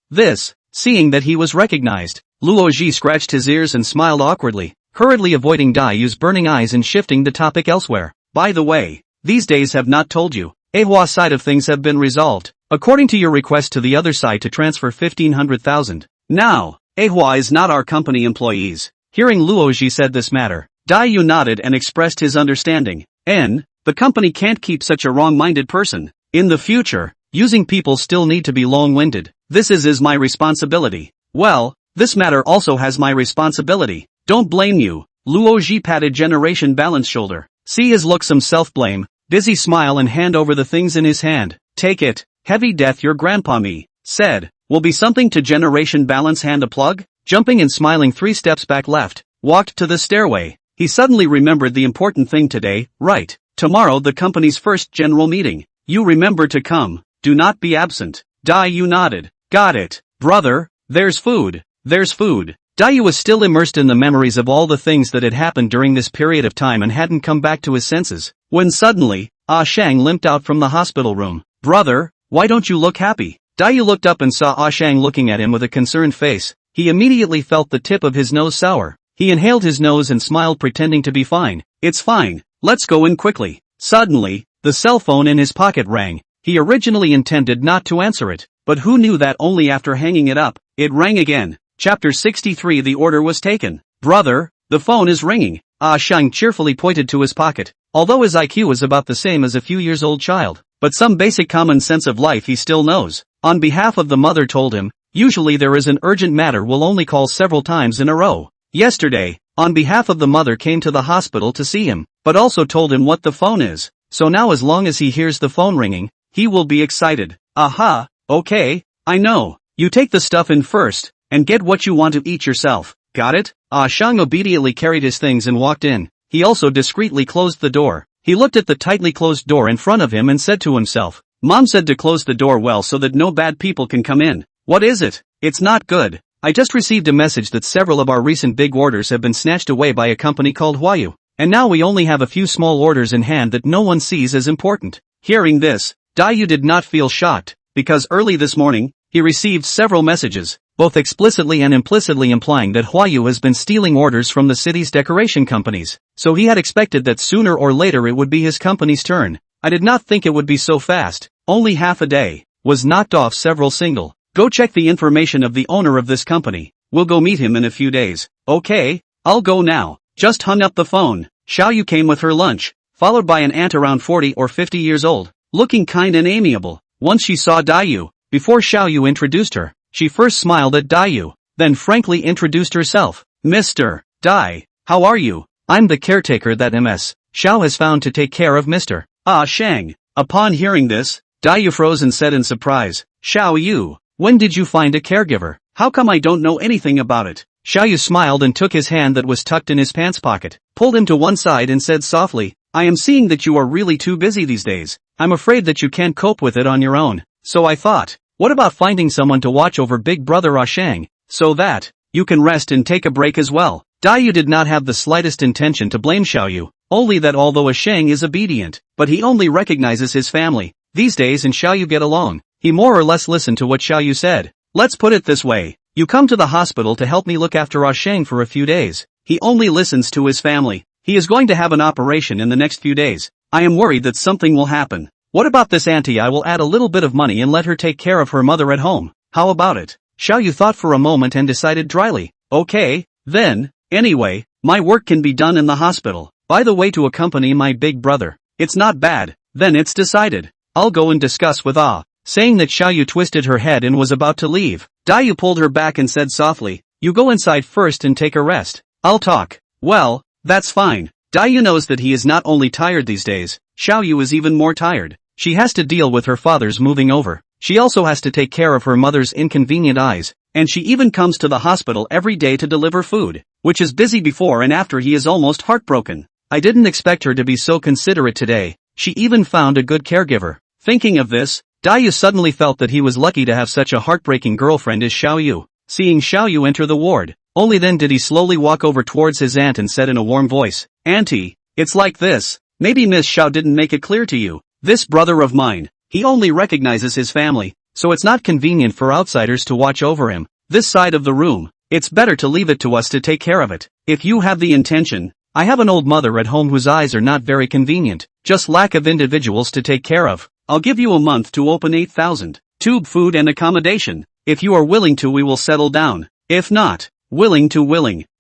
This. Seeing that he was recognized, Luoji scratched his ears and smiled awkwardly, hurriedly avoiding Daiyu's burning eyes and shifting the topic elsewhere. By the way, these days have not told you, Manhwa side of things have been resolved, according to your request to the other side to transfer 1,500,000. Now, Manhwa is not our company employees. Hearing Luoji said this matter, Daiyu nodded and expressed his understanding. The company can't keep such a wrong-minded person. In the future, using people still need to be long-winded. This is my responsibility. Well, this matter also has my responsibility. Don't blame you. Luoji patted Generation Balance shoulder. See his look some self-blame, busy smile and hand over the things in his hand. Take it, heavy death your grandpa me, said. Will be something to Generation Balance hand a plug? Jumping and smiling 3 steps back left, walked to the stairway. He suddenly remembered the important thing today, right? Tomorrow the company's first general meeting. You remember to come. Do not be absent. Daiyu nodded. Got it, brother. There's food. There's food. Daiyu was still immersed in the memories of all the things that had happened during this period of time and hadn't come back to his senses, when suddenly, Ah Shang limped out from the hospital room. Brother, why don't you look happy? Daiyu looked up and saw Ah Shang looking at him with a concerned face. He immediately felt the tip of his nose sour. He inhaled his nose and smiled pretending to be fine. It's fine. Let's go in quickly. Suddenly, the cell phone in his pocket rang. He originally intended not to answer it, but who knew that only after hanging it up, it rang again. Chapter 63. The order was taken. Brother, the phone is ringing. Ah Shang cheerfully pointed to his pocket. Although his IQ was about the same as a few years old child, but some basic common sense of life he still knows. On behalf of the mother told him, usually there is an urgent matter will only call several times in a row. Yesterday, on behalf of the mother came to the hospital to see him, but also told him what the phone is. So now as long as he hears the phone ringing, he will be excited. Aha, okay, I know. You take the stuff in first, and get what you want to eat yourself. Got it? Ah Shang obediently carried his things and walked in. He also discreetly closed the door. He looked at the tightly closed door in front of him and said to himself, Mom said to close the door well so that no bad people can come in. What is it? It's not good. I just received a message that several of our recent big orders have been snatched away by a company called Huayu, and now we only have a few small orders in hand that no one sees as important. Hearing this, Daiyu did not feel shocked, because early this morning, he received several messages, both explicitly and implicitly implying that Huayu has been stealing orders from the city's decoration companies, so he had expected that sooner or later it would be his company's turn. I did not think it would be so fast. Only half a day, was knocked off several single. Go check the information of the owner of this company. We'll go meet him in a few days. Okay, I'll go now. Just hung up the phone. Xiaoyu came with her lunch, followed by an aunt around 40 or 50 years old, looking kind and amiable. Once she saw Daiyu, before Xiaoyu introduced her, she first smiled at Daiyu, then frankly introduced herself. Mr. Dai, how are you? I'm the caretaker that Ms. Xiao has found to take care of Mr. Ah Shang. Upon hearing this, Daiyu froze and said in surprise, Xiaoyu, when did you find a caregiver? How come I don't know anything about it? Xiaoyu smiled and took his hand that was tucked in his pants pocket, pulled him to one side and said softly, I am seeing that you are really too busy these days. I'm afraid that you can't cope with it on your own. So I thought, what about finding someone to watch over big brother Ah Shang, so that you can rest and take a break as well? Daiyu did not have the slightest intention to blame Xiaoyu, only that although Ah Shang is obedient, but he only recognizes his family. These days and Xiaoyu get along. He more or less listened to what Xiaoyu said. Let's put it this way. You come to the hospital to help me look after Ah Shang for a few days. He only listens to his family. He is going to have an operation in the next few days. I am worried that something will happen. What about this auntie? I will add a little bit of money and let her take care of her mother at home. How about it? Xiaoyu thought for a moment and decided dryly. Okay, then, anyway, my work can be done in the hospital. By the way, to accompany my big brother. It's not bad. Then it's decided. I'll go and discuss with Ah. Saying that, Xiaoyu twisted her head and was about to leave. Daiyu pulled her back and said softly, you go inside first and take a rest. I'll talk. Well, that's fine. Daiyu knows that he is not only tired these days, Xiaoyu is even more tired. She has to deal with her father's moving over. She also has to take care of her mother's inconvenient eyes, and she even comes to the hospital every day to deliver food, which is busy before and after he is almost heartbroken. I didn't expect her to be so considerate today. She even found a good caregiver. Thinking of this, Daiyu suddenly felt that he was lucky to have such a heartbreaking girlfriend as Xiaoyu. Seeing Xiaoyu enter the ward, only then did he slowly walk over towards his aunt and said in a warm voice, Auntie, it's like this. Maybe Miss Xiao didn't make it clear to you. This brother of mine, he only recognizes his family, so it's not convenient for outsiders to watch over him. this side of the room. It's better to leave it to us to take care of it. If you have the intention. I have an old mother at home whose eyes are not very convenient, just lack of individuals to take care of. I'll give you a month to open 8,000. Tube food and accommodation. If you are willing to, we will settle down. If not, willing.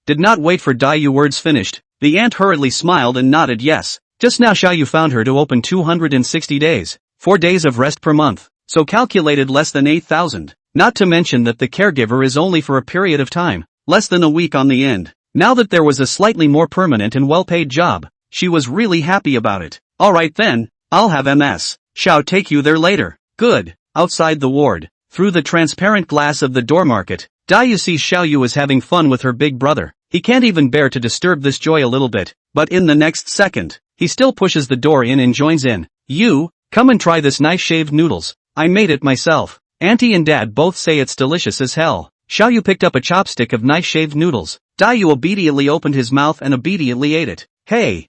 Did not wait for Dayu words finished. The aunt hurriedly smiled and nodded yes. Just now Xiaoyu found her to open 260 days. 4 days of rest per month. So calculated less than 8,000. Not to mention that the caregiver is only for a period of time. Less than a week on the end. Now that there was a slightly more permanent and well-paid job, she was really happy about it. Alright then, I'll have Ms. Xiao take you there later. Good. Outside the ward, through the transparent glass of the door market, Dayu sees Xiaoyu is having fun with her big brother. He can't even bear to disturb this joy a little bit, but in the next second, he still pushes the door in and joins in. You, come and try this nice shaved noodles. I made it myself. Auntie and Dad both say it's delicious as hell. Xiaoyu picked up a chopstick of nice shaved noodles. Dayu obediently opened his mouth and obediently ate it. Hey,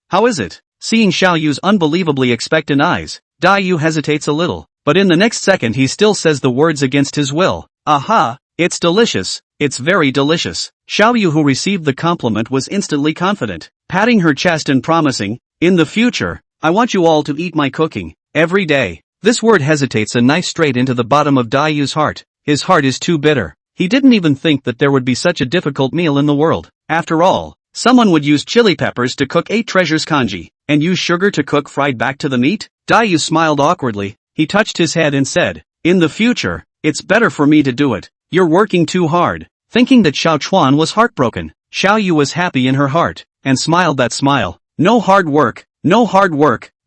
how is it? Seeing Xiaoyu's unbelievably expectant eyes, Dayu hesitates a little, but in the next second he still says the words against his will. Aha, it's delicious, it's very delicious. Xiaoyu, who received the compliment, was instantly confident, patting her chest and promising, in the future, I want you all to eat my cooking, every day. This word hesitates a knife straight into the bottom of Dayu's heart. His heart is too bitter. He didn't even think that there would be such a difficult meal in the world. After all, someone would use chili peppers to cook 8 treasures kanji, and use sugar to cook fried back to the meat? Dayu smiled awkwardly. He touched his head and said, in the future, it's better for me to do it. You're working too hard. Thinking that Xiao Chuan was heartbroken, Xiaoyu was happy in her heart, and smiled that smile. No hard work,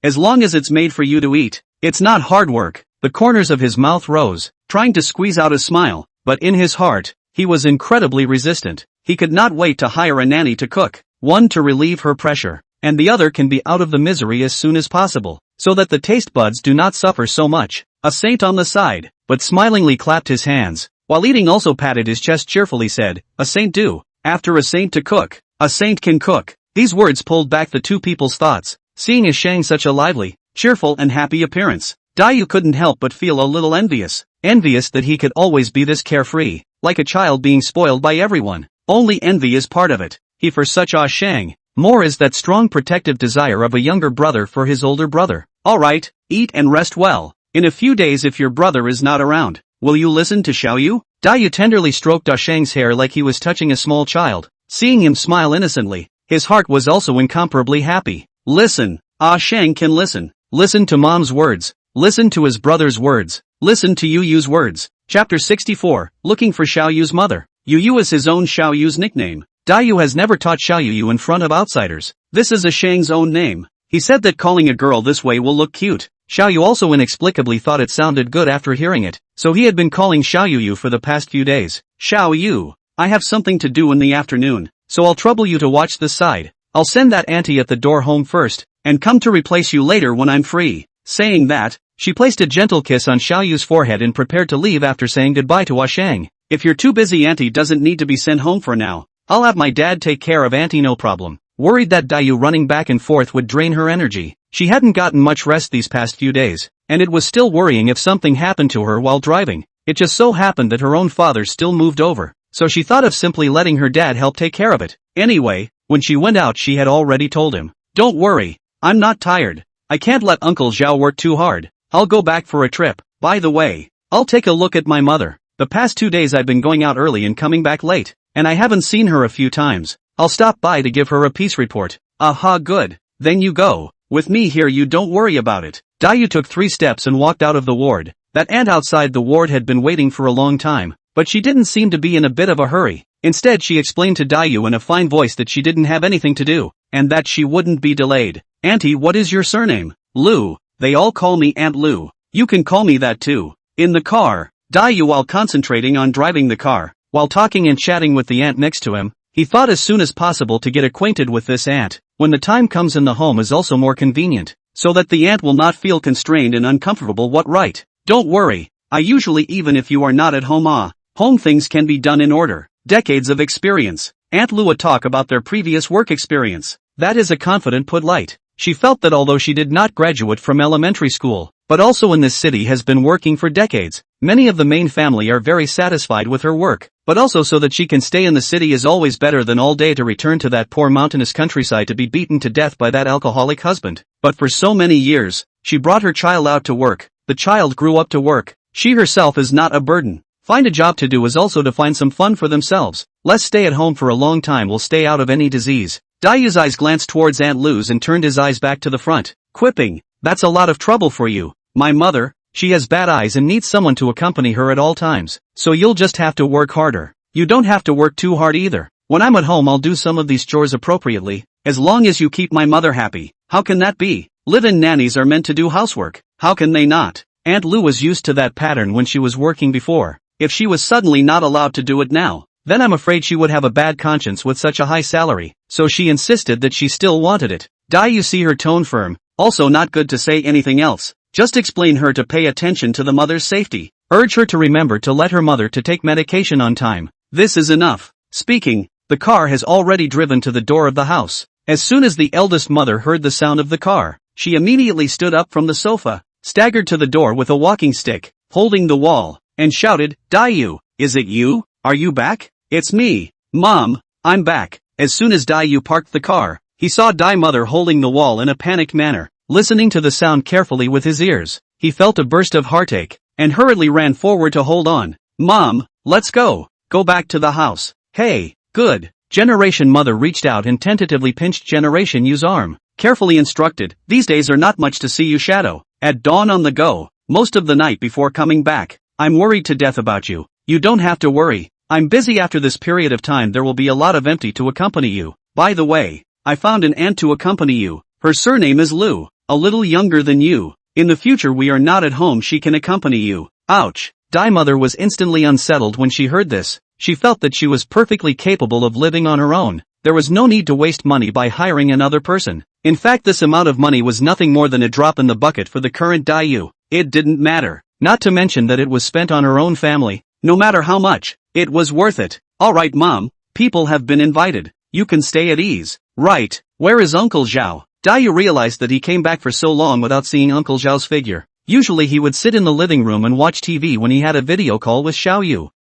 as long as it's made for you to eat. It's not hard work. The corners of his mouth rose, trying to squeeze out a smile, but in his heart, he was incredibly resistant. He could not wait to hire a nanny to cook, one to relieve her pressure, and the other can be out of the misery as soon as possible, so that the taste buds do not suffer so much. A saint on the side, but smilingly clapped his hands, while eating also patted his chest cheerfully said, a saint do. After a saint to cook, a saint can cook. These words pulled back the two people's thoughts, seeing as Shang such a lively, cheerful and happy appearance. Dayu couldn't help but feel a little envious that he could always be this carefree, like a child being spoiled by everyone. Only envy is part of it. He for such a Shang, more is that strong protective desire of a younger brother for his older brother. Alright, eat and rest well. In a few days if your brother is not around, will you listen to Xiaoyu? Dayu tenderly stroked Ah Shang's hair like he was touching a small child. Seeing him smile innocently, his heart was also incomparably happy. Listen, Ah Shang can listen. Listen to mom's words. Listen to his brother's words. Listen to Yuyu's words. Chapter 64, Looking for Xiaoyu's Mother. Yuyu is his own Xiaoyu's nickname. Dayu has never taught Xiaoyu in front of outsiders. This is a Shang's own name. He said that calling a girl this way will look cute. Xiaoyu also inexplicably thought it sounded good after hearing it, so he had been calling Xiaoyu for the past few days. Xiaoyu, I have something to do in the afternoon, so I'll trouble you to watch this side. I'll send that auntie at the door home first, and come to replace you later when I'm free. Saying that, she placed a gentle kiss on Xiaoyu's forehead and prepared to leave after saying goodbye to Ah Shang. If you're too busy, auntie doesn't need to be sent home for now. I'll have my dad take care of auntie, no problem. Worried that Dayu running back and forth would drain her energy. She hadn't gotten much rest these past few days, and it was still worrying if something happened to her while driving. It just so happened that her own father still moved over, so she thought of simply letting her dad help take care of it. Anyway, when she went out she had already told him, don't worry, I'm not tired. I can't let Uncle Zhao work too hard. I'll go back for a trip. By the way, I'll take a look at my mother. The past 2 days I've been going out early and coming back late, and I haven't seen her a few times. I'll stop by to give her a peace report. Aha, good. Then you go. With me here you don't worry about it. Dayu took 3 steps and walked out of the ward. That aunt outside the ward had been waiting for a long time, but she didn't seem to be in a bit of a hurry. Instead she explained to Dayu in a fine voice that she didn't have anything to do, and that she wouldn't be delayed. Auntie, what is your surname? Lu. They all call me Aunt Lu. You can call me that too. In the car, Dayu, while concentrating on driving the car, while talking and chatting with the aunt next to him, he thought as soon as possible to get acquainted with this aunt, when the time comes in the home is also more convenient, so that the aunt will not feel constrained and uncomfortable. What right? Don't worry, I usually even if you are not at home home things can be done in order. Decades of experience. Aunt Lua talk about their previous work experience. That is a confident put light. She felt that although she did not graduate from elementary school, but also in this city has been working for decades, Many of the main family are very satisfied with her work, but also so that she can stay in the city is always better than all day to return to that poor mountainous countryside to be beaten to death by that alcoholic husband. But for so many years, she brought her child out to work, the child grew up to work, she herself is not a burden. Find a job to do is also to find some fun for themselves. Less stay at home for a long time will stay out of any disease. Daiyu's eyes glanced towards Aunt Lu's and turned his eyes back to the front, quipping, that's a lot of trouble for you, my mother. She has bad eyes and needs someone to accompany her at all times, so you'll just have to work harder. You don't have to work too hard either. When I'm at home I'll do some of these chores appropriately, as long as you keep my mother happy. How can that be? Live-in nannies are meant to do housework, how can they not? Aunt Lu was used to that pattern when she was working before. If she was suddenly not allowed to do it now, then I'm afraid she would have a bad conscience with such a high salary, so she insisted that she still wanted it. Daiyu see her tone firm, also not good to say anything else. Just explain her to pay attention to the mother's safety. Urge her to remember to let her mother to take medication on time. This is enough. Speaking, the car has already driven to the door of the house. As soon as the eldest mother heard the sound of the car, she immediately stood up from the sofa, staggered to the door with a walking stick, holding the wall, and shouted, Daiyu, is it you? Are you back? It's me, Mom, I'm back. As soon as Daiyu parked the car, he saw Dai mother holding the wall in a panicked manner. Listening to the sound carefully with his ears, he felt a burst of heartache, and hurriedly ran forward to hold on. Mom, let's go. Go back to the house. Hey, good. Generation Mother reached out and tentatively pinched Generation U's arm. Carefully instructed, these days are not much to see you shadow. At dawn on the go, most of the night before coming back. I'm worried to death about you. You don't have to worry. I'm busy. After this period of time there will be a lot of empty to accompany you. By the way, I found an aunt to accompany you. Her surname is Lu. A little younger than you. In the future we are not at home, she can accompany you. Ouch. Dai mother was instantly unsettled when she heard this. She felt that she was perfectly capable of living on her own. There was no need to waste money by hiring another person. In fact, this amount of money was nothing more than a drop in the bucket for the current Daiyu. It didn't matter. Not to mention that it was spent on her own family. No matter how much, it was worth it. Alright Mom, people have been invited. You can stay at ease. Right, where is Uncle Zhao? Daiyu realized that he came back for so long without seeing Uncle Zhao's figure. Usually he would sit in the living room and watch TV when he had a video call with Xiao Yu.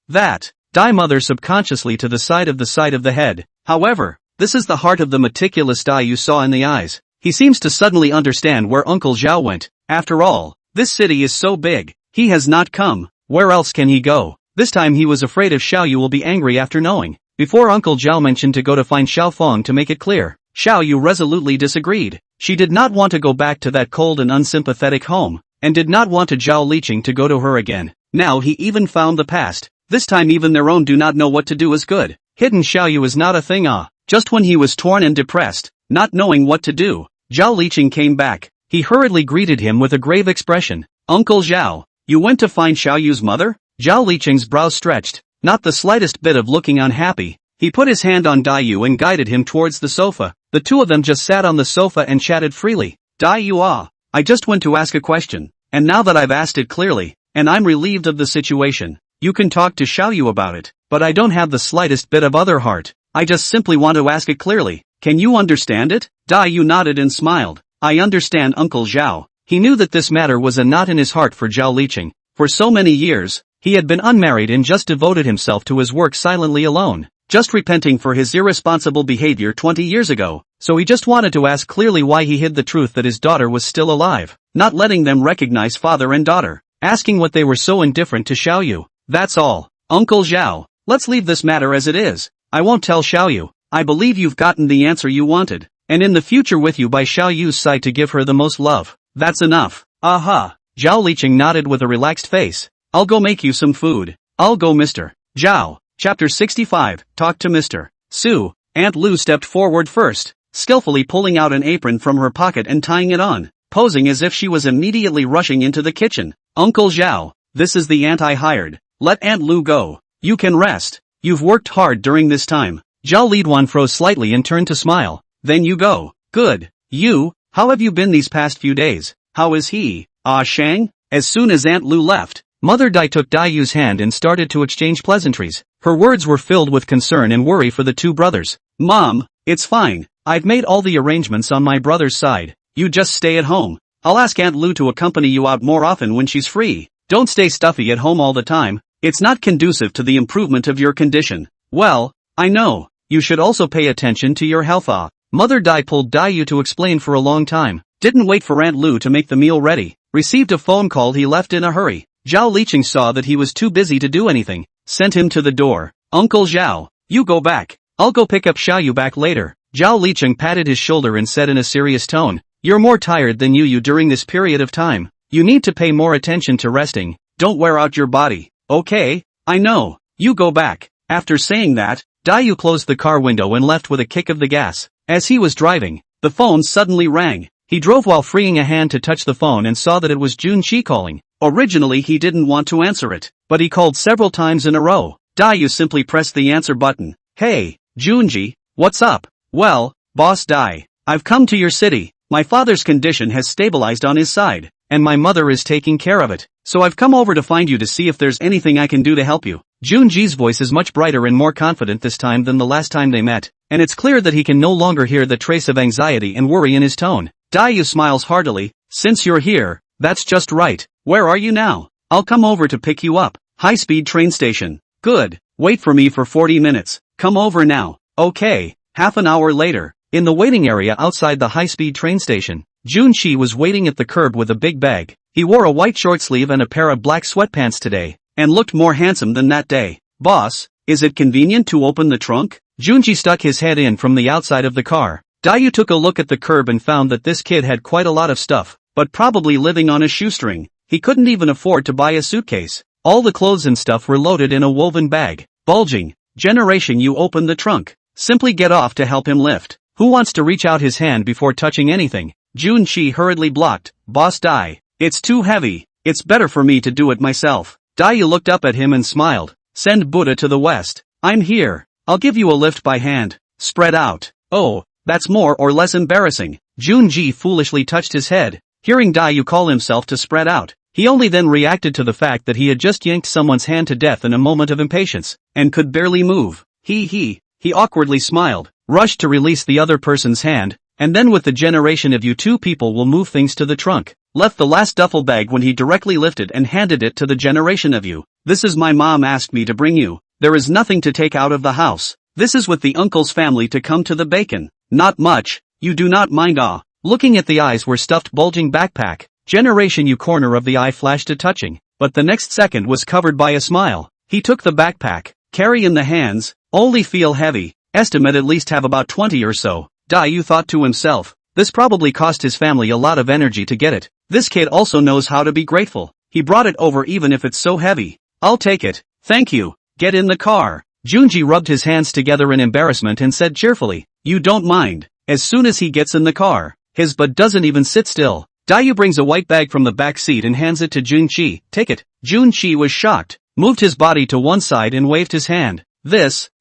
That. Dai mother subconsciously to the side of the head. However, this is the heart of the meticulous Daiyu saw in the eyes. He seems to suddenly understand where Uncle Zhao went. After all, this city is so big. He has not come. Where else can he go? This time he was afraid if Xiao Yu will be angry after knowing. Before Uncle Zhao mentioned to go to find Xiao Feng to make it clear, Xiao Yu resolutely disagreed. She did not want to go back to that cold and unsympathetic home, and did not want Zhao Liqing to go to her again. Now he even found the past. This time even their own do not know what to do is good. Hidden Xiao Yu is not a thing. Just when he was torn and depressed, not knowing what to do, Zhao Liqing came back. He hurriedly greeted him with a grave expression. Uncle Zhao, you went to find Xiao Yu's mother? Zhao Liqing's brows stretched, not the slightest bit of looking unhappy. He put his hand on Daiyu and guided him towards the sofa. The two of them just sat on the sofa and chatted freely. Daiyu, I just went to ask a question, and now that I've asked it clearly, and I'm relieved of the situation, you can talk to Xiao Yu about it, but I don't have the slightest bit of other heart. I just simply want to ask it clearly. Can you understand it? Daiyu nodded and smiled. I understand Uncle Zhao. He knew that this matter was a knot in his heart for Zhao Liqing. For so many years, he had been unmarried and just devoted himself to his work silently alone. Just repenting for his irresponsible behavior 20 years ago, so he just wanted to ask clearly why he hid the truth that his daughter was still alive, not letting them recognize father and daughter, asking what they were so indifferent to Xiao Yu. That's all. Uncle Zhao, let's leave this matter as it is. I won't tell Xiao Yu. I believe you've gotten the answer you wanted, and in the future with you by Xiao Yu's side to give her the most love. That's enough. Aha. Zhao Liqing nodded with a relaxed face. I'll go make you some food. I'll go Mr. Zhao. Chapter 65, Talk to Mr. Su. Aunt Lu stepped forward first, skillfully pulling out an apron from her pocket and tying it on, posing as if she was immediately rushing into the kitchen. Uncle Zhao, this is the aunt I hired. Let Aunt Lu go. You can rest. You've worked hard during this time. Zhao Liduan froze slightly and turned to smile. Then you go. Good. You, how have you been these past few days? How is he? Shang? As soon as Aunt Lu left, Mother Dai took Daiyu's hand and started to exchange pleasantries. Her words were filled with concern and worry for the two brothers. Mom, it's fine. I've made all the arrangements on my brother's side. You just stay at home. I'll ask Aunt Lu to accompany you out more often when she's free. Don't stay stuffy at home all the time, it's not conducive to the improvement of your condition. Well, I know. You should also pay attention to your health. Mother Dai pulled Dayu to explain for a long time. Didn't wait for Aunt Lu to make the meal ready. Received a phone call he left in a hurry. Zhao Liqing saw that he was too busy to do anything. Sent him to the door. Uncle Zhao, you go back. I'll go pick up Xiaoyu back later. Zhao Liqing patted his shoulder and said in a serious tone. You're more tired than you during this period of time. You need to pay more attention to resting. Don't wear out your body. Okay, I know. You go back. After saying that, Dayu closed the car window and left with a kick of the gas. As he was driving, the phone suddenly rang. He drove while freeing a hand to touch the phone and saw that it was Junqi calling. Originally he didn't want to answer it, but he called several times in a row. Dayu simply pressed the answer button. Hey, Junji, what's up? Well, boss Dai, I've come to your city. My father's condition has stabilized on his side, and my mother is taking care of it. So I've come over to find you to see if there's anything I can do to help you. Junji's voice is much brighter and more confident this time than the last time they met, and it's clear that he can no longer hear the trace of anxiety and worry in his tone. Dayu smiles heartily. Since you're here, that's just right. Where are you now? I'll come over to pick you up. High-speed train station. Good. Wait for me for 40 minutes. Come over now. Okay. Half an hour later, in the waiting area outside the high-speed train station, Junqi was waiting at the curb with a big bag. He wore a white short sleeve and a pair of black sweatpants today, and looked more handsome than that day. Boss, is it convenient to open the trunk? Junji stuck his head in from the outside of the car. Dayu took a look at the curb and found that this kid had quite a lot of stuff, but probably living on a shoestring. He couldn't even afford to buy a suitcase. All the clothes and stuff were loaded in a woven bag. Bulging. Generation, you open the trunk. Simply get off to help him lift. Who wants to reach out his hand before touching anything? Junqi hurriedly blocked. Boss Dai. It's too heavy. It's better for me to do it myself. Dayu looked up at him and smiled. Send Buddha to the west. I'm here. I'll give you a lift by hand. Spread out. Oh, that's more or less embarrassing. Junji foolishly touched his head, hearing Dayu call himself to spread out. He only then reacted to the fact that he had just yanked someone's hand to death in a moment of impatience, and could barely move. He awkwardly smiled, rushed to release the other person's hand, and then with the generation of you two people will move things to the trunk. Left the last duffel bag when he directly lifted and handed it to the generation of you. This is my mom asked me to bring you. There is nothing to take out of the house. This is with the uncle's family to come to the bacon. Not much. You do not mind. Looking at the eyes were stuffed bulging backpack. Generation U corner of the eye flashed a touching, but the next second was covered by a smile. He took the backpack, carry in the hands, only feel heavy, estimate at least have about 20 or so. Dayu thought to himself, this probably cost his family a lot of energy to get it. This kid also knows how to be grateful. He brought it over even if it's so heavy. I'll take it, thank you. Get in the car. Junji rubbed his hands together in embarrassment and said cheerfully, you don't mind. As soon as he gets in the car, his butt doesn't even sit still. Dayu brings a white bag from the back seat and hands it to Junqi. Take it. Junqi was shocked, moved his body to one side and waved his hand.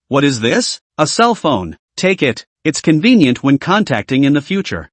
What is this? A cell phone. Take it. It's convenient when contacting in the future.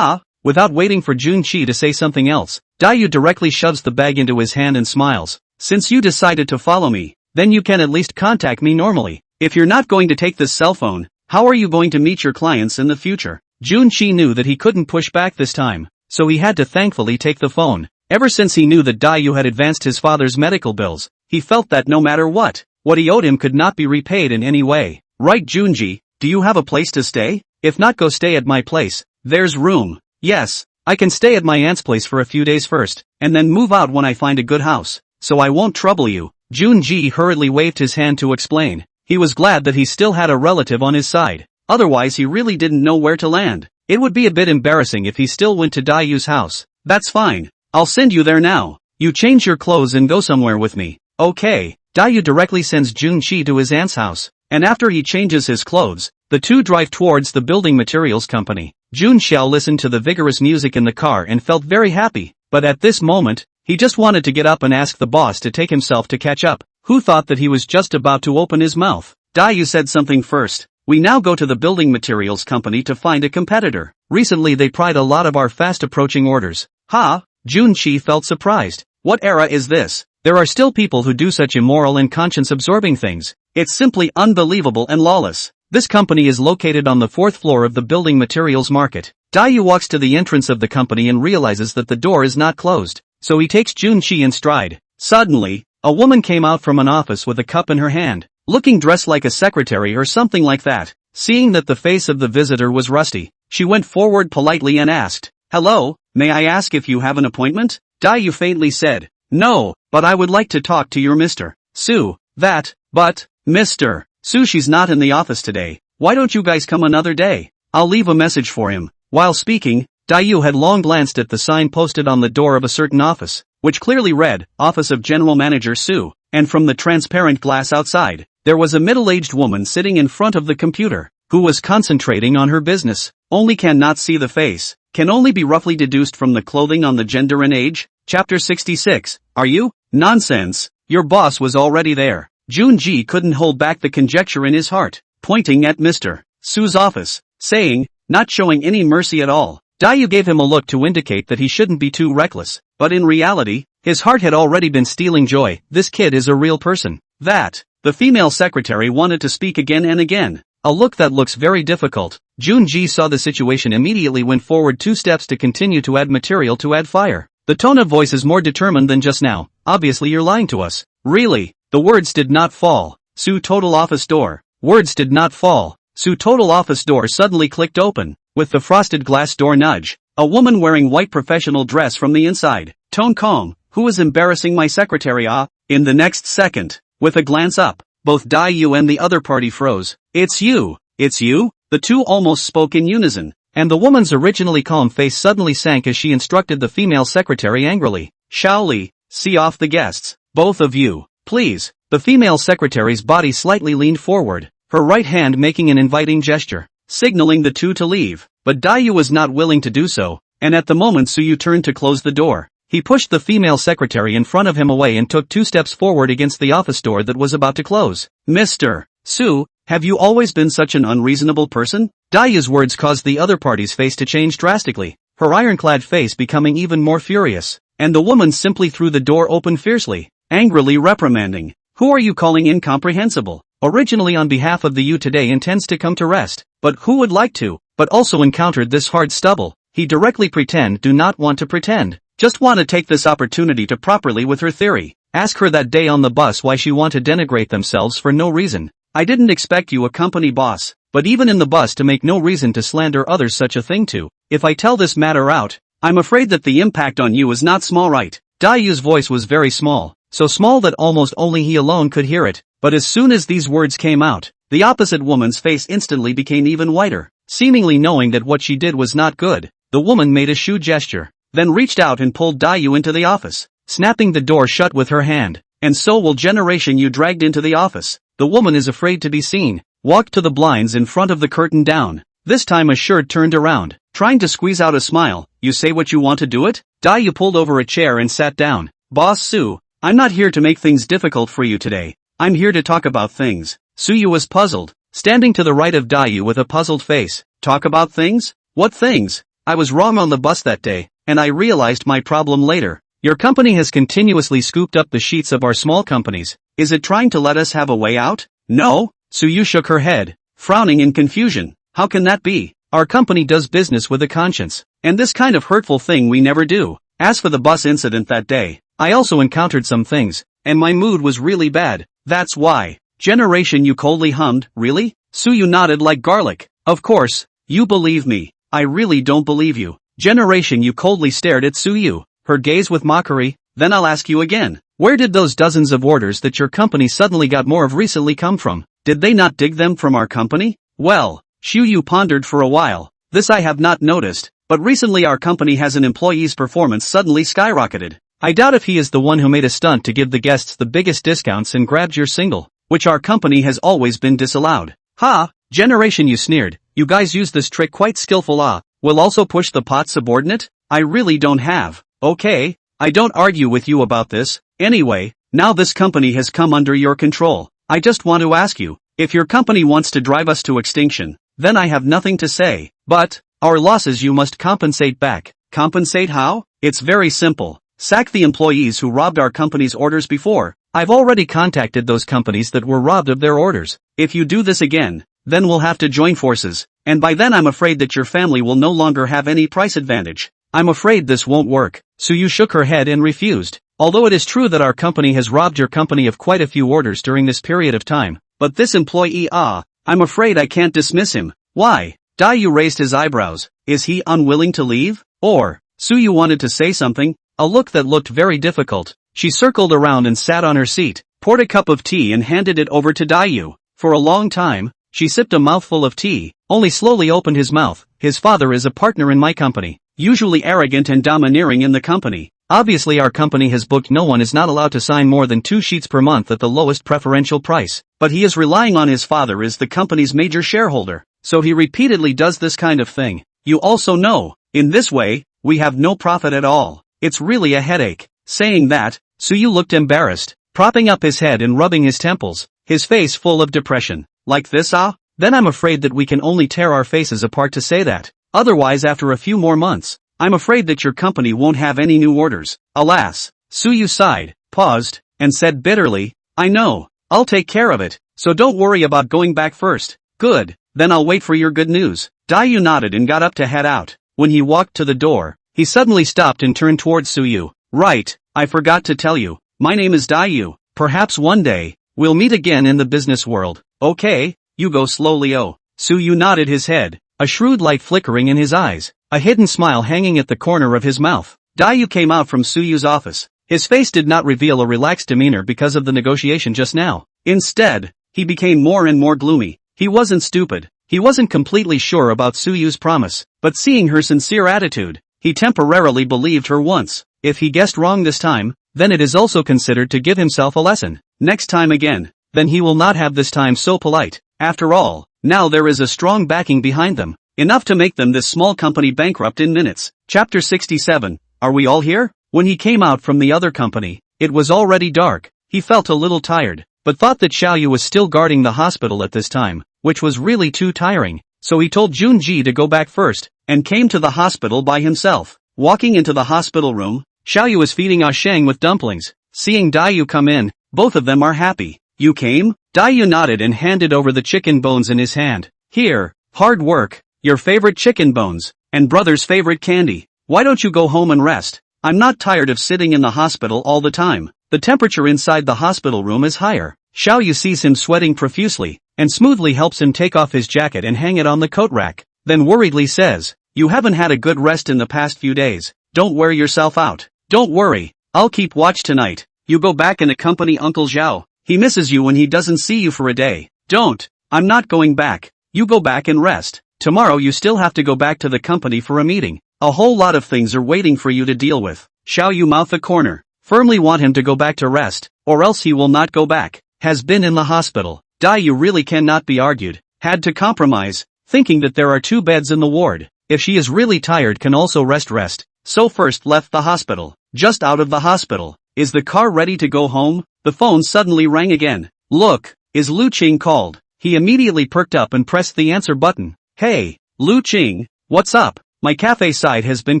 Without waiting for Junqi to say something else, Dayu directly shoves the bag into his hand and smiles. Since you decided to follow me, then you can at least contact me normally. If you're not going to take this cell phone, how are you going to meet your clients in the future? Junqi knew that he couldn't push back this time, so he had to thankfully take the phone. Ever since he knew that Dayu had advanced his father's medical bills, he felt that no matter what he owed him could not be repaid in any way. Right, Junji, do you have a place to stay? If not, go stay at my place. There's room. Yes, I can stay at my aunt's place for a few days first, and then move out when I find a good house, so I won't trouble you. Junji hurriedly waved his hand to explain. He was glad that he still had a relative on his side. Otherwise he really didn't know where to land. It would be a bit embarrassing if he still went to Dayu's house. That's fine. I'll send you there now. You change your clothes and go somewhere with me. Okay. Dayu directly sends Junqi to his aunt's house, and after he changes his clothes, the two drive towards the building materials company. Junxiao listened to the vigorous music in the car and felt very happy, but at this moment, he just wanted to get up and ask the boss to take himself to catch up. Who thought that he was just about to open his mouth? Dayu said something first. We now go to the building materials company to find a competitor. Recently they pried a lot of our fast approaching orders. Junqi felt surprised. What era is this? There are still people who do such immoral and conscience-absorbing things. It's simply unbelievable and lawless. This company is located on the 4th floor of the building materials market. Dayu walks to the entrance of the company and realizes that the door is not closed, so he takes Junqi in stride. Suddenly, a woman came out from an office with a cup in her hand, looking dressed like a secretary or something like that. Seeing that the face of the visitor was rusty, she went forward politely and asked, "Hello, may I ask if you have an appointment?" Dayu faintly said, "No, but I would like to talk to your Mr. Su." But, Mr. Su, she's not in the office today. Why don't you guys come another day? I'll leave a message for him." While speaking, Dayu had long glanced at the sign posted on the door of a certain office, which clearly read, Office of General Manager Su, and from the transparent glass outside, there was a middle-aged woman sitting in front of the computer, who was concentrating on her business. Only cannot see the face, can only be roughly deduced from the clothing on the gender and age. Chapter 66, Are you? Nonsense, your boss was already there. Junji couldn't hold back the conjecture in his heart, pointing at Mr. Su's office, saying, not showing any mercy at all. Dayu gave him a look to indicate that he shouldn't be too reckless, but in reality, his heart had already been stealing joy. This kid is a real person. The female secretary wanted to speak again and again. A look that looks very difficult. Junji saw the situation, immediately went forward 2 steps to continue to add material to add fire. The tone of voice is more determined than just now. Obviously you're lying to us. Really? The words did not fall. Su total office door. Words did not fall. Su total office door suddenly clicked open, with the frosted glass door nudge. A woman wearing white professional dress from the inside. Tone calm. Who is embarrassing my secretary? In the next second, with a glance up, both Dayu and the other party froze. It's you. It's you? The two almost spoke in unison, and the woman's originally calm face suddenly sank as she instructed the female secretary angrily. Shaoli, see off the guests. Both of you, please. The female secretary's body slightly leaned forward, her right hand making an inviting gesture, signaling the two to leave, but Dayu was not willing to do so, and at the moment Suyu turned to close the door. He pushed the female secretary in front of him away and took 2 steps forward against the office door that was about to close. Mr. Su, have you always been such an unreasonable person? Dayu's words caused the other party's face to change drastically, her ironclad face becoming even more furious, and the woman simply threw the door open fiercely, angrily reprimanding. Who are you calling incomprehensible? Originally on behalf of the you today intends to come to rest, but who would like to, but also encountered this hard stubble. He directly do not want to pretend. Just want to take this opportunity to properly with her theory. Ask her that day on the bus why she want to denigrate themselves for no reason. I didn't expect you, a company boss, but even in the bus to make no reason to slander others, such a thing too. If I tell this matter out, I'm afraid that the impact on you is not small, right? Dayu's voice was very small, so small that almost only he alone could hear it, but as soon as these words came out, the opposite woman's face instantly became even whiter, seemingly knowing that what she did was not good. The woman made a shoe gesture, then reached out and pulled Dayu into the office, snapping the door shut with her hand. And so will generation you dragged into the office. The woman is afraid to be seen, walked to the blinds in front of the curtain down. This time assured turned around, trying to squeeze out a smile. You say what you want to do it? Dayu pulled over a chair and sat down. Boss Su, I'm not here to make things difficult for you today. I'm here to talk about things. Suyu was puzzled, standing to the right of Dayu with a puzzled face. Talk about things? What things? I was wrong on the bus that day, and I realized my problem later. Your company has continuously scooped up the sheets of our small companies. Is it trying to let us have a way out? No? Suyu shook her head, frowning in confusion. How can that be? Our company does business with a conscience, and this kind of hurtful thing we never do. As for the bus incident that day, I also encountered some things, and my mood was really bad. That's why. Generation you coldly hummed. Really? Suyu nodded like garlic. Of course, you believe me. I really don't believe you. Generation you coldly stared at Suyu, her gaze with mockery. Then I'll ask you again. Where did those dozens of orders that your company suddenly got more of recently come from? Did they not dig them from our company? Well, Shuyu pondered for a while. This I have not noticed, but recently our company has an employee's performance suddenly skyrocketed. I doubt if he is the one who made a stunt to give the guests the biggest discounts and grabbed your single, which our company has always been disallowed. Ha! Generation you sneered. You guys use this trick quite skillful. Will also push the pot subordinate? I really don't have. Okay, I don't argue with you about this. Anyway, now this company has come under your control. I just want to ask you, if your company wants to drive us to extinction, then I have nothing to say. But, our losses you must compensate back. Compensate how? It's very simple. Sack the employees who robbed our company's orders before. I've already contacted those companies that were robbed of their orders. If you do this again, then we'll have to join forces, and by then I'm afraid that your family will no longer have any price advantage. I'm afraid this won't work. Suyu shook her head and refused. Although it is true that our company has robbed your company of quite a few orders during this period of time, but this employee I'm afraid I can't dismiss him. Why? Dayu raised his eyebrows. Is he unwilling to leave? Or, Suyu wanted to say something, a look that looked very difficult. She circled around and sat on her seat, poured a cup of tea and handed it over to Dayu. For a long time, she sipped a mouthful of tea, only slowly opened his mouth. His father is a partner in my company, usually arrogant and domineering in the company. Obviously our company has booked no one is not allowed to sign more than 2 sheets per month at the lowest preferential price, but he is relying on his father as the company's major shareholder, so he repeatedly does this kind of thing. You also know, in this way, we have no profit at all. It's really a headache. Saying that, Suyu looked embarrassed, propping up his head and rubbing his temples, his face full of depression. Like this Then I'm afraid that we can only tear our faces apart to say that. Otherwise after a few more months, I'm afraid that your company won't have any new orders. Alas. Suyu sighed, paused, and said bitterly, I know, I'll take care of it, so don't worry about going back first. Good, then I'll wait for your good news. Dayu nodded and got up to head out. When he walked to the door, he suddenly stopped and turned towards Suyu. Right, I forgot to tell you, my name is Dayu. Perhaps one day, we'll meet again in the business world. Okay, you go slowly. Suyu nodded his head, a shrewd light flickering in his eyes, a hidden smile hanging at the corner of his mouth. Dayu came out from Suyu's office. His face did not reveal a relaxed demeanor because of the negotiation just now. Instead, he became more and more gloomy. He wasn't stupid. He wasn't completely sure about Suyu's promise, but seeing her sincere attitude, he temporarily believed her once. If he guessed wrong this time, then it is also considered to give himself a lesson. Next time again, then he will not have this time so polite. After all, now there is a strong backing behind them, enough to make them this small company bankrupt in minutes. Chapter 67, Are we all here? When he came out from the other company, it was already dark. He felt a little tired, but thought that Xiaoyu was still guarding the hospital at this time, which was really too tiring, so he told Junji to go back first, and came to the hospital by himself. Walking into the hospital room, Xiaoyu is feeding Ah Sheng with dumplings. Seeing Dayu come in, both of them are happy. You came? Dayu nodded and handed over the chicken bones in his hand. Here, hard work, your favorite chicken bones, and brother's favorite candy. Why don't you go home and rest? I'm not tired of sitting in the hospital all the time. The temperature inside the hospital room is higher. Xiaoyu sees him sweating profusely, and smoothly helps him take off his jacket and hang it on the coat rack, then worriedly says, You haven't had a good rest in the past few days. Don't wear yourself out. Don't worry, I'll keep watch tonight. You go back and accompany Uncle Zhao. He misses you when he doesn't see you for a day. Don't. I'm not going back. You go back and rest. Tomorrow you still have to go back to the company for a meeting. A whole lot of things are waiting for you to deal with. Xiaoyu mouthed a corner. Firmly want him to go back to rest, or else he will not go back. Has been in the hospital. Dayu really cannot be argued. Had to compromise, thinking that there are 2 beds in the ward. If she is really tired can also rest. So first left the hospital. Just out of the hospital. Is the car ready to go home? The phone suddenly rang again. Look, is Lu Qing called? He immediately perked up and pressed the answer button. Hey, Lu Qing, what's up? My cafe site has been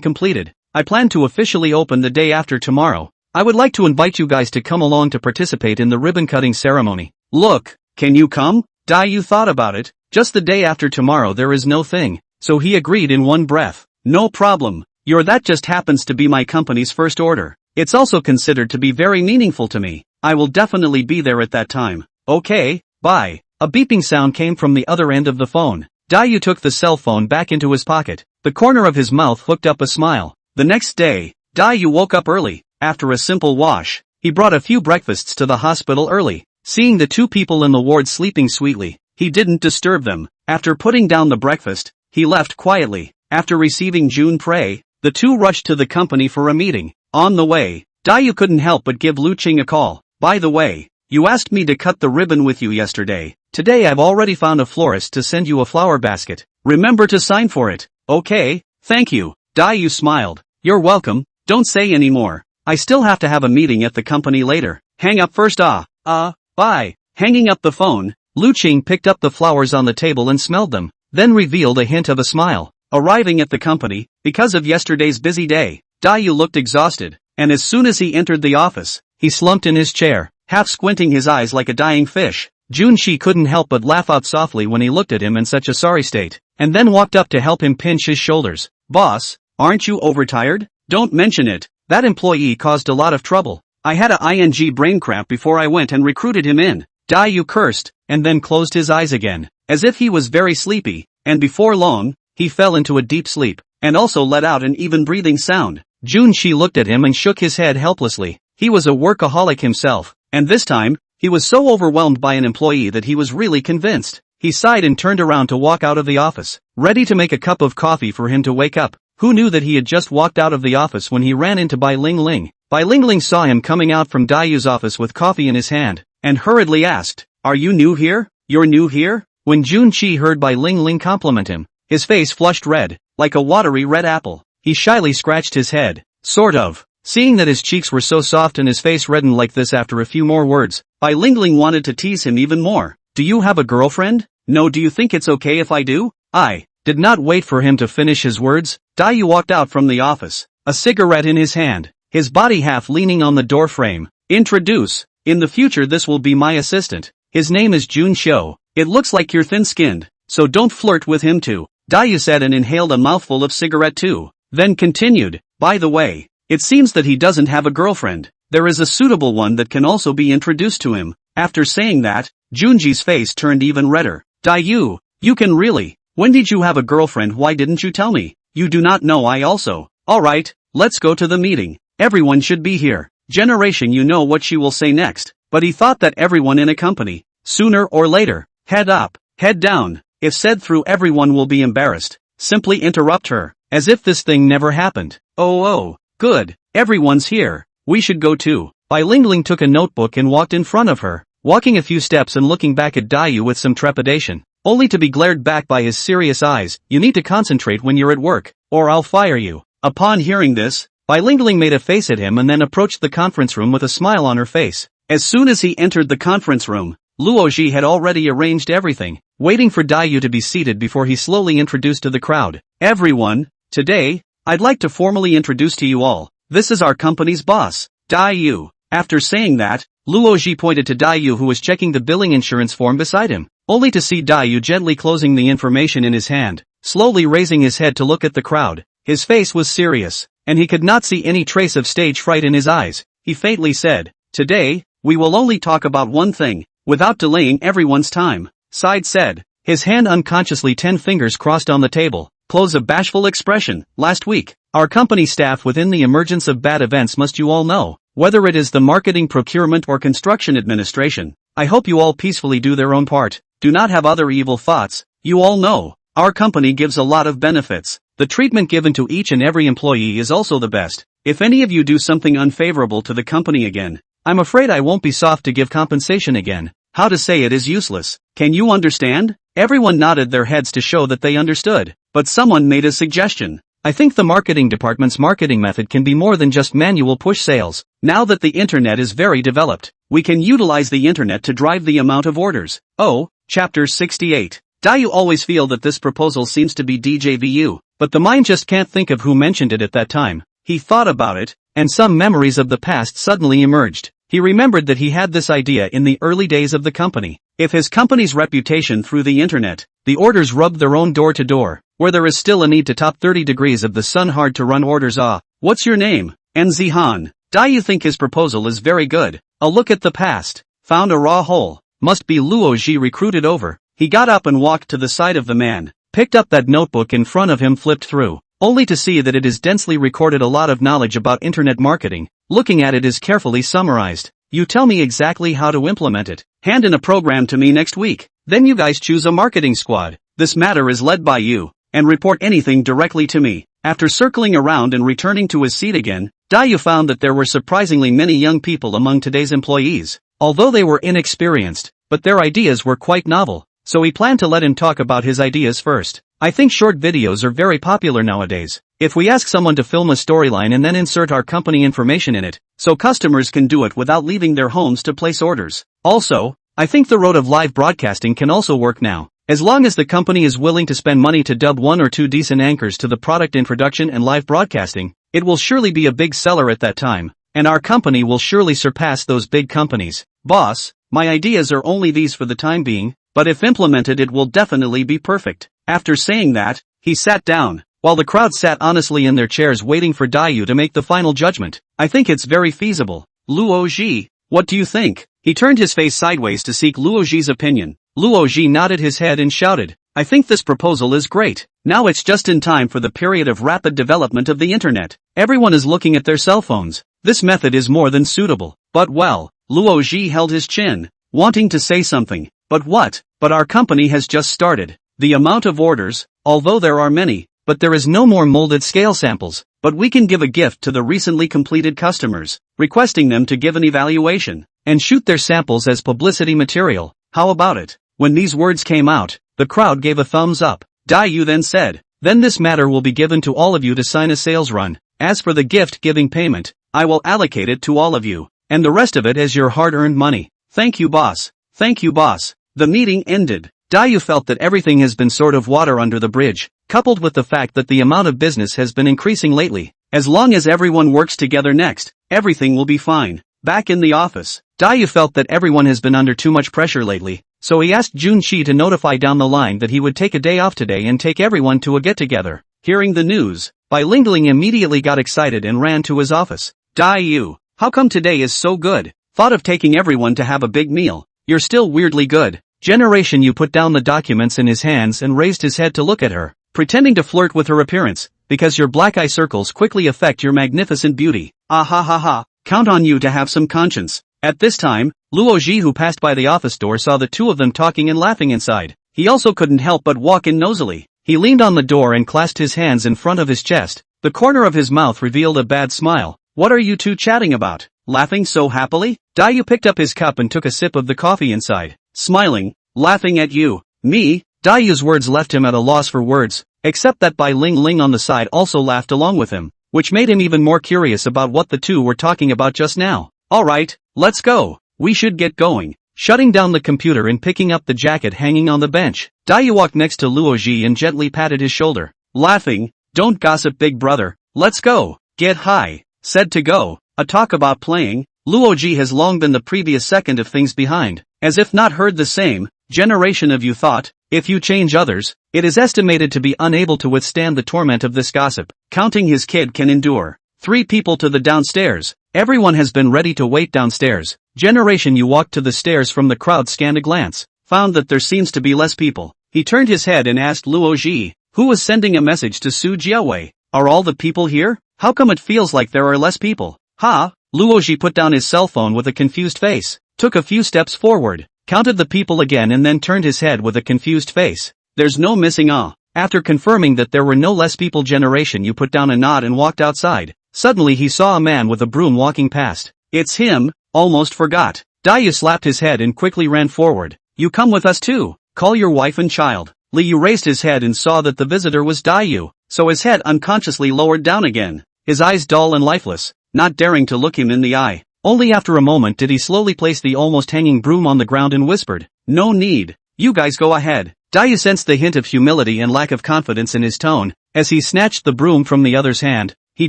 completed. I plan to officially open the day after tomorrow. I would like to invite you guys to come along to participate in the ribbon cutting ceremony. Look, can you come? Dayu thought about it. Just the day after tomorrow there is no thing, so he agreed in one breath. No problem. That just happens to be my company's first order. It's also considered to be very meaningful to me. I will definitely be there at that time. Okay, bye. A beeping sound came from the other end of the phone. Dayu took the cell phone back into his pocket. The corner of his mouth hooked up a smile. The next day, Dayu woke up early. After a simple wash, he brought a few breakfasts to the hospital early. Seeing the 2 people in the ward sleeping sweetly, he didn't disturb them. After putting down the breakfast, he left quietly. After receiving June Prey, the 2 rushed to the company for a meeting. On the way, Dayu couldn't help but give Lu Qing a call. By the way, you asked me to cut the ribbon with you yesterday. Today I've already found a florist to send you a flower basket. Remember to sign for it. Okay, thank you. Dayu smiled. You're welcome, don't say any more. I still have to have a meeting at the company later. Hang up first. Bye. Hanging up the phone, Lu Qing picked up the flowers on the table and smelled them, then revealed a hint of a smile. Arriving at the company, because of yesterday's busy day, Dayu looked exhausted, and as soon as he entered the office, he slumped in his chair, half squinting his eyes like a dying fish. Junshi couldn't help but laugh out softly when he looked at him in such a sorry state, and then walked up to help him pinch his shoulders. Boss, aren't you overtired? Don't mention it. That employee caused a lot of trouble. I had a ing brain cramp before I went and recruited him in. Dayu cursed, and then closed his eyes again, as if he was very sleepy, and before long, he fell into a deep sleep, and also let out an even breathing sound. Junshi looked at him and shook his head helplessly. He was a workaholic himself, and this time, he was so overwhelmed by an employee that he was really convinced. He sighed and turned around to walk out of the office, ready to make a cup of coffee for him to wake up. Who knew that he had just walked out of the office when he ran into Bai Ling Ling? Bai Ling Ling saw him coming out from Dayu's office with coffee in his hand, and hurriedly asked, "Are you new here? You're new here?" When Junshi heard Bai Ling Ling compliment him, his face flushed red, like a watery red apple. He shyly scratched his head, sort of. Seeing that his cheeks were so soft and his face reddened like this after a few more words, Bai Ling Ling wanted to tease him even more. "Do you have a girlfriend? No, do you think it's okay if I do?" I did not wait for him to finish his words. Dayu walked out from the office, a cigarette in his hand, his body half leaning on the door frame. "Introduce. In the future this will be my assistant. His name is Jun Shou. It looks like you're thin-skinned, so don't flirt with him too." Dayu said and inhaled a mouthful of cigarette too, then continued, "By the way, it seems that he doesn't have a girlfriend. There is a suitable one that can also be introduced to him." After saying that, Junji's face turned even redder. "Dayu, you can really? When did you have a girlfriend? Why didn't you tell me? You do not know I also." "Alright, let's go to the meeting. Everyone should be here." Generation, you know what she will say next. But he thought that everyone in a company, sooner or later, head up, head down. If said through, everyone will be embarrassed. Simply interrupt her, as if this thing never happened. Oh, good, everyone's here. We should go too." Bai Ling Ling took a notebook and walked in front of her, walking a few steps and looking back at Dayu with some trepidation, only to be glared back by his serious eyes. "You need to concentrate when you're at work, or I'll fire you." Upon hearing this, Bai Ling Ling made a face at him and then approached the conference room with a smile on her face. As soon as he entered the conference room, Luoji had already arranged everything, waiting for Dayu to be seated before he slowly introduced to the crowd. "Everyone, today, I'd like to formally introduce to you all, this is our company's boss, Dayu." After saying that, Luoji pointed to Dayu, who was checking the billing insurance form beside him, only to see Dayu gently closing the information in his hand, slowly raising his head to look at the crowd. His face was serious, and he could not see any trace of stage fright in his eyes. He faintly said, "Today, we will only talk about one thing, without delaying everyone's time." Side said, his hand unconsciously 10 fingers crossed on the table, close a bashful expression. "Last week, our company staff within the emergence of bad events must you all know, whether it is the marketing, procurement or construction administration. I hope you all peacefully do their own part, do not have other evil thoughts. You all know, our company gives a lot of benefits. The treatment given to each and every employee is also the best. If any of you do something unfavorable to the company again, I'm afraid I won't be soft to give compensation again. How to say it is useless. Can you understand?" Everyone nodded their heads to show that they understood, but someone made a suggestion. "I think the marketing department's marketing method can be more than just manual push sales. Now that the internet is very developed, we can utilize the internet to drive the amount of orders." Oh, chapter 68. Dayu always feel that this proposal seems to be DJVU, but the mind just can't think of who mentioned it at that time. He thought about it, and some memories of the past suddenly emerged. He remembered that he had this idea in the early days of the company. If his company's reputation through the internet, the orders rubbed their own door to door, where there is still a need to top 30 degrees of the sun hard to run orders. What's your name? Enzihan. Dayu think his proposal is very good. A look at the past, found a raw hole. Must be Luoji recruited over. He got up and walked to the side of the man, picked up that notebook in front of him, flipped through, only to see that it is densely recorded a lot of knowledge about internet marketing. Looking at it is carefully summarized. "You tell me exactly how to implement it. Hand in a program to me next week. Then you guys choose a marketing squad. This matter is led by you, and report anything directly to me." After circling around and returning to his seat again, Dayu found that there were surprisingly many young people among today's employees. Although they were inexperienced, but their ideas were quite novel, so he planned to let him talk about his ideas first. "I think short videos are very popular nowadays. If we ask someone to film a storyline and then insert our company information in it, so customers can do it without leaving their homes to place orders. Also, I think the road of live broadcasting can also work now. As long as the company is willing to spend money to dub 1 or 2 decent anchors to the product introduction and live broadcasting, it will surely be a big seller at that time, and our company will surely surpass those big companies." "Boss, my ideas are only these for the time being, but if implemented it will definitely be perfect." After saying that, he sat down, while the crowd sat honestly in their chairs waiting for Dayu to make the final judgment. "I think it's very feasible. Luo-ji, what do you think? He turned his face sideways to seek Luo-ji's opinion. Luo-ji nodded his head and shouted, I think this proposal is great. Now it's just in time for the period of rapid development of the internet. Everyone is looking at their cell phones. This method is more than suitable. But well, Luo-ji held his chin, wanting to say something. But what? But our company has just started. The amount of orders, although there are many, but there is no more molded scale samples. But we can give a gift to the recently completed customers, requesting them to give an evaluation, and shoot their samples as publicity material. How about it? When these words came out, the crowd gave a thumbs up. Dayu then said, then this matter will be given to all of you to sign a sales run. As for the gift-giving payment, I will allocate it to all of you, and the rest of it as your hard-earned money. Thank you, boss. Thank you, boss. The meeting ended. Dayu felt that everything has been sort of water under the bridge, coupled with the fact that the amount of business has been increasing lately. As long as everyone works together next, everything will be fine. Back in the office, Dayu felt that everyone has been under too much pressure lately, so he asked Junshi to notify down the line that he would take a day off today and take everyone to a get-together. Hearing the news, Ling immediately got excited and ran to his office. Dayu, how come today is so good? Thought of taking everyone to have a big meal. You're still weirdly good. Generation you put down the documents in his hands and raised his head to look at her, pretending to flirt with her appearance, because your black eye circles quickly affect your magnificent beauty. Ah ha ha ha, count on you to have some conscience. At this time, Luo-ji who passed by the office door saw the two of them talking and laughing inside. He also couldn't help but walk in nosily. He leaned on the door and clasped his hands in front of his chest. The corner of his mouth revealed a bad smile. What are you two chatting about? Laughing so happily? Dayu picked up his cup and took a sip of the coffee inside, smiling, laughing at you. Me? Dayu's words left him at a loss for words, except that Ling on the side also laughed along with him, which made him even more curious about what the two were talking about just now. Alright, let's go. We should get going. Shutting down the computer and picking up the jacket hanging on the bench, Dayu walked next to Luo-ji and gently patted his shoulder, laughing, don't gossip big brother, let's go. Get high. Said to go. A talk about playing. Luo-ji has long been the previous second of things behind, as if not heard the same generation of you thought, if you change others, it is estimated to be unable to withstand the torment of this gossip. Counting his kid can endure. 3 people to the downstairs. Everyone has been ready to wait downstairs. Generation you walked to the stairs from the crowd scanned a glance, found that there seems to be less people. He turned his head and asked Luo-ji, who was sending a message to Su Jiawei. Are all the people here? How come it feels like there are less people? Ha? Luo-ji put down his cell phone with a confused face, took a few steps forward, counted the people again and then turned his head with a confused face. There's no missing After confirming that there were no less people, Generation you put down a nod and walked outside. Suddenly he saw a man with a broom walking past. It's him, almost forgot. Dayu slapped his head and quickly ran forward. You come with us too. Call your wife and child. Liu raised his head and saw that the visitor was Dayu, so his head unconsciously lowered down again, his eyes dull and lifeless, not daring to look him in the eye. Only after a moment did he slowly place the almost hanging broom on the ground and whispered, no need. You guys go ahead. Dayu sensed the hint of humility and lack of confidence in his tone. As he snatched the broom from the other's hand, he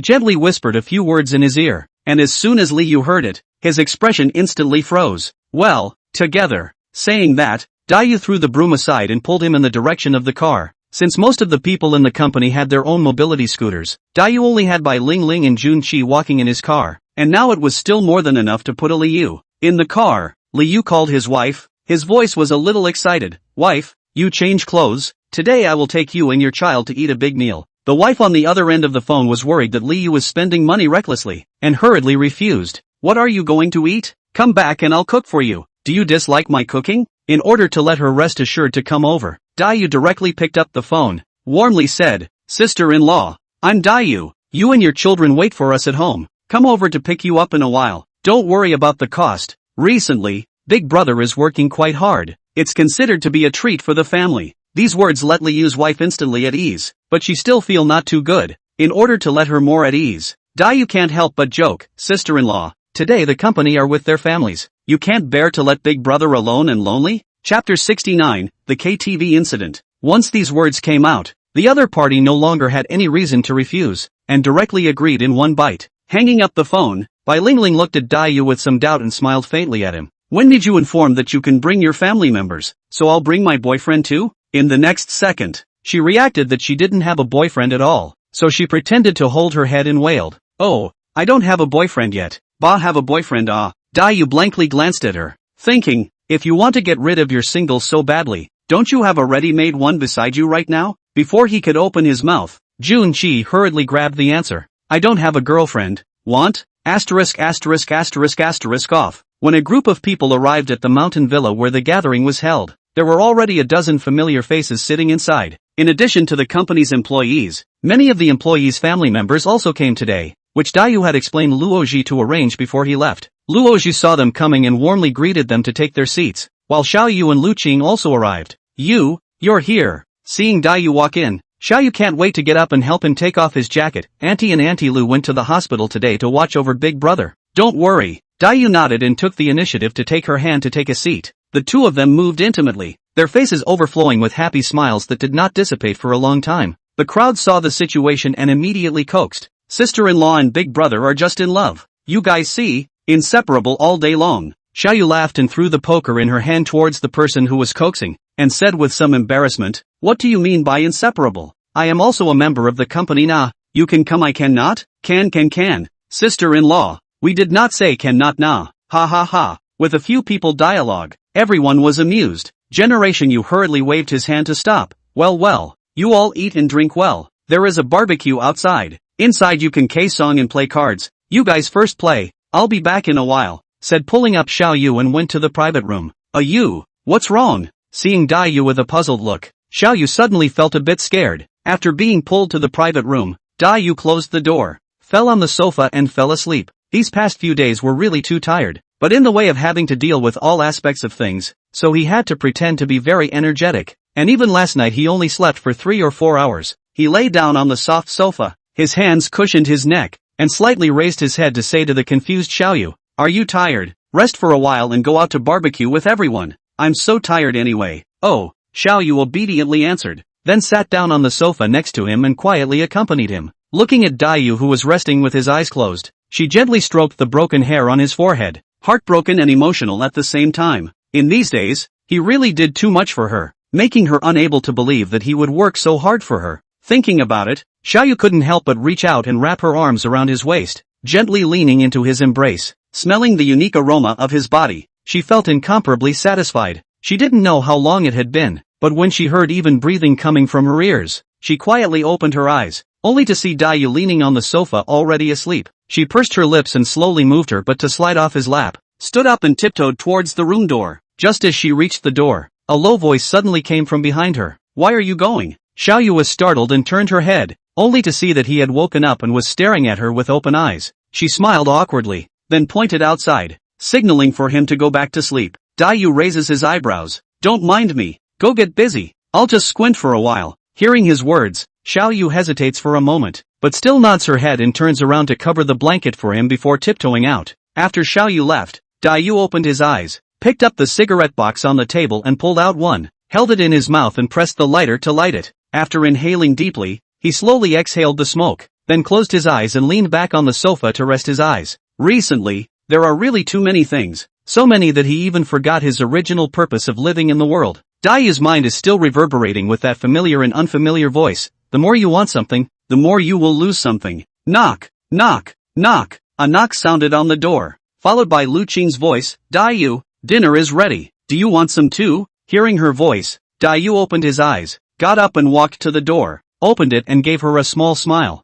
gently whispered a few words in his ear, and as soon as Liu heard it, his expression instantly froze. Well, together. Saying that, Dayu threw the broom aside and pulled him in the direction of the car. Since most of the people in the company had their own mobility scooters, Dayu only had Ling and Junqi walking in his car, and now it was still more than enough to put a Liu in the car. Liu called his wife. His voice was a little excited. Wife, you change clothes. Today I will take you and your child to eat a big meal. The wife on the other end of the phone was worried that Liu was spending money recklessly, and hurriedly refused. What are you going to eat? Come back and I'll cook for you. Do you dislike my cooking? In order to let her rest assured to come over, Dayu directly picked up the phone, warmly said, Sister-in-law, I'm Dayu. You and your children wait for us at home. Come over to pick you up in a while. Don't worry about the cost. Recently, Big Brother is working quite hard. It's considered to be a treat for the family. These words let Liu's wife instantly at ease, but she still feel not too good. In order to let her more at ease, Dayu can't help but joke, Sister-in-law, today the company are with their families. You can't bear to let Big Brother alone and lonely? Chapter 69, The KTV Incident. Once these words came out, the other party no longer had any reason to refuse, and directly agreed in one bite. Hanging up the phone, Ling looked at Dayu with some doubt and smiled faintly at him. When did you inform that you can bring your family members? So I'll bring my boyfriend too? In the next second, she reacted that she didn't have a boyfriend at all, so she pretended to hold her head and wailed. Oh, I don't have a boyfriend yet. Bah, have a boyfriend? Ah. Dayu blankly glanced at her, thinking, if you want to get rid of your singles so badly, don't you have a ready-made one beside you right now? Before he could open his mouth, Junji hurriedly grabbed the answer. I don't have a girlfriend. Want? Asterisk asterisk asterisk asterisk off. When a group of people arrived at the mountain villa where the gathering was held, there were already a dozen familiar faces sitting inside. In addition to the company's employees, many of the employees' family members also came today, which Dayu had explained Luoji to arrange before he left. Luoji saw them coming and warmly greeted them to take their seats, while Xiaoyu and Lu Qing also arrived. You're here. Seeing Dayu walk in, Xiaoyu can't wait to get up and help him take off his jacket. Auntie and Auntie Lu went to the hospital today to watch over Big Brother. Don't worry. Dayu nodded and took the initiative to take her hand to take a seat. The two of them moved intimately, their faces overflowing with happy smiles that did not dissipate for a long time. The crowd saw the situation and immediately coaxed. Sister-in-law and Big Brother are just in love. You guys see? Inseparable all day long. Xiaoyu laughed and threw the poker in her hand towards the person who was coaxing, and said with some embarrassment, what do you mean by inseparable? I am also a member of the company na. You can come, I cannot? Can. Sister-in-law. We did not say cannot na. Ha ha ha. With a few people dialogue, everyone was amused. Generation Yu hurriedly waved his hand to stop. Well, you all eat and drink well. There is a barbecue outside. Inside you can K-song and play cards. You guys first play. I'll be back in a while, said pulling up Xiaoyu and went to the private room. You? What's wrong? Seeing Dayu with a puzzled look, Xiaoyu suddenly felt a bit scared. After being pulled to the private room, Dayu closed the door, fell on the sofa and fell asleep. These past few days were really too tired, but in the way of having to deal with all aspects of things, so he had to pretend to be very energetic. And even last night he only slept for 3 or 4 hours. He lay down on the soft sofa, his hands cushioned his neck, and slightly raised his head to say to the confused Xiaoyu, are you tired? Rest for a while and go out to barbecue with everyone. I'm so tired anyway. Oh, Xiaoyu obediently answered, then sat down on the sofa next to him and quietly accompanied him. Looking at Dayu who was resting with his eyes closed, she gently stroked the broken hair on his forehead, heartbroken and emotional at the same time. In these days, he really did too much for her, making her unable to believe that he would work so hard for her. Thinking about it, Xiaoyu couldn't help but reach out and wrap her arms around his waist, gently leaning into his embrace. Smelling the unique aroma of his body, she felt incomparably satisfied. She didn't know how long it had been, but when she heard even breathing coming from her ears, she quietly opened her eyes, only to see Dayu leaning on the sofa already asleep. She pursed her lips and slowly moved her butt to slide off his lap, stood up and tiptoed towards the room door. Just as she reached the door, a low voice suddenly came from behind her. Why are you going? Xiaoyu was startled and turned her head, only to see that he had woken up and was staring at her with open eyes. She smiled awkwardly, then pointed outside, signaling for him to go back to sleep. Dayu raises his eyebrows. Don't mind me. Go get busy. I'll just squint for a while. Hearing his words, Xiaoyu hesitates for a moment, but still nods her head and turns around to cover the blanket for him before tiptoeing out. After Xiaoyu left, Dayu opened his eyes, picked up the cigarette box on the table and pulled out one, held it in his mouth and pressed the lighter to light it. After inhaling deeply, he slowly exhaled the smoke, then closed his eyes and leaned back on the sofa to rest his eyes. Recently, there are really too many things, so many that he even forgot his original purpose of living in the world. Dayu's mind is still reverberating with that familiar and unfamiliar voice. The more you want something, the more you will lose something. Knock, knock, knock. A knock sounded on the door, followed by Lu Qing's voice. Dayu, dinner is ready. Do you want some too? Hearing her voice, Dayu opened his eyes, got up and walked to the door, opened it and gave her a small smile.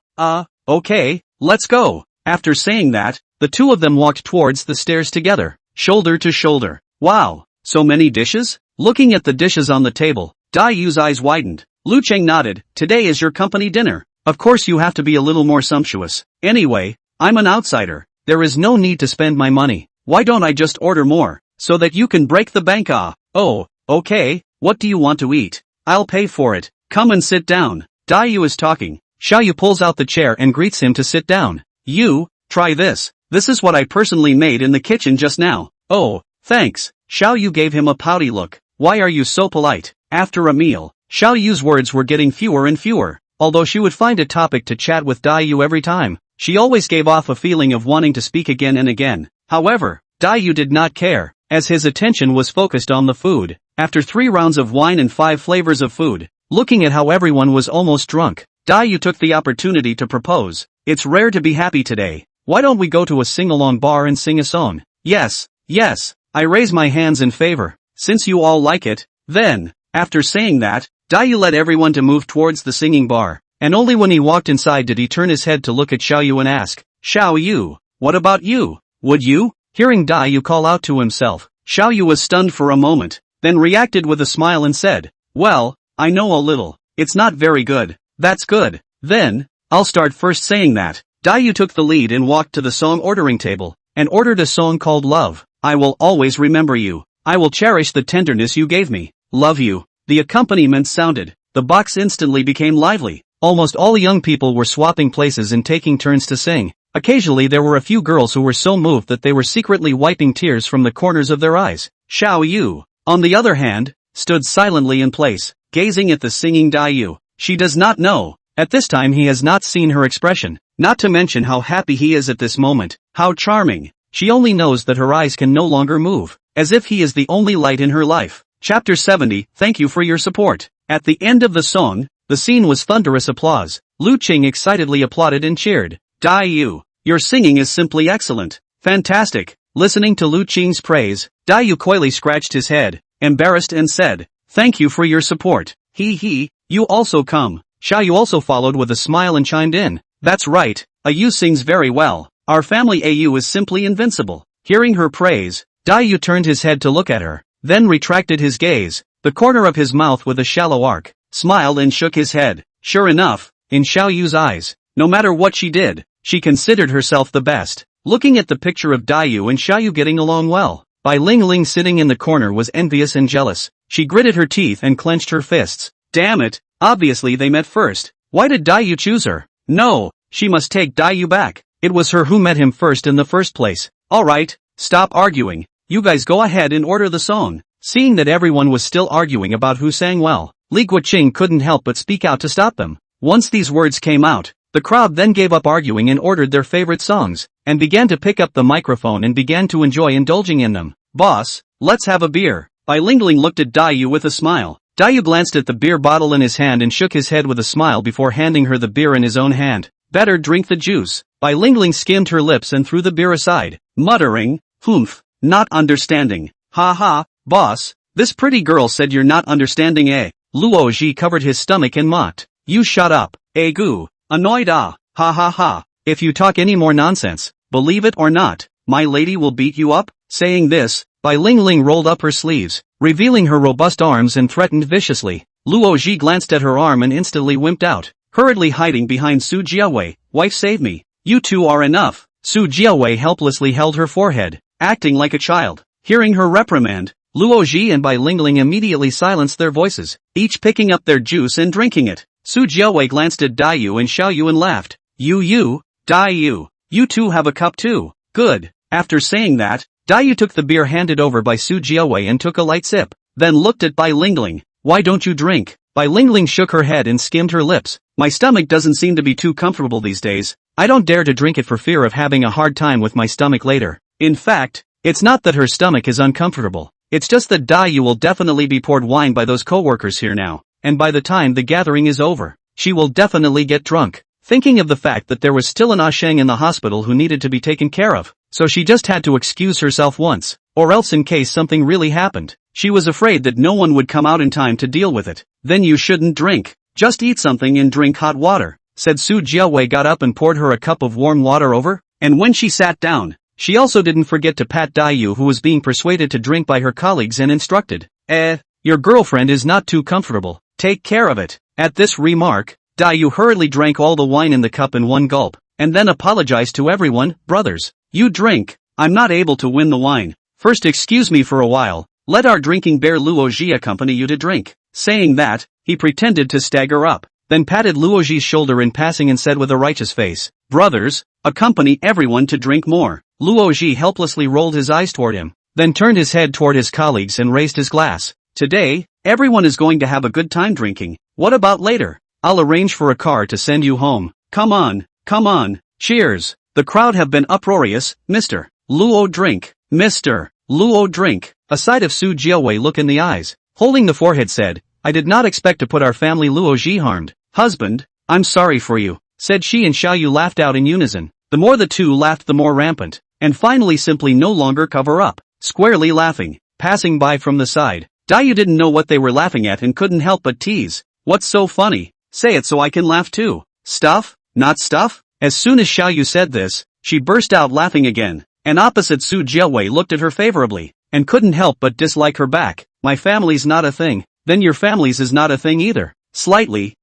Okay, let's go. After saying that, the two of them walked towards the stairs together, shoulder to shoulder. Wow, so many dishes? Looking at the dishes on the table, Dayu's eyes widened. Lu Qing nodded. Today is your company dinner. Of course you have to be a little more sumptuous. Anyway, I'm an outsider. There is no need to spend my money. Why don't I just order more, so that you can break the bank? Oh, okay, what do you want to eat? I'll pay for it. Come and sit down. Dayu is talking. Xiaoyu pulls out the chair and greets him to sit down. You, try this. This is what I personally made in the kitchen just now. Oh, thanks. Xiaoyu gave him a pouty look. Why are you so polite? After a meal, Xiaoyu's words were getting fewer and fewer. Although she would find a topic to chat with Dayu every time, she always gave off a feeling of wanting to speak again and again. However, Dayu did not care, as his attention was focused on the food. After 3 rounds of wine and 5 flavors of food, looking at how everyone was almost drunk, Dayu took the opportunity to propose. It's rare to be happy today. why don't we go to a sing-along bar and sing a song? Yes, yes, I raise my hands in favor, since you all like it. Then, after saying that, Dayu led everyone to move towards the singing bar, and only when he walked inside did he turn his head to look at Xiaoyu and ask, Xiaoyu, what about you? Would you? Hearing Dayu call out to himself, Xiaoyu was stunned for a moment, then reacted with a smile and said, well, I know a little. It's not very good. That's good. Then, I'll start first saying that. Dayu took the lead and walked to the song ordering table, and ordered a song called Love. I will always remember you. I will cherish the tenderness you gave me. Love you. The accompaniment sounded. The box instantly became lively. Almost all young people were swapping places and taking turns to sing. Occasionally there were a few girls who were so moved that they were secretly wiping tears from the corners of their eyes. Xiaoyu, on the other hand, stood silently in place, gazing at the singing Dayu. She does not know. At this time he has not seen her expression, not to mention how happy he is at this moment, how charming. She only knows that her eyes can no longer move, as if he is the only light in her life. Chapter 70, Thank you for your support. At the end of the song, the scene was thunderous applause. Lu Qing excitedly applauded and cheered. Dayu, your singing is simply excellent. Fantastic. Listening to Lu Qing's praise, Dayu coyly scratched his head, embarrassed and said, thank you for your support. He, you also come. Xiaoyu also followed with a smile and chimed in. That's right, Ayu sings very well. Our family Ayu is simply invincible. Hearing her praise, Dayu turned his head to look at her, then retracted his gaze, the corner of his mouth with a shallow arc, smiled and shook his head. Sure enough, in Xiaoyu's eyes, no matter what she did, she considered herself the best. Looking at the picture of Dayu and Xiaoyu getting along well, Bai Ling sitting in the corner was envious and jealous. She gritted her teeth and clenched her fists. Damn it, obviously they met first. Why did Dayu choose her? No, she must take Dayu back. It was her who met him first in the first place. Alright, stop arguing. You guys go ahead and order the song. Seeing that everyone was still arguing about who sang well, Li Guoqing couldn't help but speak out to stop them. Once these words came out, the crowd then gave up arguing and ordered their favorite songs, and began to pick up the microphone and began to enjoy indulging in them. Boss, let's have a beer. Bai Ling looked at Dayu with a smile. Dayu glanced at the beer bottle in his hand and shook his head with a smile before handing her the beer in his own hand. Better drink the juice. Bai Ling skimmed her lips and threw the beer aside, muttering, humph, not understanding. Ha ha, boss, this pretty girl said you're not understanding eh? Luo Ji covered his stomach and mocked. You shut up, eh goo. Annoyed ha ha ha. If you talk any more nonsense, believe it or not, my lady will beat you up. Saying this, Bai Ling rolled up her sleeves, revealing her robust arms and threatened viciously. Luo Ji glanced at her arm and instantly wimped out, hurriedly hiding behind Su Jiawei. Wife save me. You two are enough. Su Jiawei helplessly held her forehead, acting like a child. Hearing her reprimand, Luo Ji and Bai Ling immediately silenced their voices, each picking up their juice and drinking it. Su Jiawei glanced at Dayu and Xiaoyu and laughed. Dayu, you two have a cup too. Good. After saying that, Dayu took the beer handed over by Su Jiawei and took a light sip, then looked at Bai Ling. Why don't you drink? Bai Ling shook her head and skimmed her lips. My stomach doesn't seem to be too comfortable these days. I don't dare to drink it for fear of having a hard time with my stomach later. In fact, it's not that her stomach is uncomfortable. It's just that Dayu will definitely be poured wine by those co-workers here now, and by the time the gathering is over, she will definitely get drunk. Thinking of the fact that there was still an Asheng in the hospital who needed to be taken care of, so she just had to excuse herself once, or else in case something really happened. She was afraid that no one would come out in time to deal with it. Then you shouldn't drink. Just eat something and drink hot water, said Su Jiawei. Got up and poured her a cup of warm water over, and when she sat down, she also didn't forget to pat Dayu, who was being persuaded to drink by her colleagues, and instructed, your girlfriend is not too comfortable. Take care of it. At this remark, Dayu hurriedly drank all the wine in the cup in one gulp, and then apologized to everyone. Brothers, you drink. I'm not able to win the wine. First excuse me for a while. Let our drinking bear Luo Ji accompany you to drink. Saying that, he pretended to stagger up, then patted Luo Ji's shoulder in passing and said with a righteous face, brothers, accompany everyone to drink more. Luo Ji helplessly rolled his eyes toward him, then turned his head toward his colleagues and raised his glass. Today, everyone is going to have a good time drinking. What about later? I'll arrange for a car to send you home. Come on, cheers. The crowd have been uproarious. Mr. Luo drink. Mr. Luo drink. A sight of Su Jiawei look in the eyes, holding the forehead, said, I did not expect to put our family Luo Ji harmed. Husband, I'm sorry for you, said she, and Xiaoyu laughed out in unison. The more the two laughed the more rampant, and finally simply no longer cover up, squarely laughing, passing by from the side. Dayu didn't know what they were laughing at and couldn't help but tease. What's so funny? Say it so I can laugh too. Stuff? Not stuff? As soon as Xiaoyu said this, she burst out laughing again, and opposite Su Jiawei looked at her favorably, and couldn't help but dislike her back. My family's not a thing, then your family's is not a thing either. Slightly,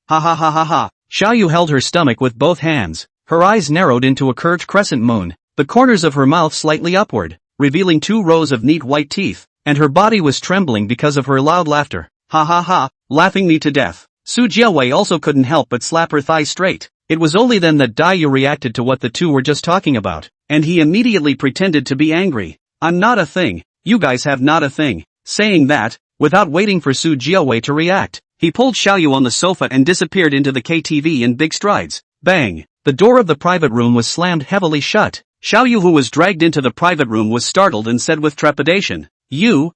ha ha ha ha ha. Xiaoyu held her stomach with both hands, her eyes narrowed into a curved crescent moon, the corners of her mouth slightly upward, revealing 2 rows of neat white teeth, and her body was trembling because of her loud laughter. Ha ha ha, laughing me to death. Su Jiawei also couldn't help but slap her thighs straight. It was only then that Dayu reacted to what the two were just talking about, and he immediately pretended to be angry. I'm not a thing, you guys have not a thing. Saying that, without waiting for Su Jiawei to react, he pulled Xiaoyu on the sofa and disappeared into the KTV in big strides. Bang! The door of the private room was slammed heavily shut. Xiaoyu, who was dragged into the private room, was startled and said with trepidation, You,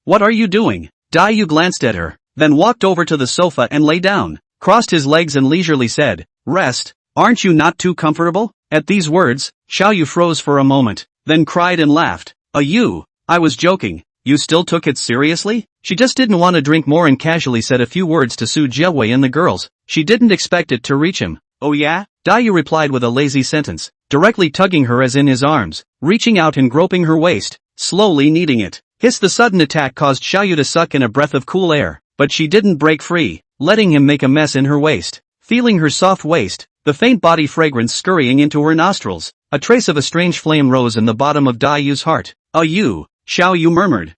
what are you doing? Dayu glanced at her, then walked over to the sofa and lay down, crossed his legs and leisurely said, Rest, aren't you not too comfortable? At these words, Xiaoyu froze for a moment, then cried and laughed. I was joking. You still took it seriously? She just didn't want to drink more and casually said a few words to Su Jiawei and the girls. She didn't expect it to reach him. Oh yeah? Dayu replied with a lazy sentence, directly tugging her as in his arms, reaching out and groping her waist, slowly kneading it. The sudden attack caused Xiaoyu to suck in a breath of cool air, but she didn't break free, letting him make a mess in her waist. Feeling her soft waist, the faint body fragrance scurrying into her nostrils, a trace of a strange flame rose in the bottom of Dayu's heart. Xiaoyu murmured.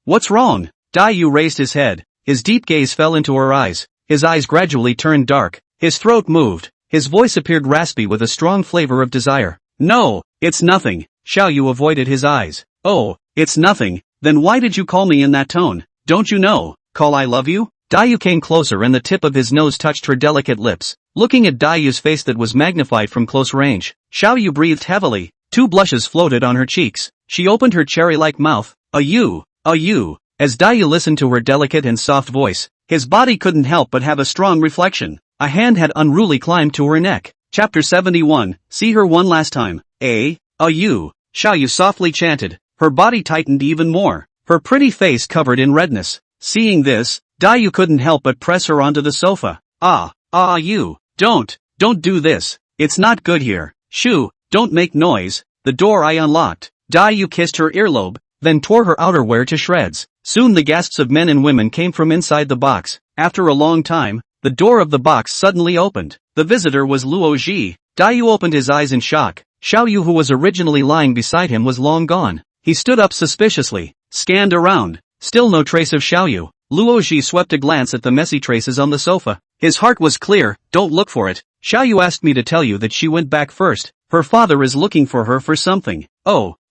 What's wrong? Dayu raised his head, his deep gaze fell into her eyes, his eyes gradually turned dark, his throat moved, his voice appeared raspy with a strong flavor of desire. No, it's nothing. Xiaoyu avoided his eyes. Oh, it's nothing, then why did you call me in that tone? Don't you know, call I love you? Dayu came closer and the tip of his nose touched her delicate lips, looking at Dayu's face that was magnified from close range. Xiaoyu breathed heavily, 2 blushes floated on her cheeks, she opened her cherry-like mouth. As Dayu listened to her delicate and soft voice, his body couldn't help but have a strong reflection. A hand had unruly climbed to her neck. Chapter 71, See her one last time. Xiaoyu softly chanted, her body tightened even more, her pretty face covered in redness. Seeing this, Dayu couldn't help but press her onto the sofa. You, don't do this, it's not good here. Shoo, don't make noise. The door I unlocked. Dayu kissed her earlobe, then tore her outerwear to shreds. Soon the gasps of men and women came from inside the box. After a long time, the door of the box suddenly opened. The visitor was Luo Ji. Dayu opened his eyes in shock. Xiaoyu, who was originally lying beside him, was long gone. He stood up suspiciously, scanned around. Still no trace of Xiaoyu. Luo Ji swept a glance at the messy traces on the sofa. His heart was clear. Don't look for it. Xiaoyu asked me to tell you that she went back first. Her father is looking for her for something.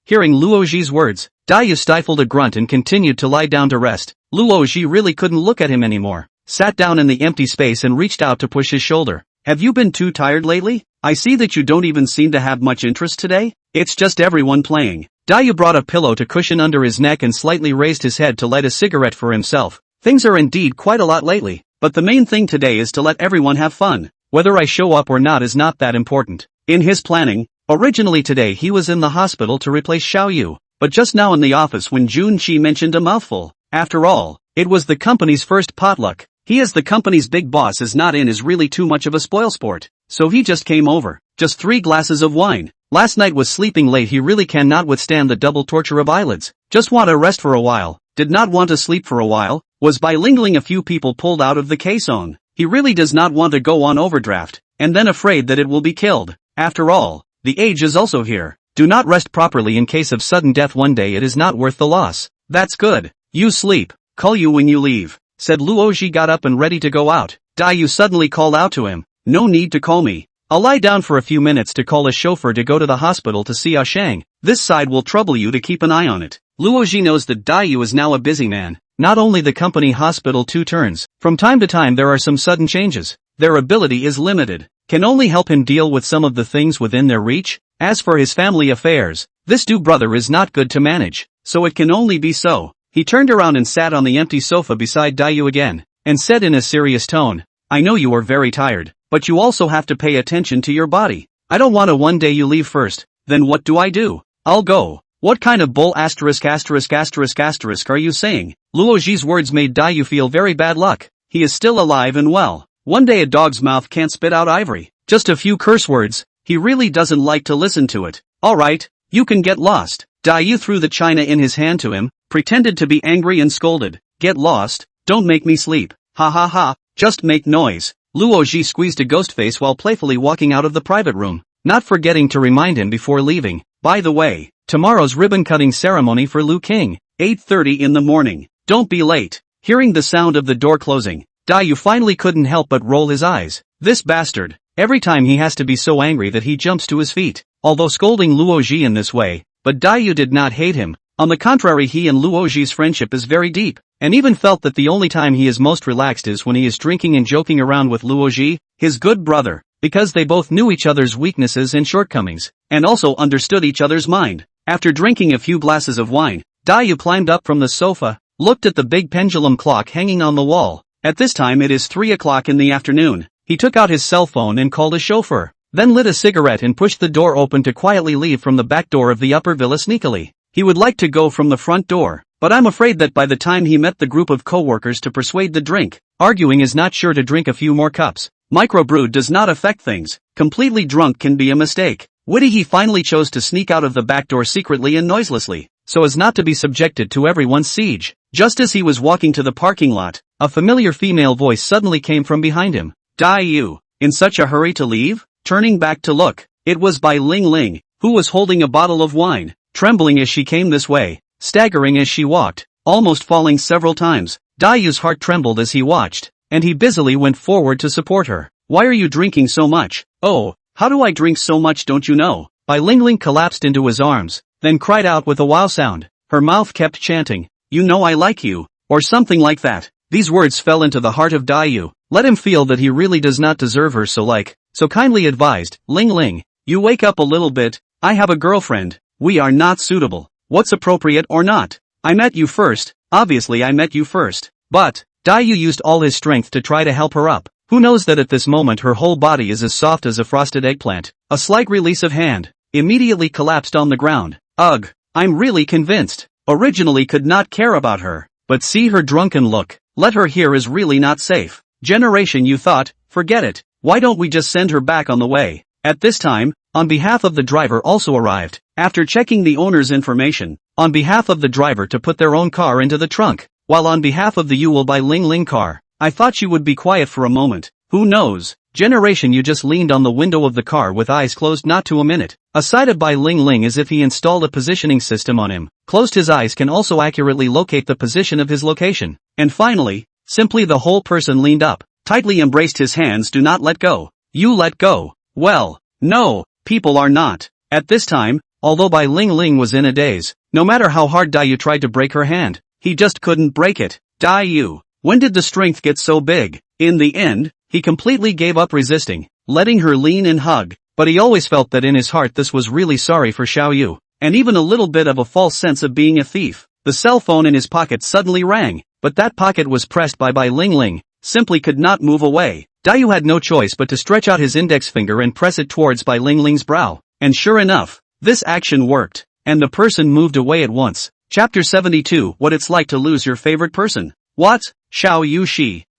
Hearing Luo Ji's words, Dayu stifled a grunt and continued to lie down to rest. Luo Ji really couldn't look at him anymore, sat down in the empty space and reached out to push his shoulder. Have you been too tired lately? I see that you don't even seem to have much interest today. It's just everyone playing. Dayu brought a pillow to cushion under his neck and slightly raised his head to light a cigarette for himself. Things are indeed quite a lot lately, but the main thing today is to let everyone have fun. Whether I show up or not is not that important. In his planning, originally today he was in the hospital to replace Xiaoyu, but just now in the office when Junqi mentioned a mouthful. After all, it was the company's first potluck. He as the company's big boss is not in is really too much of a spoilsport, so he just came over. Just 3 glasses of wine. Last night was sleeping late. He really cannot withstand the double torture of eyelids. Just want to rest for a while. Did not want to sleep for a while. Was bilingualing a few people pulled out of the caisson. He really does not want to go on overdraft, and then afraid that it will be killed. After all, the age is also here. Do not rest properly in case of sudden death one day. It is not worth the loss. That's good. You sleep. Call you when you leave, said Luo Ji. Got up and ready to go out. Dayu suddenly called out to him. No need to call me. I'll lie down for a few minutes to call a chauffeur to go to the hospital to see Ashang. This side will trouble you to keep an eye on it. Luo Ji knows that Dayu is now a busy man. Not only the company hospital 2 turns. From time to time there are some sudden changes. Their ability is limited. Can only help him deal with some of the things within their reach. As for his family affairs, this new brother is not good to manage, so it can only be so. He turned around and sat on the empty sofa beside Dayu again, and said in a serious tone, I know you are very tired, but you also have to pay attention to your body. I don't wanna one day you leave first, then what do I do? I'll go. What kind of bull asterisk asterisk asterisk asterisk are you saying? Luoji's words made Dayu feel very bad luck. He is still alive and well. One day a dog's mouth can't spit out ivory. Just a few curse words. He really doesn't like to listen to it. Alright, you can get lost. Dayu threw the china in his hand to him, pretended to be angry and scolded. Get lost? Don't make me sleep. Ha ha ha, just make noise. Luoji squeezed a ghost face while playfully walking out of the private room, not forgetting to remind him before leaving. By the way, tomorrow's ribbon-cutting ceremony for Lu King, 8:30 in the morning. Don't be late. Hearing the sound of the door closing, Dayu finally couldn't help but roll his eyes. This bastard. Every time he has to be so angry that he jumps to his feet. Although scolding Luoji in this way, but Dayu did not hate him. On the contrary, he and Luoji's friendship is very deep, and even felt that the only time he is most relaxed is when he is drinking and joking around with Luoji, his good brother, because they both knew each other's weaknesses and shortcomings, and also understood each other's mind. After drinking a few glasses of wine, Dayu climbed up from the sofa, looked at the big pendulum clock hanging on the wall. At this time it is 3 o'clock in the afternoon. He took out his cell phone and called a chauffeur, then lit a cigarette and pushed the door open to quietly leave from the back door of the upper villa sneakily. He would like to go from the front door, but I'm afraid that by the time he met the group of co-workers to persuade the drink, arguing is not sure to drink a few more cups. Microbrewed does not affect things. Completely drunk can be a mistake. Witty, he finally chose to sneak out of the back door secretly and noiselessly, so as not to be subjected to everyone's siege. Just as he was walking to the parking lot, a familiar female voice suddenly came from behind him. Dayu, in such a hurry to leave? Turning back to look, it was Bai Ling Ling, who was holding a bottle of wine, trembling as she came this way, staggering as she walked, almost falling several times. Dayu's heart trembled as he watched, and he busily went forward to support her. Why are you drinking so much? Oh, how do I drink so much, don't you know? Bai Ling Ling collapsed into his arms, then cried out with a wow sound. Her mouth kept chanting, you know I like you, or something like that. These words fell into the heart of Dayu. Let him feel that he really does not deserve her so kindly advised, Ling Ling, you wake up a little bit, I have a girlfriend, we are not suitable. What's appropriate or not? I met you first, obviously I met you first. But, Dayu used all his strength to try to help her up. Who knows that at this moment her whole body is as soft as a frosted eggplant. A slight release of hand, immediately collapsed on the ground. Ugh, I'm really convinced. Originally could not care about her, but see her drunken look. Let her here is really not safe. Generation, you thought, forget it. Why don't we just send her back on the way? At this time, on behalf of the driver also arrived, after checking the owner's information, on behalf of the driver to put their own car into the trunk, while on behalf of the you will buy Ling Ling car. I thought you would be quiet for a moment. Who knows? Generation, you just leaned on the window of the car with eyes closed not to a minute. A sight of Bai Ling Ling as if he installed a positioning system on him. Closed his eyes can also accurately locate the position of his location. And finally, simply the whole person leaned up, tightly embraced his hands. Do not let go. You let go. Well, no, people are not. At this time, although Bai Ling Ling was in a daze, no matter how hard Dayu tried to break her hand, he just couldn't break it. Dayu, when did the strength get so big? In the end, he completely gave up resisting, letting her lean and hug, but he always felt that in his heart this was really sorry for Xiao Yu, and even a little bit of a false sense of being a thief. The cell phone in his pocket suddenly rang, but that pocket was pressed by Bai Ling Ling, simply could not move away. Dayu had no choice but to stretch out his index finger and press it towards Bai Ling Ling's brow, and sure enough, this action worked, and the person moved away at once. Chapter 72, What It's Like to Lose Your Favorite Person. What? Xiao Yu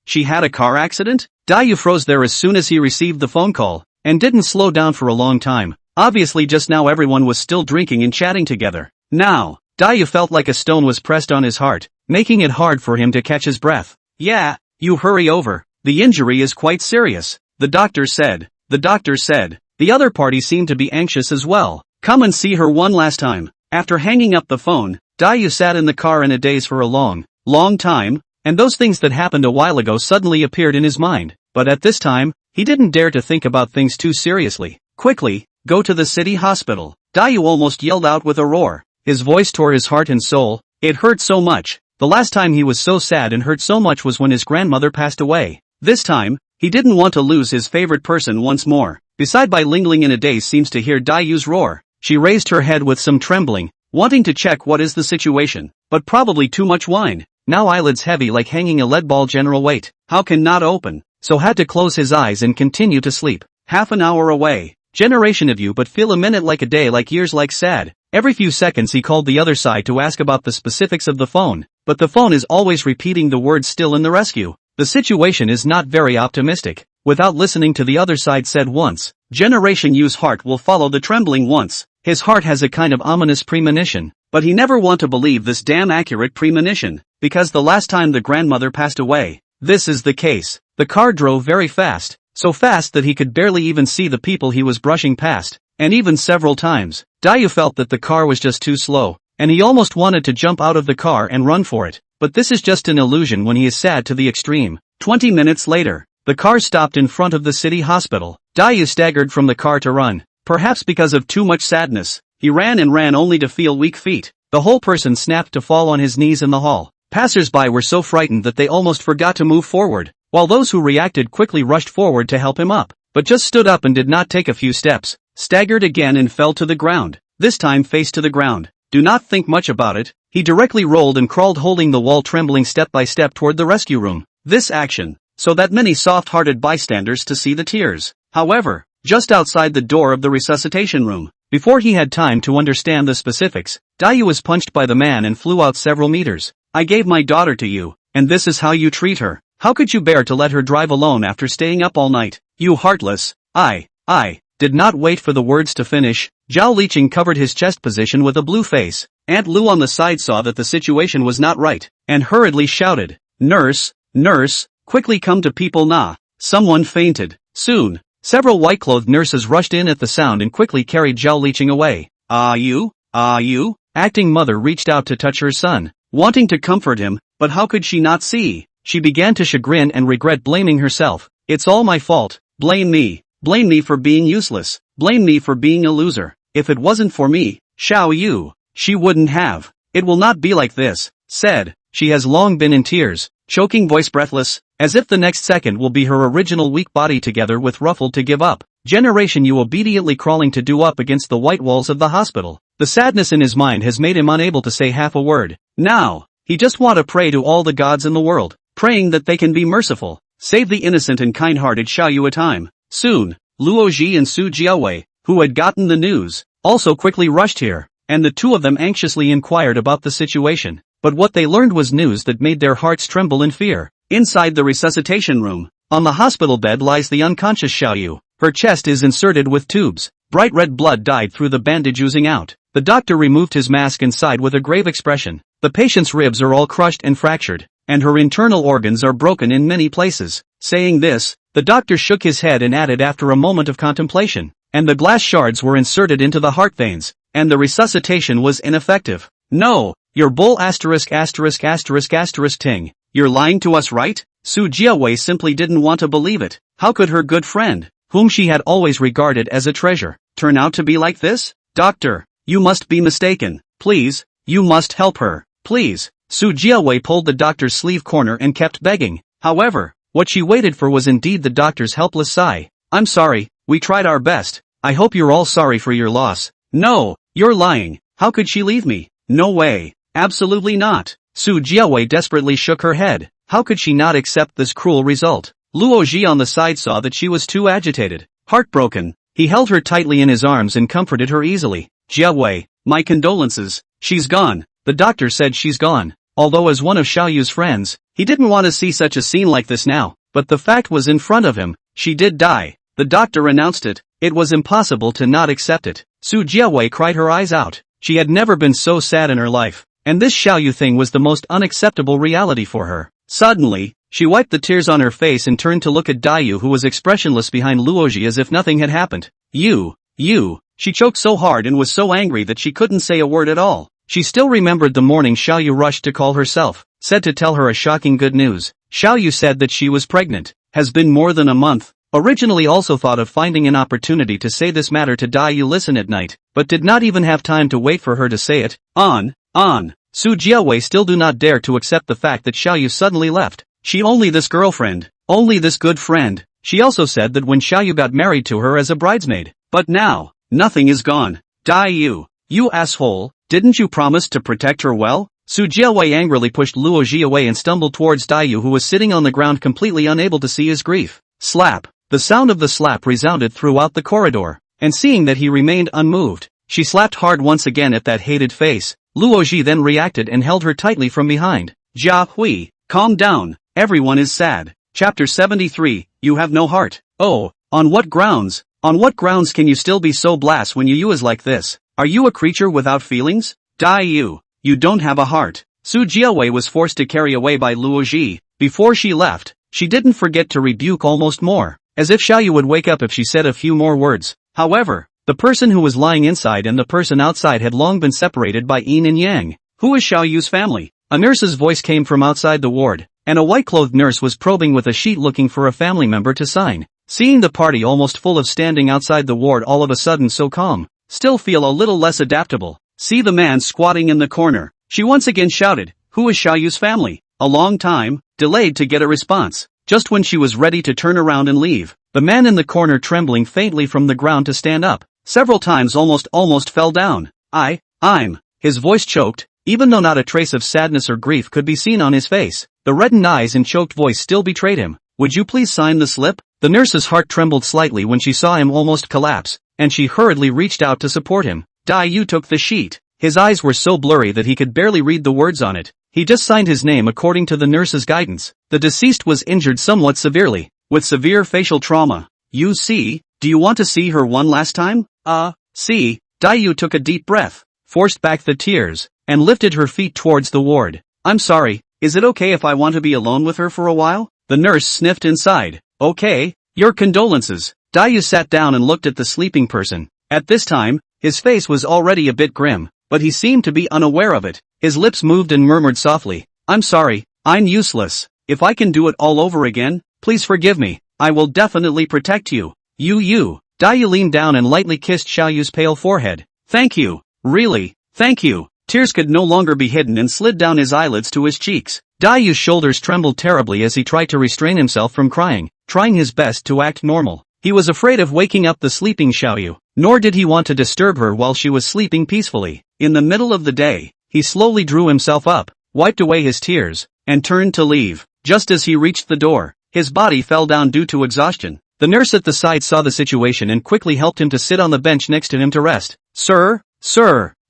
she had a car accident? Dayu froze there as soon as he received the phone call, and didn't slow down for a long time. Obviously just now everyone was still drinking and chatting together. Now, Dayu felt like a stone was pressed on his heart, making it hard for him to catch his breath. Yeah, you hurry over. The injury is quite serious, the doctor said. The other party seemed to be anxious as well. Come and see her one last time. After hanging up the phone, Dayu sat in the car in a daze for a long time, and those things that happened a while ago suddenly appeared in his mind. But at this time, he didn't dare to think about things too seriously. Quickly, go to the city hospital. Dayu almost yelled out with a roar. His voice tore his heart and soul. It hurt so much. The last time he was so sad and hurt so much was when his grandmother passed away. This time, he didn't want to lose his favorite person once more. Beside Bai Ling Ling in a daze seems to hear Dayu's roar. She raised her head with some trembling, wanting to check what is the situation, but probably too much wine. Now eyelids heavy like hanging a lead ball, general weight. How can not open? So had to close his eyes and continue to sleep. Half an hour away. Generation of you but feel a minute like a day like years like sad. Every few seconds he called the other side to ask about the specifics of the phone, but the phone is always repeating the words still in the rescue. The situation is not very optimistic. Without listening to the other side said once, Generation U's heart will follow the trembling once. His heart has a kind of ominous premonition, but he never want to believe this damn accurate premonition, because the last time the grandmother passed away, this is the case. The car drove very fast, so fast that he could barely even see the people he was brushing past, and even several times, Dayu felt that the car was just too slow, and he almost wanted to jump out of the car and run for it, but this is just an illusion when he is sad to the extreme. 20 minutes later, the car stopped in front of the city hospital. Dayu staggered from the car to run. Perhaps because of too much sadness, he ran and ran only to feel weak feet. The whole person snapped to fall on his knees in the hall. Passers-by were so frightened that they almost forgot to move forward, while those who reacted quickly rushed forward to help him up, but just stood up and did not take a few steps, staggered again and fell to the ground, this time face to the ground. Do not think much about it, he directly rolled and crawled holding the wall trembling step by step toward the rescue room. This action, so that many soft-hearted bystanders to see the tears. However, just outside the door of the resuscitation room, before he had time to understand the specifics, Dayu was punched by the man and flew out several meters. I gave my daughter to you, and this is how you treat her. How could you bear to let her drive alone after staying up all night? You heartless. I did not wait for the words to finish. Zhao Liqing covered his chest position with a blue face. Aunt Lu on the side saw that the situation was not right, and hurriedly shouted, Nurse, nurse, quickly come to people na. Someone fainted. Soon, several white-clothed nurses rushed in at the sound and quickly carried Zhao Liqing away. You? Acting mother reached out to touch her son, wanting to comfort him, but how could she not see? She began to chagrin and regret blaming herself. It's all my fault. Blame me. Blame me for being useless. Blame me for being a loser. If it wasn't for me, Xiao Yu, she wouldn't have. It will not be like this, said. She has long been in tears, choking voice breathless, as if the next second will be her original weak body together with ruffled to give up. Generation U obediently crawling to do up against the white walls of the hospital. The sadness in his mind has made him unable to say half a word. Now, he just want to pray to all the gods in the world, praying that they can be merciful, save the innocent and kind-hearted Xiao Yu a time. Soon, Luo Ji and Su Jiawei, who had gotten the news, also quickly rushed here, and the two of them anxiously inquired about the situation. But what they learned was news that made their hearts tremble in fear. Inside the resuscitation room, on the hospital bed lies the unconscious Xiao Yu. Her chest is inserted with tubes. Bright red blood dyed through the bandage oozing out. The doctor removed his mask and sighed with a grave expression. The patient's ribs are all crushed and fractured, and her internal organs are broken in many places. Saying this, the doctor shook his head and added after a moment of contemplation, and the glass shards were inserted into the heart veins, and the resuscitation was ineffective. No, you're bull ting. You're lying to us, right? Su Jiawei simply didn't want to believe it. How could her good friend, whom she had always regarded as a treasure, turn out to be like this? Doctor, you must be mistaken. Please, you must help her. Please. Su Jiawei pulled the doctor's sleeve corner and kept begging. However, what she waited for was indeed the doctor's helpless sigh. I'm sorry, we tried our best. I hope you're all sorry for your loss. No, you're lying. How could she leave me? No way. Absolutely not. Su Jiawei desperately shook her head. How could she not accept this cruel result? Luo Ji on the side saw that she was too agitated. Heartbroken, he held her tightly in his arms and comforted her easily. Jiawei, my condolences. She's gone. The doctor said she's gone. Although as one of Xiao Yu's friends, he didn't want to see such a scene like this now, but the fact was in front of him. She did die. The doctor announced it. It was impossible to not accept it. Su Jiawei cried her eyes out. She had never been so sad in her life, and this Xiao Yu thing was the most unacceptable reality for her. Suddenly, she wiped the tears on her face and turned to look at Dayu, who was expressionless behind Luoji as if nothing had happened. You. She choked so hard and was so angry that she couldn't say a word at all. She still remembered the morning Xiao Yu rushed to call herself, said to tell her a shocking good news. Xiao Yu said that she was pregnant. Has been more than a month. Originally also thought of finding an opportunity to say this matter to Dayu listen at night, but did not even have time to wait for her to say it. On. Su Jiawei still do not dare to accept the fact that Xiao Yu suddenly left. She only this girlfriend, only this good friend. She also said that when Xiao Yu got married to her as a bridesmaid. But now, nothing is gone. Dayu, you asshole, didn't you promise to protect her well? Su Jiawei angrily pushed Luo Ji away and stumbled towards Dayu, who was sitting on the ground completely unable to see his grief. Slap. The sound of the slap resounded throughout the corridor, and seeing that he remained unmoved, she slapped hard once again at that hated face. Luoji then reacted and held her tightly from behind. Jia Hui, calm down, everyone is sad. Chapter 73, You Have No Heart. Oh, on what grounds? On what grounds can you still be so blass when you is like this? Are you a creature without feelings? Dai Yu, you don't have a heart. Su Jiawei was forced to carry away by Luoji. Before she left, she didn't forget to rebuke almost more, as if Xiaoyu would wake up if she said a few more words. However, the person who was lying inside and the person outside had long been separated by yin and yang. Who is Xiaoyu's family? A nurse's voice came from outside the ward, and a white-clothed nurse was probing with a sheet looking for a family member to sign. Seeing the party almost full of standing outside the ward all of a sudden so calm, still feel a little less adaptable. See the man squatting in the corner. She once again shouted, who is Xiaoyu's family? A long time, delayed to get a response. Just when she was ready to turn around and leave, the man in the corner trembling faintly from the ground to stand up, several times almost fell down. I'm. His voice choked, even though not a trace of sadness or grief could be seen on his face. The reddened eyes and choked voice still betrayed him. Would you please sign the slip? The nurse's heart trembled slightly when she saw him almost collapse, and she hurriedly reached out to support him. Dai Yu took the sheet. His eyes were so blurry that he could barely read the words on it. He just signed his name according to the nurse's guidance. The deceased was injured somewhat severely, with severe facial trauma. You see, do you want to see her one last time? See. Dai Yu took a deep breath, forced back the tears, and lifted her feet towards the ward. I'm sorry, is it okay if I want to be alone with her for a while? The nurse sniffed inside. Okay, your condolences. Dai Yu sat down and looked at the sleeping person. At this time, his face was already a bit grim, but he seemed to be unaware of it. His lips moved and murmured softly, I'm sorry, I'm useless. If I can do it all over again, please forgive me. I will definitely protect you. You. Dai Yu leaned down and lightly kissed Xiaoyu's pale forehead. Thank you. Really, thank you. Tears could no longer be hidden and slid down his eyelids to his cheeks. Dai Yu's shoulders trembled terribly as he tried to restrain himself from crying, trying his best to act normal. He was afraid of waking up the sleeping Xiaoyu, nor did he want to disturb her while she was sleeping peacefully. In the middle of the day, he slowly drew himself up, wiped away his tears, and turned to leave. Just as he reached the door, his body fell down due to exhaustion. The nurse at the side saw the situation and quickly helped him to sit on the bench next to him to rest. Sir.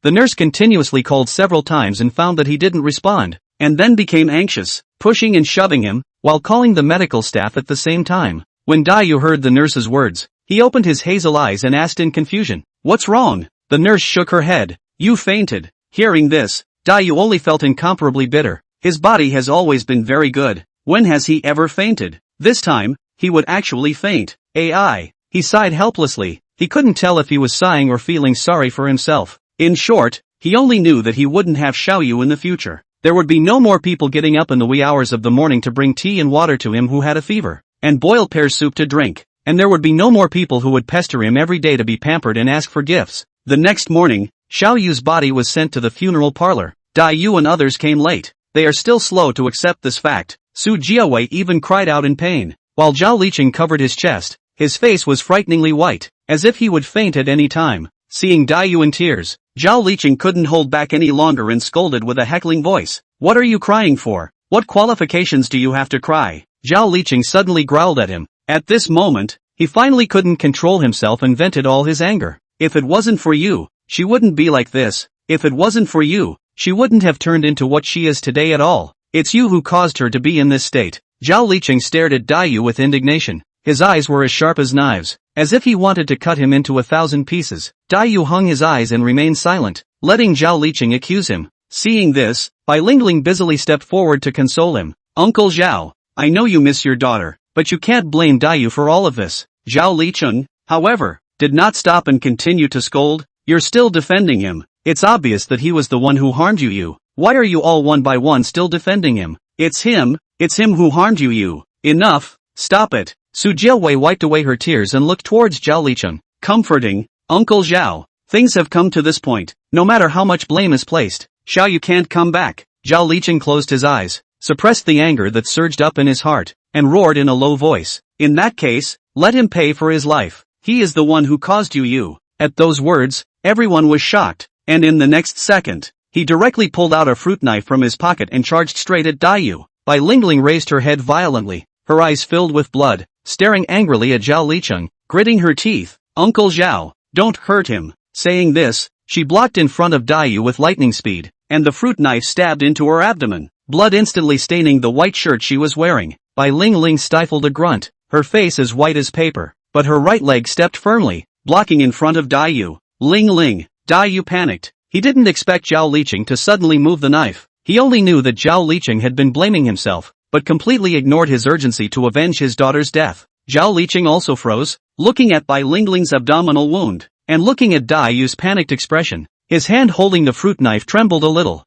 The nurse continuously called several times and found that he didn't respond, and then became anxious, pushing and shoving him, while calling the medical staff at the same time. When Dai Yu heard the nurse's words, he opened his hazel eyes and asked in confusion, what's wrong? The nurse shook her head. You fainted. Hearing this, Dai Yu only felt incomparably bitter. His body has always been very good. When has he ever fainted? This time, he would actually faint. He sighed helplessly. He couldn't tell if he was sighing or feeling sorry for himself. In short, he only knew that he wouldn't have Xiaoyu in the future. There would be no more people getting up in the wee hours of the morning to bring tea and water to him who had a fever, and boiled pear soup to drink. And there would be no more people who would pester him every day to be pampered and ask for gifts. The next morning, Xiaoyu's body was sent to the funeral parlor. Dai Yu and others came late. They are still slow to accept this fact. Su Jiawei even cried out in pain, while Zhao Liqing covered his chest. His face was frighteningly white, as if he would faint at any time. Seeing Dai Yu in tears, Zhao Liqing couldn't hold back any longer and scolded with a heckling voice. What are you crying for? What qualifications do you have to cry? Zhao Liqing suddenly growled at him. At this moment, he finally couldn't control himself and vented all his anger. If it wasn't for you, she wouldn't be like this. If it wasn't for you, she wouldn't have turned into what she is today at all. It's you who caused her to be in this state. Zhao Liqing stared at Dai Yu with indignation. His eyes were as sharp as knives, as if he wanted to cut him into 1,000 pieces. Dai Yu hung his eyes and remained silent, letting Zhao Liqing accuse him. Seeing this, Bai Lingling busily stepped forward to console him. Uncle Zhao, I know you miss your daughter, but you can't blame Dai Yu for all of this. Zhao Liqing, however, did not stop and continue to scold. You're still defending him. It's obvious that he was the one who harmed you. Why are you all one by one still defending him? It's him who harmed you. Enough, stop it. Su Jiawei wiped away her tears and looked towards Zhao Liqing, comforting, Uncle Zhao, things have come to this point. No matter how much blame is placed, Xiaoyu can't come back. Zhao Liqing closed his eyes, suppressed the anger that surged up in his heart, and roared in a low voice. In that case, let him pay for his life. He is the one who caused you. At those words, everyone was shocked, and in the next second, he directly pulled out a fruit knife from his pocket and charged straight at Dai Yu. Bai Lingling raised her head violently, her eyes filled with blood, staring angrily at Zhao Liqing, gritting her teeth. Uncle Zhao, don't hurt him. Saying this, she blocked in front of Dayu with lightning speed, and the fruit knife stabbed into her abdomen, blood instantly staining the white shirt she was wearing. Bai Ling Ling stifled a grunt, her face as white as paper, but her right leg stepped firmly, blocking in front of Dayu. Ling Ling. Dayu panicked. He didn't expect Zhao Liqing to suddenly move the knife. He only knew that Zhao Liqing had been blaming himself, but completely ignored his urgency to avenge his daughter's death. Zhao Liqing also froze, looking at Bai Ling Ling's abdominal wound, and looking at Dayu's panicked expression. His hand holding the fruit knife trembled a little.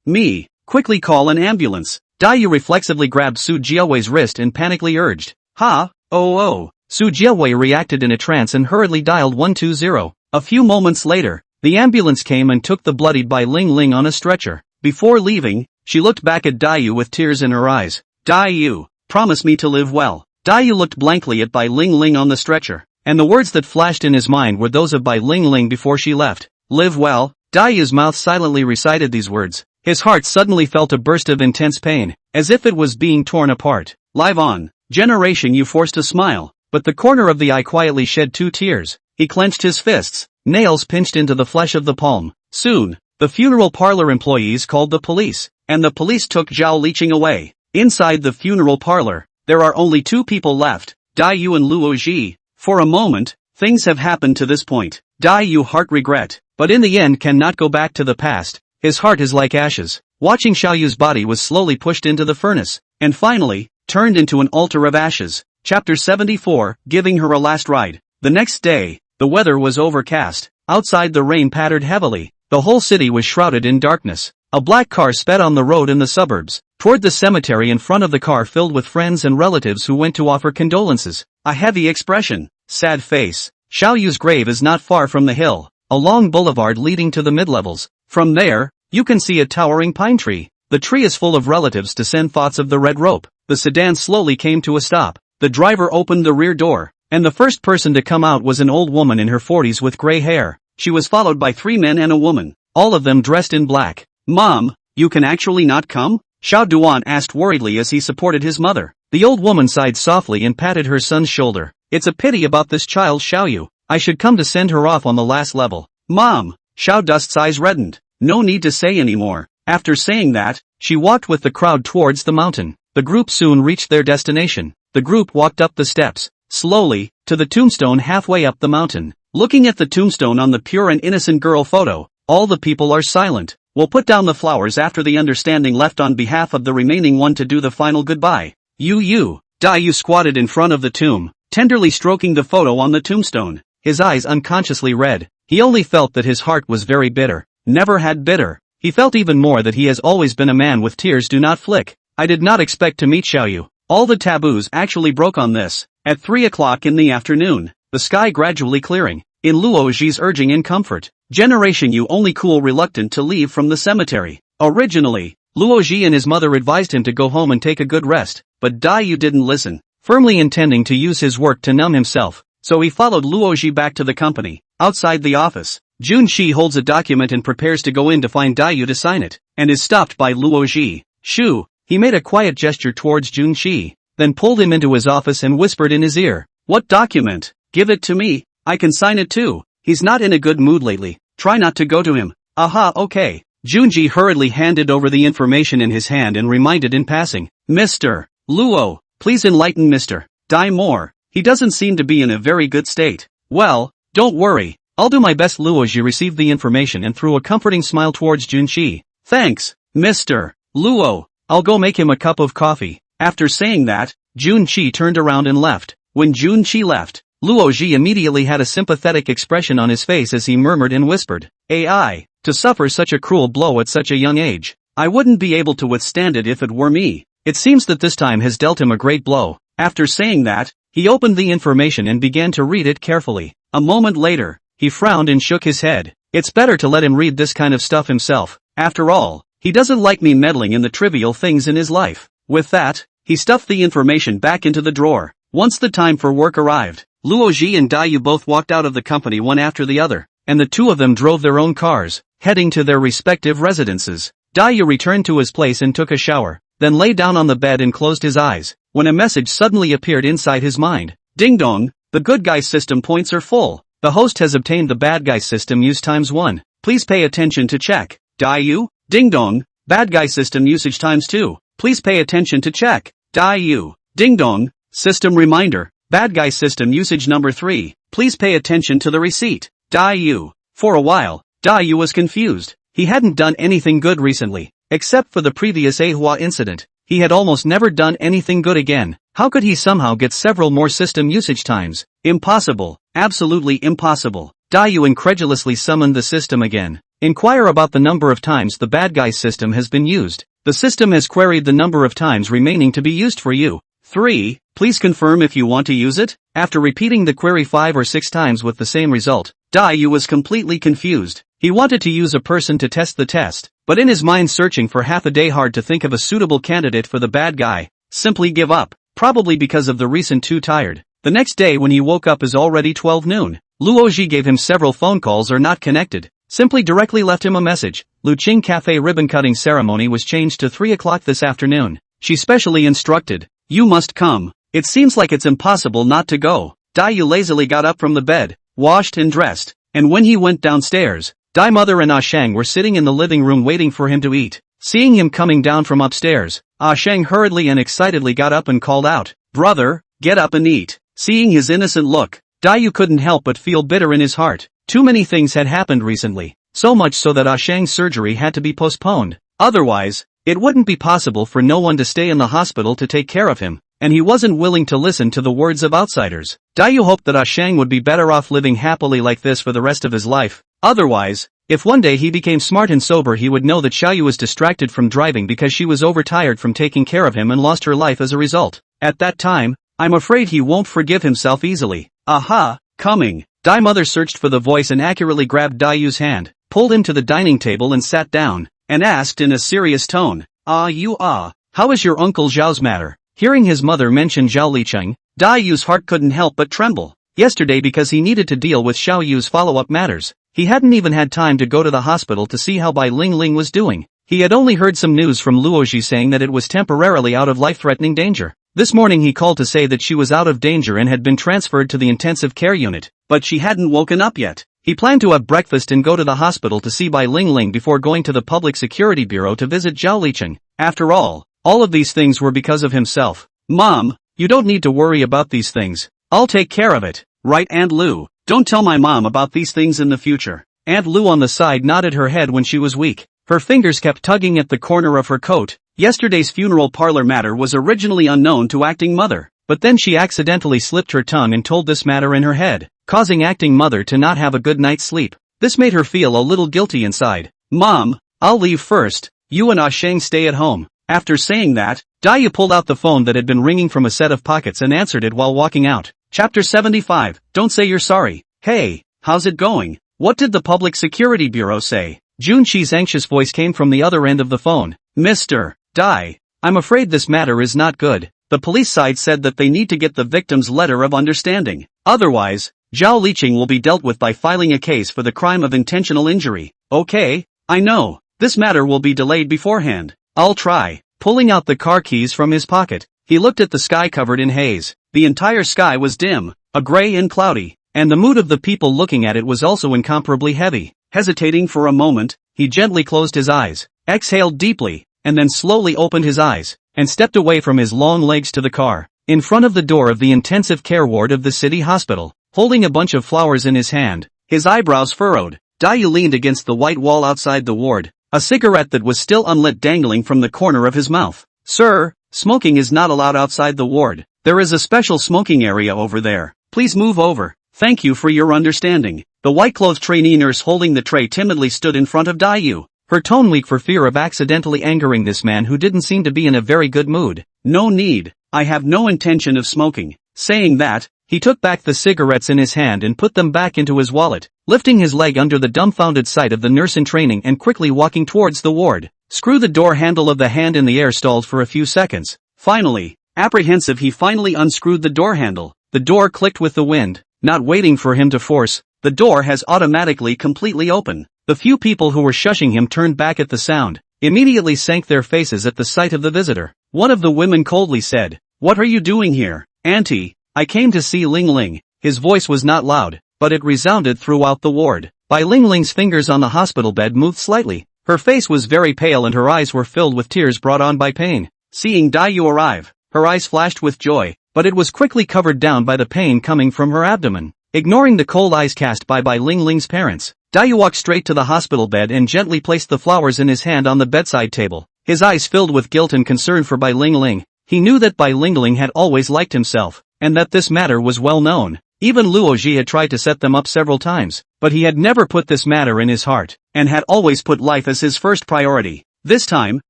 Me, quickly call an ambulance. Dayu reflexively grabbed Su Jiawei's wrist and panically urged. Oh. Su Jiawei reacted in a trance and hurriedly dialed 120. A few moments later, the ambulance came and took the bloodied Bai Ling Ling on a stretcher. Before leaving, she looked back at Dayu with tears in her eyes. Dayu, promise me to live well. Dayu looked blankly at Bai Ling Ling on the stretcher, and the words that flashed in his mind were those of Bai Ling Ling before she left. Live well. Dayu's mouth silently recited these words. His heart suddenly felt a burst of intense pain, as if it was being torn apart. Live on. Generation You forced a smile, but the corner of the eye quietly shed 2 tears. He clenched his fists, nails pinched into the flesh of the palm. Soon, the funeral parlor employees called the police, and the police took Zhao Liqing away. Inside the funeral parlor, there are only 2 people left, Dayu and Luo Ji. For a moment, things have happened to this point. Dayu heart regret, but in the end cannot go back to the past. His heart is like ashes. Watching Xiaoyu's body was slowly pushed into the furnace, and finally, turned into an altar of ashes. Chapter 74, Giving Her a Last Ride. The next day, the weather was overcast. Outside the rain pattered heavily. The whole city was shrouded in darkness. A black car sped on the road in the suburbs, toward the cemetery. In front of the car filled with friends and relatives who went to offer condolences. A heavy expression, sad face. Xiaoyu's grave is not far from the hill, a long boulevard leading to the mid-levels. From there, you can see a towering pine tree. The tree is full of relatives to send thoughts of the red rope. The sedan slowly came to a stop. The driver opened the rear door, and the first person to come out was an old woman in her 40s with gray hair. She was followed by 3 men and a woman, all of them dressed in black. Mom, you can actually not come? Xiao Duan asked worriedly as he supported his mother. The old woman sighed softly and patted her son's shoulder. It's a pity about this child, Xiaoyu. I should come to send her off on the last level. Mom, Xiao Dust's eyes reddened. No need to say any more. After saying that, she walked with the crowd towards the mountain. The group soon reached their destination. The group walked up the steps, slowly, to the tombstone halfway up the mountain. Looking at the tombstone on the pure and innocent girl photo, all the people are silent. We'll put down the flowers after the understanding left on behalf of the remaining one to do the final goodbye. Dayu squatted in front of the tomb, tenderly stroking the photo on the tombstone, his eyes unconsciously red. He only felt that his heart was very bitter. Never had bitter. He felt even more that he has always been a man with tears do not flick. I did not expect to meet Xiaoyu. All the taboos actually broke on this. At 3 o'clock in the afternoon, the sky gradually clearing, in Luo Ji's urging and comfort. Generation You only cool reluctant to leave from the cemetery. Originally, Luo Ji and his mother advised him to go home and take a good rest, but Dayu didn't listen, firmly intending to use his work to numb himself, so he followed Luo Ji back to the company. Outside the office, Jun Shi holds a document and prepares to go in to find Dayu to sign it, and is stopped by Luo Ji. Shoo! He made a quiet gesture towards Jun Shi, then pulled him into his office and whispered in his ear. What document? Give it to me, I can sign it too. He's not in a good mood lately, try not to go to him. Aha, okay. Junji hurriedly handed over the information in his hand and reminded in passing. Mr. Luo, please enlighten Mr. Dai more. He doesn't seem to be in a very good state. Well, don't worry, I'll do my best. Luoji received the information and threw a comforting smile towards Junshi. Thanks, Mr. Luo, I'll go make him a cup of coffee. After saying that, Junshi turned around and left. When Junshi left, Luoji immediately had a sympathetic expression on his face as he murmured and whispered, AI, to suffer such a cruel blow at such a young age. I wouldn't be able to withstand it if it were me. It seems that this time has dealt him a great blow. After saying that, he opened the information and began to read it carefully. A moment later, he frowned and shook his head. It's better to let him read this kind of stuff himself. After all, he doesn't like me meddling in the trivial things in his life. With that, he stuffed the information back into the drawer. Once the time for work arrived, Luoji and Dayu both walked out of the company one after the other, and the two of them drove their own cars, heading to their respective residences. Dayu returned to his place and took a shower, then lay down on the bed and closed his eyes, when a message suddenly appeared inside his mind. Ding dong, the good guy system points are full. The host has obtained the bad guy system use times 1. Please pay attention to check. Dayu? Ding dong. Bad guy system usage times 2. Please pay attention to check. Dayu. Ding dong. System reminder. Bad guy system usage number 3. Please pay attention to the receipt. Dayu. For a while, Dayu was confused. He hadn't done anything good recently. Except for the previous Manhwa incident, he had almost never done anything good again. How could he somehow get several more system usage times? Impossible. Absolutely impossible. Dayu incredulously summoned the system again. Inquire about the number of times the bad guy system has been used. The system has queried the number of times remaining to be used for you. 3. Please confirm if you want to use it. After repeating the query 5 or 6 times with the same result, Dayu was completely confused. He wanted to use a person to test the test, but in his mind searching for half a day hard to think of a suitable candidate for the bad guy. Simply give up, probably because of the recent too tired. The next day when he woke up is already 12 noon. Luoji gave him several phone calls or not connected. Simply directly left him a message. Luqing Cafe ribbon cutting ceremony was changed to 3 o'clock this afternoon. She specially instructed, "You must come." It seems like it's impossible not to go. Dayu lazily got up from the bed, washed and dressed, and when he went downstairs, Dai mother and Ah Shang were sitting in the living room waiting for him to eat. Seeing him coming down from upstairs, Ah Shang hurriedly and excitedly got up and called out, "Brother, get up and eat." Seeing his innocent look, Dayu couldn't help but feel bitter in his heart. Too many things had happened recently, so much so that Ah Shang's surgery had to be postponed. Otherwise, it wouldn't be possible for no one to stay in the hospital to take care of him, and he wasn't willing to listen to the words of outsiders. Dayu hoped that Ah Shang would be better off living happily like this for the rest of his life. Otherwise, if one day he became smart and sober, he would know that Xiaoyu was distracted from driving because she was overtired from taking care of him and lost her life as a result. At that time, I'm afraid he won't forgive himself easily. Aha, coming. Dai mother searched for the voice and accurately grabbed Dayu's hand, pulled him to the dining table and sat down, and asked in a serious tone, how is your uncle Zhao's matter? Hearing his mother mention Zhao Licheng, Dayu's heart couldn't help but tremble. Yesterday, because he needed to deal with Xiaoyu's follow-up matters, he hadn't even had time to go to the hospital to see how Bai Ling Ling was doing. He had only heard some news from Luoji saying that it was temporarily out of life-threatening danger. This morning he called to say that she was out of danger and had been transferred to the intensive care unit, but she hadn't woken up yet. He planned to have breakfast and go to the hospital to see Bai Ling Ling before going to the Public Security Bureau to visit Zhao Licheng. After all of these things were because of himself. Mom, you don't need to worry about these things. I'll take care of it. Right, Aunt Lu? Don't tell my mom about these things in the future. Aunt Lu on the side nodded her head when she was weak. Her fingers kept tugging at the corner of her coat. Yesterday's funeral parlor matter was originally unknown to acting mother, but then she accidentally slipped her tongue and told this matter in her head, causing acting mother to not have a good night's sleep. This made her feel a little guilty inside. Mom, I'll leave first. You and Ah Shang stay at home. After saying that, Dayu pulled out the phone that had been ringing from a set of pockets and answered it while walking out. Chapter 75, Don't say you're sorry. Hey, how's it going? What did the Public Security Bureau say? Jun Qi's anxious voice came from the other end of the phone. Mr. Dai, I'm afraid this matter is not good. The police side said that they need to get the victim's letter of understanding. Otherwise, Zhao Licheng will be dealt with by filing a case for the crime of intentional injury. Okay, I know. This matter will be delayed beforehand. I'll try. Pulling out the car keys from his pocket, he looked at the sky covered in haze. The entire sky was dim, gray and cloudy, and the mood of the people looking at it was also incomparably heavy. Hesitating for a moment, he gently closed his eyes, exhaled deeply, and then slowly opened his eyes, and stepped away from his long legs to the car. In front of the door of the intensive care ward of the city hospital, holding a bunch of flowers in his hand, his eyebrows furrowed, Dayu leaned against the white wall outside the ward, a cigarette that was still unlit dangling from the corner of his mouth. Sir, smoking is not allowed outside the ward. There is a special smoking area over there. Please move over. Thank you for your understanding. The white-clothed trainee nurse holding the tray timidly stood in front of Dayu, her tone weak for fear of accidentally angering this man who didn't seem to be in a very good mood. No need. I have no intention of smoking. Saying that, he took back the cigarettes in his hand and put them back into his wallet, lifting his leg under the dumbfounded sight of the nurse in training and quickly walking towards the ward. Screw the door handle of the hand in the air stalled for a few seconds. Finally, apprehensive, he finally unscrewed the door handle. The door clicked with the wind. Not waiting for him to force, the door has automatically completely open. The few people who were shushing him turned back at the sound, immediately sank their faces at the sight of the visitor. One of the women coldly said, "What are you doing here, Auntie? I came to see Ling Ling." His voice was not loud, but it resounded throughout the ward. Bai Lingling's fingers on the hospital bed moved slightly. Her face was very pale and her eyes were filled with tears brought on by pain. Seeing Dayu arrive, her eyes flashed with joy, but it was quickly covered down by the pain coming from her abdomen. Ignoring the cold eyes cast by Bai Lingling's parents, Dayu walked straight to the hospital bed and gently placed the flowers in his hand on the bedside table. His eyes filled with guilt and concern for Bai Lingling. He knew that Bai Lingling had always liked himself, and that this matter was well known. Even Luoji had tried to set them up several times, but he had never put this matter in his heart, and had always put life as his first priority. This time,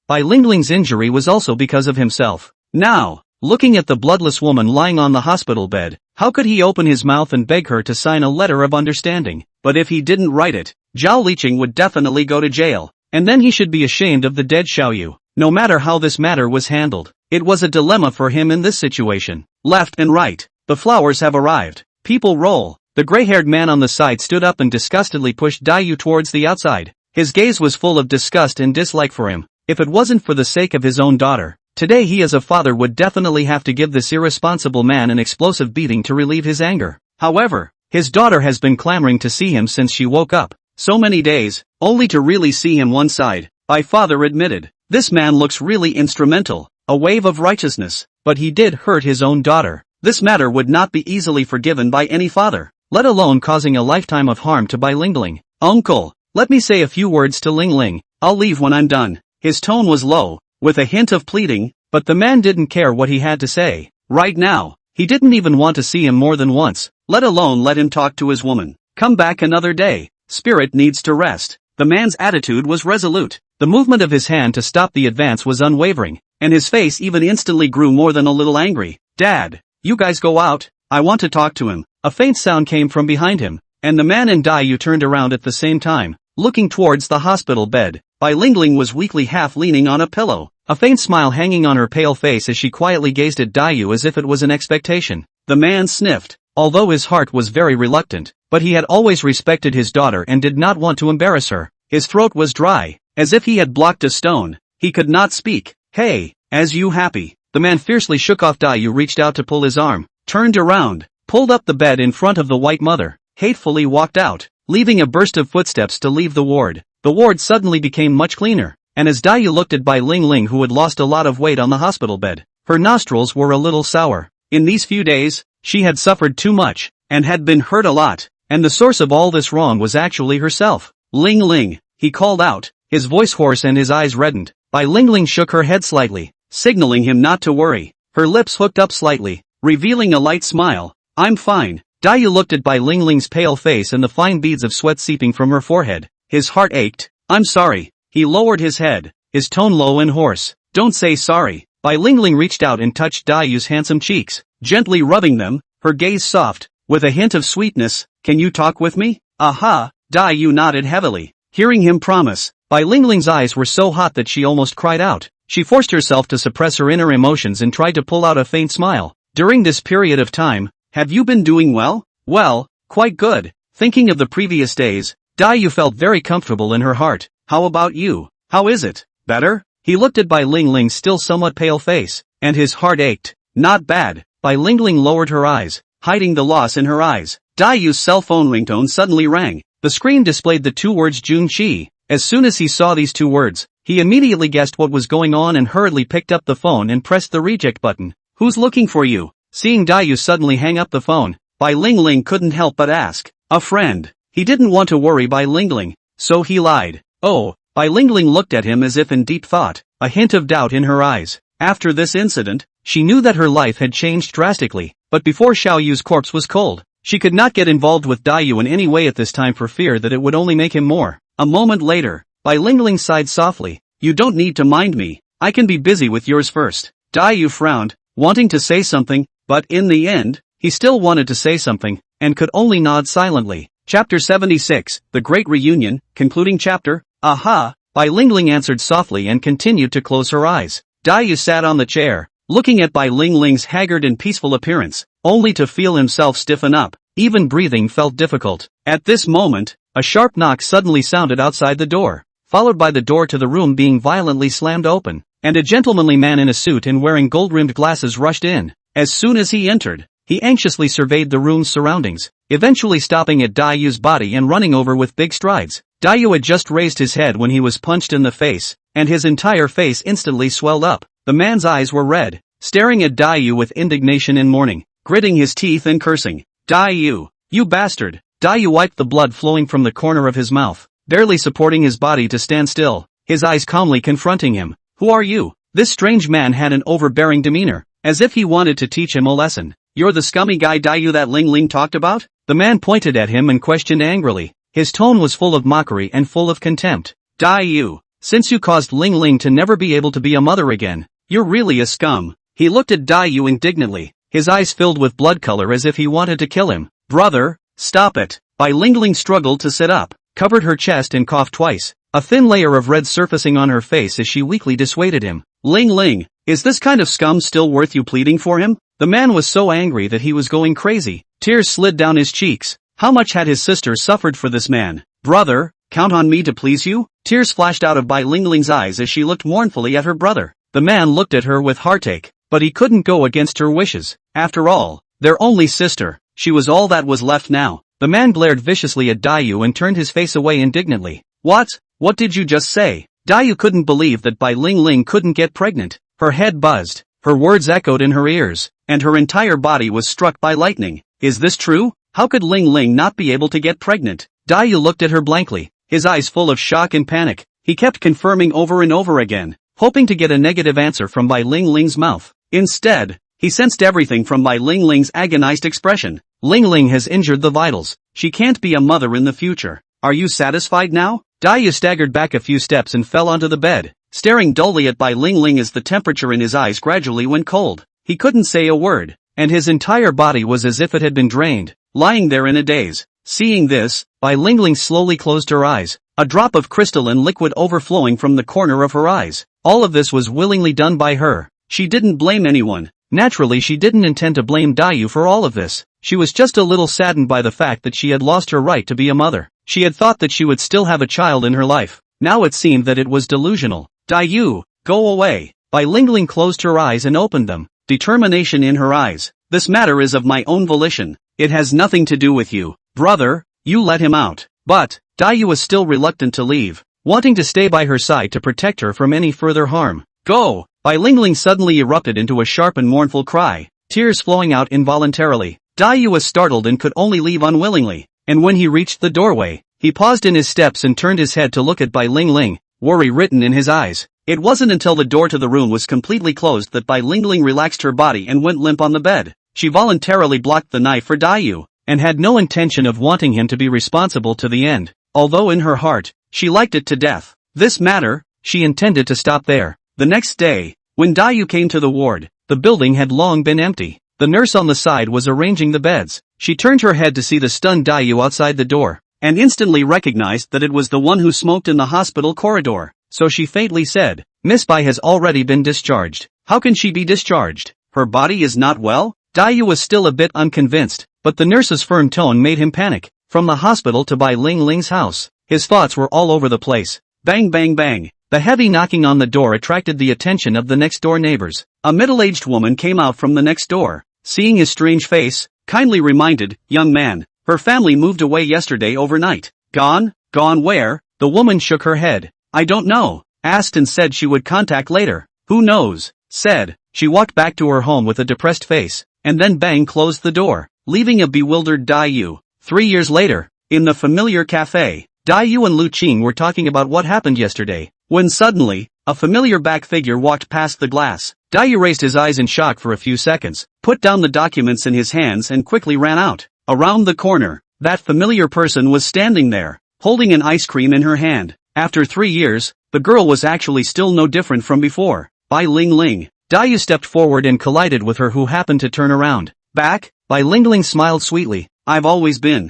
Bai Lingling's injury was also because of himself. Now, looking at the bloodless woman lying on the hospital bed, how could he open his mouth and beg her to sign a letter of understanding? But if he didn't write it, Zhao Liqing would definitely go to jail, and then he should be ashamed of the dead Xiaoyu. No matter how this matter was handled, it was a dilemma for him in this situation. Left and right, the flowers have arrived. People roll. The gray-haired man on the side stood up and disgustedly pushed Dayu towards the outside. His gaze was full of disgust and dislike for him. If it wasn't for the sake of his own daughter, today he as a father would definitely have to give this irresponsible man an explosive beating to relieve his anger. However, his daughter has been clamoring to see him since she woke up. So many days, only to really see him one side. Bai father admitted, this man looks really instrumental, a wave of righteousness, but he did hurt his own daughter. This matter would not be easily forgiven by any father, let alone causing a lifetime of harm to Bai Lingling. Uncle, let me say a few words to Lingling, I'll leave when I'm done. His tone was low, with a hint of pleading, but the man didn't care what he had to say. Right now, he didn't even want to see him more than once, let alone let him talk to his woman. Come back another day, spirit needs to rest. The man's attitude was resolute. The movement of his hand to stop the advance was unwavering, and his face even instantly grew more than a little angry. Dad, you guys go out, I want to talk to him. A faint sound came from behind him, and the man and Dayu turned around at the same time, looking towards the hospital bed. Bai Lingling was weakly half leaning on a pillow, a faint smile hanging on her pale face as she quietly gazed at Dayu as if it was an expectation. The man sniffed, although his heart was very reluctant, but he had always respected his daughter and did not want to embarrass her. His throat was dry, as if he had blocked a stone. He could not speak. Hey, as you happy? The man fiercely shook off Dayu, reached out to pull his arm, turned around, pulled up the bed in front of the white mother, hatefully walked out, leaving a burst of footsteps to leave the ward. The ward suddenly became much cleaner, and as Dayu looked at Bai Lingling, who had lost a lot of weight on the hospital bed, her nostrils were a little sour. In these few days, she had suffered too much, and had been hurt a lot, and the source of all this wrong was actually herself. Ling, he called out, his voice hoarse and his eyes reddened. Bai Lingling shook her head slightly, signaling him not to worry. Her lips hooked up slightly, revealing a light smile. I'm fine. Dayu looked at Bai Lingling's pale face and the fine beads of sweat seeping from her forehead. His heart ached. I'm sorry. He lowered his head, his tone low and hoarse. Don't say sorry. Bai Lingling reached out and touched Dayu's handsome cheeks, gently rubbing them, her gaze soft, with a hint of sweetness. Can you talk with me? Aha. Dayu nodded heavily, hearing him promise. Bai Lingling's eyes were so hot that she almost cried out. She forced herself to suppress her inner emotions and tried to pull out a faint smile. During this period of time, have you been doing well? Well, quite good. Thinking of the previous days, Dayu felt very comfortable in her heart. How about you? How is it? Better? He looked at Bai Lingling's still somewhat pale face, and his heart ached. Not bad. Bai Lingling lowered her eyes, hiding the loss in her eyes. Dayu's cell phone ringtone suddenly rang. The screen displayed the two words Junqi. As soon as he saw these two words, he immediately guessed what was going on and hurriedly picked up the phone and pressed the reject button. Who's looking for you? Seeing Dayu suddenly hang up the phone, Bai Lingling couldn't help but ask. A friend. He didn't want to worry Bai Lingling, so he lied. Oh. Bai Lingling looked at him as if in deep thought, a hint of doubt in her eyes. After this incident, she knew that her life had changed drastically, but before Xiaoyu's corpse was cold, she could not get involved with Dayu in any way at this time for fear that it would only make him more. A moment later, Bai Lingling sighed softly. You don't need to mind me, I can be busy with yours first. Dayu frowned, wanting to say something, but in the end, he still wanted to say something, and could only nod silently. Chapter 76, The Great Reunion, concluding chapter. Aha, Bai Lingling answered softly and continued to close her eyes. Dayu sat on the chair, looking at Bai Lingling's haggard and peaceful appearance, only to feel himself stiffen up. Even breathing felt difficult. At this moment, a sharp knock suddenly sounded outside the door, followed by the door to the room being violently slammed open, and a gentlemanly man in a suit and wearing gold-rimmed glasses rushed in. As soon as he entered, he anxiously surveyed the room's surroundings. eventually stopping at Daiyu's body and running over with big strides. Daiyu had just raised his head when he was punched in the face, and his entire face instantly swelled up. The man's eyes were red, staring at Daiyu with indignation and mourning, gritting his teeth and cursing. Daiyu, you bastard! Daiyu wiped the blood flowing from the corner of his mouth, barely supporting his body to stand still, his eyes calmly confronting him. Who are you? This strange man had an overbearing demeanor, as if he wanted to teach him a lesson. You're the scummy guy Daiyu that Ling Ling talked about? The man pointed at him and questioned angrily. His tone was full of mockery and full of contempt. Daiyu, since you caused Ling Ling to never be able to be a mother again, you're really a scum. He looked at Daiyu indignantly, his eyes filled with blood color as if he wanted to kill him. Brother, stop it. Bai Ling Ling struggled to sit up, covered her chest and coughed twice, a thin layer of red surfacing on her face as she weakly dissuaded him. Ling Ling, is this kind of scum still worth you pleading for him? The man was so angry that he was going crazy. Tears slid down his cheeks. How much had his sister suffered for this man? Brother, count on me to please you? Tears flashed out of Bai Ling Ling's eyes as she looked mournfully at her brother. The man looked at her with heartache, but he couldn't go against her wishes. After all, their only sister, she was all that was left now. The man glared viciously at Daiyu and turned his face away indignantly. What? What did you just say? Daiyu couldn't believe that Bai Ling Ling couldn't get pregnant. Her head buzzed, her words echoed in her ears, and her entire body was struck by lightning. Is this true? How could Ling Ling not be able to get pregnant? Daiyu looked at her blankly, his eyes full of shock and panic. He kept confirming over and over again, hoping to get a negative answer from Bai Ling Ling's mouth. Instead, he sensed everything from Bai Ling Ling's agonized expression. Ling Ling has injured the vitals. She can't be a mother in the future. Are you satisfied now? Daiyu staggered back a few steps and fell onto the bed, staring dully at Bai Ling Ling as the temperature in his eyes gradually went cold. He couldn't say a word, and his entire body was as if it had been drained, lying there in a daze. Seeing this, Bai Ling Ling slowly closed her eyes, a drop of crystalline liquid overflowing from the corner of her eyes. All of this was willingly done by her. She didn't blame anyone. Naturally, she didn't intend to blame Daiyu for all of this. She was just a little saddened by the fact that she had lost her right to be a mother. She had thought that she would still have a child in her life. Now it seemed that it was delusional. Daiyu, go away. Bai Ling Ling closed her eyes and opened them, determination in her eyes. This matter is of my own volition. It has nothing to do with you. Brother, you let him out. But, Daiyu was still reluctant to leave, wanting to stay by her side to protect her from any further harm. Go! Bai Ling Ling suddenly erupted into a sharp and mournful cry, tears flowing out involuntarily. Daiyu was startled and could only leave unwillingly, and when he reached the doorway, he paused in his steps and turned his head to look at Bai Ling Ling, worry written in his eyes. It wasn't until the door to the room was completely closed that Bai Ling Ling relaxed her body and went limp on the bed. She voluntarily blocked the knife for Daiyu, and had no intention of wanting him to be responsible to the end, although in her heart, she liked it to death. This matter, she intended to stop there. The next day, when Daiyu came to the ward, the building had long been empty. The nurse on the side was arranging the beds. She turned her head to see the stunned Daiyu outside the door, and instantly recognized that it was the one who smoked in the hospital corridor. So she faintly said, Miss Bai has already been discharged. How can she be discharged? Her body is not well? Daiyu was still a bit unconvinced, but the nurse's firm tone made him panic. From the hospital to Bai Ling Ling's house, his thoughts were all over the place. Bang bang bang. The heavy knocking on the door attracted the attention of the next-door neighbors. A middle-aged woman came out from the next door. Seeing his strange face, kindly reminded, young man, her family moved away yesterday overnight. Gone? Gone where? The woman shook her head. I don't know. Asked and said she would contact later. Who knows? Said. She walked back to her home with a depressed face, and then bang closed the door, leaving a bewildered Daiyu. 3 years later, in the familiar cafe, Daiyu and Lu Qing were talking about what happened yesterday, when suddenly, a familiar back figure walked past the glass. Daiyu raised his eyes in shock for a few seconds, put down the documents in his hands and quickly ran out. Around the corner, that familiar person was standing there, holding an ice cream in her hand. After 3 years, the girl was actually still no different from before. Bai Ling Ling. Daiyu stepped forward and collided with her, who happened to turn around. Back? Bai Ling Ling smiled sweetly. I've always been